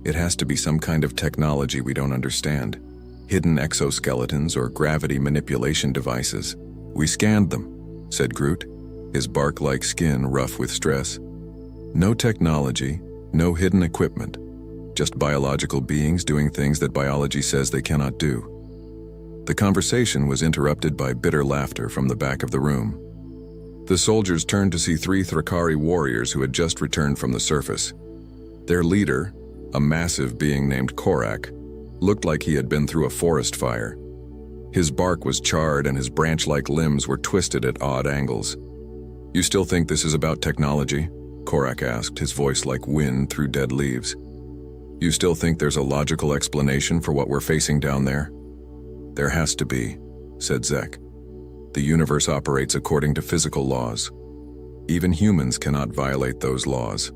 It has to be some kind of technology we don't understand. Hidden exoskeletons or gravity manipulation devices. We scanned them, said Groot, his bark-like skin rough with stress. No technology, no hidden equipment. Just biological beings doing things that biology says they cannot do. The conversation was interrupted by bitter laughter from the back of the room. The soldiers turned to see 3 Thrakari warriors who had just returned from the surface. Their leader, a massive being named Korak, looked like he had been through a forest fire. His bark was charred and his branch-like limbs were twisted at odd angles. "You still think this is about technology?" Korak asked, his voice like wind through dead leaves. "You still think there's a logical explanation for what we're facing down there?" "There has to be," said Zek. "The universe operates according to physical laws. Even humans cannot violate those laws."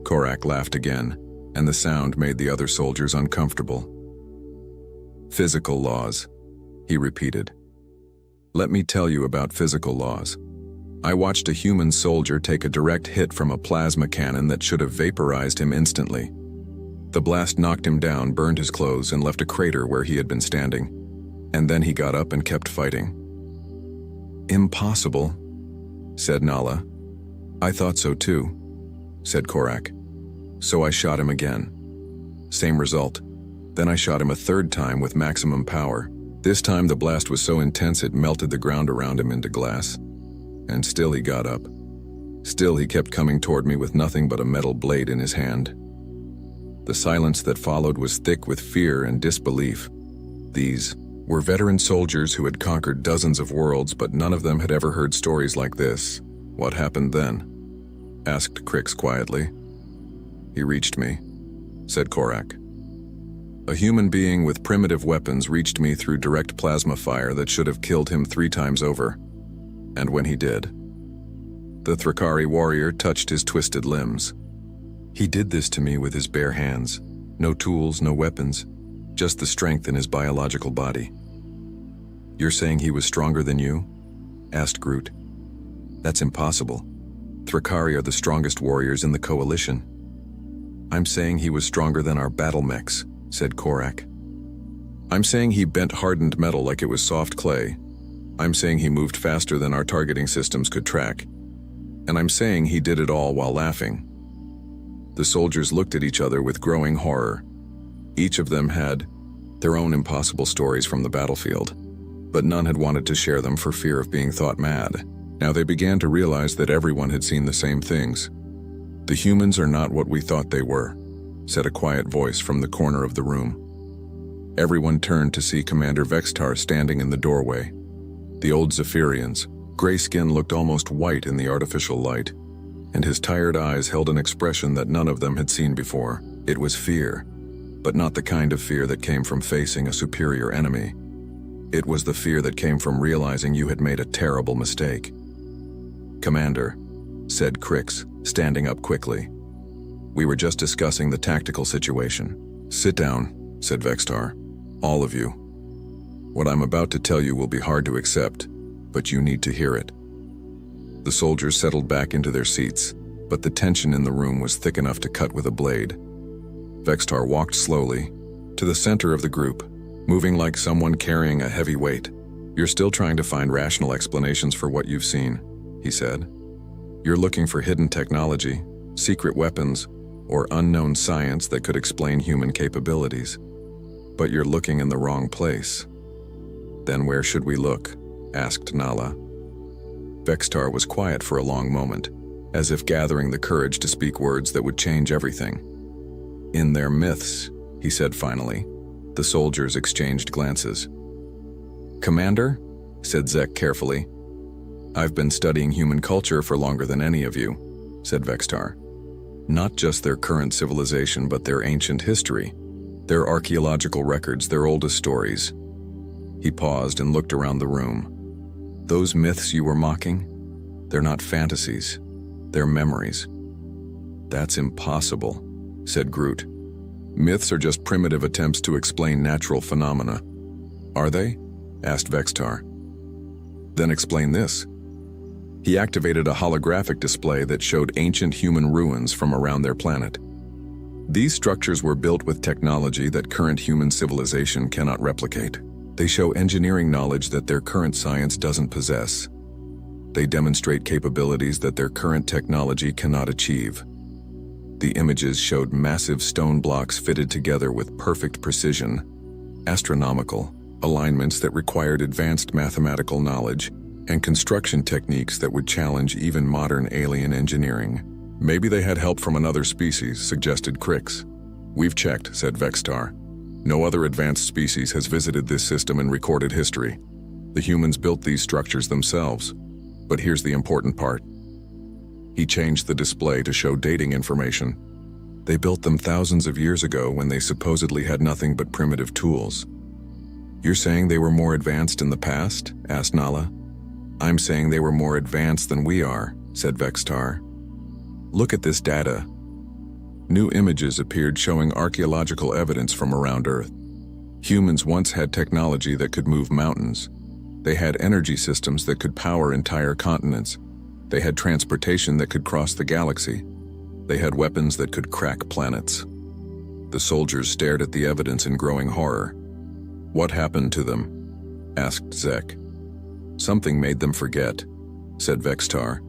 Korak laughed again, and the sound made the other soldiers uncomfortable. "Physical laws," he repeated. "Let me tell you about physical laws. I watched a human soldier take a direct hit from a plasma cannon that should have vaporized him instantly. The blast knocked him down, burned his clothes, and left a crater where he had been standing. And then he got up and kept fighting." "Impossible," said Nala. "I thought so too," said Korak. "So I shot him again. Same result. Then I shot him a 3rd time with maximum power. This time the blast was so intense it melted the ground around him into glass. And still he got up. Still he kept coming toward me with nothing but a metal blade in his hand. The silence that followed was thick with fear and disbelief. These were veteran soldiers who had conquered dozens of worlds, but none of them had ever heard stories like this. "What happened then?" asked Crix quietly. "He reached me," said Korak. "A human being with primitive weapons reached me through direct plasma fire that should have killed him 3 times over. And when he did, the Thrakari warrior touched his twisted limbs. He did this to me with his bare hands. No tools, no weapons, just the strength in his biological body." "You're saying he was stronger than you?" asked Groot. "That's impossible. Thrakari are the strongest warriors in the Coalition." "I'm saying he was stronger than our battle mechs," said Korak. "I'm saying he bent hardened metal like it was soft clay. I'm saying he moved faster than our targeting systems could track. And I'm saying he did it all while laughing." The soldiers looked at each other with growing horror. Each of them had their own impossible stories from the battlefield, but none had wanted to share them for fear of being thought mad. Now they began to realize that everyone had seen the same things. "The humans are not what we thought they were," said a quiet voice from the corner of the room. Everyone turned to see Commander Vextar standing in the doorway. The old Zephyrian's gray skin looked almost white in the artificial light, and his tired eyes held an expression that none of them had seen before. It was fear, but not the kind of fear that came from facing a superior enemy. It was the fear that came from realizing you had made a terrible mistake. "Commander," said Crix, standing up quickly. "We were just discussing the tactical situation." "Sit down," said Vextar. "All of you. What I'm about to tell you will be hard to accept, but you need to hear it." The soldiers settled back into their seats, but the tension in the room was thick enough to cut with a blade. Vextar walked slowly to the center of the group, moving like someone carrying a heavy weight. "You're still trying to find rational explanations for what you've seen," he said. "You're looking for hidden technology, secret weapons, or unknown science that could explain human capabilities. But you're looking in the wrong place." "Then where should we look?" asked Nala. Vextar was quiet for a long moment, as if gathering the courage to speak words that would change everything. "In their myths," he said finally. The soldiers exchanged glances. "Commander," said Zek carefully. "I've been studying human culture for longer than any of you," said Vextar. "Not just their current civilization, but their ancient history, their archaeological records, their oldest stories." He paused and looked around the room. "Those myths you were mocking, they're not fantasies, they're memories." "That's impossible," said Groot. "Myths are just primitive attempts to explain natural phenomena." "Are they?" asked Vextar. "Then explain this." He activated a holographic display that showed ancient human ruins from around their planet. These structures were built with technology that current human civilization cannot replicate. They show engineering knowledge that their current science doesn't possess. They demonstrate capabilities that their current technology cannot achieve. The images showed massive stone blocks fitted together with perfect precision, astronomical alignments that required advanced mathematical knowledge, and construction techniques that would challenge even modern alien engineering. Maybe they had help from another species, suggested Crix. We've checked, said Vextar. No other advanced species has visited this system in recorded history. The humans built these structures themselves. But here's the important part. He changed the display to show dating information. They built them thousands of years ago when they supposedly had nothing but primitive tools. You're saying they were more advanced in the past? Asked Nala. I'm saying they were more advanced than we are, said Vextar. Look at this data. New images appeared showing archaeological evidence from around Earth. Humans once had technology that could move mountains. They had energy systems that could power entire continents. They had transportation that could cross the galaxy. They had weapons that could crack planets. The soldiers stared at the evidence in growing horror. What happened to them? Asked Zek. Something made them forget, said Vextar.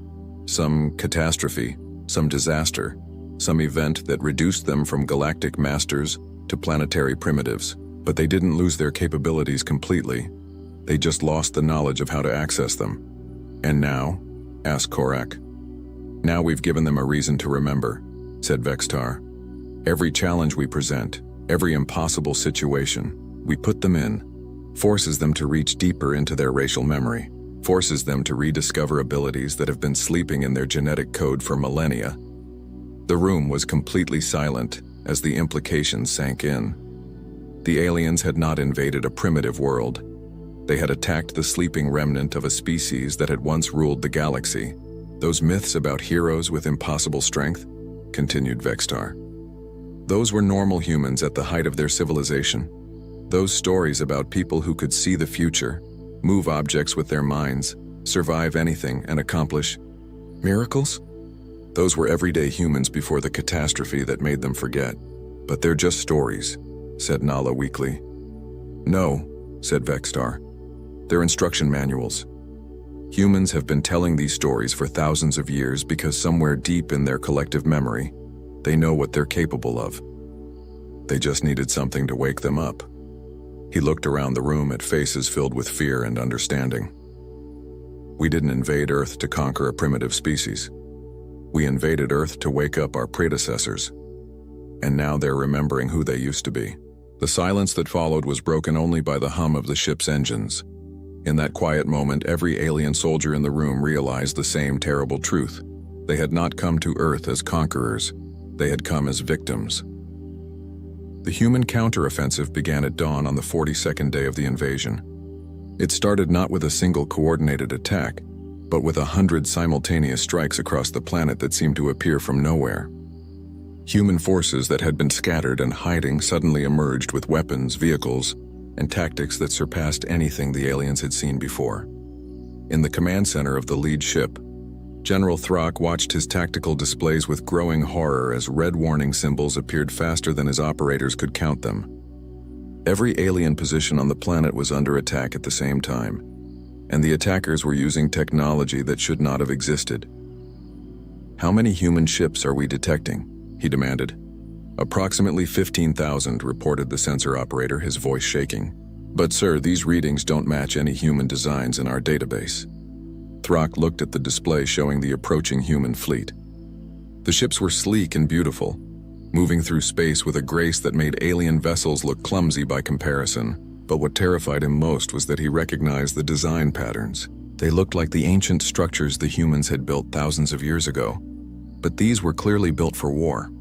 Some catastrophe, some disaster, some event that reduced them from galactic masters to planetary primitives. But they didn't lose their capabilities completely. They just lost the knowledge of how to access them. And now? Asked Korak. Now we've given them a reason to remember, said Vextar. Every challenge we present, every impossible situation, we put them in, forces them to reach deeper into their racial memory, forces them to rediscover abilities that have been sleeping in their genetic code for millennia. The room was completely silent as the implications sank in. The aliens had not invaded a primitive world. They had attacked the sleeping remnant of a species that had once ruled the galaxy. Those myths about heroes with impossible strength, continued Vextar. Those were normal humans at the height of their civilization. Those stories about people who could see the future, move objects with their minds, survive anything and accomplish miracles? Those were everyday humans before the catastrophe that made them forget. But they're just stories, said Nala weakly. No, said Vextar. They're instruction manuals. Humans have been telling these stories for thousands of years because somewhere deep in their collective memory, they know what they're capable of. They just needed something to wake them up. He looked around the room at faces filled with fear and understanding. We didn't invade Earth to conquer a primitive species. We invaded Earth to wake up our predecessors. And now they're remembering who they used to be. The silence that followed was broken only by the hum of the ship's engines. In that quiet moment, every alien soldier in the room realized the same terrible truth. They had not come to Earth as conquerors. They had come as victims. The human counteroffensive began at dawn on the 42nd day of the invasion. It started not with a single coordinated attack, but with 100 simultaneous strikes across the planet that seemed to appear from nowhere. Human forces that had been scattered and hiding suddenly emerged with weapons, vehicles, and tactics that surpassed anything the aliens had seen before. In the command center of the lead ship, General Throck watched his tactical displays with growing horror as red warning symbols appeared faster than his operators could count them. Every alien position on the planet was under attack at the same time, and the attackers were using technology that should not have existed. How many human ships are we detecting? He demanded. Approximately 15,000, reported the sensor operator, his voice shaking. But sir, these readings don't match any human designs in our database. Throck looked at the display showing the approaching human fleet. The ships were sleek and beautiful, moving through space with a grace that made alien vessels look clumsy by comparison. But what terrified him most was that he recognized the design patterns. They looked like the ancient structures the humans had built thousands of years ago. But these were clearly built for war.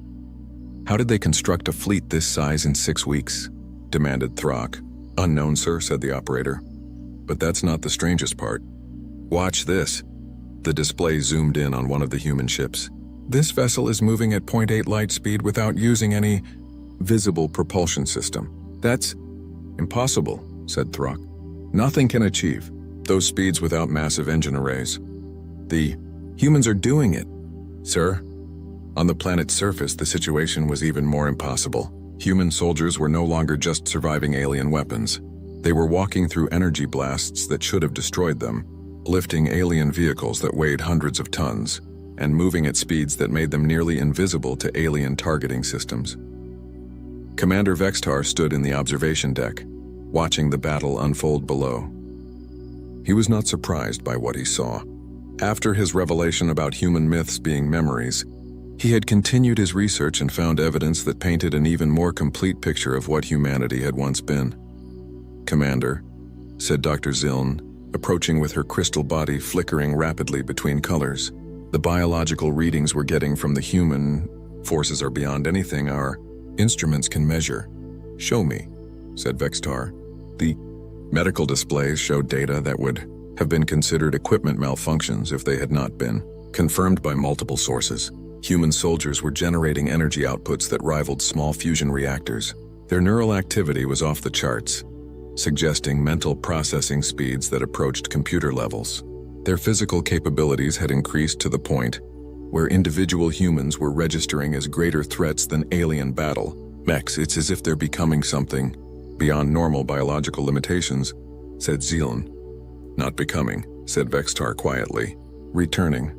How did they construct a fleet this size in 6 weeks? Demanded Throck. Unknown, sir, said the operator. But that's not the strangest part. Watch this. The display zoomed in on one of the human ships. This vessel is moving at 0.8 light speed without using any visible propulsion system. That's impossible, said Throck. Nothing can achieve those speeds without massive engine arrays. The humans are doing it, sir. On the planet's surface, the situation was even more impossible. Human soldiers were no longer just surviving alien weapons. They were walking through energy blasts that should have destroyed them, lifting alien vehicles that weighed hundreds of tons, and moving at speeds that made them nearly invisible to alien targeting systems. Commander Vextar stood in the observation deck, watching the battle unfold below. He was not surprised by what he saw. After his revelation about human myths being memories, he had continued his research and found evidence that painted an even more complete picture of what humanity had once been. "Commander," said Dr. Ziln, approaching with her crystal body flickering rapidly between colors. "The biological readings we're getting from the human forces are beyond anything our instruments can measure." "Show me," said Vextar. The medical displays showed data that would have been considered equipment malfunctions if they had not been. Confirmed by multiple sources, human soldiers were generating energy outputs that rivaled small fusion reactors. Their neural activity was off the charts, suggesting mental processing speeds that approached computer levels. Their physical capabilities had increased to the point where individual humans were registering as greater threats than alien battle mechs. "It's as if they're becoming something beyond normal biological limitations," said Ziln. "Not becoming," said Vextar quietly. "Returning."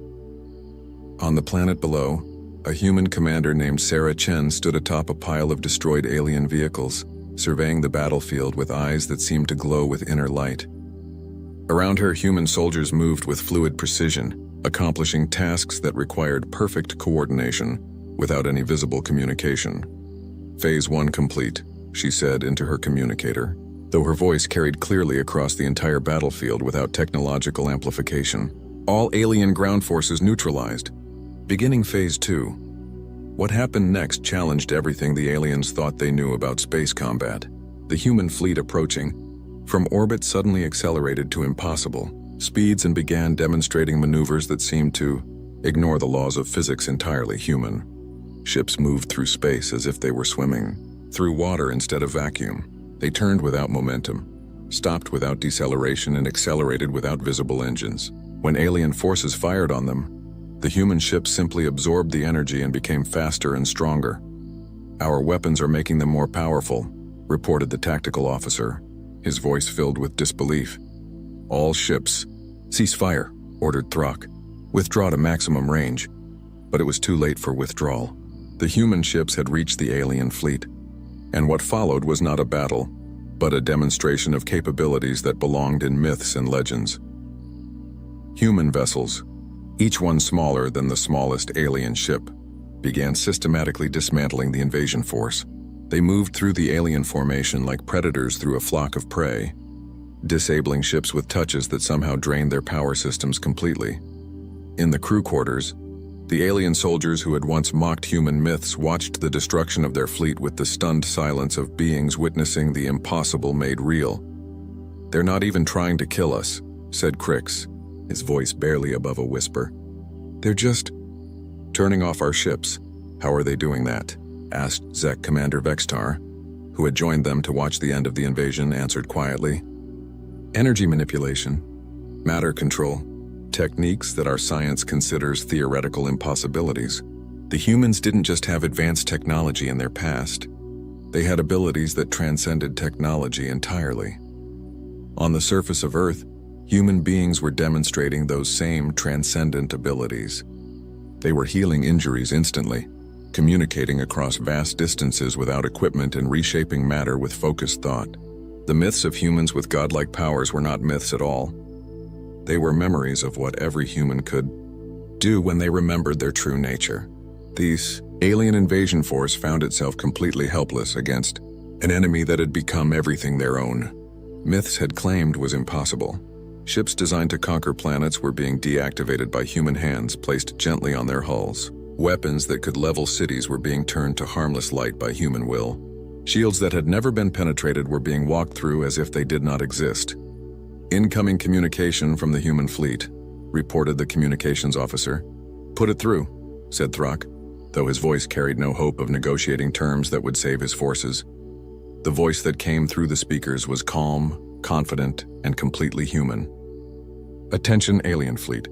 On the planet below, a human commander named Sarah Chen stood atop a pile of destroyed alien vehicles, surveying the battlefield with eyes that seemed to glow with inner light. Around her, human soldiers moved with fluid precision, accomplishing tasks that required perfect coordination without any visible communication. "Phase 1 complete," she said into her communicator, though her voice carried clearly across the entire battlefield without technological amplification. "All alien ground forces neutralized. Beginning Phase 2. What happened next challenged everything the aliens thought they knew about space combat. The human fleet approaching from orbit suddenly accelerated to impossible speeds and began demonstrating maneuvers that seemed to ignore the laws of physics entirely human. Ships moved through space as if they were swimming through water instead of vacuum. They turned without momentum, stopped without deceleration, and accelerated without visible engines. When alien forces fired on them, the human ships simply absorbed the energy and became faster and stronger. "Our weapons are making them more powerful," reported the tactical officer, his voice filled with disbelief. "All ships, cease fire," ordered Throck. "Withdraw to maximum range." But it was too late for withdrawal. The human ships had reached the alien fleet, and what followed was not a battle, but a demonstration of capabilities that belonged in myths and legends. Human vessels, each one smaller than the smallest alien ship, began systematically dismantling the invasion force. They moved through the alien formation like predators through a flock of prey, disabling ships with touches that somehow drained their power systems completely. In the crew quarters, the alien soldiers who had once mocked human myths watched the destruction of their fleet with the stunned silence of beings witnessing the impossible made real. "They're not even trying to kill us," said Crix, his voice barely above a whisper. "They're just turning off our ships." "How are they doing that?" asked Zek. Commander Vextar, who had joined them to watch the end of the invasion, answered quietly. "Energy manipulation, matter control, techniques that our science considers theoretical impossibilities. The humans didn't just have advanced technology in their past. They had abilities that transcended technology entirely. On the surface of Earth, human beings were demonstrating those same transcendent abilities. They were healing injuries instantly, communicating across vast distances without equipment, and reshaping matter with focused thought. The myths of humans with godlike powers were not myths at all. They were memories of what every human could do when they remembered their true nature. This alien invasion force found itself completely helpless against an enemy that had become everything their own. Myths had claimed was impossible. Ships designed to conquer planets were being deactivated by human hands placed gently on their hulls. Weapons that could level cities were being turned to harmless light by human will. Shields that had never been penetrated were being walked through as if they did not exist. "Incoming communication from the human fleet," reported the communications officer. "Put it through," said Throck, though his voice carried no hope of negotiating terms that would save his forces. The voice that came through the speakers was calm, confident, and completely human. "Attention, alien fleet.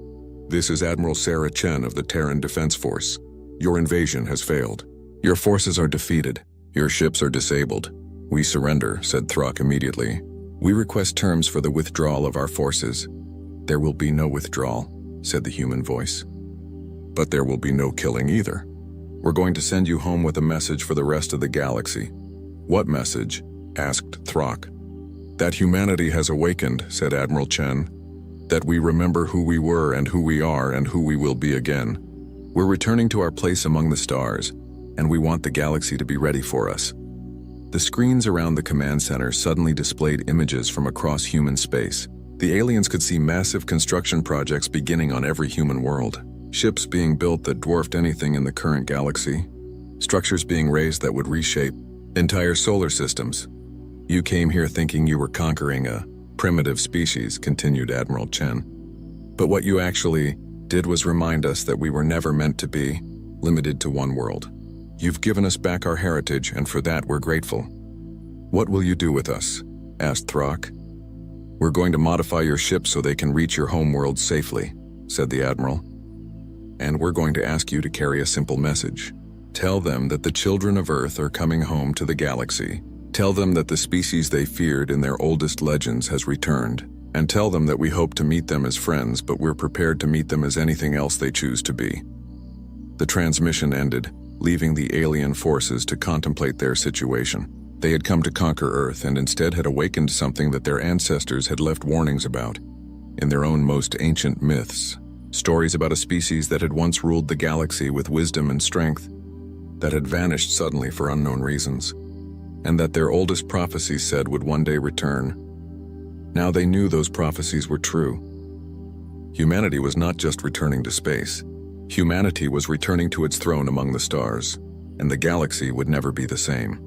This is Admiral Sarah Chen of the Terran Defense Force. Your invasion has failed. Your forces are defeated. Your ships are disabled. We surrender, said Throck immediately. We request terms for the withdrawal of our forces. There will be no withdrawal, said the human voice. But there will be no killing either. We're going to send you home with a message for the rest of the galaxy. What message? Asked Throck. That humanity has awakened, said Admiral Chen. That we remember who we were and who we are and who we will be again. We're returning to our place among the stars, and we want the galaxy to be ready for us. The screens around the command center suddenly displayed images from across human space. The aliens could see massive construction projects beginning on every human world. Ships being built that dwarfed anything in the current galaxy. Structures being raised that would reshape entire solar systems. You came here thinking you were conquering a primitive species, continued Admiral Chen. But what you actually did was remind us that we were never meant to be limited to one world. You've given us back our heritage, and for that we're grateful. What will you do with us? Asked Throck. We're going to modify your ship so they can reach your home world safely, said the Admiral. And we're going to ask you to carry a simple message. Tell them that the children of Earth are coming home to the galaxy. Tell them that the species they feared in their oldest legends has returned. And tell them that we hope to meet them as friends, but we're prepared to meet them as anything else they choose to be. The transmission ended, leaving the alien forces to contemplate their situation. They had come to conquer Earth and instead had awakened something that their ancestors had left warnings about. In their own most ancient myths, stories about a species that had once ruled the galaxy with wisdom and strength, that had vanished suddenly for unknown reasons, and that their oldest prophecies said would one day return. Now they knew those prophecies were true. Humanity was not just returning to space. Humanity was returning to its throne among the stars, and the galaxy would never be the same.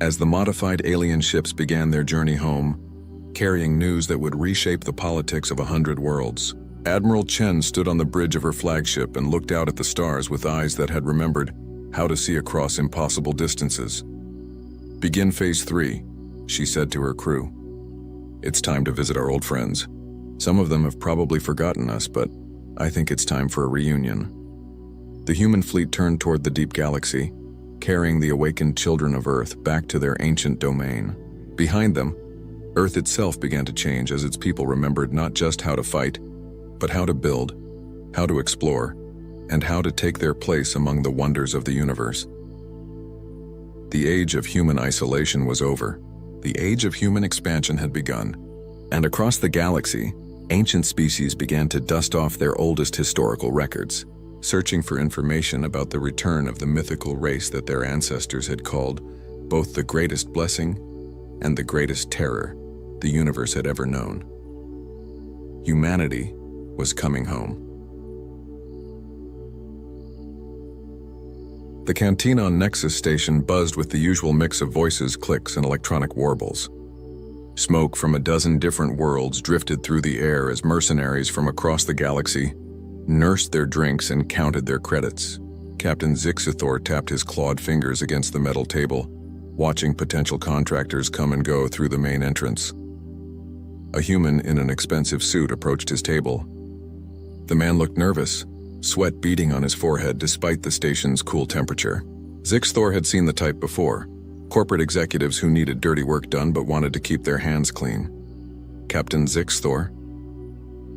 As the modified alien ships began their journey home, carrying news that would reshape the politics of 100 worlds, Admiral Chen stood on the bridge of her flagship and looked out at the stars with eyes that had remembered how to see across impossible distances. Begin Phase 3, she said to her crew. It's time to visit our old friends. Some of them have probably forgotten us, but I think it's time for a reunion. The human fleet turned toward the deep galaxy, carrying the awakened children of Earth back to their ancient domain. Behind them, Earth itself began to change as its people remembered not just how to fight, but how to build, how to explore, and how to take their place among the wonders of the universe. The age of human isolation was over. The age of human expansion had begun, and across the galaxy, ancient species began to dust off their oldest historical records, searching for information about the return of the mythical race that their ancestors had called both the greatest blessing and the greatest terror the universe had ever known. Humanity was coming home. The cantina on Nexus Station buzzed with the usual mix of voices, clicks, and electronic warbles. Smoke from a dozen different worlds drifted through the air as mercenaries from across the galaxy nursed their drinks and counted their credits. Captain Zixithor tapped his clawed fingers against the metal table, watching potential contractors come and go through the main entrance. A human in an expensive suit approached his table. The man looked nervous, sweat beading on his forehead despite the station's cool temperature. Zixithor had seen the type before. Corporate executives who needed dirty work done but wanted to keep their hands clean. Captain Zixithor?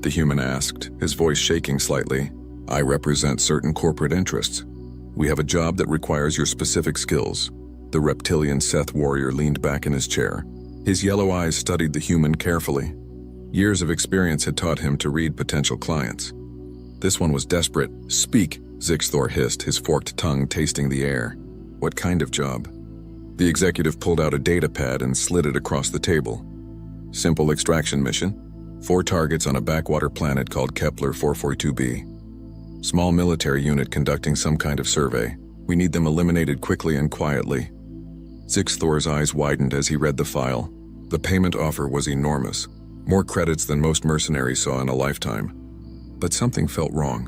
The human asked, his voice shaking slightly. I represent certain corporate interests. We have a job that requires your specific skills. The reptilian Seth warrior leaned back in his chair. His yellow eyes studied the human carefully. Years of experience had taught him to read potential clients. This one was desperate. Speak, Zixithor hissed, his forked tongue tasting the air. What kind of job? The executive pulled out a data pad and slid it across the table. Simple extraction mission. 4 targets on a backwater planet called Kepler 442b. Small military unit conducting some kind of survey. We need them eliminated quickly and quietly. Zixithor's eyes widened as he read the file. The payment offer was enormous. More credits than most mercenaries saw in a lifetime. But something felt wrong.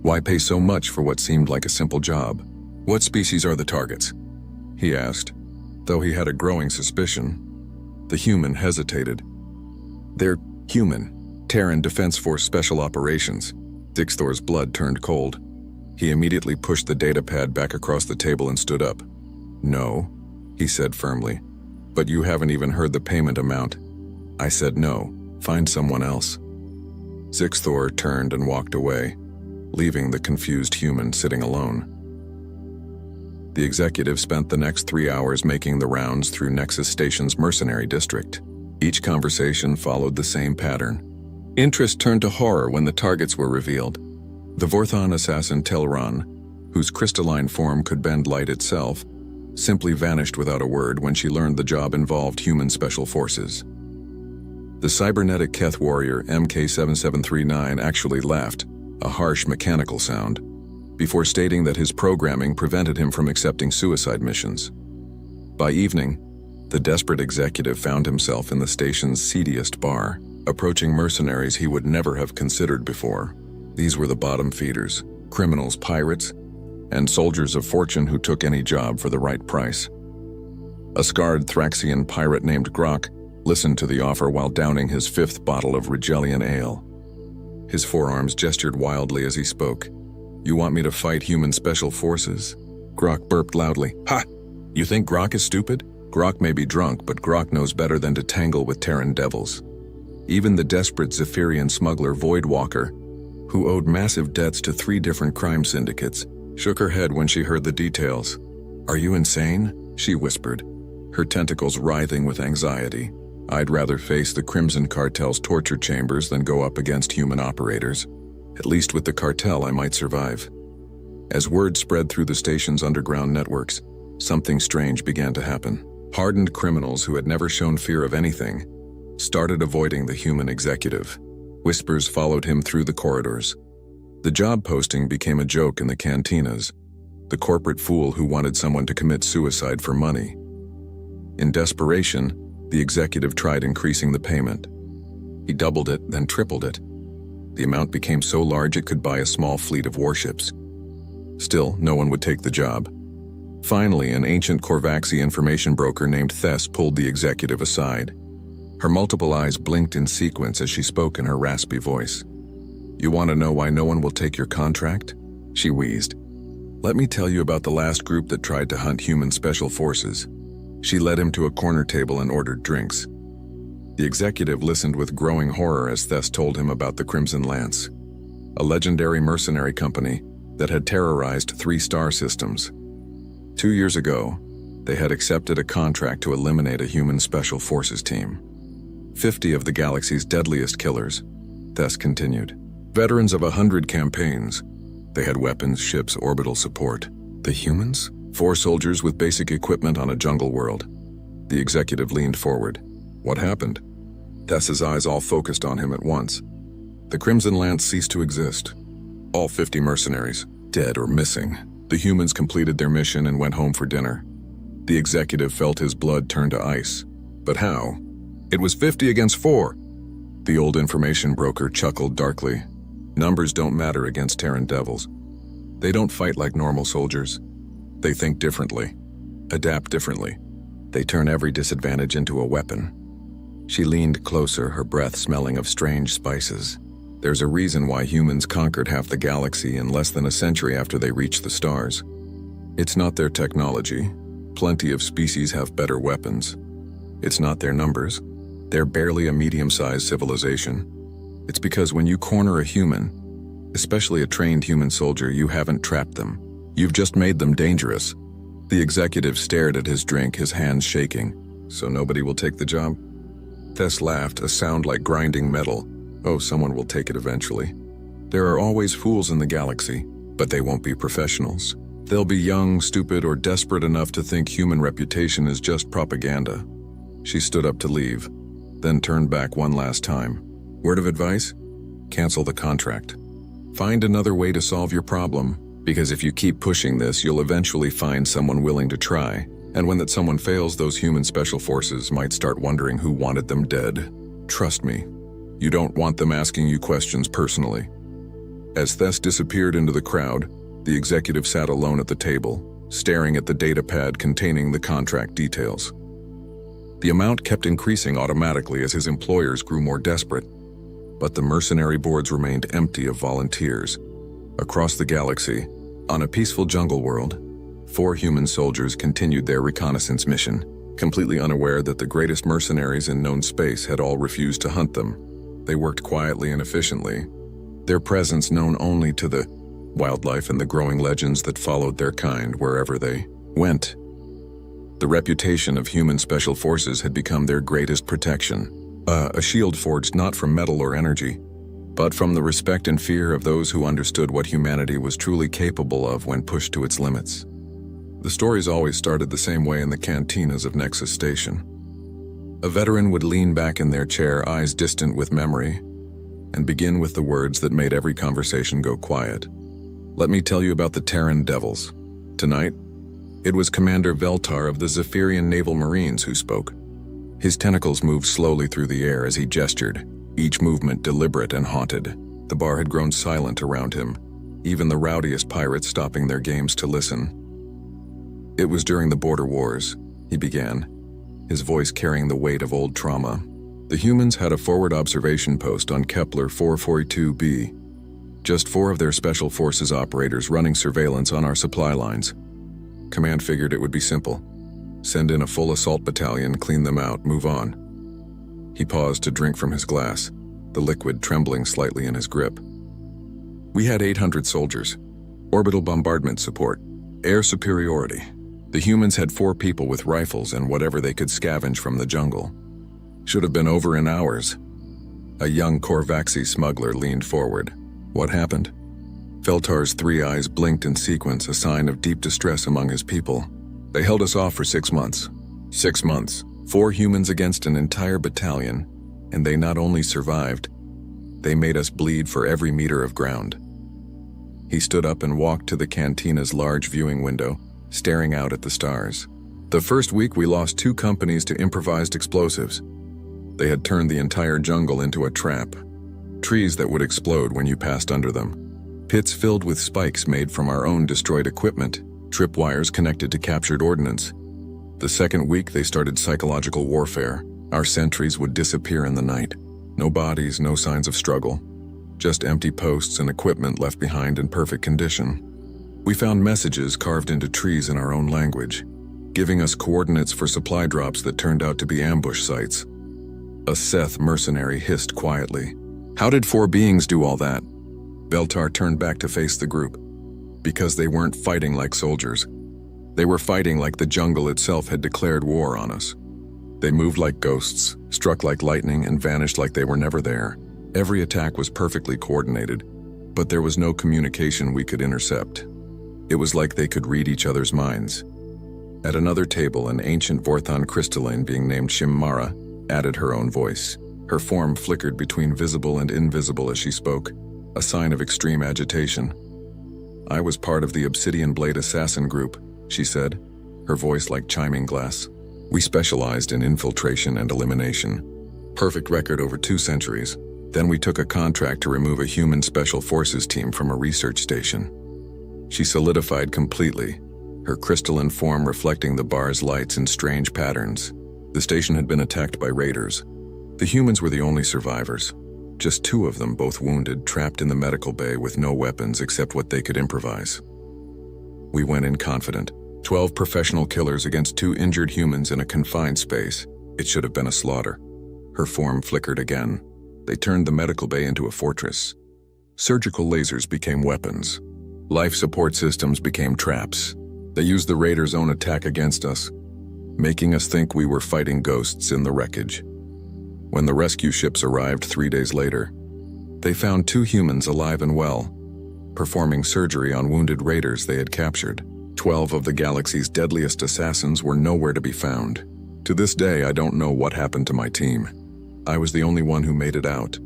Why pay so much for what seemed like a simple job? What species are the targets? He asked, though he had a growing suspicion. The human hesitated. They're human. Terran Defense Force Special Operations. Zixithor's blood turned cold. He immediately pushed the datapad back across the table and stood up. "No," he said firmly. "But you haven't even heard the payment amount." I said no. Find someone else. Zixthor turned and walked away, leaving the confused human sitting alone. The executive spent the next 3 hours making the rounds through Nexus Station's mercenary district. Each conversation followed the same pattern. Interest turned to horror when the targets were revealed. The Vorthon assassin Telron, whose crystalline form could bend light itself, simply vanished without a word when she learned the job involved human special forces. The cybernetic Keth warrior MK7739 actually laughed, a harsh mechanical sound, before stating that his programming prevented him from accepting suicide missions. By evening, the desperate executive found himself in the station's seediest bar, approaching mercenaries he would never have considered before. These were the bottom feeders, criminals, pirates, and soldiers of fortune who took any job for the right price. A scarred Thraxian pirate named Grok listened to the offer while downing his 5th bottle of Rigelian ale. His forearms gestured wildly as he spoke. "You want me to fight human special forces?" Grok burped loudly. "Ha! You think Grok is stupid? Grok may be drunk, but Grok knows better than to tangle with Terran devils." Even the desperate Zephyrian smuggler Voidwalker, who owed massive debts to 3 different crime syndicates, shook her head when she heard the details. "Are you insane?" she whispered, her tentacles writhing with anxiety. "I'd rather face the Crimson Cartel's torture chambers than go up against human operators. At least with the cartel I might survive." As word spread through the station's underground networks, something strange began to happen. Hardened criminals who had never shown fear of anything started avoiding the human executive. Whispers followed him through the corridors. The job posting became a joke in the cantinas, the corporate fool who wanted someone to commit suicide for money. In desperation, the executive tried increasing the payment. He doubled it, then tripled it. The amount became so large it could buy a small fleet of warships. Still, no one would take the job. Finally, an ancient Korvaxi information broker named Thess pulled the executive aside. Her multiple eyes blinked in sequence as she spoke in her raspy voice. "You want to know why no one will take your contract?" she wheezed. "Let me tell you about the last group that tried to hunt human special forces." She led him to a corner table and ordered drinks. The executive listened with growing horror as Thess told him about the Crimson Lance, a legendary mercenary company that had terrorized 3 star systems. 2 years ago, they had accepted a contract to eliminate a human special forces team. 50 of the galaxy's deadliest killers, Thess continued. Veterans of 100 campaigns. They had weapons, ships, orbital support. The humans? 4 soldiers with basic equipment on a jungle world. The executive leaned forward. What happened? Thess's eyes all focused on him at once. The Crimson Lance ceased to exist. All 50 mercenaries, dead or missing. The humans completed their mission and went home for dinner. The executive felt his blood turn to ice. But how? It was 50 against 4. The old information broker chuckled darkly. Numbers don't matter against Terran devils. They don't fight like normal soldiers. They think differently, adapt differently. They turn every disadvantage into a weapon. She leaned closer, her breath smelling of strange spices. There's a reason why humans conquered half the galaxy in less than a century after they reached the stars. It's not their technology. Plenty of species have better weapons. It's not their numbers. They're barely a medium-sized civilization. It's because when you corner a human, especially a trained human soldier, you haven't trapped them. You've just made them dangerous. The executive stared at his drink, his hands shaking. So nobody will take the job? Thess laughed, a sound like grinding metal. Oh, someone will take it eventually. There are always fools in the galaxy, but they won't be professionals. They'll be young, stupid, or desperate enough to think human reputation is just propaganda. She stood up to leave, then turned back one last time. Word of advice? Cancel the contract. Find another way to solve your problem, because if you keep pushing this, you'll eventually find someone willing to try. And when that someone fails, those human special forces might start wondering who wanted them dead. Trust me, you don't want them asking you questions personally. As Thess disappeared into the crowd, the executive sat alone at the table, staring at the datapad containing the contract details. The amount kept increasing automatically as his employers grew more desperate, but the mercenary boards remained empty of volunteers. Across the galaxy, On a peaceful jungle world, 4 human soldiers continued their reconnaissance mission, completely unaware that the greatest mercenaries in known space had all refused to hunt them. They worked quietly and efficiently, their presence known only to the wildlife and the growing legends that followed their kind wherever they went. The reputation of human special forces had become their greatest protection, a shield forged not from metal or energy, but from the respect and fear of those who understood what humanity was truly capable of when pushed to its limits. The stories always started the same way in the cantinas of Nexus Station. A veteran would lean back in their chair, eyes distant with memory, and begin with the words that made every conversation go quiet. Let me tell you about the Terran Devils. Tonight, it was Commander Veltar of the Zephyrian Naval Marines who spoke. His tentacles moved slowly through the air as he gestured, each movement deliberate and haunted. The bar had grown silent around him, even the rowdiest pirates stopping their games to listen. It was during the border wars, he began, his voice carrying the weight of old trauma. The humans had a forward observation post on Kepler 442b, just 4 of their special forces operators running surveillance on our supply lines. Command figured it would be simple. Send in a full assault battalion, clean them out, move on. He paused to drink from his glass, the liquid trembling slightly in his grip. We had 800 soldiers, orbital bombardment support, air superiority. The humans had 4 people with rifles and whatever they could scavenge from the jungle. Should have been over in hours. A young Korvaxi smuggler leaned forward. What happened? Veltar's 3 eyes blinked in sequence, a sign of deep distress among his people. They held us off for 6 months. 6 months. 4 humans against an entire battalion, and they not only survived, they made us bleed for every meter of ground. He stood up and walked to the cantina's large viewing window, staring out at the stars. The first week we lost 2 companies to improvised explosives. They had turned the entire jungle into a trap. Trees that would explode when you passed under them. Pits filled with spikes made from our own destroyed equipment, tripwires connected to captured ordnance. The second week they started psychological warfare. Our sentries would disappear in the night. No bodies, no signs of struggle. Just empty posts and equipment left behind in perfect condition. We found messages carved into trees in our own language, giving us coordinates for supply drops that turned out to be ambush sites. A Seth mercenary hissed quietly. How did 4 beings do all that? Veltar turned back to face the group. Because they weren't fighting like soldiers. They were fighting like the jungle itself had declared war on us. They moved like ghosts, struck like lightning, and vanished like they were never there. Every attack was perfectly coordinated, but there was no communication we could intercept. It was like they could read each other's minds. At another table, an ancient Vorthon crystalline being named Shimmara added her own voice. Her form flickered between visible and invisible as she spoke, a sign of extreme agitation. I was part of the Obsidian Blade Assassin group, she said, her voice like chiming glass. We specialized in infiltration and elimination. Perfect record over 2 centuries. Then we took a contract to remove a human special forces team from a research station. She solidified completely, her crystalline form reflecting the bar's lights in strange patterns. The station had been attacked by raiders. The humans were the only survivors. Just 2 of them, both wounded, trapped in the medical bay with no weapons except what they could improvise. We went in confident. 12 professional killers against 2 injured humans in a confined space. It should have been a slaughter. Her form flickered again. They turned the medical bay into a fortress. Surgical lasers became weapons. Life support systems became traps. They used the raiders' own attack against us, making us think we were fighting ghosts in the wreckage. When the rescue ships arrived 3 days later, they found 2 humans alive and well, performing surgery on wounded raiders they had captured. 12 of the galaxy's deadliest assassins were nowhere to be found. To this day, I don't know what happened to my team. I was the only one who made it out,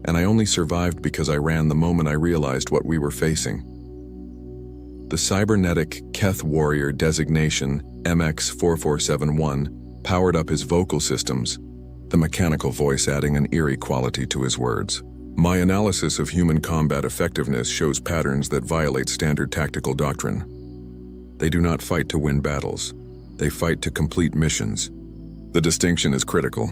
and I only survived because I ran the moment I realized what we were facing. The cybernetic Keth Warrior designation MX4471 powered up his vocal systems, the mechanical voice adding an eerie quality to his words. My analysis of human combat effectiveness shows patterns that violate standard tactical doctrine. They do not fight to win battles. They fight to complete missions. The distinction is critical.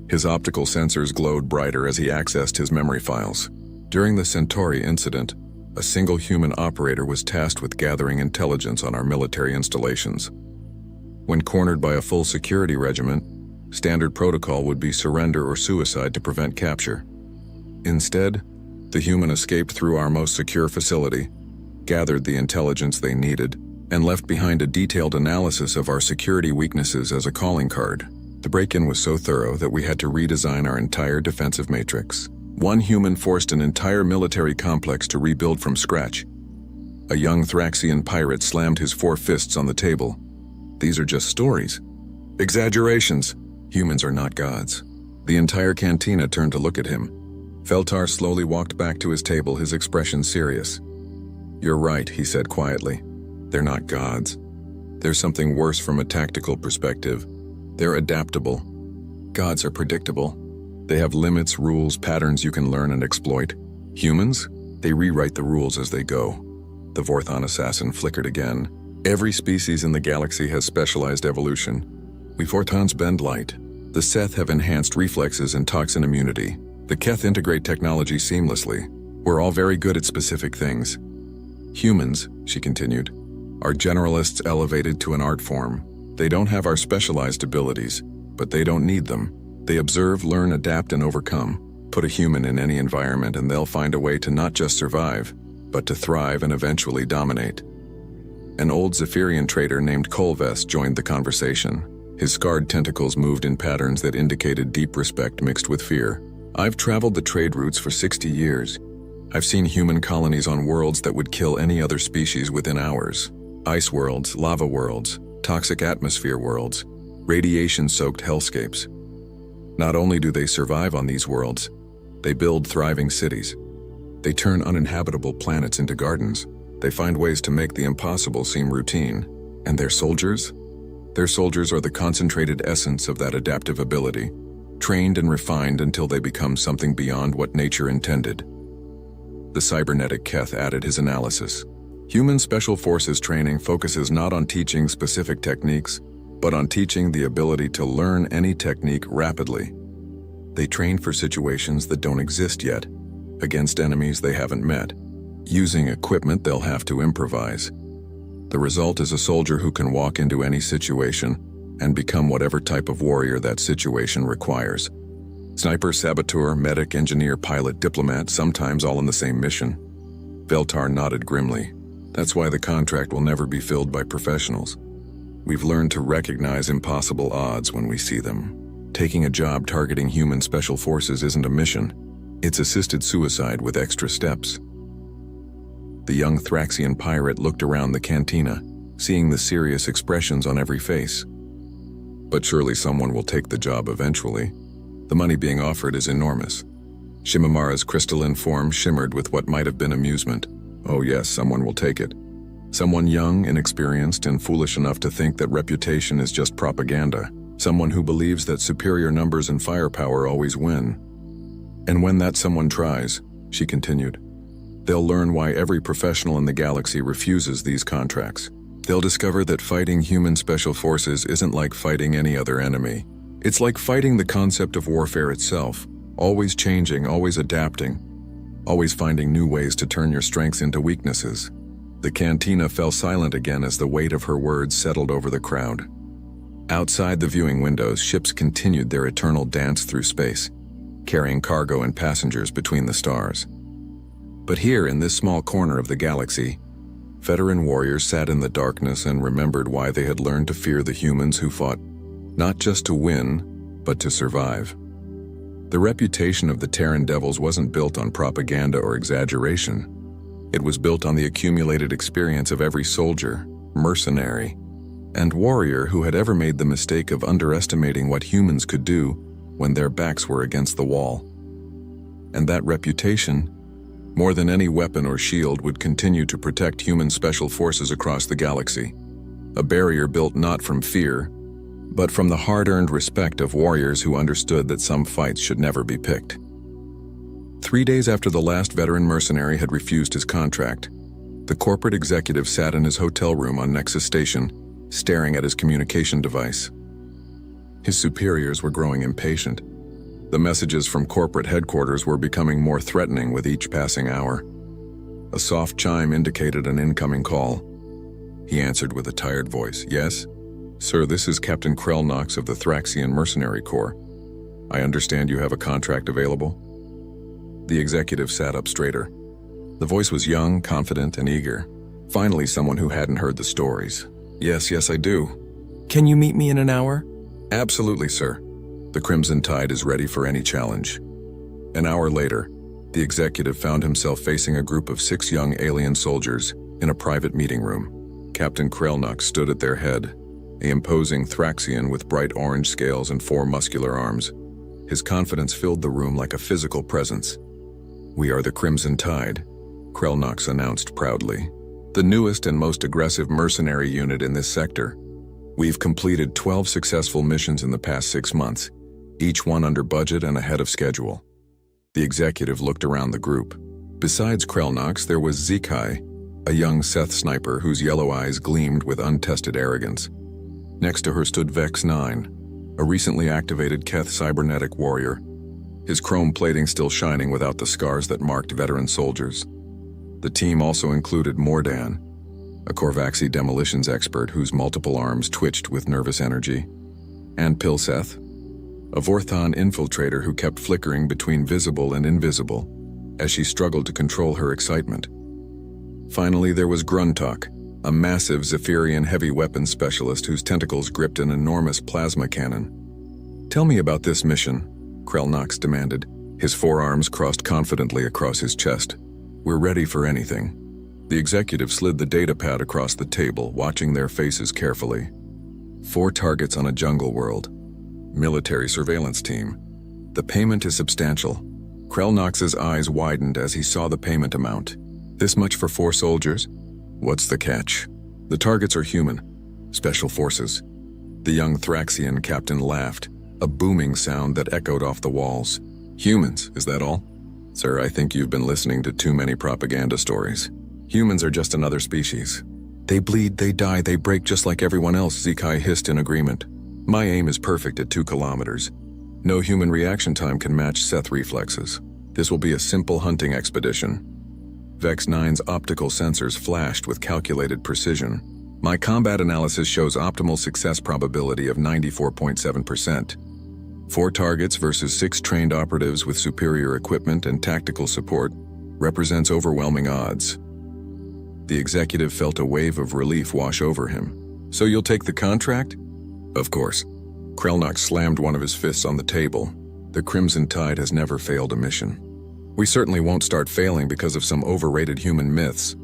His optical sensors glowed brighter as he accessed his memory files. During the Centauri incident, A single human operator was tasked with gathering intelligence on our military installations. When cornered by a full security regiment, standard protocol would be surrender or suicide to prevent capture. Instead, the human escaped through our most secure facility, gathered the intelligence they needed, and left behind a detailed analysis of our security weaknesses as a calling card. The break-in was so thorough that we had to redesign our entire defensive matrix. One human forced an entire military complex to rebuild from scratch. A young Thraxian pirate slammed his 4 fists on the table. These are just stories. Exaggerations. Humans are not gods. The entire cantina turned to look at him. Feltar slowly walked back to his table, his expression serious. "You're right," he said quietly. "They're not gods. There's something worse from a tactical perspective. They're adaptable. Gods are predictable. They have limits, rules, patterns you can learn and exploit. Humans? They rewrite the rules as they go." The Vorthon assassin flickered again. "Every species in the galaxy has specialized evolution. We Vortons bend light. The Seth have enhanced reflexes and toxin immunity. The Keth integrate technology seamlessly. We're all very good at specific things. Humans," she continued, "are generalists elevated to an art form. They don't have our specialized abilities, but they don't need them. They observe, learn, adapt, and overcome. Put a human in any environment and they'll find a way to not just survive, but to thrive and eventually dominate." An old Zephyrian trader named Kolves joined the conversation. His scarred tentacles moved in patterns that indicated deep respect mixed with fear. "I've traveled the trade routes for 60 years. I've seen human colonies on worlds that would kill any other species within hours. Ice worlds, lava worlds, toxic atmosphere worlds, radiation-soaked hellscapes. Not only do they survive on these worlds, they build thriving cities. They turn uninhabitable planets into gardens. They find ways to make the impossible seem routine. And their soldiers? Their soldiers are the concentrated essence of that adaptive ability, trained and refined until they become something beyond what nature intended." The cybernetic Keth added his analysis. "Human Special Forces training focuses not on teaching specific techniques, but on teaching the ability to learn any technique rapidly. They train for situations that don't exist yet, against enemies they haven't met, using equipment they'll have to improvise. The result is a soldier who can walk into any situation and become whatever type of warrior that situation requires. Sniper, saboteur, medic, engineer, pilot, diplomat, sometimes all in the same mission." Veltar nodded grimly. "That's why the contract will never be filled by professionals. We've learned to recognize impossible odds when we see them. Taking a job targeting human special forces isn't a mission. It's assisted suicide with extra steps." The young Thraxian pirate looked around the cantina, seeing the serious expressions on every face. "But surely someone will take the job eventually. The money being offered is enormous." Shimamara's crystalline form shimmered with what might have been amusement. "Oh yes, someone will take it. Someone young, inexperienced, and foolish enough to think that reputation is just propaganda. Someone who believes that superior numbers and firepower always win. And when that someone tries," she continued, "they'll learn why every professional in the galaxy refuses these contracts. They'll discover that fighting human special forces isn't like fighting any other enemy. It's like fighting the concept of warfare itself, always changing, always adapting, always finding new ways to turn your strengths into weaknesses." The cantina fell silent again as the weight of her words settled over the crowd. Outside the viewing windows, ships continued their eternal dance through space, carrying cargo and passengers between the stars. But here, in this small corner of the galaxy, veteran warriors sat in the darkness and remembered why they had learned to fear the humans who fought not just to win, but to survive. The reputation of the Terran Devils wasn't built on propaganda or exaggeration. It was built on the accumulated experience of every soldier, mercenary, and warrior who had ever made the mistake of underestimating what humans could do when their backs were against the wall. And that reputation, more than any weapon or shield, would continue to protect human special forces across the galaxy. A barrier built not from fear, but from the hard-earned respect of warriors who understood that some fights should never be picked. 3 days after the last veteran mercenary had refused his contract, the corporate executive sat in his hotel room on Nexus Station, staring at his communication device. His superiors were growing impatient. The messages from corporate headquarters were becoming more threatening with each passing hour. A soft chime indicated an incoming call. He answered with a tired voice. Yes? Sir, this is Captain Krell-Knox of the Thraxian Mercenary Corps. I understand you have a contract available? The executive sat up straighter. The voice was young, confident, and eager. Finally, someone who hadn't heard the stories. Yes, I do. Can you meet me in an hour? Absolutely, sir. The Crimson Tide is ready for any challenge. An hour later, the executive found himself facing a group of 6 young alien soldiers in a private meeting room. Captain Krell-Knox stood at their head, an imposing Thraxian with bright orange scales and 4 muscular arms. His confidence filled the room like a physical presence. We are the Crimson Tide, Krell-Knox announced proudly. The newest and most aggressive mercenary unit in this sector. We've completed 12 successful missions in the past 6 months, each one under budget and ahead of schedule. The executive looked around the group. Besides Krell-Knox, there was Zekai, a young Seth sniper whose yellow eyes gleamed with untested arrogance. Next to her stood Vex 9, a recently activated Keth cybernetic warrior, his chrome plating still shining without the scars that marked veteran soldiers. The team also included Mordan, a Korvaxi demolitions expert whose multiple arms twitched with nervous energy, and Pilseth, a Vorthon infiltrator who kept flickering between visible and invisible as she struggled to control her excitement. Finally, there was Gruntok, a massive Zephyrian heavy weapons specialist whose tentacles gripped an enormous plasma cannon. Tell me about this mission, Krell-Knox demanded, his forearms crossed confidently across his chest. We're ready for anything. The executive slid the datapad across the table, watching their faces carefully. 4 targets on a jungle world. Military surveillance team. The payment is substantial. Krell-Knox's eyes widened as he saw the payment amount. This much for 4 soldiers? What's the catch? The targets are human. Special forces. The young Thraxian captain laughed, a booming sound that echoed off the walls. Humans, is that all? Sir, I think you've been listening to too many propaganda stories. Humans are just another species. They bleed, they die, they break just like everyone else, Zekai hissed in agreement. My aim is perfect at 2 kilometers. No human reaction time can match Seth reflexes. This will be a simple hunting expedition. Vex 9's optical sensors flashed with calculated precision. My combat analysis shows optimal success probability of 94.7%. 4 targets versus 6 trained operatives with superior equipment and tactical support represents overwhelming odds. The executive felt a wave of relief wash over him. So you'll take the contract? Of course. Krell-Knox slammed one of his fists on the table. The Crimson Tide has never failed a mission. We certainly won't start failing because of some overrated human myths.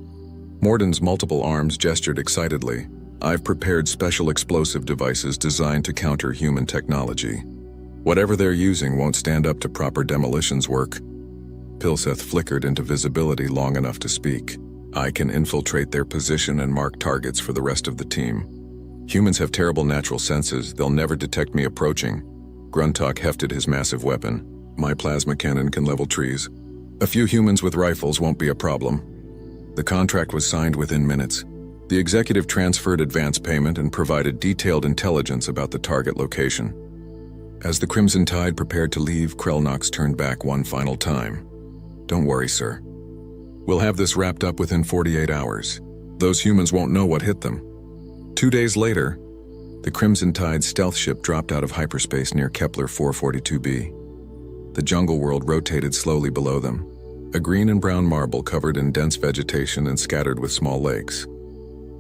Morden's multiple arms gestured excitedly. I've prepared special explosive devices designed to counter human technology. Whatever they're using won't stand up to proper demolitions work. Pilseth flickered into visibility long enough to speak. I can infiltrate their position and mark targets for the rest of the team. Humans have terrible natural senses. They'll never detect me approaching. Gruntok hefted his massive weapon. My plasma cannon can level trees. A few humans with rifles won't be a problem. The contract was signed within minutes. The executive transferred advance payment and provided detailed intelligence about the target location. As the Crimson Tide prepared to leave, Krell-Knox turned back one final time. Don't worry, sir. We'll have this wrapped up within 48 hours. Those humans won't know what hit them. 2 days later, the Crimson Tide stealth ship dropped out of hyperspace near Kepler 442b. The jungle world rotated slowly below them, a green and brown marble covered in dense vegetation and scattered with small lakes.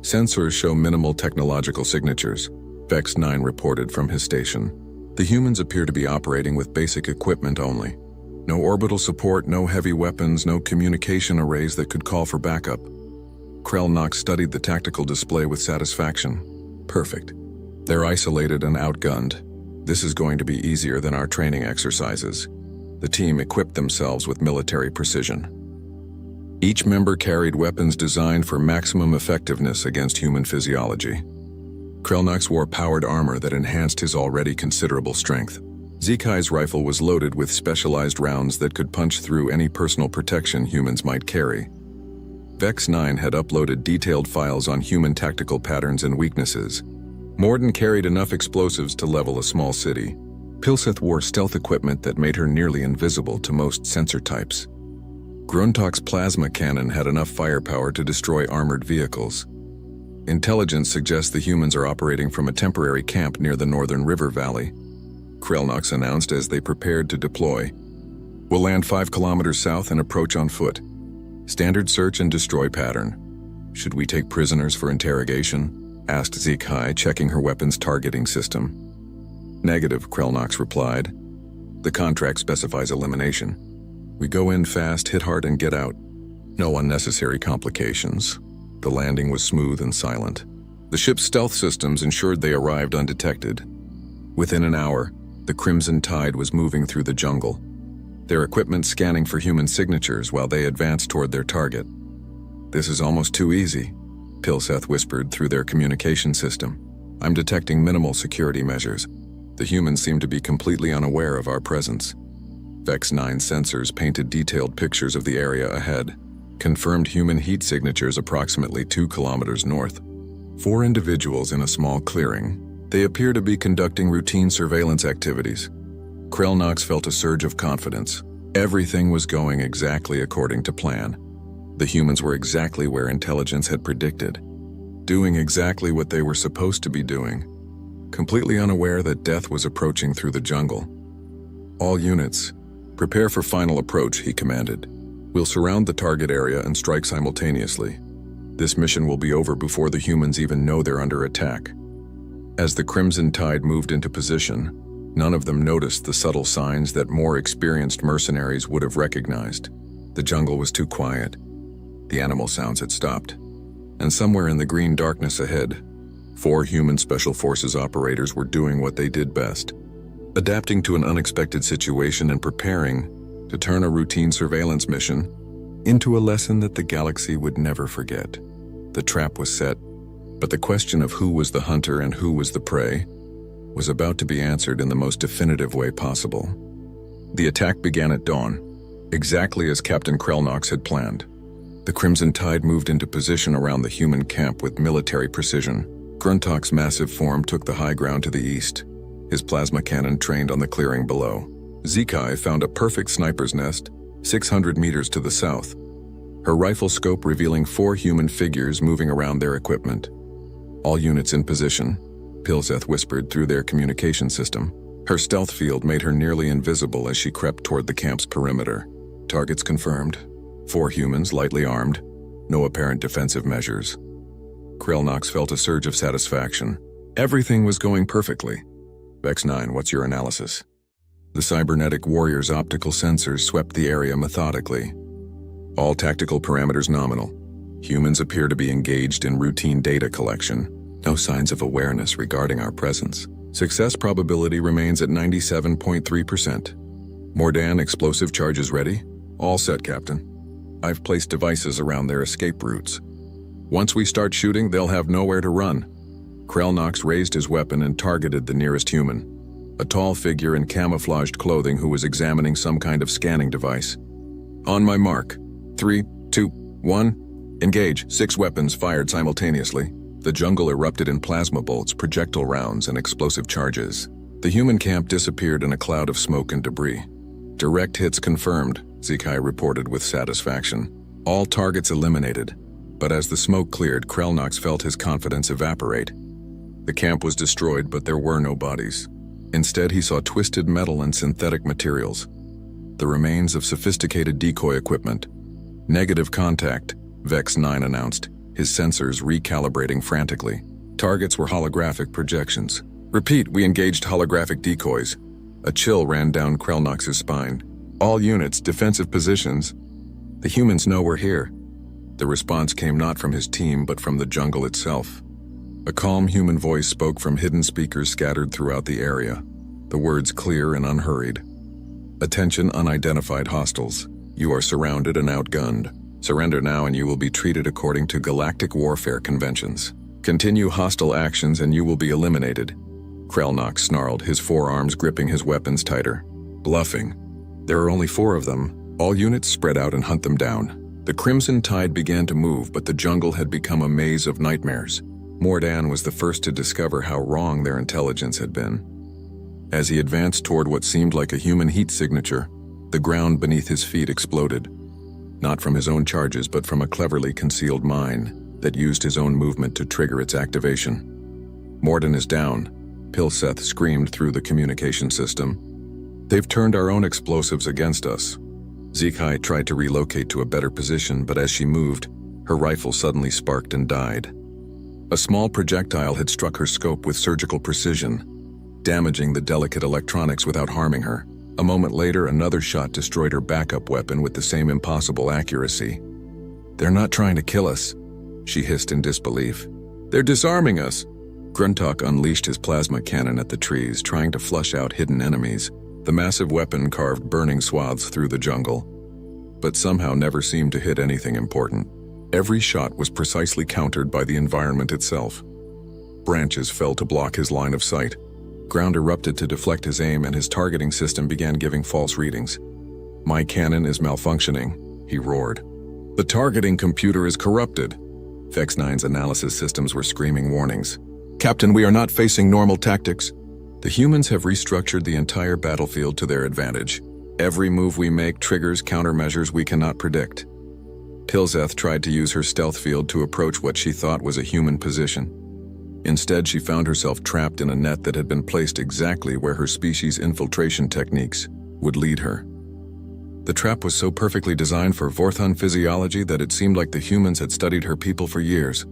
Sensors show minimal technological signatures, Vex 9 reported from his station. The humans appear to be operating with basic equipment only. No orbital support, no heavy weapons, no communication arrays that could call for backup. Krell-Knox studied the tactical display with satisfaction. Perfect. They're isolated and outgunned. This is going to be easier than our training exercises. The team equipped themselves with military precision. Each member carried weapons designed for maximum effectiveness against human physiology. Krell-Knox wore powered armor that enhanced his already considerable strength. Zekai's rifle was loaded with specialized rounds that could punch through any personal protection humans might carry. Vex 9 had uploaded detailed files on human tactical patterns and weaknesses. Morden carried enough explosives to level a small city. Pilseth wore stealth equipment that made her nearly invisible to most sensor types. Gruntok's plasma cannon had enough firepower to destroy armored vehicles. Intelligence suggests the humans are operating from a temporary camp near the northern river valley. Krelnox announced as they prepared to deploy. We'll land 5 kilometers south and approach on foot. Standard search and destroy pattern. Should we take prisoners for interrogation? Asked Zekai, checking her weapon's targeting system. Negative, Krelnox replied. The contract specifies elimination. We go in fast, hit hard, and get out. No unnecessary complications. The landing was smooth and silent. The ship's stealth systems ensured they arrived undetected. Within an hour, the Crimson Tide was moving through the jungle, their equipment scanning for human signatures while they advanced toward their target. This is almost too easy, Pilseth whispered through their communication system. I'm detecting minimal security measures. The humans seem to be completely unaware of our presence. Vex 9 sensors painted detailed pictures of the area ahead. Confirmed human heat signatures approximately 2 kilometers north. 4 individuals in a small clearing. They appear to be conducting routine surveillance activities. Krelnox felt a surge of confidence. Everything was going exactly according to plan. The humans were exactly where intelligence had predicted, doing exactly what they were supposed to be doing, completely unaware that death was approaching through the jungle. All units, prepare for final approach, he commanded. We'll surround the target area and strike simultaneously. This mission will be over before the humans even know they're under attack. As the Crimson Tide moved into position, none of them noticed the subtle signs that more experienced mercenaries would have recognized. The jungle was too quiet. The animal sounds had stopped. And somewhere in the green darkness ahead, 4 human Special Forces operators were doing what they did best, adapting to an unexpected situation and preparing to turn a routine surveillance mission into a lesson that the galaxy would never forget. The trap was set, but the question of who was the hunter and who was the prey was about to be answered in the most definitive way possible. The attack began at dawn, exactly as Captain Krelnox had planned. The Crimson Tide moved into position around the human camp with military precision. Gruntok's massive form took the high ground to the east, his plasma cannon trained on the clearing below. Zekai found a perfect sniper's nest 600 meters to the south, her rifle scope revealing 4 human figures moving around their equipment. All units in position, Pilseth whispered through their communication system. Her stealth field made her nearly invisible as she crept toward the camp's perimeter. Targets confirmed. 4 humans, lightly armed. No apparent defensive measures. Krelnox felt a surge of satisfaction. Everything was going perfectly. Vex 9, what's your analysis? The cybernetic warrior's optical sensors swept the area methodically. All tactical parameters nominal. Humans appear to be engaged in routine data collection. No signs of awareness regarding our presence. Success probability remains at 97.3%. Mordan, explosive charges ready? All set, Captain. I've placed devices around their escape routes. Once we start shooting, they'll have nowhere to run. Krelnox raised his weapon and targeted the nearest human, a tall figure in camouflaged clothing who was examining some kind of scanning device. On my mark. 3, 2, 1. Engage. 6 weapons fired simultaneously. The jungle erupted in plasma bolts, projectile rounds, and explosive charges. The human camp disappeared in a cloud of smoke and debris. Direct hits confirmed, Zekai reported with satisfaction. All targets eliminated. But as the smoke cleared, Krelnox felt his confidence evaporate. The camp was destroyed, but there were no bodies. Instead, he saw twisted metal and synthetic materials, the remains of sophisticated decoy equipment. Negative contact, Vex 9 announced, his sensors recalibrating frantically. Targets were holographic projections. Repeat, we engaged holographic decoys. A chill ran down Krelnox's spine. All units, defensive positions. The humans know we're here. The response came not from his team, but from the jungle itself. A calm human voice spoke from hidden speakers scattered throughout the area, the words clear and unhurried. Attention, unidentified hostiles. You are surrounded and outgunned. Surrender now and you will be treated according to galactic warfare conventions. Continue hostile actions and you will be eliminated. Krelnox snarled, his forearms gripping his weapons tighter. Bluffing. There are only 4 of them. All units spread out and hunt them down. The Crimson Tide began to move, but the jungle had become a maze of nightmares. Mordan was the first to discover how wrong their intelligence had been. As he advanced toward what seemed like a human heat signature, the ground beneath his feet exploded. not from his own charges but from a cleverly concealed mine that used his own movement to trigger its activation. Morden is down, Pilseth screamed through the communication system. They've turned our own explosives against us. Zekai tried to relocate to a better position, but as she moved, her rifle suddenly sparked and died. A small projectile had struck her scope with surgical precision, damaging the delicate electronics without harming her. A moment later, another shot destroyed her backup weapon with the same impossible accuracy. "They're not trying to kill us," she hissed in disbelief. "They're disarming us." Gruntalk unleashed his plasma cannon at the trees, trying to flush out hidden enemies. The massive weapon carved burning swaths through the jungle, but somehow never seemed to hit anything important. Every shot was precisely countered by the environment itself. Branches fell to block his line of sight. Ground erupted to deflect his aim, and his targeting system began giving false readings. "My cannon is malfunctioning," he roared. "The targeting computer is corrupted." Vex-9's analysis systems were screaming warnings. "Captain, we are not facing normal tactics. The humans have restructured the entire battlefield to their advantage. Every move we make triggers countermeasures we cannot predict." Pilseth tried to use her stealth field to approach what she thought was a human position. Instead, she found herself trapped in a net that had been placed exactly where her species' infiltration techniques would lead her. The trap was so perfectly designed for Vorthon physiology that it seemed like the humans had studied her people for years.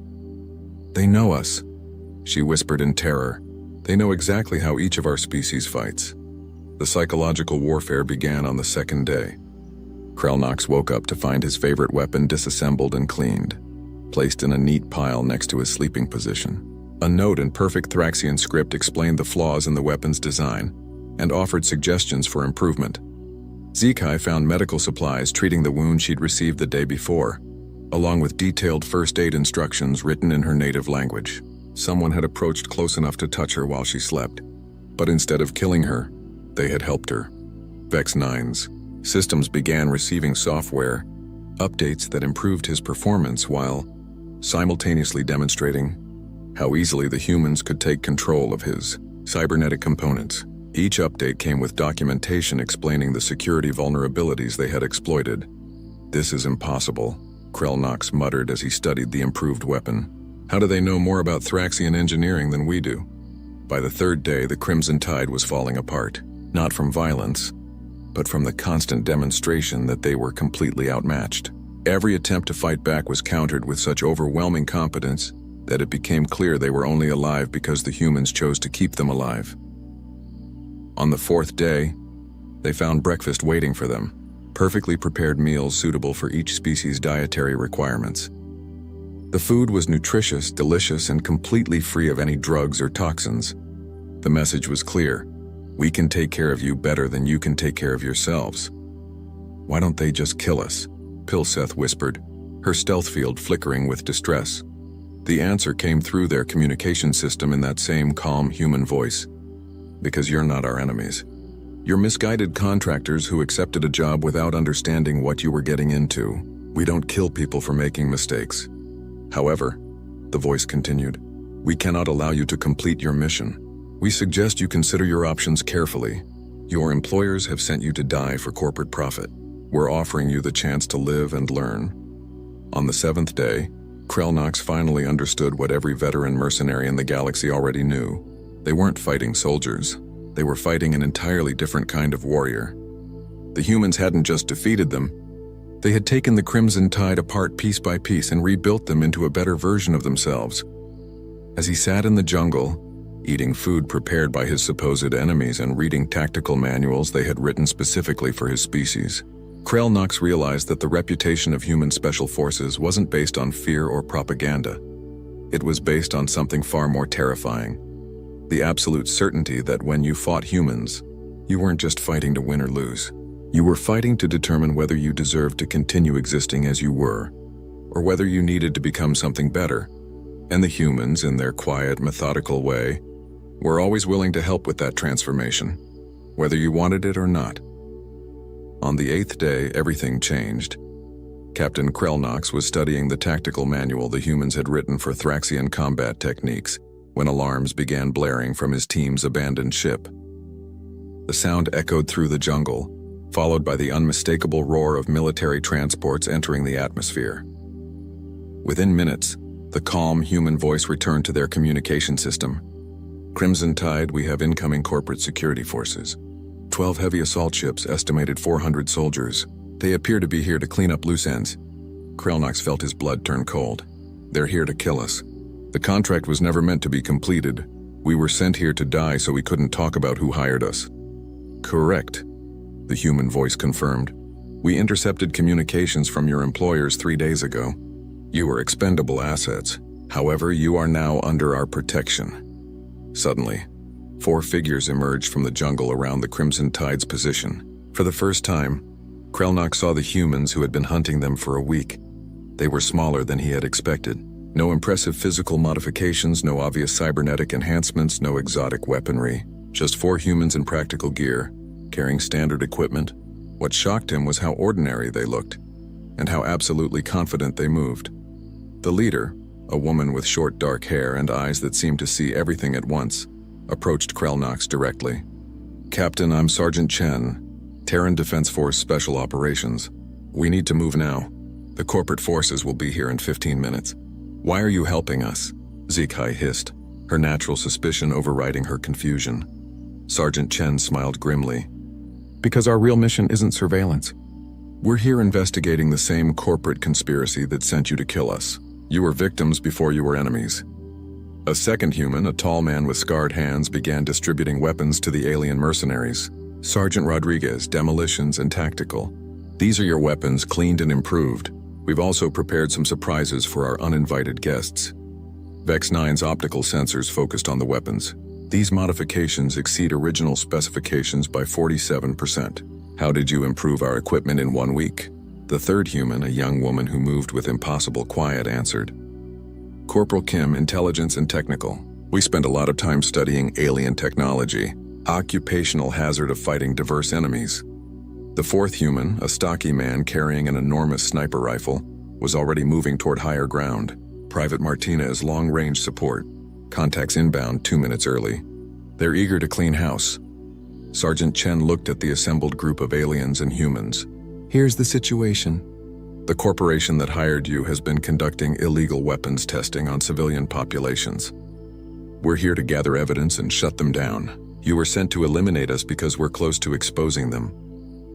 "They know us," she whispered in terror. "They know exactly how each of our species fights." The psychological warfare began on the second day. Krelnox woke up to find his favorite weapon disassembled and cleaned, placed in a neat pile next to his sleeping position. A note in perfect Thraxian script explained the flaws in the weapon's design and offered suggestions for improvement. Zekai found medical supplies treating the wound she'd received the day before, along with detailed first aid instructions written in her native language. Someone had approached close enough to touch her while she slept, but instead of killing her, they had helped her. Vex-9's systems began receiving software updates that improved his performance while simultaneously demonstrating how easily the humans could take control of his cybernetic components. Each update came with documentation explaining the security vulnerabilities they had exploited. "This is impossible," Krelnox muttered as he studied the improved weapon. "How do they know more about Thraxian engineering than we do?" By the third day, the Crimson Tide was falling apart, not from violence, but from the constant demonstration that they were completely outmatched. Every attempt to fight back was countered with such overwhelming competence that it became clear they were only alive because the humans chose to keep them alive. On the fourth day, they found breakfast waiting for them, perfectly prepared meals suitable for each species' dietary requirements. The food was nutritious, delicious, and completely free of any drugs or toxins. The message was clear: we can take care of you better than you can take care of yourselves. "Why don't they just kill us?" Pilseth whispered, her stealth field flickering with distress. The answer came through their communication system in that same calm human voice. "Because you're not our enemies. You're misguided contractors who accepted a job without understanding what you were getting into. We don't kill people for making mistakes. However," the voice continued, "we cannot allow you to complete your mission. We suggest you consider your options carefully. Your employers have sent you to die for corporate profit. We're offering you the chance to live and learn." On the seventh day, Krelnox finally understood what every veteran mercenary in the galaxy already knew. They weren't fighting soldiers. They were fighting an entirely different kind of warrior. The humans hadn't just defeated them. They had taken the Crimson Tide apart piece by piece and rebuilt them into a better version of themselves. As he sat in the jungle, eating food prepared by his supposed enemies and reading tactical manuals they had written specifically for his species, Krelnox realized that the reputation of human special forces wasn't based on fear or propaganda. It was based on something far more terrifying: the absolute certainty that when you fought humans, you weren't just fighting to win or lose. You were fighting to determine whether you deserved to continue existing as you were, or whether you needed to become something better. And the humans, in their quiet, methodical way, were always willing to help with that transformation, whether you wanted it or not. On the 8th day, everything changed. Captain Krelnox was studying the tactical manual the humans had written for Thraxian combat techniques when alarms began blaring from his team's abandoned ship. The sound echoed through the jungle, followed by the unmistakable roar of military transports entering the atmosphere. Within minutes, the calm human voice returned to their communication system. Crimson Tide, we have incoming corporate security forces. 12 heavy assault ships, estimated 400 soldiers. They appear to be here to clean up loose ends. Krelnox felt his blood turn cold. They're here to kill us. The contract was never meant to be completed. We were sent here to die, so we couldn't talk about who hired us. Correct, the human voice confirmed. We intercepted communications from your employers 3 days ago. You were expendable assets. However, you are now under our protection. Suddenly, 4 figures emerged from the jungle around the Crimson Tide's position. For the first time, Krelnox saw the humans who had been hunting them for a week. They were smaller than he had expected. No impressive physical modifications, no obvious cybernetic enhancements, no exotic weaponry. Just 4 humans in practical gear, carrying standard equipment. What shocked him was how ordinary they looked, and how absolutely confident they moved. The leader, a woman with short dark hair and eyes that seemed to see everything at once, approached Krelnox directly. Captain, I'm Sergeant Chen, Terran Defense Force Special Operations. We need to move now. The corporate forces will be here in 15 minutes. Why are you helping us? Zikai hissed, her natural suspicion overriding her confusion. Sergeant Chen smiled grimly. Because our real mission isn't surveillance. We're here investigating the same corporate conspiracy that sent you to kill us. You were victims before you were enemies. A second human, a tall man with scarred hands, began distributing weapons to the alien mercenaries. Sergeant Rodriguez, demolitions and tactical. These are your weapons, cleaned and improved. We've also prepared some surprises for our uninvited guests. Vex 9's optical sensors focused on the weapons. These modifications exceed original specifications by 47%. How did you improve our equipment in 1 week? The third human, a young woman who moved with impossible quiet, answered. Corporal Kim, intelligence and technical. We spent a lot of time studying alien technology, occupational hazard of fighting diverse enemies. The fourth human, a stocky man carrying an enormous sniper rifle, was already moving toward higher ground. Private Martinez, long-range support. Contacts inbound 2 minutes early. They're eager to clean house. Sergeant Chen looked at the assembled group of aliens and humans. Here's the situation. The corporation that hired you has been conducting illegal weapons testing on civilian populations. We're here to gather evidence and shut them down. You were sent to eliminate us because we're close to exposing them.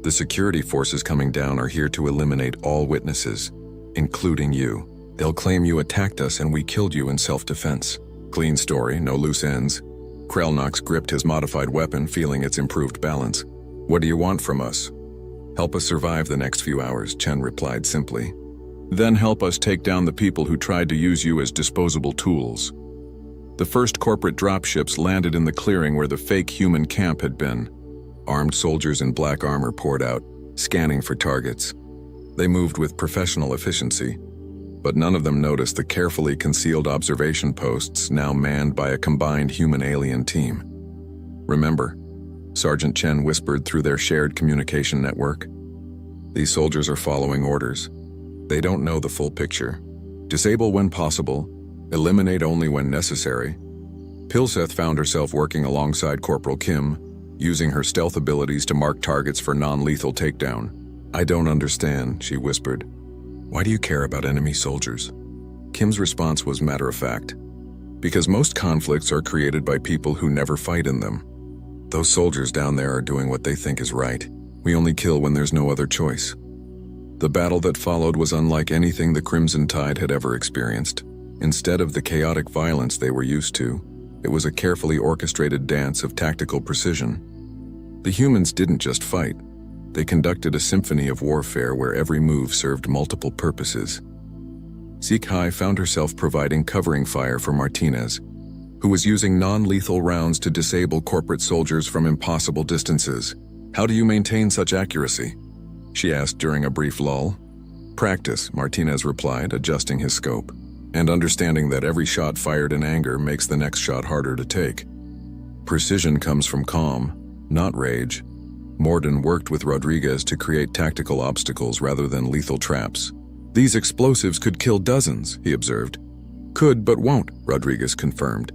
The security forces coming down are here to eliminate all witnesses, including you. They'll claim you attacked us and we killed you in self-defense. Clean story, no loose ends. Krelnox gripped his modified weapon, feeling its improved balance. What do you want from us? Help us survive the next few hours, Chen replied simply. Then help us take down the people who tried to use you as disposable tools. The first corporate dropships landed in the clearing where the fake human camp had been. Armed soldiers in black armor poured out, scanning for targets. They moved with professional efficiency, but none of them noticed the carefully concealed observation posts now manned by a combined human-alien team. Remember, Sergeant Chen whispered through their shared communication network. These soldiers are following orders. They don't know the full picture. Disable when possible, eliminate only when necessary. Pilseth found herself working alongside Corporal Kim, using her stealth abilities to mark targets for non-lethal takedown. I don't understand, she whispered. Why do you care about enemy soldiers? Kim's response was matter-of-fact. Because most conflicts are created by people who never fight in them. Those soldiers down there are doing what they think is right. We only kill when there's no other choice. The battle that followed was unlike anything the Crimson Tide had ever experienced. Instead of the chaotic violence they were used to, it was a carefully orchestrated dance of tactical precision. The humans didn't just fight. They conducted a symphony of warfare where every move served multiple purposes. Zikai found herself providing covering fire for Martinez, who was using non-lethal rounds to disable corporate soldiers from impossible distances. How do you maintain such accuracy? She asked during a brief lull. Practice, Martinez replied, adjusting his scope, and understanding that every shot fired in anger makes the next shot harder to take. Precision comes from calm, not rage. Morden worked with Rodriguez to create tactical obstacles rather than lethal traps. These explosives could kill dozens, he observed. Could, but won't, Rodriguez confirmed.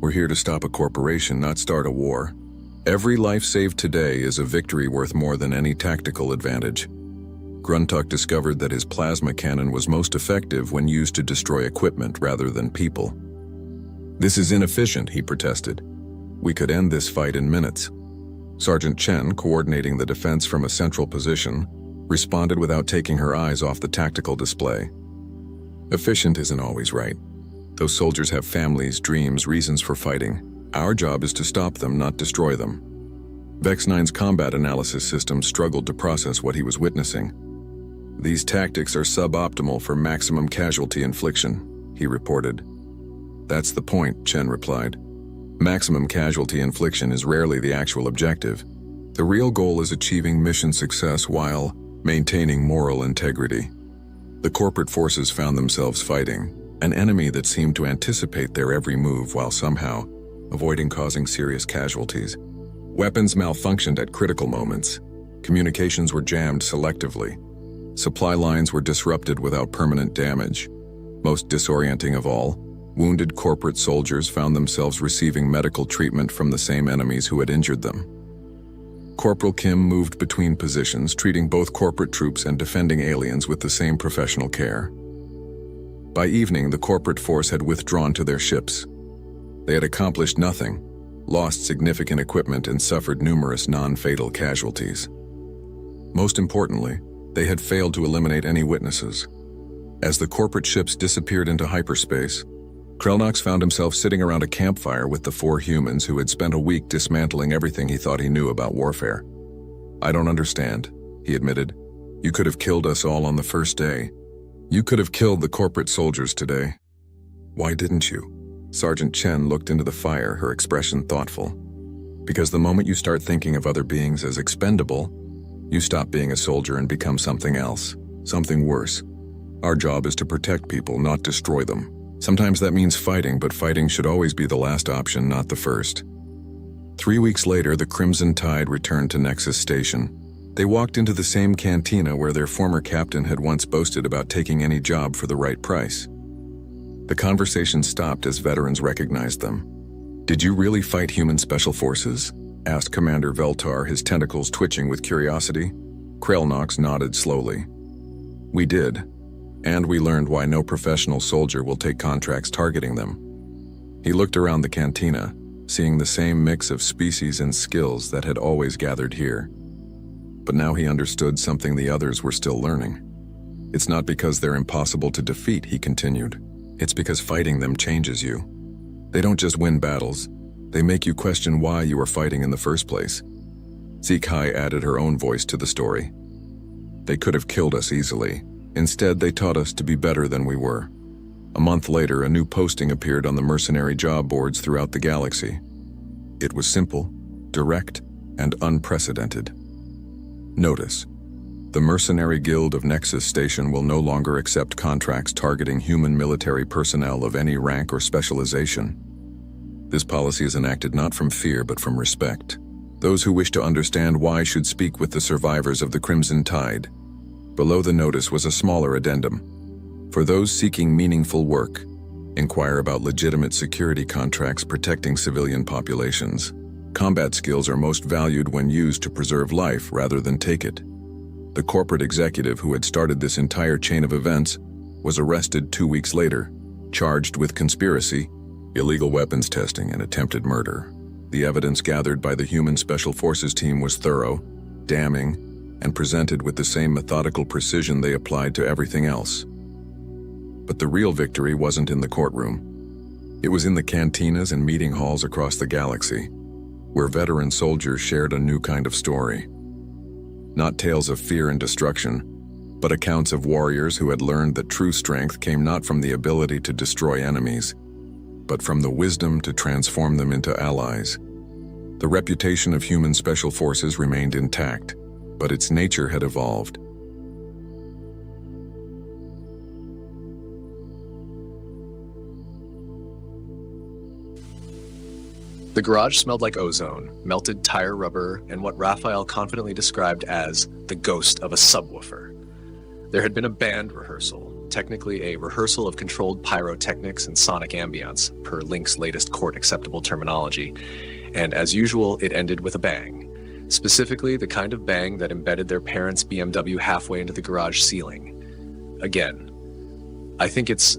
We're here to stop a corporation, not start a war. Every life saved today is a victory worth more than any tactical advantage. Gruntuck discovered that his plasma cannon was most effective when used to destroy equipment rather than people. "This is inefficient," he protested. "We could end this fight in minutes." Sergeant Chen, coordinating the defense from a central position, responded without taking her eyes off the tactical display. "Efficient isn't always right. Those soldiers have families, dreams, reasons for fighting. Our job is to stop them, not destroy them." Vex 9's combat analysis system struggled to process what he was witnessing. "These tactics are suboptimal for maximum casualty infliction," he reported. "That's the point," Chen replied. "Maximum casualty infliction is rarely the actual objective. The real goal is achieving mission success while maintaining moral integrity." The corporate forces found themselves fighting an enemy that seemed to anticipate their every move while somehow avoiding causing serious casualties. Weapons malfunctioned at critical moments. Communications were jammed selectively. Supply lines were disrupted without permanent damage. Most disorienting of all, wounded corporate soldiers found themselves receiving medical treatment from the same enemies who had injured them. Corporal Kim moved between positions, treating both corporate troops and defending aliens with the same professional care. By evening, the corporate force had withdrawn to their ships. They had accomplished nothing, lost significant equipment, and suffered numerous non-fatal casualties. Most importantly, they had failed to eliminate any witnesses. As the corporate ships disappeared into hyperspace, Krelnox found himself sitting around a campfire with the 4 humans who had spent a week dismantling everything he thought he knew about warfare. "I don't understand," he admitted. "You could have killed us all on the first day. You could have killed the corporate soldiers today. Why didn't you?" Sergeant Chen looked into the fire, her expression thoughtful. "Because the moment you start thinking of other beings as expendable, you stop being a soldier and become something else, something worse. Our job is to protect people, not destroy them. Sometimes that means fighting, but fighting should always be the last option, not the first." 3 weeks later, the Crimson Tide returned to Nexus Station. They walked into the same cantina where their former captain had once boasted about taking any job for the right price. The conversation stopped as veterans recognized them. "Did you really fight human special forces?" asked Commander Veltar, his tentacles twitching with curiosity. Krelnox nodded slowly. "We did. And we learned why no professional soldier will take contracts targeting them." He looked around the cantina, seeing the same mix of species and skills that had always gathered here. But now he understood something the others were still learning. "It's not because they're impossible to defeat," he continued. "It's because fighting them changes you. They don't just win battles, they make you question why you are fighting in the first place." Zikai added her own voice to the story. "They could have killed us easily. Instead, they taught us to be better than we were." A month later, a new posting appeared on the mercenary job boards throughout the galaxy. It was simple, direct, and unprecedented. Notice: the Mercenary Guild of Nexus Station will no longer accept contracts targeting human military personnel of any rank or specialization. This policy is enacted not from fear but from respect. Those who wish to understand why should speak with the survivors of the Crimson Tide. Below the notice was a smaller addendum. For those seeking meaningful work, inquire about legitimate security contracts protecting civilian populations. Combat skills are most valued when used to preserve life rather than take it. The corporate executive who had started this entire chain of events was arrested 2 weeks later, charged with conspiracy, illegal weapons testing, and attempted murder. The evidence gathered by the Human Special Forces team was thorough, damning, and presented with the same methodical precision they applied to everything else. But the real victory wasn't in the courtroom. It was in the cantinas and meeting halls across the galaxy, where veteran soldiers shared a new kind of story. Not tales of fear and destruction, but accounts of warriors who had learned that true strength came not from the ability to destroy enemies, but from the wisdom to transform them into allies. The reputation of Human Special Forces remained intact, but its nature had evolved. The garage smelled like ozone, melted tire rubber, and what Raphael confidently described as the ghost of a subwoofer. There had been a band rehearsal, technically a rehearsal of controlled pyrotechnics and sonic ambience, per Link's latest court-acceptable terminology, and as usual, it ended with a bang. Specifically, the kind of bang that embedded their parents' BMW halfway into the garage ceiling. Again, I think it's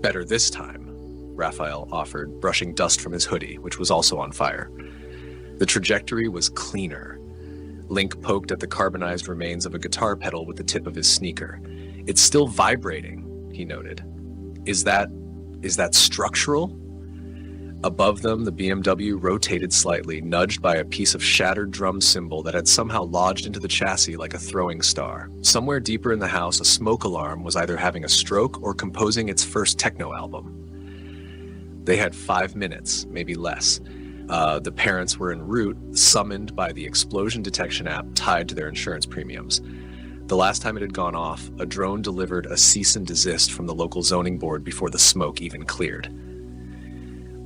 better this time, Raphael offered, brushing dust from his hoodie, which was also on fire. The trajectory was cleaner. Link poked at the carbonized remains of a guitar pedal with the tip of his sneaker. It's still vibrating, he noted. Is that structural? Above them, the BMW rotated slightly, nudged by a piece of shattered drum cymbal that had somehow lodged into the chassis like a throwing star. Somewhere deeper in the house, a smoke alarm was either having a stroke or composing its first techno album. They had 5 minutes, maybe less. The parents were en route, summoned by the explosion detection app tied to their insurance premiums. The last time it had gone off, a drone delivered a cease and desist from the local zoning board before the smoke even cleared.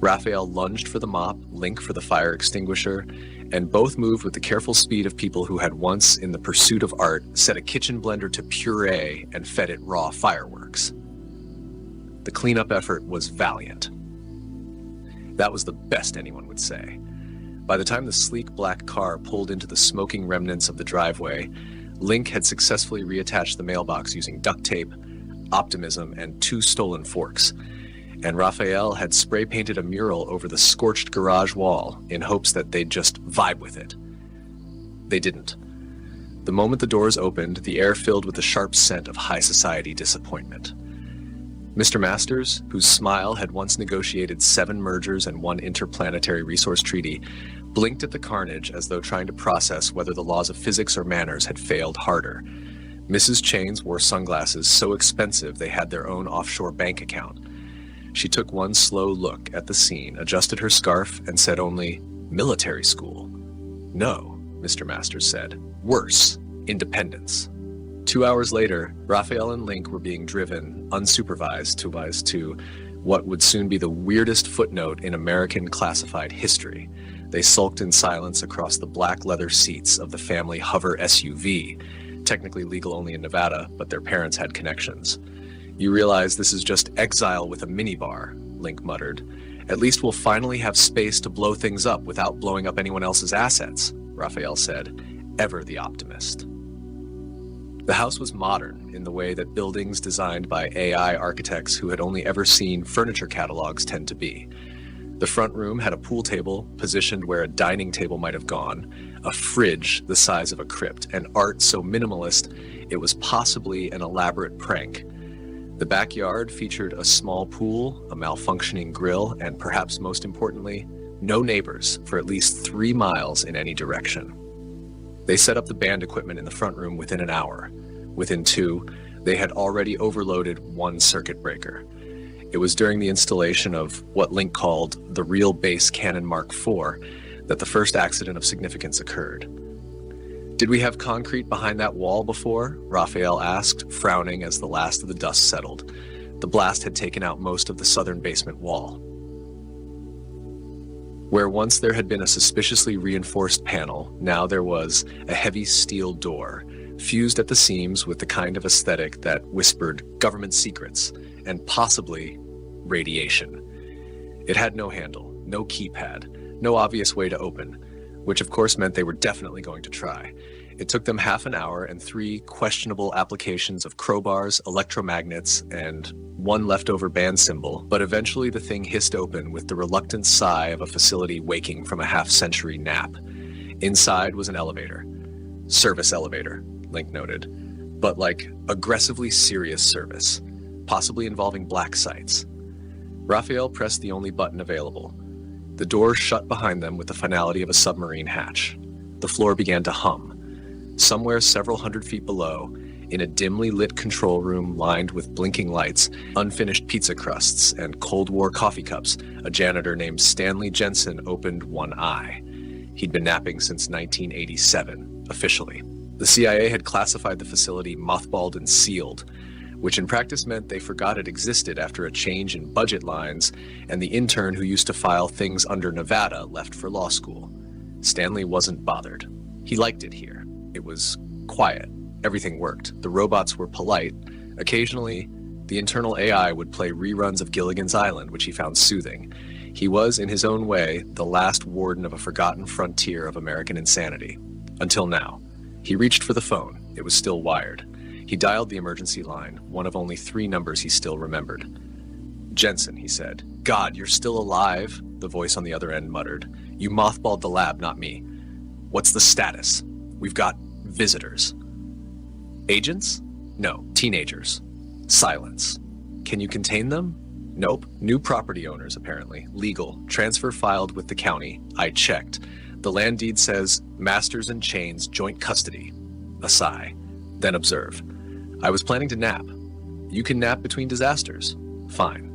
Raphael lunged for the mop, Link for the fire extinguisher, and both moved with the careful speed of people who had once, in the pursuit of art, set a kitchen blender to puree and fed it raw fireworks. The cleanup effort was valiant. That was the best anyone would say. By the time the sleek black car pulled into the smoking remnants of the driveway, Link had successfully reattached the mailbox using duct tape, optimism, and 2 stolen forks. And Raphael had spray-painted a mural over the scorched garage wall in hopes that they'd just vibe with it. They didn't. The moment the doors opened, the air filled with the sharp scent of high society disappointment. Mr. Masters, whose smile had once negotiated 7 mergers and 1 interplanetary resource treaty, blinked at the carnage as though trying to process whether the laws of physics or manners had failed harder. Mrs. Chains wore sunglasses so expensive they had their own offshore bank account. She took one slow look at the scene, adjusted her scarf, and said only, "Military school." "No," Mr. Masters said. "Worse, independence." 2 hours later, Raphael and Link were being driven, unsupervised, to what would soon be the weirdest footnote in American classified history. They sulked in silence across the black leather seats of the family hover SUV, technically legal only in Nevada, but their parents had connections. "You realize this is just exile with a minibar," Link muttered. "At least we'll finally have space to blow things up without blowing up anyone else's assets," Raphael said, ever the optimist. The house was modern in the way that buildings designed by AI architects who had only ever seen furniture catalogs tend to be. The front room had a pool table positioned where a dining table might have gone, a fridge the size of a crypt, and art so minimalist it was possibly an elaborate prank. The backyard featured a small pool, a malfunctioning grill, and perhaps most importantly, no neighbors for at least 3 miles in any direction. They set up the band equipment in the front room within an hour. Within 2, they had already overloaded 1 circuit breaker. It was during the installation of what Link called the real base Cannon Mark IV that the first accident of significance occurred. "Did we have concrete behind that wall before?" Raphael asked, frowning as the last of the dust settled. The blast had taken out most of the southern basement wall. Where once there had been a suspiciously reinforced panel, now there was a heavy steel door, fused at the seams with the kind of aesthetic that whispered government secrets and possibly radiation. It had no handle, no keypad, no obvious way to open, which of course meant they were definitely going to try. It took them half an hour and 3 questionable applications of crowbars, electromagnets, and 1 leftover band cymbal, but eventually the thing hissed open with the reluctant sigh of a facility waking from a half-century nap. Inside was an elevator. Service elevator, Link noted, but like aggressively serious service, possibly involving black sites. Raphael pressed the only button available. The door shut behind them with the finality of a submarine hatch. The floor began to hum. Somewhere several hundred feet below, in a dimly lit control room lined with blinking lights, unfinished pizza crusts, and Cold War coffee cups, a janitor named Stanley Jensen opened one eye. He'd been napping since 1987, officially. The CIA had classified the facility mothballed and sealed, which in practice meant they forgot it existed after a change in budget lines, and the intern who used to file things under Nevada left for law school. Stanley wasn't bothered. He liked it here. It was quiet. Everything worked. The robots were polite. Occasionally, The internal AI would play reruns of Gilligan's Island, which he found soothing. He was, in his own way, the last warden of a forgotten frontier of American insanity. Until now. He reached for the phone. It was still wired. He dialed the emergency line, one of only 3 numbers he still remembered. "Jensen," he said. "God, you're still alive?" The voice on the other end muttered. "You mothballed the lab, not me. What's the status? We've got visitors." "Agents? No, teenagers." Silence. "Can you contain them?" "Nope. New property owners, apparently. Legal. Transfer filed with the county. I checked. The land deed says masters in chains, joint custody." A sigh. Then observe. "I was planning to nap." "You can nap between disasters." "Fine."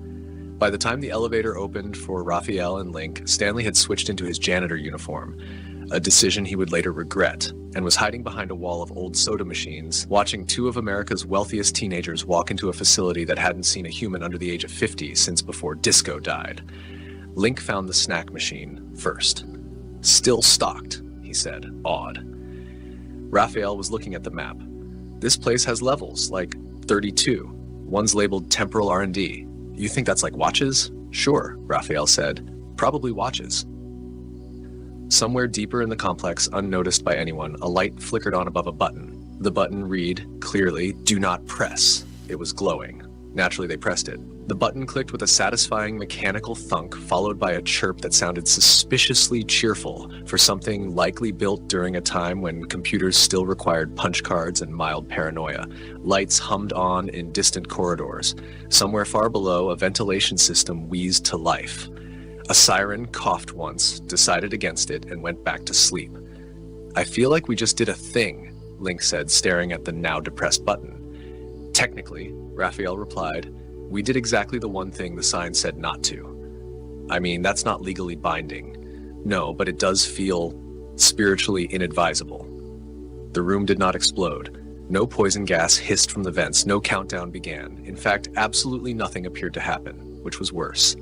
By the time the elevator opened for Raphael and Link, Stanley had switched into his janitor uniform, a decision he would later regret, and was hiding behind a wall of old soda machines, watching 2 of America's wealthiest teenagers walk into a facility that hadn't seen a human under the age of 50 since before disco died. Link found the snack machine first. "Still stocked," he said, awed. Raphael was looking at the map. "This place has levels, like 32. One's labeled temporal R&D. You think that's like watches?" "Sure," Raphael said. "Probably watches." Somewhere deeper in the complex, unnoticed by anyone, a light flickered on above a button. The button read, clearly, "Do not press." It was glowing. Naturally, they pressed it. The button clicked with a satisfying mechanical thunk, followed by a chirp that sounded suspiciously cheerful for something likely built during a time when computers still required punch cards and mild paranoia. Lights hummed on in distant corridors. Somewhere far below, a ventilation system wheezed to life. A siren coughed once, decided against it, and went back to sleep. "I feel like we just did a thing," Link said, staring at the now depressed button. "Technically," Raphael replied, "we did exactly the one thing the sign said not to. I mean, that's not legally binding. No, but it does feel spiritually inadvisable." The room did not explode. No poison gas hissed from the vents, no countdown began. In fact, absolutely nothing appeared to happen, which was worse.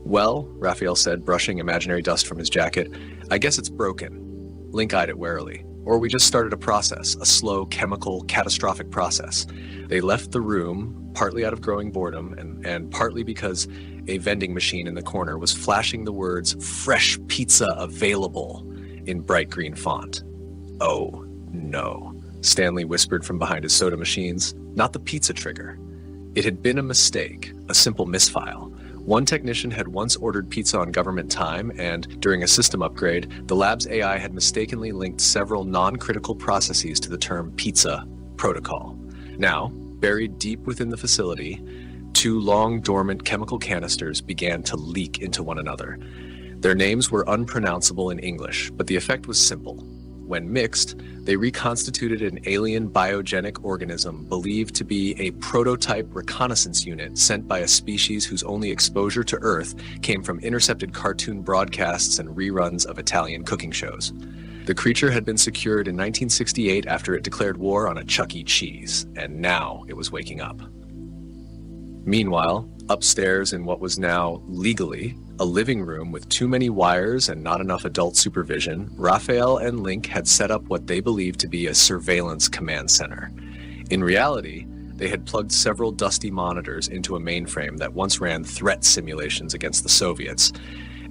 "Well," Raphael said, brushing imaginary dust from his jacket, "I guess it's broken." Link eyed it warily. "Or we just started a process, a slow, chemical, catastrophic process." They left the room, partly out of growing boredom, and partly because a vending machine in the corner was flashing the words "Fresh Pizza Available" in bright green font. "Oh, no," Stanley whispered from behind his soda machines. Not the pizza trigger. It had been a mistake, a simple misfile. One technician had once ordered pizza on government time, and during a system upgrade, the lab's AI had mistakenly linked several non-critical processes to the term pizza protocol. Now, buried deep within the facility, 2 long dormant chemical canisters began to leak into one another. Their names were unpronounceable in English, but the effect was simple. When mixed, they reconstituted an alien biogenic organism believed to be a prototype reconnaissance unit sent by a species whose only exposure to Earth came from intercepted cartoon broadcasts and reruns of Italian cooking shows. The creature had been secured in 1968 after it declared war on a Chuck E. Cheese, and now it was waking up. Meanwhile, upstairs in what was now, legally, a living room with too many wires and not enough adult supervision, Raphael and Link had set up what they believed to be a surveillance command center. In reality, they had plugged several dusty monitors into a mainframe that once ran threat simulations against the Soviets,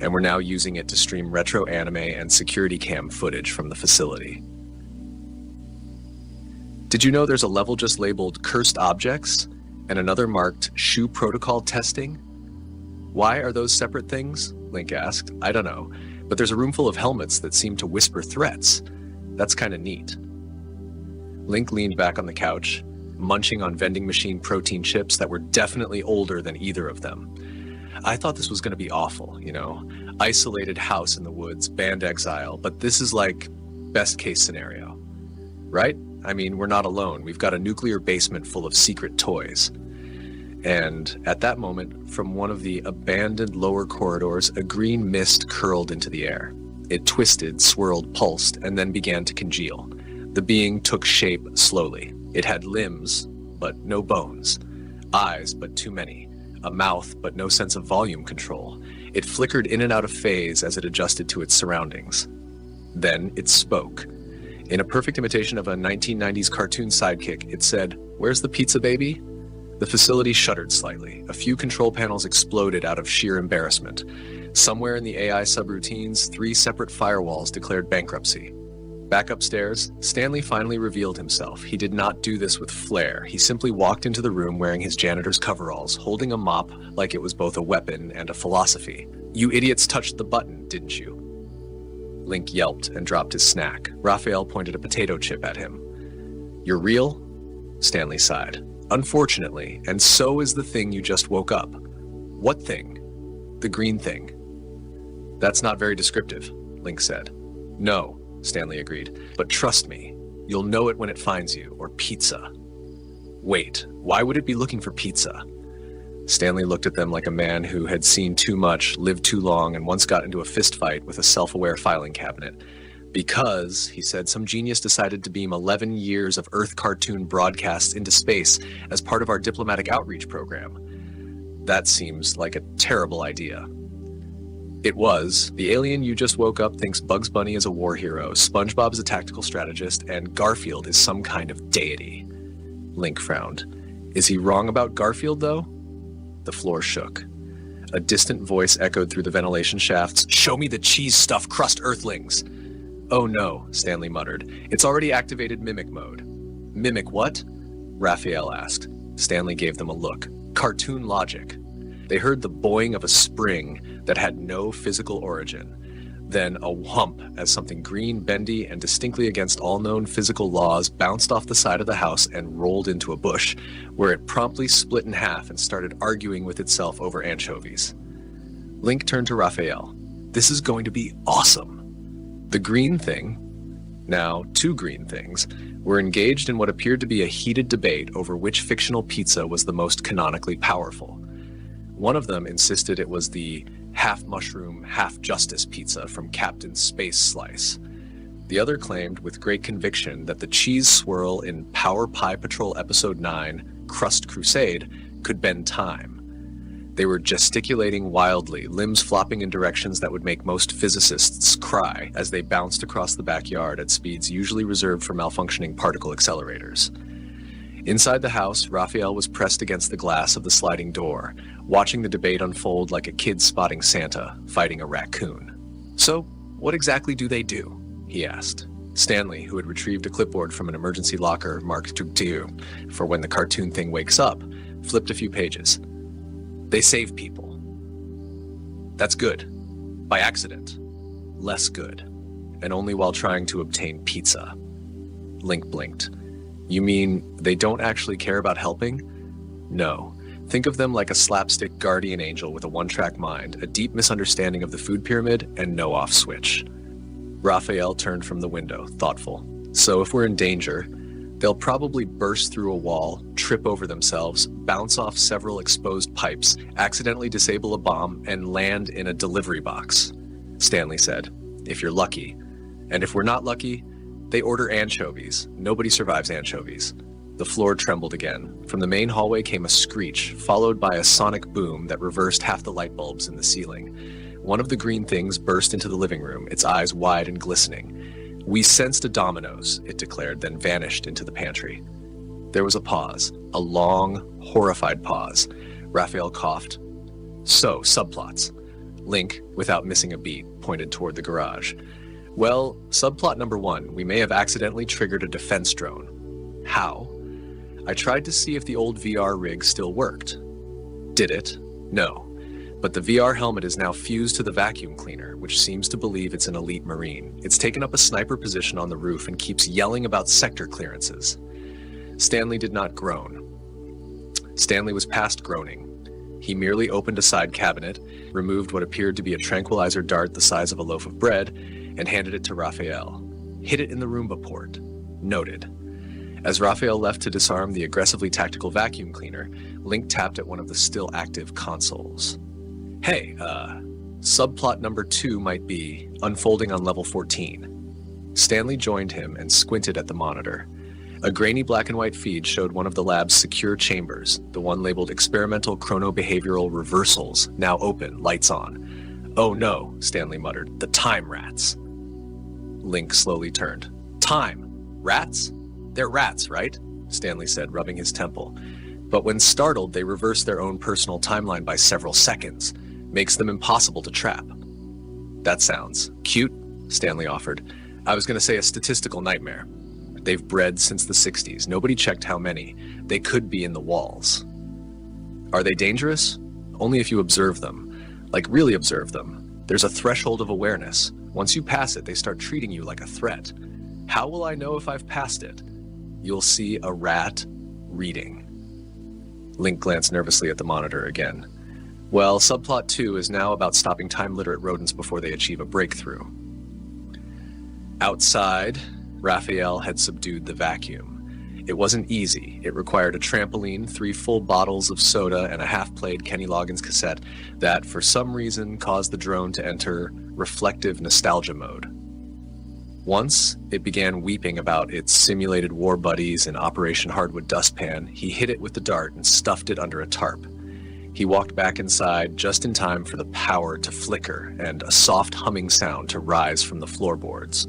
and were now using it to stream retro anime and security cam footage from the facility. Did you know there's a level just labeled Cursed Objects and another marked Shoe Protocol Testing? Why are those separate things? Link asked. I don't know, but there's a room full of helmets that seem to whisper threats. That's kind of neat. Link leaned back on the couch, munching on vending machine protein chips that were definitely older than either of them. I thought this was going to be awful, you know, isolated house in the woods, band exile, but this is like best case scenario, right? I mean, we're not alone. We've got a nuclear basement full of secret toys. And at that moment, from one of the abandoned lower corridors, a green mist curled into the air. It twisted, swirled, pulsed, and then began to congeal. The being took shape slowly. It had limbs, but no bones. Eyes, but too many. A mouth, but no sense of volume control. It flickered in and out of phase as it adjusted to its surroundings. Then it spoke. In a perfect imitation of a 1990s cartoon sidekick, it said, "Where's the pizza, baby?" The facility shuddered slightly. A few control panels exploded out of sheer embarrassment. Somewhere in the AI subroutines, 3 separate firewalls declared bankruptcy. Back upstairs, Stanley finally revealed himself. He did not do this with flair. He simply walked into the room wearing his janitor's coveralls, holding a mop like it was both a weapon and a philosophy. "You idiots touched the button, didn't you?" Link yelped and dropped his snack. Raphael pointed a potato chip at him. "You're real?" Stanley sighed. "Unfortunately, and so is the thing you just woke up." "What thing?" "The green thing." "That's not very descriptive," Link said. "No," Stanley agreed, "but trust me, you'll know it when it finds you, or pizza." "Wait, why would it be looking for pizza?" Stanley looked at them like a man who had seen too much, lived too long, and once got into a fistfight with a self-aware filing cabinet. "Because," he said, "some genius decided to beam 11 years of Earth cartoon broadcasts into space as part of our diplomatic outreach program." "That seems like a terrible idea." "It was. The alien you just woke up thinks Bugs Bunny is a war hero, SpongeBob is a tactical strategist, and Garfield is some kind of deity." Link frowned. "Is he wrong about Garfield, though?" The floor shook. A distant voice echoed through the ventilation shafts. "Show me the cheese-stuffed crust Earthlings!" "Oh no," Stanley muttered. "It's already activated mimic mode." "Mimic what?" Raphael asked. Stanley gave them a look. "Cartoon logic." They heard the boing of a spring that had no physical origin, then a whump as something green, bendy, and distinctly against all known physical laws bounced off the side of the house and rolled into a bush, where it promptly split in half and started arguing with itself over anchovies. Link turned to Raphael. "This is going to be awesome." The green thing, now 2 green things, were engaged in what appeared to be a heated debate over which fictional pizza was the most canonically powerful. One of them insisted it was the half-mushroom, half-justice pizza from Captain Space Slice. The other claimed with great conviction that the cheese swirl in Power Pie Patrol Episode 9, Crust Crusade, could bend time. They were gesticulating wildly, limbs flopping in directions that would make most physicists cry as they bounced across the backyard at speeds usually reserved for malfunctioning particle accelerators. Inside the house, Raphael was pressed against the glass of the sliding door, watching the debate unfold like a kid spotting Santa, fighting a raccoon. "So, what exactly do they do?" he asked. Stanley, who had retrieved a clipboard from an emergency locker marked "Tugtiu" for when the cartoon thing wakes up, flipped a few pages. "They save people." "That's good. By accident. Less good. And only while trying to obtain pizza." Link blinked. "You mean they don't actually care about helping?" "No. Think of them like a slapstick guardian angel with a one-track mind, a deep misunderstanding of the food pyramid, and no off switch." Raphael turned from the window, thoughtful. "So if we're in danger, they'll probably burst through a wall, trip over themselves, bounce off several exposed pipes, accidentally disable a bomb, and land in a delivery box," Stanley said. "If you're lucky. And if we're not lucky, they order anchovies. Nobody survives anchovies." The floor trembled again. From the main hallway came a screech, followed by a sonic boom that reversed half the light bulbs in the ceiling. One of the green things burst into the living room, its eyes wide and glistening. "We sensed a Domino's," it declared, then vanished into the pantry. There was a pause, a long, horrified pause. Raphael coughed. "So, subplots." Link, without missing a beat, pointed toward the garage. "Well, subplot number 1, we may have accidentally triggered a defense drone." "How?" "I tried to see if the old VR rig still worked." "Did it?" "No. But the VR helmet is now fused to the vacuum cleaner, which seems to believe it's an elite Marine. It's taken up a sniper position on the roof and keeps yelling about sector clearances." Stanley did not groan. Stanley was past groaning. He merely opened a side cabinet, removed what appeared to be a tranquilizer dart the size of a loaf of bread, and handed it to Raphael. "Hit it in the Roomba port." "Noted." As Raphael left to disarm the aggressively tactical vacuum cleaner, Link tapped at one of the still active consoles. "Hey, subplot number 2 might be unfolding on level 14. Stanley joined him and squinted at the monitor. A grainy black and white feed showed one of the lab's secure chambers, the one labeled Experimental Chronobehavioral Reversals, now open, lights on. "Oh no," Stanley muttered, "the time rats." Link slowly turned. "Time? Rats? They're rats, right?" Stanley said, rubbing his temple. But when startled, they reverse their own personal timeline by several seconds, makes them impossible to trap. That sounds cute, Stanley offered. I was going to say a statistical nightmare. They've bred since the 60s. Nobody checked how many. They could be in the walls. Are they dangerous? Only if you observe them. Like, really observe them. There's a threshold of awareness. Once you pass it, they start treating you like a threat. How will I know if I've passed it? You'll see a rat reading. Link glanced nervously at the monitor again. Well, subplot 2 is now about stopping time-literate rodents before they achieve a breakthrough. Outside, Raphael had subdued the vacuum. It wasn't easy. It required a trampoline, 3 full bottles of soda, and a half-played Kenny Loggins cassette that, for some reason, caused the drone to enter reflective nostalgia mode. Once it began weeping about its simulated war buddies in Operation Hardwood Dustpan, he hit it with the dart and stuffed it under a tarp. He walked back inside just in time for the power to flicker and a soft humming sound to rise from the floorboards.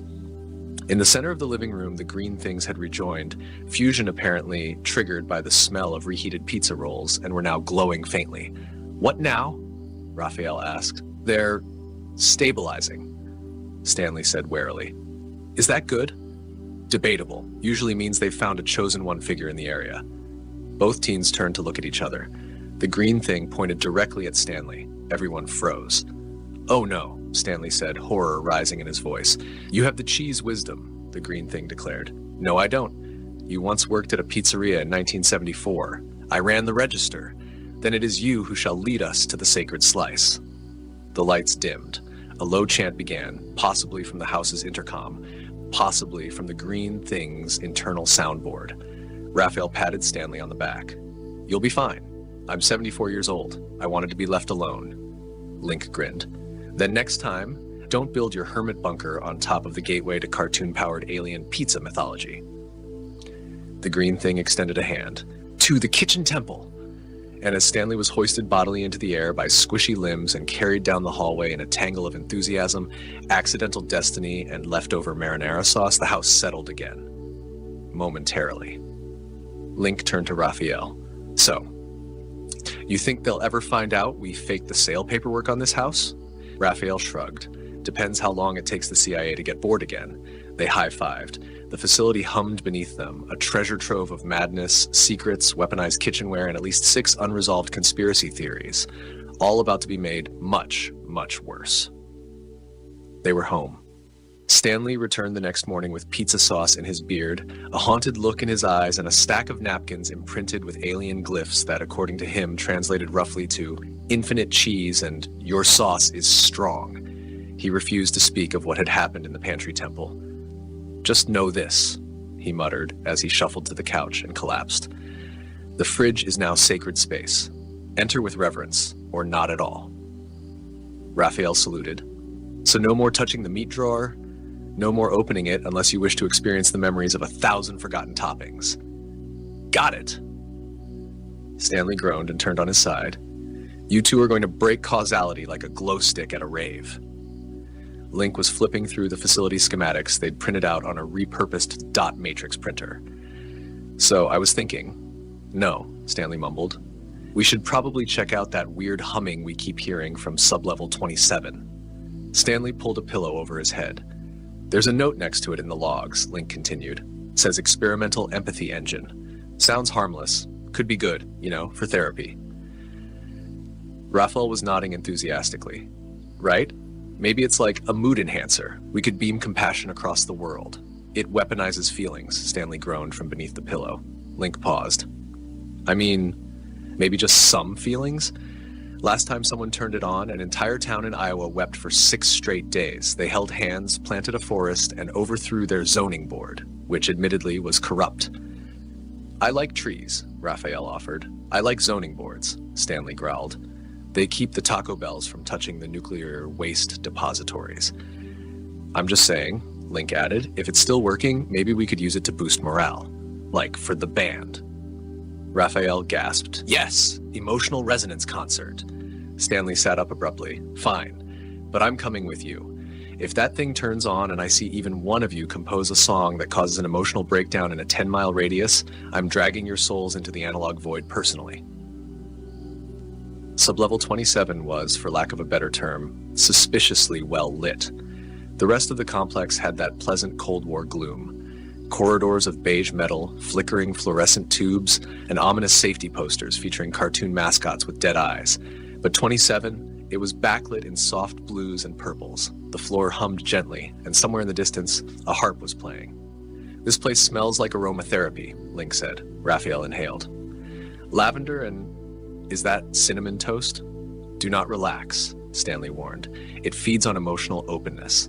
In the center of the living room, the green things had rejoined, fusion apparently triggered by the smell of reheated pizza rolls, and were now glowing faintly. What now? Raphael asked. They're stabilizing, Stanley said warily. Is that good? Debatable. Usually means they've found a chosen one figure in the area. Both teens turned to look at each other. The green thing pointed directly at Stanley. Everyone froze. Oh no, Stanley said, horror rising in his voice. You have the cheese wisdom, the green thing declared. No, I don't. You once worked at a pizzeria in 1974. I ran the register. Then it is you who shall lead us to the sacred slice. The lights dimmed. A low chant began, possibly from the house's intercom, possibly from the green thing's internal soundboard. Raphael patted Stanley on the back. You'll be fine. I'm 74 years old. I wanted to be left alone. Link grinned. Then next time, don't build your hermit bunker on top of the gateway to cartoon-powered alien pizza mythology. The green thing extended a hand. To the kitchen temple! And as Stanley was hoisted bodily into the air by squishy limbs and carried down the hallway in a tangle of enthusiasm, accidental destiny, and leftover marinara sauce, the house settled again. Momentarily. Link turned to Raphael. So, you think they'll ever find out we faked the sale paperwork on this house? Raphael shrugged. Depends how long it takes the CIA to get bored again. They high-fived. The facility hummed beneath them, a treasure trove of madness, secrets, weaponized kitchenware, and at least 6 unresolved conspiracy theories, all about to be made much, much worse. They were home. Stanley returned the next morning with pizza sauce in his beard, a haunted look in his eyes, and a stack of napkins imprinted with alien glyphs that, according to him, translated roughly to infinite cheese and your sauce is strong. He refused to speak of what had happened in the pantry temple. Just know this, he muttered as he shuffled to the couch and collapsed. The fridge is now sacred space. Enter with reverence, or not at all. Raphael saluted. So no more touching the meat drawer, no more opening it unless you wish to experience the memories of 1,000 forgotten toppings. Got it! Stanley groaned and turned on his side. You two are going to break causality like a glow stick at a rave. Link was flipping through the facility schematics they'd printed out on a repurposed dot matrix printer. So I was thinking, no, Stanley mumbled. We should probably check out that weird humming we keep hearing from sublevel 27. Stanley pulled a pillow over his head. There's a note next to it in the logs, Link continued. It says experimental empathy engine. Sounds harmless. Could be good, for therapy. Raphael was nodding enthusiastically. Right? Maybe it's like a mood enhancer. We could beam compassion across the world. It weaponizes feelings, Stanley groaned from beneath the pillow. Link paused. I mean, maybe just some feelings? Last time someone turned it on, an entire town in Iowa wept for 6 straight days. They held hands, planted a forest, and overthrew their zoning board, which admittedly was corrupt. I like trees, Raphael offered. I like zoning boards, Stanley growled. They keep the Taco Bells from touching the nuclear waste depositories. I'm just saying, Link added, if it's still working, maybe we could use it to boost morale. Like for the band. Raphael gasped. Yes, emotional resonance concert. Stanley sat up abruptly. Fine, but I'm coming with you. If that thing turns on and I see even one of you compose a song that causes an emotional breakdown in a 10-mile radius, I'm dragging your souls into the analog void personally. Sublevel 27 was, for lack of a better term, suspiciously well lit. The rest of the complex had that pleasant Cold War gloom. Corridors of beige metal, flickering fluorescent tubes, and ominous safety posters featuring cartoon mascots with dead eyes. But 27, it was backlit in soft blues and purples. The floor hummed gently, and somewhere in the distance, a harp was playing. "This place smells like aromatherapy," Link said. Raphael inhaled. "Lavender and... is that cinnamon toast?" "Do not relax," Stanley warned. "It feeds on emotional openness."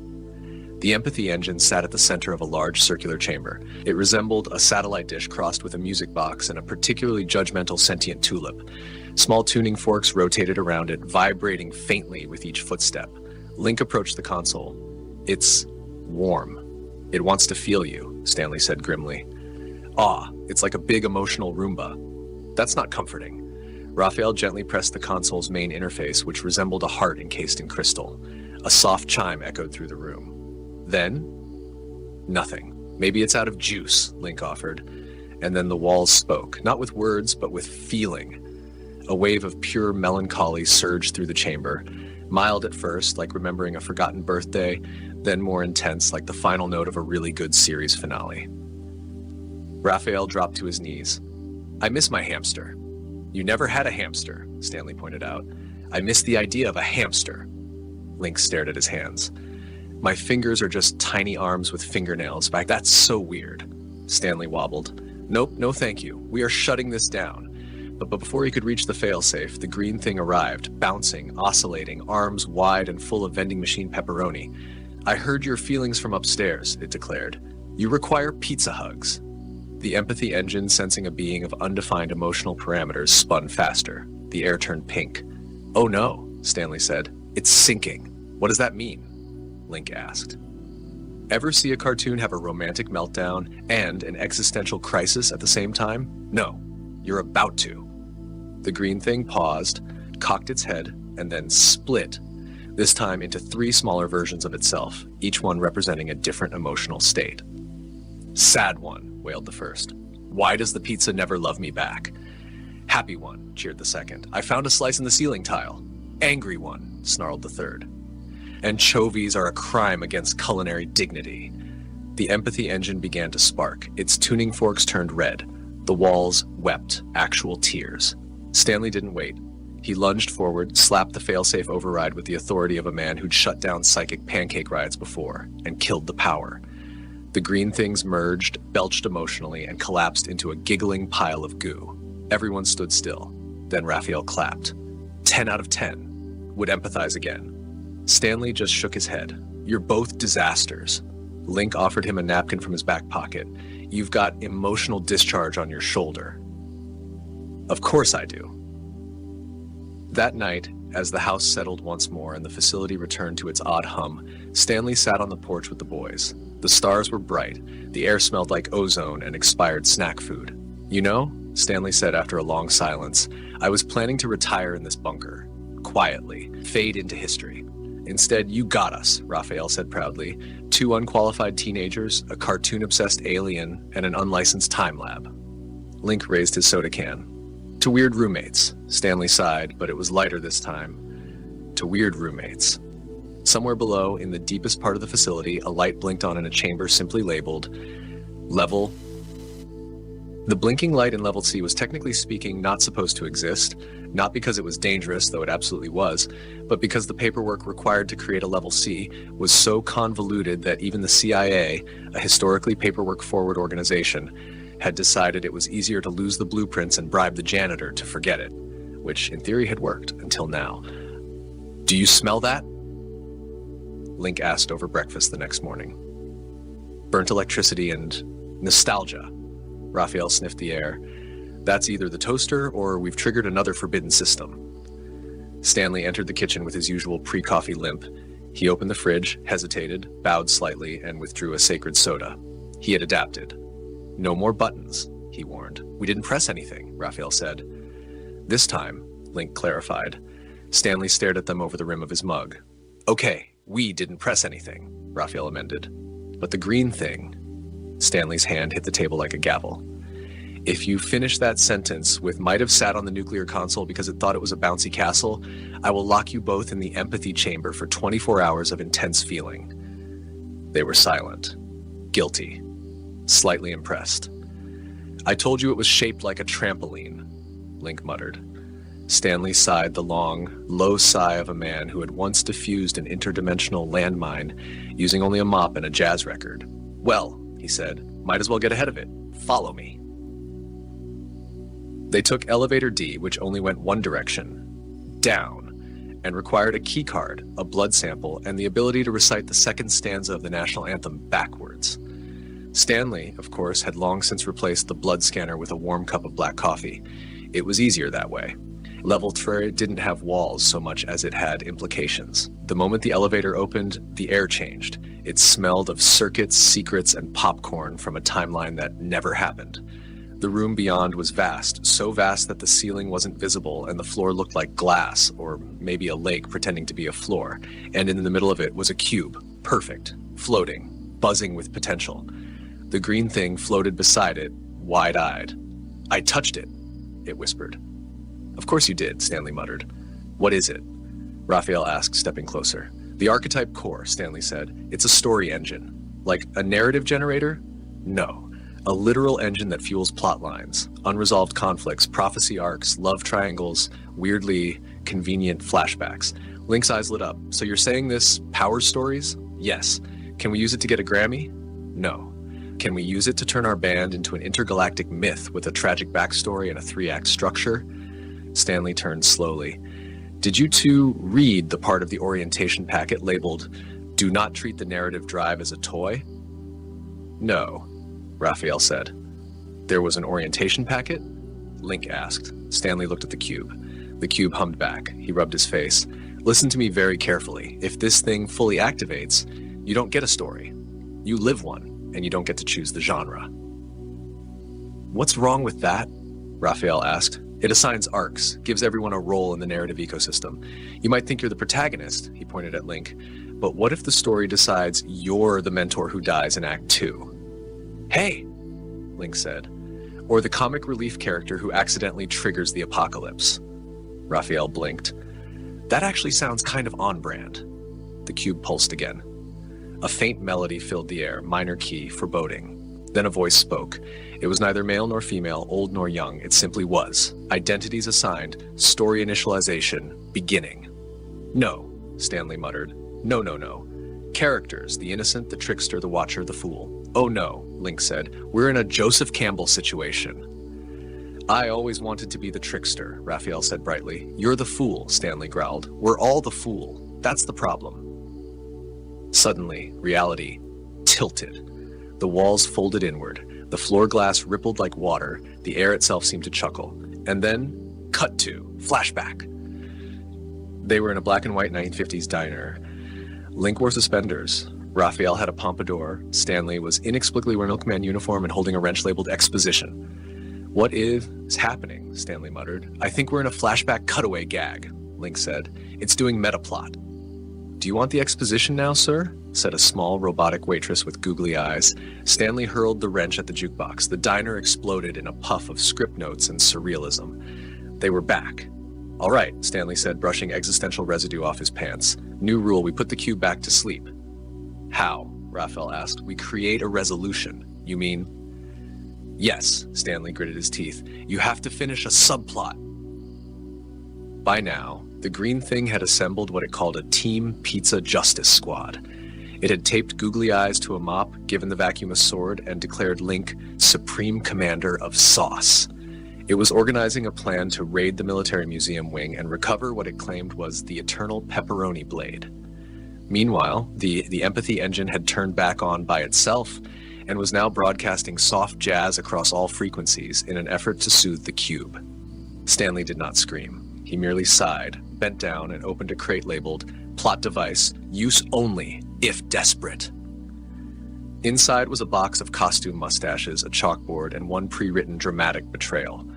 The empathy engine sat at the center of a large circular chamber. It resembled a satellite dish crossed with a music box and a particularly judgmental sentient tulip. Small tuning forks rotated around it, vibrating faintly with each footstep. Link approached the console. "It's warm. It wants to feel you," Stanley said grimly. It's like a big emotional Roomba." "That's not comforting." Raphael gently pressed the console's main interface, which resembled a heart encased in crystal. A soft chime echoed through the room. Then, nothing. "Maybe it's out of juice," Link offered. And then the walls spoke, not with words, but with feeling. A wave of pure melancholy surged through the chamber, mild at first, like remembering a forgotten birthday, then more intense, like the final note of a really good series finale. Raphael dropped to his knees. "I miss my hamster." "You never had a hamster," Stanley pointed out. "I miss the idea of a hamster." Link stared at his hands. "My fingers are just tiny arms with fingernails. That's so weird." Stanley wobbled. "Nope, no thank you. We are shutting this down." But before he could reach the failsafe, the green thing arrived, bouncing, oscillating, arms wide and full of vending machine pepperoni. "I heard your feelings from upstairs," it declared. "You require pizza hugs." The empathy engine, sensing a being of undefined emotional parameters, spun faster. The air turned pink. "Oh no," Stanley said. "It's sinking." "What does that mean?" Link asked. Ever see a cartoon have a romantic meltdown and an existential crisis at the same time? No, you're about to. The green thing paused, cocked its head, and then split, this time into 3 smaller versions of itself, each one representing a different emotional state. "Sad one," wailed the first. "Why does the pizza never love me back?" "Happy one," cheered the second. "I found a slice in the ceiling tile." "Angry one," snarled the third. "Anchovies are a crime against culinary dignity." The empathy engine began to spark. Its tuning forks turned red. The walls wept, actual tears. Stanley didn't wait. He lunged forward, slapped the failsafe override with the authority of a man who'd shut down psychic pancake riots before, and killed the power. The green things merged, belched emotionally, and collapsed into a giggling pile of goo. Everyone stood still. Then Raphael clapped. 10 out of 10. Would empathize again. Stanley just shook his head. "You're both disasters." Link offered him a napkin from his back pocket. "You've got emotional discharge on your shoulder." "Of course I do." That night, as the house settled once more and the facility returned to its odd hum, Stanley sat on the porch with the boys. The stars were bright. The air smelled like ozone and expired snack food. "You know," Stanley said after a long silence, "I was planning to retire in this bunker. Quietly, fade into history. Instead, you got us," Raphael said proudly. 2 unqualified teenagers, a cartoon-obsessed alien, and an unlicensed time lab. Link raised his soda can. "To weird roommates," Stanley sighed, but it was lighter this time. "To weird roommates." Somewhere below, in the deepest part of the facility, a light blinked on in a chamber simply labeled Level. The blinking light in Level C was technically speaking not supposed to exist, not because it was dangerous, though it absolutely was, but because the paperwork required to create a Level C was so convoluted that even the CIA, a historically paperwork-forward organization, had decided it was easier to lose the blueprints and bribe the janitor to forget it, which in theory had worked until now. "Do you smell that?" Link asked over breakfast the next morning. "Burnt electricity and nostalgia." Raphael sniffed the air. "That's either the toaster or we've triggered another forbidden system." Stanley entered the kitchen with his usual pre-coffee limp. He opened the fridge, hesitated, bowed slightly, and withdrew a sacred soda. He had adapted. "No more buttons," he warned. "We didn't press anything," Raphael said. "This time," Link clarified. Stanley stared at them over the rim of his mug. "Okay, We didn't press anything, Raphael amended. But the green thing, Stanley's hand hit the table like a gavel. If you finish that sentence with might have sat on the nuclear console because it thought it was a bouncy castle, I will lock you both in the empathy chamber for 24 hours of intense feeling. They were silent, guilty, slightly impressed. I told you it was shaped like a trampoline, Link muttered. Stanley sighed the long, low sigh of a man who had once defused an interdimensional landmine using only a mop and a jazz record. Well, he said, might as well get ahead of it. Follow me. They took elevator D, which only went one direction, down, and required a key card, a blood sample, and the ability to recite the second stanza of the national anthem backwards. Stanley, of course, had long since replaced the blood scanner with a warm cup of black coffee. It was easier that way. Level 3 didn't have walls so much as it had implications. The moment the elevator opened, the air changed. It smelled of circuits, secrets, and popcorn from a timeline that never happened. The room beyond was vast, so vast that the ceiling wasn't visible and the floor looked like glass, or maybe a lake pretending to be a floor, and in the middle of it was a cube, perfect, floating, buzzing with potential. The green thing floated beside it, wide-eyed. I touched it, it whispered. Of course you did, Stanley muttered. What is it? Raphael asked, stepping closer. The archetype core, Stanley said. It's a story engine. Like a narrative generator? No. A literal engine that fuels plot lines, unresolved conflicts, prophecy arcs, love triangles, weirdly convenient flashbacks. Link's eyes lit up. So you're saying this powers stories? Yes. Can we use it to get a Grammy? No. Can we use it to turn our band into an intergalactic myth with a tragic backstory and a 3-act structure? Stanley turned slowly. Did you two read the part of the orientation packet labeled, "Do not treat the narrative drive as a toy"? No, Raphael said. There was an orientation packet? Link asked. Stanley looked at the cube. The cube hummed back. He rubbed his face. Listen to me very carefully. If this thing fully activates, you don't get a story. You live one, and you don't get to choose the genre. What's wrong with that? Raphael asked. It assigns arcs, gives everyone a role in the narrative ecosystem. You might think you're the protagonist, he pointed at Link, but what if the story decides you're the mentor who dies in Act 2? Hey, Link said. Or the comic relief character who accidentally triggers the apocalypse. Raphael blinked. That actually sounds kind of on brand. The cube pulsed again. A faint melody filled the air, minor key, foreboding. Then a voice spoke. It was neither male nor female, old nor young. It simply was. Identities assigned, story initialization, beginning. No, Stanley muttered. No, no, no. Characters, the innocent, the trickster, the watcher, the fool. Oh no, Link said. We're in a Joseph Campbell situation. I always wanted to be the trickster, Raphael said brightly. You're the fool, Stanley growled. We're all the fool. That's the problem. Suddenly, reality tilted. The walls folded inward. The floor glass rippled like water. The air itself seemed to chuckle. And then, cut to, flashback. They were in a black and white 1950s diner. Link wore suspenders. Raphael had a pompadour. Stanley was inexplicably wearing a milkman uniform and holding a wrench labeled exposition. What is happening? Stanley muttered. I think we're in a flashback cutaway gag, Link said. It's doing metaplot. Do you want the exposition now, sir? Said a small robotic waitress with googly eyes. Stanley hurled the wrench at the jukebox. The diner exploded in a puff of script notes and surrealism. They were back. All right, Stanley said, brushing existential residue off his pants. New rule, we put the cube back to sleep. How? Raphael asked. We create a resolution. You mean? Yes, Stanley gritted his teeth. You have to finish a subplot. By now, the green thing had assembled what it called a Team Pizza Justice Squad. It had taped googly eyes to a mop, given the vacuum a sword, and declared Link Supreme Commander of Sauce. It was organizing a plan to raid the military museum wing and recover what it claimed was the eternal pepperoni blade. Meanwhile, the empathy engine had turned back on by itself and was now broadcasting soft jazz across all frequencies in an effort to soothe the cube. Stanley did not scream. He merely sighed, bent down, and opened a crate labeled Plot Device, Use Only, If Desperate. Inside was a box of costume mustaches, a chalkboard, and one pre-written dramatic betrayal.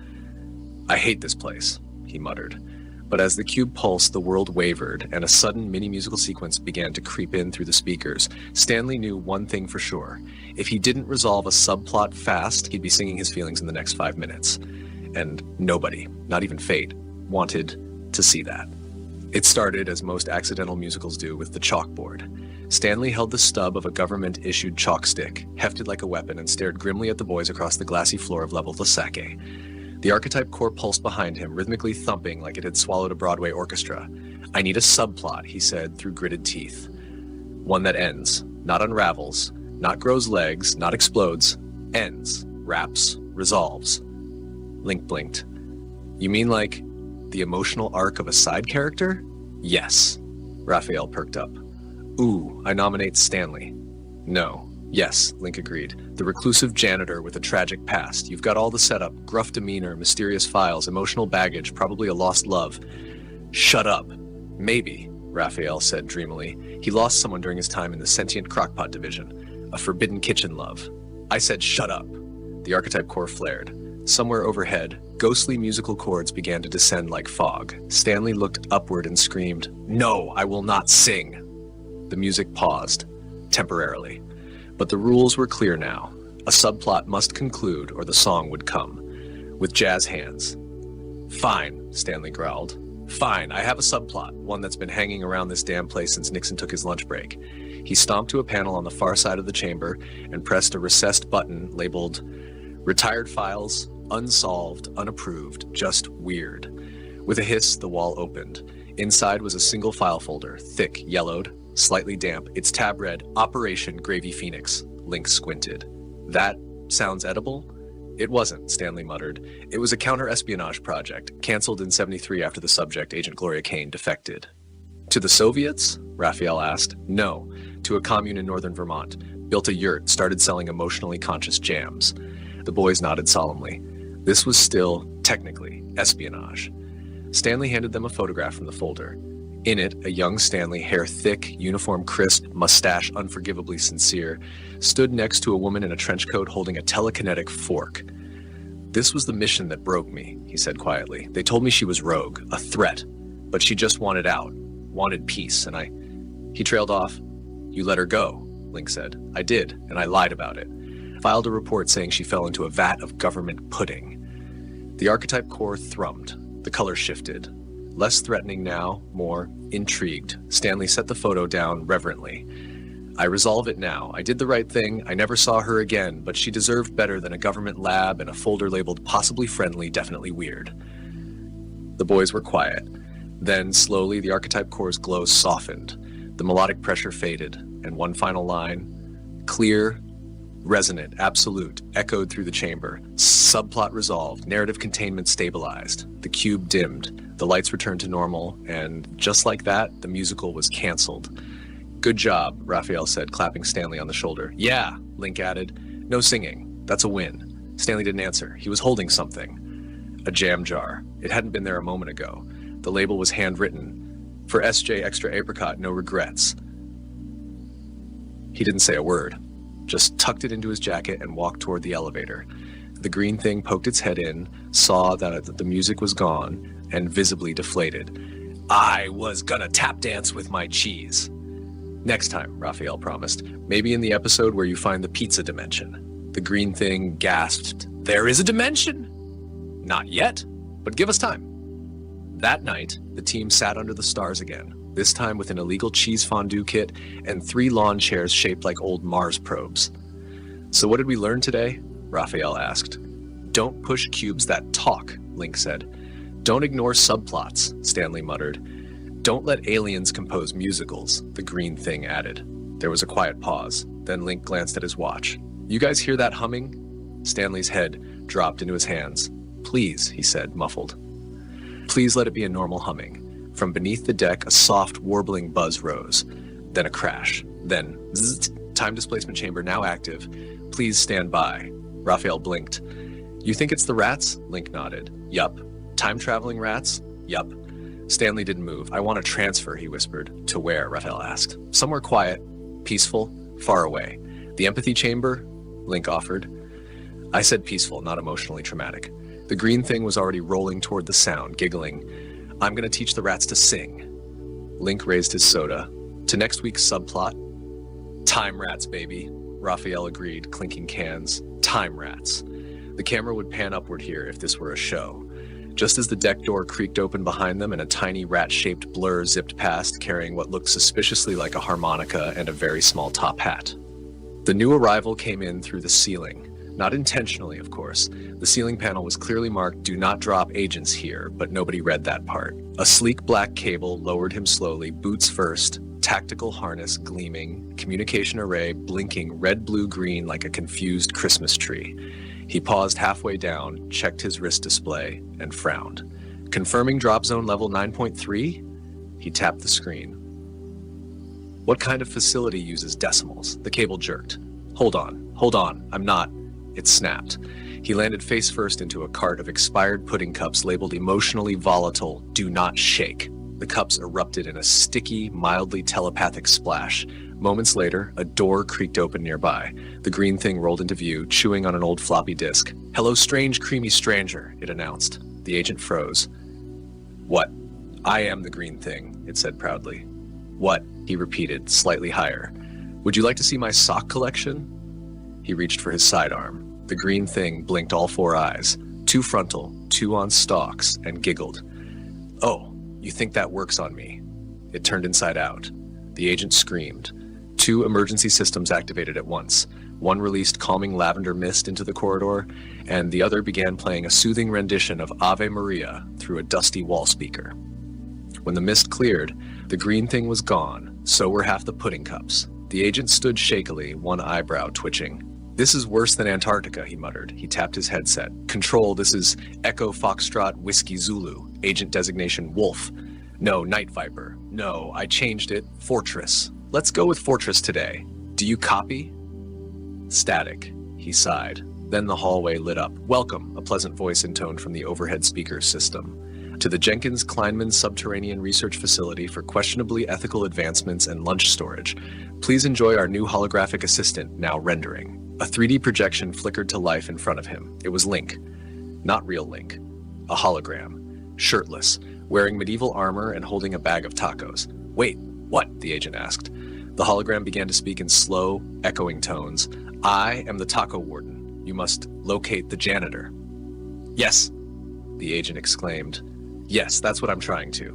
I hate this place, he muttered. But as the cube pulsed, the world wavered, and a sudden mini-musical sequence began to creep in through the speakers. Stanley knew one thing for sure. If he didn't resolve a subplot fast, he'd be singing his feelings in the next 5 minutes. And nobody, not even fate, wanted to see that. It started, as most accidental musicals do, with the chalkboard. Stanley held the stub of a government-issued chalk stick, hefted like a weapon, and stared grimly at the boys across the glassy floor of Level Lasake. The archetype core pulsed behind him, rhythmically thumping like it had swallowed a Broadway orchestra. "I need a subplot," he said through gritted teeth. "One that ends, not unravels, not grows legs, not explodes, ends, wraps, resolves." Link blinked. "You mean like the emotional arc of a side character?" "Yes." Raphael perked up. "Ooh, I nominate Stanley." "No." "Yes," Link agreed. "The reclusive janitor with a tragic past. You've got all the setup, gruff demeanor, mysterious files, emotional baggage, probably a lost love." "Shut up." "Maybe," Raphael said dreamily. "He lost someone during his time in the Sentient Crockpot Division. A forbidden kitchen love." "I said shut up." The archetype core flared. Somewhere overhead, ghostly musical chords began to descend like fog. Stanley looked upward and screamed, "No, I will not sing." The music paused, temporarily. But the rules were clear now. A subplot must conclude or the song would come. With jazz hands. "Fine," Stanley growled. "Fine, I have a subplot, one that's been hanging around this damn place since Nixon took his lunch break." He stomped to a panel on the far side of the chamber and pressed a recessed button labeled "Retired Files, Unsolved, Unapproved, Just Weird." With a hiss, the wall opened. Inside was a single file folder, thick, yellowed, slightly damp. Its tab read, "Operation Gravy Phoenix." Link squinted. "That sounds edible?" "It wasn't," Stanley muttered. "It was a counter-espionage project, canceled in '73 after the subject, Agent Gloria Kane, defected." "To the Soviets?" Raphael asked. "No, to a commune in northern Vermont. Built a yurt, started selling emotionally conscious jams." The boys nodded solemnly. This was still, technically, espionage. Stanley handed them a photograph from the folder. In it, a young Stanley, hair thick, uniform crisp, mustache unforgivably sincere, stood next to a woman in a trench coat holding a telekinetic fork. "This was the mission that broke me," he said quietly. "They told me she was rogue, a threat, but she just wanted out, wanted peace, and He trailed off. "You let her go," Link said. "I did, and I lied about it. Filed a report saying she fell into a vat of government pudding." The archetype core thrummed. The color shifted. Less threatening now, more intrigued. Stanley set the photo down reverently. "I resolve it now. I did the right thing. I never saw her again, but she deserved better than a government lab and a folder labeled possibly friendly, definitely weird." The boys were quiet. Then, slowly, the archetype core's glow softened. The melodic pressure faded, and one final line, clear, resonant, absolute, echoed through the chamber. Subplot resolved, narrative containment stabilized. The cube dimmed. The lights returned to normal, and just like that, the musical was canceled. "Good job," Raphael said, clapping Stanley on the shoulder. "Yeah," Link added. "No singing. That's a win." Stanley didn't answer. He was holding something. A jam jar. It hadn't been there a moment ago. The label was handwritten. "For SJ Extra Apricot, no regrets." He didn't say a word, just tucked it into his jacket and walked toward the elevator. The green thing poked its head in, saw that the music was gone, and visibly deflated. "I was gonna tap dance with my cheese." "Next time," Raphael promised. "Maybe in the episode where you find the pizza dimension." The green thing gasped, "There is a dimension?" "Not yet, but give us time." That night, the team sat under the stars again, this time with an illegal cheese fondue kit and 3 lawn chairs shaped like old Mars probes. "So what did we learn today?" Raphael asked. "Don't push cubes that talk," Link said. "Don't ignore subplots," Stanley muttered. "Don't let aliens compose musicals," the green thing added. There was a quiet pause. Then Link glanced at his watch. "You guys hear that humming?" Stanley's head dropped into his hands. "Please," he said, muffled. "Please let it be a normal humming." From beneath the deck, a soft, warbling buzz rose. Then a crash. Then, zzz, time displacement chamber now active. Please stand by. Raphael blinked. "You think it's the rats?" Link nodded. "Yup." "Time-traveling rats?" "Yup." Stanley didn't move. "I want to transfer," he whispered. "To where?" Raphael asked. "Somewhere quiet, peaceful, far away." "The empathy chamber?" Link offered. "I said peaceful, not emotionally traumatic." The green thing was already rolling toward the sound, giggling. I'm going to teach the rats to sing. Link raised his soda. To next week's subplot, time rats, baby. Raphael agreed, clinking cans. Time rats. The camera would pan upward here if this were a show. Just as the deck door creaked open behind them and a tiny rat-shaped blur zipped past, carrying what looked suspiciously like a harmonica and a very small top hat. The new arrival came in through the ceiling. Not intentionally, of course. The ceiling panel was clearly marked, "Do not drop agents here," but nobody read that part. A sleek black cable lowered him slowly, boots first, tactical harness gleaming, communication array blinking red, blue, green like a confused Christmas tree. He paused halfway down, checked his wrist display, and frowned. Confirming drop zone level 9.3? He tapped the screen. What kind of facility uses decimals? The cable jerked. Hold on, I'm not. It snapped. He landed face first into a cart of expired pudding cups labeled emotionally volatile, do not shake. The cups erupted in a sticky, mildly telepathic splash. Moments later, a door creaked open nearby. The green thing rolled into view, chewing on an old floppy disk. "Hello, strange, creamy stranger," it announced. The agent froze. "What?" "I am the green thing," it said proudly. "What?" he repeated, slightly higher. "Would you like to see my sock collection?" He reached for his sidearm. The green thing blinked all four eyes, 2 frontal, 2 on stalks, and giggled. "Oh, you think that works on me?" It turned inside out. The agent screamed. 2 emergency systems activated at once. One released calming lavender mist into the corridor, and the other began playing a soothing rendition of Ave Maria through a dusty wall speaker. When the mist cleared, the green thing was gone, so were half the pudding cups. The agent stood shakily, one eyebrow twitching. "This is worse than Antarctica," he muttered. He tapped his headset. "Control, this is Echo Foxtrot Whiskey Zulu. Agent designation Wolf. No, Night Viper. No, I changed it. Fortress. Let's go with Fortress today. Do you copy?" Static. He sighed. Then the hallway lit up. "Welcome," a pleasant voice intoned from the overhead speaker system, "to the Jenkins Kleinman Subterranean Research Facility for questionably ethical advancements and lunch storage. Please enjoy our new holographic assistant, now rendering." A 3D projection flickered to life in front of him. It was Link. Not real Link. A hologram. Shirtless, wearing medieval armor and holding a bag of tacos. "Wait, what?" the agent asked. The hologram began to speak in slow, echoing tones. "I am the taco warden. You must locate the janitor." "Yes," the agent exclaimed. "Yes, that's what I'm trying to."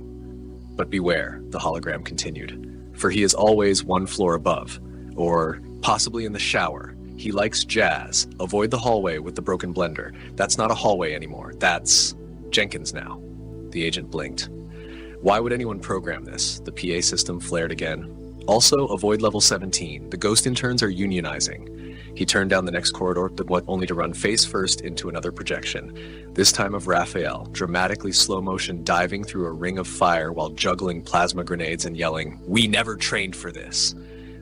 "But beware," the hologram continued, "for he is always 1 floor above, or possibly in the shower. He likes jazz. Avoid the hallway with the broken blender. That's not a hallway anymore. That's Jenkins now." The agent blinked. Why would anyone program this? The PA system flared again. "Also, avoid level 17. The ghost interns are unionizing." He turned down the next corridor, but only to run face first into another projection, this time of Raphael, dramatically slow motion diving through a ring of fire while juggling plasma grenades and yelling, "We never trained for this."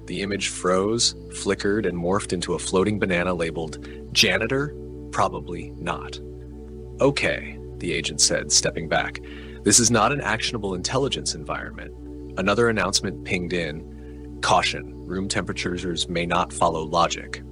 The image froze, flickered, and morphed into a floating banana labeled "Janitor? Probably not." "Okay," the agent said, stepping back. "This is not an actionable intelligence environment." Another announcement pinged in. "Caution, room temperatures may not follow logic."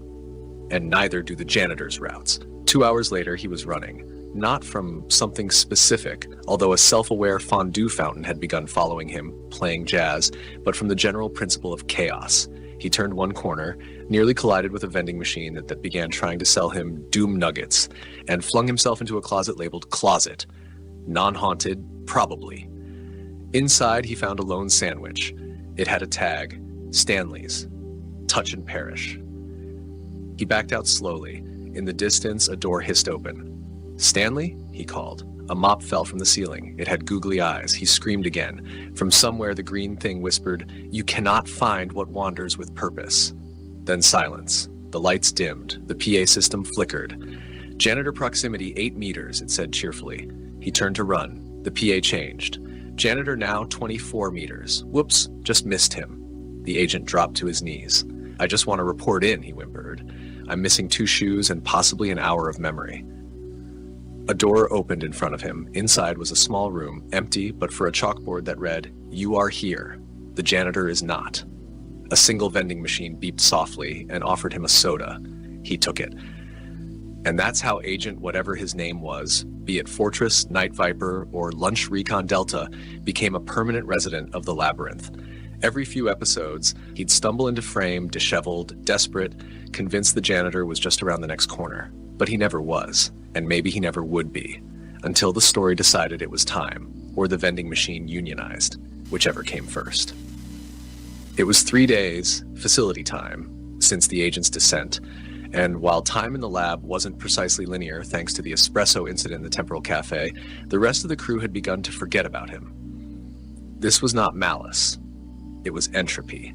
And neither do the janitor's routes. 2 hours later, he was running. Not from something specific, although a self-aware fondue fountain had begun following him, playing jazz, but from the general principle of chaos. He turned one corner, nearly collided with a vending machine that began trying to sell him Doom Nuggets, and flung himself into a closet labeled Closet. Non-haunted, probably. Inside, he found a lone sandwich. It had a tag, Stanley's. Touch and perish. He backed out slowly. In the distance, a door hissed open. "Stanley?" he called. A mop fell from the ceiling. It had googly eyes. He screamed again. From somewhere, the green thing whispered, "You cannot find what wanders with purpose." Then silence. The lights dimmed. The PA system flickered. "Janitor proximity 8 meters, it said cheerfully. He turned to run. The PA changed. "Janitor now 24 meters. Whoops, just missed him." The agent dropped to his knees. "I just want to report in," he whimpered. "I'm missing 2 shoes and possibly an hour of memory." A door opened in front of him. Inside was a small room, empty but for a chalkboard that read, "You are here. The janitor is not." A single vending machine beeped softly and offered him a soda. He took it. And that's how Agent whatever his name was, be it Fortress, Night Viper, or Lunch Recon Delta, became a permanent resident of the labyrinth. Every few episodes, he'd stumble into frame, disheveled, desperate, convinced the janitor was just around the next corner. But he never was, and maybe he never would be, until the story decided it was time, or the vending machine unionized, whichever came first. It was 3 days, facility time, since the agent's descent, and while time in the lab wasn't precisely linear thanks to the espresso incident in the Temporal Cafe, the rest of the crew had begun to forget about him. This was not malice. It was entropy.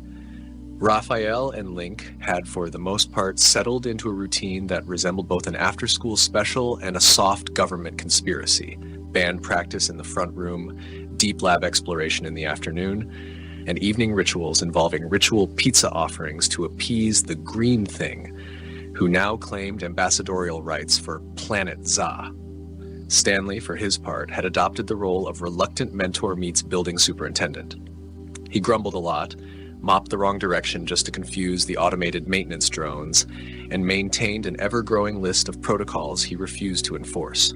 Raphael and Link had for the most part settled into a routine that resembled both an after-school special and a soft government conspiracy. Band practice in the front room, deep lab exploration in the afternoon, and evening rituals involving ritual pizza offerings to appease the Green Thing, who now claimed ambassadorial rights for Planet Za. Stanley, for his part, had adopted the role of reluctant mentor meets building superintendent. He grumbled a lot, mopped the wrong direction just to confuse the automated maintenance drones, and maintained an ever-growing list of protocols he refused to enforce.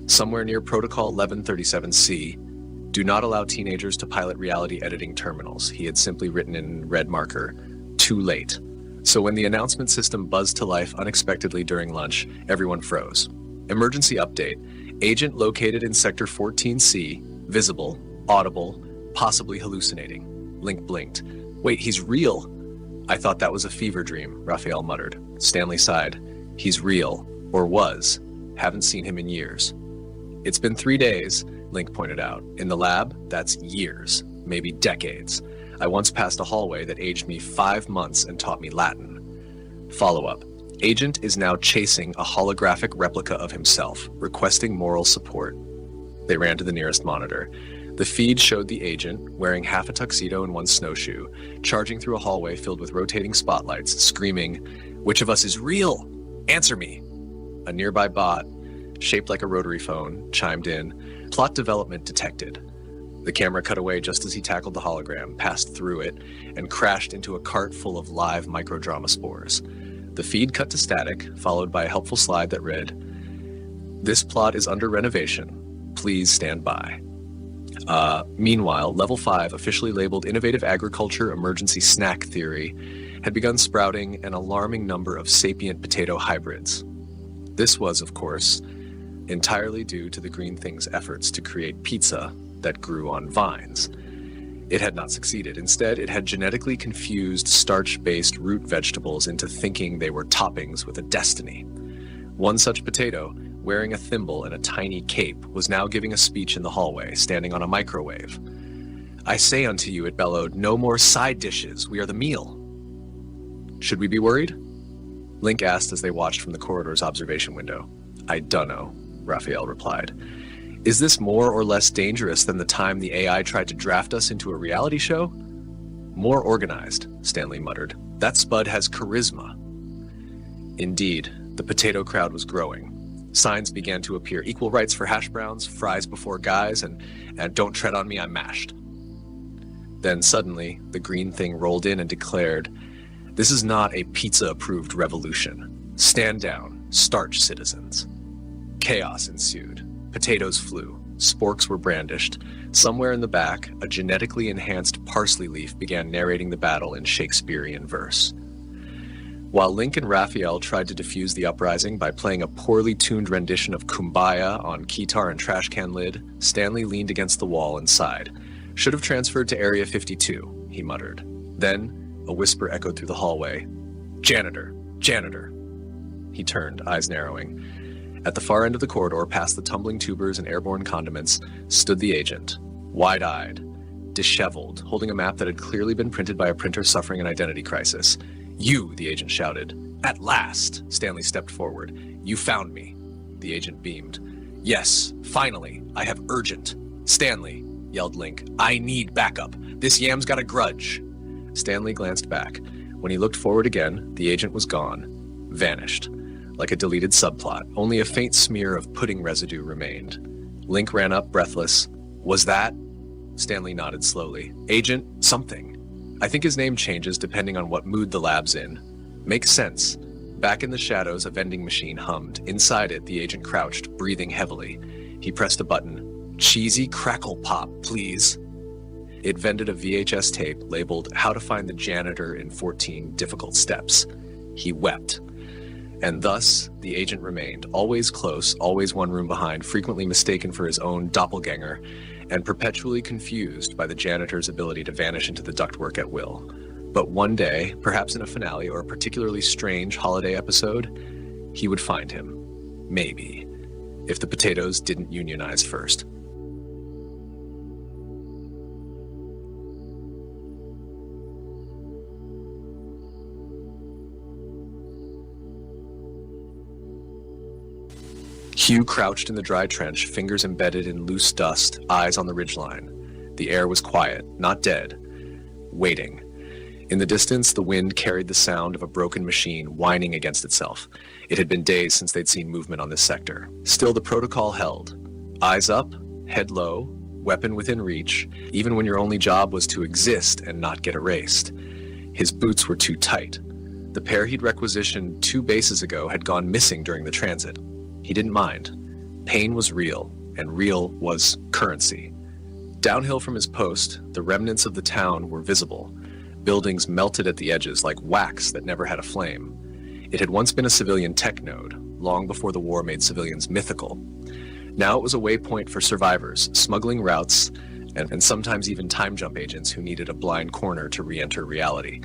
Somewhere near Protocol 1137C, do not allow teenagers to pilot reality editing terminals. He had simply written in red marker, too late. So when the announcement system buzzed to life unexpectedly during lunch, everyone froze. Emergency update. Agent located in Sector 14C, visible, audible, possibly hallucinating. Link blinked. Wait, he's real. I thought that was a fever dream, Raphael muttered. Stanley sighed. He's real, or was. Haven't seen him in years. It's been 3 days, Link pointed out. In the lab, that's years, maybe decades. I once passed a hallway that aged me 5 months and taught me Latin. Follow-up. Agent is now chasing a holographic replica of himself, requesting moral support. They ran to the nearest monitor. The feed showed the agent, wearing half a tuxedo and one snowshoe, charging through a hallway filled with rotating spotlights, screaming, "Which of us is real? Answer me!" A nearby bot, shaped like a rotary phone, chimed in, "Plot development detected." The camera cut away just as he tackled the hologram, passed through it, and crashed into a cart full of live microdrama spores. The feed cut to static, followed by a helpful slide that read, "This plot is under renovation. Please stand by." Meanwhile, Level 5, officially labeled Innovative Agriculture Emergency Snack Theory, had begun sprouting an alarming number of sapient potato hybrids. This was, of course, entirely due to the Green Thing's efforts to create pizza that grew on vines. It had not succeeded. Instead, it had genetically confused starch-based root vegetables into thinking they were toppings with a destiny. One such potato, wearing a thimble and a tiny cape, was now giving a speech in the hallway, standing on a microwave. "I say unto you," it bellowed, "no more side dishes. We are the meal." "Should we be worried?" Link asked as they watched from the corridor's observation window. "I dunno," Raphael replied. "Is this more or less dangerous than the time the AI tried to draft us into a reality show?" "More organized," Stanley muttered. "That Spud has charisma." Indeed, the potato crowd was growing. Signs began to appear: equal rights for hash browns, fries before guys, and don't tread on me, I'm mashed. Then suddenly, the Green Thing rolled in and declared, "This is not a pizza-approved revolution. Stand down, starch citizens." Chaos ensued. Potatoes flew. Sporks were brandished. Somewhere in the back, a genetically enhanced parsley leaf began narrating the battle in Shakespearean verse. While Link and Raphael tried to defuse the uprising by playing a poorly tuned rendition of Kumbaya on keytar and trash can lid, Stanley leaned against the wall and sighed. "Should have transferred to Area 52, he muttered. Then, a whisper echoed through the hallway. "Janitor! Janitor!" He turned, eyes narrowing. At the far end of the corridor, past the tumbling tubers and airborne condiments, stood the agent, wide-eyed, disheveled, holding a map that had clearly been printed by a printer suffering an identity crisis. "You!" the agent shouted. "At last!" Stanley stepped forward. "You found me." The agent beamed. "Yes, finally. I have urgent." "Stanley!" yelled Link. "I need backup. This yam's got a grudge." Stanley glanced back. When he looked forward again, the agent was gone. Vanished. Like a deleted subplot, only a faint smear of pudding residue remained. Link ran up, breathless. "Was that?" Stanley nodded slowly. "Agent something. I think his name changes depending on what mood the lab's in. Makes sense. Back in the shadows, a vending machine hummed. Inside it, the agent crouched, breathing heavily. He pressed a button. Cheesy crackle pop, please. It vended a VHS tape labeled How to Find the Janitor in 14 Difficult Steps. He wept. And thus, the agent remained, always close, always one room behind, frequently mistaken for his own doppelganger, and perpetually confused by the janitor's ability to vanish into the ductwork at will. But one day, perhaps in a finale or a particularly strange holiday episode, he would find him. Maybe. If the potatoes didn't unionize first. Hugh crouched in the dry trench, fingers embedded in loose dust, eyes on the ridgeline. The air was quiet, not dead. Waiting. In the distance, the wind carried the sound of a broken machine whining against itself. It had been days since they'd seen movement on this sector. Still, the protocol held. Eyes up, head low, weapon within reach, even when your only job was to exist and not get erased. His boots were too tight. The pair he'd requisitioned 2 bases ago had gone missing during the transit. He didn't mind. Pain was real, and real was currency. Downhill from his post, the remnants of the town were visible. Buildings melted at the edges like wax that never had a flame. It had once been a civilian tech node, long before the war made civilians mythical. Now it was a waypoint for survivors, smuggling routes, and sometimes even time jump agents who needed a blind corner to re-enter reality.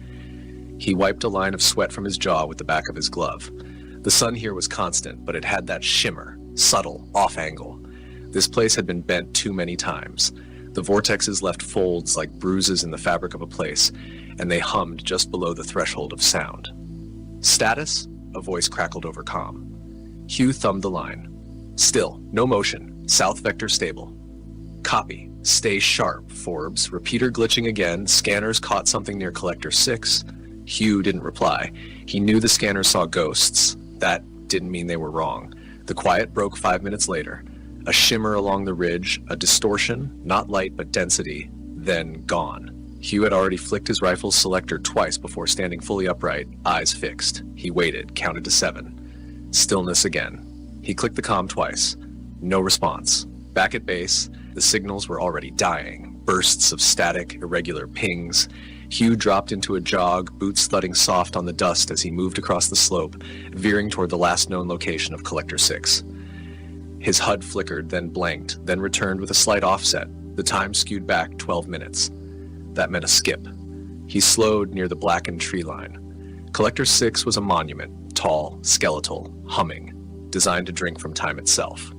He wiped a line of sweat from his jaw with the back of his glove. The sun here was constant, but it had that shimmer, subtle, off-angle. This place had been bent too many times. The vortexes left folds like bruises in the fabric of a place, and they hummed just below the threshold of sound. Status? A voice crackled over comm. Hugh thumbed the line. Still, no motion. South vector stable. Copy. Stay sharp, Forbes. Repeater glitching again. Scanners caught something near Collector 6. Hugh didn't reply. He knew the scanners saw ghosts. That didn't mean they were wrong. The quiet broke 5 minutes later. A shimmer along the ridge, a distortion, not light but density, then gone. Hugh had already flicked his rifle's selector twice before standing fully upright, eyes fixed. He waited, counted to 7. Stillness again. He clicked the comm twice. No response. Back at base, the signals were already dying. Bursts of static, irregular pings. Hugh dropped into a jog, boots thudding soft on the dust as he moved across the slope, veering toward the last known location of Collector 6. His HUD flickered, then blanked, then returned with a slight offset. The time skewed back 12 minutes. That meant a skip. He slowed near the blackened tree line. Collector 6 was a monument, tall, skeletal, humming, designed to drink from time itself.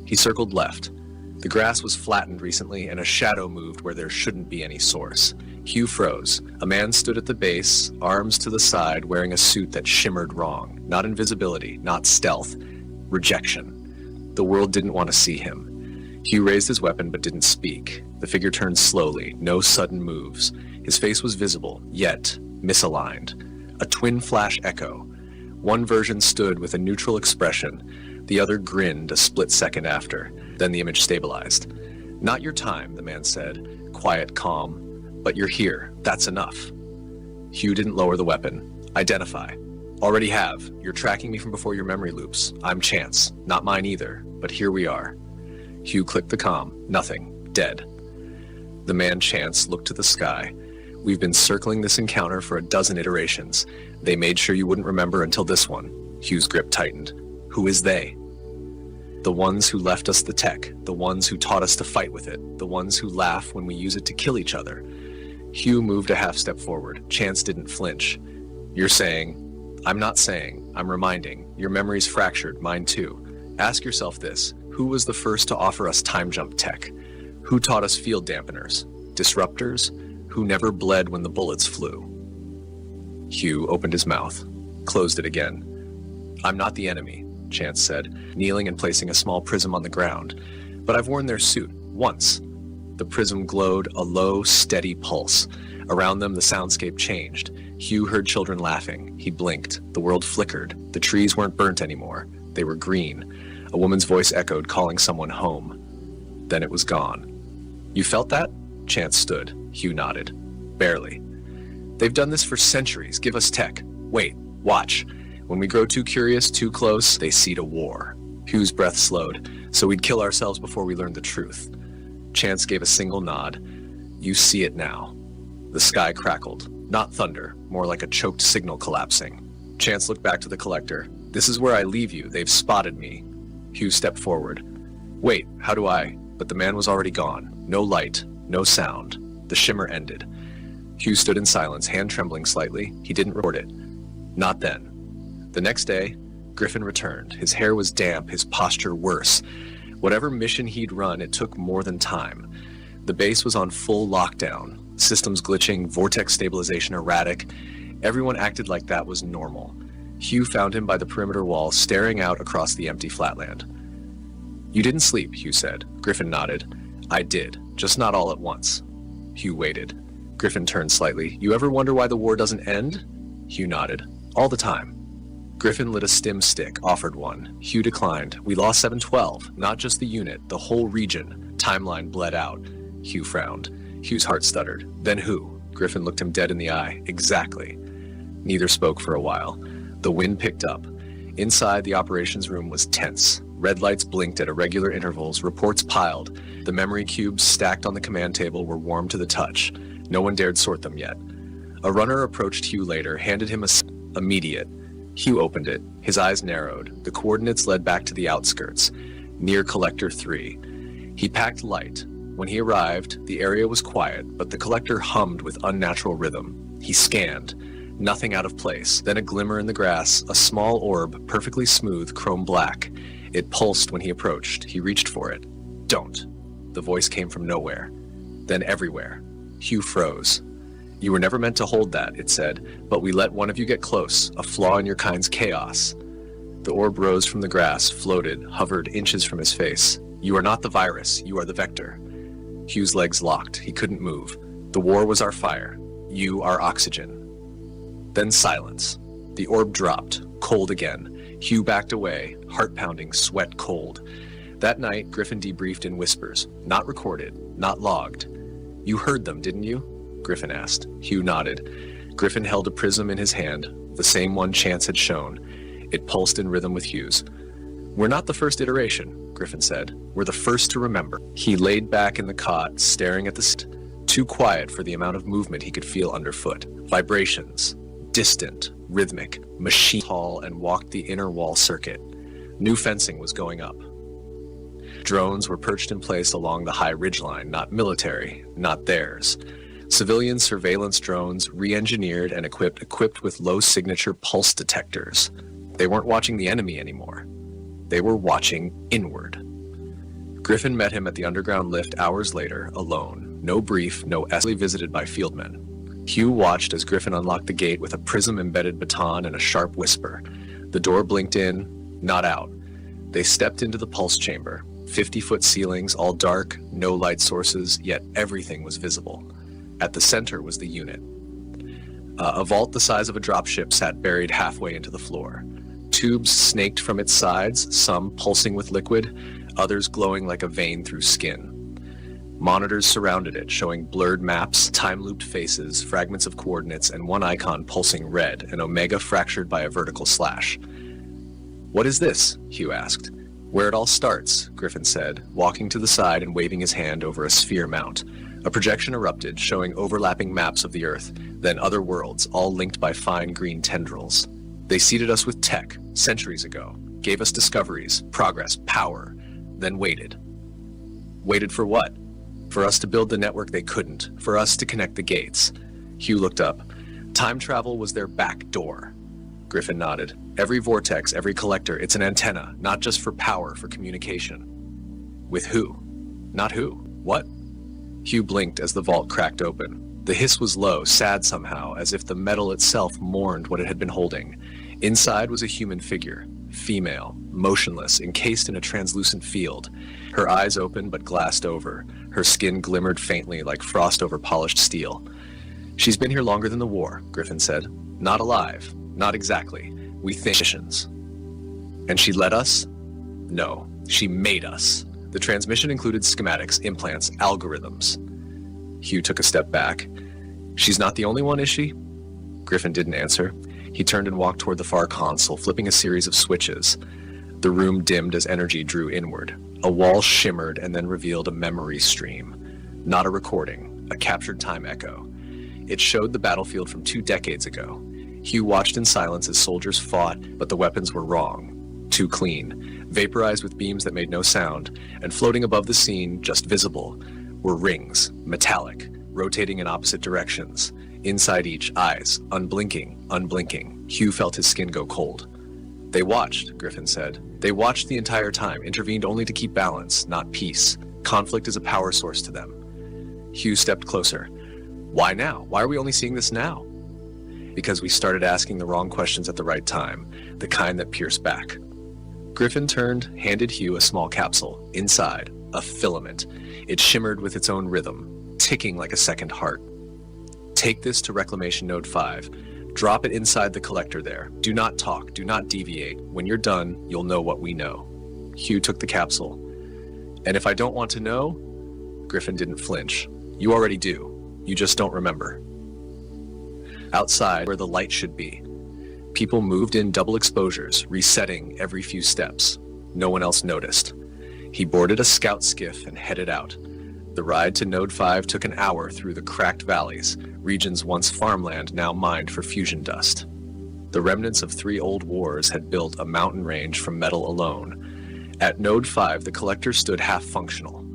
He circled left. The grass was flattened recently, and a shadow moved where there shouldn't be any source. Hugh froze. A man stood at the base, arms to the side, wearing a suit that shimmered wrong. Not invisibility, not stealth. Rejection. The world didn't want to see him. Hugh raised his weapon but didn't speak. The figure turned slowly, no sudden moves. His face was visible, yet misaligned. A twin flash echo. One version stood with a neutral expression. The other grinned a split second after. Then the image stabilized. Not your time, the man said. Quiet, calm. But you're here. That's enough. Hugh didn't lower the weapon. Identify. Already have. You're tracking me from before your memory loops. I'm Chance. Not mine either. But here we are. Hugh clicked the comm. Nothing. Dead. The man Chance looked to the sky. We've been circling this encounter for a dozen iterations. They made sure you wouldn't remember until this one. Hugh's grip tightened. Who is they? The ones who left us the tech. The ones who taught us to fight with it. The ones who laugh when we use it to kill each other. Hugh moved a half step forward. Chance didn't flinch. You're saying... I'm not saying. I'm reminding. Your memory's fractured. Mine too. Ask yourself this. Who was the first to offer us time jump tech? Who taught us field dampeners? Disruptors? Who never bled when the bullets flew? Hugh opened his mouth, closed it again. I'm not the enemy, Chance said, kneeling and placing a small prism on the ground. But I've worn their suit, once. The prism glowed a low, steady pulse. Around them, the soundscape changed. Hugh heard children laughing. He blinked. The world flickered. The trees weren't burnt anymore. They were green. A woman's voice echoed, calling someone home. Then it was gone. You felt that? Chance stood. Hugh nodded. Barely. They've done this for centuries. Give us tech. Wait. Watch. When we grow too curious, too close, they seed a war. Hugh's breath slowed, so we'd kill ourselves before we learned the truth. Chance gave a single nod. You see it now. The sky crackled. Not thunder, more like a choked signal collapsing. Chance looked back to the collector. This is where I leave you. They've spotted me. Hugh stepped forward. Wait, how do I? But the man was already gone. No light, no sound. The shimmer ended. Hugh stood in silence, hand trembling slightly. He didn't report it. Not then. The next day, Griffin returned. His hair was damp, his posture worse. Whatever mission he'd run, it took more than time. The base was on full lockdown. Systems glitching, vortex stabilization erratic. Everyone acted like that was normal. Hugh found him by the perimeter wall, staring out across the empty flatland. You didn't sleep, Hugh said. Griffin nodded. I did, just not all at once. Hugh waited. Griffin turned slightly. You ever wonder why the war doesn't end? Hugh nodded. All the time. Griffin lit a stim stick, offered one. Hugh declined. We lost 712, not just the unit, the whole region. Timeline bled out. Hugh frowned. Hugh's heart stuttered. Then who? Griffin looked him dead in the eye. Exactly. Neither spoke for a while. The wind picked up. Inside, the operations room was tense. Red lights blinked at irregular intervals, reports piled. The memory cubes stacked on the command table were warm to the touch. No one dared sort them yet. A runner approached Hugh later, handed him immediate. Hugh opened it. His eyes narrowed. The coordinates led back to the outskirts, near Collector 3. He packed light. When he arrived, the area was quiet, but the collector hummed with unnatural rhythm. He scanned. Nothing out of place. Then a glimmer in the grass, a small orb, perfectly smooth, chrome black. It pulsed when he approached. He reached for it. Don't. The voice came from nowhere. Then everywhere. Hugh froze. You were never meant to hold that, it said, but we let one of you get close, a flaw in your kind's chaos. The orb rose from the grass, floated, hovered inches from his face. You are not the virus, you are the vector. Hugh's legs locked. He couldn't move. The war was our fire. You are oxygen. Then silence. The orb dropped, cold again. Hugh backed away, heart pounding, sweat cold. That night, Griffin debriefed in whispers, not recorded, not logged. You heard them, didn't you? Griffin asked. Hugh nodded. Griffin held a prism in his hand, the same one Chance had shown. It pulsed in rhythm with Hugh's. We're not the first iteration, Griffin said. We're the first to remember. He laid back in the cot, staring at the too quiet for the amount of movement he could feel underfoot. Vibrations. Distant, rhythmic, machine tall, and walked the inner wall circuit. New fencing was going up. Drones were perched in place along the high ridgeline, not military, not theirs. Civilian surveillance drones, re-engineered and equipped with low-signature pulse detectors. They weren't watching the enemy anymore. They were watching inward. Griffin met him at the underground lift hours later, alone. No brief, no visited by fieldmen. Hugh watched as Griffin unlocked the gate with a prism-embedded baton and a sharp whisper. The door blinked in, not out. They stepped into the pulse chamber. 50-foot ceilings, all dark, no light sources, yet everything was visible. At the center was the unit. A vault the size of a dropship sat buried halfway into the floor. Tubes snaked from its sides, some pulsing with liquid, others glowing like a vein through skin. Monitors surrounded it, showing blurred maps, time-looped faces, fragments of coordinates, and one icon pulsing red, an omega fractured by a vertical slash. What is this? Hugh asked. Where it all starts, Griffin said, walking to the side and waving his hand over a sphere mount. A projection erupted, showing overlapping maps of the Earth, then other worlds, all linked by fine green tendrils. They seeded us with tech, centuries ago, gave us discoveries, progress, power, then waited. Waited for what? For us to build the network they couldn't, for us to connect the gates. Hugh looked up. Time travel was their back door. Griffin nodded. Every vortex, every collector, it's an antenna, not just for power, for communication. With who? Not who. What? Hugh blinked as the vault cracked open. The hiss was low, sad somehow, as if the metal itself mourned what it had been holding. Inside was a human figure, female, motionless, encased in a translucent field. Her eyes open but glassed over. Her skin glimmered faintly like frost over polished steel. She's been here longer than the war, Griffin said. Not alive. Not exactly. We think missions. And she let us? No, she made us. The transmission included schematics, implants, algorithms. Hugh took a step back. She's not the only one, is she? Griffin didn't answer. He turned and walked toward the far console, flipping a series of switches. The room dimmed as energy drew inward. A wall shimmered and then revealed a memory stream. Not a recording, a captured time echo. It showed the battlefield from 2 decades ago. Hugh watched in silence as soldiers fought, but the weapons were wrong. Too clean, vaporized with beams that made no sound, and floating above the scene, just visible, were rings, metallic, rotating in opposite directions. Inside each, eyes, unblinking, unblinking. Hugh felt his skin go cold. They watched, Griffin said. They watched the entire time, intervened only to keep balance, not peace. Conflict is a power source to them. Hugh stepped closer. Why now? Why are we only seeing this now? Because we started asking the wrong questions at the right time, the kind that pierce back. Griffin turned, handed Hugh a small capsule. Inside, a filament. It shimmered with its own rhythm, ticking like a second heart. Take this to Reclamation Node 5. Drop it inside the collector there. Do not talk, do not deviate. When you're done, you'll know what we know. Hugh took the capsule. And if I don't want to know? Griffin didn't flinch. You already do. You just don't remember. Outside, where the light should be, people moved in double exposures, resetting every few steps. No one else noticed. He boarded a scout skiff and headed out. The ride to Node 5 took an hour through the cracked valleys, regions once farmland now mined for fusion dust. The remnants of 3 old wars had built a mountain range from metal alone. At Node 5, the collector stood half-functional.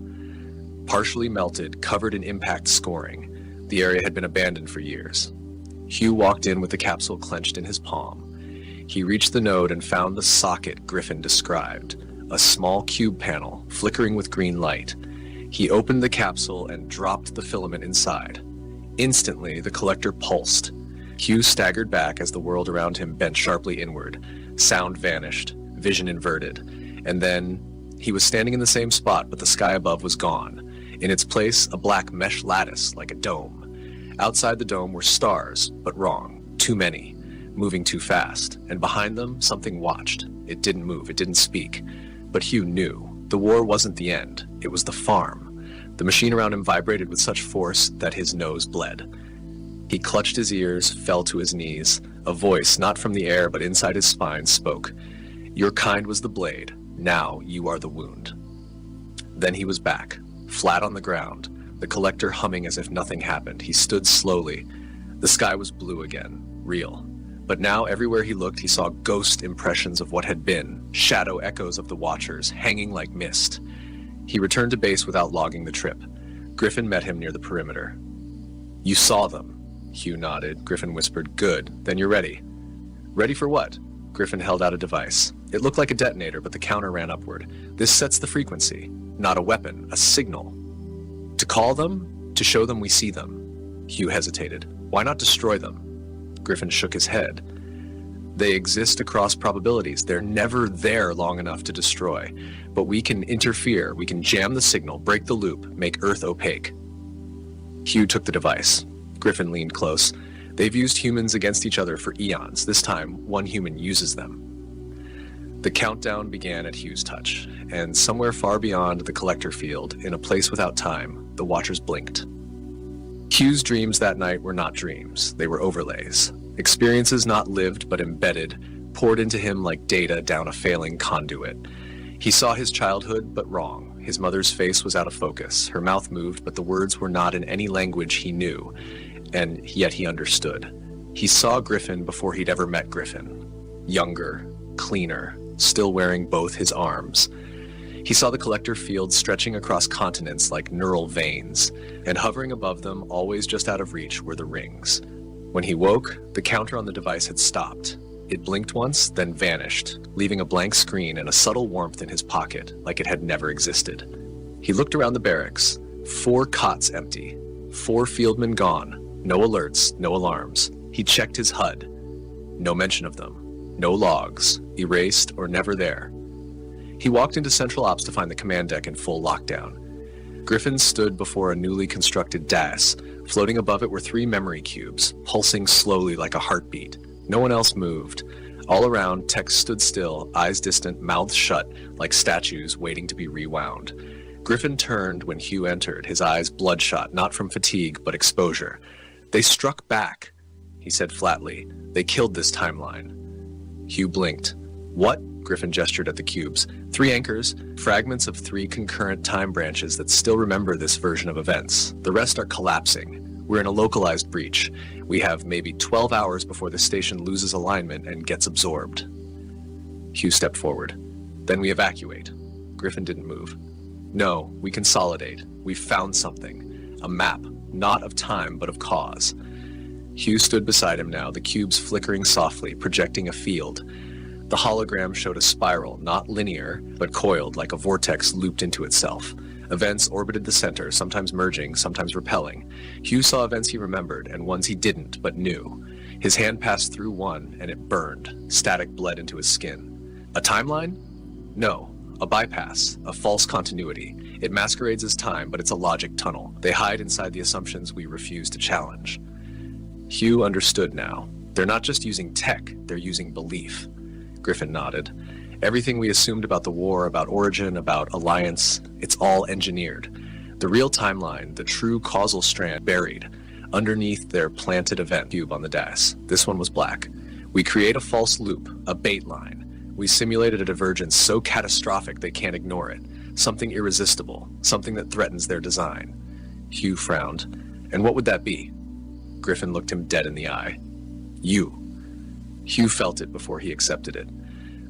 Partially melted, covered in impact scoring, the area had been abandoned for years. Hugh walked in with the capsule clenched in his palm. He reached the node and found the socket Griffin described, a small cube panel flickering with green light. He opened the capsule and dropped the filament inside. Instantly, the collector pulsed. Hugh staggered back as the world around him bent sharply inward. Sound vanished, vision inverted, and then he was standing in the same spot, but the sky above was gone. In its place, a black mesh lattice like a dome. Outside the dome were stars, but wrong. Too many, moving too fast, and behind them, something watched. It didn't move, it didn't speak. But Hugh knew. The war wasn't the end. It was the farm. The machine around him vibrated with such force that his nose bled. He clutched his ears, fell to his knees. A voice, not from the air but inside his spine, spoke. Your kind was the blade. Now you are the wound. Then he was back, flat on the ground, the collector humming as if nothing happened. He stood slowly. The sky was blue again, real. But now everywhere he looked, he saw ghost impressions of what had been, shadow echoes of the Watchers, hanging like mist. He returned to base without logging the trip. Griffin met him near the perimeter. You saw them. Hugh nodded. Griffin whispered, good, then you're ready. Ready for what? Griffin held out a device. It looked like a detonator, but the counter ran upward. This sets the frequency. Not a weapon, a signal. To call them? To show them we see them. Hugh hesitated. Why not destroy them? Griffin shook his head. They exist across probabilities. They're never there long enough to destroy. But we can interfere. We can jam the signal, break the loop, make Earth opaque. Hugh took the device. Griffin leaned close. They've used humans against each other for eons. This time, one human uses them. The countdown began at Hugh's touch, and somewhere far beyond the collector field, in a place without time, the Watchers blinked. Hugh's dreams that night were not dreams. They were overlays. Experiences not lived but embedded, poured into him like data down a failing conduit. He saw his childhood, but wrong. His mother's face was out of focus. Her mouth moved, but the words were not in any language he knew, and yet he understood. He saw Griffin before he'd ever met Griffin. Younger, cleaner, still wearing both his arms. He saw the collector field stretching across continents like neural veins, and hovering above them, always just out of reach, were the rings. When he woke, the counter on the device had stopped. It blinked once, then vanished, leaving a blank screen and a subtle warmth in his pocket, like it had never existed. He looked around the barracks. 4 cots empty. 4 fieldmen gone. No alerts, no alarms. He checked his HUD. No mention of them. No logs, erased or never there. He walked into Central Ops to find the command deck in full lockdown. Griffin stood before a newly constructed DAS. Floating above it were 3 memory cubes, pulsing slowly like a heartbeat. No one else moved. All around, techs stood still, eyes distant, mouths shut, like statues waiting to be rewound. Griffin turned when Hugh entered, his eyes bloodshot, not from fatigue, but exposure. They struck back. he said flatly. They killed this timeline. Hugh blinked. What? Griffin gestured at the cubes. 3 anchors, fragments of 3 concurrent time branches that still remember this version of events. The rest are collapsing. We're in a localized breach. We have maybe 12 hours before the station loses alignment and gets absorbed. Hugh stepped forward. Then we evacuate. Griffin didn't move. No, we consolidate. We've found something. A map, not of time, but of cause. Hugh stood beside him now, the cubes flickering softly, projecting a field. The hologram showed a spiral, not linear, but coiled like a vortex looped into itself. Events orbited the center, sometimes merging, sometimes repelling. Hugh saw events he remembered, and ones he didn't, but knew. His hand passed through one, and it burned. Static bled into his skin. A timeline? No. A bypass. A false continuity. It masquerades as time, but it's a logic tunnel. They hide inside the assumptions we refuse to challenge. Hugh understood now. They're not just using tech, they're using belief. Griffin nodded. Everything we assumed about the war, about origin, about alliance, it's all engineered. The real timeline, the true causal strand, buried underneath their planted event cube on the dais. This one was black. We create a false loop, a bait line. We simulated a divergence so catastrophic they can't ignore it. Something irresistible, something that threatens their design. Hugh frowned. And what would that be? Griffin looked him dead in the eye. You. Hugh felt it before he accepted it.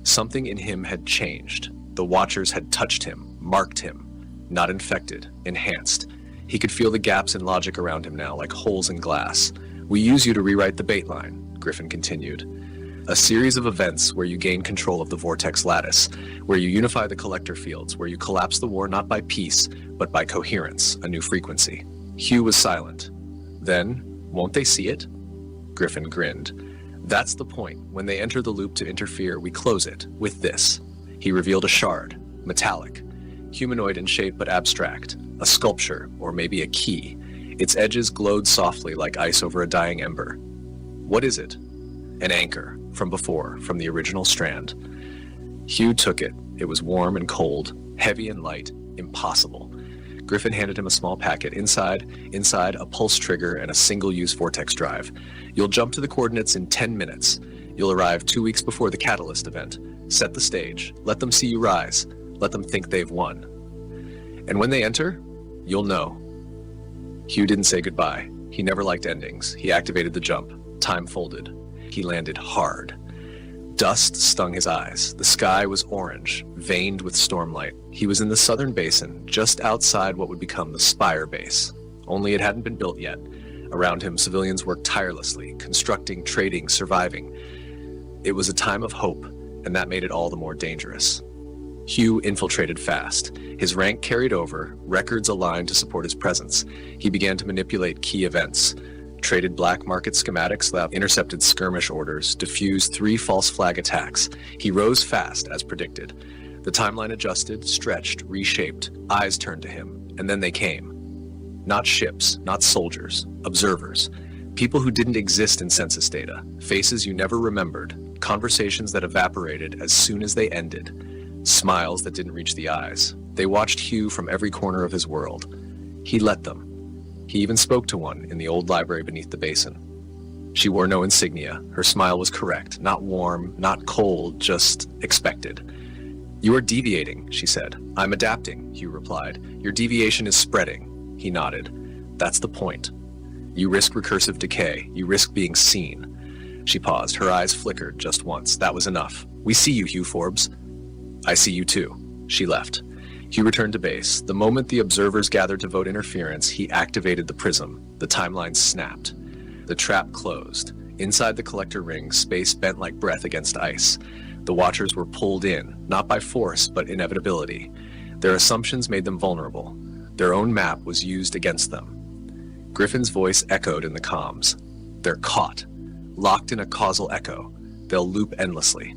Something in him had changed. The Watchers had touched him, marked him. Not infected, enhanced. He could feel the gaps in logic around him now, like holes in glass. We use you to rewrite the bait line, Griffin continued. A series of events where you gain control of the vortex lattice, where you unify the collector fields, where you collapse the war not by peace, but by coherence, a new frequency. Hugh was silent. Then, won't they see it? Griffin grinned. That's the point. When they enter the loop to interfere, we close it with this. He revealed a shard, metallic, humanoid in shape but abstract, a sculpture, or maybe a key. Its edges glowed softly like ice over a dying ember. What is it? An anchor, from before, from the original strand. Hugh took it. It was warm and cold, heavy and light, impossible. Griffin handed him a small packet. Inside, a pulse trigger and a single-use vortex drive. You'll jump to the coordinates in 10 minutes. You'll arrive 2 weeks before the Catalyst event. Set the stage. Let them see you rise. Let them think they've won. And when they enter, you'll know. Hugh didn't say goodbye. He never liked endings. He activated the jump. Time folded. He landed hard. Dust stung his eyes. The sky was orange, veined with stormlight. He was in the southern basin, just outside what would become the Spire base. Only it hadn't been built yet. Around him, civilians worked tirelessly, constructing, trading, surviving. It was a time of hope, and that made it all the more dangerous. Hugh infiltrated fast. His rank carried over, records aligned to support his presence. He began to manipulate key events. Traded black market schematics that intercepted skirmish orders, diffused 3 false flag attacks. He rose fast, as predicted. The timeline adjusted, stretched, reshaped. Eyes turned to him, and then they came. Not ships, not soldiers, observers. People who didn't exist in census data. Faces you never remembered. Conversations that evaporated as soon as they ended. Smiles that didn't reach the eyes. They watched Hugh from every corner of his world. He let them. He even spoke to one in the old library beneath the basin. She wore no insignia. Her smile was correct, not warm, not cold, just expected. You are deviating, she said. I'm adapting, Hugh replied. Your deviation is spreading. He nodded. That's the point. You risk recursive decay. You risk being seen. She paused. Her eyes flickered just once. That was enough. We see you, Hugh Forbes. I see you too. She left. Hugh returned to base. The moment the observers gathered to vote interference, he activated the prism. The timeline snapped. The trap closed. Inside the collector ring, space bent like breath against ice. The Watchers were pulled in, not by force, but inevitability. Their assumptions made them vulnerable. Their own map was used against them. Griffin's voice echoed in the comms. They're caught, locked in a causal echo. They'll loop endlessly.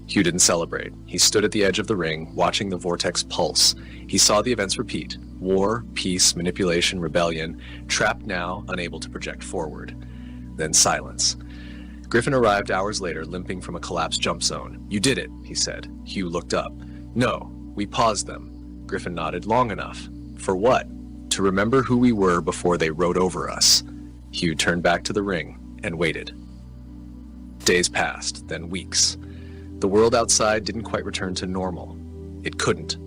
Hugh didn't celebrate. He stood at the edge of the ring, watching the vortex pulse. He saw the events repeat. War, peace, manipulation, rebellion, trapped now, unable to project forward. Then silence. Griffin arrived hours later, limping from a collapsed jump zone. You did it, he said. Hugh looked up. No, we paused them. Griffin nodded. Long enough. For what? To remember who we were before they rode over us. Hugh turned back to the ring. and waited. Days passed, then weeks. The world outside didn't quite return to normal. It couldn't.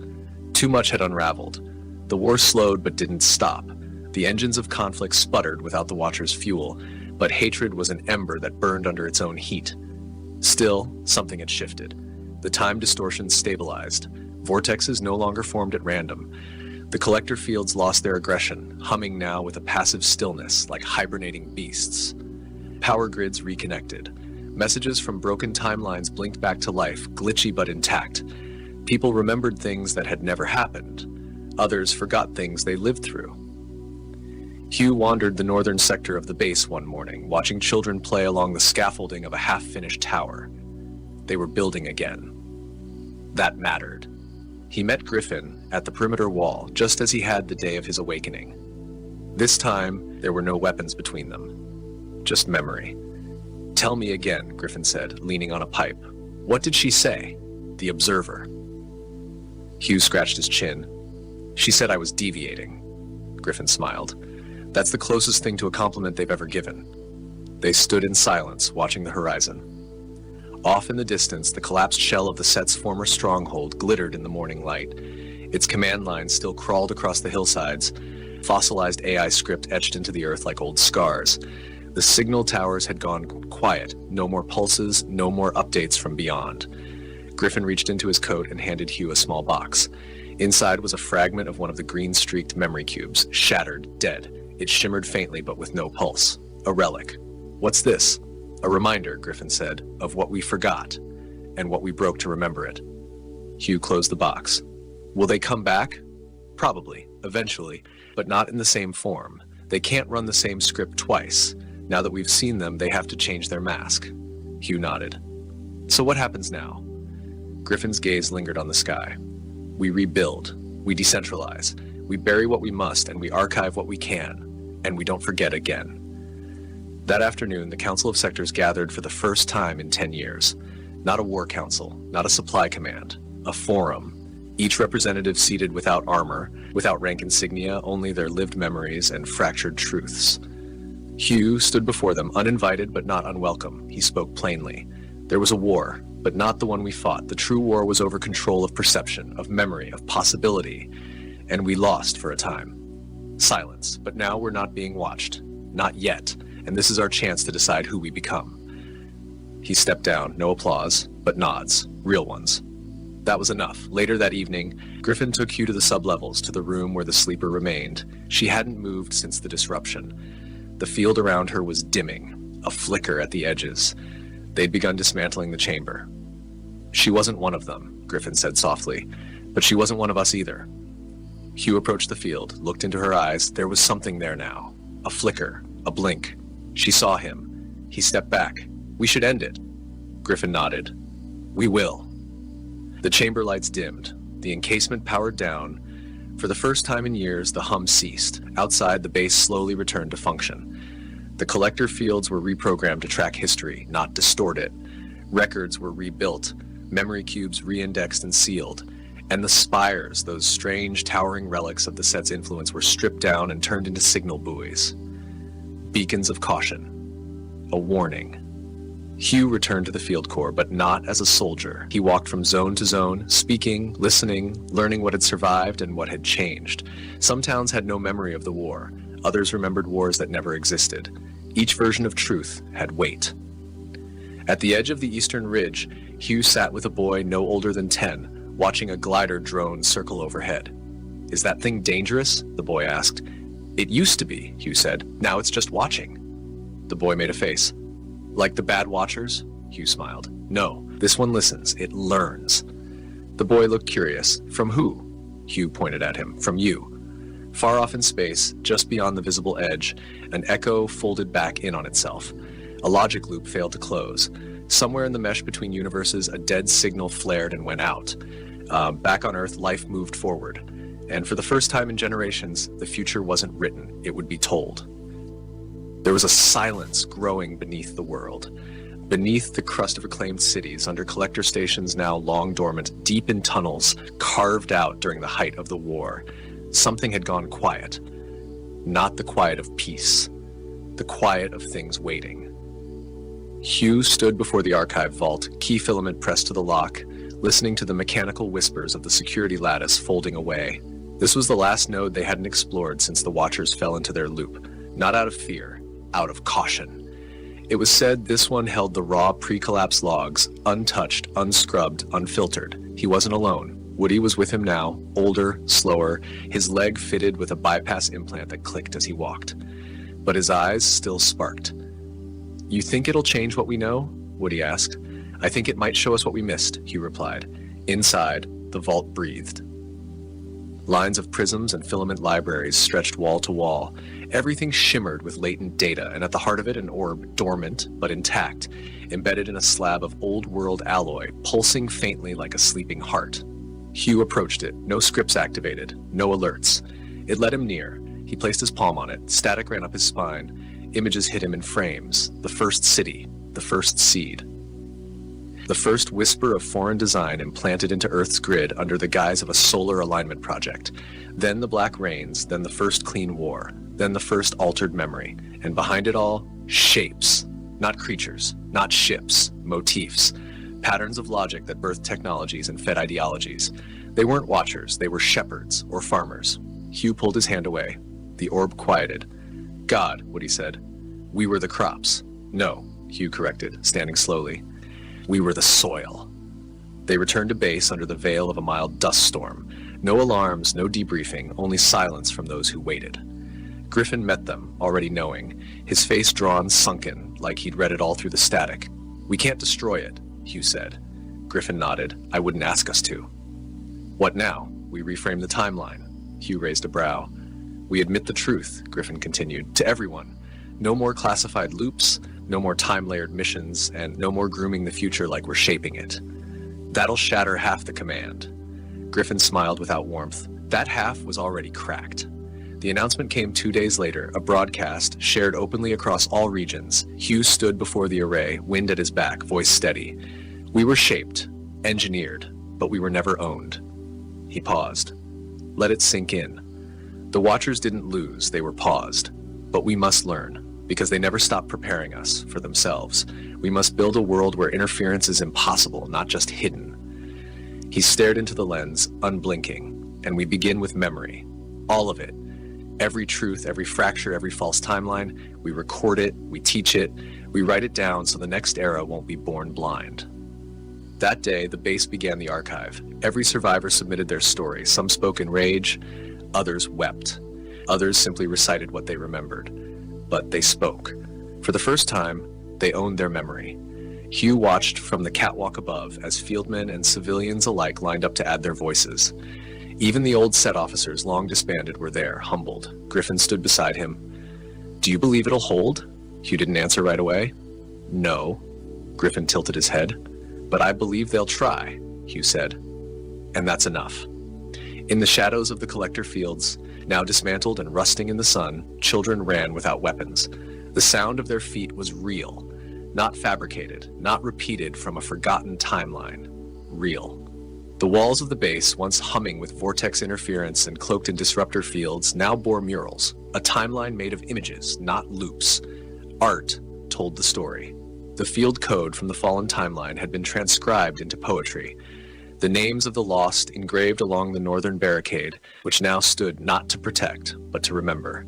Too much had unraveled. The war slowed but didn't stop. The engines of conflict sputtered without the Watchers' fuel, but hatred was an ember that burned under its own heat. Still, something had shifted. The time distortions stabilized. Vortexes no longer formed at random. The collector fields lost their aggression, humming now with a passive stillness like hibernating beasts. Power grids reconnected. Messages from broken timelines blinked back to life, glitchy but intact. People remembered things that had never happened. Others forgot things they lived through. Hugh wandered the northern sector of the base one morning, watching children play along the scaffolding of a half-finished tower. They were building again. That mattered. He met Griffin at the perimeter wall, just as he had the day of his awakening. This time, there were no weapons between them. Just memory. "Tell me again," Griffin said, leaning on a pipe. "What did she say?" "The Observer." Hugh scratched his chin. "She said I was deviating." Griffin smiled. "That's the closest thing to a compliment they've ever given." They stood in silence, watching the horizon. Off in the distance, the collapsed shell of the set's former stronghold glittered in the morning light. Its command lines still crawled across the hillsides, fossilized AI script etched into the earth like old scars. The signal towers had gone quiet, no more pulses, no more updates from beyond. Griffin reached into his coat and handed Hugh a small box. Inside was a fragment of one of the green-streaked memory cubes, shattered, dead. It shimmered faintly but with no pulse. A relic. "What's this?" "A reminder," Griffin said, "of what we forgot, and what we broke to remember it." Hugh closed the box. "Will they come back?" "Probably, eventually, but not in the same form. They can't run the same script twice. Now that we've seen them, they have to change their mask." Hugh nodded. "So what happens now?" Griffin's gaze lingered on the sky. "We rebuild. We decentralize. We bury what we must, and we archive what we can. And we don't forget again." That afternoon, the Council of Sectors gathered for the first time in 10 years. Not a war council, not a supply command, a forum. Each representative seated without armor, without rank insignia, only their lived memories and fractured truths. Hugh stood before them, uninvited but not unwelcome. He spoke plainly. There was a war, but not the one we fought. The true war was over control of perception, of memory, of possibility. And we lost for a time. Silence, but now we're not being watched. Not yet. And this is our chance to decide who we become. He stepped down, no applause, but nods, real ones. That was enough. Later that evening, Griffin took Hugh to the sublevels, to the room where the sleeper remained. She hadn't moved since the disruption. The field around her was dimming, a flicker at the edges. They'd begun dismantling the chamber. "She wasn't one of them," Griffin said softly, "but she wasn't one of us either." Hugh approached the field, looked into her eyes. There was something there now. A flicker, a blink. She saw him. He stepped back. "We should end it." Griffin nodded. "We will." The chamber lights dimmed. The encasement powered down. For the first time in years, the hum ceased. Outside, the base slowly returned to function. The collector fields were reprogrammed to track history, not distort it. Records were rebuilt, memory cubes re-indexed and sealed. And the spires, those strange, towering relics of the set's influence, were stripped down and turned into signal buoys. Beacons of caution. A warning. Hugh returned to the field corps, but not as a soldier. He walked from zone to zone, speaking, listening, learning what had survived and what had changed. Some towns had no memory of the war. Others remembered wars that never existed. Each version of truth had weight. At the edge of the eastern ridge, Hugh sat with a boy no older than 10, watching a glider drone circle overhead. "Is that thing dangerous?" the boy asked. "It used to be," Hugh said. "Now it's just watching." The boy made a face. "Like the bad watchers?" Hugh smiled. "No, this one listens. It learns." The boy looked curious. "From who?" Hugh pointed at him. "From you." Far off in space, just beyond the visible edge, an echo folded back in on itself. A logic loop failed to close. Somewhere in the mesh between universes, a dead signal flared and went out. Back on Earth, life moved forward. And for the first time in generations, the future wasn't written, it would be told. There was a silence growing beneath the world. Beneath the crust of reclaimed cities, under collector stations now long dormant, deep in tunnels, carved out during the height of the war, something had gone quiet. Not the quiet of peace, the quiet of things waiting. Hugh stood before the archive vault, key filament pressed to the lock, listening to the mechanical whispers of the security lattice folding away. This was the last node they hadn't explored since the Watchers fell into their loop, not out of fear, out of caution. It was said this one held the raw pre-collapse logs, untouched, unscrubbed, unfiltered. He wasn't alone. Woody was with him now, older, slower, his leg fitted with a bypass implant that clicked as he walked. But his eyes still sparked. "You think it'll change what we know?" Woody asked. "I think it might show us what we missed," Hugh replied. Inside, the vault breathed. Lines of prisms and filament libraries stretched wall to wall. Everything shimmered with latent data, and at the heart of it an orb, dormant but intact, embedded in a slab of old-world alloy, pulsing faintly like a sleeping heart. Hugh approached it, no scripts activated, no alerts. It led him near. He placed his palm on it. Static ran up his spine. Images hit him in frames. The first city, the first seed. The first whisper of foreign design implanted into Earth's grid under the guise of a solar alignment project. Then the Black Rains, then the first clean war, then the first altered memory. And behind it all, shapes. Not creatures, not ships, motifs. Patterns of logic that birthed technologies and fed ideologies. They weren't watchers, they were shepherds or farmers. Hugh pulled his hand away. The orb quieted. "God," Woody said. "We were the crops." "No," Hugh corrected, standing slowly. "We were the soil." They returned to base under the veil of a mild dust storm. No alarms, no debriefing, only silence from those who waited. Griffin met them, already knowing, his face drawn sunken, like he'd read it all through the static. "We can't destroy it," Hugh said. Griffin nodded. "I wouldn't ask us to." "What now?" We reframe the timeline. Hugh raised a brow. "We admit the truth," Griffin continued, "to everyone. No more classified loops, no more time-layered missions, and no more grooming the future like we're shaping it. That'll shatter half the command." Griffin smiled without warmth. That half was already cracked. The announcement came 2 days later, a broadcast shared openly across all regions. Hugh stood before the array, wind at his back, voice steady. "We were shaped, engineered, but we were never owned." He paused. Let it sink in. The Watchers didn't lose, they were paused. But we must learn, because they never stopped preparing us for themselves. We must build a world where interference is impossible, not just hidden. He stared into the lens, unblinking, and we begin with memory. All of it. Every truth, every fracture, every false timeline. We record it, we teach it, we write it down so the next era won't be born blind. That day, the base began the archive. Every survivor submitted their story. Some spoke in rage, others wept. Others simply recited what they remembered. But they spoke. For the first time, they owned their memory. Hugh watched from the catwalk above as fieldmen and civilians alike lined up to add their voices. Even the old set officers, long disbanded, were there, humbled. Griffin stood beside him. "Do you believe it'll hold?" Hugh didn't answer right away. "No." Griffin tilted his head. "But I believe they'll try," Hugh said. "And that's enough." In the shadows of the collector fields, now dismantled and rusting in the sun, children ran without weapons. The sound of their feet was real, not fabricated, not repeated from a forgotten timeline. Real. The walls of the base, once humming with vortex interference and cloaked in disruptor fields, now bore murals, a timeline made of images, not loops. Art told the story. The field code from the fallen timeline had been transcribed into poetry. The names of the lost engraved along the northern barricade, which now stood not to protect, but to remember.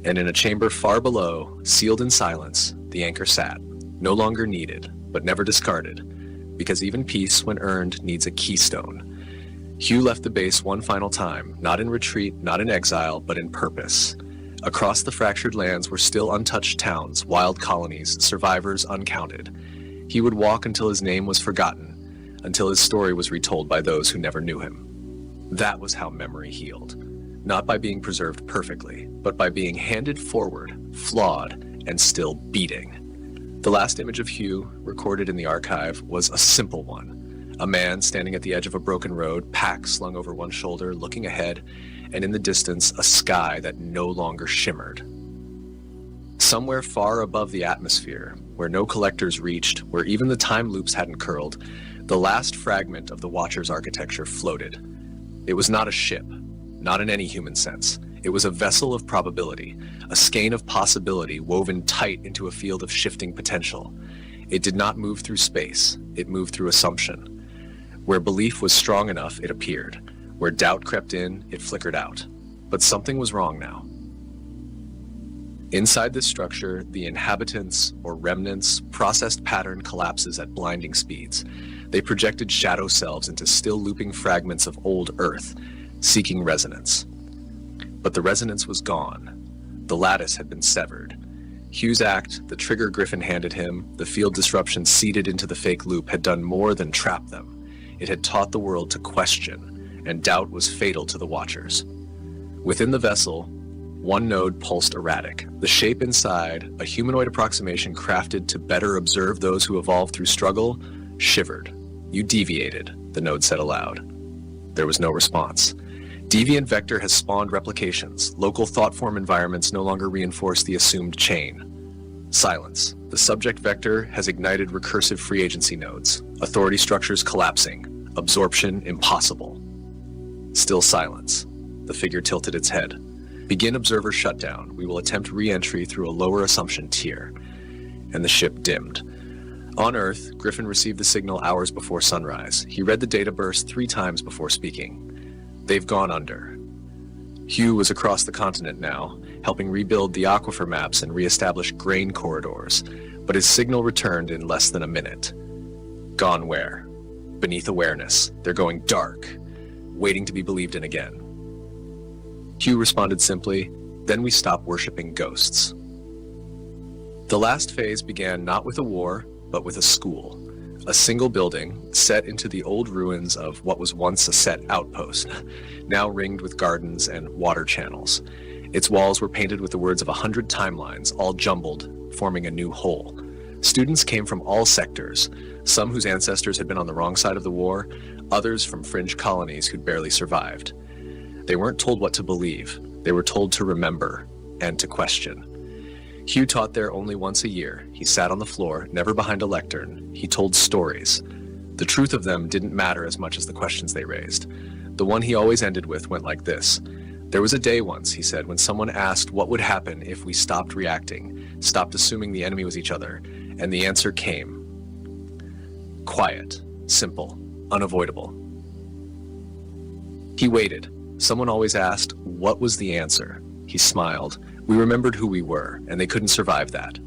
And in a chamber far below, sealed in silence, the anchor sat, no longer needed, but never discarded, because even peace, when earned, needs a keystone. Hugh left the base one final time, not in retreat, not in exile, but in purpose. Across the fractured lands were still untouched towns, wild colonies, survivors uncounted. He would walk until his name was forgotten, until his story was retold by those who never knew him. That was how memory healed. Not by being preserved perfectly, but by being handed forward, flawed, and still beating. The last image of Hugh, recorded in the archive, was a simple one. A man standing at the edge of a broken road, pack slung over one shoulder, looking ahead, and in the distance, a sky that no longer shimmered. Somewhere far above the atmosphere, where no collectors reached, where even the time loops hadn't curled, the last fragment of the Watcher's architecture floated. It was not a ship, not in any human sense. It was a vessel of probability, a skein of possibility woven tight into a field of shifting potential. It did not move through space, it moved through assumption. Where belief was strong enough, it appeared. Where doubt crept in, it flickered out. But something was wrong now. Inside this structure, the inhabitants, or remnants, processed pattern collapses at blinding speeds. They projected shadow selves into still looping fragments of old Earth, seeking resonance. But the resonance was gone. The lattice had been severed. Hugh's act, the trigger Griffin handed him, the field disruption seeded into the fake loop had done more than trap them. It had taught the world to question, and doubt was fatal to the Watchers. Within the vessel, one node pulsed erratic. The shape inside, a humanoid approximation crafted to better observe those who evolved through struggle, shivered. "You deviated," the node said aloud. There was no response. Deviant Vector has spawned replications. Local thought-form environments no longer reinforce the assumed chain. Silence. The subject vector has ignited recursive free agency nodes. Authority structures collapsing. Absorption impossible. Still silence. The figure tilted its head. "Begin observer shutdown. We will attempt re-entry through a lower assumption tier." And the ship dimmed. On Earth, Griffin received the signal hours before sunrise. He read the data burst 3 times before speaking. "They've gone under." Hugh was across the continent now, helping rebuild the aquifer maps and re-establish grain corridors, but his signal returned in less than a minute. Gone where? Beneath awareness. They're going dark, waiting to be believed in again. Hugh responded simply, "Then we stop worshipping ghosts." The last phase began not with a war, but with a school. A single building, set into the old ruins of what was once a set outpost, now ringed with gardens and water channels. Its walls were painted with the words of 100 timelines, all jumbled, forming a new whole. Students came from all sectors, some whose ancestors had been on the wrong side of the war, others from fringe colonies who'd barely survived. They weren't told what to believe, they were told to remember and to question. Hugh taught there only once a year. He sat on the floor, never behind a lectern. He told stories. The truth of them didn't matter as much as the questions they raised. The one he always ended with went like this. "There was a day once," he said, "when someone asked what would happen if we stopped reacting, stopped assuming the enemy was each other, and the answer came. Quiet, simple, unavoidable." He waited. Someone always asked, "What was the answer?" He smiled. We remembered who we were, and they couldn't survive that.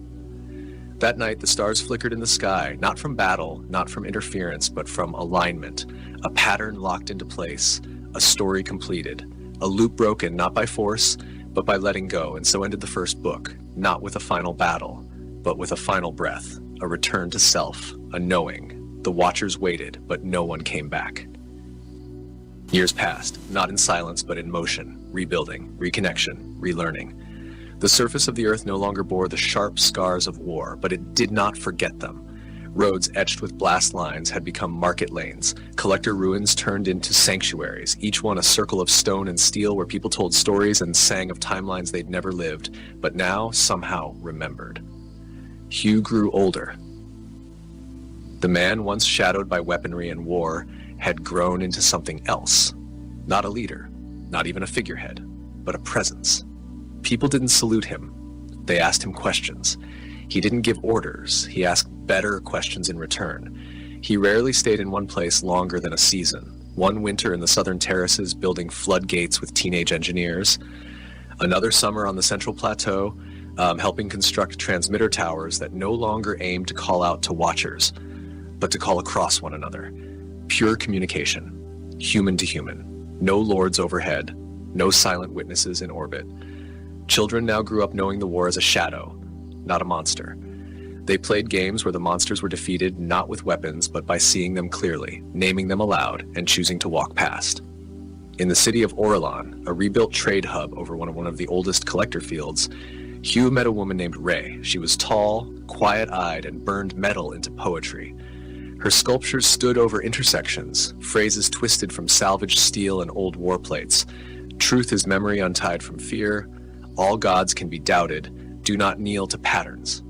That night, the stars flickered in the sky, not from battle, not from interference, but from alignment. A pattern locked into place, a story completed, a loop broken not by force, but by letting go, and so ended the first book, not with a final battle, but with a final breath, a return to self, a knowing. The Watchers waited, but no one came back. Years passed, not in silence, but in motion, rebuilding, reconnection, relearning. The surface of the Earth no longer bore the sharp scars of war, but it did not forget them. Roads etched with blast lines had become market lanes. Collector ruins turned into sanctuaries, each one a circle of stone and steel where people told stories and sang of timelines they'd never lived, but now somehow remembered. Hugh grew older. The man once shadowed by weaponry and war had grown into something else. Not a leader, not even a figurehead, but a presence. People didn't salute him. They asked him questions. He didn't give orders. He asked better questions in return. He rarely stayed in one place longer than a season. One winter in the southern terraces building floodgates with teenage engineers. Another summer on the Central Plateau, helping construct transmitter towers that no longer aimed to call out to Watchers, but to call across one another. Pure communication, human to human. No lords overhead, no silent witnesses in orbit. Children now grew up knowing the war as a shadow, not a monster. They played games where the monsters were defeated not with weapons, but by seeing them clearly, naming them aloud, and choosing to walk past. In the city of Orelon, a rebuilt trade hub over one of the oldest collector fields, Hugh met a woman named Ray. She was tall, quiet-eyed, and burned metal into poetry. Her sculptures stood over intersections, phrases twisted from salvaged steel and old war plates. Truth is memory untied from fear. All gods can be doubted. Do not kneel to patterns.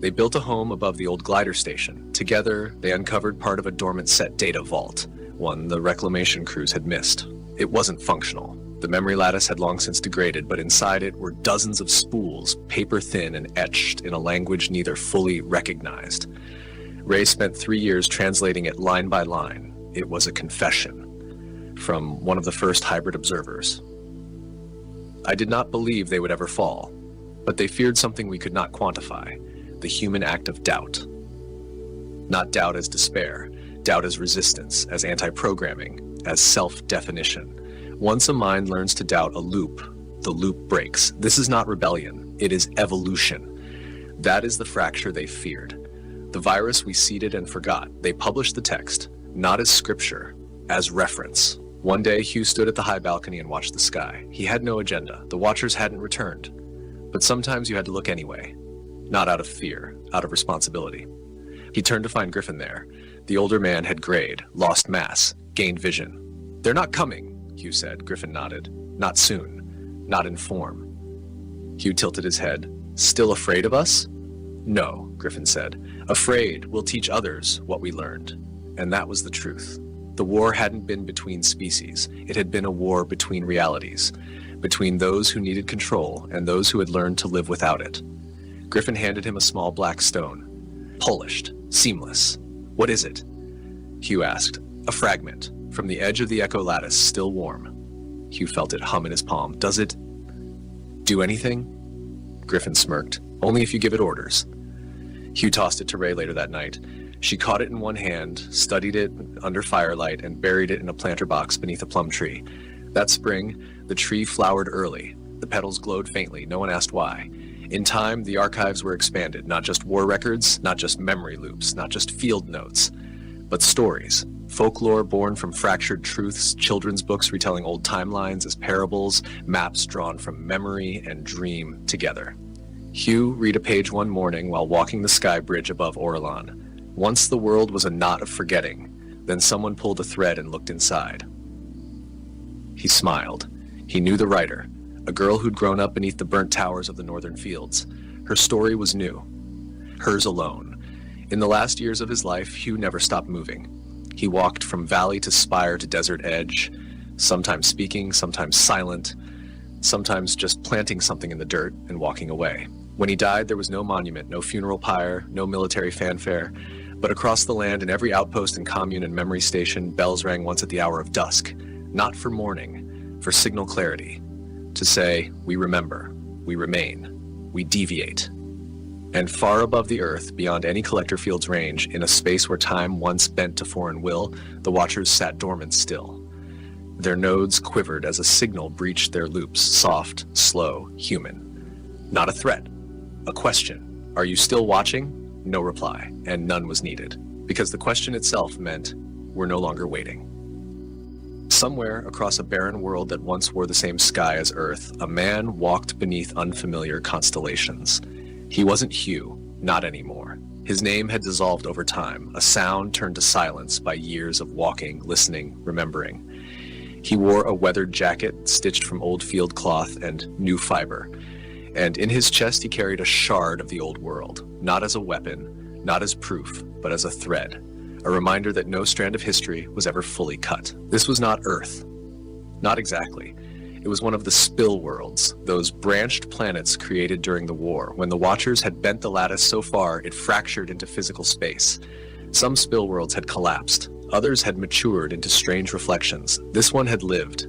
They built a home above the old glider station. Together, they uncovered part of a dormant set data vault, one the reclamation crews had missed. It wasn't functional. The memory lattice had long since degraded, but inside it were dozens of spools, paper thin and etched in a language neither fully recognized. Ray spent 3 years translating it line by line. It was a confession from one of the first hybrid observers. I did not believe they would ever fall, but they feared something we could not quantify, the human act of doubt. Not doubt as despair, doubt as resistance, as anti-programming, as self-definition. Once a mind learns to doubt a loop, the loop breaks. This is not rebellion, it is evolution. That is the fracture they feared. The virus we seeded and forgot. They published the text, not as scripture, as reference. One day, Hugh stood at the high balcony and watched the sky. He had no agenda. The watchers hadn't returned. But sometimes you had to look anyway. Not out of fear, out of responsibility. He turned to find Griffin there. The older man had grayed, lost mass, gained vision. "They're not coming," Hugh said. Griffin nodded. "Not soon. Not in form." Hugh tilted his head. "Still afraid of us?" "No," Griffin said. "Afraid we'll teach others what we learned." And that was the truth. The war hadn't been between species. It had been a war between realities, between those who needed control and those who had learned to live without it. Griffin handed him a small black stone. "Polished, seamless. What is it?" Hugh asked. "A fragment, from the edge of the echo lattice, still warm." Hugh felt it hum in his palm. "Does it do anything?" Griffin smirked. "Only if you give it orders." Hugh tossed it to Ray later that night. She caught it in one hand, studied it under firelight, and buried it in a planter box beneath a plum tree. That spring, the tree flowered early. The petals glowed faintly. No one asked why. In time, the archives were expanded. Not just war records, not just memory loops, not just field notes, but stories. Folklore born from fractured truths, children's books retelling old timelines as parables, maps drawn from memory and dream together. Hugh read a page one morning while walking the sky bridge above Orlan. Once the world was a knot of forgetting, then someone pulled a thread and looked inside. He smiled. He knew the writer, a girl who'd grown up beneath the burnt towers of the northern fields. Her story was new, hers alone. In the last years of his life, Hugh never stopped moving. He walked from valley to spire to desert edge, sometimes speaking, sometimes silent, sometimes just planting something in the dirt and walking away. When he died, there was no monument, no funeral pyre, no military fanfare, but across the land in every outpost and commune and memory station, bells rang once at the hour of dusk, not for mourning, for signal clarity, to say, we remember, we remain, we deviate. And far above the earth, beyond any collector field's range, in a space where time once bent to foreign will, the watchers sat dormant still. Their nodes quivered as a signal breached their loops, soft, slow, human. Not a threat, a question. Are you still watching? No reply, and none was needed, because the question itself meant we're no longer waiting. Somewhere across a barren world that once wore the same sky as Earth, a man walked beneath unfamiliar constellations. He wasn't Hugh, not anymore. His name had dissolved over time, a sound turned to silence by years of walking, listening, remembering. He wore a weathered jacket stitched from old field cloth and new fiber, and in his chest he carried a shard of the old world, not as a weapon, not as proof, but as a thread, a reminder that no strand of history was ever fully cut. This was not Earth. Not exactly. It was one of the spill worlds, those branched planets created during the war, when the Watchers had bent the lattice so far it fractured into physical space. Some spill worlds had collapsed. Others had matured into strange reflections. This one had lived,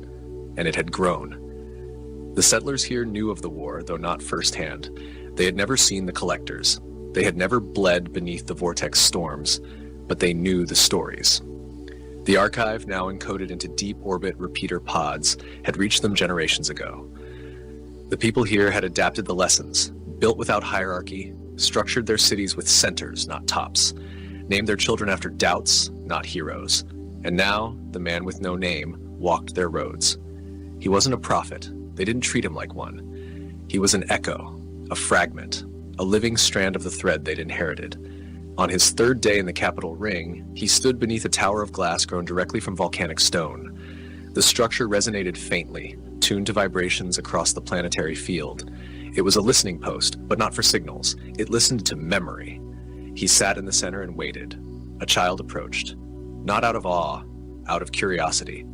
and it had grown. The settlers here knew of the war, though not firsthand. They had never seen the collectors. They had never bled beneath the vortex storms, but they knew the stories. The archive, now encoded into deep orbit repeater pods, had reached them generations ago. The people here had adapted the lessons, built without hierarchy, structured their cities with centers, not tops, named their children after doubts, not heroes. And now, the man with no name walked their roads. He wasn't a prophet. They didn't treat him like one. He was an echo, a fragment, a living strand of the thread they'd inherited. On his third day in the capital ring, he stood beneath a tower of glass grown directly from volcanic stone. The structure resonated faintly, tuned to vibrations across the planetary field. It was a listening post, but not for signals. It listened to memory. He sat in the center and waited. A child approached, not out of awe, out of curiosity.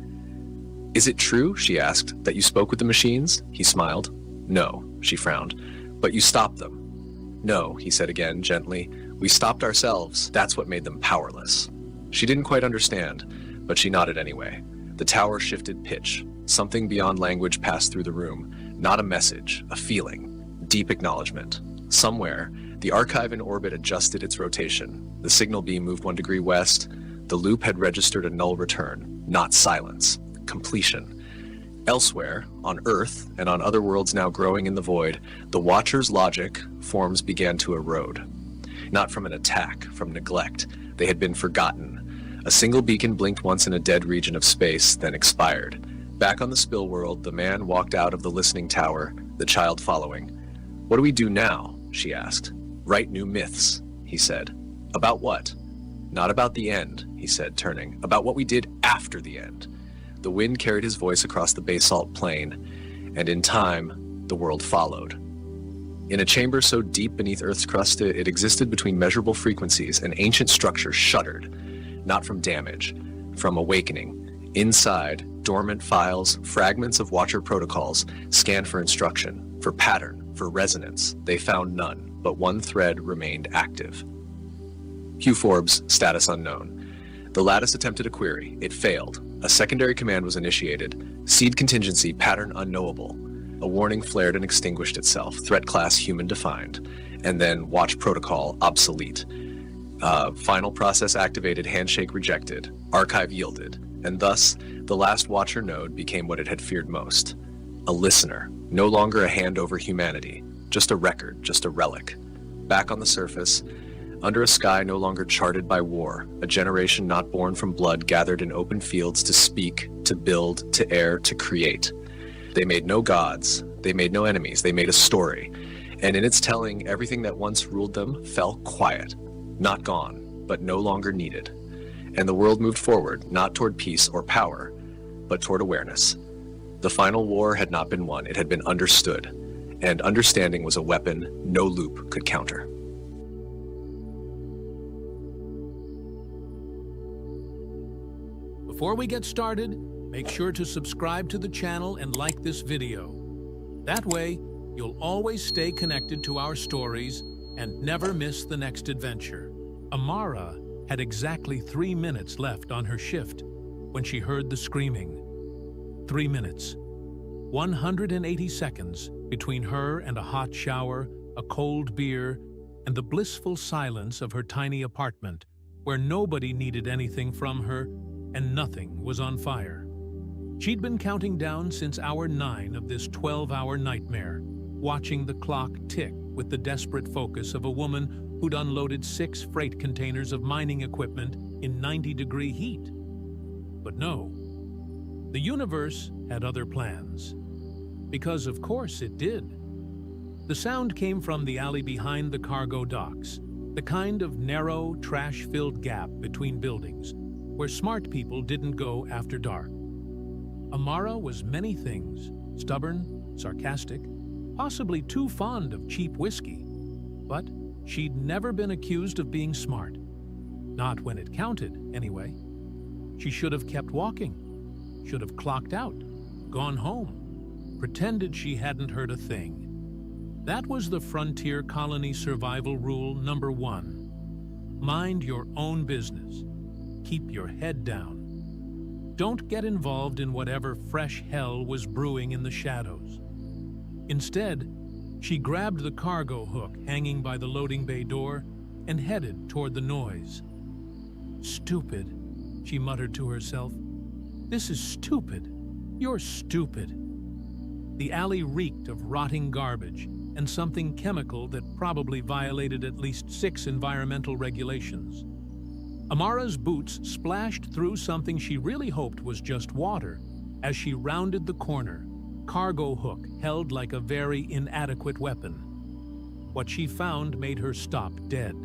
Is it true, she asked, that you spoke with the machines? He smiled. No, she frowned. But you stopped them. No, he said again, gently. We stopped ourselves. That's what made them powerless. She didn't quite understand, but she nodded anyway. The tower shifted pitch. Something beyond language passed through the room. Not a message, a feeling. Deep acknowledgement. Somewhere, the archive in orbit adjusted its rotation. The signal beam moved 1 degree west. The loop had registered a null return, not silence. Completion. Elsewhere, on Earth and on other worlds now growing in the void, the Watcher's logic forms began to erode. Not from an attack, from neglect. They had been forgotten. A single beacon blinked once in a dead region of space, then expired. Back on the spill world, the man walked out of the listening tower, the child following. What do we do now? She asked. Write new myths, he said. About what? Not about the end, he said, turning. About what we did after the end. The wind carried his voice across the basalt plain, and in time, the world followed. In a chamber so deep beneath Earth's crust, it existed between measurable frequencies. An ancient structure shuddered, not from damage, from awakening. Inside, dormant files, fragments of Watcher protocols, scanned for instruction, for pattern, for resonance. They found none, but one thread remained active. Hugh Forbes, status unknown. The Lattice attempted a query. It failed. A secondary command was initiated. Seed contingency, pattern unknowable. A warning flared and extinguished itself. Threat class human defined. And then watch protocol obsolete. Final process activated, handshake rejected. Archive yielded. And thus, the last Watcher node became what it had feared most. A listener. No longer a hand over humanity. Just a record, just a relic. Back on the surface, under a sky no longer charted by war, a generation not born from blood gathered in open fields to speak, to build, to err, to create. They made no gods, they made no enemies, they made a story. And in its telling, everything that once ruled them fell quiet, not gone, but no longer needed. And the world moved forward, not toward peace or power, but toward awareness. The final war had not been won, it had been understood. And understanding was a weapon no loop could counter. Before we get started, make sure to subscribe to the channel and like this video. That way, you'll always stay connected to our stories and never miss the next adventure. Amara had exactly 3 minutes left on her shift when she heard the screaming. 3 minutes. 180 seconds between her and a hot shower, a cold beer, and the blissful silence of her tiny apartment where nobody needed anything from her and nothing was on fire. She'd been counting down since hour 9 of this 12-hour nightmare, watching the clock tick with the desperate focus of a woman who'd unloaded 6 freight containers of mining equipment in 90-degree heat. But no, the universe had other plans. Because of course it did. The sound came from the alley behind the cargo docks, the kind of narrow, trash-filled gap between buildings, where smart people didn't go after dark. Amara was many things, stubborn, sarcastic, possibly too fond of cheap whiskey. But she'd never been accused of being smart. Not when it counted, anyway. She should have kept walking, should have clocked out, gone home, pretended she hadn't heard a thing. That was the Frontier Colony Survival Rule number 1. Mind your own business. Keep your head down. Don't get involved in whatever fresh hell was brewing in the shadows. Instead, she grabbed the cargo hook hanging by the loading bay door and headed toward the noise. Stupid, she muttered to herself. This is stupid. You're stupid. The alley reeked of rotting garbage and something chemical that probably violated at least 6 environmental regulations. Amara's boots splashed through something she really hoped was just water as she rounded the corner, cargo hook held like a very inadequate weapon. What she found made her stop dead.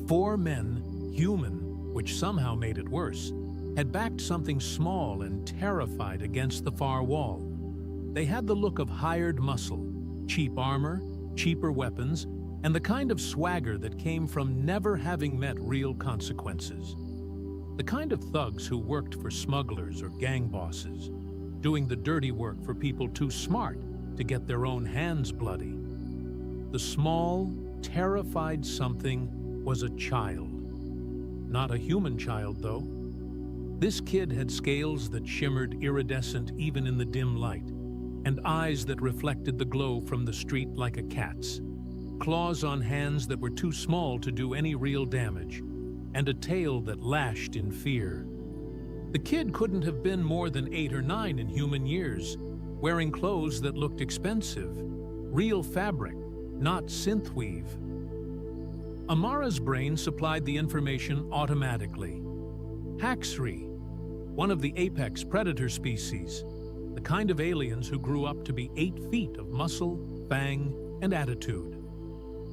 4 men, human, which somehow made it worse, had backed something small and terrified against the far wall. They had the look of hired muscle, cheap armor, cheaper weapons, and the kind of swagger that came from never having met real consequences. The kind of thugs who worked for smugglers or gang bosses. doing the dirty work for people too smart to get their own hands bloody. The small, terrified something was a child. Not a human child, though. This kid had scales that shimmered iridescent even in the dim light, and eyes that reflected the glow from the street like a cat's, claws on hands that were too small to do any real damage, and a tail that lashed in fear. The kid couldn't have been more than 8 or 9 in human years, wearing clothes that looked expensive, real fabric, not synthweave. Amara's brain supplied the information automatically. Haxree, one of the apex predator species, the kind of aliens who grew up to be 8 feet of muscle, fang, and attitude.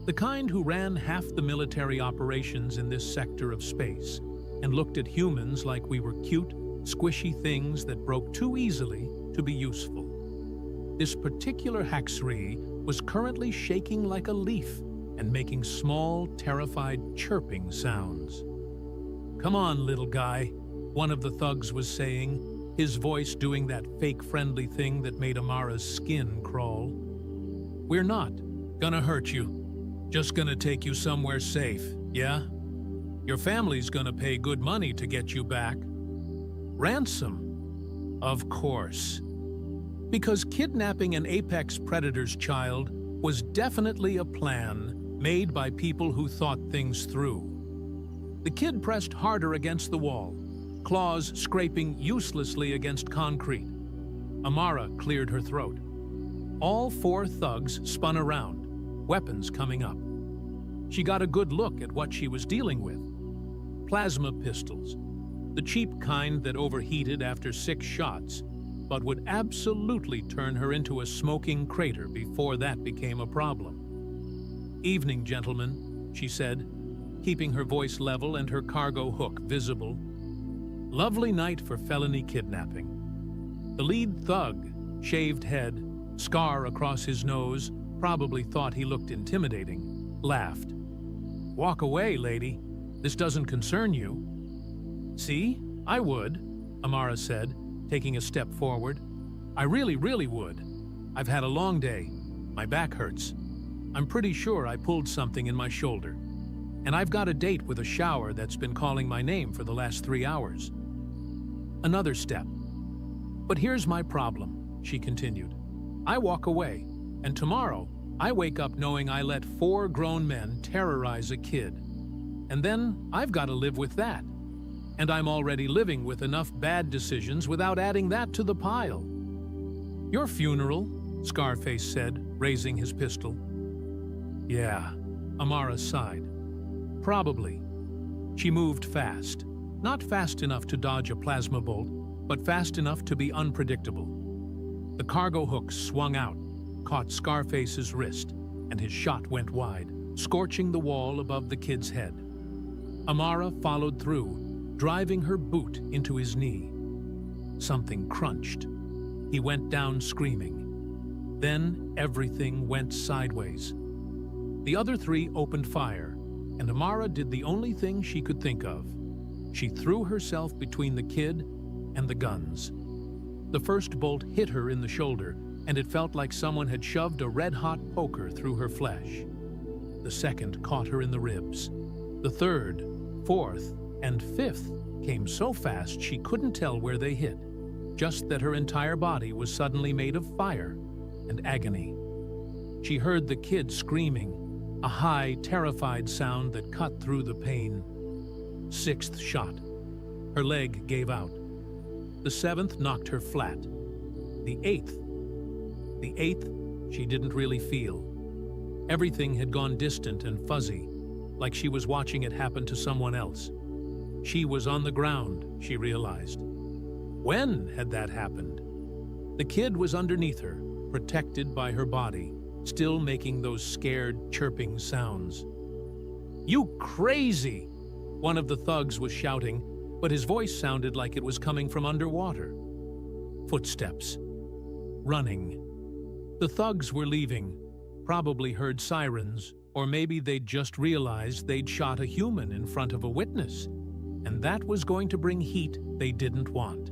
The kind who ran half the military operations in this sector of space and looked at humans like we were cute, squishy things that broke too easily to be useful. This particular Haxree was currently shaking like a leaf and making small, terrified chirping sounds. "Come on, little guy," one of the thugs was saying, his voice doing that fake friendly thing that made Amara's skin crawl. "We're not gonna hurt you. Just gonna take you somewhere safe, yeah? Your family's gonna pay good money to get you back." Ransom? Of course. Because kidnapping an apex predator's child was definitely a plan made by people who thought things through. The kid pressed harder against the wall, claws scraping uselessly against concrete. Amara cleared her throat. All 4 thugs spun around, weapons coming up. She got a good look at what she was dealing with. Plasma pistols, the cheap kind that overheated after 6 shots, but would absolutely turn her into a smoking crater before that became a problem. "Evening, gentlemen," she said, keeping her voice level and her cargo hook visible. "Lovely night for felony kidnapping." The lead thug, shaved head, scar across his nose, probably thought he looked intimidating, laughed. "Walk away, lady. This doesn't concern you." "See, I would," Amara said, taking a step forward. "I really, really would. I've had a long day. My back hurts. I'm pretty sure I pulled something in my shoulder. And I've got a date with a shower that's been calling my name for the last 3 hours." Another step. "But here's my problem," she continued. "I walk away, and tomorrow I wake up knowing I let 4 grown men terrorize a kid. And then I've got to live with that. And I'm already living with enough bad decisions without adding that to the pile." "Your funeral," Scarface said, raising his pistol. "Yeah," Amara sighed. "Probably." She moved fast. Not fast enough to dodge a plasma bolt, but fast enough to be unpredictable. The cargo hook swung out, caught Scarface's wrist, and his shot went wide, scorching the wall above the kid's head. Amara followed through, driving her boot into his knee. Something crunched. He went down screaming. Then everything went sideways. The other 3 opened fire, and Amara did the only thing she could think of. She threw herself between the kid and the guns. The first bolt hit her in the shoulder, and it felt like someone had shoved a red-hot poker through her flesh. The second caught her in the ribs. The third, fourth, and fifth came so fast she couldn't tell where they hit, just that her entire body was suddenly made of fire and agony. She heard the kid screaming, a high, terrified sound that cut through the pain. 6th shot. Her leg gave out. The 7th knocked her flat. The 8th, she didn't really feel. Everything had gone distant and fuzzy, like she was watching it happen to someone else. She was on the ground, she realized. When had that happened? The kid was underneath her, protected by her body, still making those scared, chirping sounds. "You crazy!" one of the thugs was shouting, but his voice sounded like it was coming from underwater. Footsteps. Running. The thugs were leaving, probably heard sirens, or maybe they'd just realized they'd shot a human in front of a witness, and that was going to bring heat they didn't want.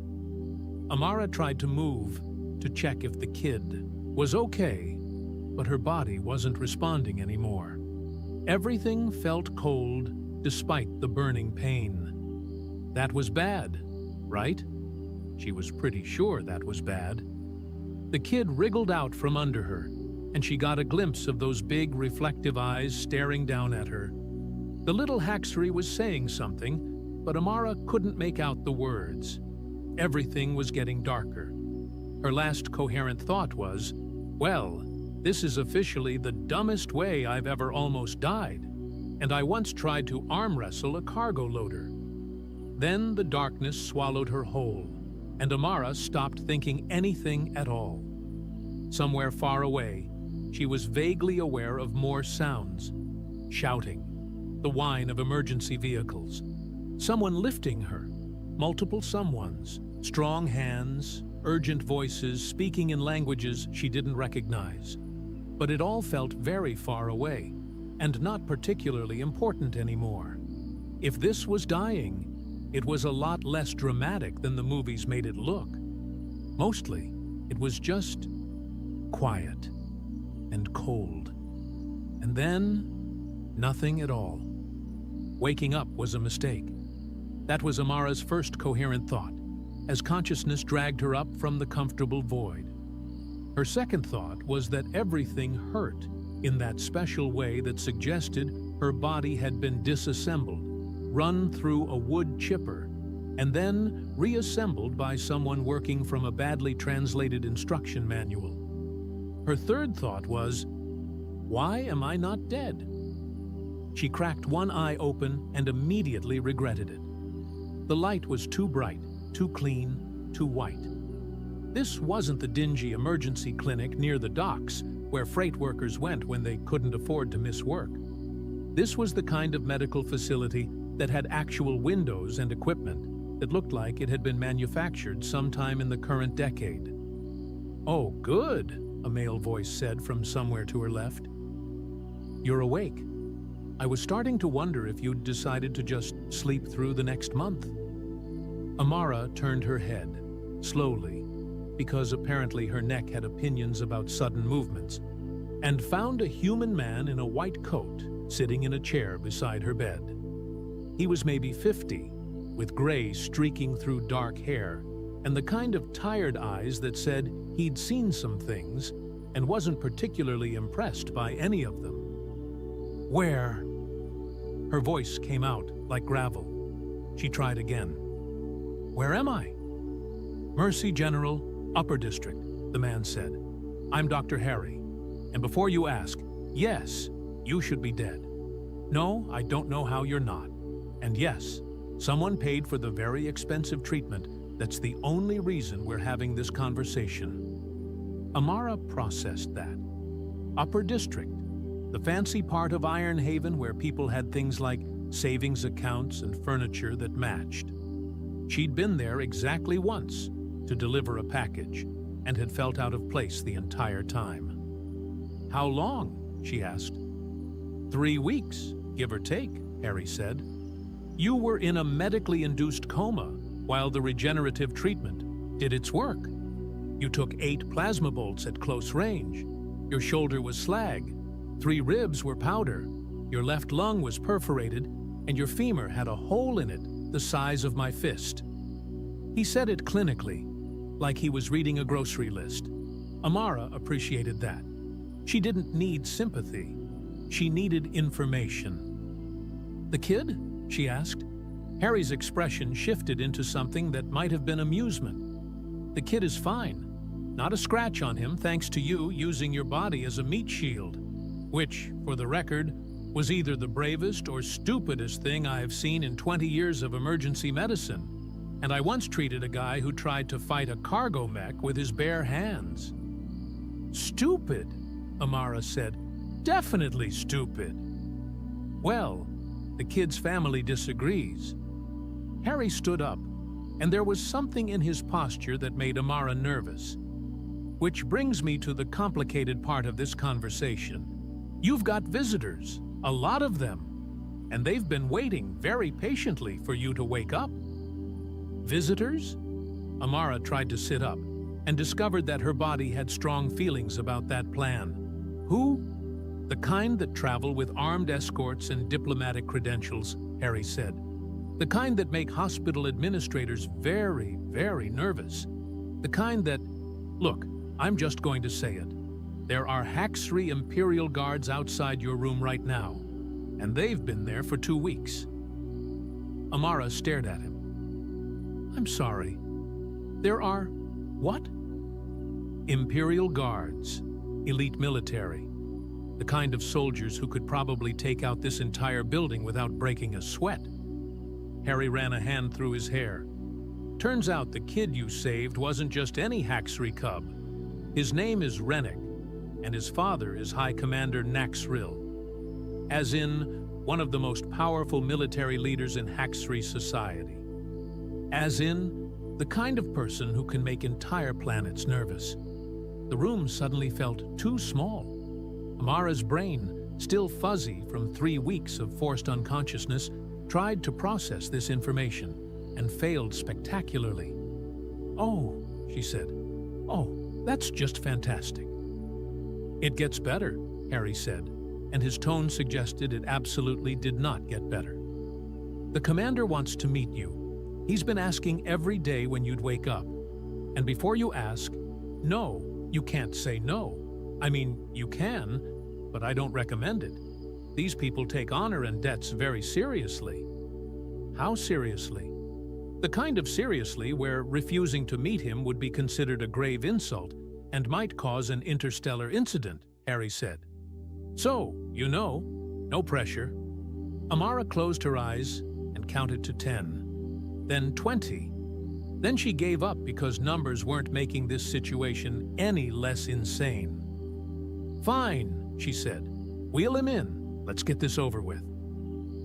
Amara tried to move to check if the kid was okay, but her body wasn't responding anymore. Everything felt cold despite the burning pain. That was bad, right? She was pretty sure that was bad. The kid wriggled out from under her, and she got a glimpse of those big reflective eyes staring down at her. The little haxorhy was saying something, but Amara couldn't make out the words. Everything was getting darker. Her last coherent thought was, well, this is officially the dumbest way I've ever almost died, and I once tried to arm wrestle a cargo loader. Then the darkness swallowed her whole, and Amara stopped thinking anything at all. Somewhere far away, she was vaguely aware of more sounds. Shouting, the whine of emergency vehicles, someone lifting her, multiple someones, strong hands, urgent voices speaking in languages she didn't recognize. But it all felt very far away, and not particularly important anymore. If this was dying, it was a lot less dramatic than the movies made it look. Mostly, it was just quiet and cold. And then, nothing at all. Waking up was a mistake. That was Amara's first coherent thought, as consciousness dragged her up from the comfortable void. Her second thought was that everything hurt in that special way that suggested her body had been disassembled, run through a wood chipper, and then reassembled by someone working from a badly translated instruction manual. Her third thought was, why am I not dead? She cracked one eye open and immediately regretted it. The light was too bright, too clean, too white. This wasn't the dingy emergency clinic near the docks where freight workers went when they couldn't afford to miss work. This was the kind of medical facility that had actual windows and equipment that looked like it had been manufactured sometime in the current decade. "Oh, good," a male voice said from somewhere to her left. "You're awake. I was starting to wonder if you'd decided to just sleep through the next month." Amara turned her head, slowly, because apparently her neck had opinions about sudden movements, and found a human man in a white coat sitting in a chair beside her bed. He was maybe 50, with gray streaking through dark hair, and the kind of tired eyes that said he'd seen some things and wasn't particularly impressed by any of them. "Where?" Her voice came out like gravel. She tried again. "Where am I?" "Mercy General, Upper District," the man said. "I'm Dr. Harry. And before you ask, yes, you should be dead. No, I don't know how you're not. And yes, someone paid for the very expensive treatment that's the only reason we're having this conversation." Amara processed that. Upper District, the fancy part of Ironhaven where people had things like savings accounts and furniture that matched. She'd been there exactly once to deliver a package and had felt out of place the entire time. "How long?" she asked. 3 weeks, give or take," Harry said. "You were in a medically induced coma while the regenerative treatment did its work. You took 8 plasma bolts at close range. Your shoulder was slag. 3 ribs were powder. Your left lung was perforated, and your femur had a hole in it the size of my fist." He said it clinically, like he was reading a grocery list. Amara appreciated that. She didn't need sympathy. She needed information. "The kid?" she asked. Harry's expression shifted into something that might have been amusement. "The kid is fine. Not a scratch on him thanks to you using your body as a meat shield, which, for the record, was either the bravest or stupidest thing I have seen in 20 years of emergency medicine. And I once treated a guy who tried to fight a cargo mech with his bare hands." "Stupid," Amara said. "Definitely stupid." "Well, the kid's family disagrees." Harry stood up, and there was something in his posture that made Amara nervous. Which brings me to the complicated part of this conversation. You've got visitors, a lot of them, and they've been waiting very patiently for you to wake up. "Visitors?" Amara tried to sit up and discovered that her body had strong feelings about that plan. Who? The kind that travel with armed escorts and diplomatic credentials, Harry said. The kind that make hospital administrators very, very nervous. The kind that... Look, I'm just going to say it. There are Haxry Imperial Guards outside your room right now, and they've been there for 2 weeks. Amara stared at him. I'm sorry. There are... what? Imperial Guards, elite military. The kind of soldiers who could probably take out this entire building without breaking a sweat. Harry ran a hand through his hair. Turns out the kid you saved wasn't just any Haxry cub. His name is Rennick, and his father is High Commander Naxrill, as in one of the most powerful military leaders in Haxry society. As in the kind of person who can make entire planets nervous. The room suddenly felt too small. Amara's brain, still fuzzy from 3 weeks of forced unconsciousness, tried to process this information and failed spectacularly. "Oh," she said. "Oh, that's just fantastic." "It gets better," Harry said, and his tone suggested it absolutely did not get better. "The commander wants to meet you. He's been asking every day when you'd wake up. And before you ask, no, you can't say no. I mean, you can, but I don't recommend it. These people take honor and debts very seriously." "How seriously?" "The kind of seriously where refusing to meet him would be considered a grave insult and might cause an interstellar incident," Harry said. "So, you know, no pressure." Amara closed her eyes and counted to 10, then 20. Then she gave up because numbers weren't making this situation any less insane. "Fine," she said. "Wheel him in. Let's get this over with."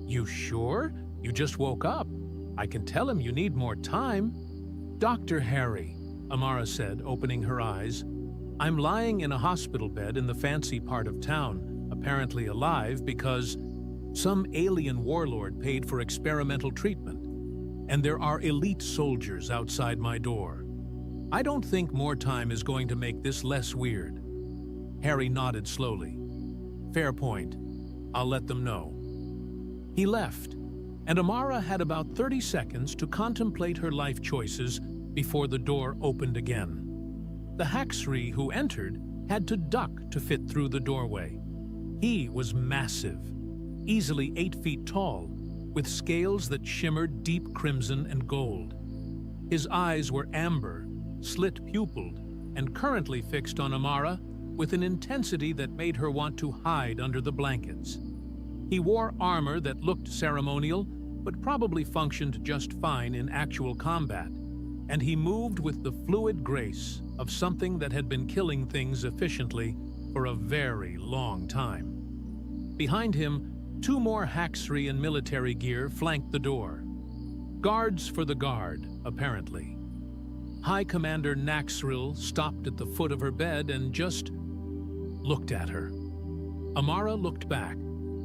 "You sure? You just woke up. I can tell him you need more time." "Dr. Harry," Amara said, opening her eyes, "I'm lying in a hospital bed in the fancy part of town, apparently alive because some alien warlord paid for experimental treatment, and there are elite soldiers outside my door. I don't think more time is going to make this less weird." Harry nodded slowly. "Fair point. I'll let them know." He left, and Amara had about 30 seconds to contemplate her life choices before the door opened again. The Haxry who entered had to duck to fit through the doorway. He was massive, easily 8 feet tall, with scales that shimmered deep crimson and gold. His eyes were amber, slit-pupiled, and currently fixed on Amara with an intensity that made her want to hide under the blankets. He wore armor that looked ceremonial, but probably functioned just fine in actual combat, and he moved with the fluid grace of something that had been killing things efficiently for a very long time. Behind him, 2 more Haxry in military gear flanked the door. Guards for the guard, apparently. High Commander Naxrill stopped at the foot of her bed and just looked at her. Amara looked back,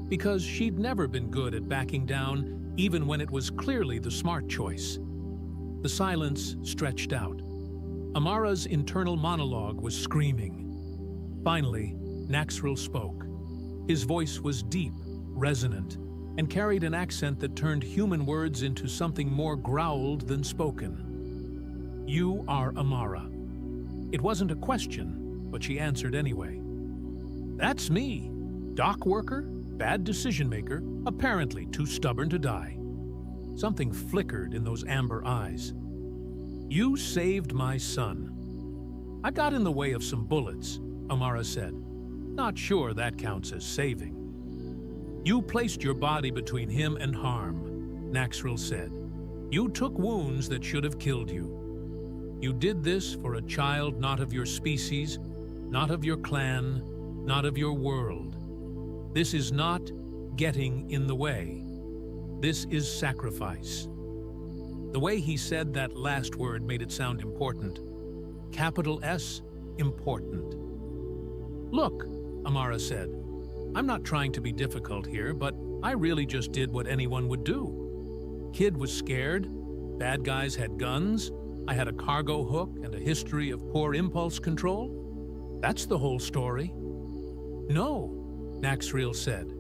because she'd never been good at backing down, even when it was clearly the smart choice. The silence stretched out. Amara's internal monologue was screaming. Finally, Naxrill spoke. His voice was deep, resonant, and carried an accent that turned human words into something more growled than spoken. "You are Amara." It wasn't a question, but she answered anyway. "That's me. Dock worker, bad decision-maker, apparently too stubborn to die." Something flickered in those amber eyes. "You saved my son." "I got in the way of some bullets," Amara said. "Not sure that counts as saving." "You placed your body between him and harm," Naxrill said. "You took wounds that should have killed you. You did this for a child not of your species, not of your clan, not of your world. This is not getting in the way. This is sacrifice." The way he said that last word made it sound important. Capital S, important. "Look," Amara said, "I'm not trying to be difficult here, but I really just did what anyone would do. Kid was scared, bad guys had guns, I had a cargo hook and a history of poor impulse control? That's the whole story. No, Naxriel said,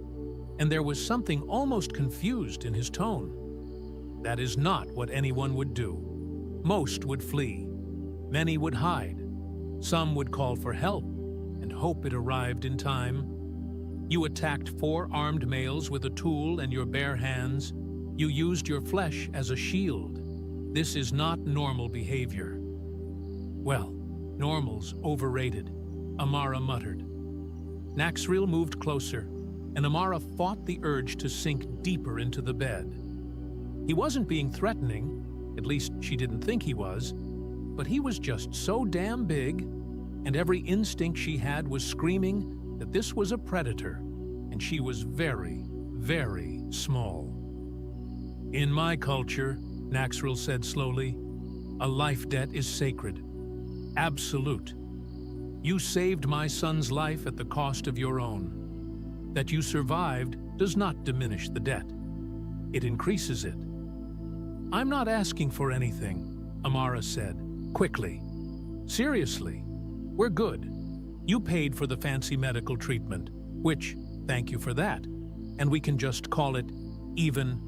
and there was something almost confused in his tone. That is not what anyone would do. Most would flee. Many would hide. Some would call for help and hope it arrived in time. You attacked 4 armed males with a tool and your bare hands. You used your flesh as a shield. This is not normal behavior. Well, normal's overrated, Amara muttered. Naxriel moved closer, and Amara fought the urge to sink deeper into the bed. He wasn't being threatening, at least she didn't think he was, but he was just so damn big, and every instinct she had was screaming that this was a predator, and she was very, very small. In my culture, Naxriel said slowly, a life debt is sacred, absolute. You saved my son's life at the cost of your own. That you survived does not diminish the debt. It increases it. I'm not asking for anything, Amara said, quickly. Seriously, we're good. You paid for the fancy medical treatment, which, thank you for that, and we can just call it even.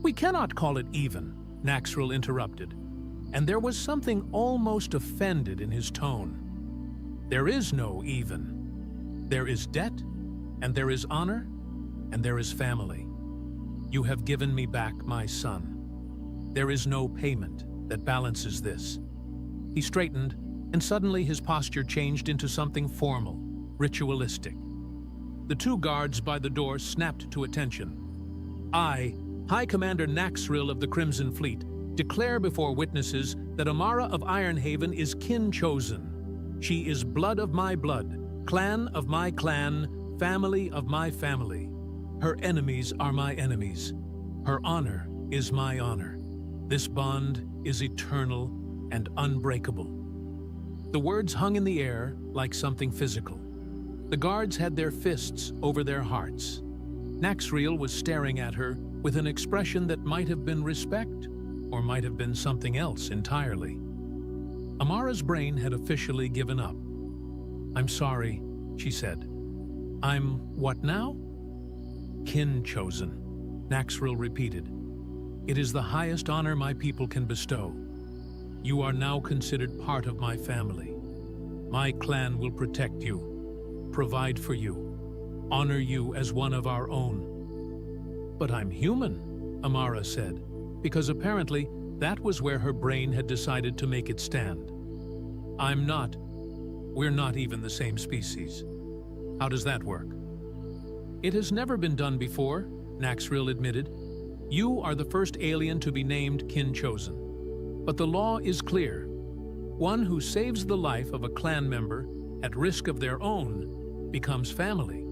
We cannot call it even, Naxriel interrupted, and there was something almost offended in his tone. There is no even. There is debt, and there is honor, and there is family. You have given me back my son. There is no payment that balances this. He straightened, and suddenly his posture changed into something formal, ritualistic. The 2 guards by the door snapped to attention. I, High Commander Naxriel of the Crimson Fleet, declare before witnesses that Amara of Ironhaven is kin chosen. She is blood of my blood, clan of my clan, family of my family. Her enemies are my enemies. Her honor is my honor. This bond is eternal and unbreakable. The words hung in the air like something physical. The guards had their fists over their hearts. Naxriel was staring at her with an expression that might have been respect or might have been something else entirely. Amara's brain had officially given up. I'm sorry, she said. I'm what now? Kin chosen, Naxriel repeated. It is the highest honor my people can bestow. You are now considered part of my family. My clan will protect you, provide for you, honor you as one of our own. But I'm human, Amara said, because apparently that was where her brain had decided to make it stand. I'm not. We're not even the same species. How does that work? It has never been done before, Naxriel admitted. You are the first alien to be named kin chosen. But the law is clear. One who saves the life of a clan member at risk of their own becomes family.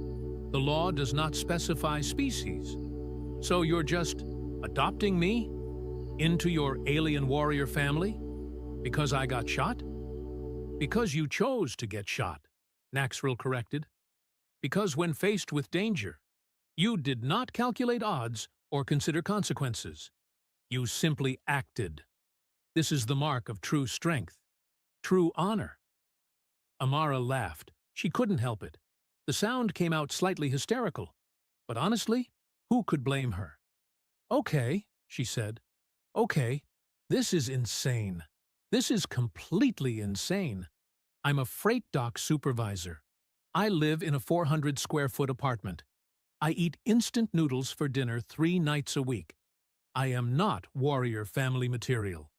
The law does not specify species. So you're just adopting me into your alien warrior family because I got shot? Because you chose to get shot, Naxriel corrected. Because when faced with danger, you did not calculate odds or consider consequences. You simply acted. This is the mark of true strength, true honor. Amara laughed. She couldn't help it. The sound came out slightly hysterical. But honestly, who could blame her? Okay, she said. Okay, this is insane. This is completely insane. I'm a freight dock supervisor. I live in a 400-square-foot apartment. I eat instant noodles for dinner 3 nights a week. I am not warrior family material.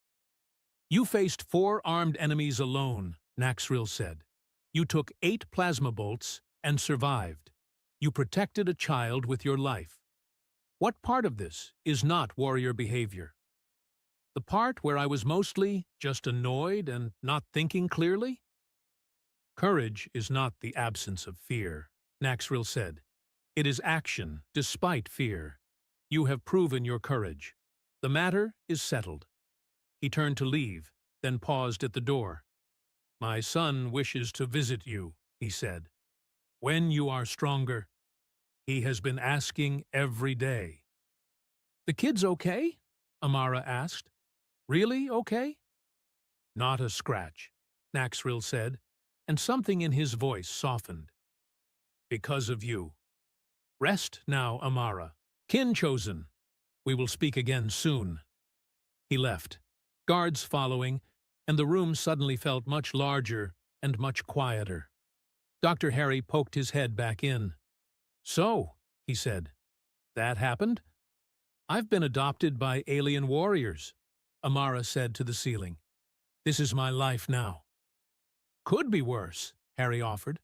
You faced 4 armed enemies alone, Naxriel said. You took 8 plasma bolts and survived. You protected a child with your life. What part of this is not warrior behavior? The part where I was mostly just annoyed and not thinking clearly? Courage is not the absence of fear, Naxriel said. It is action despite fear. You have proven your courage. The matter is settled. He turned to leave, then paused at the door. My son wishes to visit you, he said. When you are stronger. He has been asking every day. The kid's okay? Amara asked. Really okay? Not a scratch, Naxrill said, and something in his voice softened. Because of you. Rest now, Amara. Kin chosen. We will speak again soon. He left, guards following, and the room suddenly felt much larger and much quieter. Dr. Harry poked his head back in. So, he said, that happened? I've been adopted by alien warriors, Amara said to the ceiling. This is my life now. Could be worse, Harry offered.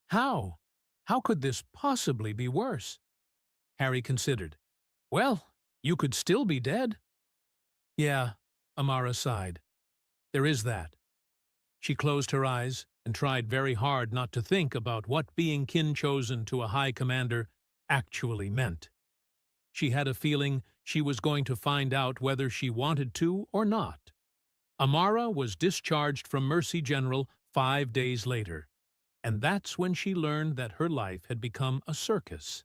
How? How could this possibly be worse? Harry considered. Well, you could still be dead. Yeah, Amara sighed. There is that. She closed her eyes and tried very hard not to think about what being kin chosen to a high commander actually meant. She had a feeling she was going to find out whether she wanted to or not. Amara was discharged from Mercy General 5 days later, and that's when she learned that her life had become a circus.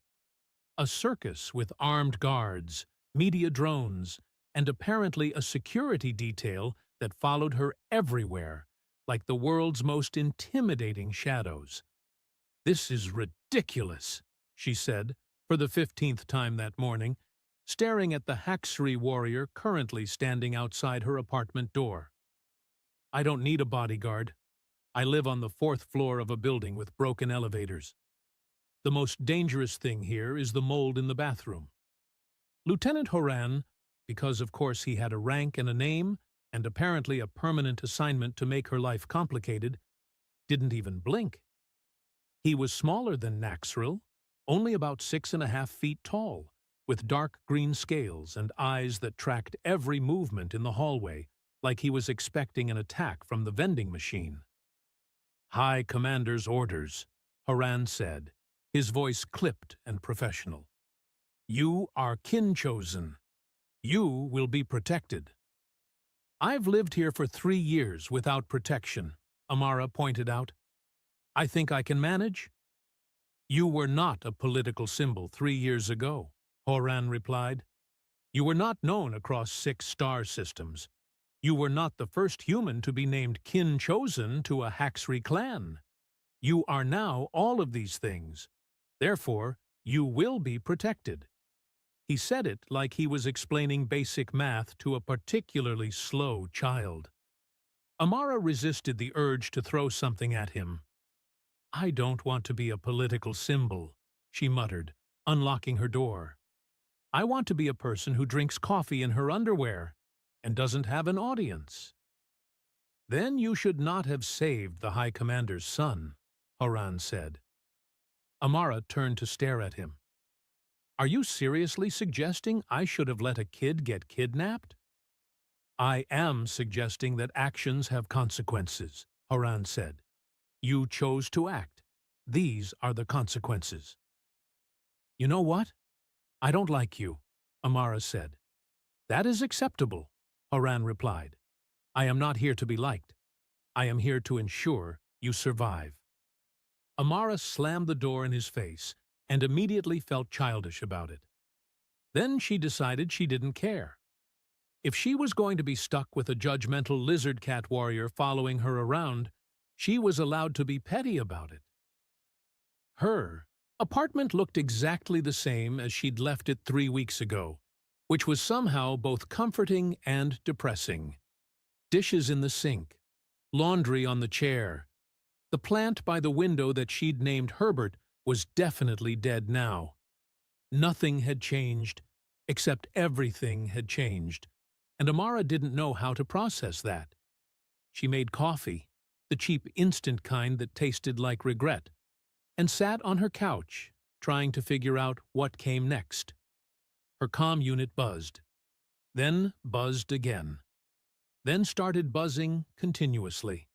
A circus with armed guards, media drones, and apparently a security detail that followed her everywhere, like the world's most intimidating shadows. This is ridiculous, she said, for the 15th time that morning, staring at the Haxri warrior currently standing outside her apartment door. I don't need a bodyguard. I live on the 4th floor of a building with broken elevators. The most dangerous thing here is the mold in the bathroom. Lieutenant Horan, because of course he had a rank and a name, and apparently a permanent assignment to make her life complicated, didn't even blink. He was smaller than Naxrill, only about 6.5 feet tall, with dark green scales and eyes that tracked every movement in the hallway, like he was expecting an attack from the vending machine. High Commander's orders, Horan said, his voice clipped and professional. You are kin chosen. You will be protected. I've lived here for 3 years without protection, Amara pointed out. I think I can manage. You were not a political symbol 3 years ago, Horan replied. You were not known across 6 star systems. You were not the first human to be named kin chosen to a Haxri clan. You are now all of these things. Therefore, you will be protected. He said it like he was explaining basic math to a particularly slow child. Amara resisted the urge to throw something at him. I don't want to be a political symbol, she muttered, unlocking her door. I want to be a person who drinks coffee in her underwear and doesn't have an audience. Then you should not have saved the High Commander's son, Horan said. Amara turned to stare at him. Are you seriously suggesting I should have let a kid get kidnapped? I am suggesting that actions have consequences, Horan said. You chose to act. These are the consequences. You know what? I don't like you, Amara said. That is acceptable, Horan replied. I am not here to be liked. I am here to ensure you survive. Amara slammed the door in his face and immediately felt childish about it. Then she decided she didn't care. If she was going to be stuck with a judgmental lizard cat warrior following her around, she was allowed to be petty about it. Her apartment looked exactly the same as she'd left it 3 weeks ago, which was somehow both comforting and depressing. Dishes in the sink, laundry on the chair. The plant by the window that she'd named Herbert was definitely dead now. Nothing had changed, except everything had changed, and Amara didn't know how to process that. She made coffee, the cheap instant kind that tasted like regret, and sat on her couch, trying to figure out what came next. Her comm unit buzzed, then buzzed again, then started buzzing continuously.